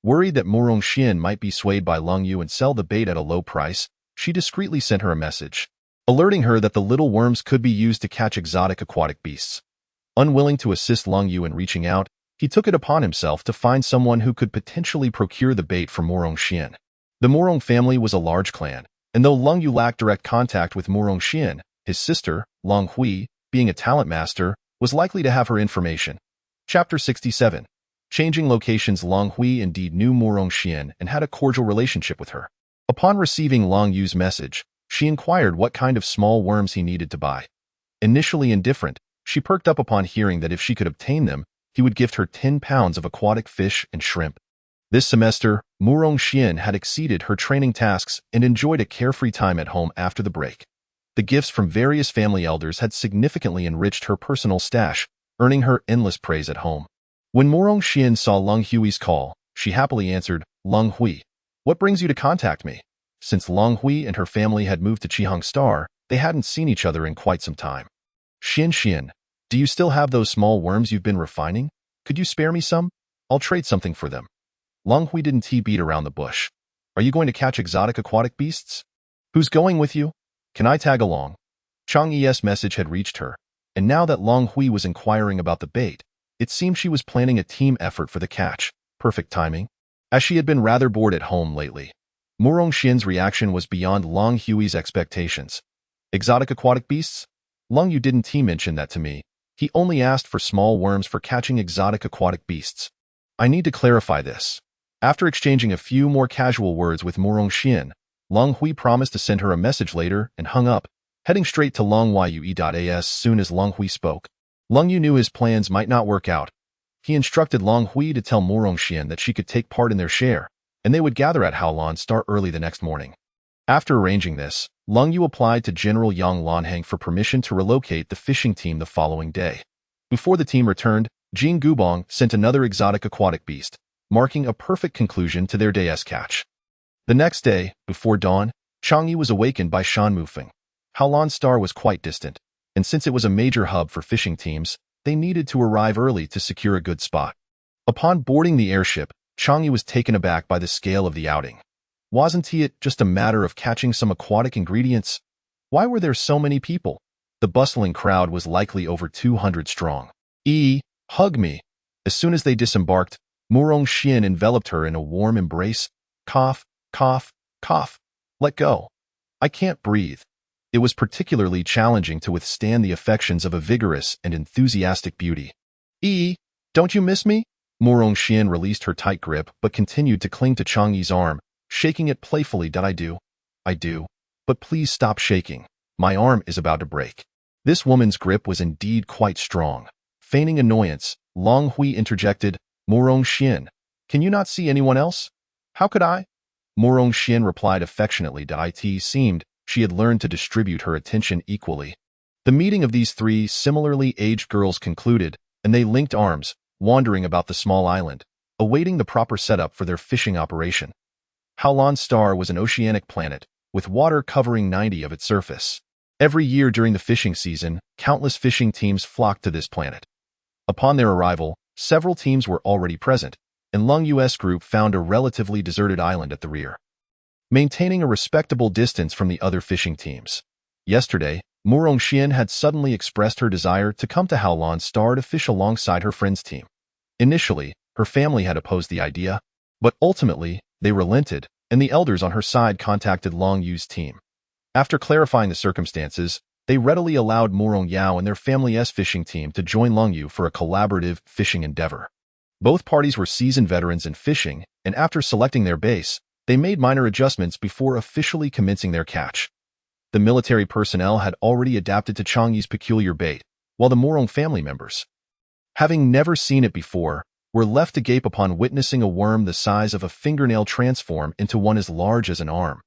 Worried that Murong Xian might be swayed by Lung Yu and sell the bait at a low price, she discreetly sent her a message, alerting her that the little worms could be used to catch exotic aquatic beasts. Unwilling to assist Lung Yu in reaching out, he took it upon himself to find someone who could potentially procure the bait for Murong Xian. The Murong family was a large clan, and though Lung Yu lacked direct contact with Murong Xian, his sister, Long Hui, being a talent master, was likely to have her information. Chapter 67. Changing locations. Long Hui indeed knew Murong Xian and had a cordial relationship with her. Upon receiving Long Yu's message, she inquired what kind of small worms he needed to buy. Initially indifferent, she perked up upon hearing that if she could obtain them, he would gift her 10 pounds of aquatic fish and shrimp. This semester, Murong Xian had exceeded her training tasks and enjoyed a carefree time at home after the break. The gifts from various family elders had significantly enriched her personal stash, earning her endless praise at home. When Murong Xian saw Lung Hui's call, She happily answered, Long Hui. What brings you to contact me? Since Long Hui and her family had moved to Chihang Star, they hadn't seen each other in quite some time. Xian, do you still have those small worms you've been refining? Could you spare me some? I'll trade something for them. Long Hui didn't beat around the bush. Are you going to catch exotic aquatic beasts? Who's going with you? Can I tag along? Chang Yi's message had reached her, and now that Long Hui was inquiring about the bait, it seemed she was planning a team effort for the catch. Perfect timing. As she had been rather bored at home lately, Murong Xian's reaction was beyond Long Hui's expectations. Exotic aquatic beasts? Long Yu didn't mention that to me. He only asked for small worms for catching exotic aquatic beasts. I need to clarify this. After exchanging a few more casual words with Murong Xian, Long Hui promised to send her a message later and hung up, heading straight to Long Yue.as soon as Long Hui spoke. Long Yu knew his plans might not work out. He instructed Long Hui to tell Murong Xian that she could take part in their share, and they would gather at Haolan Star early the next morning. After arranging this, Long Yu applied to General Yang Lanhang for permission to relocate the fishing team the following day. Before the team returned, Jing Gubong sent another exotic aquatic beast, marking a perfect conclusion to their day's catch. The next day, before dawn, Changyi was awakened by Shan Mufeng. Haolan Star was quite distant, and since it was a major hub for fishing teams, they needed to arrive early to secure a good spot. Upon boarding the airship, Changyi was taken aback by the scale of the outing. Wasn't it just a matter of catching some aquatic ingredients? Why were there so many people? The bustling crowd was likely over 200 strong. Hug me. As soon as they disembarked, Murong Xian enveloped her in a warm embrace. Cough, cough, cough. Let go. I can't breathe. It was particularly challenging to withstand the affections of a vigorous and enthusiastic beauty. Don't you miss me? Murong Xian released her tight grip but continued to cling to Changyi's arm, shaking it playfully. I do. But please stop shaking. My arm is about to break. This woman's grip was indeed quite strong. Feigning annoyance, Long Hui interjected, Murong Xian, can you not see anyone else? How could I? Murong Xian replied affectionately. It seemed she had learned to distribute her attention equally. The meeting of these three similarly aged girls concluded, and they linked arms, wandering about the small island, awaiting the proper setup for their fishing operation. Haolan Star was an oceanic planet, with water covering 90% of its surface. Every year during the fishing season, countless fishing teams flocked to this planet. Upon their arrival, several teams were already present, and Lung US group found a relatively deserted island at the rear, maintaining a respectable distance from the other fishing teams. Yesterday, Murong Xian had suddenly expressed her desire to come to Haolan Star to fish alongside her friend's team. Initially, her family had opposed the idea, but ultimately, they relented, and the elders on her side contacted Long Yu's team. After clarifying the circumstances, they readily allowed Murong Yao and their family's fishing team to join Long Yu for a collaborative fishing endeavor. Both parties were seasoned veterans in fishing, and after selecting their base, they made minor adjustments before officially commencing their catch. The military personnel had already adapted to Changyi's peculiar bait, while the Murong family members, having never seen it before, were left to gape upon witnessing a worm the size of a fingernail transform into one as large as an arm.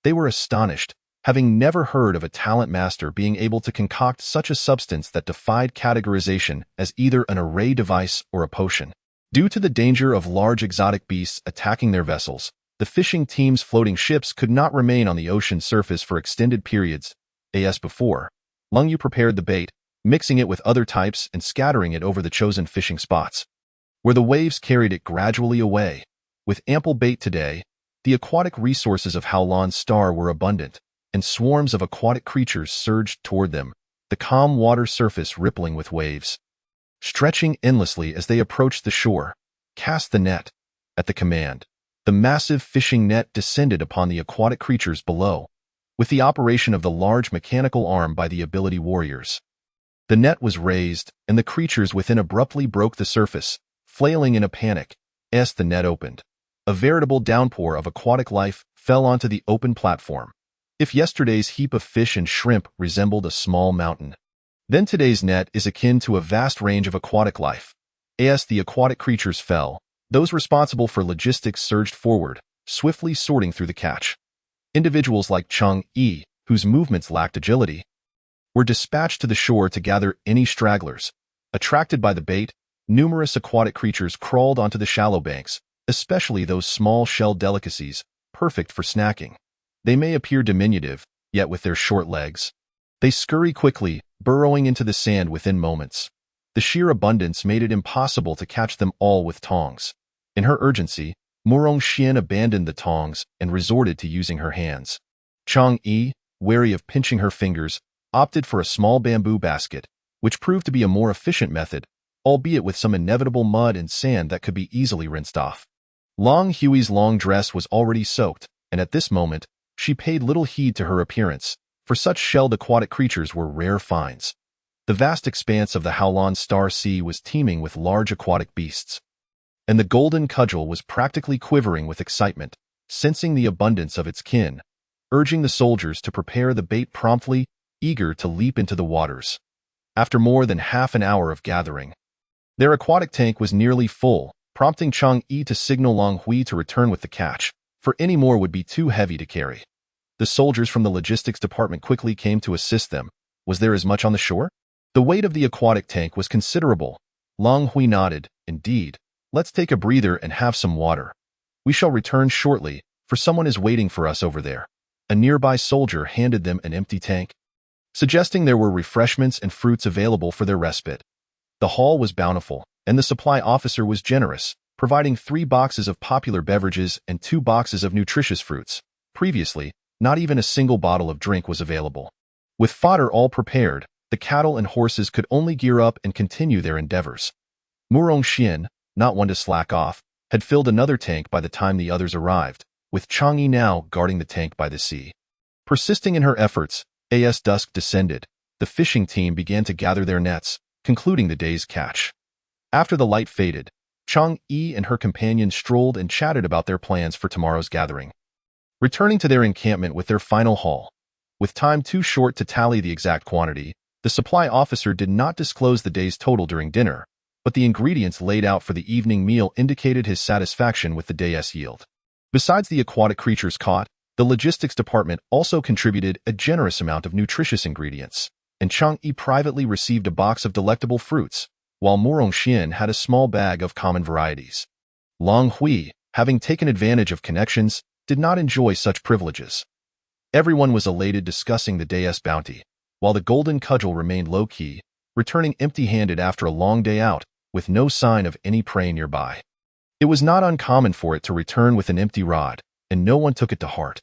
They were astonished, having never heard of a talent master being able to concoct such a substance that defied categorization as either an array device or a potion. Due to the danger of large exotic beasts attacking their vessels, the fishing team's floating ships could not remain on the ocean surface for extended periods. As before, Lung Yu prepared the bait, mixing it with other types and scattering it over the chosen fishing spots, where the waves carried it gradually away. With ample bait today, the aquatic resources of Haolan Star were abundant, and swarms of aquatic creatures surged toward them, the calm water surface rippling with waves. Stretching endlessly as they approached the shore, cast the net. At the command, the massive fishing net descended upon the aquatic creatures below, with the operation of the large mechanical arm by the ability warriors. The net was raised, and the creatures within abruptly broke the surface, flailing in a panic. As the net opened, a veritable downpour of aquatic life fell onto the open platform. If yesterday's heap of fish and shrimp resembled a small mountain, then today's net is akin to a vast range of aquatic life. As the aquatic creatures fell, those responsible for logistics surged forward, swiftly sorting through the catch. Individuals like Cheng Yi, whose movements lacked agility, were dispatched to the shore to gather any stragglers. Attracted by the bait, numerous aquatic creatures crawled onto the shallow banks, especially those small shell delicacies, perfect for snacking. They may appear diminutive, yet with their short legs, they scurry quickly, burrowing into the sand within moments. The sheer abundance made it impossible to catch them all with tongs. In her urgency, Murong Xian abandoned the tongs and resorted to using her hands. Chang Yi, wary of pinching her fingers, opted for a small bamboo basket, which proved to be a more efficient method, albeit with some inevitable mud and sand that could be easily rinsed off. Long Hui's long dress was already soaked, and at this moment, she paid little heed to her appearance, for such shelled aquatic creatures were rare finds. The vast expanse of the Howlan Star Sea was teeming with large aquatic beasts, and the golden cudgel was practically quivering with excitement, sensing the abundance of its kin, urging the soldiers to prepare the bait promptly, eager to leap into the waters. After more than half an hour of gathering, their aquatic tank was nearly full, prompting Chang Yi to signal Long Hui to return with the catch, for any more would be too heavy to carry. The soldiers from the logistics department quickly came to assist them. Was there as much on the shore? The weight of the aquatic tank was considerable. Long Hui nodded. Indeed. Let's take a breather and have some water. We shall return shortly, for someone is waiting for us over there. A nearby soldier handed them an empty tank, suggesting there were refreshments and fruits available for their respite. The haul was bountiful, and the supply officer was generous, providing 3 boxes of popular beverages and 2 boxes of nutritious fruits. Previously, not even a single bottle of drink was available. With fodder all prepared, the cattle and horses could only gear up and continue their endeavors. Murong Xian, not one to slack off, had filled another tank by the time the others arrived, with Chang Yi now guarding the tank by the sea. Persisting in her efforts, as dusk descended, the fishing team began to gather their nets, concluding the day's catch. After the light faded, Chang Yi and her companion strolled and chatted about their plans for tomorrow's gathering. Returning to their encampment with their final haul, with time too short to tally the exact quantity, the supply officer did not disclose the day's total during dinner, but the ingredients laid out for the evening meal indicated his satisfaction with the day's yield. Besides the aquatic creatures caught, the logistics department also contributed a generous amount of nutritious ingredients, and Chang Yi privately received a box of delectable fruits, while Murong Xian had a small bag of common varieties. Long Hui, having taken advantage of connections, did not enjoy such privileges. Everyone was elated discussing the day's bounty, while the golden cudgel remained low-key, returning empty-handed after a long day out, with no sign of any prey nearby. It was not uncommon for it to return with an empty rod, and no one took it to heart.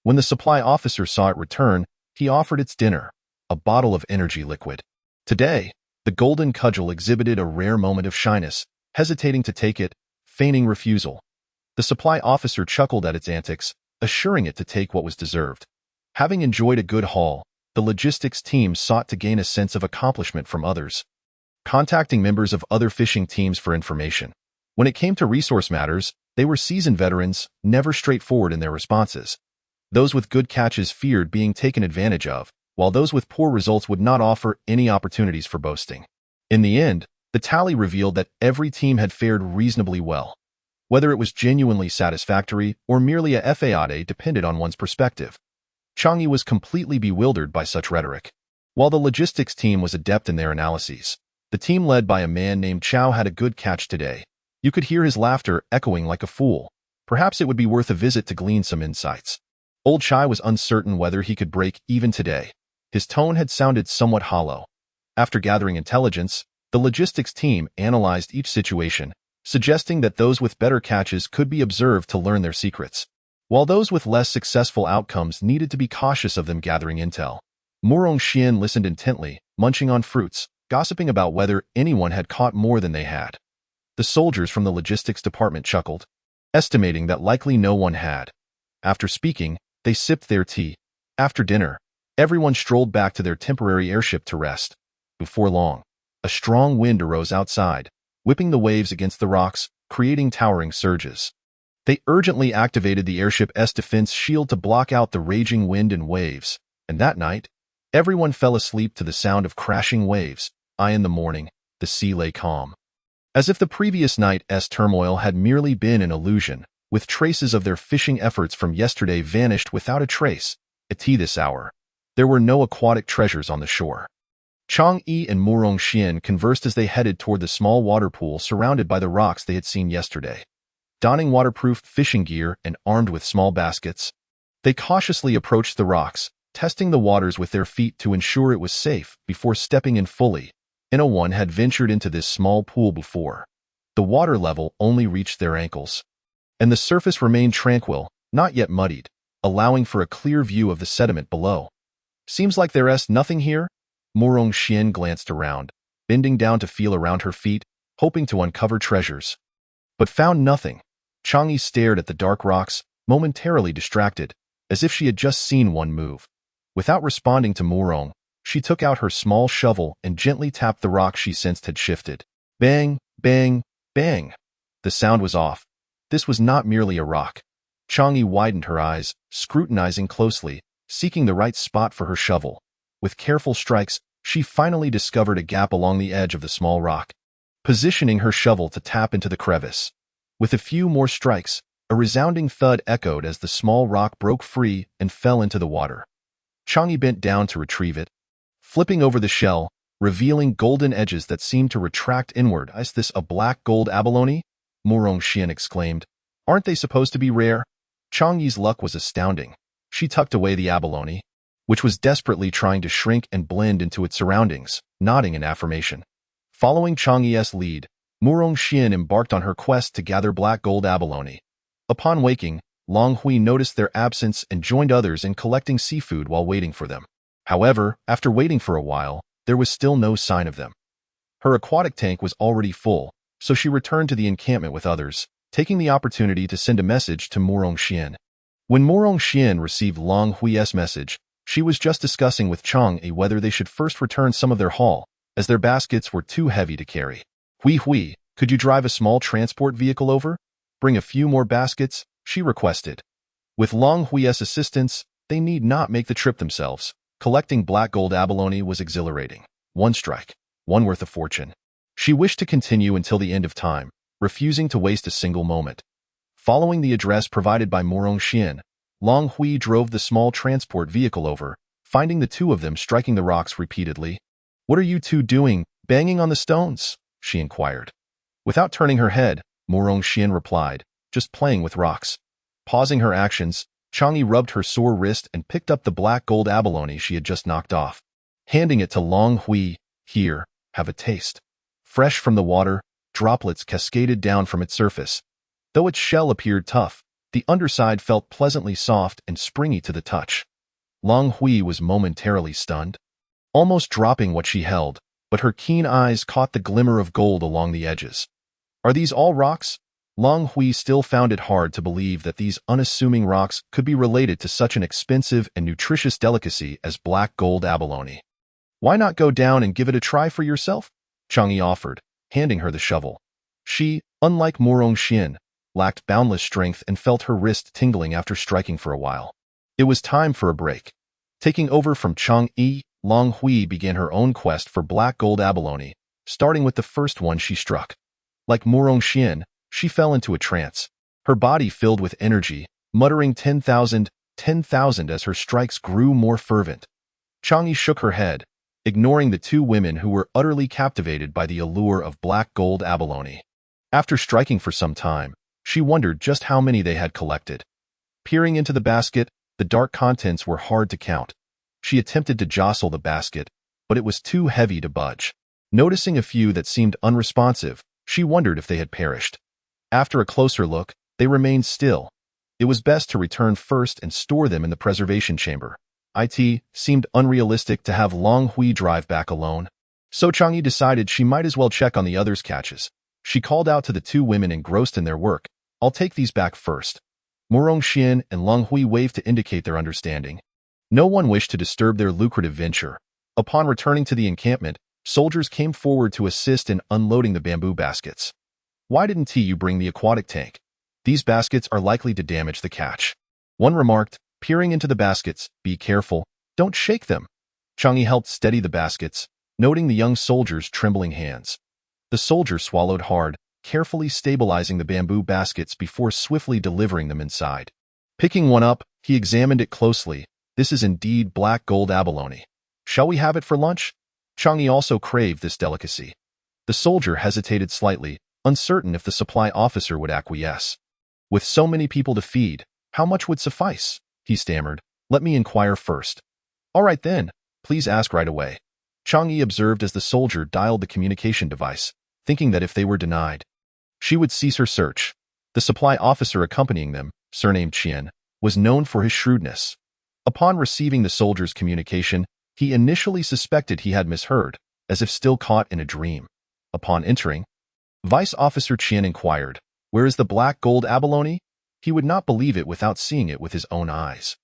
When the supply officer saw it return, he offered its dinner, a bottle of energy liquid. Today, the golden cudgel exhibited a rare moment of shyness, hesitating to take it, feigning refusal. The supply officer chuckled at its antics, assuring it to take what was deserved. Having enjoyed a good haul, the logistics team sought to gain a sense of accomplishment from others, contacting members of other fishing teams for information. When it came to resource matters, they were seasoned veterans, never straightforward in their responses. Those with good catches feared being taken advantage of, while those with poor results would not offer any opportunities for boasting. In the end, the tally revealed that every team had fared reasonably well. Whether it was genuinely satisfactory or merely a fade depended on one's perspective. Chang Yi was completely bewildered by such rhetoric. While the logistics team was adept in their analyses, the team led by a man named Chow had a good catch today. You could hear his laughter echoing like a fool. Perhaps it would be worth a visit to glean some insights. Old Chai was uncertain whether he could break even today. His tone had sounded somewhat hollow. After gathering intelligence, the logistics team analyzed each situation, suggesting that those with better catches could be observed to learn their secrets, while those with less successful outcomes needed to be cautious of them gathering intel. Murong Xian listened intently, munching on fruits, gossiping about whether anyone had caught more than they had. The soldiers from the logistics department chuckled, estimating that likely no one had. After speaking, they sipped their tea. After dinner, everyone strolled back to their temporary airship to rest. Before long, a strong wind arose outside, whipping the waves against the rocks, creating towering surges. They urgently activated the airship's defense shield to block out the raging wind and waves, and that night, everyone fell asleep to the sound of crashing waves. In the morning, the sea lay calm, as if the previous night's turmoil had merely been an illusion, with traces of their fishing efforts from yesterday vanished without a trace. At this hour, there were no aquatic treasures on the shore. Chang Yi and Murong Xian conversed as they headed toward the small water pool surrounded by the rocks they had seen yesterday. donning waterproof fishing gear and armed with small baskets. They cautiously approached the rocks, testing the waters with their feet to ensure it was safe before stepping in fully. No one had ventured into this small pool before. The water level only reached their ankles, and the surface remained tranquil, not yet muddied, allowing for a clear view of the sediment below. Seems like there's nothing here? Morong Xian glanced around, bending down to feel around her feet, hoping to uncover treasures. But found nothing. Chang'e stared at the dark rocks, momentarily distracted, as if she had just seen one move. Without responding to Morong, she took out her small shovel and gently tapped the rock she sensed had shifted. Bang, bang, bang. The sound was off. This was not merely a rock. Chang'e widened her eyes, scrutinizing closely, seeking the right spot for her shovel. With careful strikes, she finally discovered a gap along the edge of the small rock, positioning her shovel to tap into the crevice. With a few more strikes, a resounding thud echoed as the small rock broke free and fell into the water. Chang'e bent down to retrieve it, flipping over the shell, revealing golden edges that seemed to retract inward. Is this a black gold abalone? Morong Xian exclaimed. Aren't they supposed to be rare? Chang'e's luck was astounding. She tucked away the abalone, which was desperately trying to shrink and blend into its surroundings, nodding in affirmation. Following Chang'e's lead, Morong Xian embarked on her quest to gather black gold abalone. Upon waking, Long Hui noticed their absence and joined others in collecting seafood while waiting for them. However, after waiting for a while, there was still no sign of them. Her aquatic tank was already full, so she returned to the encampment with others, taking the opportunity to send a message to Morong Xian. When Morong Xian received Long Hui's message, she was just discussing with Chang'e whether they should first return some of their haul, as their baskets were too heavy to carry. Hui, could you drive a small transport vehicle over? Bring a few more baskets, she requested. With Long Hui's assistance, they need not make the trip themselves. Collecting black gold abalone was exhilarating. One strike, one worth a fortune. She wished to continue until the end of time, refusing to waste a single moment. Following the address provided by Morong Xian, Long Hui drove the small transport vehicle over, finding the two of them striking the rocks repeatedly. What are you two doing, banging on the stones? She inquired. Without turning her head, Morong Xian replied, just playing with rocks. Pausing her actions, Chang'e rubbed her sore wrist and picked up the black gold abalone she had just knocked off. Handing it to Long Hui, here, have a taste. Fresh from the water, droplets cascaded down from its surface. Though its shell appeared tough, the underside felt pleasantly soft and springy to the touch. Long Hui was momentarily stunned, almost dropping what she held, but her keen eyes caught the glimmer of gold along the edges. Are these all rocks? Long Hui still found it hard to believe that these unassuming rocks could be related to such an expensive and nutritious delicacy as black gold abalone. Why not go down and give it a try for yourself? Chang'e offered, handing her the shovel. She, unlike Morong Xian, lacked boundless strength and felt her wrist tingling after striking for a while. It was time for a break. Taking over from Chang'e, Long Hui began her own quest for black gold abalone, starting with the first one she struck. Like Morong Xian, she fell into a trance, her body filled with energy, muttering 10,000, 10,000 as her strikes grew more fervent. Chang'e shook her head, ignoring the two women who were utterly captivated by the allure of black gold abalone. After striking for some time, she wondered just how many they had collected. Peering into the basket, the dark contents were hard to count. She attempted to jostle the basket, but it was too heavy to budge. Noticing a few that seemed unresponsive, she wondered if they had perished. After a closer look, they remained still. It was best to return first and store them in the preservation chamber. It seemed unrealistic to have Long Hui drive back alone, so Chang'e decided she might as well check on the others' catches. She called out to the two women engrossed in their work, I'll take these back first. Morong Xian and Long Hui waved to indicate their understanding. No one wished to disturb their lucrative venture. Upon returning to the encampment, soldiers came forward to assist in unloading the bamboo baskets. Why didn't you bring the aquatic tank? These baskets are likely to damage the catch. One remarked, peering into the baskets, be careful, don't shake them. Chang'e helped steady the baskets, noting the young soldier's trembling hands. The soldier swallowed hard, carefully stabilizing the bamboo baskets before swiftly delivering them inside. Picking one up, he examined it closely. This is indeed black gold abalone. Shall we have it for lunch? Chang'e also craved this delicacy. The soldier hesitated slightly, uncertain if the supply officer would acquiesce. With so many people to feed, how much would suffice? He stammered. Let me inquire first. All right then, please ask right away. Chang Yi observed as the soldier dialed the communication device, thinking that if they were denied, she would cease her search. The supply officer accompanying them, surnamed Qian, was known for his shrewdness. Upon receiving the soldier's communication, he initially suspected he had misheard, as if still caught in a dream. Upon entering, Vice Officer Qian inquired, "Where is the black gold abalone?" He would not believe it without seeing it with his own eyes.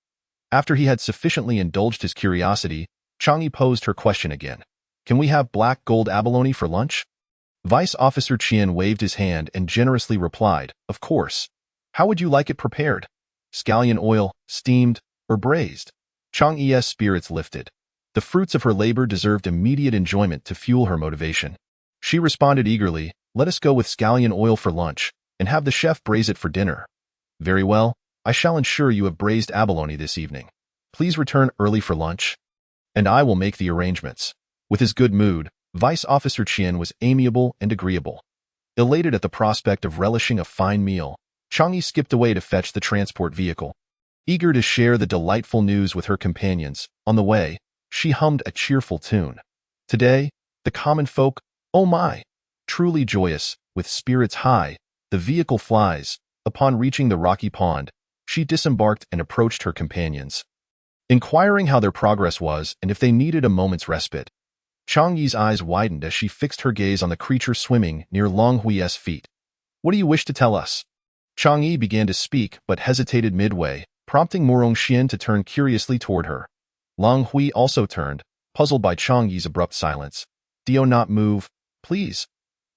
After he had sufficiently indulged his curiosity, Chang Yi posed her question again. "Can we have black gold abalone for lunch?" Vice Officer Qian waved his hand and generously replied, "Of course. How would you like it prepared? Scallion oil, steamed, or braised?" Chang Yi's spirits lifted. The fruits of her labor deserved immediate enjoyment to fuel her motivation. She responded eagerly, "Let us go with scallion oil for lunch, and have the chef braise it for dinner." "Very well, I shall ensure you have braised abalone this evening. Please return early for lunch, and I will make the arrangements." With his good mood, Vice Officer Qian was amiable and agreeable. Elated at the prospect of relishing a fine meal, Chang Yi skipped away to fetch the transport vehicle. Eager to share the delightful news with her companions, on the way, she hummed a cheerful tune. Today, the common folk, oh my! Truly joyous, with spirits high, the vehicle flies. Upon reaching the rocky pond, she disembarked and approached her companions, inquiring how their progress was and if they needed a moment's respite. Chang Yi's eyes widened as she fixed her gaze on the creature swimming near Long Hui's feet. "What do you wish to tell us?" Chang Yi began to speak but hesitated midway, prompting Murong Xian to turn curiously toward her. Long Hui also turned, puzzled by Chang Yi's abrupt silence. "Do not move, please.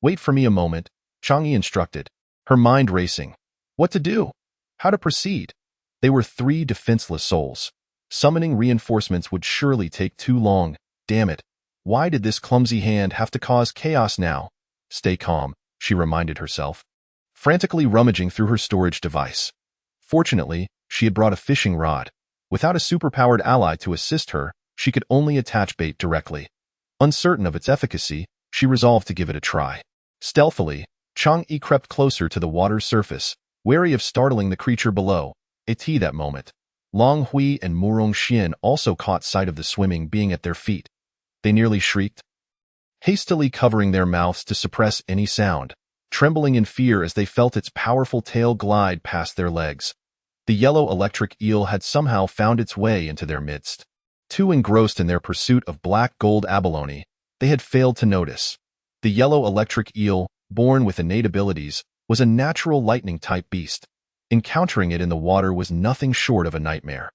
Wait for me a moment," Chang Yi instructed, her mind racing. What to do? How to proceed? They were three defenseless souls. Summoning reinforcements would surely take too long. Damn it. Why did this clumsy hand have to cause chaos now? Stay calm, she reminded herself, frantically rummaging through her storage device. Fortunately, she had brought a fishing rod. Without a superpowered ally to assist her, she could only attach bait directly. Uncertain of its efficacy, she resolved to give it a try. Stealthily, Chang Yi crept closer to the water's surface, wary of startling the creature below. That moment, Long Hui and Murong Xian also caught sight of the swimming being at their feet. They nearly shrieked, hastily covering their mouths to suppress any sound, trembling in fear as they felt its powerful tail glide past their legs. The yellow electric eel had somehow found its way into their midst. Too engrossed in their pursuit of black gold abalone, they had failed to notice. The yellow electric eel, born with innate abilities, was a natural lightning-type beast. Encountering it in the water was nothing short of a nightmare.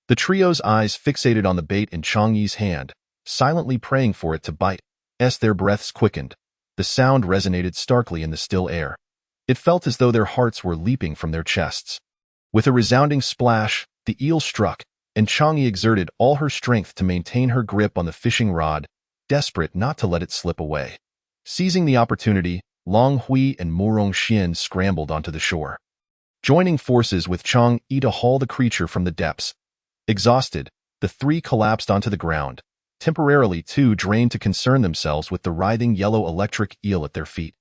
The trio's eyes fixated on the bait in Chang Yi's hand, silently praying for it to bite. As their breaths quickened, the sound resonated starkly in the still air. It felt as though their hearts were leaping from their chests. With a resounding splash, the eel struck, and Chang Yi exerted all her strength to maintain her grip on the fishing rod, desperate not to let it slip away. Seizing the opportunity, Long Hui and Murong Xian scrambled onto the shore, joining forces with Chang Yi to haul the creature from the depths. Exhausted, the three collapsed onto the ground, temporarily too drained to concern themselves with the writhing yellow electric eel at their feet.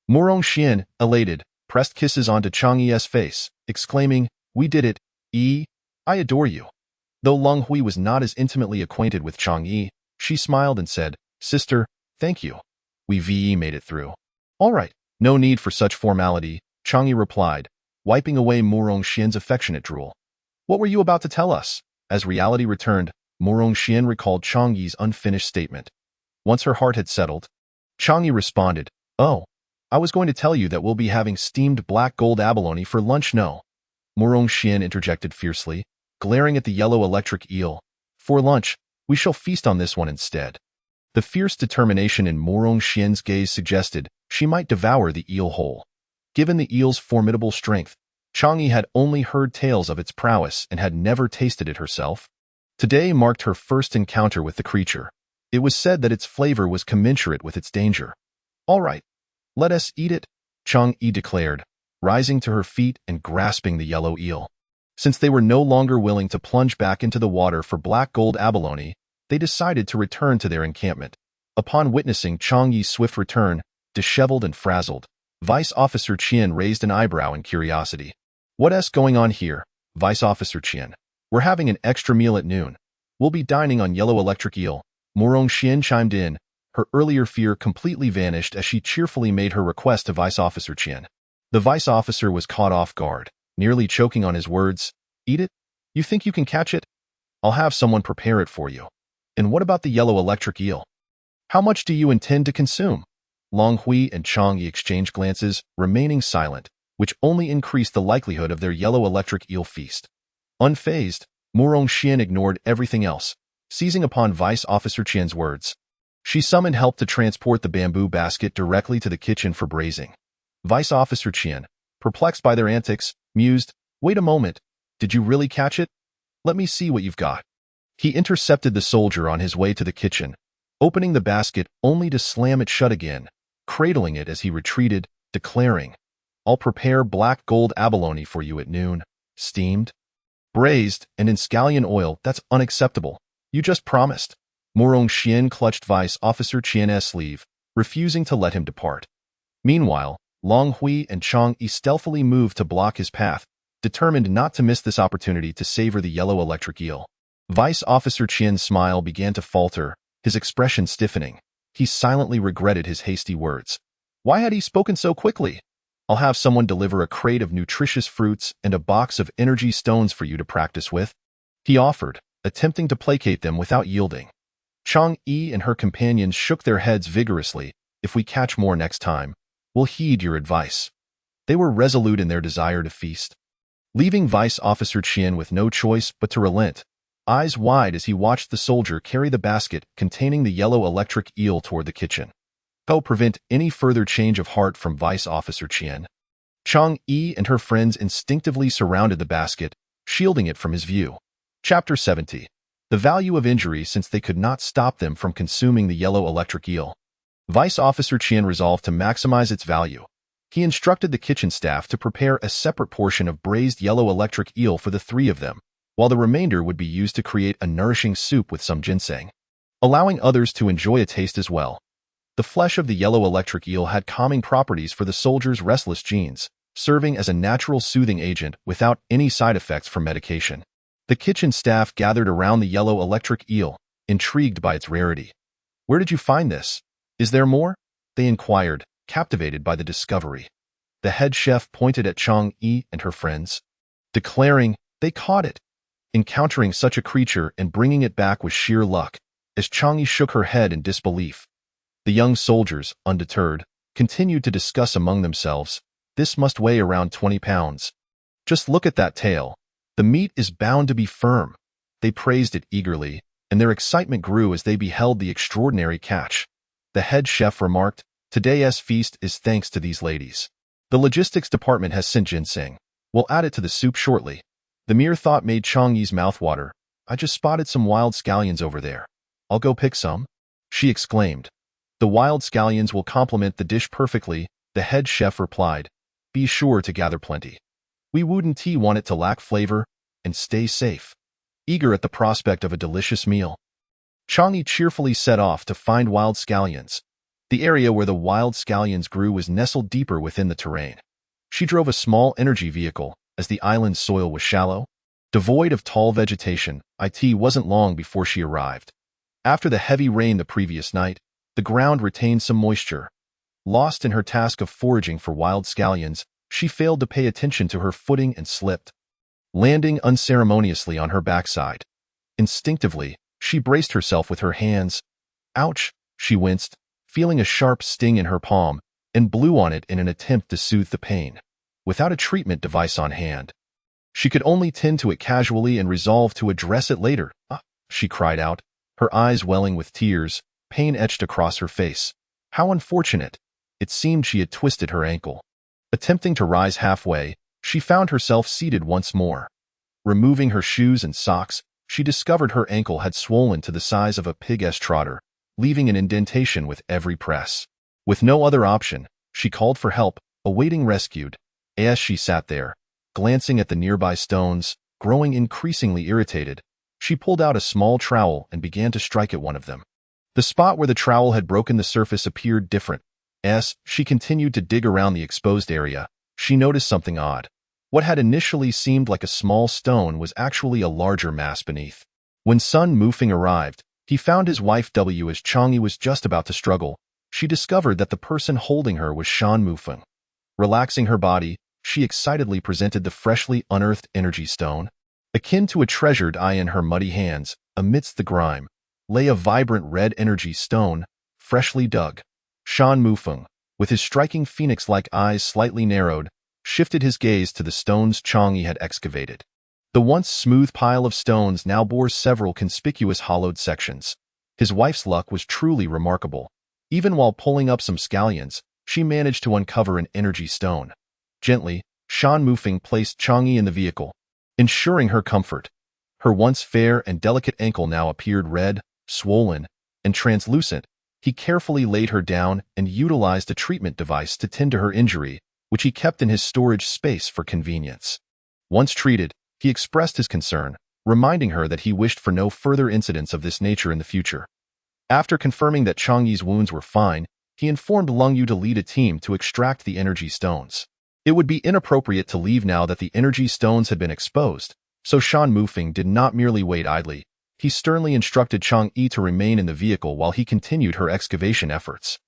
Murong Xian, elated, pressed kisses onto Chang Yi's face, exclaiming, "We did it, Yi. I adore you." Though Long Hui was not as intimately acquainted with Chang Yi, she smiled and said, "Sister, thank you. We made it through." "All right, no need for such formality," Chang Yi replied, wiping away Murong Xian's affectionate drool. "What were you about to tell us?" As reality returned, Murong Xian recalled Chang Yi's unfinished statement. Once her heart had settled, Chang Yi responded, "Oh, I was going to tell you that we'll be having steamed black gold abalone for lunch." "No," Murong Xian interjected fiercely, glaring at the yellow electric eel. "For lunch, we shall feast on this one instead." The fierce determination in Murong Xian's gaze suggested she might devour the eel whole. Given the eel's formidable strength, Chang Yi had only heard tales of its prowess and had never tasted it herself. Today marked her first encounter with the creature. It was said that its flavor was commensurate with its danger. "All right, let us eat it," Chang Yi declared, rising to her feet and grasping the yellow eel. Since they were no longer willing to plunge back into the water for black gold abalone, they decided to return to their encampment. Upon witnessing Chang Yi's swift return, disheveled and frazzled, Vice Officer Qian raised an eyebrow in curiosity. What's going on here, Vice Officer Qian? We're having an extra meal at noon. We'll be dining on yellow electric eel. Morong Xian chimed in. Her earlier fear completely vanished as she cheerfully made her request to Vice Officer Qian. The vice officer was caught off guard, nearly choking on his words. Eat it? You think you can catch it? I'll have someone prepare it for you. And what about the yellow electric eel? How much do you intend to consume? Long Hui and Chang Yi exchanged glances, remaining silent, which only increased the likelihood of their yellow electric eel feast. Unfazed, Morong Xian ignored everything else, seizing upon Vice Officer Qian's words. She summoned help to transport the bamboo basket directly to the kitchen for braising. Vice Officer Qian, perplexed by their antics, mused, "Wait a moment, did you really catch it? Let me see what you've got." He intercepted the soldier on his way to the kitchen, opening the basket only to slam it shut again, cradling it as he retreated, declaring, "I'll prepare black gold abalone for you at noon, steamed, braised, and in scallion oil. That's unacceptable. You just promised." Morong Xian clutched Vice Officer Qian's sleeve, refusing to let him depart. Meanwhile, Long Hui and Chang Yi stealthily moved to block his path, determined not to miss this opportunity to savor the yellow electric eel. Vice Officer Qian's smile began to falter, his expression stiffening. He silently regretted his hasty words. Why had he spoken so quickly? "I'll have someone deliver a crate of nutritious fruits and a box of energy stones for you to practice with," he offered, attempting to placate them without yielding. Chang Yi and her companions shook their heads vigorously. "If we catch more next time, we'll heed your advice." They were resolute in their desire to feast. Leaving Vice Officer Qian with no choice but to relent, eyes wide as he watched the soldier carry the basket containing the yellow electric eel toward the kitchen. To prevent any further change of heart from Vice Officer Qian, Chang Yi and her friends instinctively surrounded the basket, shielding it from his view. Chapter 70. The value of injury since they could not stop them from consuming the yellow electric eel. Vice Officer Qian resolved to maximize its value. He instructed the kitchen staff to prepare a separate portion of braised yellow electric eel for the three of them, while the remainder would be used to create a nourishing soup with some ginseng, allowing others to enjoy a taste as well. The flesh of the yellow electric eel had calming properties for the soldier's restless genes, serving as a natural soothing agent without any side effects from medication. The kitchen staff gathered around the yellow electric eel, intrigued by its rarity. "Where did you find this? Is there more?" they inquired, captivated by the discovery. The head chef pointed at Chang Yi and her friends, declaring, "They caught it." Encountering such a creature and bringing it back was sheer luck, as Chang Yi shook her head in disbelief. The young soldiers, undeterred, continued to discuss among themselves, "This must weigh around 20 pounds. Just look at that tail. The meat is bound to be firm." They praised it eagerly, and their excitement grew as they beheld the extraordinary catch. The head chef remarked, "Today's feast is thanks to these ladies. The logistics department has sent ginseng. We'll add it to the soup shortly." The mere thought made Chang Yi's mouth water. "I just spotted some wild scallions over there. I'll go pick some," she exclaimed. "The wild scallions will complement the dish perfectly," the head chef replied. "Be sure to gather plenty. We wouldn't want it to lack flavor, and stay safe." Eager at the prospect of a delicious meal, Chang Yi cheerfully set off to find wild scallions. The area where the wild scallions grew was nestled deeper within the terrain. She drove a small energy vehicle, as the island's soil was shallow, devoid of tall vegetation. It wasn't long before she arrived. After the heavy rain the previous night, the ground retained some moisture. Lost in her task of foraging for wild scallions, she failed to pay attention to her footing and slipped, landing unceremoniously on her backside. Instinctively, she braced herself with her hands. "Ouch," she winced, feeling a sharp sting in her palm, and blew on it in an attempt to soothe the pain. Without a treatment device on hand, she could only tend to it casually and resolve to address it later. "Ah," she cried out, her eyes welling with tears, pain etched across her face. How unfortunate. It seemed she had twisted her ankle. Attempting to rise halfway, she found herself seated once more. Removing her shoes and socks, she discovered her ankle had swollen to the size of a pig's trotter, leaving an indentation with every press. With no other option, she called for help, awaiting rescue. As she sat there, glancing at the nearby stones, growing increasingly irritated, she pulled out a small trowel and began to strike at one of them. The spot where the trowel had broken the surface appeared different. As she continued to dig around the exposed area, she noticed something odd. What had initially seemed like a small stone was actually a larger mass beneath. When Sun Mufeng arrived, he found his wife W as Chang'e was just about to struggle. She discovered that the person holding her was Shan Mufeng. Relaxing her body, she excitedly presented the freshly unearthed energy stone. Akin to a treasured eye in her muddy hands, amidst the grime, lay a vibrant red energy stone, freshly dug. Shan Mufeng, with his striking phoenix-like eyes slightly narrowed, shifted his gaze to the stones Chang'e had excavated. The once smooth pile of stones now bore several conspicuous hollowed sections. His wife's luck was truly remarkable. Even while pulling up some scallions, she managed to uncover an energy stone. Gently, Shan Mufeng placed Chang'e in the vehicle, ensuring her comfort. Her once fair and delicate ankle now appeared red, swollen, and translucent. He carefully laid her down and utilized a treatment device to tend to her injury, which he kept in his storage space for convenience. Once treated, he expressed his concern, reminding her that he wished for no further incidents of this nature in the future. After confirming that Chang'e's wounds were fine, he informed Lung Yu to lead a team to extract the energy stones. It would be inappropriate to leave now that the energy stones had been exposed, so Shan Mufeng did not merely wait idly. He sternly instructed Chang'e to remain in the vehicle while he continued her excavation efforts.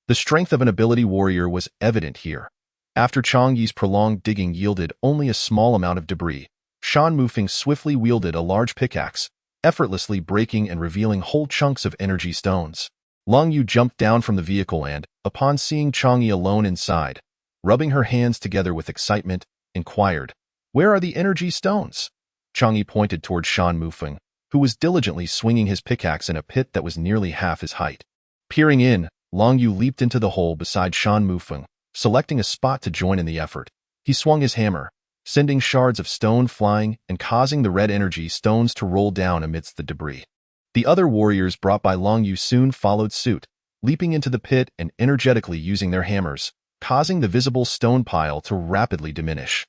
The strength of an ability warrior was evident here. After Chang'e's prolonged digging yielded only a small amount of debris, Shan Mufeng swiftly wielded a large pickaxe, effortlessly breaking and revealing whole chunks of energy stones. Lung Yu jumped down from the vehicle and, upon seeing Chang'e alone inside, rubbing her hands together with excitement, inquired, "Where are the energy stones?" Chang'e pointed toward Shan Mufeng, who was diligently swinging his pickaxe in a pit that was nearly half his height. Peering in, Lung Yu leaped into the hole beside Shan Mufeng, selecting a spot to join in the effort. He swung his hammer, sending shards of stone flying and causing the red energy stones to roll down amidst the debris. The other warriors brought by Lung Yu soon followed suit, leaping into the pit and energetically using their hammers, causing the visible stone pile to rapidly diminish.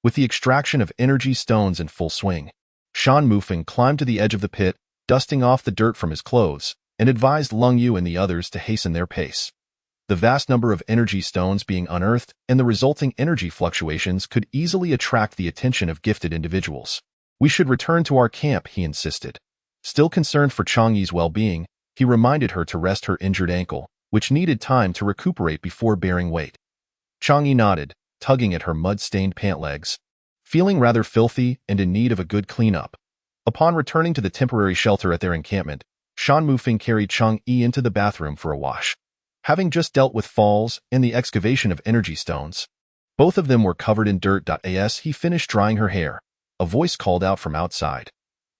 With the extraction of energy stones in full swing, Shan Mufeng climbed to the edge of the pit, dusting off the dirt from his clothes, and advised Lung Yu and the others to hasten their pace. The vast number of energy stones being unearthed and the resulting energy fluctuations could easily attract the attention of gifted individuals. "We should return to our camp," he insisted. Still concerned for Chang'e's well-being, he reminded her to rest her injured ankle, which needed time to recuperate before bearing weight. Chang'e nodded, tugging at her mud-stained pant legs, feeling rather filthy and in need of a good cleanup. Upon returning to the temporary shelter at their encampment, Shan Mufeng carried Chang'e into the bathroom for a wash. Having just dealt with falls and the excavation of energy stones, both of them were covered in dirt. As he finished drying her hair, a voice called out from outside.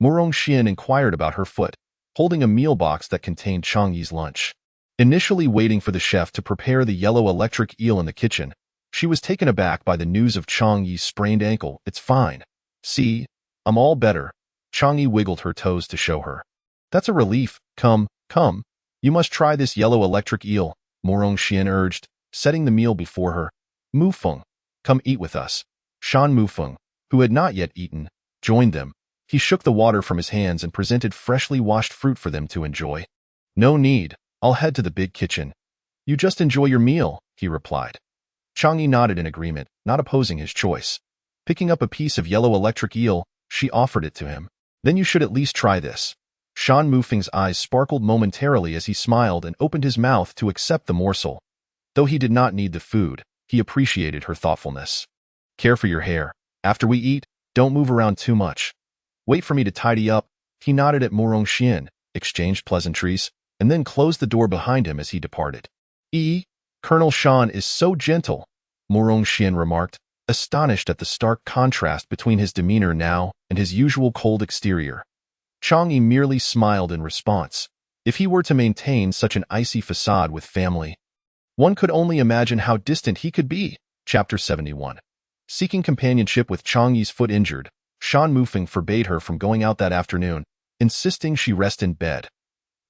Murong Xian inquired about her foot, holding a meal box that contained Chang'e's lunch. Initially waiting for the chef to prepare the yellow electric eel in the kitchen, she was taken aback by the news of Chang'e's sprained ankle. "It's fine. See, I'm all better." Chang'e wiggled her toes to show her. "That's a relief. Come, come. You must try this yellow electric eel," Murong Xian urged, setting the meal before her. "Mufeng, come eat with us." Shan Mufeng, who had not yet eaten, joined them. He shook the water from his hands and presented freshly washed fruit for them to enjoy. "No need. I'll head to the big kitchen." "You just enjoy your meal," he replied. Chang'e nodded in agreement, not opposing his choice. Picking up a piece of yellow electric eel, she offered it to him. "Then you should at least try this." Shan Mufeng's eyes sparkled momentarily as he smiled and opened his mouth to accept the morsel. Though he did not need the food, he appreciated her thoughtfulness. "Care for your hair. After we eat, don't move around too much. Wait for me to tidy up." He nodded at Murong Xian, exchanged pleasantries, and then closed the door behind him as he departed. Colonel Shan is so gentle," Murong Xian remarked, astonished at the stark contrast between his demeanor now and his usual cold exterior. Chang'e merely smiled in response. If he were to maintain such an icy facade with family, one could only imagine how distant he could be. Chapter 71. Seeking companionship with Chang'e's foot injured, Shan Mufeng forbade her from going out that afternoon, insisting she rest in bed.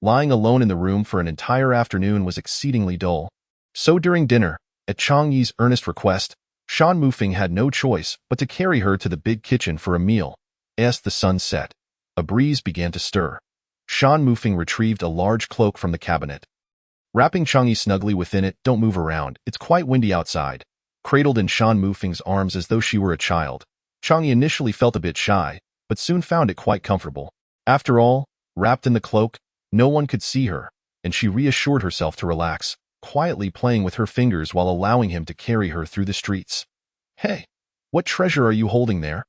Lying alone in the room for an entire afternoon was exceedingly dull. So during dinner, at Chang'e's earnest request, Shan Mufeng had no choice but to carry her to the big kitchen for a meal. As the sun set, a breeze began to stir. Shan Mufeng retrieved a large cloak from the cabinet. Wrapping Chang'e snugly within it, "Don't move around, it's quite windy outside." Cradled in Shan Mufing's arms as though she were a child, Chang'e initially felt a bit shy, but soon found it quite comfortable. After all, wrapped in the cloak, no one could see her, and she reassured herself to relax, quietly playing with her fingers while allowing him to carry her through the streets. "Hey, what treasure are you holding there?"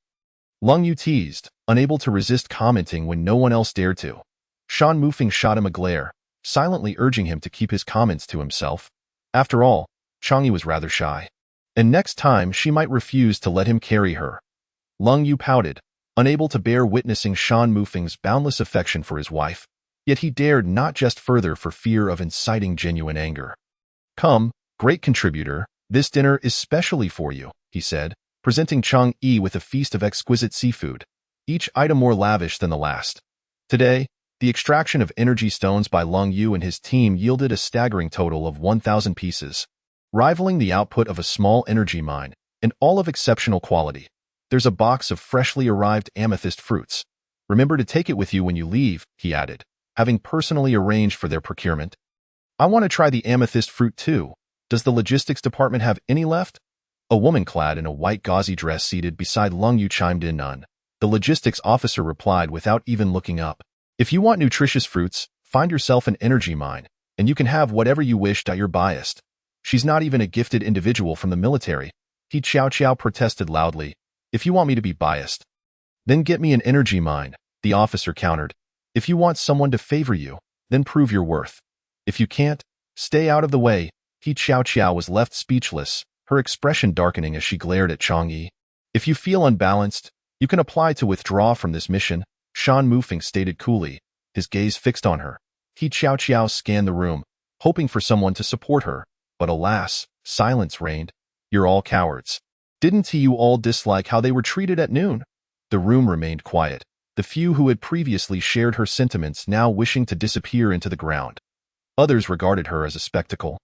Lung Yu teased, unable to resist commenting when no one else dared to. Shan Mufing shot him a glare, silently urging him to keep his comments to himself. After all, Chang'e was rather shy, and next time she might refuse to let him carry her. Lung Yu pouted, unable to bear witnessing Shan Mufing's boundless affection for his wife, yet he dared not jest further for fear of inciting genuine anger. "Come, great contributor, this dinner is specially for you," he said, presenting Chang'e with a feast of exquisite seafood, each item more lavish than the last. Today, the extraction of energy stones by Lung Yu and his team yielded a staggering total of 1,000 pieces, rivaling the output of a small energy mine, and all of exceptional quality. "There's a box of freshly arrived amethyst fruits. Remember to take it with you when you leave," he added, having personally arranged for their procurement. "I want to try the amethyst fruit too. Does the logistics department have any left?" A woman clad in a white gauzy dress seated beside Lung Yu chimed in. "None." The logistics officer replied without even looking up. "If you want nutritious fruits, find yourself an energy mine, and you can have whatever you wish. You're biased. She's not even a gifted individual from the military." He Xiao protested loudly. "If you want me to be biased, then get me an energy mine," the officer countered. "If you want someone to favor you, then prove your worth. If you can't, stay out of the way." He Xiao was left speechless, her expression darkening as she glared at Chang'e. "If you feel unbalanced, you can apply to withdraw from this mission," Shan Mufing stated coolly, his gaze fixed on her. He Xiao scanned the room, hoping for someone to support her, but alas, silence reigned. "You're all cowards. Didn't you all dislike how they were treated at noon?" The room remained quiet, the few who had previously shared her sentiments now wishing to disappear into the ground. Others regarded her as a spectacle,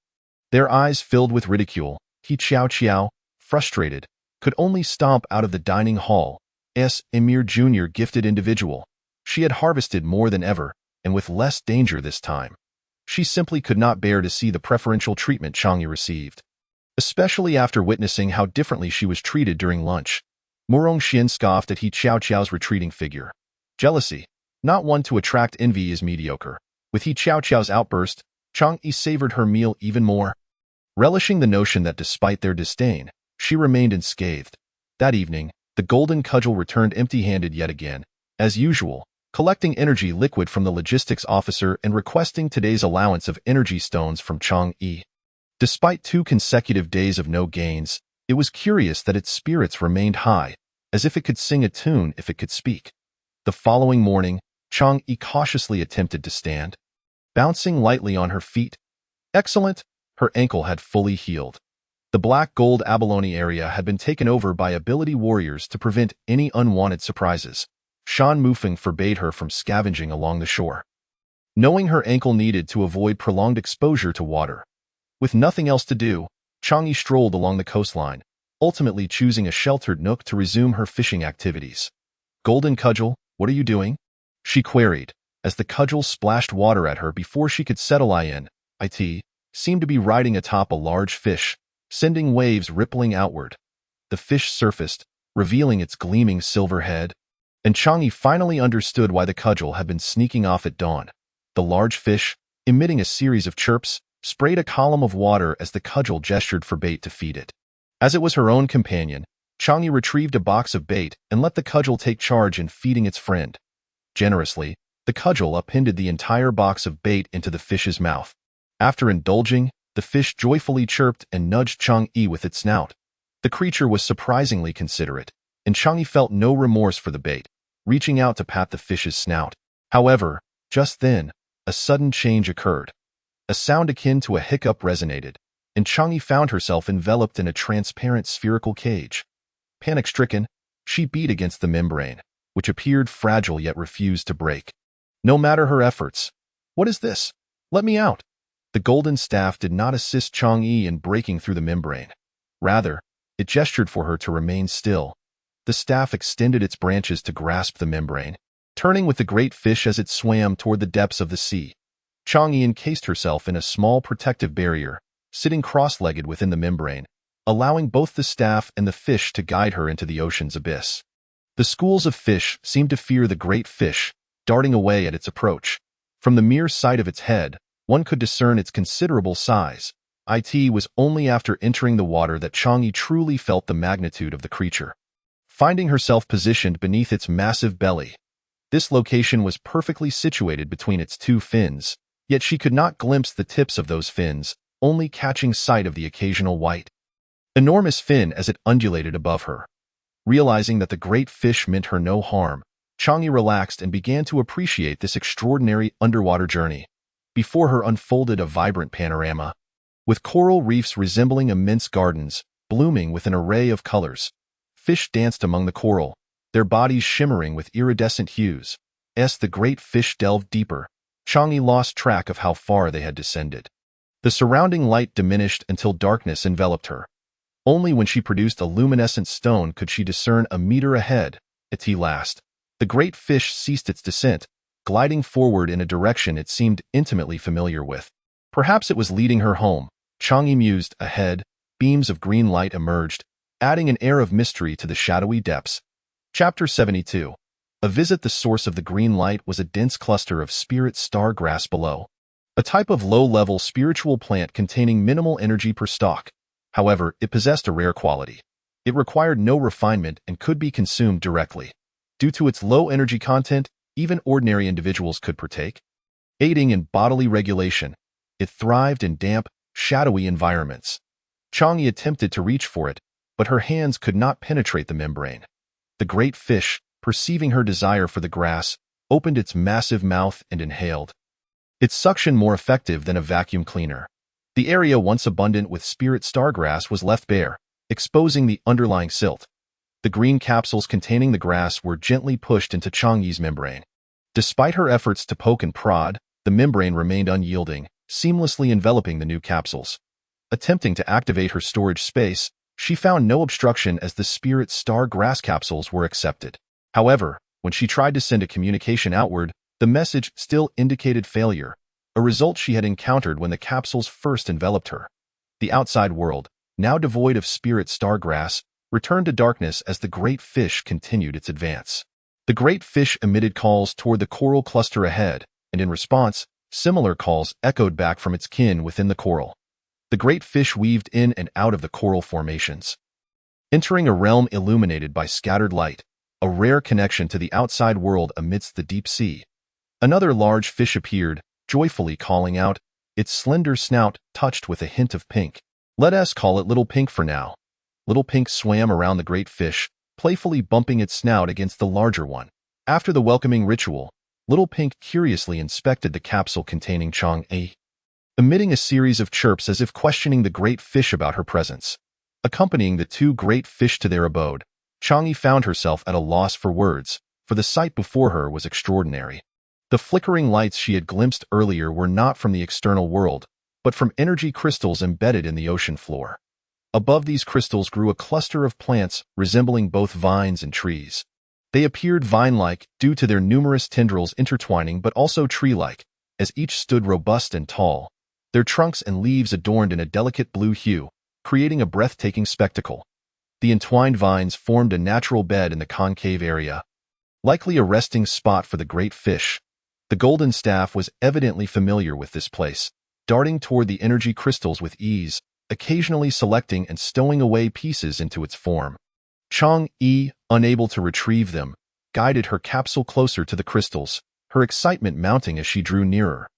their eyes filled with ridicule. He Xiao, frustrated, could only stomp out of the dining hall. A mere junior gifted individual. She had harvested more than ever, and with less danger this time. She simply could not bear to see the preferential treatment Chang'e received, especially after witnessing how differently she was treated during lunch. Murong Xian scoffed at He Xiao's retreating figure. Jealousy, not one to attract envy, is mediocre. With He Xiao's outburst, Chang'e savored her meal even more, relishing the notion that despite their disdain, she remained unscathed. That evening, the golden cudgel returned empty-handed yet again, as usual, collecting energy liquid from the logistics officer and requesting today's allowance of energy stones from Chang'e. Despite 2 consecutive days of no gains, it was curious that its spirits remained high, as if it could sing a tune if it could speak. The following morning, Chang'e cautiously attempted to stand, bouncing lightly on her feet. Excellent! Her ankle had fully healed. The black gold abalone area had been taken over by ability warriors to prevent any unwanted surprises. Shan Mufing forbade her from scavenging along the shore, knowing her ankle needed to avoid prolonged exposure to water. With nothing else to do, Chang'e strolled along the coastline, ultimately choosing a sheltered nook to resume her fishing activities. "Golden cudgel, what are you doing?" she queried, as the cudgel splashed water at her before she could settle in. It seemed to be riding atop a large fish, sending waves rippling outward. The fish surfaced, revealing its gleaming silver head, and Chang'e finally understood why the cudgel had been sneaking off at dawn. The large fish, emitting a series of chirps, sprayed a column of water as the cudgel gestured for bait to feed it. As it was her own companion, Chang'e retrieved a box of bait and let the cudgel take charge in feeding its friend. Generously, the cudgel appended the entire box of bait into the fish's mouth. After indulging, the fish joyfully chirped and nudged Chang'e with its snout. The creature was surprisingly considerate, and Chang'e felt no remorse for the bait, reaching out to pat the fish's snout. However, just then, a sudden change occurred. A sound akin to a hiccup resonated, and Chang'e found herself enveloped in a transparent spherical cage. Panic-stricken, she beat against the membrane, which appeared fragile yet refused to break. No matter her efforts. "What is this? Let me out!" The golden staff did not assist Chang'e in breaking through the membrane. Rather, it gestured for her to remain still. The staff extended its branches to grasp the membrane, turning with the great fish as it swam toward the depths of the sea. Chang'e encased herself in a small protective barrier, sitting cross-legged within the membrane, allowing both the staff and the fish to guide her into the ocean's abyss. The schools of fish seemed to fear the great fish, darting away at its approach. From the mere sight of its head, one could discern its considerable size. It was only after entering the water that Chang'e truly felt the magnitude of the creature. Finding herself positioned beneath its massive belly, this location was perfectly situated between its two fins, yet she could not glimpse the tips of those fins, only catching sight of the occasional white, enormous fin as it undulated above her. Realizing that the great fish meant her no harm, Chang'e relaxed and began to appreciate this extraordinary underwater journey. Before her unfolded a vibrant panorama, with coral reefs resembling immense gardens, blooming with an array of colors. Fish danced among the coral, their bodies shimmering with iridescent hues. As the great fish delved deeper, Chang'e lost track of how far they had descended. The surrounding light diminished until darkness enveloped her. Only when she produced a luminescent stone could she discern a meter ahead. At last, the great fish ceased its descent, gliding forward in a direction it seemed intimately familiar with. Perhaps it was leading her home, Chang'e mused. Ahead, beams of green light emerged, adding an air of mystery to the shadowy depths. Chapter 72. A visit. The source of the green light was a dense cluster of spirit star grass below, a type of low-level spiritual plant containing minimal energy per stalk. However, it possessed a rare quality. It required no refinement and could be consumed directly. Due to its low energy content, even ordinary individuals could partake. Aiding in bodily regulation, it thrived in damp, shadowy environments. Chang'e attempted to reach for it, but her hands could not penetrate the membrane. The great fish, perceiving her desire for the grass, opened its massive mouth and inhaled. Its suction more effective than a vacuum cleaner. The area once abundant with spirit stargrass was left bare, exposing the underlying silt. The green capsules containing the grass were gently pushed into Chang'e's membrane. Despite her efforts to poke and prod, the membrane remained unyielding, seamlessly enveloping the new capsules. Attempting to activate her storage space, she found no obstruction as the spirit star grass capsules were accepted. However, when she tried to send a communication outward, the message still indicated failure, a result she had encountered when the capsules first enveloped her. The outside world, now devoid of spirit star grass, returned to darkness as the great fish continued its advance. The great fish emitted calls toward the coral cluster ahead, and in response, similar calls echoed back from its kin within the coral. The great fish weaved in and out of the coral formations, entering a realm illuminated by scattered light, a rare connection to the outside world amidst the deep sea. Another large fish appeared, joyfully calling out, its slender snout touched with a hint of pink. Let us call it Little Pink for now. Little Pink swam around the great fish, playfully bumping its snout against the larger one. After the welcoming ritual, Little Pink curiously inspected the capsule containing Chang'e, emitting a series of chirps as if questioning the great fish about her presence. Accompanying the two great fish to their abode, Chang'e found herself at a loss for words, for the sight before her was extraordinary. The flickering lights she had glimpsed earlier were not from the external world, but from energy crystals embedded in the ocean floor. Above these crystals grew a cluster of plants resembling both vines and trees. They appeared vine-like due to their numerous tendrils intertwining, but also tree-like, as each stood robust and tall, their trunks and leaves adorned in a delicate blue hue, creating a breathtaking spectacle. The entwined vines formed a natural bed in the concave area, likely a resting spot for the great fish. The golden staff was evidently familiar with this place, darting toward the energy crystals with ease, occasionally selecting and stowing away pieces into its form. Chang'e, unable to retrieve them, guided her capsule closer to the crystals, her excitement mounting as she drew nearer.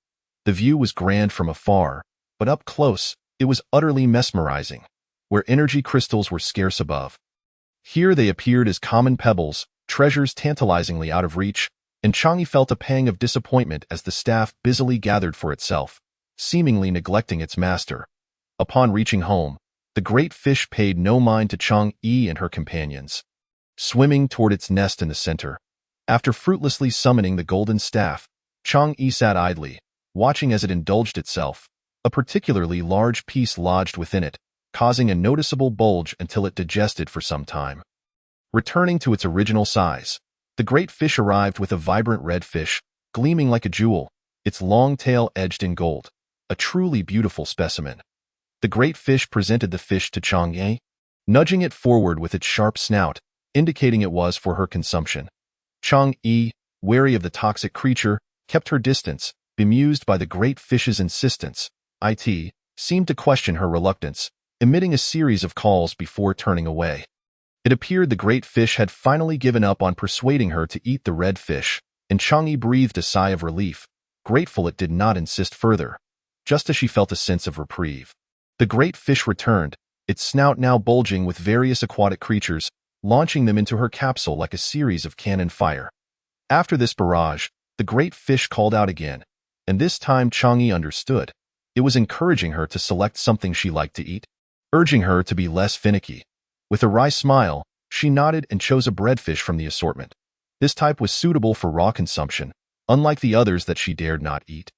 The view was grand from afar, but up close, it was utterly mesmerizing, where energy crystals were scarce above. Here they appeared as common pebbles, treasures tantalizingly out of reach, and Chang'e felt a pang of disappointment as the staff busily gathered for itself, seemingly neglecting its master. Upon reaching home, the great fish paid no mind to Chang'e and her companions, swimming toward its nest in the center. After fruitlessly summoning the golden staff, Chang'e sat idly, watching as it indulged itself. A particularly large piece lodged within it, causing a noticeable bulge until it digested for some time. Returning to its original size, the great fish arrived with a vibrant red fish, gleaming like a jewel, its long tail edged in gold, a truly beautiful specimen. The great fish presented the fish to Chang'e, nudging it forward with its sharp snout, indicating it was for her consumption. Chang'e, wary of the toxic creature, kept her distance, bemused by the great fish's insistence. It seemed to question her reluctance, emitting a series of calls before turning away. It appeared the great fish had finally given up on persuading her to eat the red fish, and Chang'e breathed a sigh of relief, grateful it did not insist further, just as she felt a sense of reprieve. The great fish returned, its snout now bulging with various aquatic creatures, launching them into her capsule like a series of cannon fire. After this barrage, the great fish called out again, and this time Chang'e understood. It was encouraging her to select something she liked to eat, urging her to be less finicky. With a wry smile, she nodded and chose a breadfish from the assortment. This type was suitable for raw consumption, unlike the others that she dared not eat.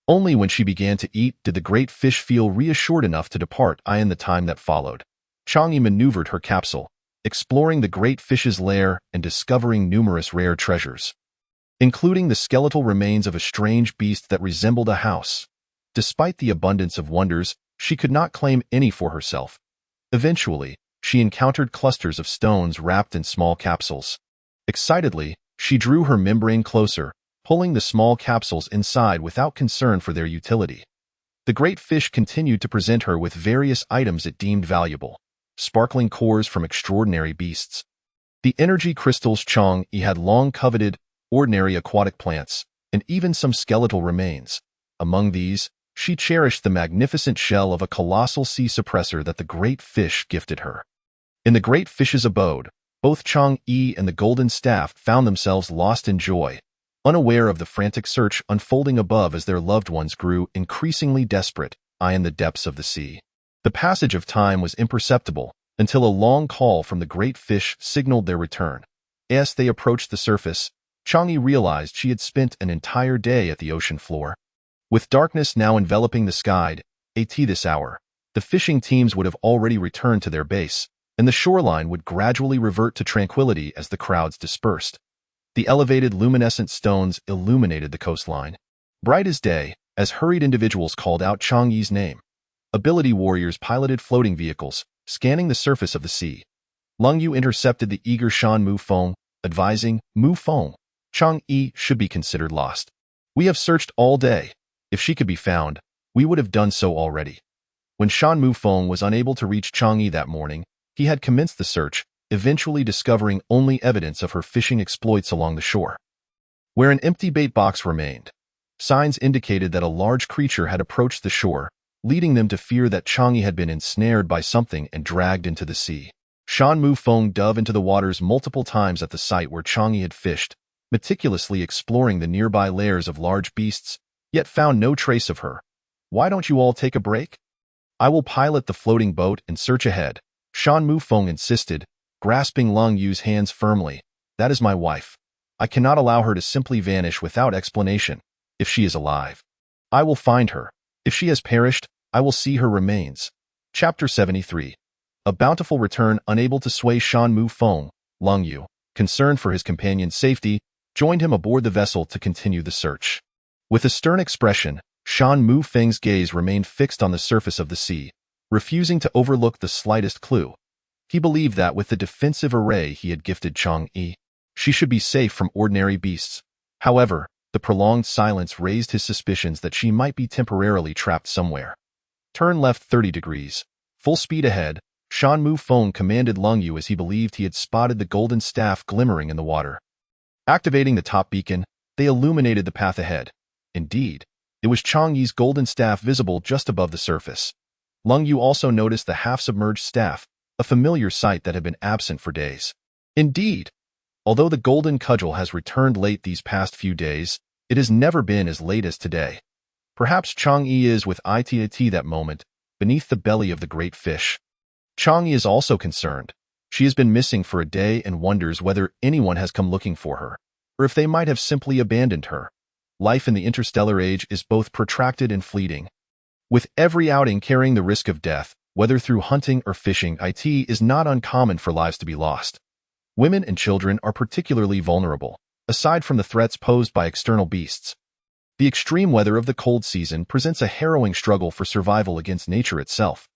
Only when she began to eat did the great fish feel reassured enough to depart. In the time that followed, Chang'e maneuvered her capsule, exploring the great fish's lair and discovering numerous rare treasures, including the skeletal remains of a strange beast that resembled a house. Despite the abundance of wonders, she could not claim any for herself. Eventually, she encountered clusters of stones wrapped in small capsules. Excitedly, she drew her membrane closer, pulling the small capsules inside without concern for their utility. The great fish continued to present her with various items it deemed valuable, sparkling cores from extraordinary beasts, the energy crystals Chang'e had long coveted, ordinary aquatic plants, and even some skeletal remains. Among these, she cherished the magnificent shell of a colossal sea suppressor that the great fish gifted her. In the great fish's abode, both Chang'e and the golden staff found themselves lost in joy, unaware of the frantic search unfolding above as their loved ones grew increasingly desperate, in the depths of the sea. The passage of time was imperceptible until a long call from the great fish signaled their return. As they approached the surface, Chang'e realized she had spent an entire day at the ocean floor. With darkness now enveloping the sky, at this hour, the fishing teams would have already returned to their base, and the shoreline would gradually revert to tranquility as the crowds dispersed. The elevated luminescent stones illuminated the coastline, bright as day, as hurried individuals called out Chang'e's name. Ability warriors piloted floating vehicles, scanning the surface of the sea. Lung Yu intercepted the eager Shan Mu Feng, advising, "Mu Feng, Chang'e should be considered lost. We have searched all day. If she could be found, we would have done so already." When Shan Mu Feng was unable to reach Chang'e that morning, he had commenced the search, eventually discovering only evidence of her fishing exploits along the shore, where an empty bait box remained. Signs indicated that a large creature had approached the shore, leading them to fear that Chang'e had been ensnared by something and dragged into the sea. Shan Mu Feng dove into the waters multiple times at the site where Chang'e had fished, meticulously exploring the nearby lairs of large beasts, yet found no trace of her. "Why don't you all take a break? I will pilot the floating boat and search ahead," Shan Mu Feng insisted, grasping Lung Yu's hands firmly. "That is my wife. I cannot allow her to simply vanish without explanation. If she is alive, I will find her. If she has perished, I will see her remains." Chapter 73. A bountiful return. Unable to sway Shan Mu Feng, Lung Yu, concerned for his companion's safety, joined him aboard the vessel to continue the search. With a stern expression, Shan Mu Feng's gaze remained fixed on the surface of the sea, refusing to overlook the slightest clue. He believed that with the defensive array he had gifted Chang'e, she should be safe from ordinary beasts. However, the prolonged silence raised his suspicions that she might be temporarily trapped somewhere. "Turn left 30 degrees. Full speed ahead," Shan Mu Feng commanded Lung Yu as he believed he had spotted the golden staff glimmering in the water. Activating the top beacon, they illuminated the path ahead. Indeed, it was Chang'e's golden staff visible just above the surface. Lung Yu also noticed the half-submerged staff, a familiar sight that had been absent for days. Indeed, although the golden cudgel has returned late these past few days, it has never been as late as today. Perhaps Chang'e is with it at that moment, beneath the belly of the great fish. Chang'e is also concerned. She has been missing for a day and wonders whether anyone has come looking for her, or if they might have simply abandoned her. Life in the interstellar age is both protracted and fleeting, with every outing carrying the risk of death, whether through hunting or fishing. It is not uncommon for lives to be lost. Women and children are particularly vulnerable, aside from the threats posed by external beasts. The extreme weather of the cold season presents a harrowing struggle for survival against nature itself.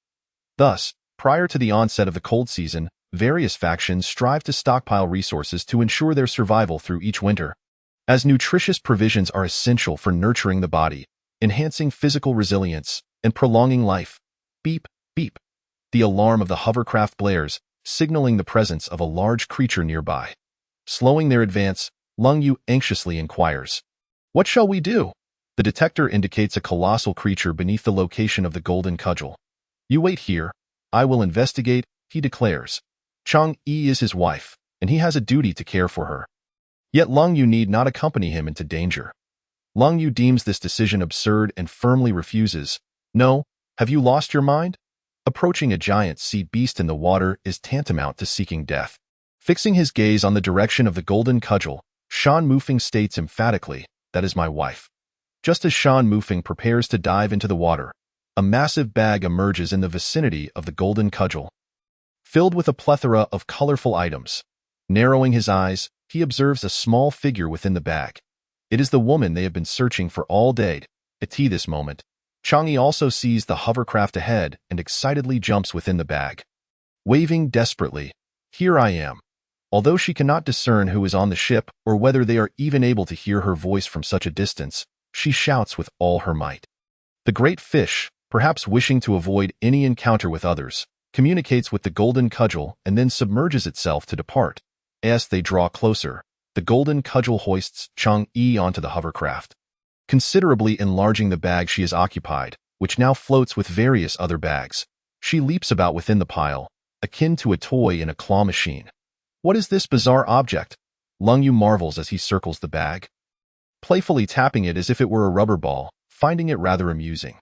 Thus, prior to the onset of the cold season, various factions strive to stockpile resources to ensure their survival through each winter. As nutritious provisions are essential for nurturing the body, enhancing physical resilience, and prolonging life. Beep, beep. The alarm of the hovercraft blares, signaling the presence of a large creature nearby. Slowing their advance, Lung Yu anxiously inquires. What shall we do? The detector indicates a colossal creature beneath the location of the golden cudgel. You wait here. I will investigate, he declares. Chang Yi is his wife, and he has a duty to care for her. Yet Lung Yu need not accompany him into danger. Lung Yu deems this decision absurd and firmly refuses. No, have you lost your mind? Approaching a giant sea beast in the water is tantamount to seeking death. Fixing his gaze on the direction of the golden cudgel, Shan Mufeng states emphatically, that is my wife. Just as Shan Mufeng prepares to dive into the water, a massive bag emerges in the vicinity of the golden cudgel, filled with a plethora of colorful items. Narrowing his eyes, he observes a small figure within the bag. It is the woman they have been searching for all day. At this moment, Chang'e also sees the hovercraft ahead and excitedly jumps within the bag. Waving desperately, here I am. Although she cannot discern who is on the ship or whether they are even able to hear her voice from such a distance, she shouts with all her might. The great fish, perhaps wishing to avoid any encounter with others, communicates with the golden cudgel and then submerges itself to depart. As they draw closer, the golden cudgel hoists Chang'e onto the hovercraft, considerably enlarging the bag she has occupied, which now floats with various other bags. She leaps about within the pile, akin to a toy in a claw machine. What is this bizarre object? Lung Yu marvels as he circles the bag, playfully tapping it as if it were a rubber ball, finding it rather amusing.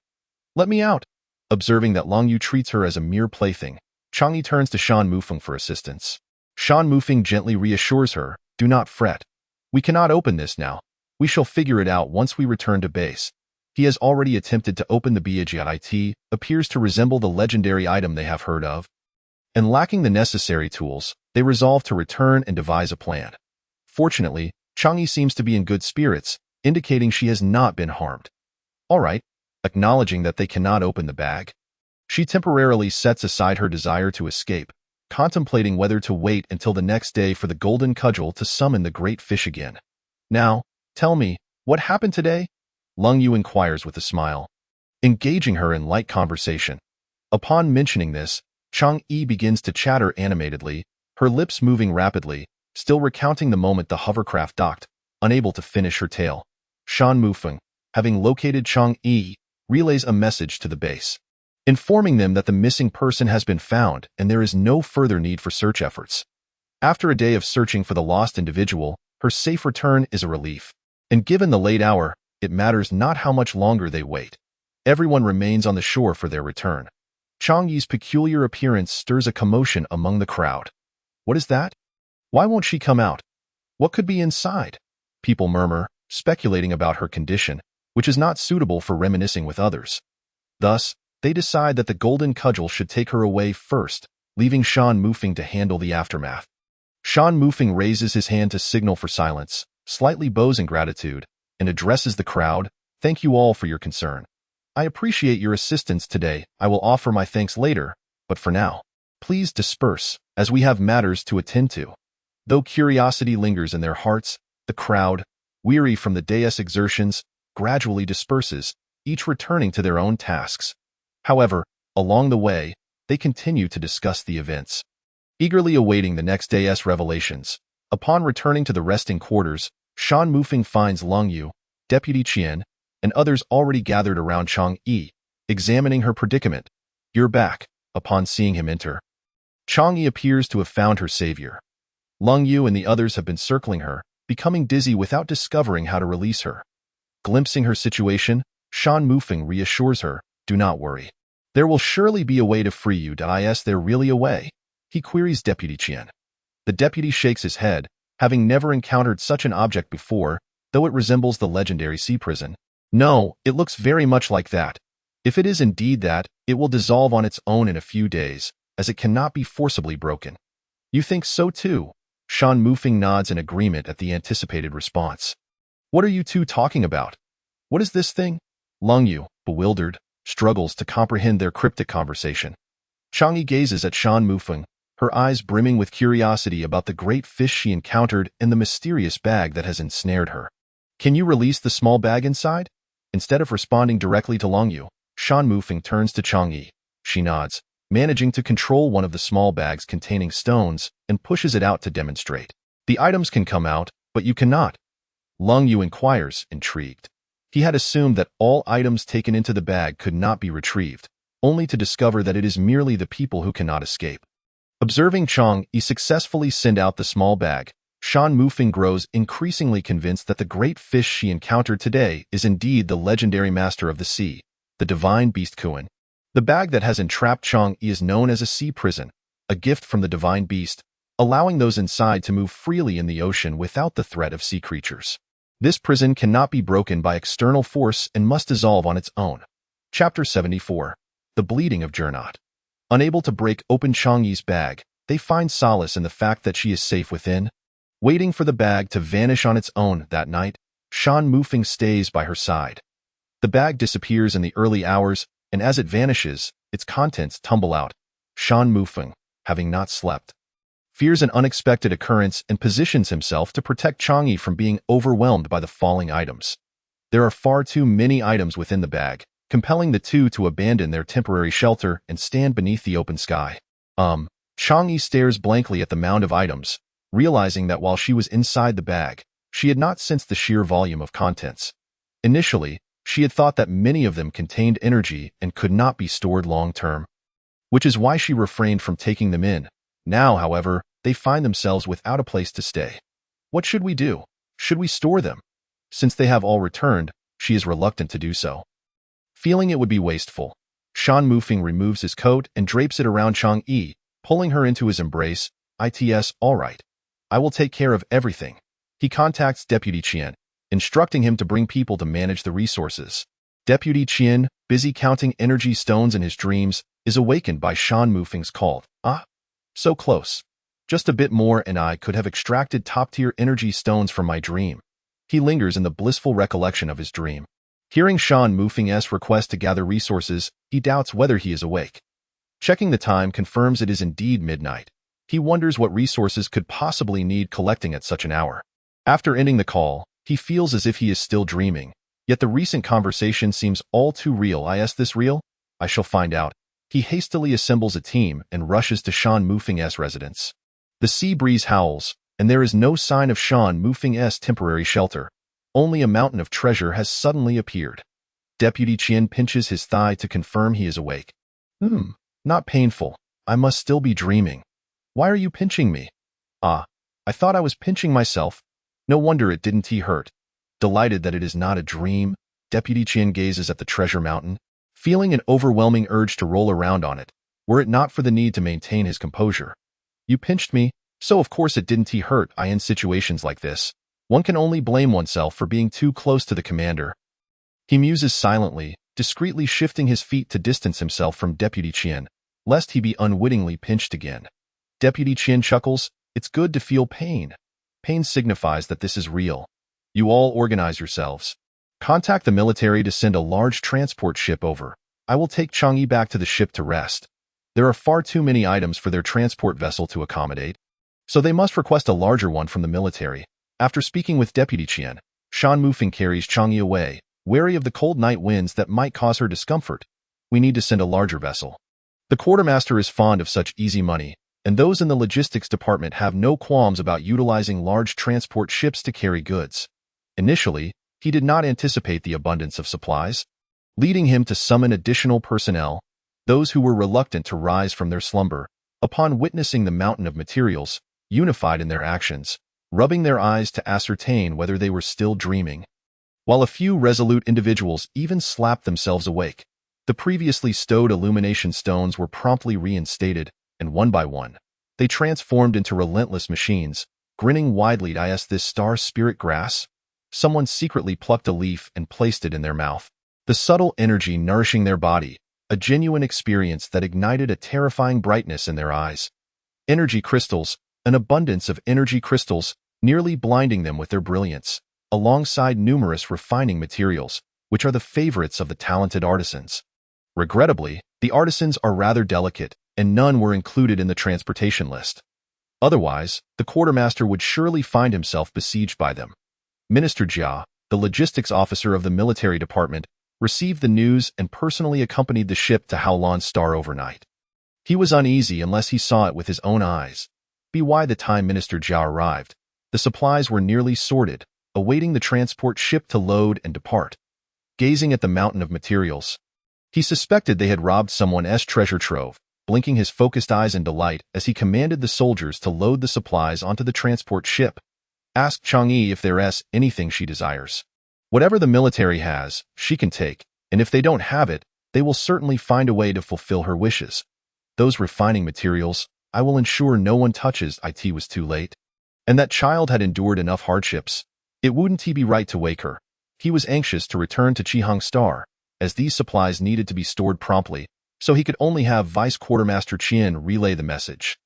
Let me out. Observing that Lung Yu treats her as a mere plaything, Chang'e turns to Shan Mufeng for assistance. Shan Mufeng gently reassures her, do not fret. We cannot open this now. We shall figure it out once we return to base. He has already attempted to open the BAGIT, appears to resemble the legendary item they have heard of. And lacking the necessary tools, they resolve to return and devise a plan. Fortunately, Chang'e seems to be in good spirits, indicating she has not been harmed. All right, acknowledging that they cannot open the bag, she temporarily sets aside her desire to escape, contemplating whether to wait until the next day for the golden cudgel to summon the great fish again. Now, tell me, what happened today? Lung Yu inquires with a smile, engaging her in light conversation. Upon mentioning this, Chang'e begins to chatter animatedly, her lips moving rapidly, still recounting the moment the hovercraft docked, unable to finish her tale. Shan Mufeng, having located Chang'e, relays a message to the base, informing them that the missing person has been found and there is no further need for search efforts. After a day of searching for the lost individual, her safe return is a relief. And given the late hour, it matters not how much longer they wait. Everyone remains on the shore for their return. Chang'e's peculiar appearance stirs a commotion among the crowd. What is that? Why won't she come out? What could be inside? People murmur, speculating about her condition, which is not suitable for reminiscing with others. Thus, they decide that the golden cudgel should take her away first, leaving Shan Mufeng to handle the aftermath. Shan Mufeng raises his hand to signal for silence, slightly bows in gratitude, and addresses the crowd. Thank you all for your concern. I appreciate your assistance today. I will offer my thanks later, but for now, please disperse, as we have matters to attend to. Though curiosity lingers in their hearts, the crowd, weary from the day's exertions, gradually disperses, each returning to their own tasks. However, along the way, they continue to discuss the events, eagerly awaiting the next day's revelations. Upon returning to the resting quarters, Shan Mufeng finds Lung Yu, Deputy Qian, and others already gathered around Chang'e, examining her predicament. You're back. Upon seeing him enter, Chang'e appears to have found her savior. Lung Yu and the others have been circling her, becoming dizzy without discovering how to release her. Glimpsing her situation, Shan Mufeng reassures her, do not worry. There will surely be a way to free you. Is there really a way? He queries Deputy Qian. The deputy shakes his head, having never encountered such an object before, though it resembles the legendary sea prison. No, it looks very much like that. If it is indeed that, it will dissolve on its own in a few days, as it cannot be forcibly broken. You think so too? Shan Mufeng nods in agreement at the anticipated response. What are you two talking about? What is this thing? Lung Yu, bewildered, struggles to comprehend their cryptic conversation. Chang'e gazes at Shan Mufeng, her eyes brimming with curiosity about the great fish she encountered and the mysterious bag that has ensnared her. Can you release the small bag inside? Instead of responding directly to Longyu, Shan Mufeng turns to Chang'e. She nods, managing to control one of the small bags containing stones, and pushes it out to demonstrate. The items can come out, but you cannot. Longyu inquires, intrigued. He had assumed that all items taken into the bag could not be retrieved, only to discover that it is merely the people who cannot escape. Observing Chang'e successfully send out the small bag, Shan Mufeng grows increasingly convinced that the great fish she encountered today is indeed the legendary master of the sea, the divine beast Kuan. The bag that has entrapped Chang'e is known as a sea prison, a gift from the divine beast, allowing those inside to move freely in the ocean without the threat of sea creatures. This prison cannot be broken by external force and must dissolve on its own. Chapter 74. The Bleeding of Jernot. Unable to break open Chang'e's bag, they find solace in the fact that she is safe within. Waiting for the bag to vanish on its own that night, Shan Mufeng stays by her side. The bag disappears in the early hours, and as it vanishes, its contents tumble out. Shan Mufeng, having not slept, fears an unexpected occurrence and positions himself to protect Chang'e from being overwhelmed by the falling items. There are far too many items within the bag, compelling the two to abandon their temporary shelter and stand beneath the open sky. Chang'e stares blankly at the mound of items, realizing that while she was inside the bag, she had not sensed the sheer volume of contents. Initially, she had thought that many of them contained energy and could not be stored long-term, which is why she refrained from taking them in. Now, however, they find themselves without a place to stay. What should we do? Should we store them? Since they have all returned, she is reluctant to do so. Feeling it would be wasteful, Shan Mufeng removes his coat and drapes it around Chang'e, pulling her into his embrace. It's all right. I will take care of everything. He contacts Deputy Qian, instructing him to bring people to manage the resources. Deputy Qian, busy counting energy stones in his dreams, is awakened by Shan Mufeng's call. So close. Just a bit more and I could have extracted top-tier energy stones from my dream. He lingers in the blissful recollection of his dream. Hearing Shan Mufeng's request to gather resources, he doubts whether he is awake. Checking the time confirms it is indeed midnight. He wonders what resources could possibly need collecting at such an hour. After ending the call, he feels as if he is still dreaming, yet the recent conversation seems all too real. Is this real? I shall find out. He hastily assembles a team and rushes to Shan Mufeng's residence. The sea breeze howls, and there is no sign of Shan Mufeng's temporary shelter. Only a mountain of treasure has suddenly appeared. Deputy Qian pinches his thigh to confirm he is awake. Not painful. I must still be dreaming. Why are you pinching me? I thought I was pinching myself. No wonder it didn't hurt. Delighted that it is not a dream, Deputy Qian gazes at the treasure mountain, feeling an overwhelming urge to roll around on it, were it not for the need to maintain his composure. You pinched me, so of course it didn't hurt. In situations like this, one can only blame oneself for being too close to the commander. He muses silently, discreetly shifting his feet to distance himself from Deputy Qian, lest he be unwittingly pinched again. Deputy Qian chuckles. It's good to feel pain. Pain signifies that this is real. You all organize yourselves. Contact the military to send a large transport ship over. I will take Chang'e back to the ship to rest. There are far too many items for their transport vessel to accommodate, so they must request a larger one from the military. After speaking with Deputy Qian, Shan Mufeng carries Chang'e away, wary of the cold night winds that might cause her discomfort. We need to send a larger vessel. The quartermaster is fond of such easy money, and those in the logistics department have no qualms about utilizing large transport ships to carry goods. Initially, he did not anticipate the abundance of supplies, leading him to summon additional personnel, those who were reluctant to rise from their slumber, upon witnessing the mountain of materials, unified in their actions, rubbing their eyes to ascertain whether they were still dreaming. While a few resolute individuals even slapped themselves awake, the previously stowed illumination stones were promptly reinstated, and one by one, they transformed into relentless machines, grinning widely. This star spirit grass? Someone secretly plucked a leaf and placed it in their mouth. The subtle energy nourishing their body, a genuine experience that ignited a terrifying brightness in their eyes. Energy crystals, an abundance of energy crystals, nearly blinding them with their brilliance, alongside numerous refining materials, which are the favorites of the talented artisans. Regrettably, the artisans are rather delicate, and none were included in the transportation list. Otherwise, the quartermaster would surely find himself besieged by them. Minister Jia, the logistics officer of the military department, received the news and personally accompanied the ship to Howlon Star overnight. He was uneasy unless he saw it with his own eyes. By the time Minister Jia arrived, the supplies were nearly sorted, awaiting the transport ship to load and depart. Gazing at the mountain of materials, he suspected they had robbed someone's treasure trove, blinking his focused eyes in delight as he commanded the soldiers to load the supplies onto the transport ship. Ask Chang'e if there's anything she desires. Whatever the military has, she can take, and if they don't have it, they will certainly find a way to fulfill her wishes. Those refining materials, I will ensure no one touches. It was too late. And that child had endured enough hardships. It wouldn't be right to wake her. He was anxious to return to Chihang Star, as these supplies needed to be stored promptly, so he could only have Vice Quartermaster Qian relay the message.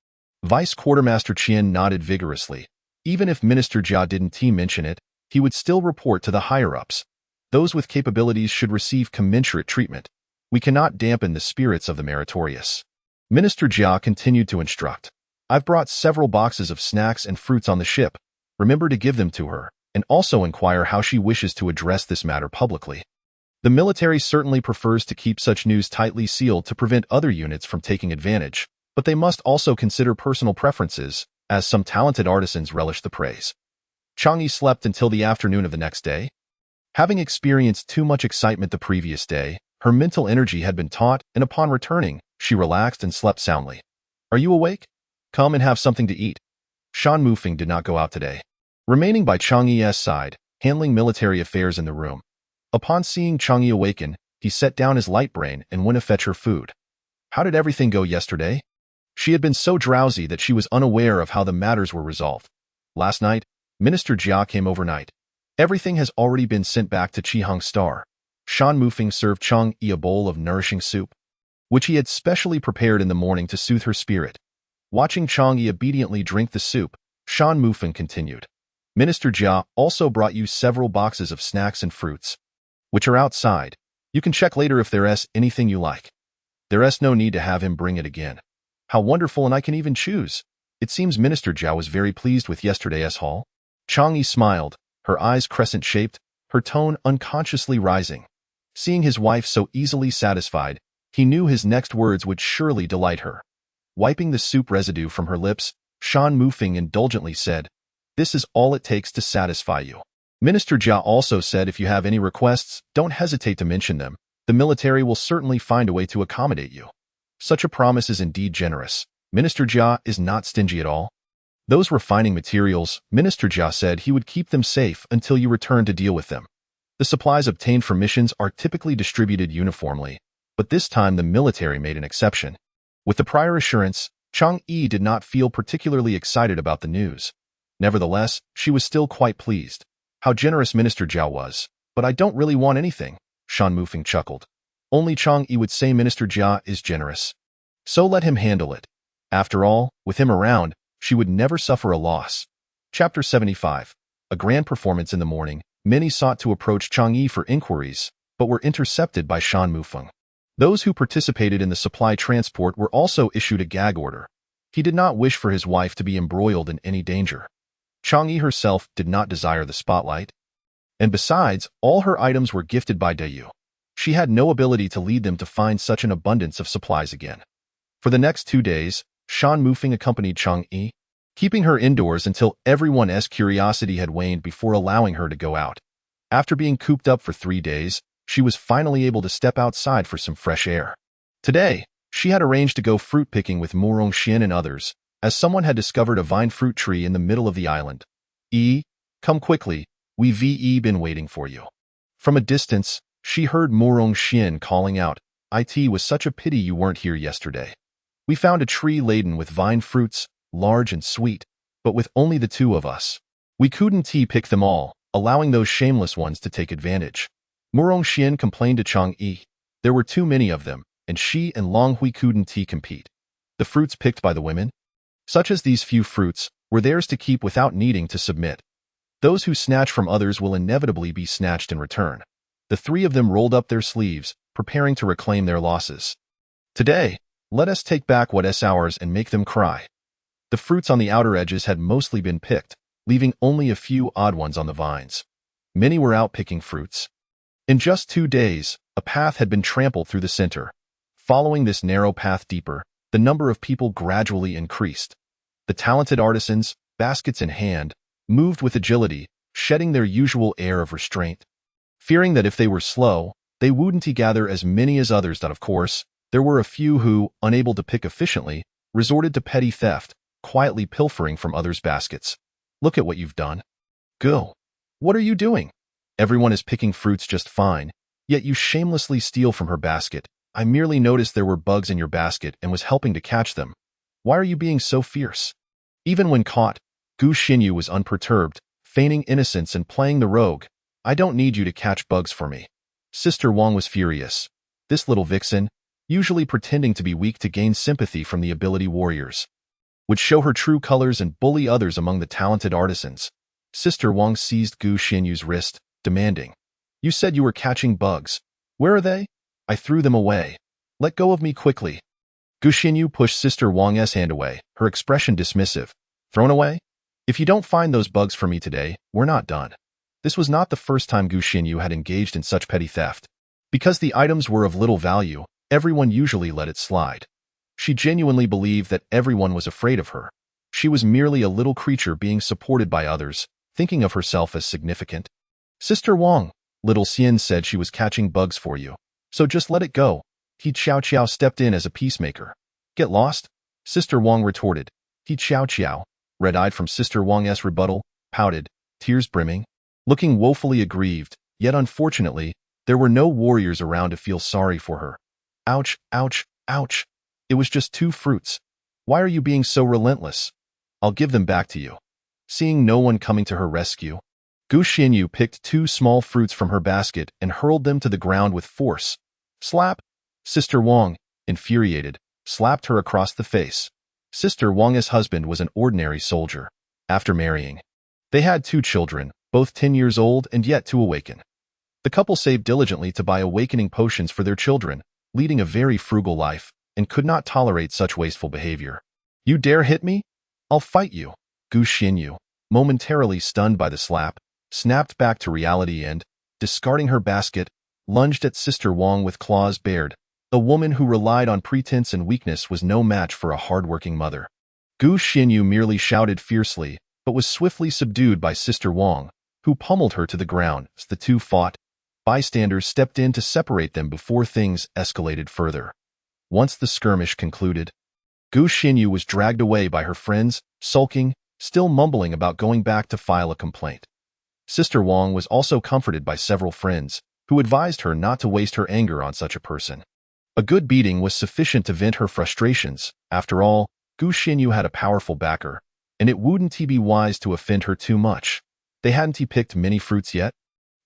Vice Quartermaster Qian nodded vigorously. Even if Minister Jia didn't mention it, he would still report to the higher-ups. Those with capabilities should receive commensurate treatment. We cannot dampen the spirits of the meritorious. Minister Jia continued to instruct. I've brought several boxes of snacks and fruits on the ship. Remember to give them to her, and also inquire how she wishes to address this matter publicly. The military certainly prefers to keep such news tightly sealed to prevent other units from taking advantage, but they must also consider personal preferences, as some talented artisans relish the praise. Chang'e slept until the afternoon of the next day. Having experienced too much excitement the previous day, her mental energy had been taut, and upon returning, she relaxed and slept soundly. Are you awake? Come and have something to eat. Shan Mufeng did not go out today, remaining by Chang'e's side, handling military affairs in the room. Upon seeing Chang'e awaken, he set down his light brain and went to fetch her food. How did everything go yesterday? She had been so drowsy that she was unaware of how the matters were resolved. Last night, Minister Jia came overnight. Everything has already been sent back to Chihang Star. Shan Mufeng served Chang'e a bowl of nourishing soup, which he had specially prepared in the morning to soothe her spirit. Watching Chang'e obediently drink the soup, Shan Mufeng continued. Minister Jia also brought you several boxes of snacks and fruits, which are outside. You can check later if there's anything you like. There's no need to have him bring it again. How wonderful, and I can even choose. It seems Minister Jia was very pleased with yesterday's haul. Chang'e smiled, her eyes crescent-shaped, her tone unconsciously rising. Seeing his wife so easily satisfied, he knew his next words would surely delight her. Wiping the soup residue from her lips, Shan Mufeng indulgently said, This is all it takes to satisfy you. Minister Jia also said if you have any requests, don't hesitate to mention them. The military will certainly find a way to accommodate you. Such a promise is indeed generous. Minister Jia is not stingy at all. Those refining materials, Minister Jia said he would keep them safe until you return to deal with them. The supplies obtained from missions are typically distributed uniformly, but this time the military made an exception. With the prior assurance, Chang'e did not feel particularly excited about the news. Nevertheless, she was still quite pleased. How generous Minister Jia was. But I don't really want anything, Shan Mufeng chuckled. Only Chang'e would say Minister Jia is generous. So let him handle it. After all, with him around, she would never suffer a loss. Chapter 75. A grand performance in the morning. Many sought to approach Chang'e for inquiries, but were intercepted by Shan Mufeng. Those who participated in the supply transport were also issued a gag order. He did not wish for his wife to be embroiled in any danger. Chang'e herself did not desire the spotlight. And besides, all her items were gifted by Dayu. She had no ability to lead them to find such an abundance of supplies again. For the next 2 days, Shan Mufeng accompanied Chang'e, keeping her indoors until everyone's curiosity had waned before allowing her to go out. After being cooped up for 3 days, she was finally able to step outside for some fresh air. Today, she had arranged to go fruit picking with Murong Xin and others, as someone had discovered a vine fruit tree in the middle of the island. Come quickly, we've been waiting for you. From a distance, she heard Murong Xin calling out, It was such a pity you weren't here yesterday. We found a tree laden with vine fruits, large and sweet, but with only the 2 of us. We couldn't pick them all, allowing those shameless ones to take advantage. Murong Xin complained to Chang'e. There were too many of them, and she and Long Hui couldn't compete. The fruits picked by the women, such as these few fruits, were theirs to keep without needing to submit. Those who snatch from others will inevitably be snatched in return. The 3 of them rolled up their sleeves, preparing to reclaim their losses. Today, Let us take back what is ours and make them cry. The fruits on the outer edges had mostly been picked, leaving only a few odd ones on the vines. Many were out picking fruits. In just 2 days, a path had been trampled through the center. Following this narrow path deeper, the number of people gradually increased. The talented artisans, baskets in hand, moved with agility, shedding their usual air of restraint. Fearing that if they were slow, they wouldn't gather as many as others that, of course, there were a few who, unable to pick efficiently, resorted to petty theft, quietly pilfering from others' baskets. Look at what you've done. Go. What are you doing? Everyone is picking fruits just fine, yet you shamelessly steal from her basket. I merely noticed there were bugs in your basket and was helping to catch them. Why are you being so fierce? Even when caught, Gu Xinyu was unperturbed, feigning innocence and playing the rogue. I don't need you to catch bugs for me. Sister Wang was furious. This little vixen, usually pretending to be weak to gain sympathy from the ability warriors, would show her true colors and bully others among the talented artisans. Sister Wang seized Gu Xinyu's wrist, demanding, "You said you were catching bugs. Where are they? I threw them away. Let go of me quickly." Gu Xinyu pushed Sister Wang's hand away, her expression dismissive. Thrown away? If you don't find those bugs for me today, we're not done. This was not the first time Gu Xinyu had engaged in such petty theft. Because the items were of little value, everyone usually let it slide. She genuinely believed that everyone was afraid of her. She was merely a little creature being supported by others, thinking of herself as significant. Sister Wang, little Xian said she was catching bugs for you. So just let it go. He Qiao Qiao stepped in as a peacemaker. Get lost? Sister Wang retorted. He Qiao Qiao, red-eyed from Sister Wang's rebuttal, pouted, tears brimming, looking woefully aggrieved, yet unfortunately, there were no warriors around to feel sorry for her. Ouch, ouch, ouch. It was just 2 fruits. Why are you being so relentless? I'll give them back to you. Seeing no one coming to her rescue, Gu Xinyu picked 2 small fruits from her basket and hurled them to the ground with force. Slap! Sister Wang, infuriated, slapped her across the face. Sister Wang's husband was an ordinary soldier. After marrying, they had 2 children, both 10 years old and yet to awaken. The couple saved diligently to buy awakening potions for their children, leading a very frugal life, and could not tolerate such wasteful behavior. You dare hit me? I'll fight you. Gu Xinyu, momentarily stunned by the slap, snapped back to reality and, discarding her basket, lunged at Sister Wang with claws bared. A woman who relied on pretense and weakness was no match for a hard-working mother. Gu Xinyu merely shouted fiercely, but was swiftly subdued by Sister Wang, who pummeled her to the ground as the 2 fought. Bystanders stepped in to separate them before things escalated further. Once the skirmish concluded, Gu Xinyu was dragged away by her friends, sulking, still mumbling about going back to file a complaint. Sister Wang was also comforted by several friends, who advised her not to waste her anger on such a person. A good beating was sufficient to vent her frustrations. After all, Gu Xinyu had a powerful backer, and it wouldn't be wise to offend her too much. They hadn't picked many fruits yet,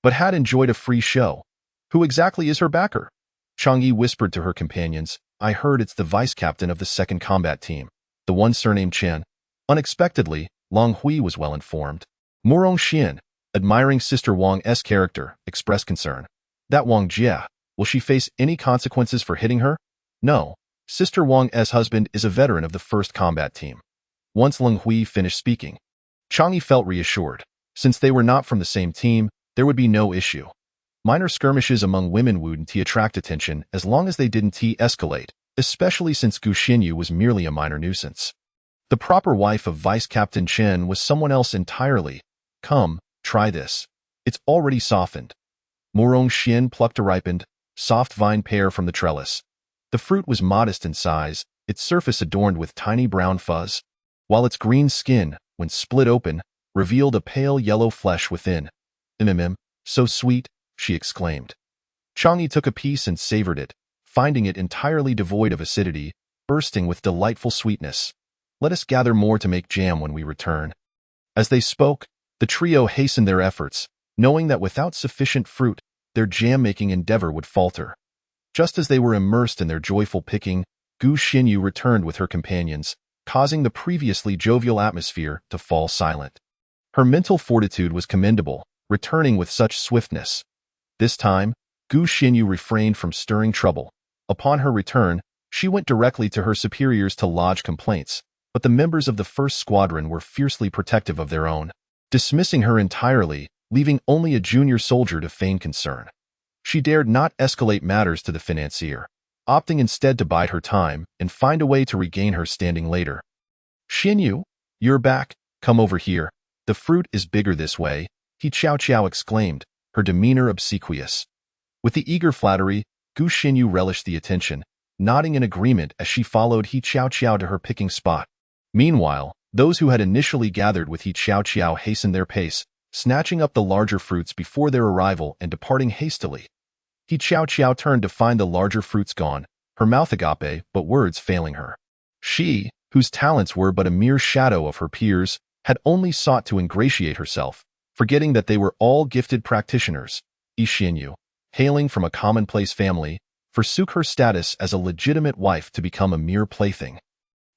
but had enjoyed a free show. Who exactly is her backer? Chang'e whispered to her companions. I heard it's the vice-captain of the 2nd combat team, the one surnamed Chen. Unexpectedly, Long Hui was well informed. Murong Xian, admiring Sister Wang's character, expressed concern. That Wang Jia, will she face any consequences for hitting her? No. Sister Wang's husband is a veteran of the 1st combat team. Once Long Hui finished speaking, Chang'e felt reassured. Since they were not from the same team, there would be no issue. Minor skirmishes among women wouldn't attract attention as long as they didn't escalate, especially since Gu Xinyu was merely a minor nuisance. The proper wife of Vice-Captain Chen was someone else entirely. Come, try this. It's already softened. Murong Xian plucked a ripened, soft vine pear from the trellis. The fruit was modest in size, its surface adorned with tiny brown fuzz, while its green skin, when split open, revealed a pale yellow flesh within. So sweet, she exclaimed. Chang'e took a piece and savored it, finding it entirely devoid of acidity, bursting with delightful sweetness. Let us gather more to make jam when we return. As they spoke, the trio hastened their efforts, knowing that without sufficient fruit, their jam-making endeavor would falter. Just as they were immersed in their joyful picking, Gu Xinyu returned with her companions, causing the previously jovial atmosphere to fall silent. Her mental fortitude was commendable, returning with such swiftness. This time, Gu Xinyu refrained from stirring trouble. Upon her return, She went directly to her superiors to lodge complaints, but the members of the first squadron were fiercely protective of their own, dismissing her entirely, leaving only a junior soldier to feign concern. She dared not escalate matters to the financier, opting instead to bide her time and find a way to regain her standing later. "Xinyu, you're back. Come over here. The fruit is bigger this way," He Qiao Qiao exclaimed, her demeanor obsequious. With the eager flattery, Gu Xinyu relished the attention, nodding in agreement as she followed He Qiao Qiao to her picking spot. Meanwhile, those who had initially gathered with He Qiao Qiao hastened their pace, snatching up the larger fruits before their arrival and departing hastily. He Qiao Qiao turned to find the larger fruits gone, her mouth agape but words failing her. She, whose talents were but a mere shadow of her peers, had only sought to ingratiate herself, forgetting that they were all gifted practitioners. Yi Xinyu, hailing from a commonplace family, forsook her status as a legitimate wife to become a mere plaything,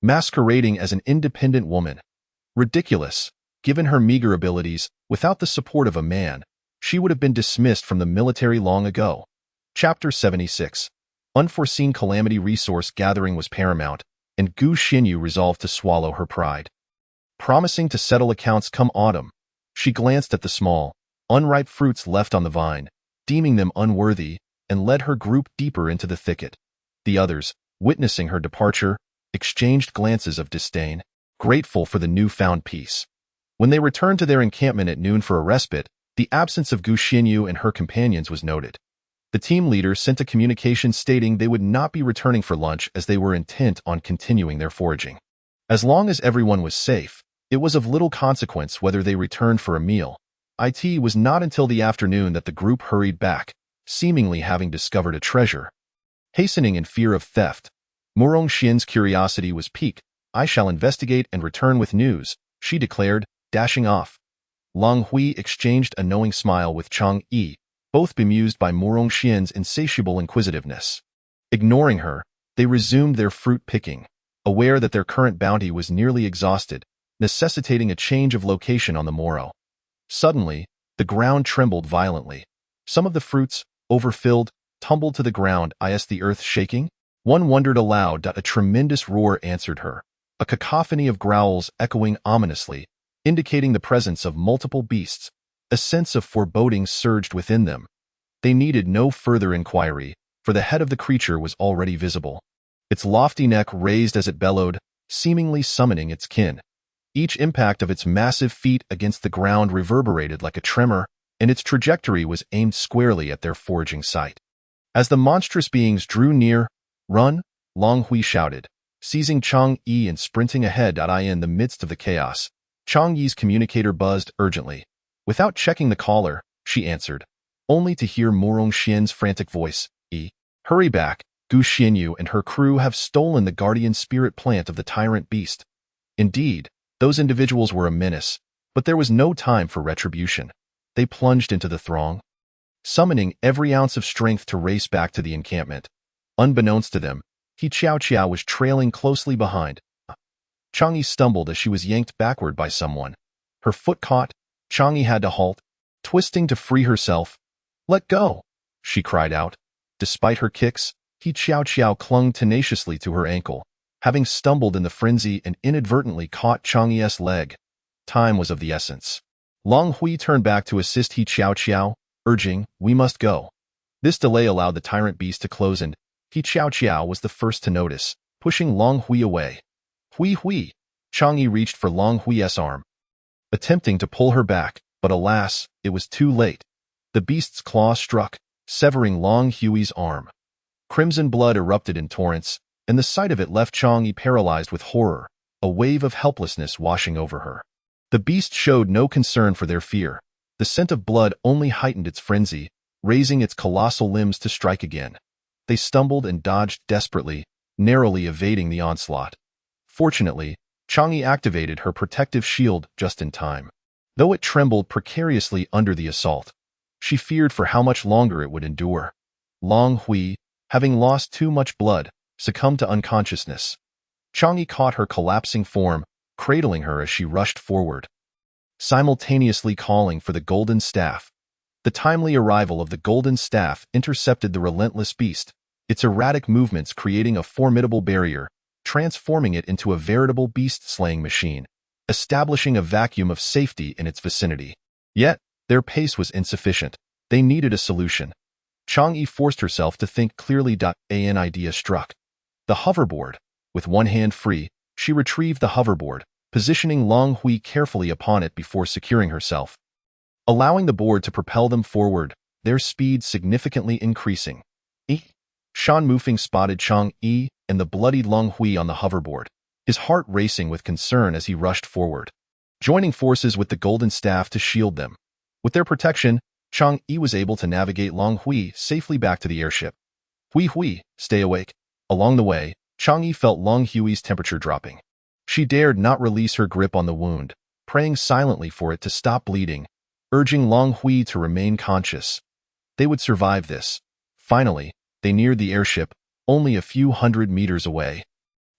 masquerading as an independent woman. Ridiculous, given her meager abilities, without the support of a man, she would have been dismissed from the military long ago. Chapter 76. Unforeseen calamity. Resource gathering was paramount, and Gu Xinyu resolved to swallow her pride. Promising to settle accounts come autumn, she glanced at the small, unripe fruits left on the vine, deeming them unworthy, and led her group deeper into the thicket. The others, witnessing her departure, exchanged glances of disdain, grateful for the newfound peace. When they returned to their encampment at noon for a respite, the absence of Gu Xinyu and her companions was noted. The team leader sent a communication stating they would not be returning for lunch as they were intent on continuing their foraging. As long as everyone was safe, it was of little consequence whether they returned for a meal. It was not until the afternoon that the group hurried back, seemingly having discovered a treasure. Hastening in fear of theft, Murong Xin's curiosity was piqued. "I shall investigate and return with news," she declared, dashing off. Lang Hui exchanged a knowing smile with Chang Yi, both bemused by Murong Xin's insatiable inquisitiveness. Ignoring her, they resumed their fruit picking, aware that their current bounty was nearly exhausted, necessitating a change of location on the morrow. Suddenly, the ground trembled violently. Some of the fruits, overfilled, tumbled to the ground. Is the earth shaking? One wondered aloud. A tremendous roar answered her, a cacophony of growls echoing ominously, indicating the presence of multiple beasts. A sense of foreboding surged within them. They needed no further inquiry, for the head of the creature was already visible. Its lofty neck raised as it bellowed, seemingly summoning its kin. Each impact of its massive feet against the ground reverberated like a tremor, and its trajectory was aimed squarely at their foraging site. As the monstrous beings drew near, "Run!" Lang Hui shouted, seizing Chang Yi and sprinting ahead. In the midst of the chaos, Chang Yi's communicator buzzed urgently. Without checking the caller, she answered, only to hear Murong Xin's frantic voice. Hurry back, Gu Xinyu and her crew have stolen the guardian spirit plant of the tyrant beast." Indeed, those individuals were a menace, but there was no time for retribution. They plunged into the throng, summoning every ounce of strength to race back to the encampment. Unbeknownst to them, He Qiao Qiao was trailing closely behind. Chang'e stumbled as she was yanked backward by someone. Her foot caught. Chang'e had to halt, twisting to free herself. "Let go!" she cried out. Despite her kicks, He Qiao Qiao clung tenaciously to her ankle, having stumbled in the frenzy and inadvertently caught Chang'e's leg. Time was of the essence. Lang Hui turned back to assist He Qiao Qiao, urging, "We must go." This delay allowed the tyrant beast to close, and He Qiao Qiao was the first to notice, pushing Lang Hui away. "Hui Hui!" Chang'e reached for Lang Hui's arm, attempting to pull her back, but alas, it was too late. The beast's claw struck, severing Lang Hui's arm. Crimson blood erupted in torrents, and the sight of it left Chang'e paralyzed with horror, a wave of helplessness washing over her. The beast showed no concern for their fear. The scent of blood only heightened its frenzy, raising its colossal limbs to strike again. They stumbled and dodged desperately, narrowly evading the onslaught. Fortunately, Chang'e activated her protective shield just in time. Though it trembled precariously under the assault, she feared for how much longer it would endure. Lang Hui, having lost too much blood, succumbed to unconsciousness. Chang'e caught her collapsing form, cradling her as she rushed forward, simultaneously calling for the golden staff. The timely arrival of the golden staff intercepted the relentless beast, its erratic movements creating a formidable barrier, transforming it into a veritable beast-slaying machine, establishing a vacuum of safety in its vicinity. Yet, their pace was insufficient. They needed a solution. Chang'e forced herself to think clearly. An idea struck. The hoverboard. With one hand free, she retrieved the hoverboard, positioning Long Hui carefully upon it before securing herself, allowing the board to propel them forward, their speed significantly increasing. Shan Mufeng spotted Chang'e and the bloodied Long Hui on the hoverboard, his heart racing with concern as he rushed forward, joining forces with the golden staff to shield them. With their protection, Chang'e was able to navigate Long Hui safely back to the airship. Hui, stay awake. Along the way, Chang'e felt Long Hui's temperature dropping. She dared not release her grip on the wound, praying silently for it to stop bleeding, urging Long Hui to remain conscious. They would survive this. Finally, they neared the airship, only a few hundred meters away.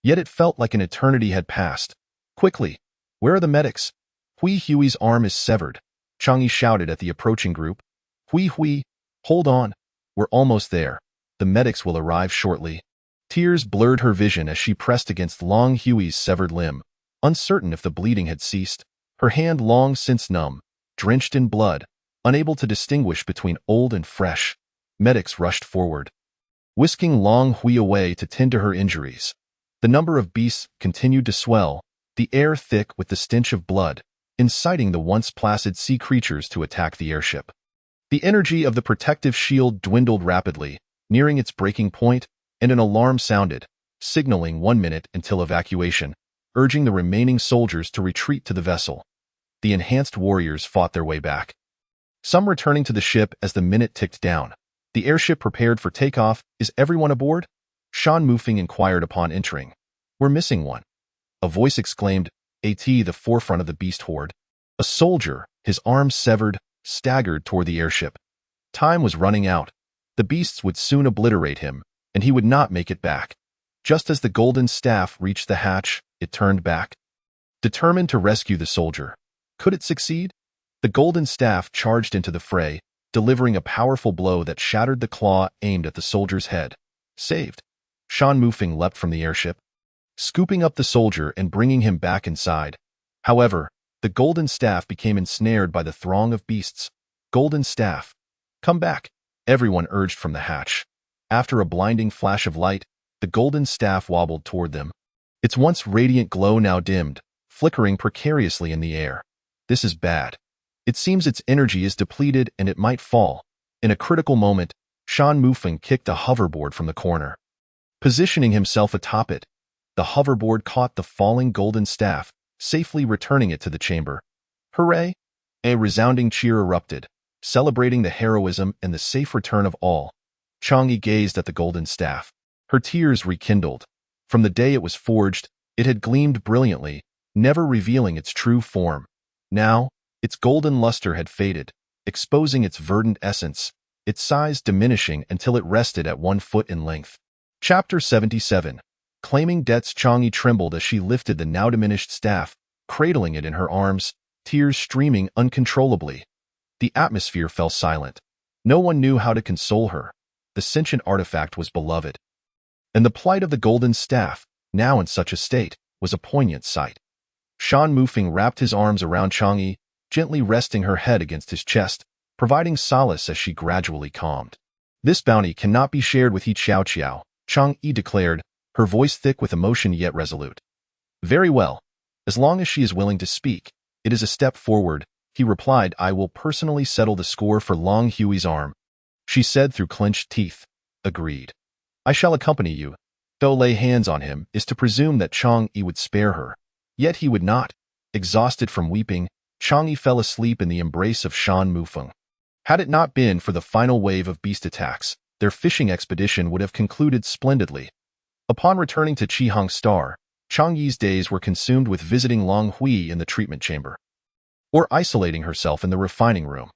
Yet it felt like an eternity had passed. Quickly, where are the medics? Hui's arm is severed. Chang'e shouted at the approaching group. Hui, hold on. We're almost there. The medics will arrive shortly. Tears blurred her vision as she pressed against Long Hui's severed limb, uncertain if the bleeding had ceased. Her hand long since numb, drenched in blood, unable to distinguish between old and fresh. Medics rushed forward, whisking Long Hui away to tend to her injuries. The number of beasts continued to swell, the air thick with the stench of blood, inciting the once placid sea creatures to attack the airship. The energy of the protective shield dwindled rapidly, nearing its breaking point, and an alarm sounded, signaling 1 minute until evacuation, urging the remaining soldiers to retreat to the vessel. The enhanced warriors fought their way back, some returning to the ship as the minute ticked down. The airship prepared for takeoff. Is everyone aboard? Shan Mufeng inquired upon entering. We're missing one. A voice exclaimed, the forefront of the beast horde. A soldier, his arms severed, staggered toward the airship. Time was running out. The beasts would soon obliterate him, and he would not make it back. Just as the golden staff reached the hatch, it turned back, determined to rescue the soldier. Could it succeed? The golden staff charged into the fray, delivering a powerful blow that shattered the claw aimed at the soldier's head. Saved. Shan Mufeng leapt from the airship, scooping up the soldier and bringing him back inside. However, the golden staff became ensnared by the throng of beasts. Golden staff, come back, everyone urged from the hatch. After a blinding flash of light, the golden staff wobbled toward them, its once radiant glow now dimmed, flickering precariously in the air. This is bad. It seems its energy is depleted and it might fall. In a critical moment, Shan Mufeng kicked a hoverboard from the corner. Positioning himself atop it, the hoverboard caught the falling golden staff, safely returning it to the chamber. Hooray! A resounding cheer erupted, celebrating the heroism and the safe return of all. Chang'e gazed at the golden staff. Her tears rekindled. From the day it was forged, it had gleamed brilliantly, never revealing its true form. Now, its golden luster had faded, exposing its verdant essence, its size diminishing until it rested at 1 foot in length. Chapter 77. Claiming debts. Chang'e trembled as she lifted the now diminished staff, cradling it in her arms, tears streaming uncontrollably. The atmosphere fell silent. No one knew how to console her. The sentient artifact was beloved, and the plight of the golden staff, now in such a state, was a poignant sight. Shan Mufeng wrapped his arms around Chang'e, gently resting her head against his chest, providing solace as she gradually calmed. This bounty cannot be shared with He Xiao, Chang'e declared, her voice thick with emotion yet resolute. Very well. As long as she is willing to speak, it is a step forward, he replied. I will personally settle the score for Long Hui's arm, she said through clenched teeth. Agreed. I shall accompany you. To lay hands on him is to presume that Chang'e would spare her. Yet he would not. Exhausted from weeping, Chang'e fell asleep in the embrace of Shan Mufeng. Had it not been for the final wave of beast attacks, their fishing expedition would have concluded splendidly. Upon returning to Qihang Star, Chang'e's days were consumed with visiting Long Hui in the treatment chamber, or isolating herself in the refining room.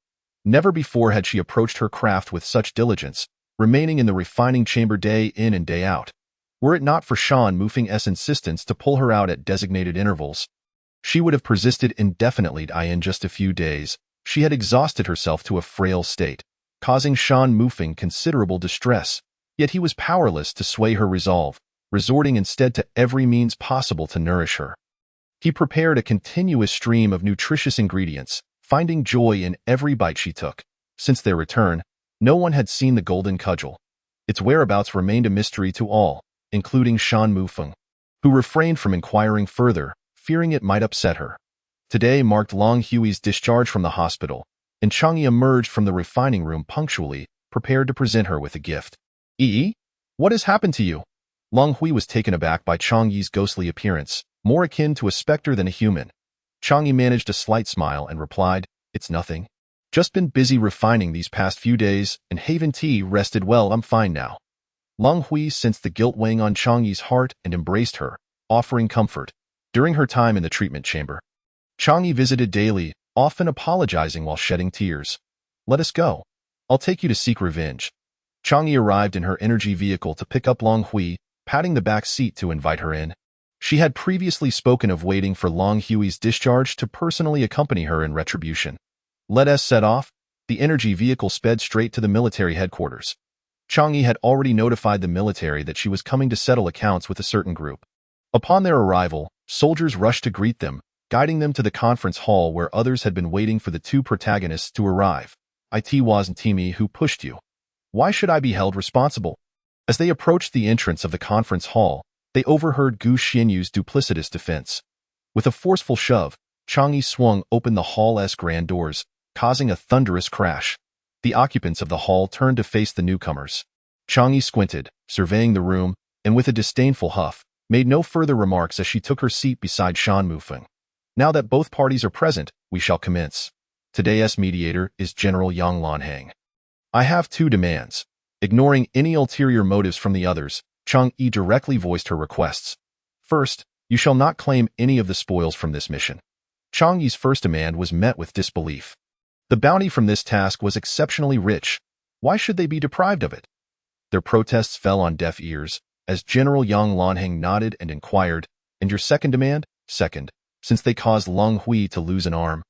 Never before had she approached her craft with such diligence, remaining in the refining chamber day in and day out. Were it not for Shan Mufeng's insistence to pull her out at designated intervals, she would have persisted indefinitely. In just a few days, she had exhausted herself to a frail state, causing Shan Mufeng considerable distress. Yet he was powerless to sway her resolve, resorting instead to every means possible to nourish her. He prepared a continuous stream of nutritious ingredients, finding joy in every bite she took. Since their return, no one had seen the golden cudgel. Its whereabouts remained a mystery to all, including Shan Mufeng, who refrained from inquiring further, fearing it might upset her. Today marked Long Hui's discharge from the hospital, and Chang'e emerged from the refining room punctually, prepared to present her with a gift. "Yi, what has happened to you?" Long Hui was taken aback by Chang'e's ghostly appearance, more akin to a specter than a human. Chang'e managed a slight smile and replied, "It's nothing. Just been busy refining these past few days, and Haven Tea rested well. I'm fine now." Long Hui sensed the guilt weighing on Chang'e's heart and embraced her, offering comfort. During her time in the treatment chamber, Chang'e visited daily, often apologizing while shedding tears. "Let us go. I'll take you to seek revenge." Chang'e arrived in her energy vehicle to pick up Long Hui, patting the back seat to invite her in. She had previously spoken of waiting for Long Hui's discharge to personally accompany her in retribution. Let us set off. The energy vehicle sped straight to the military headquarters. Chang'e had already notified the military that she was coming to settle accounts with a certain group. Upon their arrival, soldiers rushed to greet them, guiding them to the conference hall where others had been waiting for the two protagonists to arrive. "It wasn't me who pushed you. Why should I be held responsible?" As they approached the entrance of the conference hall, they overheard Gu Xianyu's duplicitous defense. With a forceful shove, Chang'e swung open the hall's grand doors, causing a thunderous crash. The occupants of the hall turned to face the newcomers. Chang'e squinted, surveying the room, and with a disdainful huff, made no further remarks as she took her seat beside Shan Mufeng. "Now that both parties are present, we shall commence. Today's mediator is General Yang Lanhang. I have two demands." Ignoring any ulterior motives from the others, Chang'e directly voiced her requests. "First, you shall not claim any of the spoils from this mission." Chang'e's first demand was met with disbelief. The bounty from this task was exceptionally rich. Why should they be deprived of it? Their protests fell on deaf ears, as General Yang Lanhang nodded and inquired, "And your second demand?" "Second, since they caused Long Hui to lose an arm,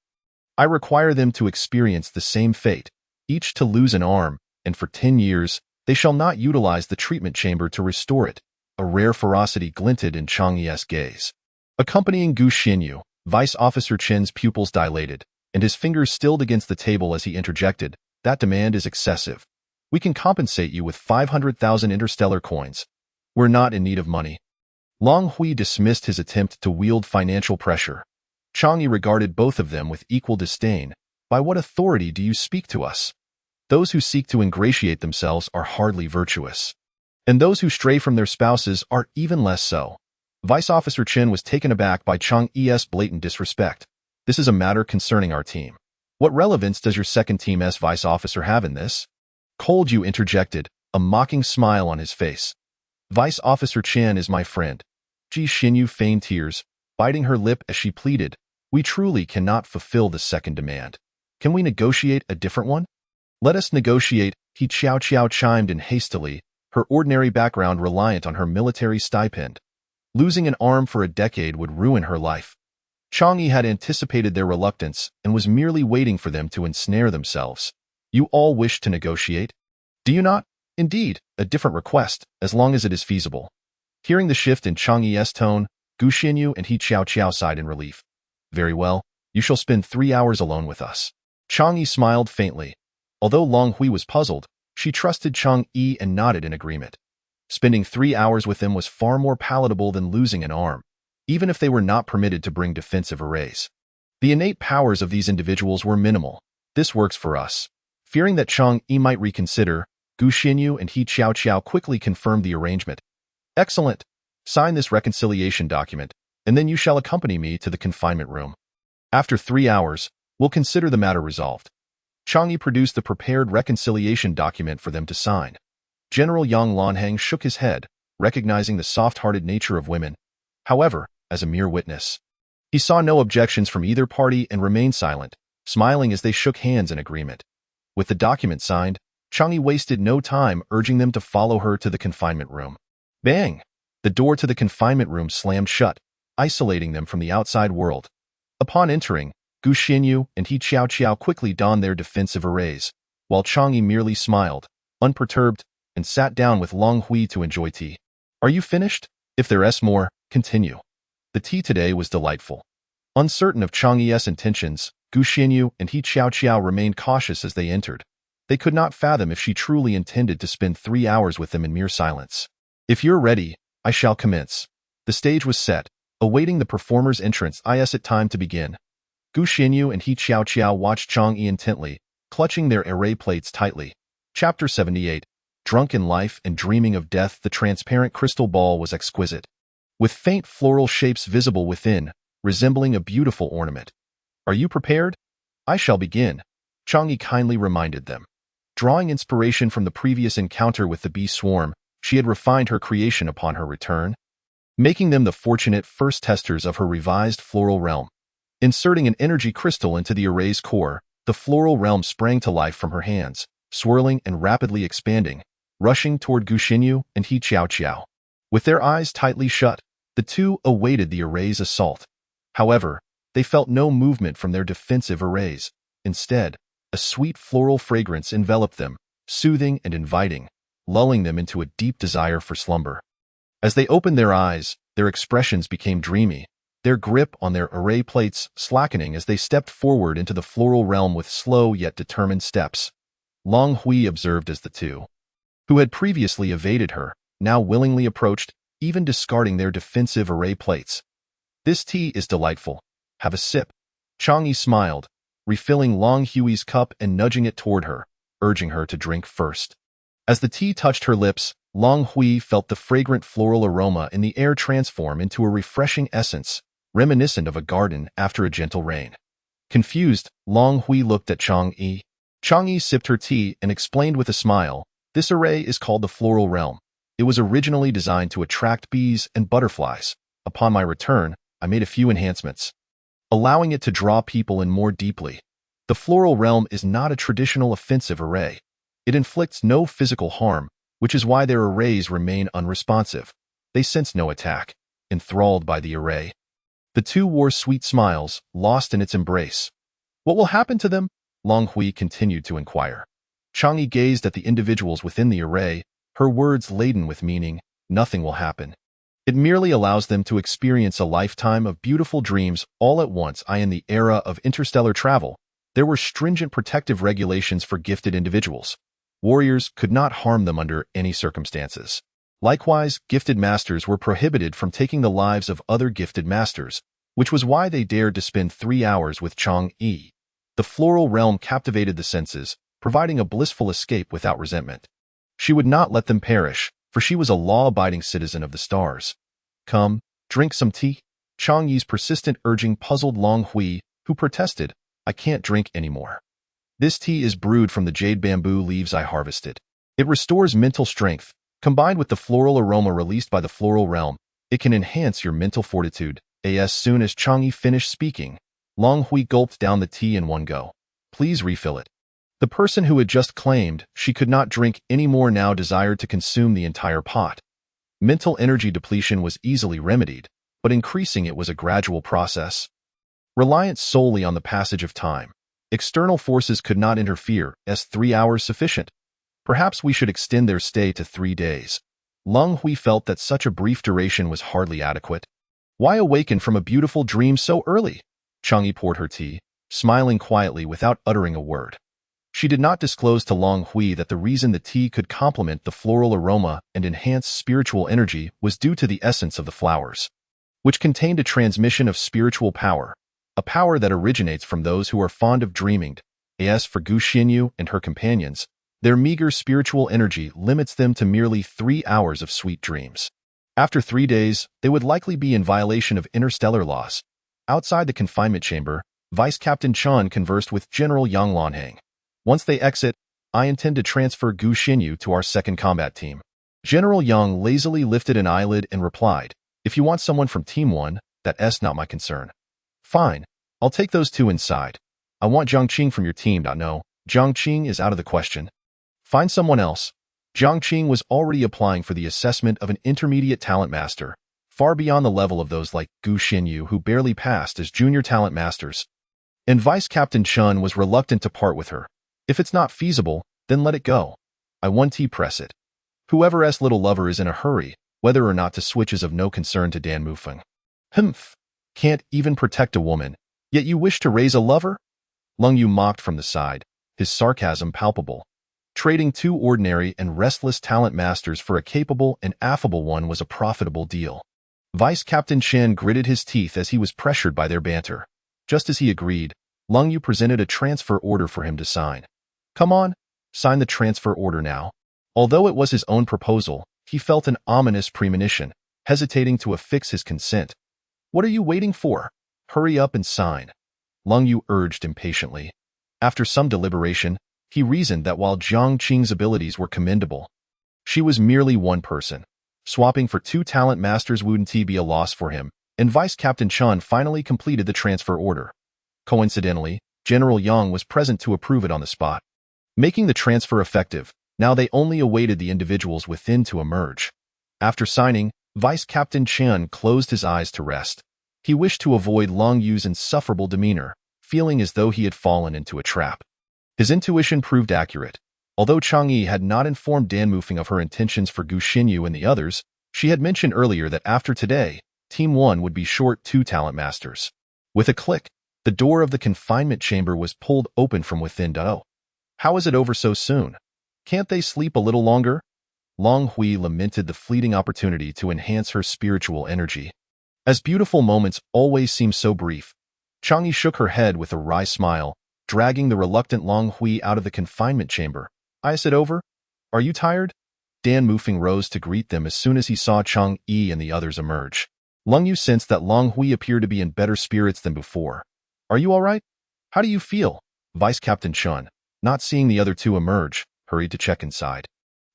I require them to experience the same fate, each to lose an arm, and for 10 years, they shall not utilize the treatment chamber to restore it." A rare ferocity glinted in Chang'e's gaze. Accompanying Gu Xianyu, Vice Officer Chen's pupils dilated, and his fingers stilled against the table as he interjected, "That demand is excessive. We can compensate you with 500,000 interstellar coins. We're not in need of money." Long Hui dismissed his attempt to wield financial pressure. Chang'e regarded both of them with equal disdain. "By what authority do you speak to us? Those who seek to ingratiate themselves are hardly virtuous, and those who stray from their spouses are even less so." Vice Officer Chen was taken aback by Chang'e's blatant disrespect. "This is a matter concerning our team. What relevance does your second team's vice officer have in this?" Cold Yu interjected, a mocking smile on his face. "Vice Officer Chen is my friend." Ji Xinyu feigned tears, biting her lip as she pleaded, "We truly cannot fulfill the second demand. Can we negotiate a different one?" "Let us negotiate," He Qiao chimed in hastily, her ordinary background reliant on her military stipend. Losing an arm for a decade would ruin her life. Chang'e had anticipated their reluctance and was merely waiting for them to ensnare themselves. "You all wish to negotiate? Do you not?" "Indeed, a different request, as long as it is feasible." Hearing the shift in Chang'e's tone, Gu Xianyu and He Qiao sighed in relief. "Very well, you shall spend 3 hours alone with us." Chang'e smiled faintly. Although Long Hui was puzzled, she trusted Chang'e and nodded in agreement. Spending 3 hours with them was far more palatable than losing an arm, even if they were not permitted to bring defensive arrays. The innate powers of these individuals were minimal. "This works for us." Fearing that Chang'e might reconsider, Gu Xianyu and He Qiao quickly confirmed the arrangement. "Excellent. Sign this reconciliation document, and then you shall accompany me to the confinement room. After 3 hours, we'll consider the matter resolved." Chang'e produced the prepared reconciliation document for them to sign. General Yang Lanhang shook his head, recognizing the soft-hearted nature of women. However, as a mere witness, he saw no objections from either party and remained silent, smiling as they shook hands in agreement. With the document signed, Chang'e wasted no time urging them to follow her to the confinement room. Bang! The door to the confinement room slammed shut, isolating them from the outside world. Upon entering, Gu Xianyu and He Qiao quickly donned their defensive arrays, while Chang'e merely smiled, unperturbed. and sat down with Long Hui to enjoy tea. Are you finished? If there's more, continue. The tea today was delightful. Uncertain of Chang Yi's intentions, Gu Xinyu and He Qiao remained cautious as they entered. They could not fathom if she truly intended to spend 3 hours with them in mere silence. If you're ready, I shall commence. The stage was set, awaiting the performer's entrance. Is it time to begin? Gu Xinyu and He Qiao watched Chang Yi intently, clutching their array plates tightly. Chapter 78. Drunk in life and dreaming of death. The transparent crystal ball was exquisite, with faint floral shapes visible within, resembling a beautiful ornament. Are you prepared? I shall begin, Chang Yi kindly reminded them. Drawing inspiration from the previous encounter with the bee swarm, she had refined her creation upon her return, making them the fortunate first testers of her revised floral realm. Inserting an energy crystal into the array's core, the floral realm sprang to life from her hands, swirling and rapidly expanding, rushing toward Gu Xinyu and He Qiao. With their eyes tightly shut, the two awaited the array's assault. However, they felt no movement from their defensive arrays. Instead, a sweet floral fragrance enveloped them, soothing and inviting, lulling them into a deep desire for slumber. As they opened their eyes, their expressions became dreamy, their grip on their array plates slackening as they stepped forward into the floral realm with slow yet determined steps. Long Hui observed as the two, who had previously evaded her, now willingly approached, even discarding their defensive array plates. This tea is delightful. Have a sip. Chang Yi smiled, refilling Long Hui's cup and nudging it toward her, urging her to drink first. As the tea touched her lips, Long Hui felt the fragrant floral aroma in the air transform into a refreshing essence, reminiscent of a garden after a gentle rain. Confused, Long Hui looked at Chang Yi. Chang Yi sipped her tea and explained with a smile, "This array is called the floral realm. It was originally designed to attract bees and butterflies. Upon my return, I made a few enhancements, allowing it to draw people in more deeply. The floral realm is not a traditional offensive array. It inflicts no physical harm, which is why their arrays remain unresponsive. They sense no attack, enthralled by the array." The two wore sweet smiles, lost in its embrace. "What will happen to them?" Long Hui continued to inquire. Chang Yi gazed at the individuals within the array, her words laden with meaning. "Nothing will happen. It merely allows them to experience a lifetime of beautiful dreams all at once." In the era of interstellar travel, there were stringent protective regulations for gifted individuals. Warriors could not harm them under any circumstances. Likewise, gifted masters were prohibited from taking the lives of other gifted masters, which was why they dared to spend 3 hours with Chang Yi. The floral realm captivated the senses, providing a blissful escape without resentment. She would not let them perish, for she was a law-abiding citizen of the stars. "Come, drink some tea." Chang Yi's persistent urging puzzled Long Hui, who protested, "I can't drink anymore. This tea is brewed from the jade bamboo leaves I harvested. It restores mental strength. Combined with the floral aroma released by the floral realm, it can enhance your mental fortitude." As soon as Chang Yi finished speaking, Long Hui gulped down the tea in one go. "Please refill it." The person who had just claimed she could not drink any more now desired to consume the entire pot. Mental energy depletion was easily remedied, but increasing it was a gradual process. Reliant solely on the passage of time, external forces could not interfere. 3 hours sufficient? Perhaps we should extend their stay to 3 days. Long Hui felt that such a brief duration was hardly adequate. Why awaken from a beautiful dream so early? Chang Yi poured her tea, smiling quietly without uttering a word. She did not disclose to Long Hui that the reason the tea could complement the floral aroma and enhance spiritual energy was due to the essence of the flowers, which contained a transmission of spiritual power, a power that originates from those who are fond of dreaming. As for Gu Xinyu and her companions, their meager spiritual energy limits them to merely 3 hours of sweet dreams. After 3 days, they would likely be in violation of interstellar laws. Outside the confinement chamber, Vice Captain Chun conversed with General Yang Lanhang. "Once they exit, I intend to transfer Gu Xinyu to our second combat team." General Yang lazily lifted an eyelid and replied, "If you want someone from Team 1, that's not my concern." "Fine, I'll take those two inside. I want Jiang Qing from your team." "No, Jiang Qing is out of the question. Find someone else." Jiang Qing was already applying for the assessment of an intermediate talent master, far beyond the level of those like Gu Xinyu who barely passed as junior talent masters. And Vice Captain Chun was reluctant to part with her. "If it's not feasible, then let it go. I 1T press it." Whoever's little lover is in a hurry, whether or not to switch is of no concern to Dan Mufeng. Humph, can't even protect a woman, yet you wish to raise a lover? Lung Yu mocked from the side, his sarcasm palpable. Trading two ordinary and restless talent masters for a capable and affable one was a profitable deal. Vice Captain Chen gritted his teeth as he was pressured by their banter. Just as he agreed, Lung Yu presented a transfer order for him to sign. Come on, sign the transfer order now. Although it was his own proposal, he felt an ominous premonition, hesitating to affix his consent. What are you waiting for? Hurry up and sign. Lung Yu urged impatiently. After some deliberation, he reasoned that while Jiang Qing's abilities were commendable, she was merely one person. Swapping for two talent masters wouldn't be a loss for him, and Vice Captain Chun finally completed the transfer order. Coincidentally, General Yang was present to approve it on the spot. Making the transfer effective, now they only awaited the individuals within to emerge. After signing, Vice Captain Chen closed his eyes to rest. He wished to avoid Long Yu's insufferable demeanor, feeling as though he had fallen into a trap. His intuition proved accurate. Although Chang Yi had not informed Dan Mufeng of her intentions for Gu Xinyu and the others, she had mentioned earlier that after today, Team 1 would be short 2 talent masters. With a click, the door of the confinement chamber was pulled open from within. Oh, how is it over so soon? Can't they sleep a little longer? Long Hui lamented the fleeting opportunity to enhance her spiritual energy. As beautiful moments always seem so brief, Chang Yi shook her head with a wry smile, dragging the reluctant Long Hui out of the confinement chamber. Is it over? Are you tired? Dan Mufeng rose to greet them as soon as he saw Chang Yi and the others emerge. Lung Yu sensed that Long Hui appeared to be in better spirits than before. Are you all right? How do you feel? Vice Captain Chun, not seeing the other two emerge, hurried to check inside.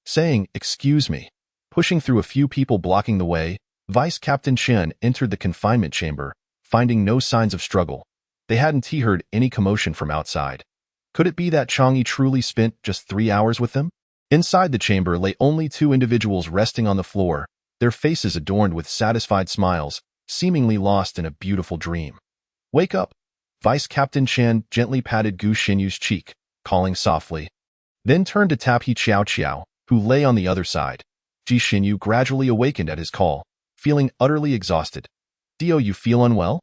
Saying, excuse me. Pushing through a few people blocking the way, Vice Captain Chen entered the confinement chamber, finding no signs of struggle. They hadn't heard any commotion from outside. Could it be that Chang Yi truly spent just 3 hours with them? Inside the chamber lay only 2 individuals resting on the floor, their faces adorned with satisfied smiles, seemingly lost in a beautiful dream. Wake up! Vice Captain Chen gently patted Gu Xinyu's cheek, calling softly. Then turned to tap He Qiao Qiao, who lay on the other side. Ji Xinyu gradually awakened at his call, feeling utterly exhausted. Dio, you feel unwell?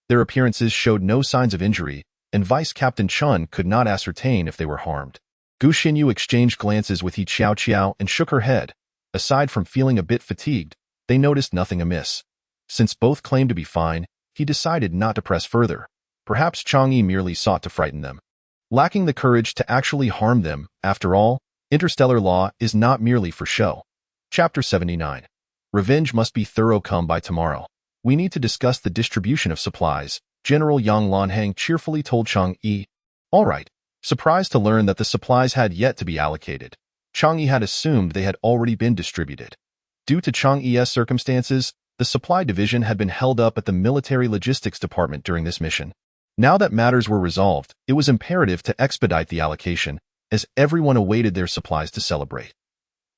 Their appearances showed no signs of injury, and Vice Captain Chun could not ascertain if they were harmed. Gu Xinyu exchanged glances with He Qiao Qiao and shook her head. Aside from feeling a bit fatigued, they noticed nothing amiss. Since both claimed to be fine, he decided not to press further. Perhaps Chang Yi merely sought to frighten them. Lacking the courage to actually harm them, after all, interstellar law is not merely for show. Chapter 79. Revenge must be thorough. Come by tomorrow. We need to discuss the distribution of supplies, General Yang Lanhang cheerfully told Chang Yi. All right. Surprised to learn that the supplies had yet to be allocated. Chang Yi had assumed they had already been distributed. Due to Chang Yi's circumstances, the supply division had been held up at the military logistics department during this mission. Now that matters were resolved, it was imperative to expedite the allocation, as everyone awaited their supplies to celebrate.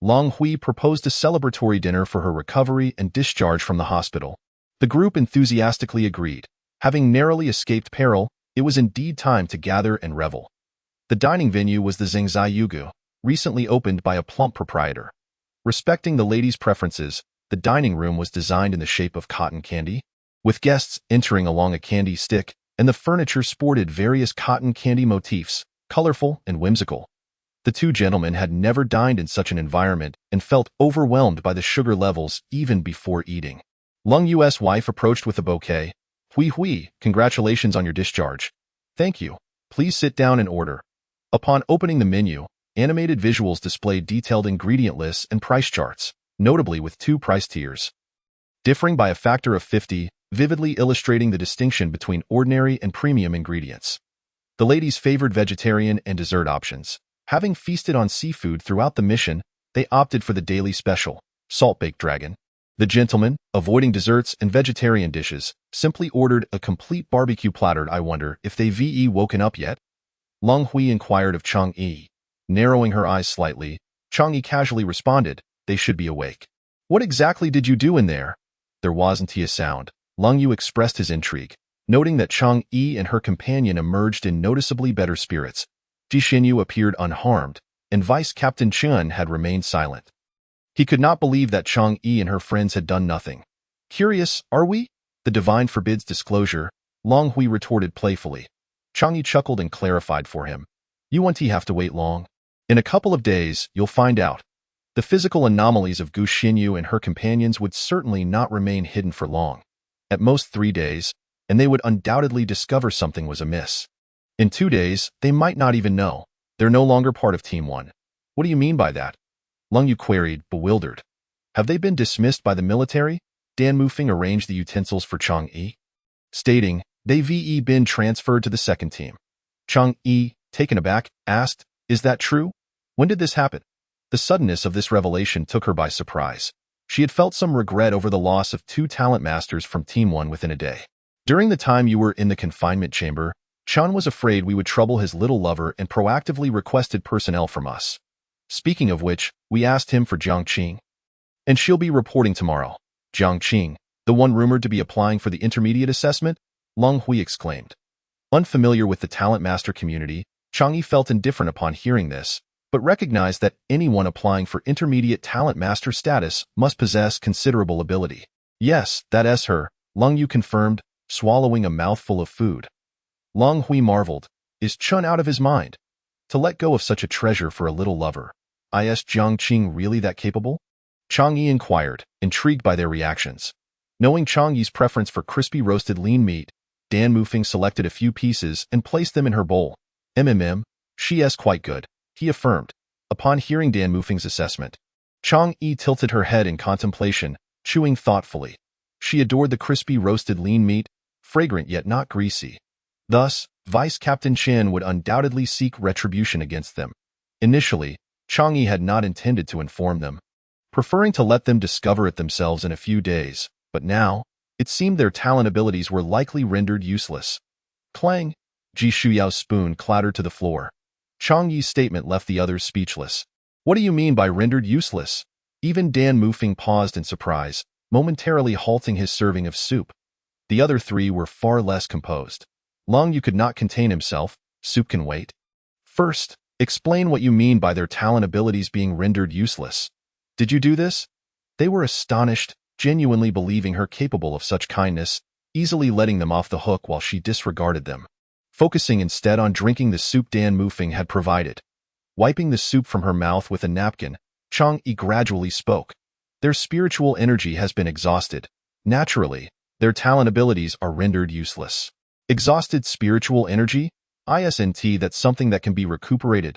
Long Hui proposed a celebratory dinner for her recovery and discharge from the hospital. The group enthusiastically agreed. Having narrowly escaped peril, it was indeed time to gather and revel. The dining venue was the Zhengzai Yugu, recently opened by a plump proprietor. Respecting the ladies' preferences, the dining room was designed in the shape of cotton candy, with guests entering along a candy stick, and the furniture sported various cotton candy motifs, colorful and whimsical. The two gentlemen had never dined in such an environment and felt overwhelmed by the sugar levels even before eating. Lung Yu's wife approached with a bouquet. Hui Hui, congratulations on your discharge. Thank you. Please sit down and order. Upon opening the menu, animated visuals displayed detailed ingredient lists and price charts, notably with 2 price tiers, differing by a factor of 50, vividly illustrating the distinction between ordinary and premium ingredients. The ladies favored vegetarian and dessert options. Having feasted on seafood throughout the mission, they opted for the daily special, salt-baked dragon. The gentlemen, avoiding desserts and vegetarian dishes, simply ordered a complete barbecue platter. I wonder if they've woken up yet? Lung Hui inquired of Chang Yi. Narrowing her eyes slightly, Chang Yi casually responded, they should be awake. What exactly did you do in there? There wasn't a sound. Lung Yu expressed his intrigue, noting that Chang Yi and her companion emerged in noticeably better spirits. Ji Xinyu appeared unharmed, and Vice Captain Chun had remained silent. He could not believe that Chang'e and her friends had done nothing. Curious, are we? The divine forbids disclosure, Long Hui retorted playfully. Chang'e chuckled and clarified for him. You won't have to wait long. In a couple of days, you'll find out. The physical anomalies of Gu Xinyu and her companions would certainly not remain hidden for long. At most 3 days, and they would undoubtedly discover something was amiss. In 2 days, they might not even know. They're no longer part of Team 1. What do you mean by that? Lung Yu queried, bewildered. Have they been dismissed by the military? Dan Mufeng arranged the utensils for Chang'e, stating, they've been transferred to the second team. Chang'e, taken aback, asked, is that true? When did this happen? The suddenness of this revelation took her by surprise. She had felt some regret over the loss of 2 talent masters from Team 1 within a day. During the time you were in the confinement chamber, Chun was afraid we would trouble his little lover and proactively requested personnel from us. Speaking of which, we asked him for Jiang Qing. And she'll be reporting tomorrow. Jiang Qing, the one rumored to be applying for the intermediate assessment? Lung Hui exclaimed. Unfamiliar with the talent master community, Chang'e felt indifferent upon hearing this, but recognized that anyone applying for intermediate talent master status must possess considerable ability. Yes, that's her, Lung Yu confirmed, swallowing a mouthful of food. Lung Hui marveled. Is Chun out of his mind? To let go of such a treasure for a little lover. Is Jiang Qing really that capable? Chang'e inquired, intrigued by their reactions. Knowing Chang'e's preference for crispy roasted lean meat, Dan Mufeng selected a few pieces and placed them in her bowl. She is quite good, he affirmed. Upon hearing Dan Mufeng's assessment, Chang'e tilted her head in contemplation, chewing thoughtfully. She adored the crispy roasted lean meat, fragrant yet not greasy. Thus, Vice Captain Chen would undoubtedly seek retribution against them. Initially, Chang'e had not intended to inform them, preferring to let them discover it themselves in a few days, but now, it seemed their talent abilities were likely rendered useless. Clang! Ji Shuyao's spoon clattered to the floor. Chang'e's statement left the others speechless. What do you mean by rendered useless? Even Dan Mufeng paused in surprise, momentarily halting his serving of soup. The other 3 were far less composed. Lung Yu could not contain himself. Soup can wait. First, explain what you mean by their talent abilities being rendered useless. Did you do this? They were astonished, genuinely believing her capable of such kindness, easily letting them off the hook while she disregarded them. Focusing instead on drinking the soup Dan Mufeng had provided. Wiping the soup from her mouth with a napkin, Chang'e gradually spoke. Their spiritual energy has been exhausted. Naturally, their talent abilities are rendered useless. Exhausted spiritual energy? Isn't that something that can be recuperated?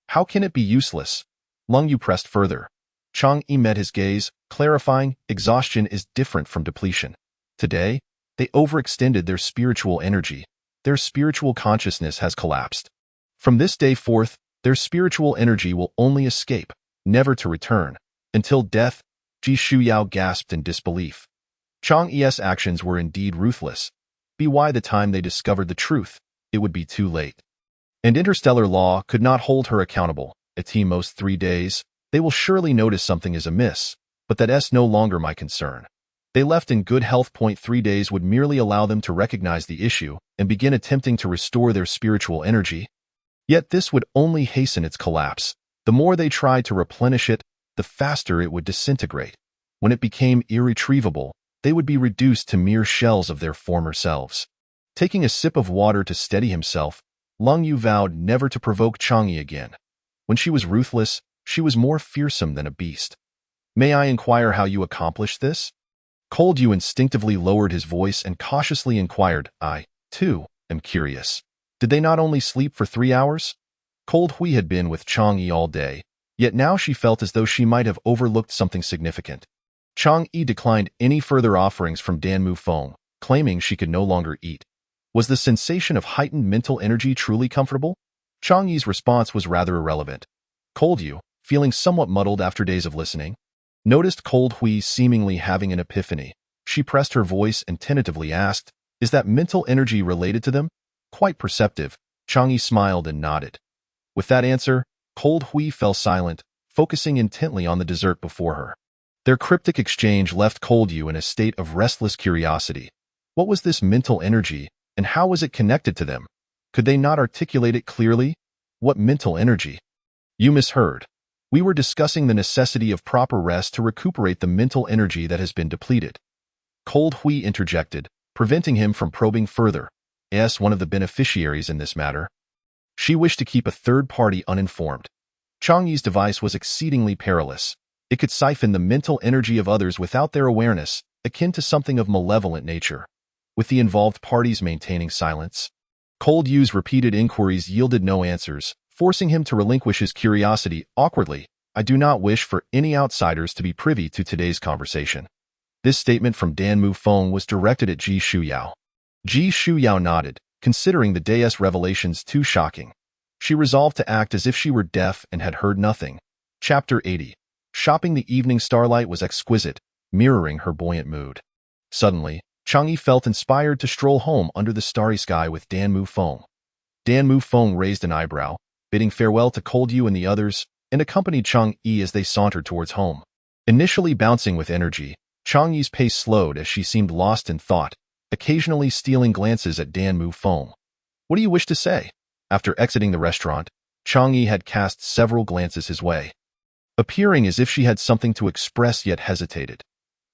How can it be useless? Lung Yu pressed further. Chang'e met his gaze, clarifying, exhaustion is different from depletion. Today, they overextended their spiritual energy. Their spiritual consciousness has collapsed. From this day forth, their spiritual energy will only escape, never to return. Until death, Ji Shuyao gasped in disbelief. Chang'e's actions were indeed ruthless. By the time they discovered the truth, it would be too late. And interstellar law could not hold her accountable. At most 3 days, they will surely notice something is amiss, but that's no longer my concern. They left in good health. 3 days would merely allow them to recognize the issue and begin attempting to restore their spiritual energy. Yet this would only hasten its collapse. The more they tried to replenish it, the faster it would disintegrate. When it became irretrievable, they would be reduced to mere shells of their former selves. Taking a sip of water to steady himself, Lung Yu vowed never to provoke Chang'e again. When she was ruthless, she was more fearsome than a beast. May I inquire how you accomplished this? Cold Yu instinctively lowered his voice and cautiously inquired, I, too, am curious. Did they not only sleep for 3 hours? Cold Hui had been with Chang'e all day, yet now she felt as though she might have overlooked something significant. Chang'e declined any further offerings from Dan Mufeng, claiming she could no longer eat. Was the sensation of heightened mental energy truly comfortable? Chang'e's response was rather irrelevant. Cold Yu, feeling somewhat muddled after days of listening, noticed Cold Hui seemingly having an epiphany. She pressed her voice and tentatively asked, is that mental energy related to them? Quite perceptive, Chang'e smiled and nodded. With that answer, Cold Hui fell silent, focusing intently on the dessert before her. Their cryptic exchange left Cold Yu in a state of restless curiosity. What was this mental energy, and how was it connected to them? Could they not articulate it clearly? What mental energy? You misheard. We were discussing the necessity of proper rest to recuperate the mental energy that has been depleted. Cold Hui interjected, preventing him from probing further. As one of the beneficiaries in this matter, she wished to keep a third party uninformed. Chang Yi's device was exceedingly perilous. It could siphon the mental energy of others without their awareness, akin to something of malevolent nature. With the involved parties maintaining silence, Cold Yu's repeated inquiries yielded no answers, forcing him to relinquish his curiosity awkwardly. I do not wish for any outsiders to be privy to today's conversation. This statement from Dan Mufeng was directed at Ji Shuyao. Ji Shuyao nodded, considering the day's revelations too shocking. She resolved to act as if she were deaf and had heard nothing. Chapter 80. Shopping. The evening starlight was exquisite, mirroring her buoyant mood. Suddenly, Chang Yi felt inspired to stroll home under the starry sky with Dan Mufeng. Dan Mufeng raised an eyebrow, bidding farewell to Cold Yu and the others, and accompanied Chang Yi as they sauntered towards home. Initially bouncing with energy, Chang Yi's pace slowed as she seemed lost in thought, occasionally stealing glances at Dan Mufeng. What do you wish to say? After exiting the restaurant, Chang Yi had cast several glances his way, appearing as if she had something to express yet hesitated.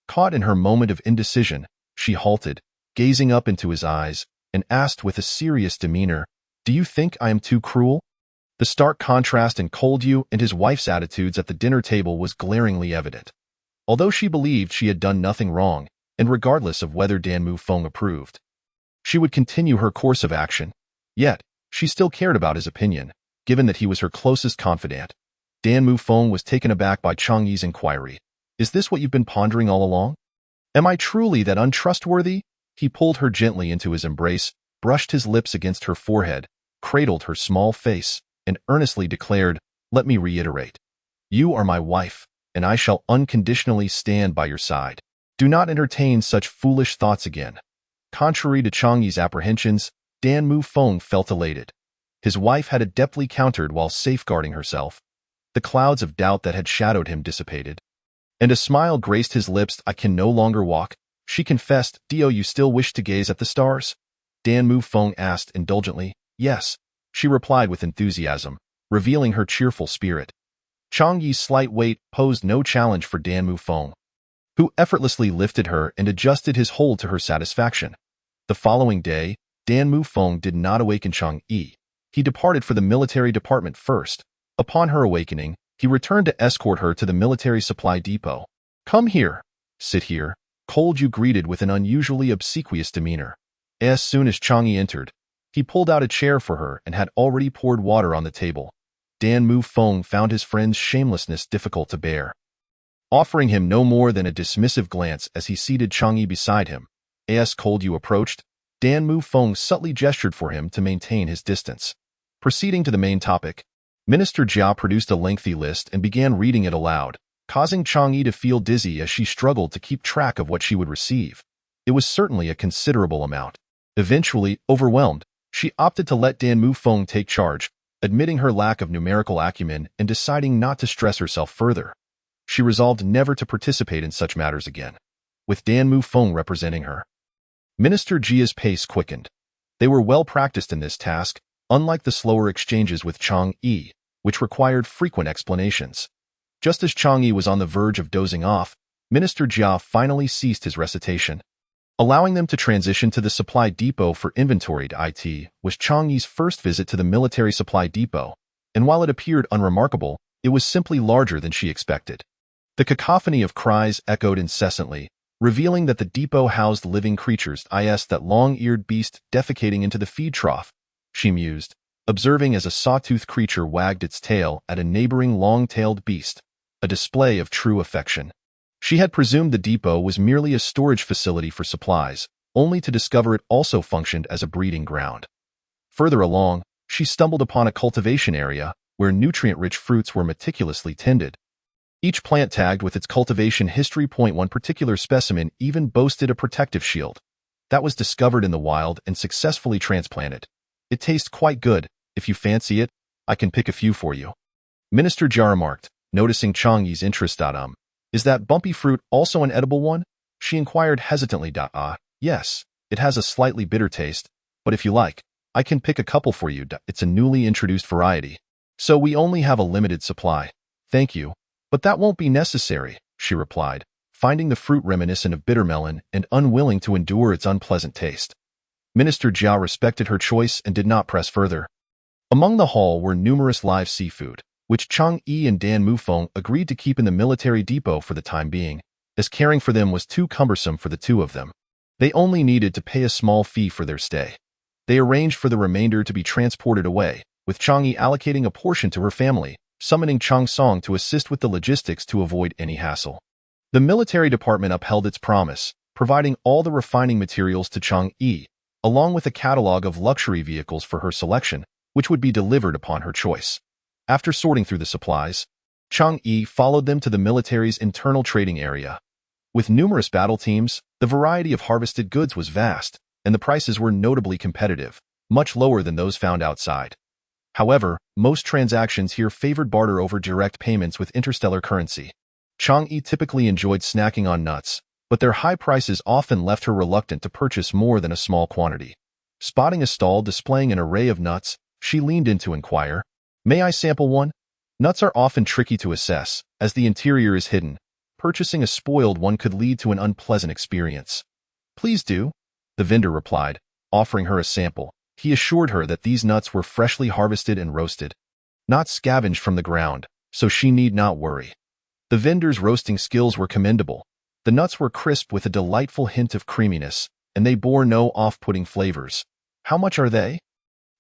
Caught in her moment of indecision, she halted, gazing up into his eyes, and asked with a serious demeanor, "Do you think I am too cruel?" The stark contrast in Cold Yu and his wife's attitudes at the dinner table was glaringly evident. Although she believed she had done nothing wrong, and regardless of whether Dan Mufeng approved, she would continue her course of action. Yet, she still cared about his opinion, given that he was her closest confidant. Dan Mufeng was taken aback by Chang Yi's inquiry. "Is this what you've been pondering all along? Am I truly that untrustworthy?" He pulled her gently into his embrace, brushed his lips against her forehead, cradled her small face, and earnestly declared, "Let me reiterate. You are my wife, and I shall unconditionally stand by your side. Do not entertain such foolish thoughts again." Contrary to Chang Yi's apprehensions, Dan Mufeng felt elated. His wife had adeptly countered while safeguarding herself. The clouds of doubt that had shadowed him dissipated, and a smile graced his lips. "I can no longer walk," she confessed. "Do you still wish to gaze at the stars?" Dan Mufeng asked indulgently. "Yes," she replied with enthusiasm, revealing her cheerful spirit. Chang Yi's slight weight posed no challenge for Dan Mufeng, who effortlessly lifted her and adjusted his hold to her satisfaction. The following day, Dan Mufeng did not awaken Chang Yi. He departed for the military department first. Upon her awakening, he returned to escort her to the military supply depot. "Come here. Sit here," Cold Yu greeted with an unusually obsequious demeanor. As soon as Chang Yi entered, he pulled out a chair for her and had already poured water on the table. Dan Mufeng found his friend's shamelessness difficult to bear, offering him no more than a dismissive glance as he seated Chang Yi beside him. As Cold Yu approached, Dan Mufeng subtly gestured for him to maintain his distance. Proceeding to the main topic, Minister Jia produced a lengthy list and began reading it aloud, causing Chang Yi to feel dizzy as she struggled to keep track of what she would receive. It was certainly a considerable amount. Eventually, overwhelmed, she opted to let Dan Mufeng take charge, admitting her lack of numerical acumen and deciding not to stress herself further. She resolved never to participate in such matters again. With Dan Mufeng representing her, Minister Jia's pace quickened. They were well practiced in this task, unlike the slower exchanges with Chang Yi, which required frequent explanations. Just as Chang Yi was on the verge of dozing off, Minister Jia finally ceased his recitation. Allowing them to transition to the supply depot for inventory to IT was Chang Yi's first visit to the military supply depot, and while it appeared unremarkable, it was simply larger than she expected. The cacophony of cries echoed incessantly, revealing that the depot housed living creatures. That long-eared beast defecating into the feed trough, she mused, observing as a sawtooth creature wagged its tail at a neighboring long-tailed beast, a display of true affection. She had presumed the depot was merely a storage facility for supplies, only to discover it also functioned as a breeding ground. Further along, she stumbled upon a cultivation area where nutrient-rich fruits were meticulously tended. Each plant tagged with its cultivation history. One particular specimen even boasted a protective shield that was discovered in the wild and successfully transplanted. "It tastes quite good. If you fancy it, I can pick a few for you," Minister Jia remarked, noticing Chang Yi's interest. "Is that bumpy fruit also an edible one?" she inquired hesitantly. "Yes, it has a slightly bitter taste, but if you like, I can pick a couple for you. It's a newly introduced variety, so we only have a limited supply." "Thank you, but that won't be necessary," she replied, finding the fruit reminiscent of bittermelon and unwilling to endure its unpleasant taste. Minister Jiao respected her choice and did not press further. Among the haul were numerous live seafood, which Chang Yi and Dan Mufeng agreed to keep in the military depot for the time being, as caring for them was too cumbersome for the two of them. They only needed to pay a small fee for their stay. They arranged for the remainder to be transported away, with Chang Yi allocating a portion to her family, summoning Chang Song to assist with the logistics to avoid any hassle. The military department upheld its promise, providing all the refining materials to Chang Yi, along with a catalog of luxury vehicles for her selection, which would be delivered upon her choice. After sorting through the supplies, Chang Yi followed them to the military's internal trading area. With numerous battle teams, the variety of harvested goods was vast, and the prices were notably competitive, much lower than those found outside. However, most transactions here favored barter over direct payments with interstellar currency. Chang Yi typically enjoyed snacking on nuts, but their high prices often left her reluctant to purchase more than a small quantity. Spotting a stall displaying an array of nuts, she leaned in to inquire, "May I sample one?" Nuts are often tricky to assess, as the interior is hidden. Purchasing a spoiled one could lead to an unpleasant experience. "Please do," the vendor replied, offering her a sample. He assured her that these nuts were freshly harvested and roasted, not scavenged from the ground, so she need not worry. The vendor's roasting skills were commendable. The nuts were crisp with a delightful hint of creaminess, and they bore no off-putting flavors. "How much are they?"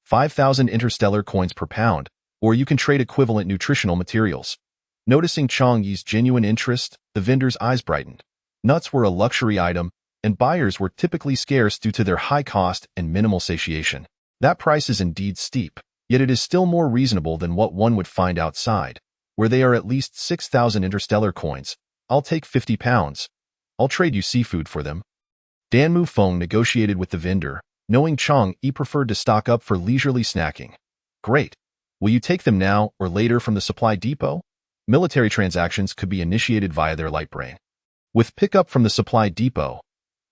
5,000 interstellar coins per pound, or you can trade equivalent nutritional materials. Noticing Chang Yi's genuine interest, the vendor's eyes brightened. Nuts were a luxury item, and buyers were typically scarce due to their high cost and minimal satiation. That price is indeed steep, yet it is still more reasonable than what one would find outside, where they are at least 6,000 interstellar coins. "I'll take 50 pounds. I'll trade you seafood for them." Dan Mufeng negotiated with the vendor, knowing Chang Yi preferred to stock up for leisurely snacking. "Great. Will you take them now or later from the supply depot?" Military transactions could be initiated via their light brain. With pickup from the supply depot,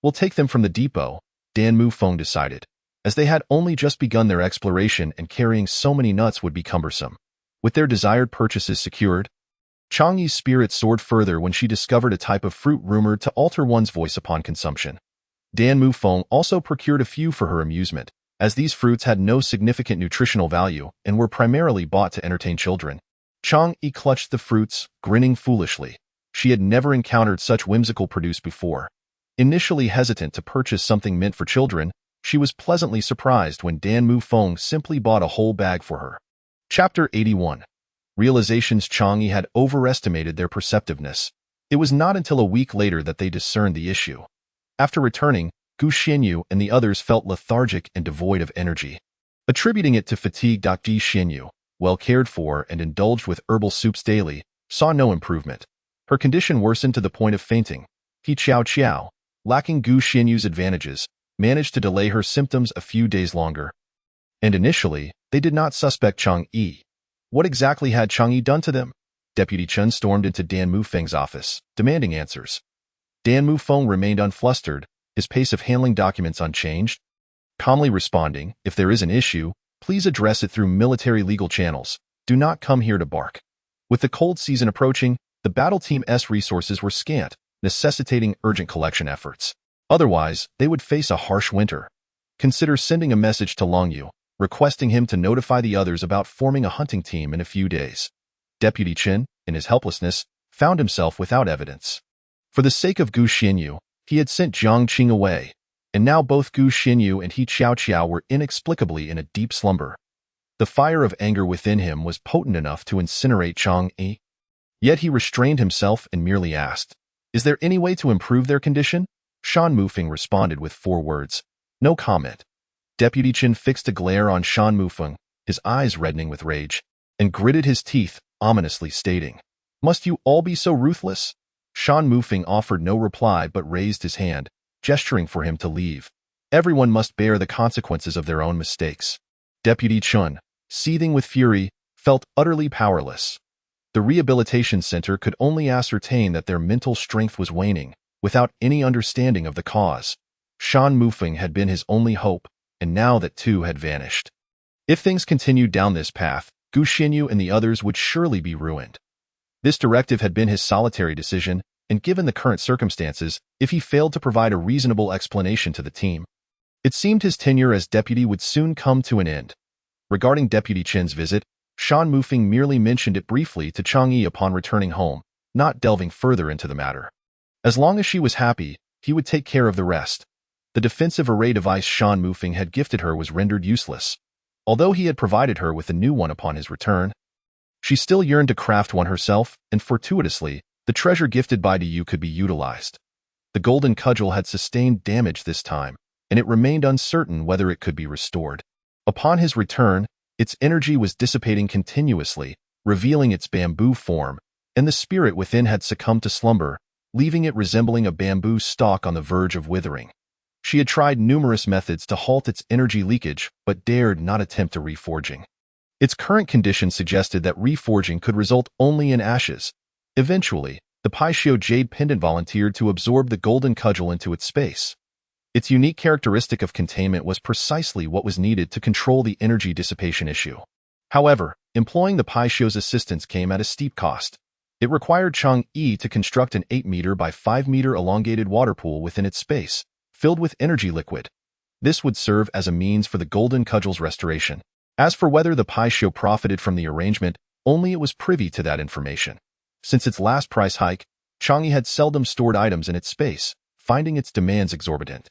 "We'll take them from the depot," Dan Mufeng decided, as they had only just begun their exploration and carrying so many nuts would be cumbersome. With their desired purchases secured, Chang Yi's spirit soared further when she discovered a type of fruit rumored to alter one's voice upon consumption. Dan Mufeng also procured a few for her amusement, as these fruits had no significant nutritional value and were primarily bought to entertain children. Chang Yi clutched the fruits, grinning foolishly. She had never encountered such whimsical produce before. Initially hesitant to purchase something meant for children, she was pleasantly surprised when Dan Mufeng simply bought a whole bag for her. Chapter 81. Realizations. Chang Yi had overestimated their perceptiveness. It was not until a week later that they discerned the issue. After returning, Gu Xianyu and the others felt lethargic and devoid of energy. Attributing it to fatigue, Ji Xianyu, well cared for and indulged with herbal soups daily, saw no improvement. Her condition worsened to the point of fainting. He Qiao, lacking Gu Xianyu's advantages, managed to delay her symptoms a few days longer. And initially, they did not suspect Chang Yi. What exactly had Chang Yi done to them? Deputy Chen stormed into Dan Mufeng's office, demanding answers. Dan Mufeng remained unflustered, his pace of handling documents unchanged, calmly responding, "If there is an issue, please address it through military legal channels. Do not come here to bark." With the cold season approaching, the battle team's resources were scant, necessitating urgent collection efforts. Otherwise, they would face a harsh winter. Consider sending a message to Longyu, requesting him to notify the others about forming a hunting team in a few days. Deputy Chen, in his helplessness, found himself without evidence. For the sake of Gu Xianyu, he had sent Jiang Qing away, and now both Gu Xianyu and He Qiao were inexplicably in a deep slumber. The fire of anger within him was potent enough to incinerate Chang Yi. Yet he restrained himself and merely asked, "Is there any way to improve their condition?" Shan Mufeng responded with 4 words. No comment. Deputy Chen fixed a glare on Shan Mufeng, his eyes reddening with rage, and gritted his teeth, ominously stating, "Must you all be so ruthless?" Shan Mufeng offered no reply but raised his hand, gesturing for him to leave. Everyone must bear the consequences of their own mistakes. Deputy Chen, seething with fury, felt utterly powerless. The rehabilitation center could only ascertain that their mental strength was waning, without any understanding of the cause. Shan Mufeng had been his only hope, and now that too had vanished. If things continued down this path, Gu Xianyu and the others would surely be ruined. This directive had been his solitary decision, and given the current circumstances, if he failed to provide a reasonable explanation to the team, it seemed his tenure as deputy would soon come to an end. Regarding Deputy Chen's visit, Shan Mufeng merely mentioned it briefly to Chang Yi upon returning home, not delving further into the matter. As long as she was happy, he would take care of the rest. The defensive array device Shan Mufeng had gifted her was rendered useless. Although he had provided her with a new one upon his return, she still yearned to craft one herself, and fortuitously, the treasure gifted by Yu could be utilized. The golden cudgel had sustained damage this time, and it remained uncertain whether it could be restored. Upon his return, its energy was dissipating continuously, revealing its bamboo form, and the spirit within had succumbed to slumber, leaving it resembling a bamboo stalk on the verge of withering. She had tried numerous methods to halt its energy leakage, but dared not attempt a reforging. Its current condition suggested that reforging could result only in ashes. Eventually, the Paixio Jade Pendant volunteered to absorb the golden cudgel into its space. Its unique characteristic of containment was precisely what was needed to control the energy dissipation issue. However, employing the Paixio's assistance came at a steep cost. It required Chang Yi to construct an 8-meter by 5-meter elongated water pool within its space, filled with energy liquid. This would serve as a means for the golden cudgel's restoration. As for whether the Paixio profited from the arrangement, only it was privy to that information. Since its last price hike, Chang Yi had seldom stored items in its space, finding its demands exorbitant.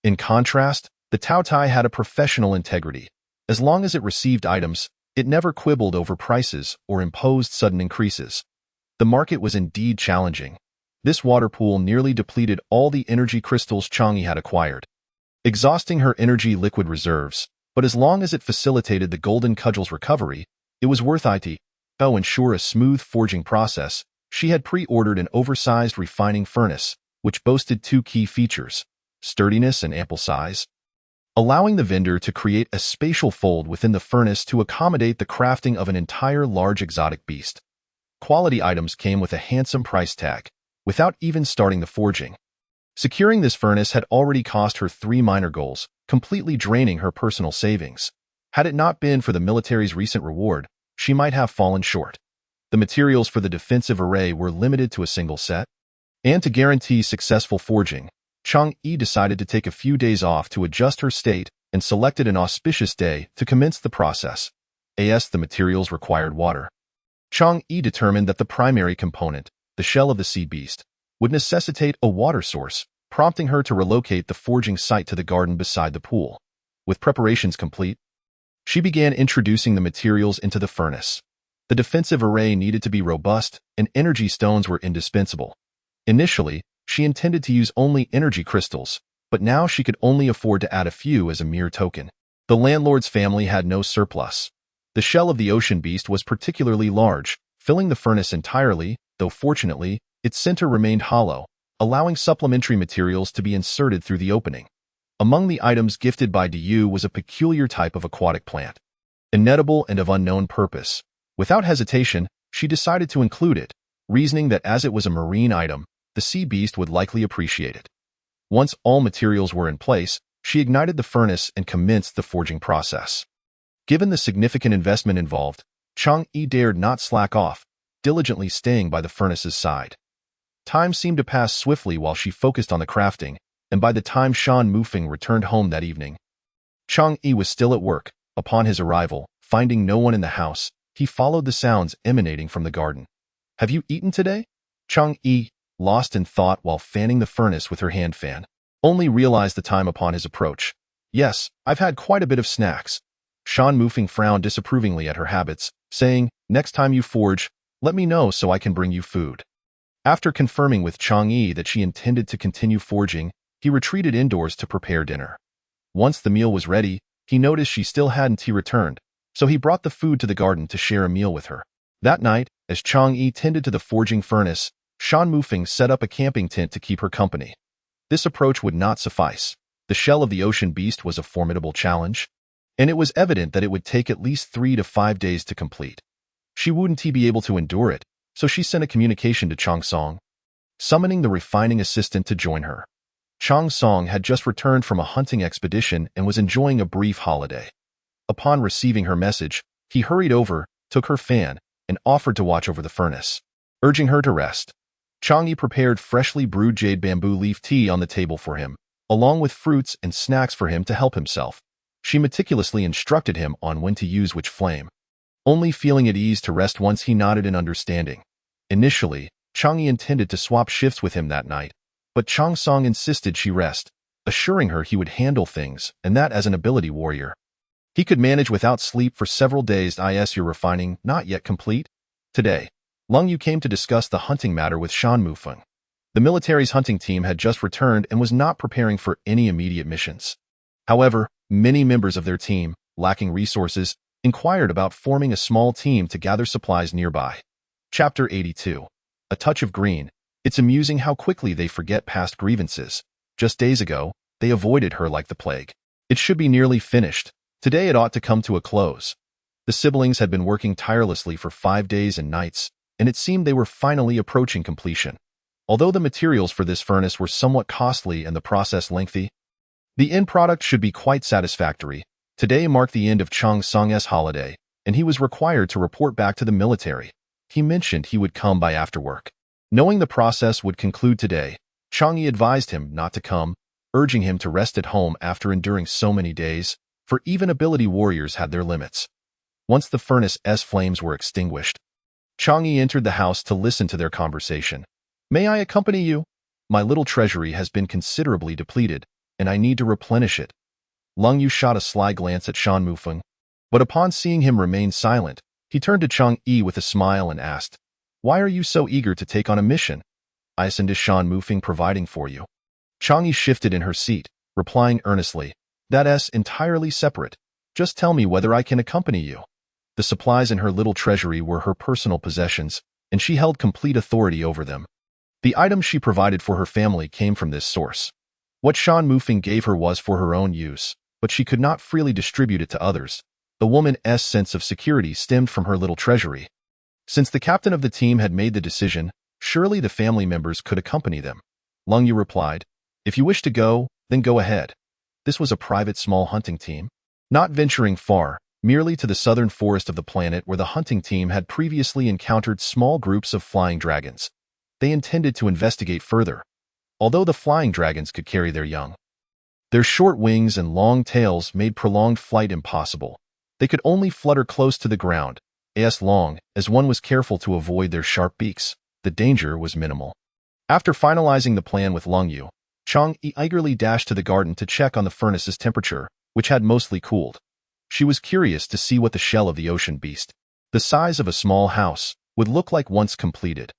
In contrast, the Taotai had a professional integrity. As long as it received items, it never quibbled over prices or imposed sudden increases. The market was indeed challenging. This water pool nearly depleted all the energy crystals Chang Yi had acquired, exhausting her energy liquid reserves, but as long as it facilitated the golden cudgel's recovery, it was worth it. To ensure a smooth forging process, she had pre-ordered an oversized refining furnace, which boasted two key features: sturdiness and ample size, allowing the vendor to create a spatial fold within the furnace to accommodate the crafting of an entire large exotic beast. Quality items came with a handsome price tag, without even starting the forging. Securing this furnace had already cost her 3 minor goals, completely draining her personal savings. Had it not been for the military's recent reward, she might have fallen short. The materials for the defensive array were limited to a single set, and to guarantee successful forging, Chang Yi decided to take a few days off to adjust her state and selected an auspicious day to commence the process. As the materials required water, Chang Yi determined that the primary component, the shell of the sea beast, would necessitate a water source, prompting her to relocate the forging site to the garden beside the pool. With preparations complete, she began introducing the materials into the furnace. The defensive array needed to be robust, and energy stones were indispensable. Initially, she intended to use only energy crystals, but now she could only afford to add a few as a mere token. The landlord's family had no surplus. The shell of the ocean beast was particularly large, filling the furnace entirely, though fortunately, its center remained hollow, allowing supplementary materials to be inserted through the opening. Among the items gifted by Yu was a peculiar type of aquatic plant, inedible and of unknown purpose. Without hesitation, she decided to include it, reasoning that as it was a marine item, the sea beast would likely appreciate it. Once all materials were in place, she ignited the furnace and commenced the forging process. Given the significant investment involved, Chang Yi dared not slack off, diligently staying by the furnace's side. Time seemed to pass swiftly while she focused on the crafting, and by the time Shan Mufeng returned home that evening, Chang Yi was still at work. Upon his arrival, finding no one in the house, he followed the sounds emanating from the garden. "Have you eaten today?" Chang Yi, lost in thought while fanning the furnace with her hand fan, only realized the time upon his approach. "Yes, I've had quite a bit of snacks." Shan Mufeng frowned disapprovingly at her habits, saying, "Next time you forge, let me know so I can bring you food." After confirming with Chang Yi that she intended to continue forging, he retreated indoors to prepare dinner. Once the meal was ready, he noticed she still hadn't returned, so he brought the food to the garden to share a meal with her. That night, as Chang Yi tended to the forging furnace, Shan Mufeng set up a camping tent to keep her company. This approach would not suffice. The shell of the ocean beast was a formidable challenge, and it was evident that it would take at least 3 to 5 days to complete. She wouldn't be able to endure it, so she sent a communication to Chang Song, summoning the refining assistant to join her. Chang Song had just returned from a hunting expedition and was enjoying a brief holiday. Upon receiving her message, he hurried over, took her fan, and offered to watch over the furnace. urging her to rest. Chang'e prepared freshly brewed jade bamboo leaf tea on the table for him, along with fruits and snacks for him to help himself. She meticulously instructed him on when to use which flame, only feeling at ease to rest once he nodded in understanding. Initially, Chang'e intended to swap shifts with him that night, but Chang Song insisted she rest, assuring her he would handle things, and that as an ability warrior, he could manage without sleep for several days. Your refining not yet complete? Today, Lung Yu came to discuss the hunting matter with Shan Mufeng. The military's hunting team had just returned and was not preparing for any immediate missions. However, many members of their team, lacking resources, inquired about forming a small team to gather supplies nearby. Chapter 82. A Touch of Green. It's amusing how quickly they forget past grievances. Just days ago, they avoided her like the plague. It should be nearly finished. Today it ought to come to a close. The siblings had been working tirelessly for 5 days and nights, and it seemed they were finally approaching completion. Although the materials for this furnace were somewhat costly and the process lengthy, the end product should be quite satisfactory. Today marked the end of Chang Song's holiday, and he was required to report back to the military. He mentioned he would come by after work. Knowing the process would conclude today, Chang'e advised him not to come, urging him to rest at home after enduring so many days, for even ability warriors had their limits. Once the furnace's flames were extinguished, Chang'e entered the house to listen to their conversation. "May I accompany you? My little treasury has been considerably depleted, and I need to replenish it." Lung Yu shot a sly glance at Shan Mufeng, but upon seeing him remain silent, he turned to Chang'e with a smile and asked, "Why are you so eager to take on a mission? Is Shan Mufeng providing for you?" Chang'e shifted in her seat, replying earnestly, "That's entirely separate. Just tell me whether I can accompany you." The supplies in her little treasury were her personal possessions, and she held complete authority over them. The items she provided for her family came from this source. What Shan Mufeng gave her was for her own use, but she could not freely distribute it to others. The woman's sense of security stemmed from her little treasury. Since the captain of the team had made the decision, surely the family members could accompany them. Lung Yu replied, "If you wish to go, then go ahead." This was a private small hunting team, not venturing far, merely to the southern forest of the planet where the hunting team had previously encountered small groups of flying dragons. They intended to investigate further. Although the flying dragons could carry their young, their short wings and long tails made prolonged flight impossible. They could only flutter close to the ground, as long as one was careful to avoid their sharp beaks. The danger was minimal. After finalizing the plan with Lung Yu, Chang'e eagerly dashed to the garden to check on the furnace's temperature, which had mostly cooled. She was curious to see what the shell of the ocean beast, the size of a small house, would look like once completed.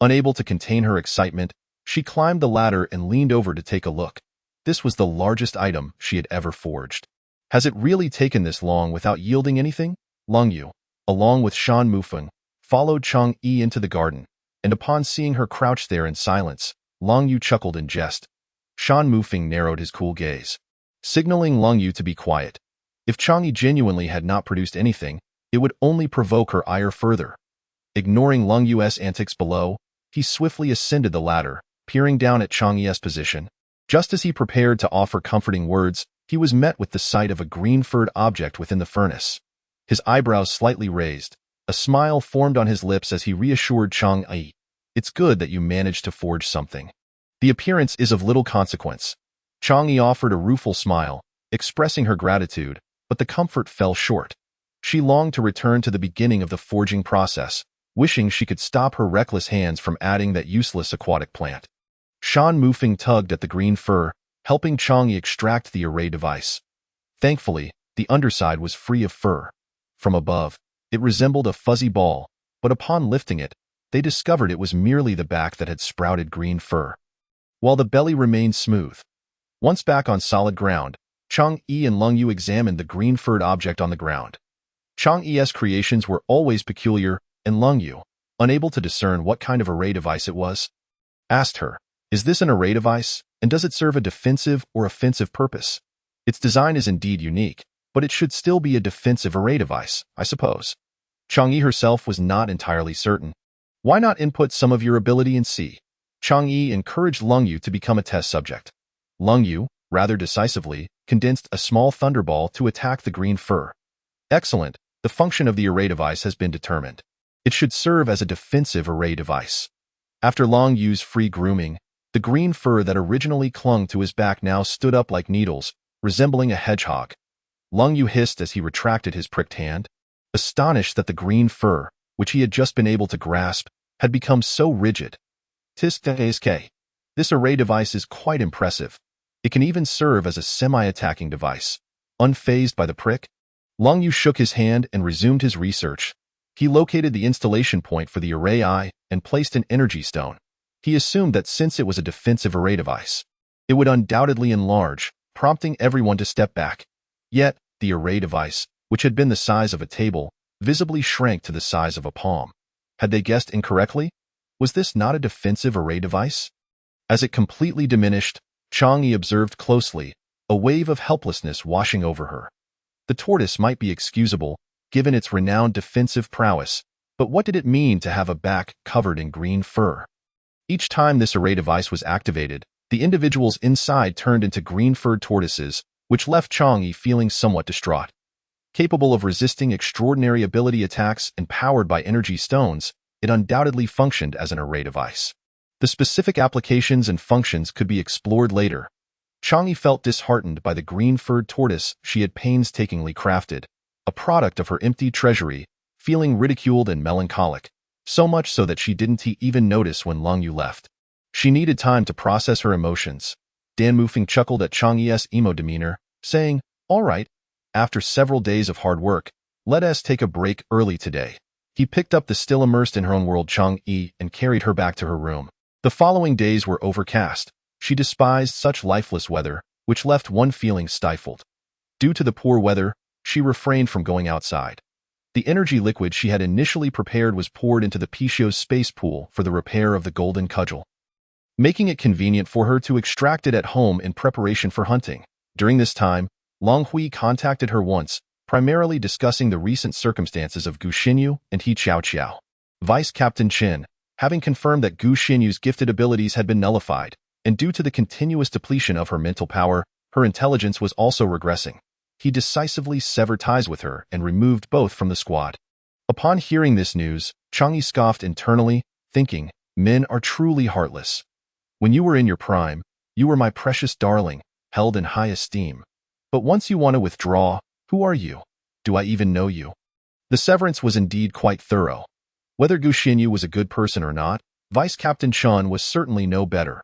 Unable to contain her excitement, she climbed the ladder and leaned over to take a look. This was the largest item she had ever forged. Has it really taken this long without yielding anything? Lung Yu, along with Shan Mufeng, followed Chang'e into the garden, and upon seeing her crouch there in silence, Lung Yu chuckled in jest. Shan Mufeng narrowed his cool gaze, signaling Lung Yu to be quiet. If Chang'e genuinely had not produced anything, it would only provoke her ire further. Ignoring Lung Yu's antics below, he swiftly ascended the ladder, peering down at Chang'e's position. Just as he prepared to offer comforting words, he was met with the sight of a green-furred object within the furnace. His eyebrows slightly raised, a smile formed on his lips as he reassured Chang'e, "It's good that you managed to forge something. The appearance is of little consequence." Chang'e offered a rueful smile, expressing her gratitude, but the comfort fell short. She longed to return to the beginning of the forging process, wishing she could stop her reckless hands from adding that useless aquatic plant. Shan Mufeng tugged at the green fur, helping Chang'e extract the array device. Thankfully, the underside was free of fur. From above, it resembled a fuzzy ball, but upon lifting it, they discovered it was merely the back that had sprouted green fur, while the belly remained smooth. Once back on solid ground, Chang'e and Lung Yu examined the green-furred object on the ground. Chang'e's creations were always peculiar, and Lung Yu, unable to discern what kind of array device it was, asked her, "Is this an array device, and does it serve a defensive or offensive purpose?" "Its design is indeed unique, but it should still be a defensive array device, I suppose." Chang'e herself was not entirely certain. "Why not input some of your ability and see?" Chang'e encouraged Lung Yu to become a test subject. Lung Yu, rather decisively, condensed a small thunderball to attack the green fur. "Excellent, the function of the array device has been determined. It should serve as a defensive array device. After Long Yu's free grooming, the green fur that originally clung to his back now stood up like needles, resembling a hedgehog. Long Yu hissed as he retracted his pricked hand, astonished that the green fur, which he had just been able to grasp, had become so rigid. Tisk. This array device is quite impressive. It can even serve as a semi-attacking device. Unfazed by the prick, Long Yu shook his hand and resumed his research. He located the installation point for the array eye and placed an energy stone. He assumed that since it was a defensive array device, it would undoubtedly enlarge, prompting everyone to step back. Yet, the array device, which had been the size of a table, visibly shrank to the size of a palm. Had they guessed incorrectly? Was this not a defensive array device? As it completely diminished, Chang'e observed closely, a wave of helplessness washing over her. The tortoise might be excusable, given its renowned defensive prowess, but what did it mean to have a back covered in green fur? Each time this array device was activated, the individuals inside turned into green-furred tortoises, which left Chang'e feeling somewhat distraught. Capable of resisting extraordinary ability attacks and powered by energy stones, it undoubtedly functioned as an array device. The specific applications and functions could be explored later. Chang'e felt disheartened by the green-furred tortoise she had painstakingly crafted, a product of her empty treasury, feeling ridiculed and melancholic, so much so that she didn't even notice when Long Yu left. She needed time to process her emotions. Dan Mufeng chuckled at Chang'e's emo demeanor, saying, "All right, after several days of hard work, let us take a break early today." He picked up the still immersed in her own world Chang'e and carried her back to her room. The following days were overcast. She despised such lifeless weather, which left one feeling stifled. Due to the poor weather, she refrained from going outside. The energy liquid she had initially prepared was poured into the Pishio's space pool for the repair of the golden cudgel, making it convenient for her to extract it at home in preparation for hunting. During this time, Long Hui contacted her once, primarily discussing the recent circumstances of Gu Xinyu and He Qiao. Vice Captain Chen, having confirmed that Gu Xinyu's gifted abilities had been nullified, and due to the continuous depletion of her mental power, her intelligence was also regressing. He decisively severed ties with her and removed both from the squad. Upon hearing this news, Chang'e scoffed internally, thinking, "Men are truly heartless. When you were in your prime, you were my precious darling, held in high esteem. But once you want to withdraw, who are you? Do I even know you?" The severance was indeed quite thorough. Whether Gu Xinyu was a good person or not, Vice Captain Chen was certainly no better.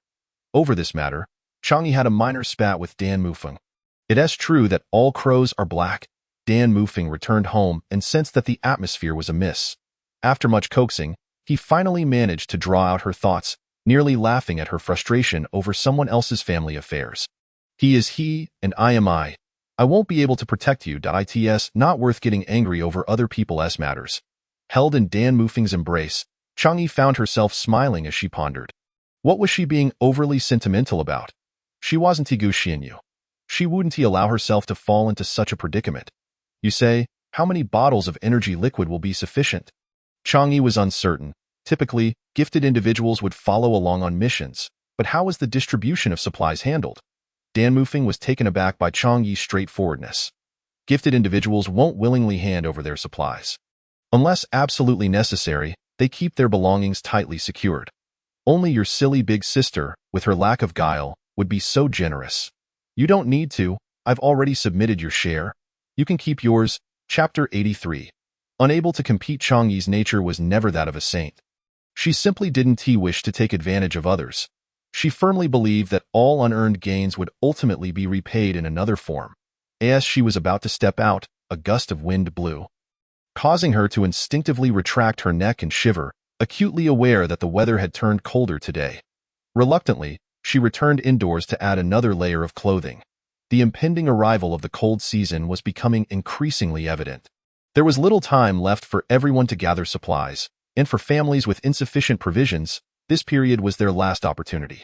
Over this matter, Chang'e had a minor spat with Dan Mufeng. It is true that all crows are black. Dan Mufeng returned home and sensed that the atmosphere was amiss. After much coaxing, he finally managed to draw out her thoughts, nearly laughing at her frustration over someone else's family affairs. "He is he, and I am I. I won't be able to protect you. It's not worth getting angry over other people's matters." Held in Dan Mufeng's embrace, Chang'e found herself smiling as she pondered. What was she being overly sentimental about? She wasn't Gu Xinyu. She wouldn't allow herself to fall into such a predicament. You say, how many bottles of energy liquid will be sufficient? Chang'e was uncertain. Typically, gifted individuals would follow along on missions, but how was the distribution of supplies handled? Dan Mufeng was taken aback by Chang'e's straightforwardness. Gifted individuals won't willingly hand over their supplies. Unless absolutely necessary, they keep their belongings tightly secured. Only your silly big sister, with her lack of guile, would be so generous. "You don't need to. I've already submitted your share. You can keep yours." Chapter 83. Unable to compete, Chang'e's nature was never that of a saint. She simply didn't wish to take advantage of others. She firmly believed that all unearned gains would ultimately be repaid in another form. As she was about to step out, a gust of wind blew, causing her to instinctively retract her neck and shiver, acutely aware that the weather had turned colder today. Reluctantly, she returned indoors to add another layer of clothing. The impending arrival of the cold season was becoming increasingly evident. There was little time left for everyone to gather supplies, and for families with insufficient provisions, this period was their last opportunity.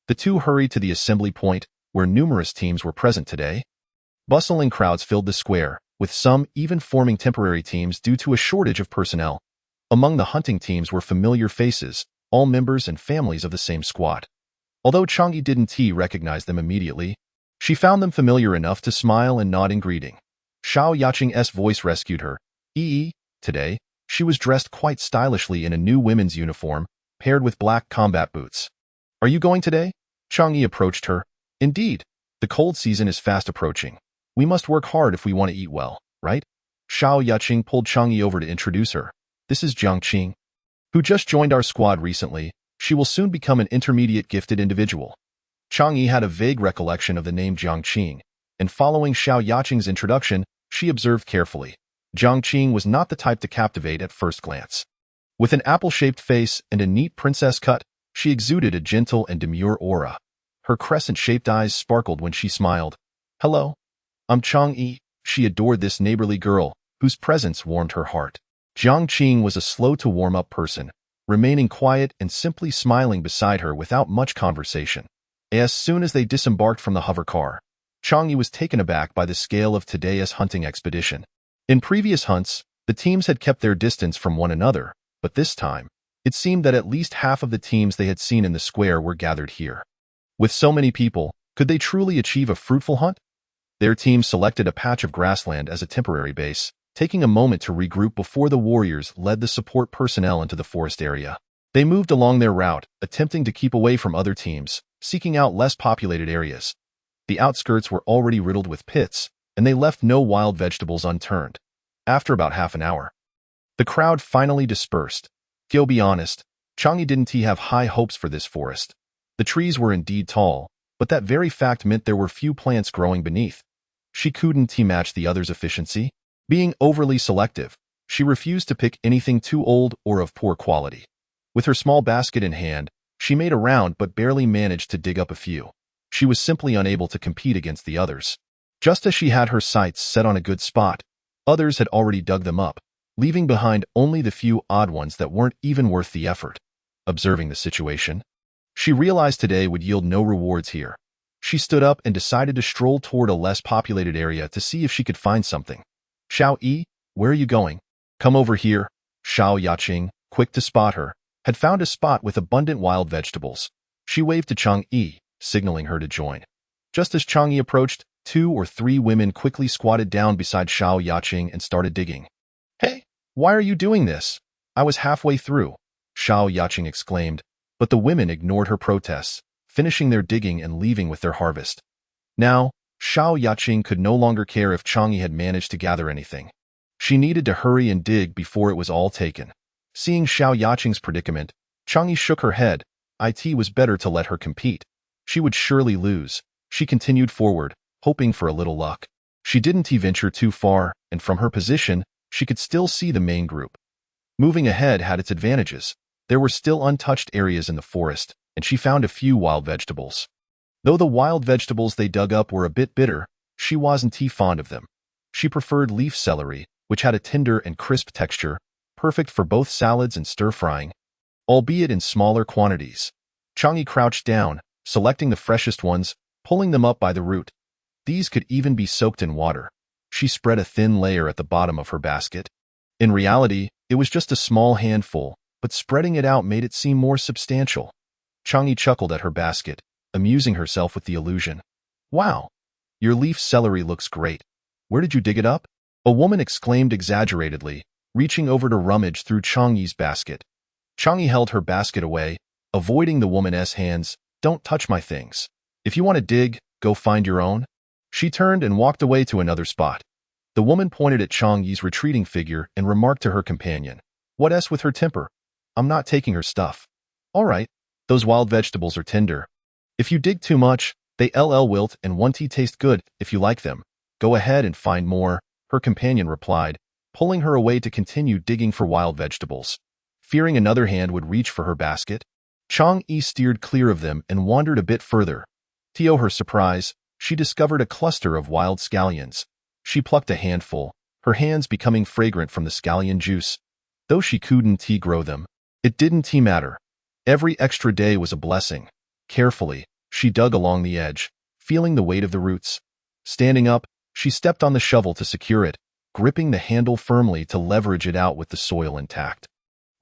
The two hurried to the assembly point, where numerous teams were present today. Bustling crowds filled the square, with some even forming temporary teams due to a shortage of personnel. Among the hunting teams were familiar faces, all members and families of the same squad. Although Chang'e didn't recognize them immediately, she found them familiar enough to smile and nod in greeting. Xiao Yaqing's voice rescued her. Today, She was dressed quite stylishly in a new women's uniform, paired with black combat boots. "Are you going today?" Chang'e approached her. "Indeed. The cold season is fast approaching. We must work hard if we want to eat well, right?" Xiao Yaqing pulled Chang'e over to introduce her. "This is Jiang Qing, who just joined our squad recently. She will soon become an intermediate gifted individual." Chang'e had a vague recollection of the name Jiang Qing, and following Xiao Yaqing's introduction, she observed carefully. Jiang Qing was not the type to captivate at first glance. With an apple-shaped face and a neat princess cut, she exuded a gentle and demure aura. Her crescent-shaped eyes sparkled when she smiled. "Hello, I'm Chang'e." She adored this neighborly girl, whose presence warmed her heart. Jiang Qing was a slow-to-warm-up person, remaining quiet and simply smiling beside her without much conversation. As soon as they disembarked from the hover car, Chang'e was taken aback by the scale of today's hunting expedition. In previous hunts, the teams had kept their distance from one another, but this time, it seemed that at least half of the teams they had seen in the square were gathered here. With so many people, could they truly achieve a fruitful hunt? Their team selected a patch of grassland as a temporary base, taking a moment to regroup before the warriors led the support personnel into the forest area. They moved along their route, attempting to keep away from other teams, seeking out less populated areas. The outskirts were already riddled with pits, and they left no wild vegetables unturned. After about half an hour, the crowd finally dispersed. To be honest, Chang'e didn't have high hopes for this forest. The trees were indeed tall, but that very fact meant there were few plants growing beneath. She couldn't match the others' efficiency. Being overly selective, she refused to pick anything too old or of poor quality. With her small basket in hand, she made a round but barely managed to dig up a few. She was simply unable to compete against the others. Just as she had her sights set on a good spot, others had already dug them up, leaving behind only the few odd ones that weren't even worth the effort. Observing the situation, she realized today would yield no rewards here. She stood up and decided to stroll toward a less populated area to see if she could find something. "Xiao Yi, where are you going?" "Come over here." Xiao Yaqing, quick to spot her, had found a spot with abundant wild vegetables. She waved to Chang'e, signaling her to join. Just as Chang'e approached, 2 or 3 women quickly squatted down beside Xiao Yaqing and started digging. "Hey, why are you doing this? I was halfway through," Xiao Yaqing exclaimed, but the women ignored her protests, finishing their digging and leaving with their harvest. Now, Xiao Yaqing could no longer care if Chang'e had managed to gather anything. She needed to hurry and dig before it was all taken. Seeing Xiao Yaqing's predicament, Chang'e shook her head. It was better to let her compete. She would surely lose. She continued forward, hoping for a little luck. She didn't venture too far, and from her position, she could still see the main group. Moving ahead had its advantages. There were still untouched areas in the forest, and she found a few wild vegetables. Though the wild vegetables they dug up were a bit bitter, she wasn't fond of them. She preferred leaf celery, which had a tender and crisp texture, perfect for both salads and stir-frying, albeit in smaller quantities. Chang'e crouched down, selecting the freshest ones, pulling them up by the root. These could even be soaked in water. She spread a thin layer at the bottom of her basket. In reality, it was just a small handful, but spreading it out made it seem more substantial. Chang'e chuckled at her basket, amusing herself with the illusion. "Wow, your leaf celery looks great. Where did you dig it up?" a woman exclaimed exaggeratedly, reaching over to rummage through Chang'e's basket. Chang'e held her basket away, avoiding the woman's hands. "Don't touch my things. If you want to dig, go find your own." She turned and walked away to another spot. The woman pointed at Chang'e's retreating figure and remarked to her companion, "What's with her temper? I'm not taking her stuff." "All right, those wild vegetables are tender. If you dig too much, they wilt and won't taste good. If you like them, go ahead and find more," her companion replied, pulling her away to continue digging for wild vegetables. Fearing another hand would reach for her basket, Chang'e steered clear of them and wandered a bit further. To her surprise, she discovered a cluster of wild scallions. She plucked a handful, her hands becoming fragrant from the scallion juice. Though she couldn't grow them, it didn't matter. Every extra day was a blessing. Carefully, she dug along the edge, feeling the weight of the roots. Standing up, she stepped on the shovel to secure it, gripping the handle firmly to leverage it out with the soil intact.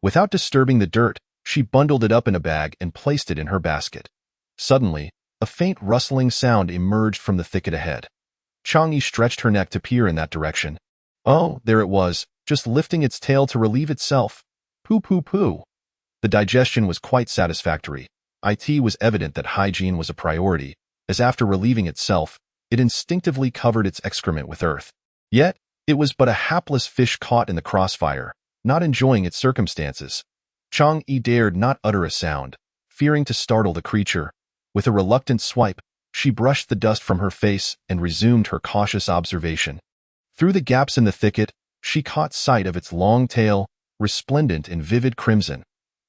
Without disturbing the dirt, she bundled it up in a bag and placed it in her basket. Suddenly, a faint rustling sound emerged from the thicket ahead. Chang'e stretched her neck to peer in that direction. Oh, there it was, just lifting its tail to relieve itself. Poo poo poo. The digestion was quite satisfactory. It was evident that hygiene was a priority, as after relieving itself, it instinctively covered its excrement with earth. Yet, it was but a hapless fish caught in the crossfire, not enjoying its circumstances. Chang-Yi dared not utter a sound, fearing to startle the creature. With a reluctant swipe, she brushed the dust from her face and resumed her cautious observation. Through the gaps in the thicket, she caught sight of its long tail, resplendent in vivid crimson,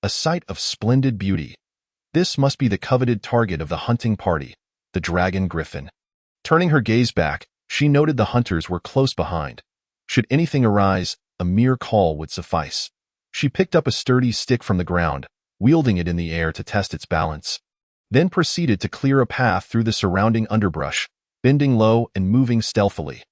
a sight of splendid beauty. This must be the coveted target of the hunting party, the dragon griffin. Turning her gaze back, she noted the hunters were close behind. Should anything arise, a mere call would suffice. She picked up a sturdy stick from the ground, wielding it in the air to test its balance, then proceeded to clear a path through the surrounding underbrush, bending low and moving stealthily.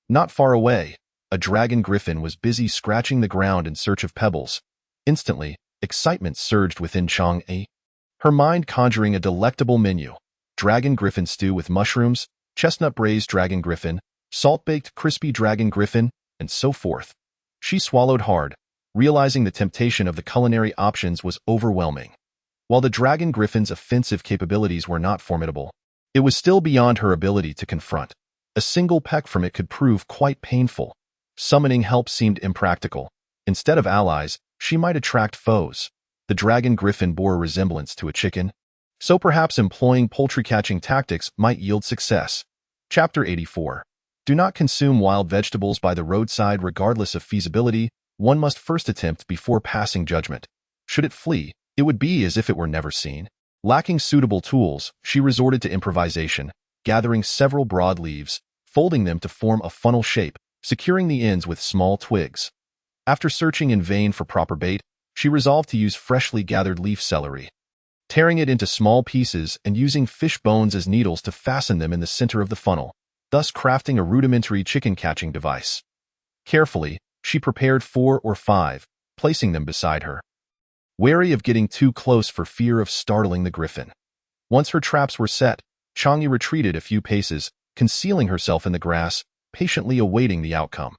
Not far away, a dragon griffin was busy scratching the ground in search of pebbles. Instantly, excitement surged within Chang-Yi, her mind conjuring a delectable menu: dragon griffin stew with mushrooms, chestnut braised dragon griffin, salt-baked crispy dragon griffin, and so forth. She swallowed hard, realizing the temptation of the culinary options was overwhelming. While the dragon griffin's offensive capabilities were not formidable, it was still beyond her ability to confront. A single peck from it could prove quite painful. Summoning help seemed impractical. Instead of allies, she might attract foes. The dragon griffin bore a resemblance to a chicken, so perhaps employing poultry-catching tactics might yield success. Chapter 84. Do not consume wild vegetables by the roadside regardless of feasibility. One must first attempt before passing judgment. Should it flee, it would be as if it were never seen. Lacking suitable tools, she resorted to improvisation, gathering several broad leaves, folding them to form a funnel shape, securing the ends with small twigs. After searching in vain for proper bait, she resolved to use freshly gathered leaf celery. Tearing it into small pieces and using fish bones as needles to fasten them in the center of the funnel, thus crafting a rudimentary chicken-catching device. Carefully, she prepared 4 or 5, placing them beside her, wary of getting too close for fear of startling the griffin. Once her traps were set, Chang-Yi retreated a few paces, concealing herself in the grass, patiently awaiting the outcome.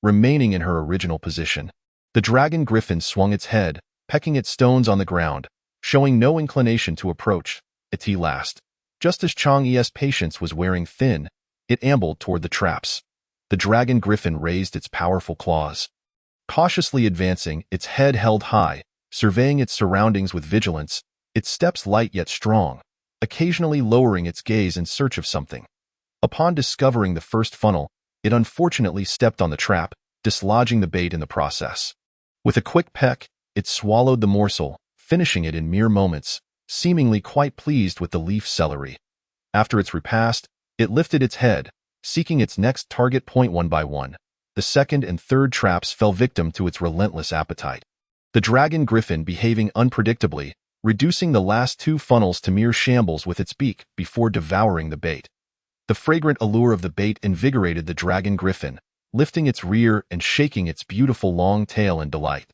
Remaining in her original position, the dragon griffin swung its head, pecking at stones on the ground, showing no inclination to approach. At last, just as Chang-Yi's patience was wearing thin, it ambled toward the traps. The dragon griffin raised its powerful claws. Cautiously advancing, its head held high, surveying its surroundings with vigilance, its steps light yet strong, occasionally lowering its gaze in search of something. Upon discovering the first funnel, it unfortunately stepped on the trap, dislodging the bait in the process. With a quick peck, it swallowed the morsel, finishing it in mere moments, seemingly quite pleased with the leaf celery. After its repast, it lifted its head, seeking its next target point one by one. The second and third traps fell victim to its relentless appetite. The dragon griffin behaving unpredictably, reducing the last 2 funnels to mere shambles with its beak before devouring the bait. The fragrant allure of the bait invigorated the dragon griffin, lifting its rear and shaking its beautiful long tail in delight.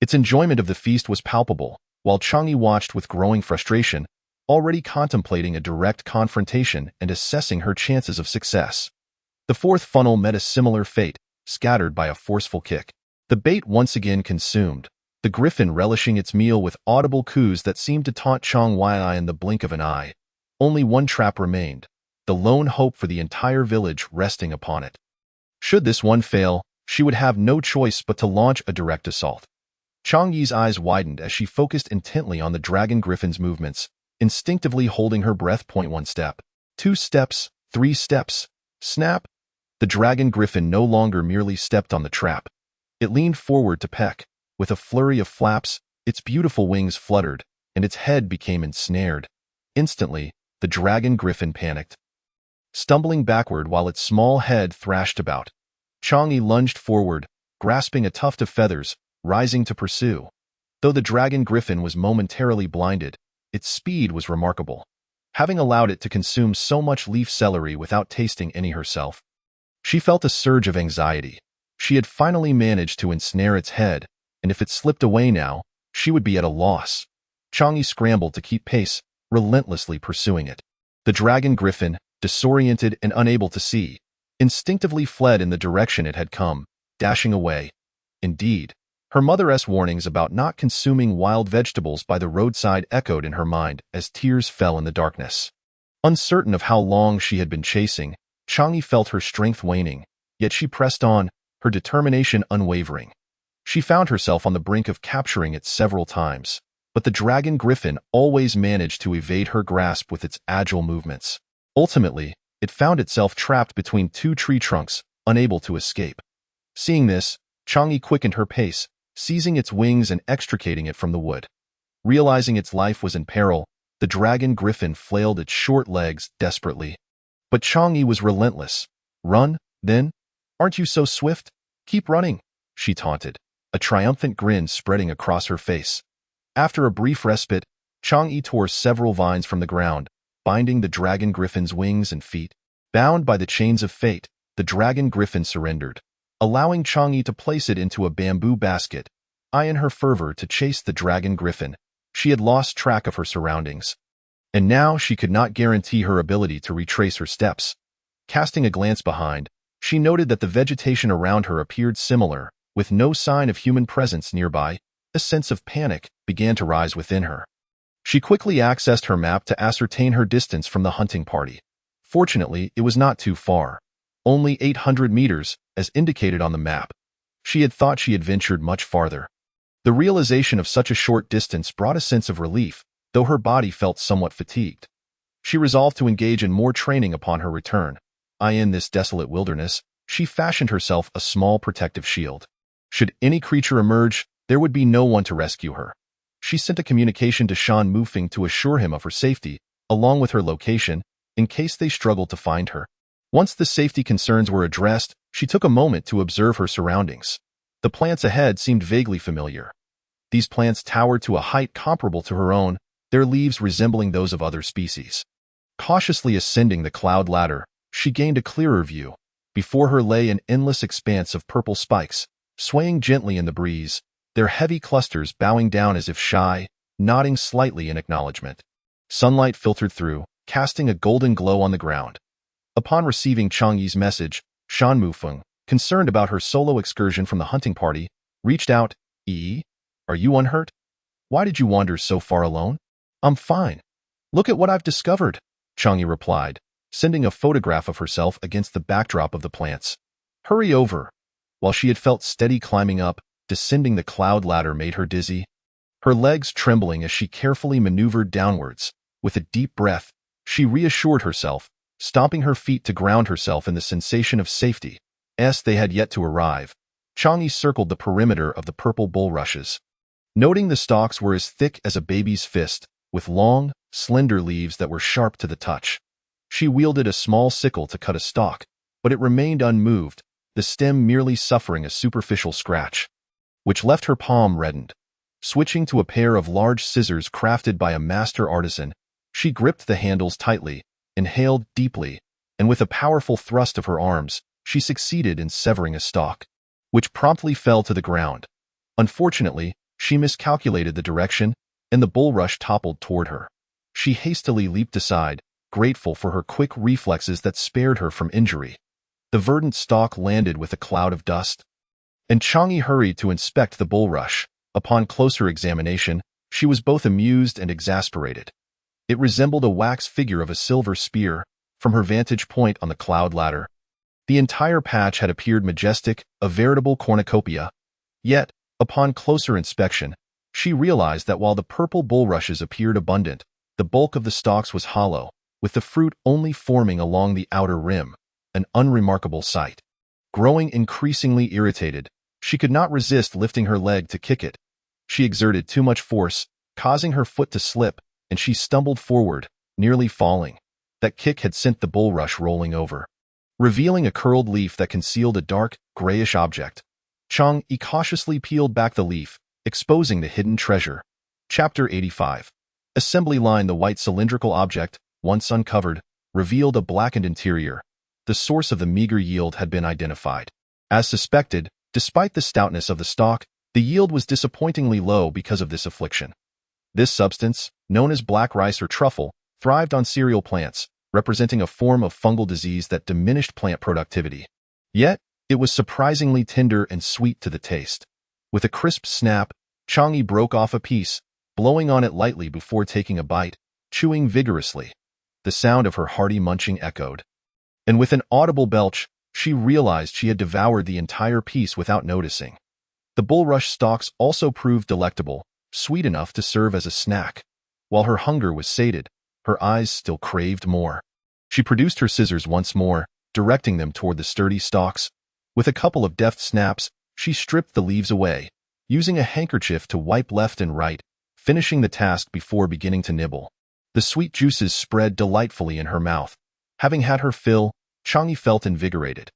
Its enjoyment of the feast was palpable, while Chang-Yi watched with growing frustration, already contemplating a direct confrontation and assessing her chances of success. The 4th funnel met a similar fate, scattered by a forceful kick. The bait once again consumed, the griffin relishing its meal with audible coos that seemed to taunt Chang-Yi in the blink of an eye. Only one trap remained, the lone hope for the entire village resting upon it. Should this one fail, she would have no choice but to launch a direct assault. Chang-Yi's eyes widened as she focused intently on the dragon griffin's movements, instinctively holding her breath. 1 step, 2 steps, 3 steps. Snap! The dragon griffin no longer merely stepped on the trap. It leaned forward to peck. With a flurry of flaps, its beautiful wings fluttered, and its head became ensnared. Instantly, the dragon griffin panicked, stumbling backward while its small head thrashed about. Chang-Yi lunged forward, grasping a tuft of feathers, rising to pursue. Though the dragon griffin was momentarily blinded, its speed was remarkable. Having allowed it to consume so much leaf celery without tasting any herself, she felt a surge of anxiety. She had finally managed to ensnare its head, and if it slipped away now, she would be at a loss. Chang-Yi scrambled to keep pace, relentlessly pursuing it. The dragon griffin, disoriented and unable to see, instinctively fled in the direction it had come, dashing away, Indeed, her mother's warnings about not consuming wild vegetables by the roadside echoed in her mind as tears fell in the darkness. Uncertain of how long she had been chasing, Chang'e felt her strength waning, yet she pressed on, her determination unwavering. She found herself on the brink of capturing it several times, but the dragon griffin always managed to evade her grasp with its agile movements. Ultimately, it found itself trapped between two tree trunks, unable to escape. Seeing this, Chang'e quickened her pace, seizing its wings and extricating it from the wood. Realizing its life was in peril, the dragon griffin flailed its short legs desperately. But Chang'e was relentless. "Run, then? Aren't you so swift? Keep running," she taunted, a triumphant grin spreading across her face. After a brief respite, Chang'e tore several vines from the ground, binding the dragon griffin's wings and feet. Bound by the chains of fate, the dragon griffin surrendered, allowing Chang'e to place it into a bamboo basket. In her fervor to chase the dragon griffin, she had lost track of her surroundings, and now she could not guarantee her ability to retrace her steps. Casting a glance behind, she noted that the vegetation around her appeared similar, with no sign of human presence nearby. A sense of panic began to rise within her. She quickly accessed her map to ascertain her distance from the hunting party. Fortunately, it was not too far, only 800 meters, as indicated on the map. She had thought she had ventured much farther. The realization of such a short distance brought a sense of relief, though her body felt somewhat fatigued. She resolved to engage in more training upon her return. In this desolate wilderness, she fashioned herself a small protective shield. Should any creature emerge, there would be no one to rescue her. She sent a communication to Shan Mufeng to assure him of her safety, along with her location, in case they struggled to find her. Once the safety concerns were addressed, she took a moment to observe her surroundings. The plants ahead seemed vaguely familiar. These plants towered to a height comparable to her own, their leaves resembling those of other species. Cautiously ascending the cloud ladder, she gained a clearer view. Before her lay an endless expanse of purple spikes, swaying gently in the breeze, their heavy clusters bowing down as if shy, nodding slightly in acknowledgement. Sunlight filtered through, casting a golden glow on the ground. Upon receiving Chang'e's message, Shan Mufeng, concerned about her solo excursion from the hunting party, reached out. Are you unhurt? Why did you wander so far alone?" "I'm fine. Look at what I've discovered," Chang'e replied, sending a photograph of herself against the backdrop of the plants. "Hurry over." While she had felt steady climbing up, descending the cloud ladder made her dizzy. Her legs trembling as she carefully maneuvered downwards. With a deep breath, she reassured herself, stomping her feet to ground herself in the sensation of safety. They had yet to arrive. Chang'e circled the perimeter of the purple bulrushes. Noting the stalks were as thick as a baby's fist, with long, slender leaves that were sharp to the touch. She wielded a small sickle to cut a stalk, but it remained unmoved, the stem merely suffering a superficial scratch, which left her palm reddened. Switching to a pair of large scissors crafted by a master artisan, she gripped the handles tightly, inhaled deeply, and with a powerful thrust of her arms, she succeeded in severing a stalk, which promptly fell to the ground. Unfortunately, she miscalculated the direction, and the bulrush toppled toward her. She hastily leaped aside, grateful for her quick reflexes that spared her from injury. The verdant stalk landed with a cloud of dust, and Chang'e hurried to inspect the bulrush. Upon closer examination, she was both amused and exasperated. It resembled a wax figure of a silver spear, from her vantage point on the cloud ladder. The entire patch had appeared majestic, a veritable cornucopia. Yet, upon closer inspection, she realized that while the purple bulrushes appeared abundant, the bulk of the stalks was hollow, with the fruit only forming along the outer rim, an unremarkable sight. Growing increasingly irritated, she could not resist lifting her leg to kick it. She exerted too much force, causing her foot to slip, and she stumbled forward, nearly falling. That kick had sent the bulrush rolling over, revealing a curled leaf that concealed a dark, grayish object. Chang'e cautiously peeled back the leaf, exposing the hidden treasure. Chapter 85. Assembly line. The white cylindrical object, once uncovered, revealed a blackened interior. The source of the meager yield had been identified. As suspected, despite the stoutness of the stalk, the yield was disappointingly low because of this affliction. This substance, known as black rice or truffle, thrived on cereal plants, representing a form of fungal disease that diminished plant productivity. Yet, it was surprisingly tender and sweet to the taste. With a crisp snap, Chang'e broke off a piece, blowing on it lightly before taking a bite, chewing vigorously. The sound of her hearty munching echoed. And with an audible belch, she realized she had devoured the entire piece without noticing. The bulrush stalks also proved delectable, sweet enough to serve as a snack. While her hunger was sated, her eyes still craved more. She produced her scissors once more, directing them toward the sturdy stalks. With a couple of deft snaps, she stripped the leaves away, using a handkerchief to wipe left and right, finishing the task before beginning to nibble. The sweet juices spread delightfully in her mouth. Having had her fill, Chang'e felt invigorated.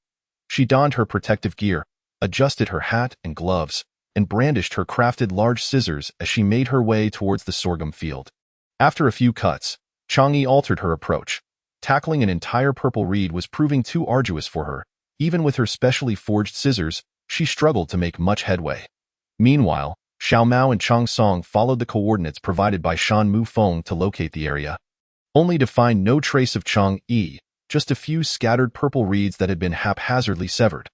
She donned her protective gear, adjusted her hat and gloves, and brandished her crafted large scissors as she made her way towards the sorghum field. After a few cuts, Chang'e altered her approach. Tackling an entire purple reed was proving too arduous for her. Even with her specially forged scissors, she struggled to make much headway. Meanwhile, Xiao Mao and Chang Song followed the coordinates provided by Shan Mu Feng to locate the area, only to find no trace of Chang'e, just a few scattered purple reeds that had been haphazardly severed.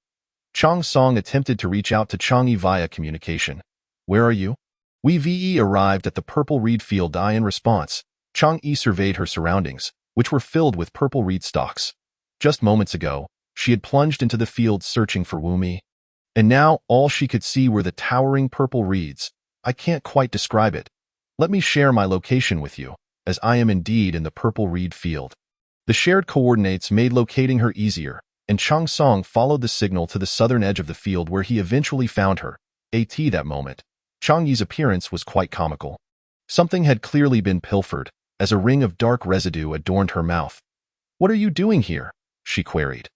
Chang Song attempted to reach out to Chang'e via communication. "Where are you?" We arrived at the purple reed field. In response, Chang'e surveyed her surroundings, which were filled with purple reed stalks. Just moments ago, she had plunged into the field searching for Wumi. And now all she could see were the towering purple reeds. "I can't quite describe it. Let me share my location with you, as I am indeed in the purple reed field." The shared coordinates made locating her easier, and Chang Song followed the signal to the southern edge of the field where he eventually found her. That moment, Chang'e's appearance was quite comical. Something had clearly been pilfered, as a ring of dark residue adorned her mouth. "What are you doing here?" she queried.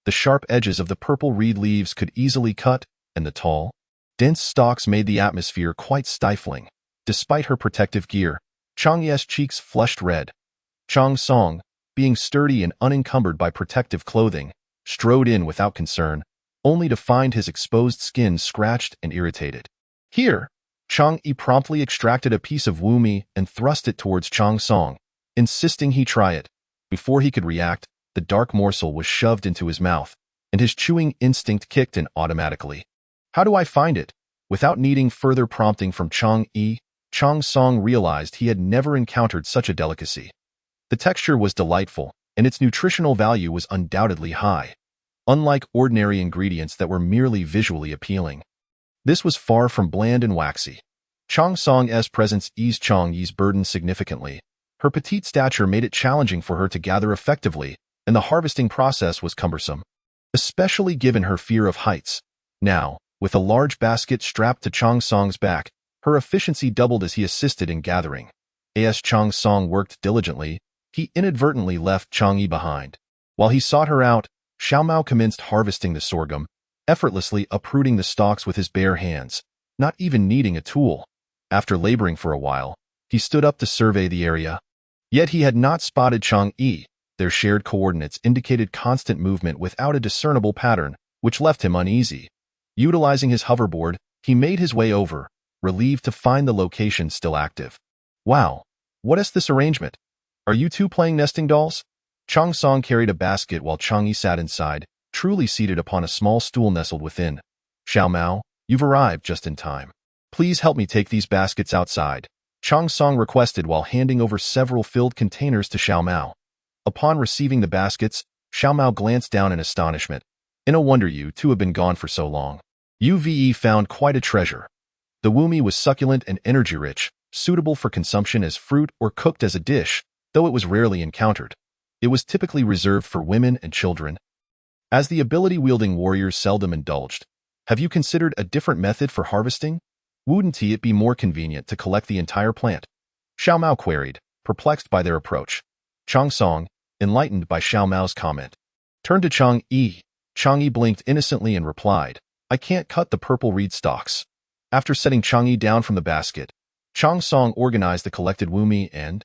The sharp edges of the purple reed leaves could easily cut, and the tall, dense stalks made the atmosphere quite stifling. Despite her protective gear, Chang'e's cheeks flushed red. Chang Song, being sturdy and unencumbered by protective clothing, strode in without concern, only to find his exposed skin scratched and irritated. "Here!" Chang'e promptly extracted a piece of Wumi and thrust it towards Chang Song, insisting he try it. Before he could react, the dark morsel was shoved into his mouth, and his chewing instinct kicked in automatically. "How do I find it?" Without needing further prompting from Chang'e, Chang Song realized he had never encountered such a delicacy. The texture was delightful, and its nutritional value was undoubtedly high, unlike ordinary ingredients that were merely visually appealing. This was far from bland and waxy. Chang Song's presence eased Chang'e's burden significantly. Her petite stature made it challenging for her to gather effectively, and the harvesting process was cumbersome, especially given her fear of heights. Now, with a large basket strapped to Chang Song's back, her efficiency doubled as he assisted in gathering. As Chang Song worked diligently, he inadvertently left Chang'e behind. While he sought her out, Xiao Mao commenced harvesting the sorghum, effortlessly uprooting the stalks with his bare hands, not even needing a tool. After laboring for a while, he stood up to survey the area. Yet he had not spotted Chang'e. Their shared coordinates indicated constant movement without a discernible pattern, which left him uneasy. Utilizing his hoverboard, he made his way over, relieved to find the location still active. "Wow, what is this arrangement? Are you two playing nesting dolls?" Chang Song carried a basket while Chang'e sat inside, truly seated upon a small stool nestled within. "Xiao Mao, you've arrived just in time. Please help me take these baskets outside," Chang Song requested while handing over several filled containers to Xiao Mao. Upon receiving the baskets, Xiao Mao glanced down in astonishment. "No wonder you two have been gone for so long. You've found quite a treasure." The Wumi was succulent and energy-rich, suitable for consumption as fruit or cooked as a dish, though it was rarely encountered. It was typically reserved for women and children, as the ability-wielding warriors seldom indulged. "Have you considered a different method for harvesting? Wouldn't it be more convenient to collect the entire plant?" Xiao Mao queried, perplexed by their approach. Chang Song, enlightened by Xiao Mao's comment, turned to Chang'e. Chang'e blinked innocently and replied, "I can't cut the purple reed stalks." After setting Chang'e down from the basket, Chang Song organized the collected Wumi and,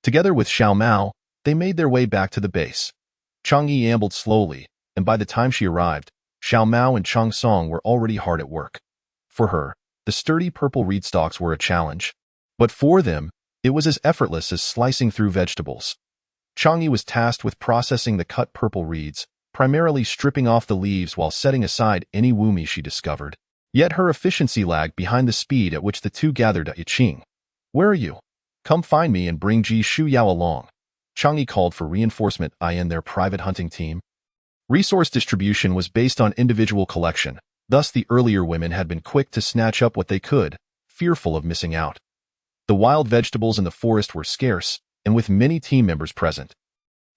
together with Xiao Mao, they made their way back to the base. Chang'e ambled slowly, and by the time she arrived, Xiao Mao and Chang Song were already hard at work. For her, the sturdy purple reed stalks were a challenge, but for them, it was as effortless as slicing through vegetables. Chang'e was tasked with processing the cut purple reeds, primarily stripping off the leaves while setting aside any Wumi she discovered. Yet her efficiency lagged behind the speed at which the two gathered at Yiqing. "Where are you? Come find me and bring Ji Shuyao along." Chang'e called for reinforcement in their private hunting team. Resource distribution was based on individual collection, thus the earlier women had been quick to snatch up what they could, fearful of missing out. The wild vegetables in the forest were scarce, and with many team members present.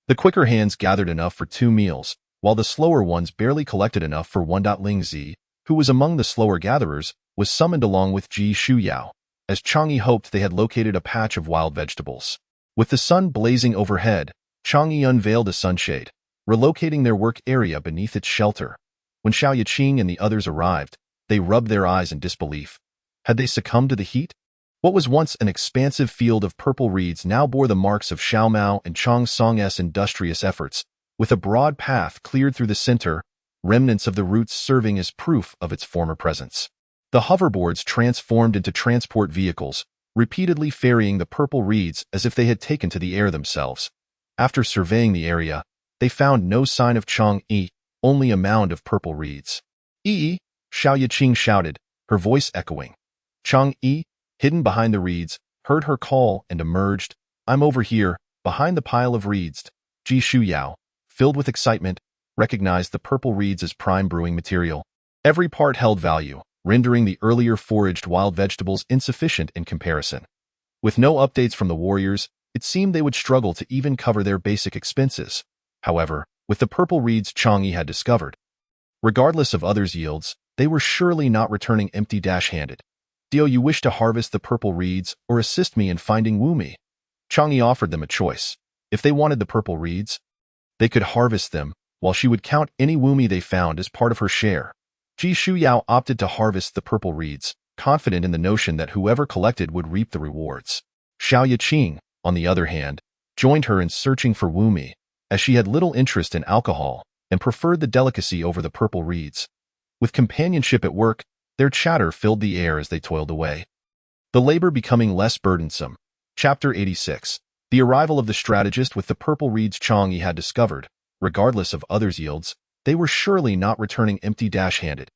The quicker hands gathered enough for 2 meals, while the slower ones barely collected enough for one. Ling Zi, who was among the slower gatherers, was summoned along with Ji Shuyao, as Chang'e hoped they had located a patch of wild vegetables. With the sun blazing overhead, Chang'e unveiled a sunshade, relocating their work area beneath its shelter. When Xiao Yiqing and the others arrived, they rubbed their eyes in disbelief. Had they succumbed to the heat? What was once an expansive field of purple reeds now bore the marks of Xiao Mao and Chang Song's industrious efforts, with a broad path cleared through the center, remnants of the roots serving as proof of its former presence. The hoverboards transformed into transport vehicles, repeatedly ferrying the purple reeds as if they had taken to the air themselves. After surveying the area, they found no sign of Chang'e, only a mound of purple reeds. "Yi!" Xiao Yiqing shouted, her voice echoing. Chang'e, hidden behind the reeds, heard her call and emerged. "I'm over here, behind the pile of reeds." Ji Shuyao, filled with excitement, recognized the purple reeds as prime brewing material. Every part held value, rendering the earlier foraged wild vegetables insufficient in comparison. With no updates from the warriors, it seemed they would struggle to even cover their basic expenses. However, with the purple reeds Chang'e had discovered, regardless of others' yields, they were surely not returning empty-handed. "Do you wish to harvest the purple reeds or assist me in finding Wumi?" Chang'e offered them a choice. If they wanted the purple reeds, they could harvest them, while she would count any Wumi they found as part of her share. Ji Shuyao opted to harvest the purple reeds, confident in the notion that whoever collected would reap the rewards. Xiao Yiqing, on the other hand, joined her in searching for Wumi, as she had little interest in alcohol and preferred the delicacy over the purple reeds. With companionship at work, their chatter filled the air as they toiled away. The labor becoming less burdensome. Chapter 86. The arrival of the strategist with the purple reeds Chang'e had discovered, regardless of others' yields, they were surely not returning empty-handed.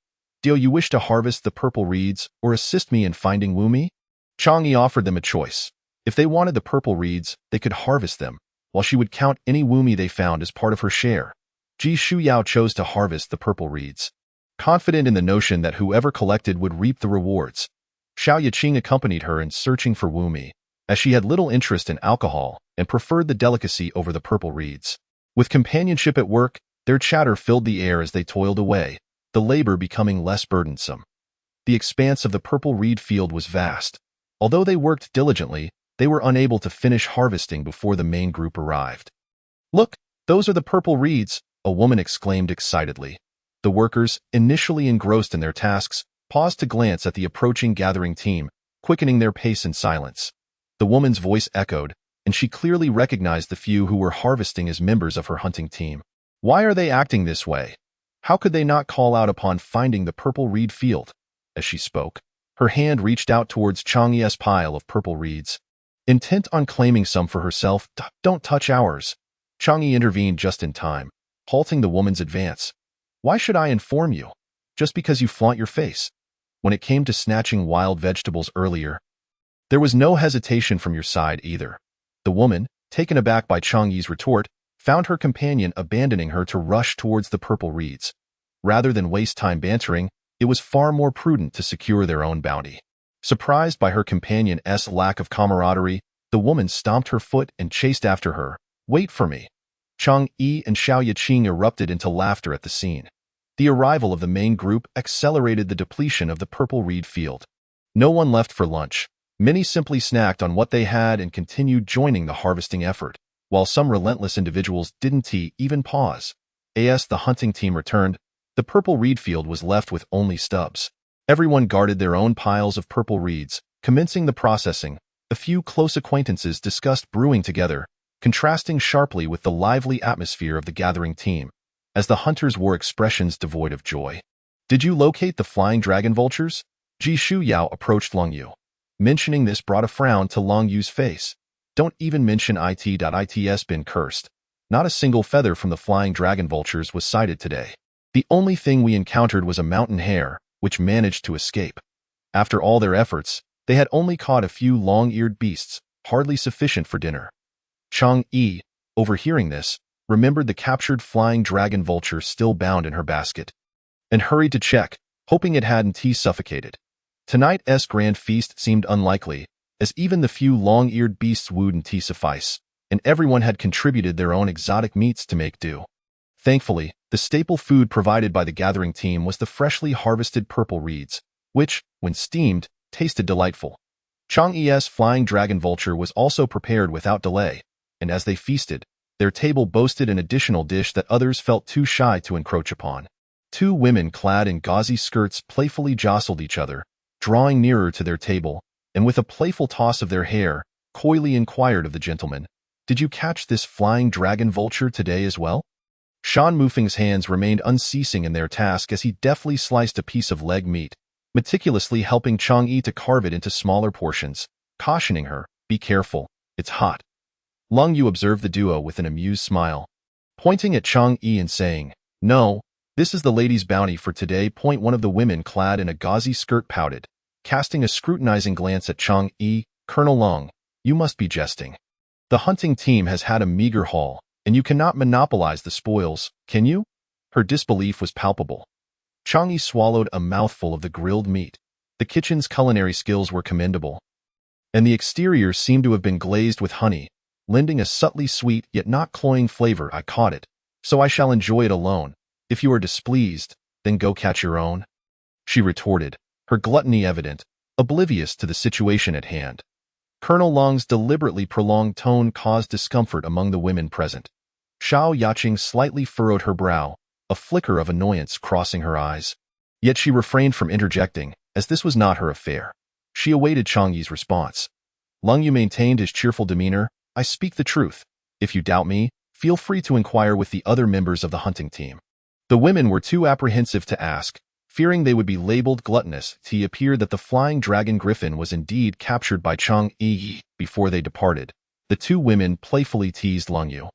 "Do you wish to harvest the purple reeds or assist me in finding Wumi?" Chang'e offered them a choice. If they wanted the purple reeds, they could harvest them, while she would count any Wumi they found as part of her share. Ji Shuyao chose to harvest the purple reeds, confident in the notion that whoever collected would reap the rewards. Xiao Yiqing accompanied her in searching for Wumi, as she had little interest in alcohol and preferred the delicacy over the purple reeds. With companionship at work, their chatter filled the air as they toiled away, the labor becoming less burdensome. The expanse of the purple reed field was vast. Although they worked diligently, they were unable to finish harvesting before the main group arrived. "Look, those are the purple reeds," a woman exclaimed excitedly. The workers, initially engrossed in their tasks, paused to glance at the approaching gathering team, quickening their pace in silence. The woman's voice echoed, and she clearly recognized the few who were harvesting as members of her hunting team. Why are they acting this way? How could they not call out upon finding the purple reed field? As she spoke, her hand reached out towards Chang'e's pile of purple reeds. Intent on claiming some for herself, "Don't touch ours." Chang'e intervened just in time, halting the woman's advance. "Why should I inform you? Just because you flaunt your face." When it came to snatching wild vegetables earlier, there was no hesitation from your side either. The woman, taken aback by Chang'e's retort, found her companion abandoning her to rush towards the purple reeds. Rather than waste time bantering, it was far more prudent to secure their own bounty. Surprised by her companion's lack of camaraderie, the woman stomped her foot and chased after her. "Wait for me." Chang'e and Xiao Yiqing erupted into laughter at the scene. The arrival of the main group accelerated the depletion of the purple reed field. No one left for lunch. Many simply snacked on what they had and continued joining the harvesting effort, while some relentless individuals didn't even pause. As the hunting team returned, the purple reed field was left with only stubs. Everyone guarded their own piles of purple reeds, commencing the processing. A few close acquaintances discussed brewing together, contrasting sharply with the lively atmosphere of the gathering team, as the hunters wore expressions devoid of joy. "Did you locate the flying dragon vultures?" Ji Shuyao approached Long Yu. Mentioning this brought a frown to Long Yu's face. "Don't even mention it's been cursed. Not a single feather from the flying dragon vultures was sighted today. The only thing we encountered was a mountain hare, which managed to escape. After all their efforts, they had only caught a few long-eared beasts, hardly sufficient for dinner. Chang-yi, overhearing this, remembered the captured flying dragon vulture still bound in her basket, and hurried to check, hoping it hadn't suffocated. Tonight's grand feast seemed unlikely, as even the few long-eared beasts wouldn't suffice, and everyone had contributed their own exotic meats to make do. Thankfully, the staple food provided by the gathering team was the freshly harvested purple reeds, which, when steamed, tasted delightful. Chang-yi's flying dragon vulture was also prepared without delay, and as they feasted, their table boasted an additional dish that others felt too shy to encroach upon. Two women clad in gauzy skirts playfully jostled each other, drawing nearer to their table, and with a playful toss of their hair, coyly inquired of the gentleman, "Did you catch this flying dragon vulture today as well?" Shan Mufeng's hands remained unceasing in their task as he deftly sliced a piece of leg meat, meticulously helping Chang-yi to carve it into smaller portions, cautioning her, "Be careful, it's hot." Lung Yu observed the duo with an amused smile, pointing at Chang-yi and saying, "No, this is the lady's bounty for today." One of the women clad in a gauzy skirt pouted, casting a scrutinizing glance at Chang-yi. "Colonel Lung, you must be jesting. The hunting team has had a meager haul, and you cannot monopolize the spoils, can you?" Her disbelief was palpable. Chang-yi swallowed a mouthful of the grilled meat. The kitchen's culinary skills were commendable, and the exterior seemed to have been glazed with honey, lending a subtly sweet yet not cloying flavor. "I caught it, so I shall enjoy it alone. If you are displeased, then go catch your own," she retorted, her gluttony evident, oblivious to the situation at hand. Colonel Lung's deliberately prolonged tone caused discomfort among the women present. Xiao Yaqing slightly furrowed her brow, a flicker of annoyance crossing her eyes. Yet she refrained from interjecting, as this was not her affair. She awaited Chang-yi's response. Lung Yu maintained his cheerful demeanor. "I speak the truth. If you doubt me, feel free to inquire with the other members of the hunting team." The women were too apprehensive to ask, fearing they would be labeled gluttonous. It appeared that the flying dragon griffin was indeed captured by Chang-yi. Before they departed, the two women playfully teased Lung Yu,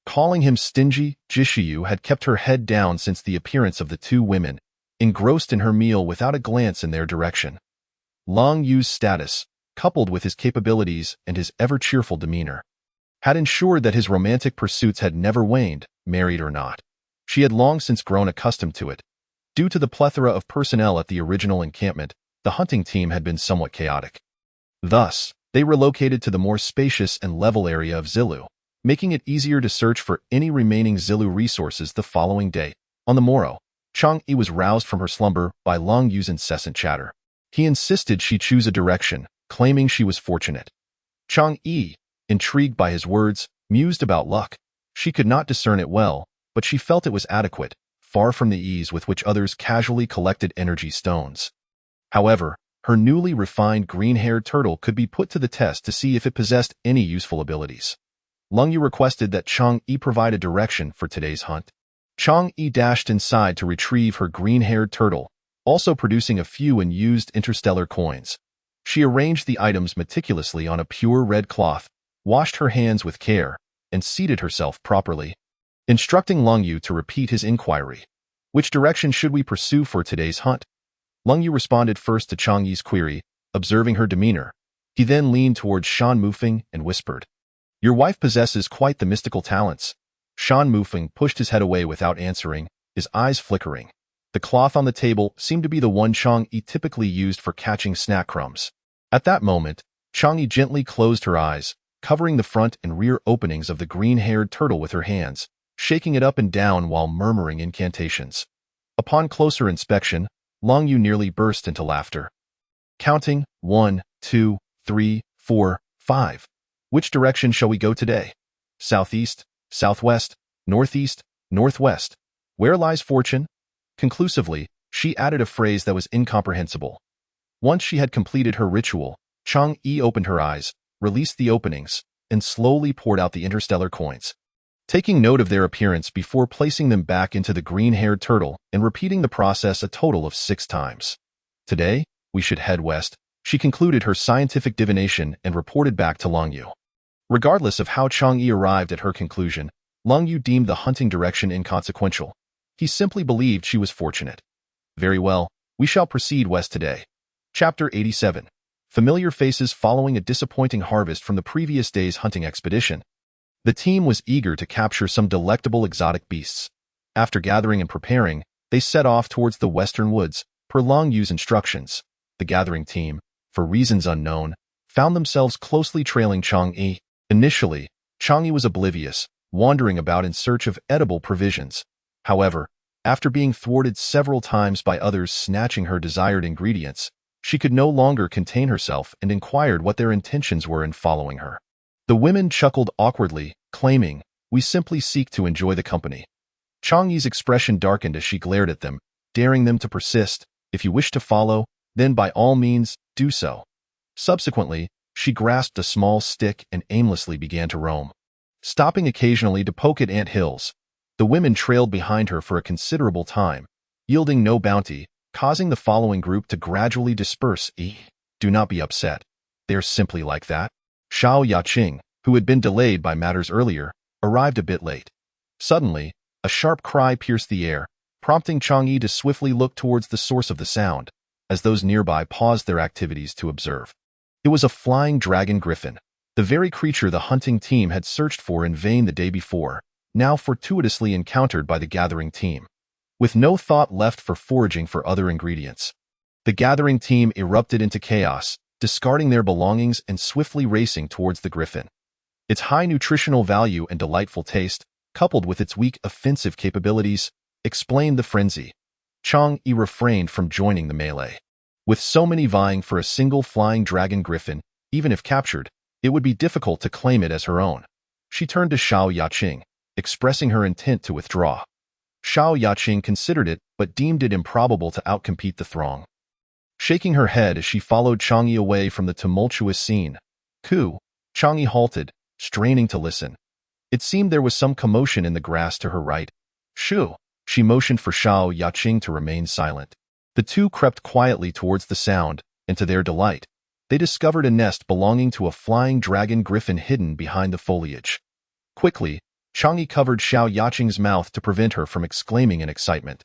calling him stingy. Jishiyu had kept her head down since the appearance of the two women, engrossed in her meal without a glance in their direction. Lung Yu's status, coupled with his capabilities and his ever-cheerful demeanor, had ensured that his romantic pursuits had never waned, married or not. She had long since grown accustomed to it. Due to the plethora of personnel at the original encampment, the hunting team had been somewhat chaotic. Thus, they relocated to the more spacious and level area of Zilu, making it easier to search for any remaining Zilu resources the following day. On the morrow, Chang-yi was roused from her slumber by Lung Yu's incessant chatter. He insisted she choose a direction, claiming she was fortunate. Chang-yi, intrigued by his words, mused about luck. She could not discern it well, but she felt it was adequate, far from the ease with which others casually collected energy stones. However, her newly refined green-haired turtle could be put to the test to see if it possessed any useful abilities. Lung Yu requested that Chang-yi provide a direction for today's hunt. Chang-yi dashed inside to retrieve her green-haired turtle, also producing a few unused interstellar coins. She arranged the items meticulously on a pure red cloth, washed her hands with care, and seated herself properly, instructing Lung Yu to repeat his inquiry. "Which direction should we pursue for today's hunt?" Lung Yu responded first to Chang-yi's query, observing her demeanor. He then leaned towards Shan Mufeng and whispered, "Your wife possesses quite the mystical talents." Shan Mufeng pushed his head away without answering, his eyes flickering. The cloth on the table seemed to be the one Chang-yi typically used for catching snack crumbs. At that moment, Chang-yi gently closed her eyes, covering the front and rear openings of the green-haired turtle with her hands, shaking it up and down while murmuring incantations. Upon closer inspection, Lung Yu nearly burst into laughter. Counting 1, 2, 3, 4, 5. "Which direction shall we go today? Southeast, southwest, northeast, northwest. Where lies fortune?" Conclusively, she added a phrase that was incomprehensible. Once she had completed her ritual, Chang-yi opened her eyes, released the openings, and slowly poured out the interstellar coins, taking note of their appearance before placing them back into the green-haired turtle and repeating the process a total of 6 times. "Today, we should head west," she concluded her scientific divination and reported back to Lung Yu. Regardless of how Chang-yi arrived at her conclusion, Lung Yu deemed the hunting direction inconsequential. He simply believed she was fortunate. "Very well, We shall proceed west today. Chapter 87. Familiar faces following a disappointing harvest from the previous day's hunting expedition. The team was eager to capture some delectable exotic beasts. After gathering and preparing, they set off towards the western woods, per Long Yu's instructions. The gathering team, for reasons unknown, found themselves closely trailing Chang'e. Initially, Chang'e was oblivious, wandering about in search of edible provisions. However, after being thwarted several times by others snatching her desired ingredients, she could no longer contain herself and inquired what their intentions were in following her. The women chuckled awkwardly, claiming, "We simply seek to enjoy the company." Chang'e's expression darkened as she glared at them, daring them to persist. "If you wish to follow, then by all means, do so." Subsequently, she grasped a small stick and aimlessly began to roam. Stopping occasionally to poke at ant hills, the women trailed behind her for a considerable time, yielding no bounty, causing the following group to gradually disperse. Do not be upset. They're simply like that. Xiao Yaqing, who had been delayed by matters earlier, arrived a bit late. Suddenly, a sharp cry pierced the air, prompting Chang'e to swiftly look towards the source of the sound, as those nearby paused their activities to observe. It was a flying dragon griffin, the very creature the hunting team had searched for in vain the day before, now fortuitously encountered by the gathering team. With no thought left for foraging for other ingredients, the gathering team erupted into chaos, discarding their belongings and swiftly racing towards the griffin. Its high nutritional value and delightful taste, coupled with its weak offensive capabilities, explained the frenzy. Chang'e refrained from joining the melee. With so many vying for a single flying dragon griffin, even if captured, it would be difficult to claim it as her own. She turned to Xiao Yaqing, expressing her intent to withdraw. Xiao Yaqing considered it, but deemed it improbable to outcompete the throng. Shaking her head as she followed Chang'e away from the tumultuous scene, Chang'e halted, straining to listen. It seemed there was some commotion in the grass to her right. "Shoo!" She motioned for Xiao Yaqing to remain silent. The two crept quietly towards the sound, and to their delight, they discovered a nest belonging to a flying dragon griffin hidden behind the foliage. Quickly, Chang'e covered Xiao Yaqing's mouth to prevent her from exclaiming in excitement.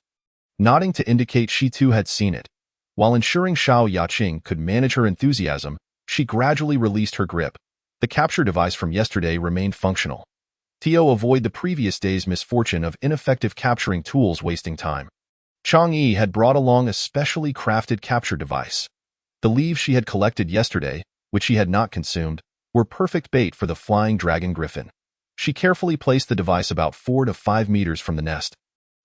Nodding to indicate she too had seen it, while ensuring Xiao Yaqing could manage her enthusiasm, she gradually released her grip. The capture device from yesterday remained functional. To avoid the previous day's misfortune of ineffective capturing tools wasting time, Chang'e had brought along a specially crafted capture device. The leaves she had collected yesterday, which she had not consumed, were perfect bait for the flying dragon griffin. She carefully placed the device about 4 to 5 meters from the nest,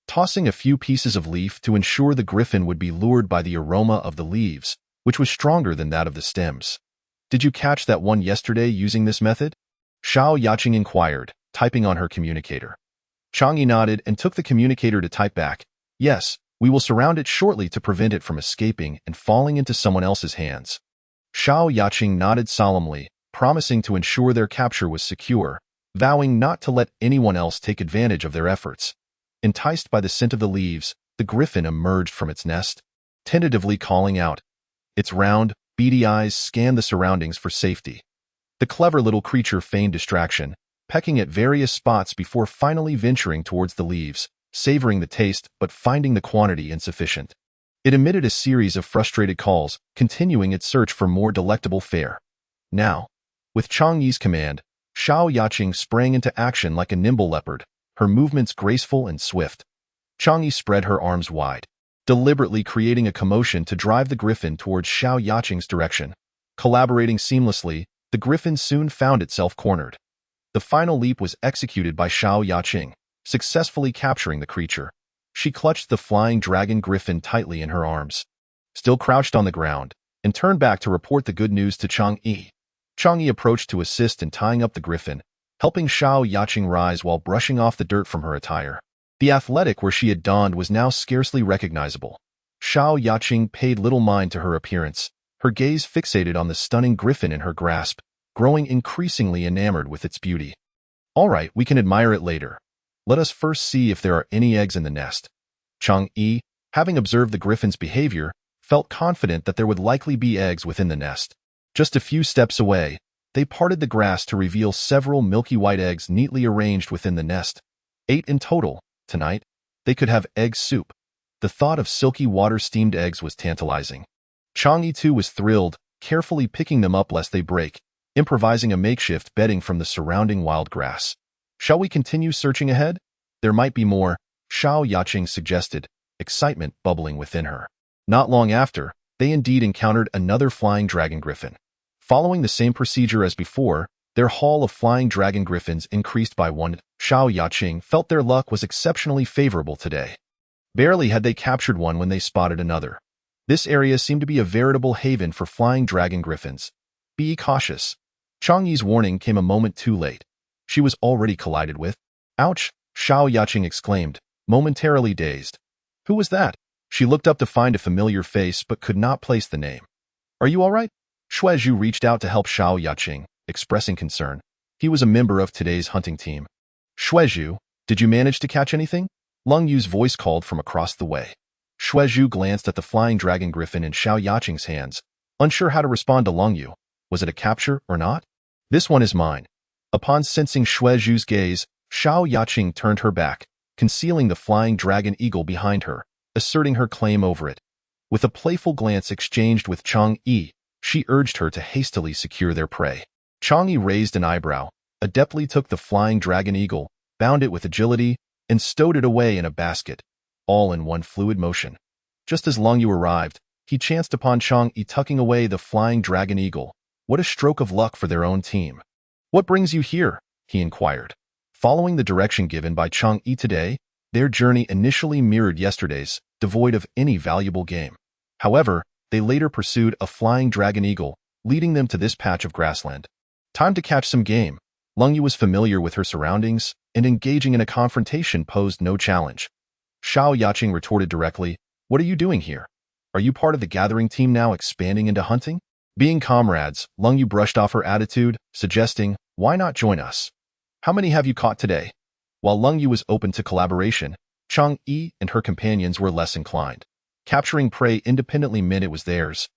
tossing a few pieces of leaf to ensure the griffin would be lured by the aroma of the leaves, which was stronger than that of the stems. "Did you catch that one yesterday using this method?" Xiao Yaqing inquired, typing on her communicator. Chang'e nodded and took the communicator to type back, "Yes, we will surround it shortly to prevent it from escaping and falling into someone else's hands." Xiao Yaqing nodded solemnly, promising to ensure their capture was secure, vowing not to let anyone else take advantage of their efforts. Enticed by the scent of the leaves, the griffin emerged from its nest, tentatively calling out. Its round, beady eyes scanned the surroundings for safety. The clever little creature feigned distraction, pecking at various spots before finally venturing towards the leaves, savoring the taste but finding the quantity insufficient. It emitted a series of frustrated calls, continuing its search for more delectable fare. Now, with Chang'e's command, Xiao Yaqing sprang into action like a nimble leopard, her movements graceful and swift. Chang'e spread her arms wide, deliberately creating a commotion to drive the griffin towards Xiao Yaqing's direction. Collaborating seamlessly, the griffin soon found itself cornered. The final leap was executed by Xiao Yaqing, successfully capturing the creature. She clutched the flying dragon griffin tightly in her arms, still crouched on the ground, and turned back to report the good news to Chang'e. Chang'e approached to assist in tying up the griffin, helping Xiao Yaqing rise while brushing off the dirt from her attire. The athletic where she had donned was now scarcely recognizable. Xiao Yaqing paid little mind to her appearance, her gaze fixated on the stunning griffin in her grasp, growing increasingly enamored with its beauty. "All right, we can admire it later. Let us first see if there are any eggs in the nest." Chang'e, having observed the griffin's behavior, felt confident that there would likely be eggs within the nest. Just a few steps away, they parted the grass to reveal several milky white eggs neatly arranged within the nest. 8 in total. Tonight, they could have egg soup. The thought of silky water-steamed eggs was tantalizing. Chang'e too was thrilled, carefully picking them up lest they break, improvising a makeshift bedding from the surrounding wild grass. Shall we continue searching ahead? There might be more, Xiao Yaqing suggested, excitement bubbling within her. Not long after, they indeed encountered another flying dragon griffin. Following the same procedure as before, their haul of flying dragon griffins increased by one. Xiao Yaqing felt their luck was exceptionally favorable today. Barely had they captured one when they spotted another. This area seemed to be a veritable haven for flying dragon griffins. Be cautious. Chang'e's warning came a moment too late. She was already collided with. Ouch, Xiao Yaqing exclaimed, momentarily dazed. Who was that? She looked up to find a familiar face but could not place the name. Are you all right? Shuezhu reached out to help Xiao Yaqing, expressing concern. He was a member of today's hunting team. Shuezhu, did you manage to catch anything? Leng Yu's voice called from across the way. Shuezhu glanced at the flying dragon griffin in Xiao Yaqing's hands, unsure how to respond to Leng Yu. Was it a capture or not? This one is mine. Upon sensing Shuezhu's gaze, Xiao Yaqing turned her back, concealing the flying dragon eagle behind her, asserting her claim over it. With a playful glance exchanged with Chang'e, she urged her to hastily secure their prey. Chang'e raised an eyebrow, adeptly took the flying dragon eagle, bound it with agility, and stowed it away in a basket, all in one fluid motion. Just as Leng Yu arrived, he chanced upon Chang'e tucking away the flying dragon eagle. What a stroke of luck for their own team. What brings you here? He inquired. Following the direction given by Chang'e today, their journey initially mirrored yesterday's, devoid of any valuable game. However, they later pursued a flying dragon eagle, leading them to this patch of grassland. Time to catch some game. Leng Yu was familiar with her surroundings, and engaging in a confrontation posed no challenge. Xiao Yaqing retorted directly, What are you doing here? Are you part of the gathering team now expanding into hunting? Being comrades, Leng Yu brushed off her attitude, suggesting, Why not join us? How many have you caught today? While Leng Yu was open to collaboration, Chang'e and her companions were less inclined. Capturing prey independently meant it was theirs,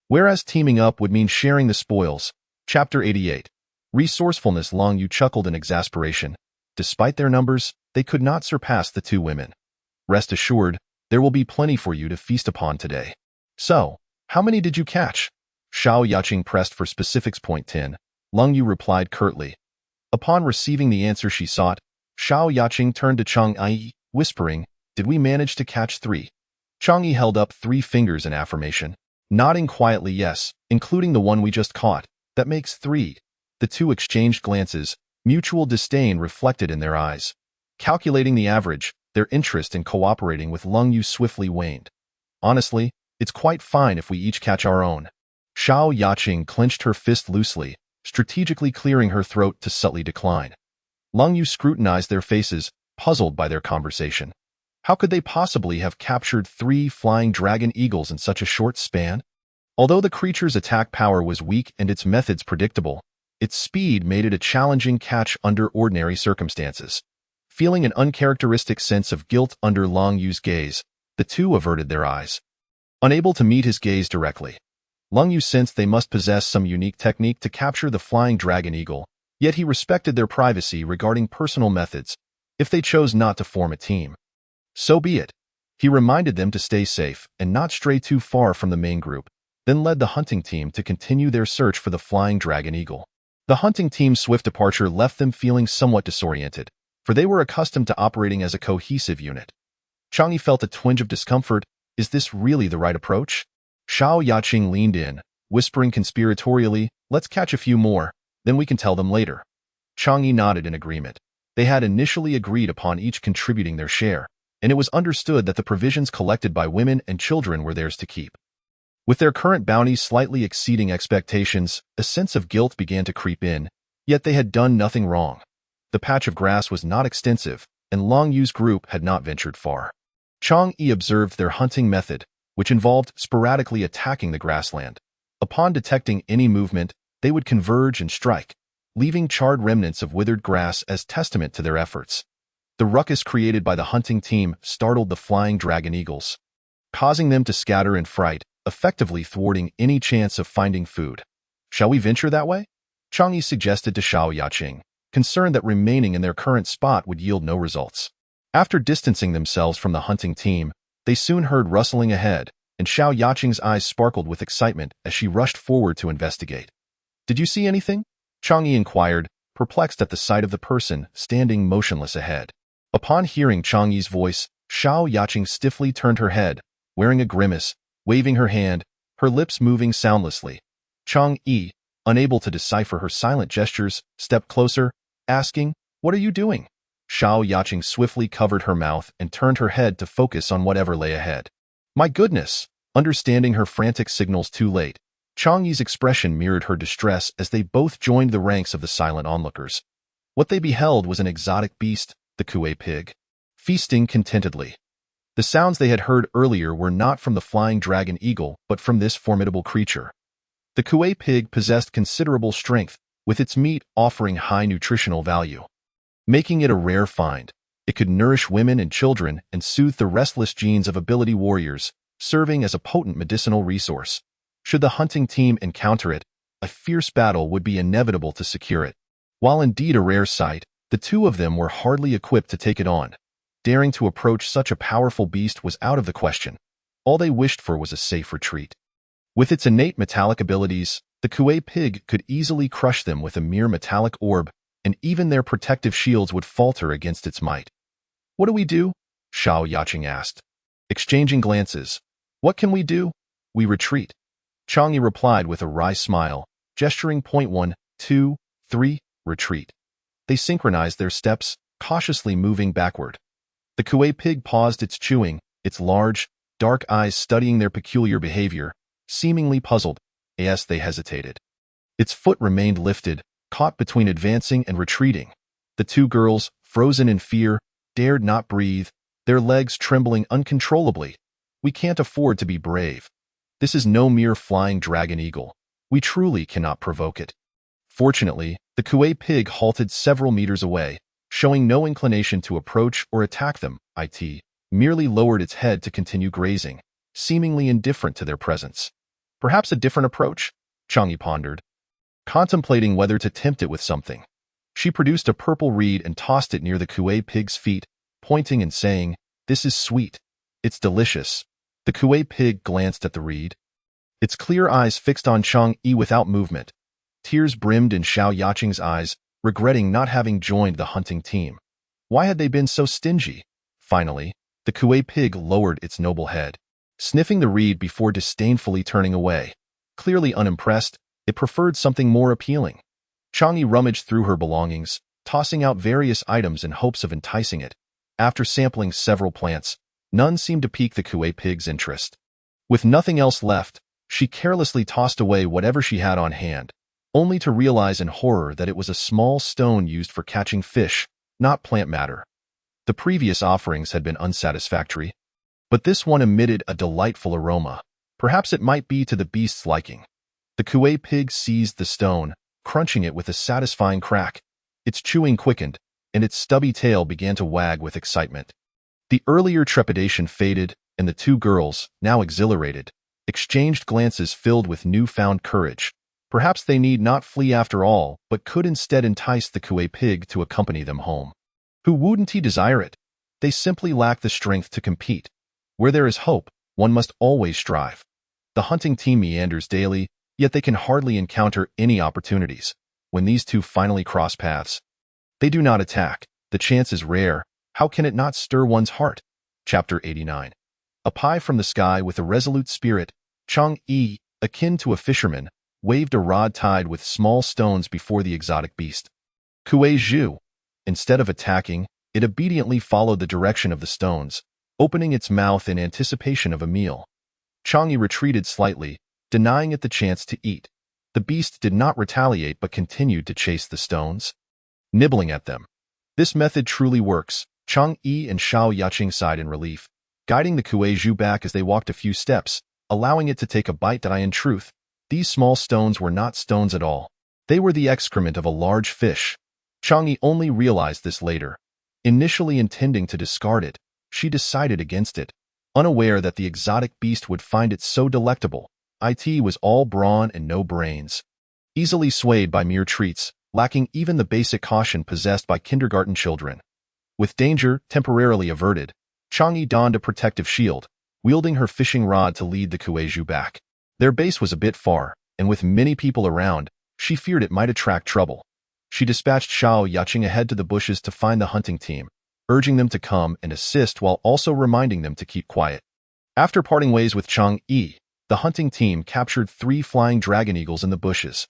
whereas teaming up would mean sharing the spoils. Chapter 88. Resourcefulness. Leng Yu chuckled in exasperation. Despite their numbers, they could not surpass the two women. Rest assured, there will be plenty for you to feast upon today. So, how many did you catch? Xiao Yaqing pressed for specifics. 10. Leng Yu replied curtly. Upon receiving the answer she sought, Xiao Yaqing turned to Chang'e, whispering, Did we manage to catch 3? Chang'e held up 3 fingers in affirmation, nodding quietly yes, including the one we just caught. That makes 3. The two exchanged glances, mutual disdain reflected in their eyes. Calculating the average, their interest in cooperating with Leng Yu swiftly waned. Honestly, it's quite fine if we each catch our own. Xiao Yaqing clenched her fist loosely, strategically clearing her throat to subtly decline. Leng Yu scrutinized their faces, puzzled by their conversation. How could they possibly have captured 3 flying dragon eagles in such a short span? Although the creature's attack power was weak and its methods predictable, its speed made it a challenging catch under ordinary circumstances. Feeling an uncharacteristic sense of guilt under Leng Yu's gaze, the two averted their eyes. Unable to meet his gaze directly, Leng Yu sensed they must possess some unique technique to capture the flying dragon eagle, yet he respected their privacy regarding personal methods, if they chose not to form a team. So be it. He reminded them to stay safe and not stray too far from the main group, then led the hunting team to continue their search for the flying dragon eagle. The hunting team's swift departure left them feeling somewhat disoriented, for they were accustomed to operating as a cohesive unit. Chang'e felt a twinge of discomfort. Is this really the right approach? Xiao Yaqing leaned in, whispering conspiratorially, Let's catch a few more, then we can tell them later. Chang'e nodded in agreement. They had initially agreed upon each contributing their share, and it was understood that the provisions collected by women and children were theirs to keep. With their current bounties slightly exceeding expectations, a sense of guilt began to creep in, yet they had done nothing wrong. The patch of grass was not extensive, and Leng Yu's group had not ventured far. Chang'e observed their hunting method, which involved sporadically attacking the grassland. Upon detecting any movement, they would converge and strike, leaving charred remnants of withered grass as testament to their efforts. The ruckus created by the hunting team startled the flying dragon eagles, causing them to scatter in fright, effectively thwarting any chance of finding food. Shall we venture that way? Chang'e suggested to Xiao Yaqing, concerned that remaining in their current spot would yield no results. After distancing themselves from the hunting team, They soon heard rustling ahead, and Xiao Yaqing's eyes sparkled with excitement as she rushed forward to investigate. "Did you see anything?" Chang Yi inquired, perplexed at the sight of the person standing motionless ahead. Upon hearing Chang Yi's voice, Xiao Yaqing stiffly turned her head, wearing a grimace, waving her hand, her lips moving soundlessly. Chang Yi, unable to decipher her silent gestures, stepped closer, asking, "What are you doing?" Xiao Yaqing swiftly covered her mouth and turned her head to focus on whatever lay ahead. "My goodness!" Understanding her frantic signals too late, Chang Yi's expression mirrored her distress as they both joined the ranks of the silent onlookers. What they beheld was an exotic beast, the Kuei pig, feasting contentedly. The sounds they had heard earlier were not from the flying dragon eagle, but from this formidable creature. The Kuei pig possessed considerable strength, with its meat offering high nutritional value. Making it a rare find, it could nourish women and children and soothe the restless genes of ability warriors, serving as a potent medicinal resource. Should the hunting team encounter it, a fierce battle would be inevitable to secure it. While indeed a rare sight, the two of them were hardly equipped to take it on. Daring to approach such a powerful beast was out of the question. All they wished for was a safe retreat. With its innate metallic abilities, the Kuei pig could easily crush them with a mere metallic orb, and even their protective shields would falter against its might. "What do we do?" Xiao Yaqing asked. Exchanging glances. "What can we do? We retreat." Chang Yi replied with a wry smile, gesturing point 1, 2, 3, retreat. They synchronized their steps, cautiously moving backward. The Kuei pig paused its chewing, its large, dark eyes studying their peculiar behavior, seemingly puzzled, as they hesitated. Its foot remained lifted, caught between advancing and retreating. The two girls, frozen in fear, dared not breathe, their legs trembling uncontrollably. "We can't afford to be brave. This is no mere flying dragon eagle. We truly cannot provoke it." Fortunately, the Kuei pig halted several meters away, showing no inclination to approach or attack them. It merely lowered its head to continue grazing, seemingly indifferent to their presence. Perhaps a different approach? Chang Yi pondered, contemplating whether to tempt it with something. She produced a purple reed and tossed it near the Kuei pig's feet, pointing and saying, "This is sweet. It's delicious." The Kuei pig glanced at the reed, its clear eyes fixed on Chang Yi without movement. Tears brimmed in Xiao Yaqing's eyes, regretting not having joined the hunting team. Why had they been so stingy? Finally, the Kuei pig lowered its noble head, sniffing the reed before disdainfully turning away. Clearly unimpressed, it preferred something more appealing. Chang Yi rummaged through her belongings, tossing out various items in hopes of enticing it. After sampling several plants, none seemed to pique the Kuei pig's interest. With nothing else left, she carelessly tossed away whatever she had on hand, only to realize in horror that it was a small stone used for catching fish, not plant matter. The previous offerings had been unsatisfactory, but this one emitted a delightful aroma. Perhaps it might be to the beast's liking. The Kuei pig seized the stone, crunching it with a satisfying crack. Its chewing quickened, and its stubby tail began to wag with excitement. The earlier trepidation faded, and the two girls, now exhilarated, exchanged glances filled with newfound courage. Perhaps they need not flee after all, but could instead entice the Kuei pig to accompany them home. Who wouldn't he desire it? They simply lack the strength to compete. Where there is hope, one must always strive. The hunting team meanders daily, yet they can hardly encounter any opportunities. When these two finally cross paths, they do not attack. The chance is rare. How can it not stir one's heart? Chapter 89. A pie from the sky with a resolute spirit, Chang Yi, akin to a fisherman, waved a rod tied with small stones before the exotic beast. Kuei Zhu. Instead of attacking, it obediently followed the direction of the stones, opening its mouth in anticipation of a meal. Chang Yi retreated slightly, denying it the chance to eat. The beast did not retaliate but continued to chase the stones, nibbling at them. This method truly works. Chang Yi and Xiao Yaqing sighed in relief, guiding the Kuei Zhu back as they walked a few steps, allowing it to take a bite. In truth, these small stones were not stones at all. They were the excrement of a large fish. Chang Yi only realized this later. Initially intending to discard it, she decided against it, unaware that the exotic beast would find it so delectable. It was all brawn and no brains. Easily swayed by mere treats, lacking even the basic caution possessed by kindergarten children. With danger temporarily averted, Chang Yi donned a protective shield, wielding her fishing rod to lead the Kueiju back. Their base was a bit far, and with many people around, she feared it might attract trouble. She dispatched Xiao Yaqing ahead to the bushes to find the hunting team, urging them to come and assist while also reminding them to keep quiet. After parting ways with Chang Yi, the hunting team captured 3 flying dragon eagles in the bushes.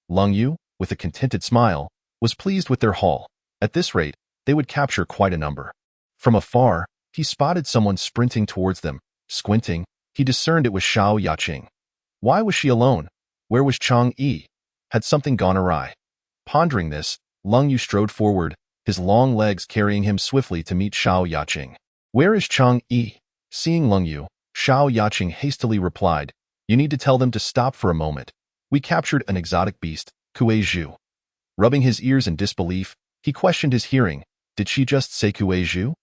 Leng Yu, with a contented smile, was pleased with their haul. At this rate, they would capture quite a number. From afar, he spotted someone sprinting towards them. Squinting, he discerned it was Xiao Yaqing. Why was she alone? Where was Chang Yi? Had something gone awry? Pondering this, Leng Yu strode forward, his long legs carrying him swiftly to meet Xiao Yaqing. Where is Chang Yi? Seeing Leng Yu, Xiao Yaqing hastily replied, You need to tell them to stop for a moment. We captured an exotic beast, Kueiju. Rubbing his ears in disbelief, he questioned his hearing. Did she just say Kueiju?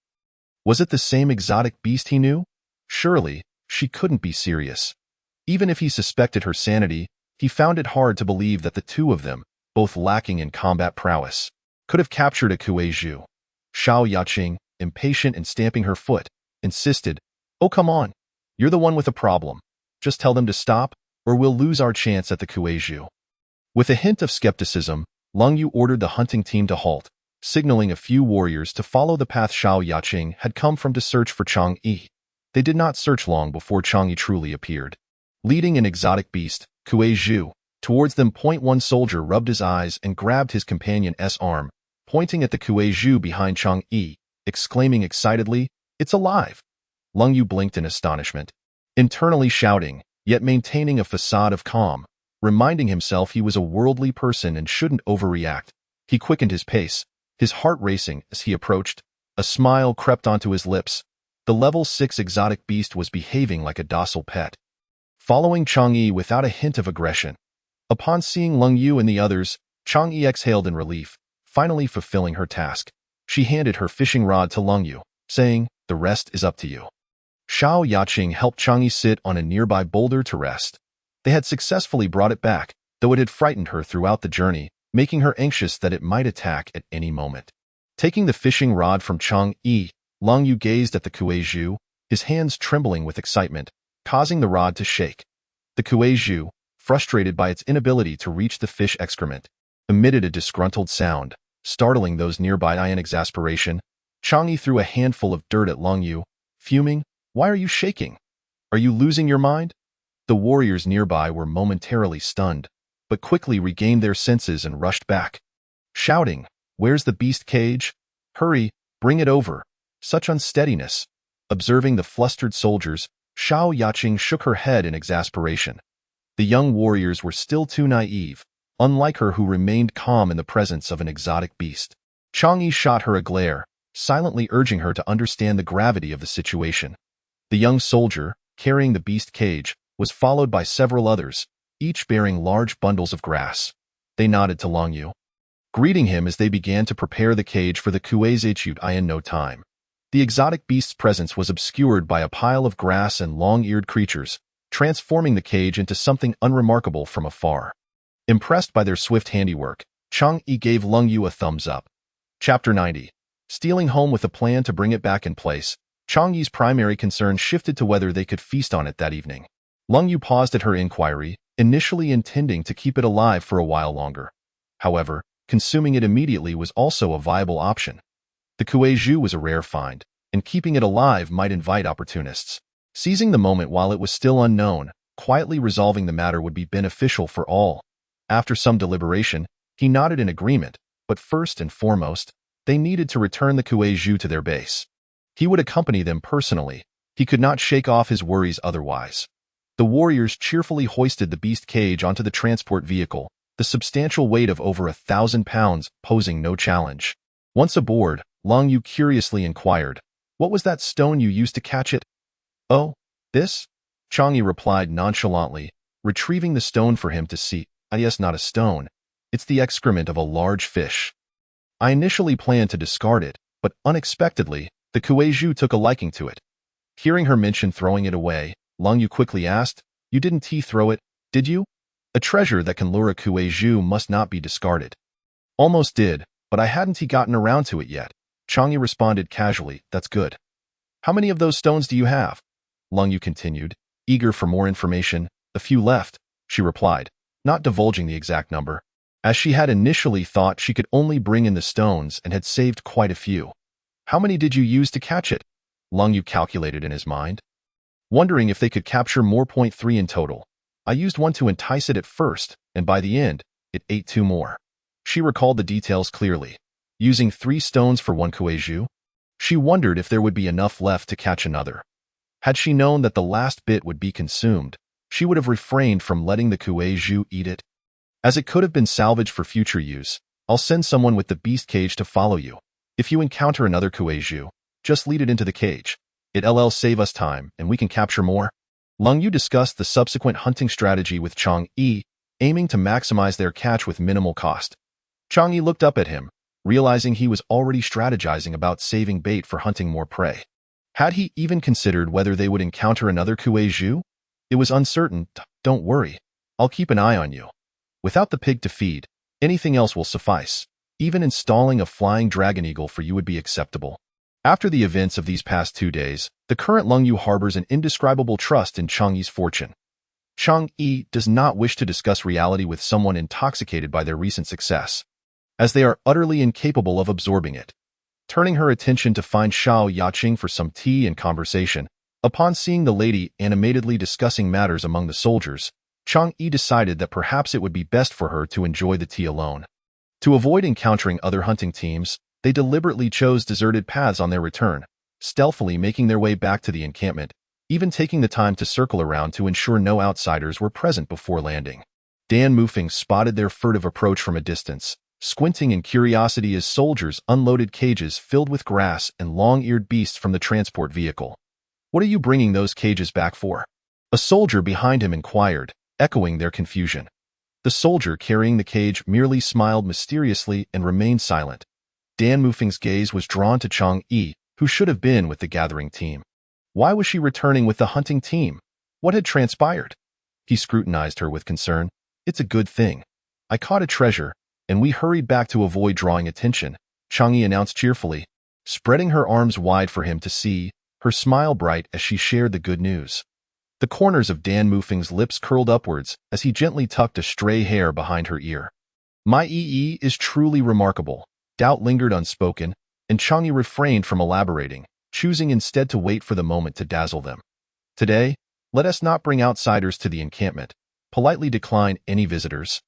Was it the same exotic beast he knew? Surely, she couldn't be serious. Even if he suspected her sanity, he found it hard to believe that the two of them, both lacking in combat prowess, could have captured a Kueiju. Xiao Yaqing, impatient and stamping her foot, insisted, Oh, come on. You're the one with a problem. Just tell them to stop, or we'll lose our chance at the Kueiju. With a hint of skepticism, Leng Yu ordered the hunting team to halt, signaling a few warriors to follow the path Xiao Yaqing had come from to search for Chang Yi. They did not search long before Chang Yi truly appeared. Leading an exotic beast, Kueiju, towards them. One soldier rubbed his eyes and grabbed his companion's arm, pointing at the Kueiju behind Chang Yi, exclaiming excitedly, It's alive! Leng Yu blinked in astonishment, internally shouting, yet maintaining a facade of calm, reminding himself he was a worldly person and shouldn't overreact. He quickened his pace, his heart racing as he approached. A smile crept onto his lips. The level 6 exotic beast was behaving like a docile pet, following Chang Yi without a hint of aggression. Upon seeing Leng Yu and the others, Chang Yi exhaled in relief, finally fulfilling her task. She handed her fishing rod to Leng Yu, saying, The rest is up to you. Xiao Yaqing helped Chang Yi sit on a nearby boulder to rest. They had successfully brought it back, though it had frightened her throughout the journey, making her anxious that it might attack at any moment. Taking the fishing rod from Chang Yi, Leng Yu gazed at the Kueiju, his hands trembling with excitement, causing the rod to shake. The Kueiju, frustrated by its inability to reach the fish excrement, emitted a disgruntled sound, startling those nearby. In exasperation, Chang Yi threw a handful of dirt at Leng Yu, fuming, Why are you shaking? Are you losing your mind? The warriors nearby were momentarily stunned, but quickly regained their senses and rushed back, shouting, Where's the beast cage? Hurry, bring it over. Such unsteadiness. Observing the flustered soldiers, Xiao Yaqing shook her head in exasperation. The young warriors were still too naive, unlike her who remained calm in the presence of an exotic beast. Chang Yi shot her a glare, silently urging her to understand the gravity of the situation. The young soldier, carrying the beast cage, was followed by several others, each bearing large bundles of grass. They nodded to Leng Yu, greeting him as they began to prepare the cage for the Kueiju. In no time, the exotic beast's presence was obscured by a pile of grass and long-eared creatures, transforming the cage into something unremarkable from afar. Impressed by their swift handiwork, Chang Yi gave Leng Yu a thumbs up. Chapter 90. Stealing home with a plan to bring it back in place, Chang Yi's primary concern shifted to whether they could feast on it that evening. Leng Yu paused at her inquiry, initially intending to keep it alive for a while longer. However, consuming it immediately was also a viable option. The Kueiju was a rare find, and keeping it alive might invite opportunists. Seizing the moment while it was still unknown, quietly resolving the matter would be beneficial for all. After some deliberation, he nodded in agreement, but first and foremost, they needed to return the Kueiju to their base. He would accompany them personally. He could not shake off his worries otherwise. The warriors cheerfully hoisted the beast cage onto the transport vehicle, the substantial weight of over 1,000 pounds posing no challenge. Once aboard, Leng Yu curiously inquired, What was that stone you used to catch it? Oh, this? Chang Yi replied nonchalantly, retrieving the stone for him to see. Yes, not a stone. It's the excrement of a large fish. I initially planned to discard it, but unexpectedly, the Kueiju took a liking to it. Hearing her mention throwing it away, Leng Yu quickly asked, You didn't throw it, did you? A treasure that can lure a Kueiju must not be discarded. Almost did, but I hadn't gotten around to it yet. Chang Yi responded casually, That's good. How many of those stones do you have? Lung Yu continued, eager for more information. A few left, she replied, not divulging the exact number, as she had initially thought she could only bring in the stones and had saved quite a few. How many did you use to catch it? Lung Yu calculated in his mind, wondering if they could capture more. 3 in total. I used one to entice it at first, and by the end, it ate 2 more. She recalled the details clearly. Using 3 stones for 1 kueju, she wondered if there would be enough left to catch another. Had she known that the last bit would be consumed, she would have refrained from letting the kueju eat it. As it could have been salvaged for future use, I'll send someone with the beast cage to follow you. If you encounter another kueju, just lead it into the cage. It'll save us time, and we can capture more. Lung Yu discussed the subsequent hunting strategy with Chang Yi, aiming to maximize their catch with minimal cost. Chang Yi looked up at him, realizing he was already strategizing about saving bait for hunting more prey. Had he even considered whether they would encounter another kueju? It was uncertain. Don't worry, I'll keep an eye on you. Without the pig to feed, anything else will suffice. Even installing a flying dragon eagle for you would be acceptable. After the events of these past 2 days, the current Lung Yu harbors an indescribable trust in Chang Yi's fortune. Chang Yi does not wish to discuss reality with someone intoxicated by their recent success, as they are utterly incapable of absorbing it. Turning her attention to find Xiao Yaqing for some tea and conversation, upon seeing the lady animatedly discussing matters among the soldiers, Chang Yi decided that perhaps it would be best for her to enjoy the tea alone. To avoid encountering other hunting teams, they deliberately chose deserted paths on their return, stealthily making their way back to the encampment, even taking the time to circle around to ensure no outsiders were present before landing. Dan Mufeng spotted their furtive approach from a distance, squinting in curiosity as soldiers unloaded cages filled with grass and long-eared beasts from the transport vehicle. What are you bringing those cages back for? A soldier behind him inquired, echoing their confusion. The soldier carrying the cage merely smiled mysteriously and remained silent. Dan Mufeng's gaze was drawn to Chang Yi, who should have been with the gathering team. Why was she returning with the hunting team? What had transpired? He scrutinized her with concern. It's a good thing. I caught a treasure, and we hurried back to avoid drawing attention, Chang Yi announced cheerfully, spreading her arms wide for him to see, her smile bright as she shared the good news. The corners of Dan Mufeng's lips curled upwards as he gently tucked a stray hair behind her ear. My EE is truly remarkable. Doubt lingered unspoken, and Chang Yi refrained from elaborating, choosing instead to wait for the moment to dazzle them. Today, let us not bring outsiders to the encampment. Politely decline any visitors,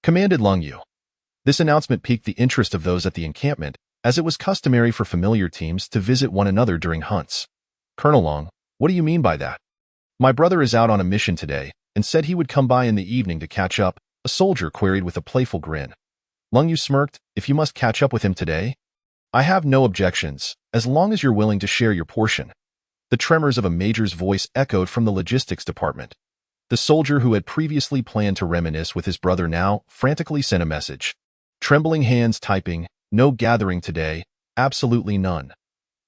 commanded Lung Yu. This announcement piqued the interest of those at the encampment, as it was customary for familiar teams to visit one another during hunts. Colonel Long, what do you mean by that? My brother is out on a mission today, and said he would come by in the evening to catch up, a soldier queried with a playful grin. Lung Yu smirked, if you must catch up with him today? I have no objections, as long as you're willing to share your portion. The tremors of a major's voice echoed from the logistics department. The soldier who had previously planned to reminisce with his brother now frantically sent a message. Trembling hands typing, no gathering today, absolutely none.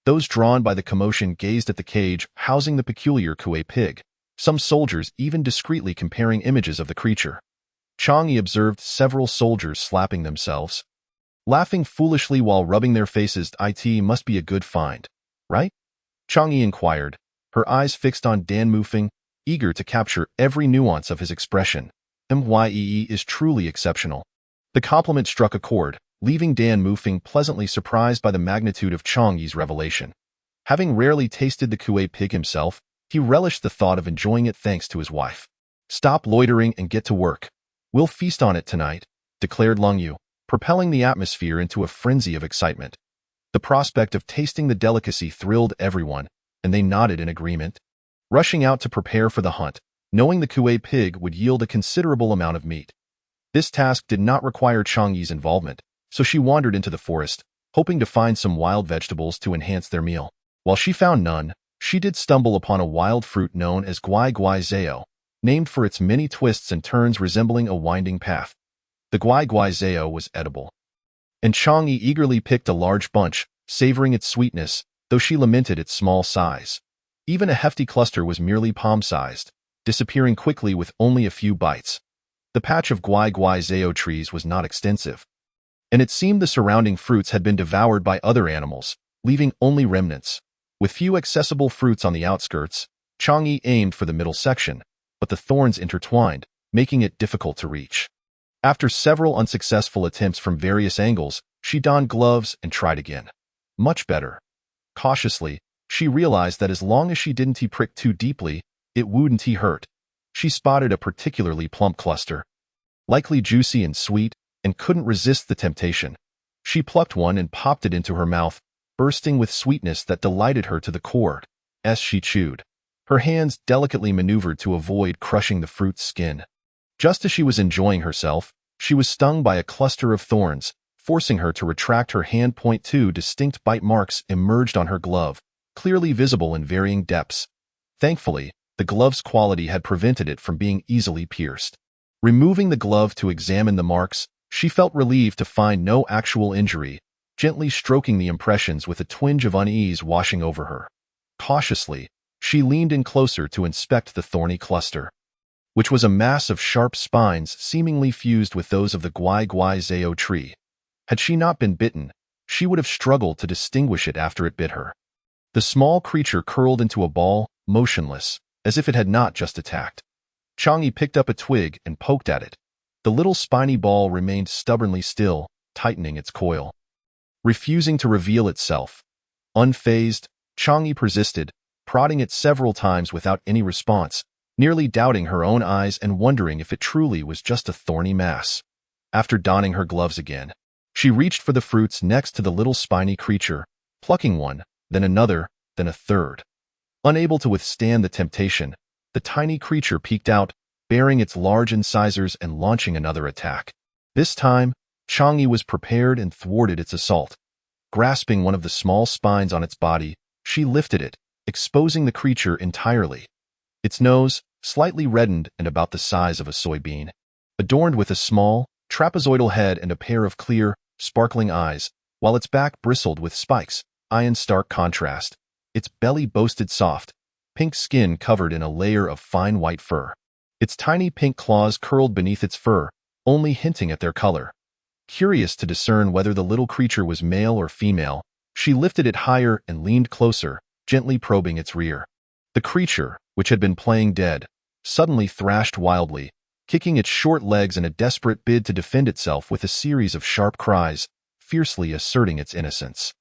Those drawn by the commotion gazed at the cage housing the peculiar Kue pig, some soldiers even discreetly comparing images of the creature. Chang Yi observed several soldiers slapping themselves, laughing foolishly while rubbing their faces. It must be a good find, right? Chang Yi inquired, her eyes fixed on Dan Mufeng, eager to capture every nuance of his expression. Myee is truly exceptional. The compliment struck a chord, leaving Dan Mufeng pleasantly surprised by the magnitude of Chang Yi's revelation. Having rarely tasted the Kue pig himself, he relished the thought of enjoying it thanks to his wife. Stop loitering and get to work. We'll feast on it tonight, declared Lung Yu, propelling the atmosphere into a frenzy of excitement. The prospect of tasting the delicacy thrilled everyone, and they nodded in agreement, rushing out to prepare for the hunt, knowing the Kue pig would yield a considerable amount of meat. This task did not require Chang Yi's involvement, so she wandered into the forest, hoping to find some wild vegetables to enhance their meal. While she found none, she did stumble upon a wild fruit known as guai guai zao, named for its many twists and turns resembling a winding path. The guai guai zao was edible, and Chang Yi eagerly picked a large bunch, savoring its sweetness, though she lamented its small size. Even a hefty cluster was merely palm-sized, disappearing quickly with only a few bites. The patch of guai guai zao trees was not extensive, and it seemed the surrounding fruits had been devoured by other animals, leaving only remnants. With few accessible fruits on the outskirts, Chang'e aimed for the middle section, but the thorns intertwined, making it difficult to reach. After several unsuccessful attempts from various angles, she donned gloves and tried again. Much better. Cautiously, she realized that as long as she didn't prick too deeply, it wouldn't hurt. She spotted a particularly plump cluster, likely juicy and sweet, and couldn't resist the temptation. She plucked one and popped it into her mouth, bursting with sweetness that delighted her to the core. As she chewed, her hands delicately maneuvered to avoid crushing the fruit's skin. Just as she was enjoying herself, she was stung by a cluster of thorns, forcing her to retract her hand. Two distinct bite marks emerged on her glove, clearly visible in varying depths. Thankfully, the glove's quality had prevented it from being easily pierced. Removing the glove to examine the marks, she felt relieved to find no actual injury, gently stroking the impressions with a twinge of unease washing over her. Cautiously, she leaned in closer to inspect the thorny cluster, which was a mass of sharp spines seemingly fused with those of the Guai Guai Zao tree. Had she not been bitten, she would have struggled to distinguish it after it bit her. The small creature curled into a ball, motionless, as if it had not just attacked. Chang'e picked up a twig and poked at it. The little spiny ball remained stubbornly still, tightening its coil, refusing to reveal itself. Unfazed, Chang'e persisted, prodding it several times without any response, nearly doubting her own eyes and wondering if it truly was just a thorny mass. After donning her gloves again, she reached for the fruits next to the little spiny creature, plucking one, then another, then a third. Unable to withstand the temptation, the tiny creature peeked out, baring its large incisors and launching another attack. This time, Chang'e was prepared and thwarted its assault. Grasping one of the small spines on its body, she lifted it, exposing the creature entirely. Its nose, slightly reddened and about the size of a soybean, adorned with a small, trapezoidal head and a pair of clear, sparkling eyes, while its back bristled with spikes, in stark contrast. Its belly boasted soft, pink skin covered in a layer of fine white fur. Its tiny pink claws curled beneath its fur, only hinting at their color. Curious to discern whether the little creature was male or female, she lifted it higher and leaned closer, gently probing its rear. The creature, which had been playing dead, suddenly thrashed wildly, kicking its short legs in a desperate bid to defend itself with a series of sharp cries, fiercely asserting its innocence.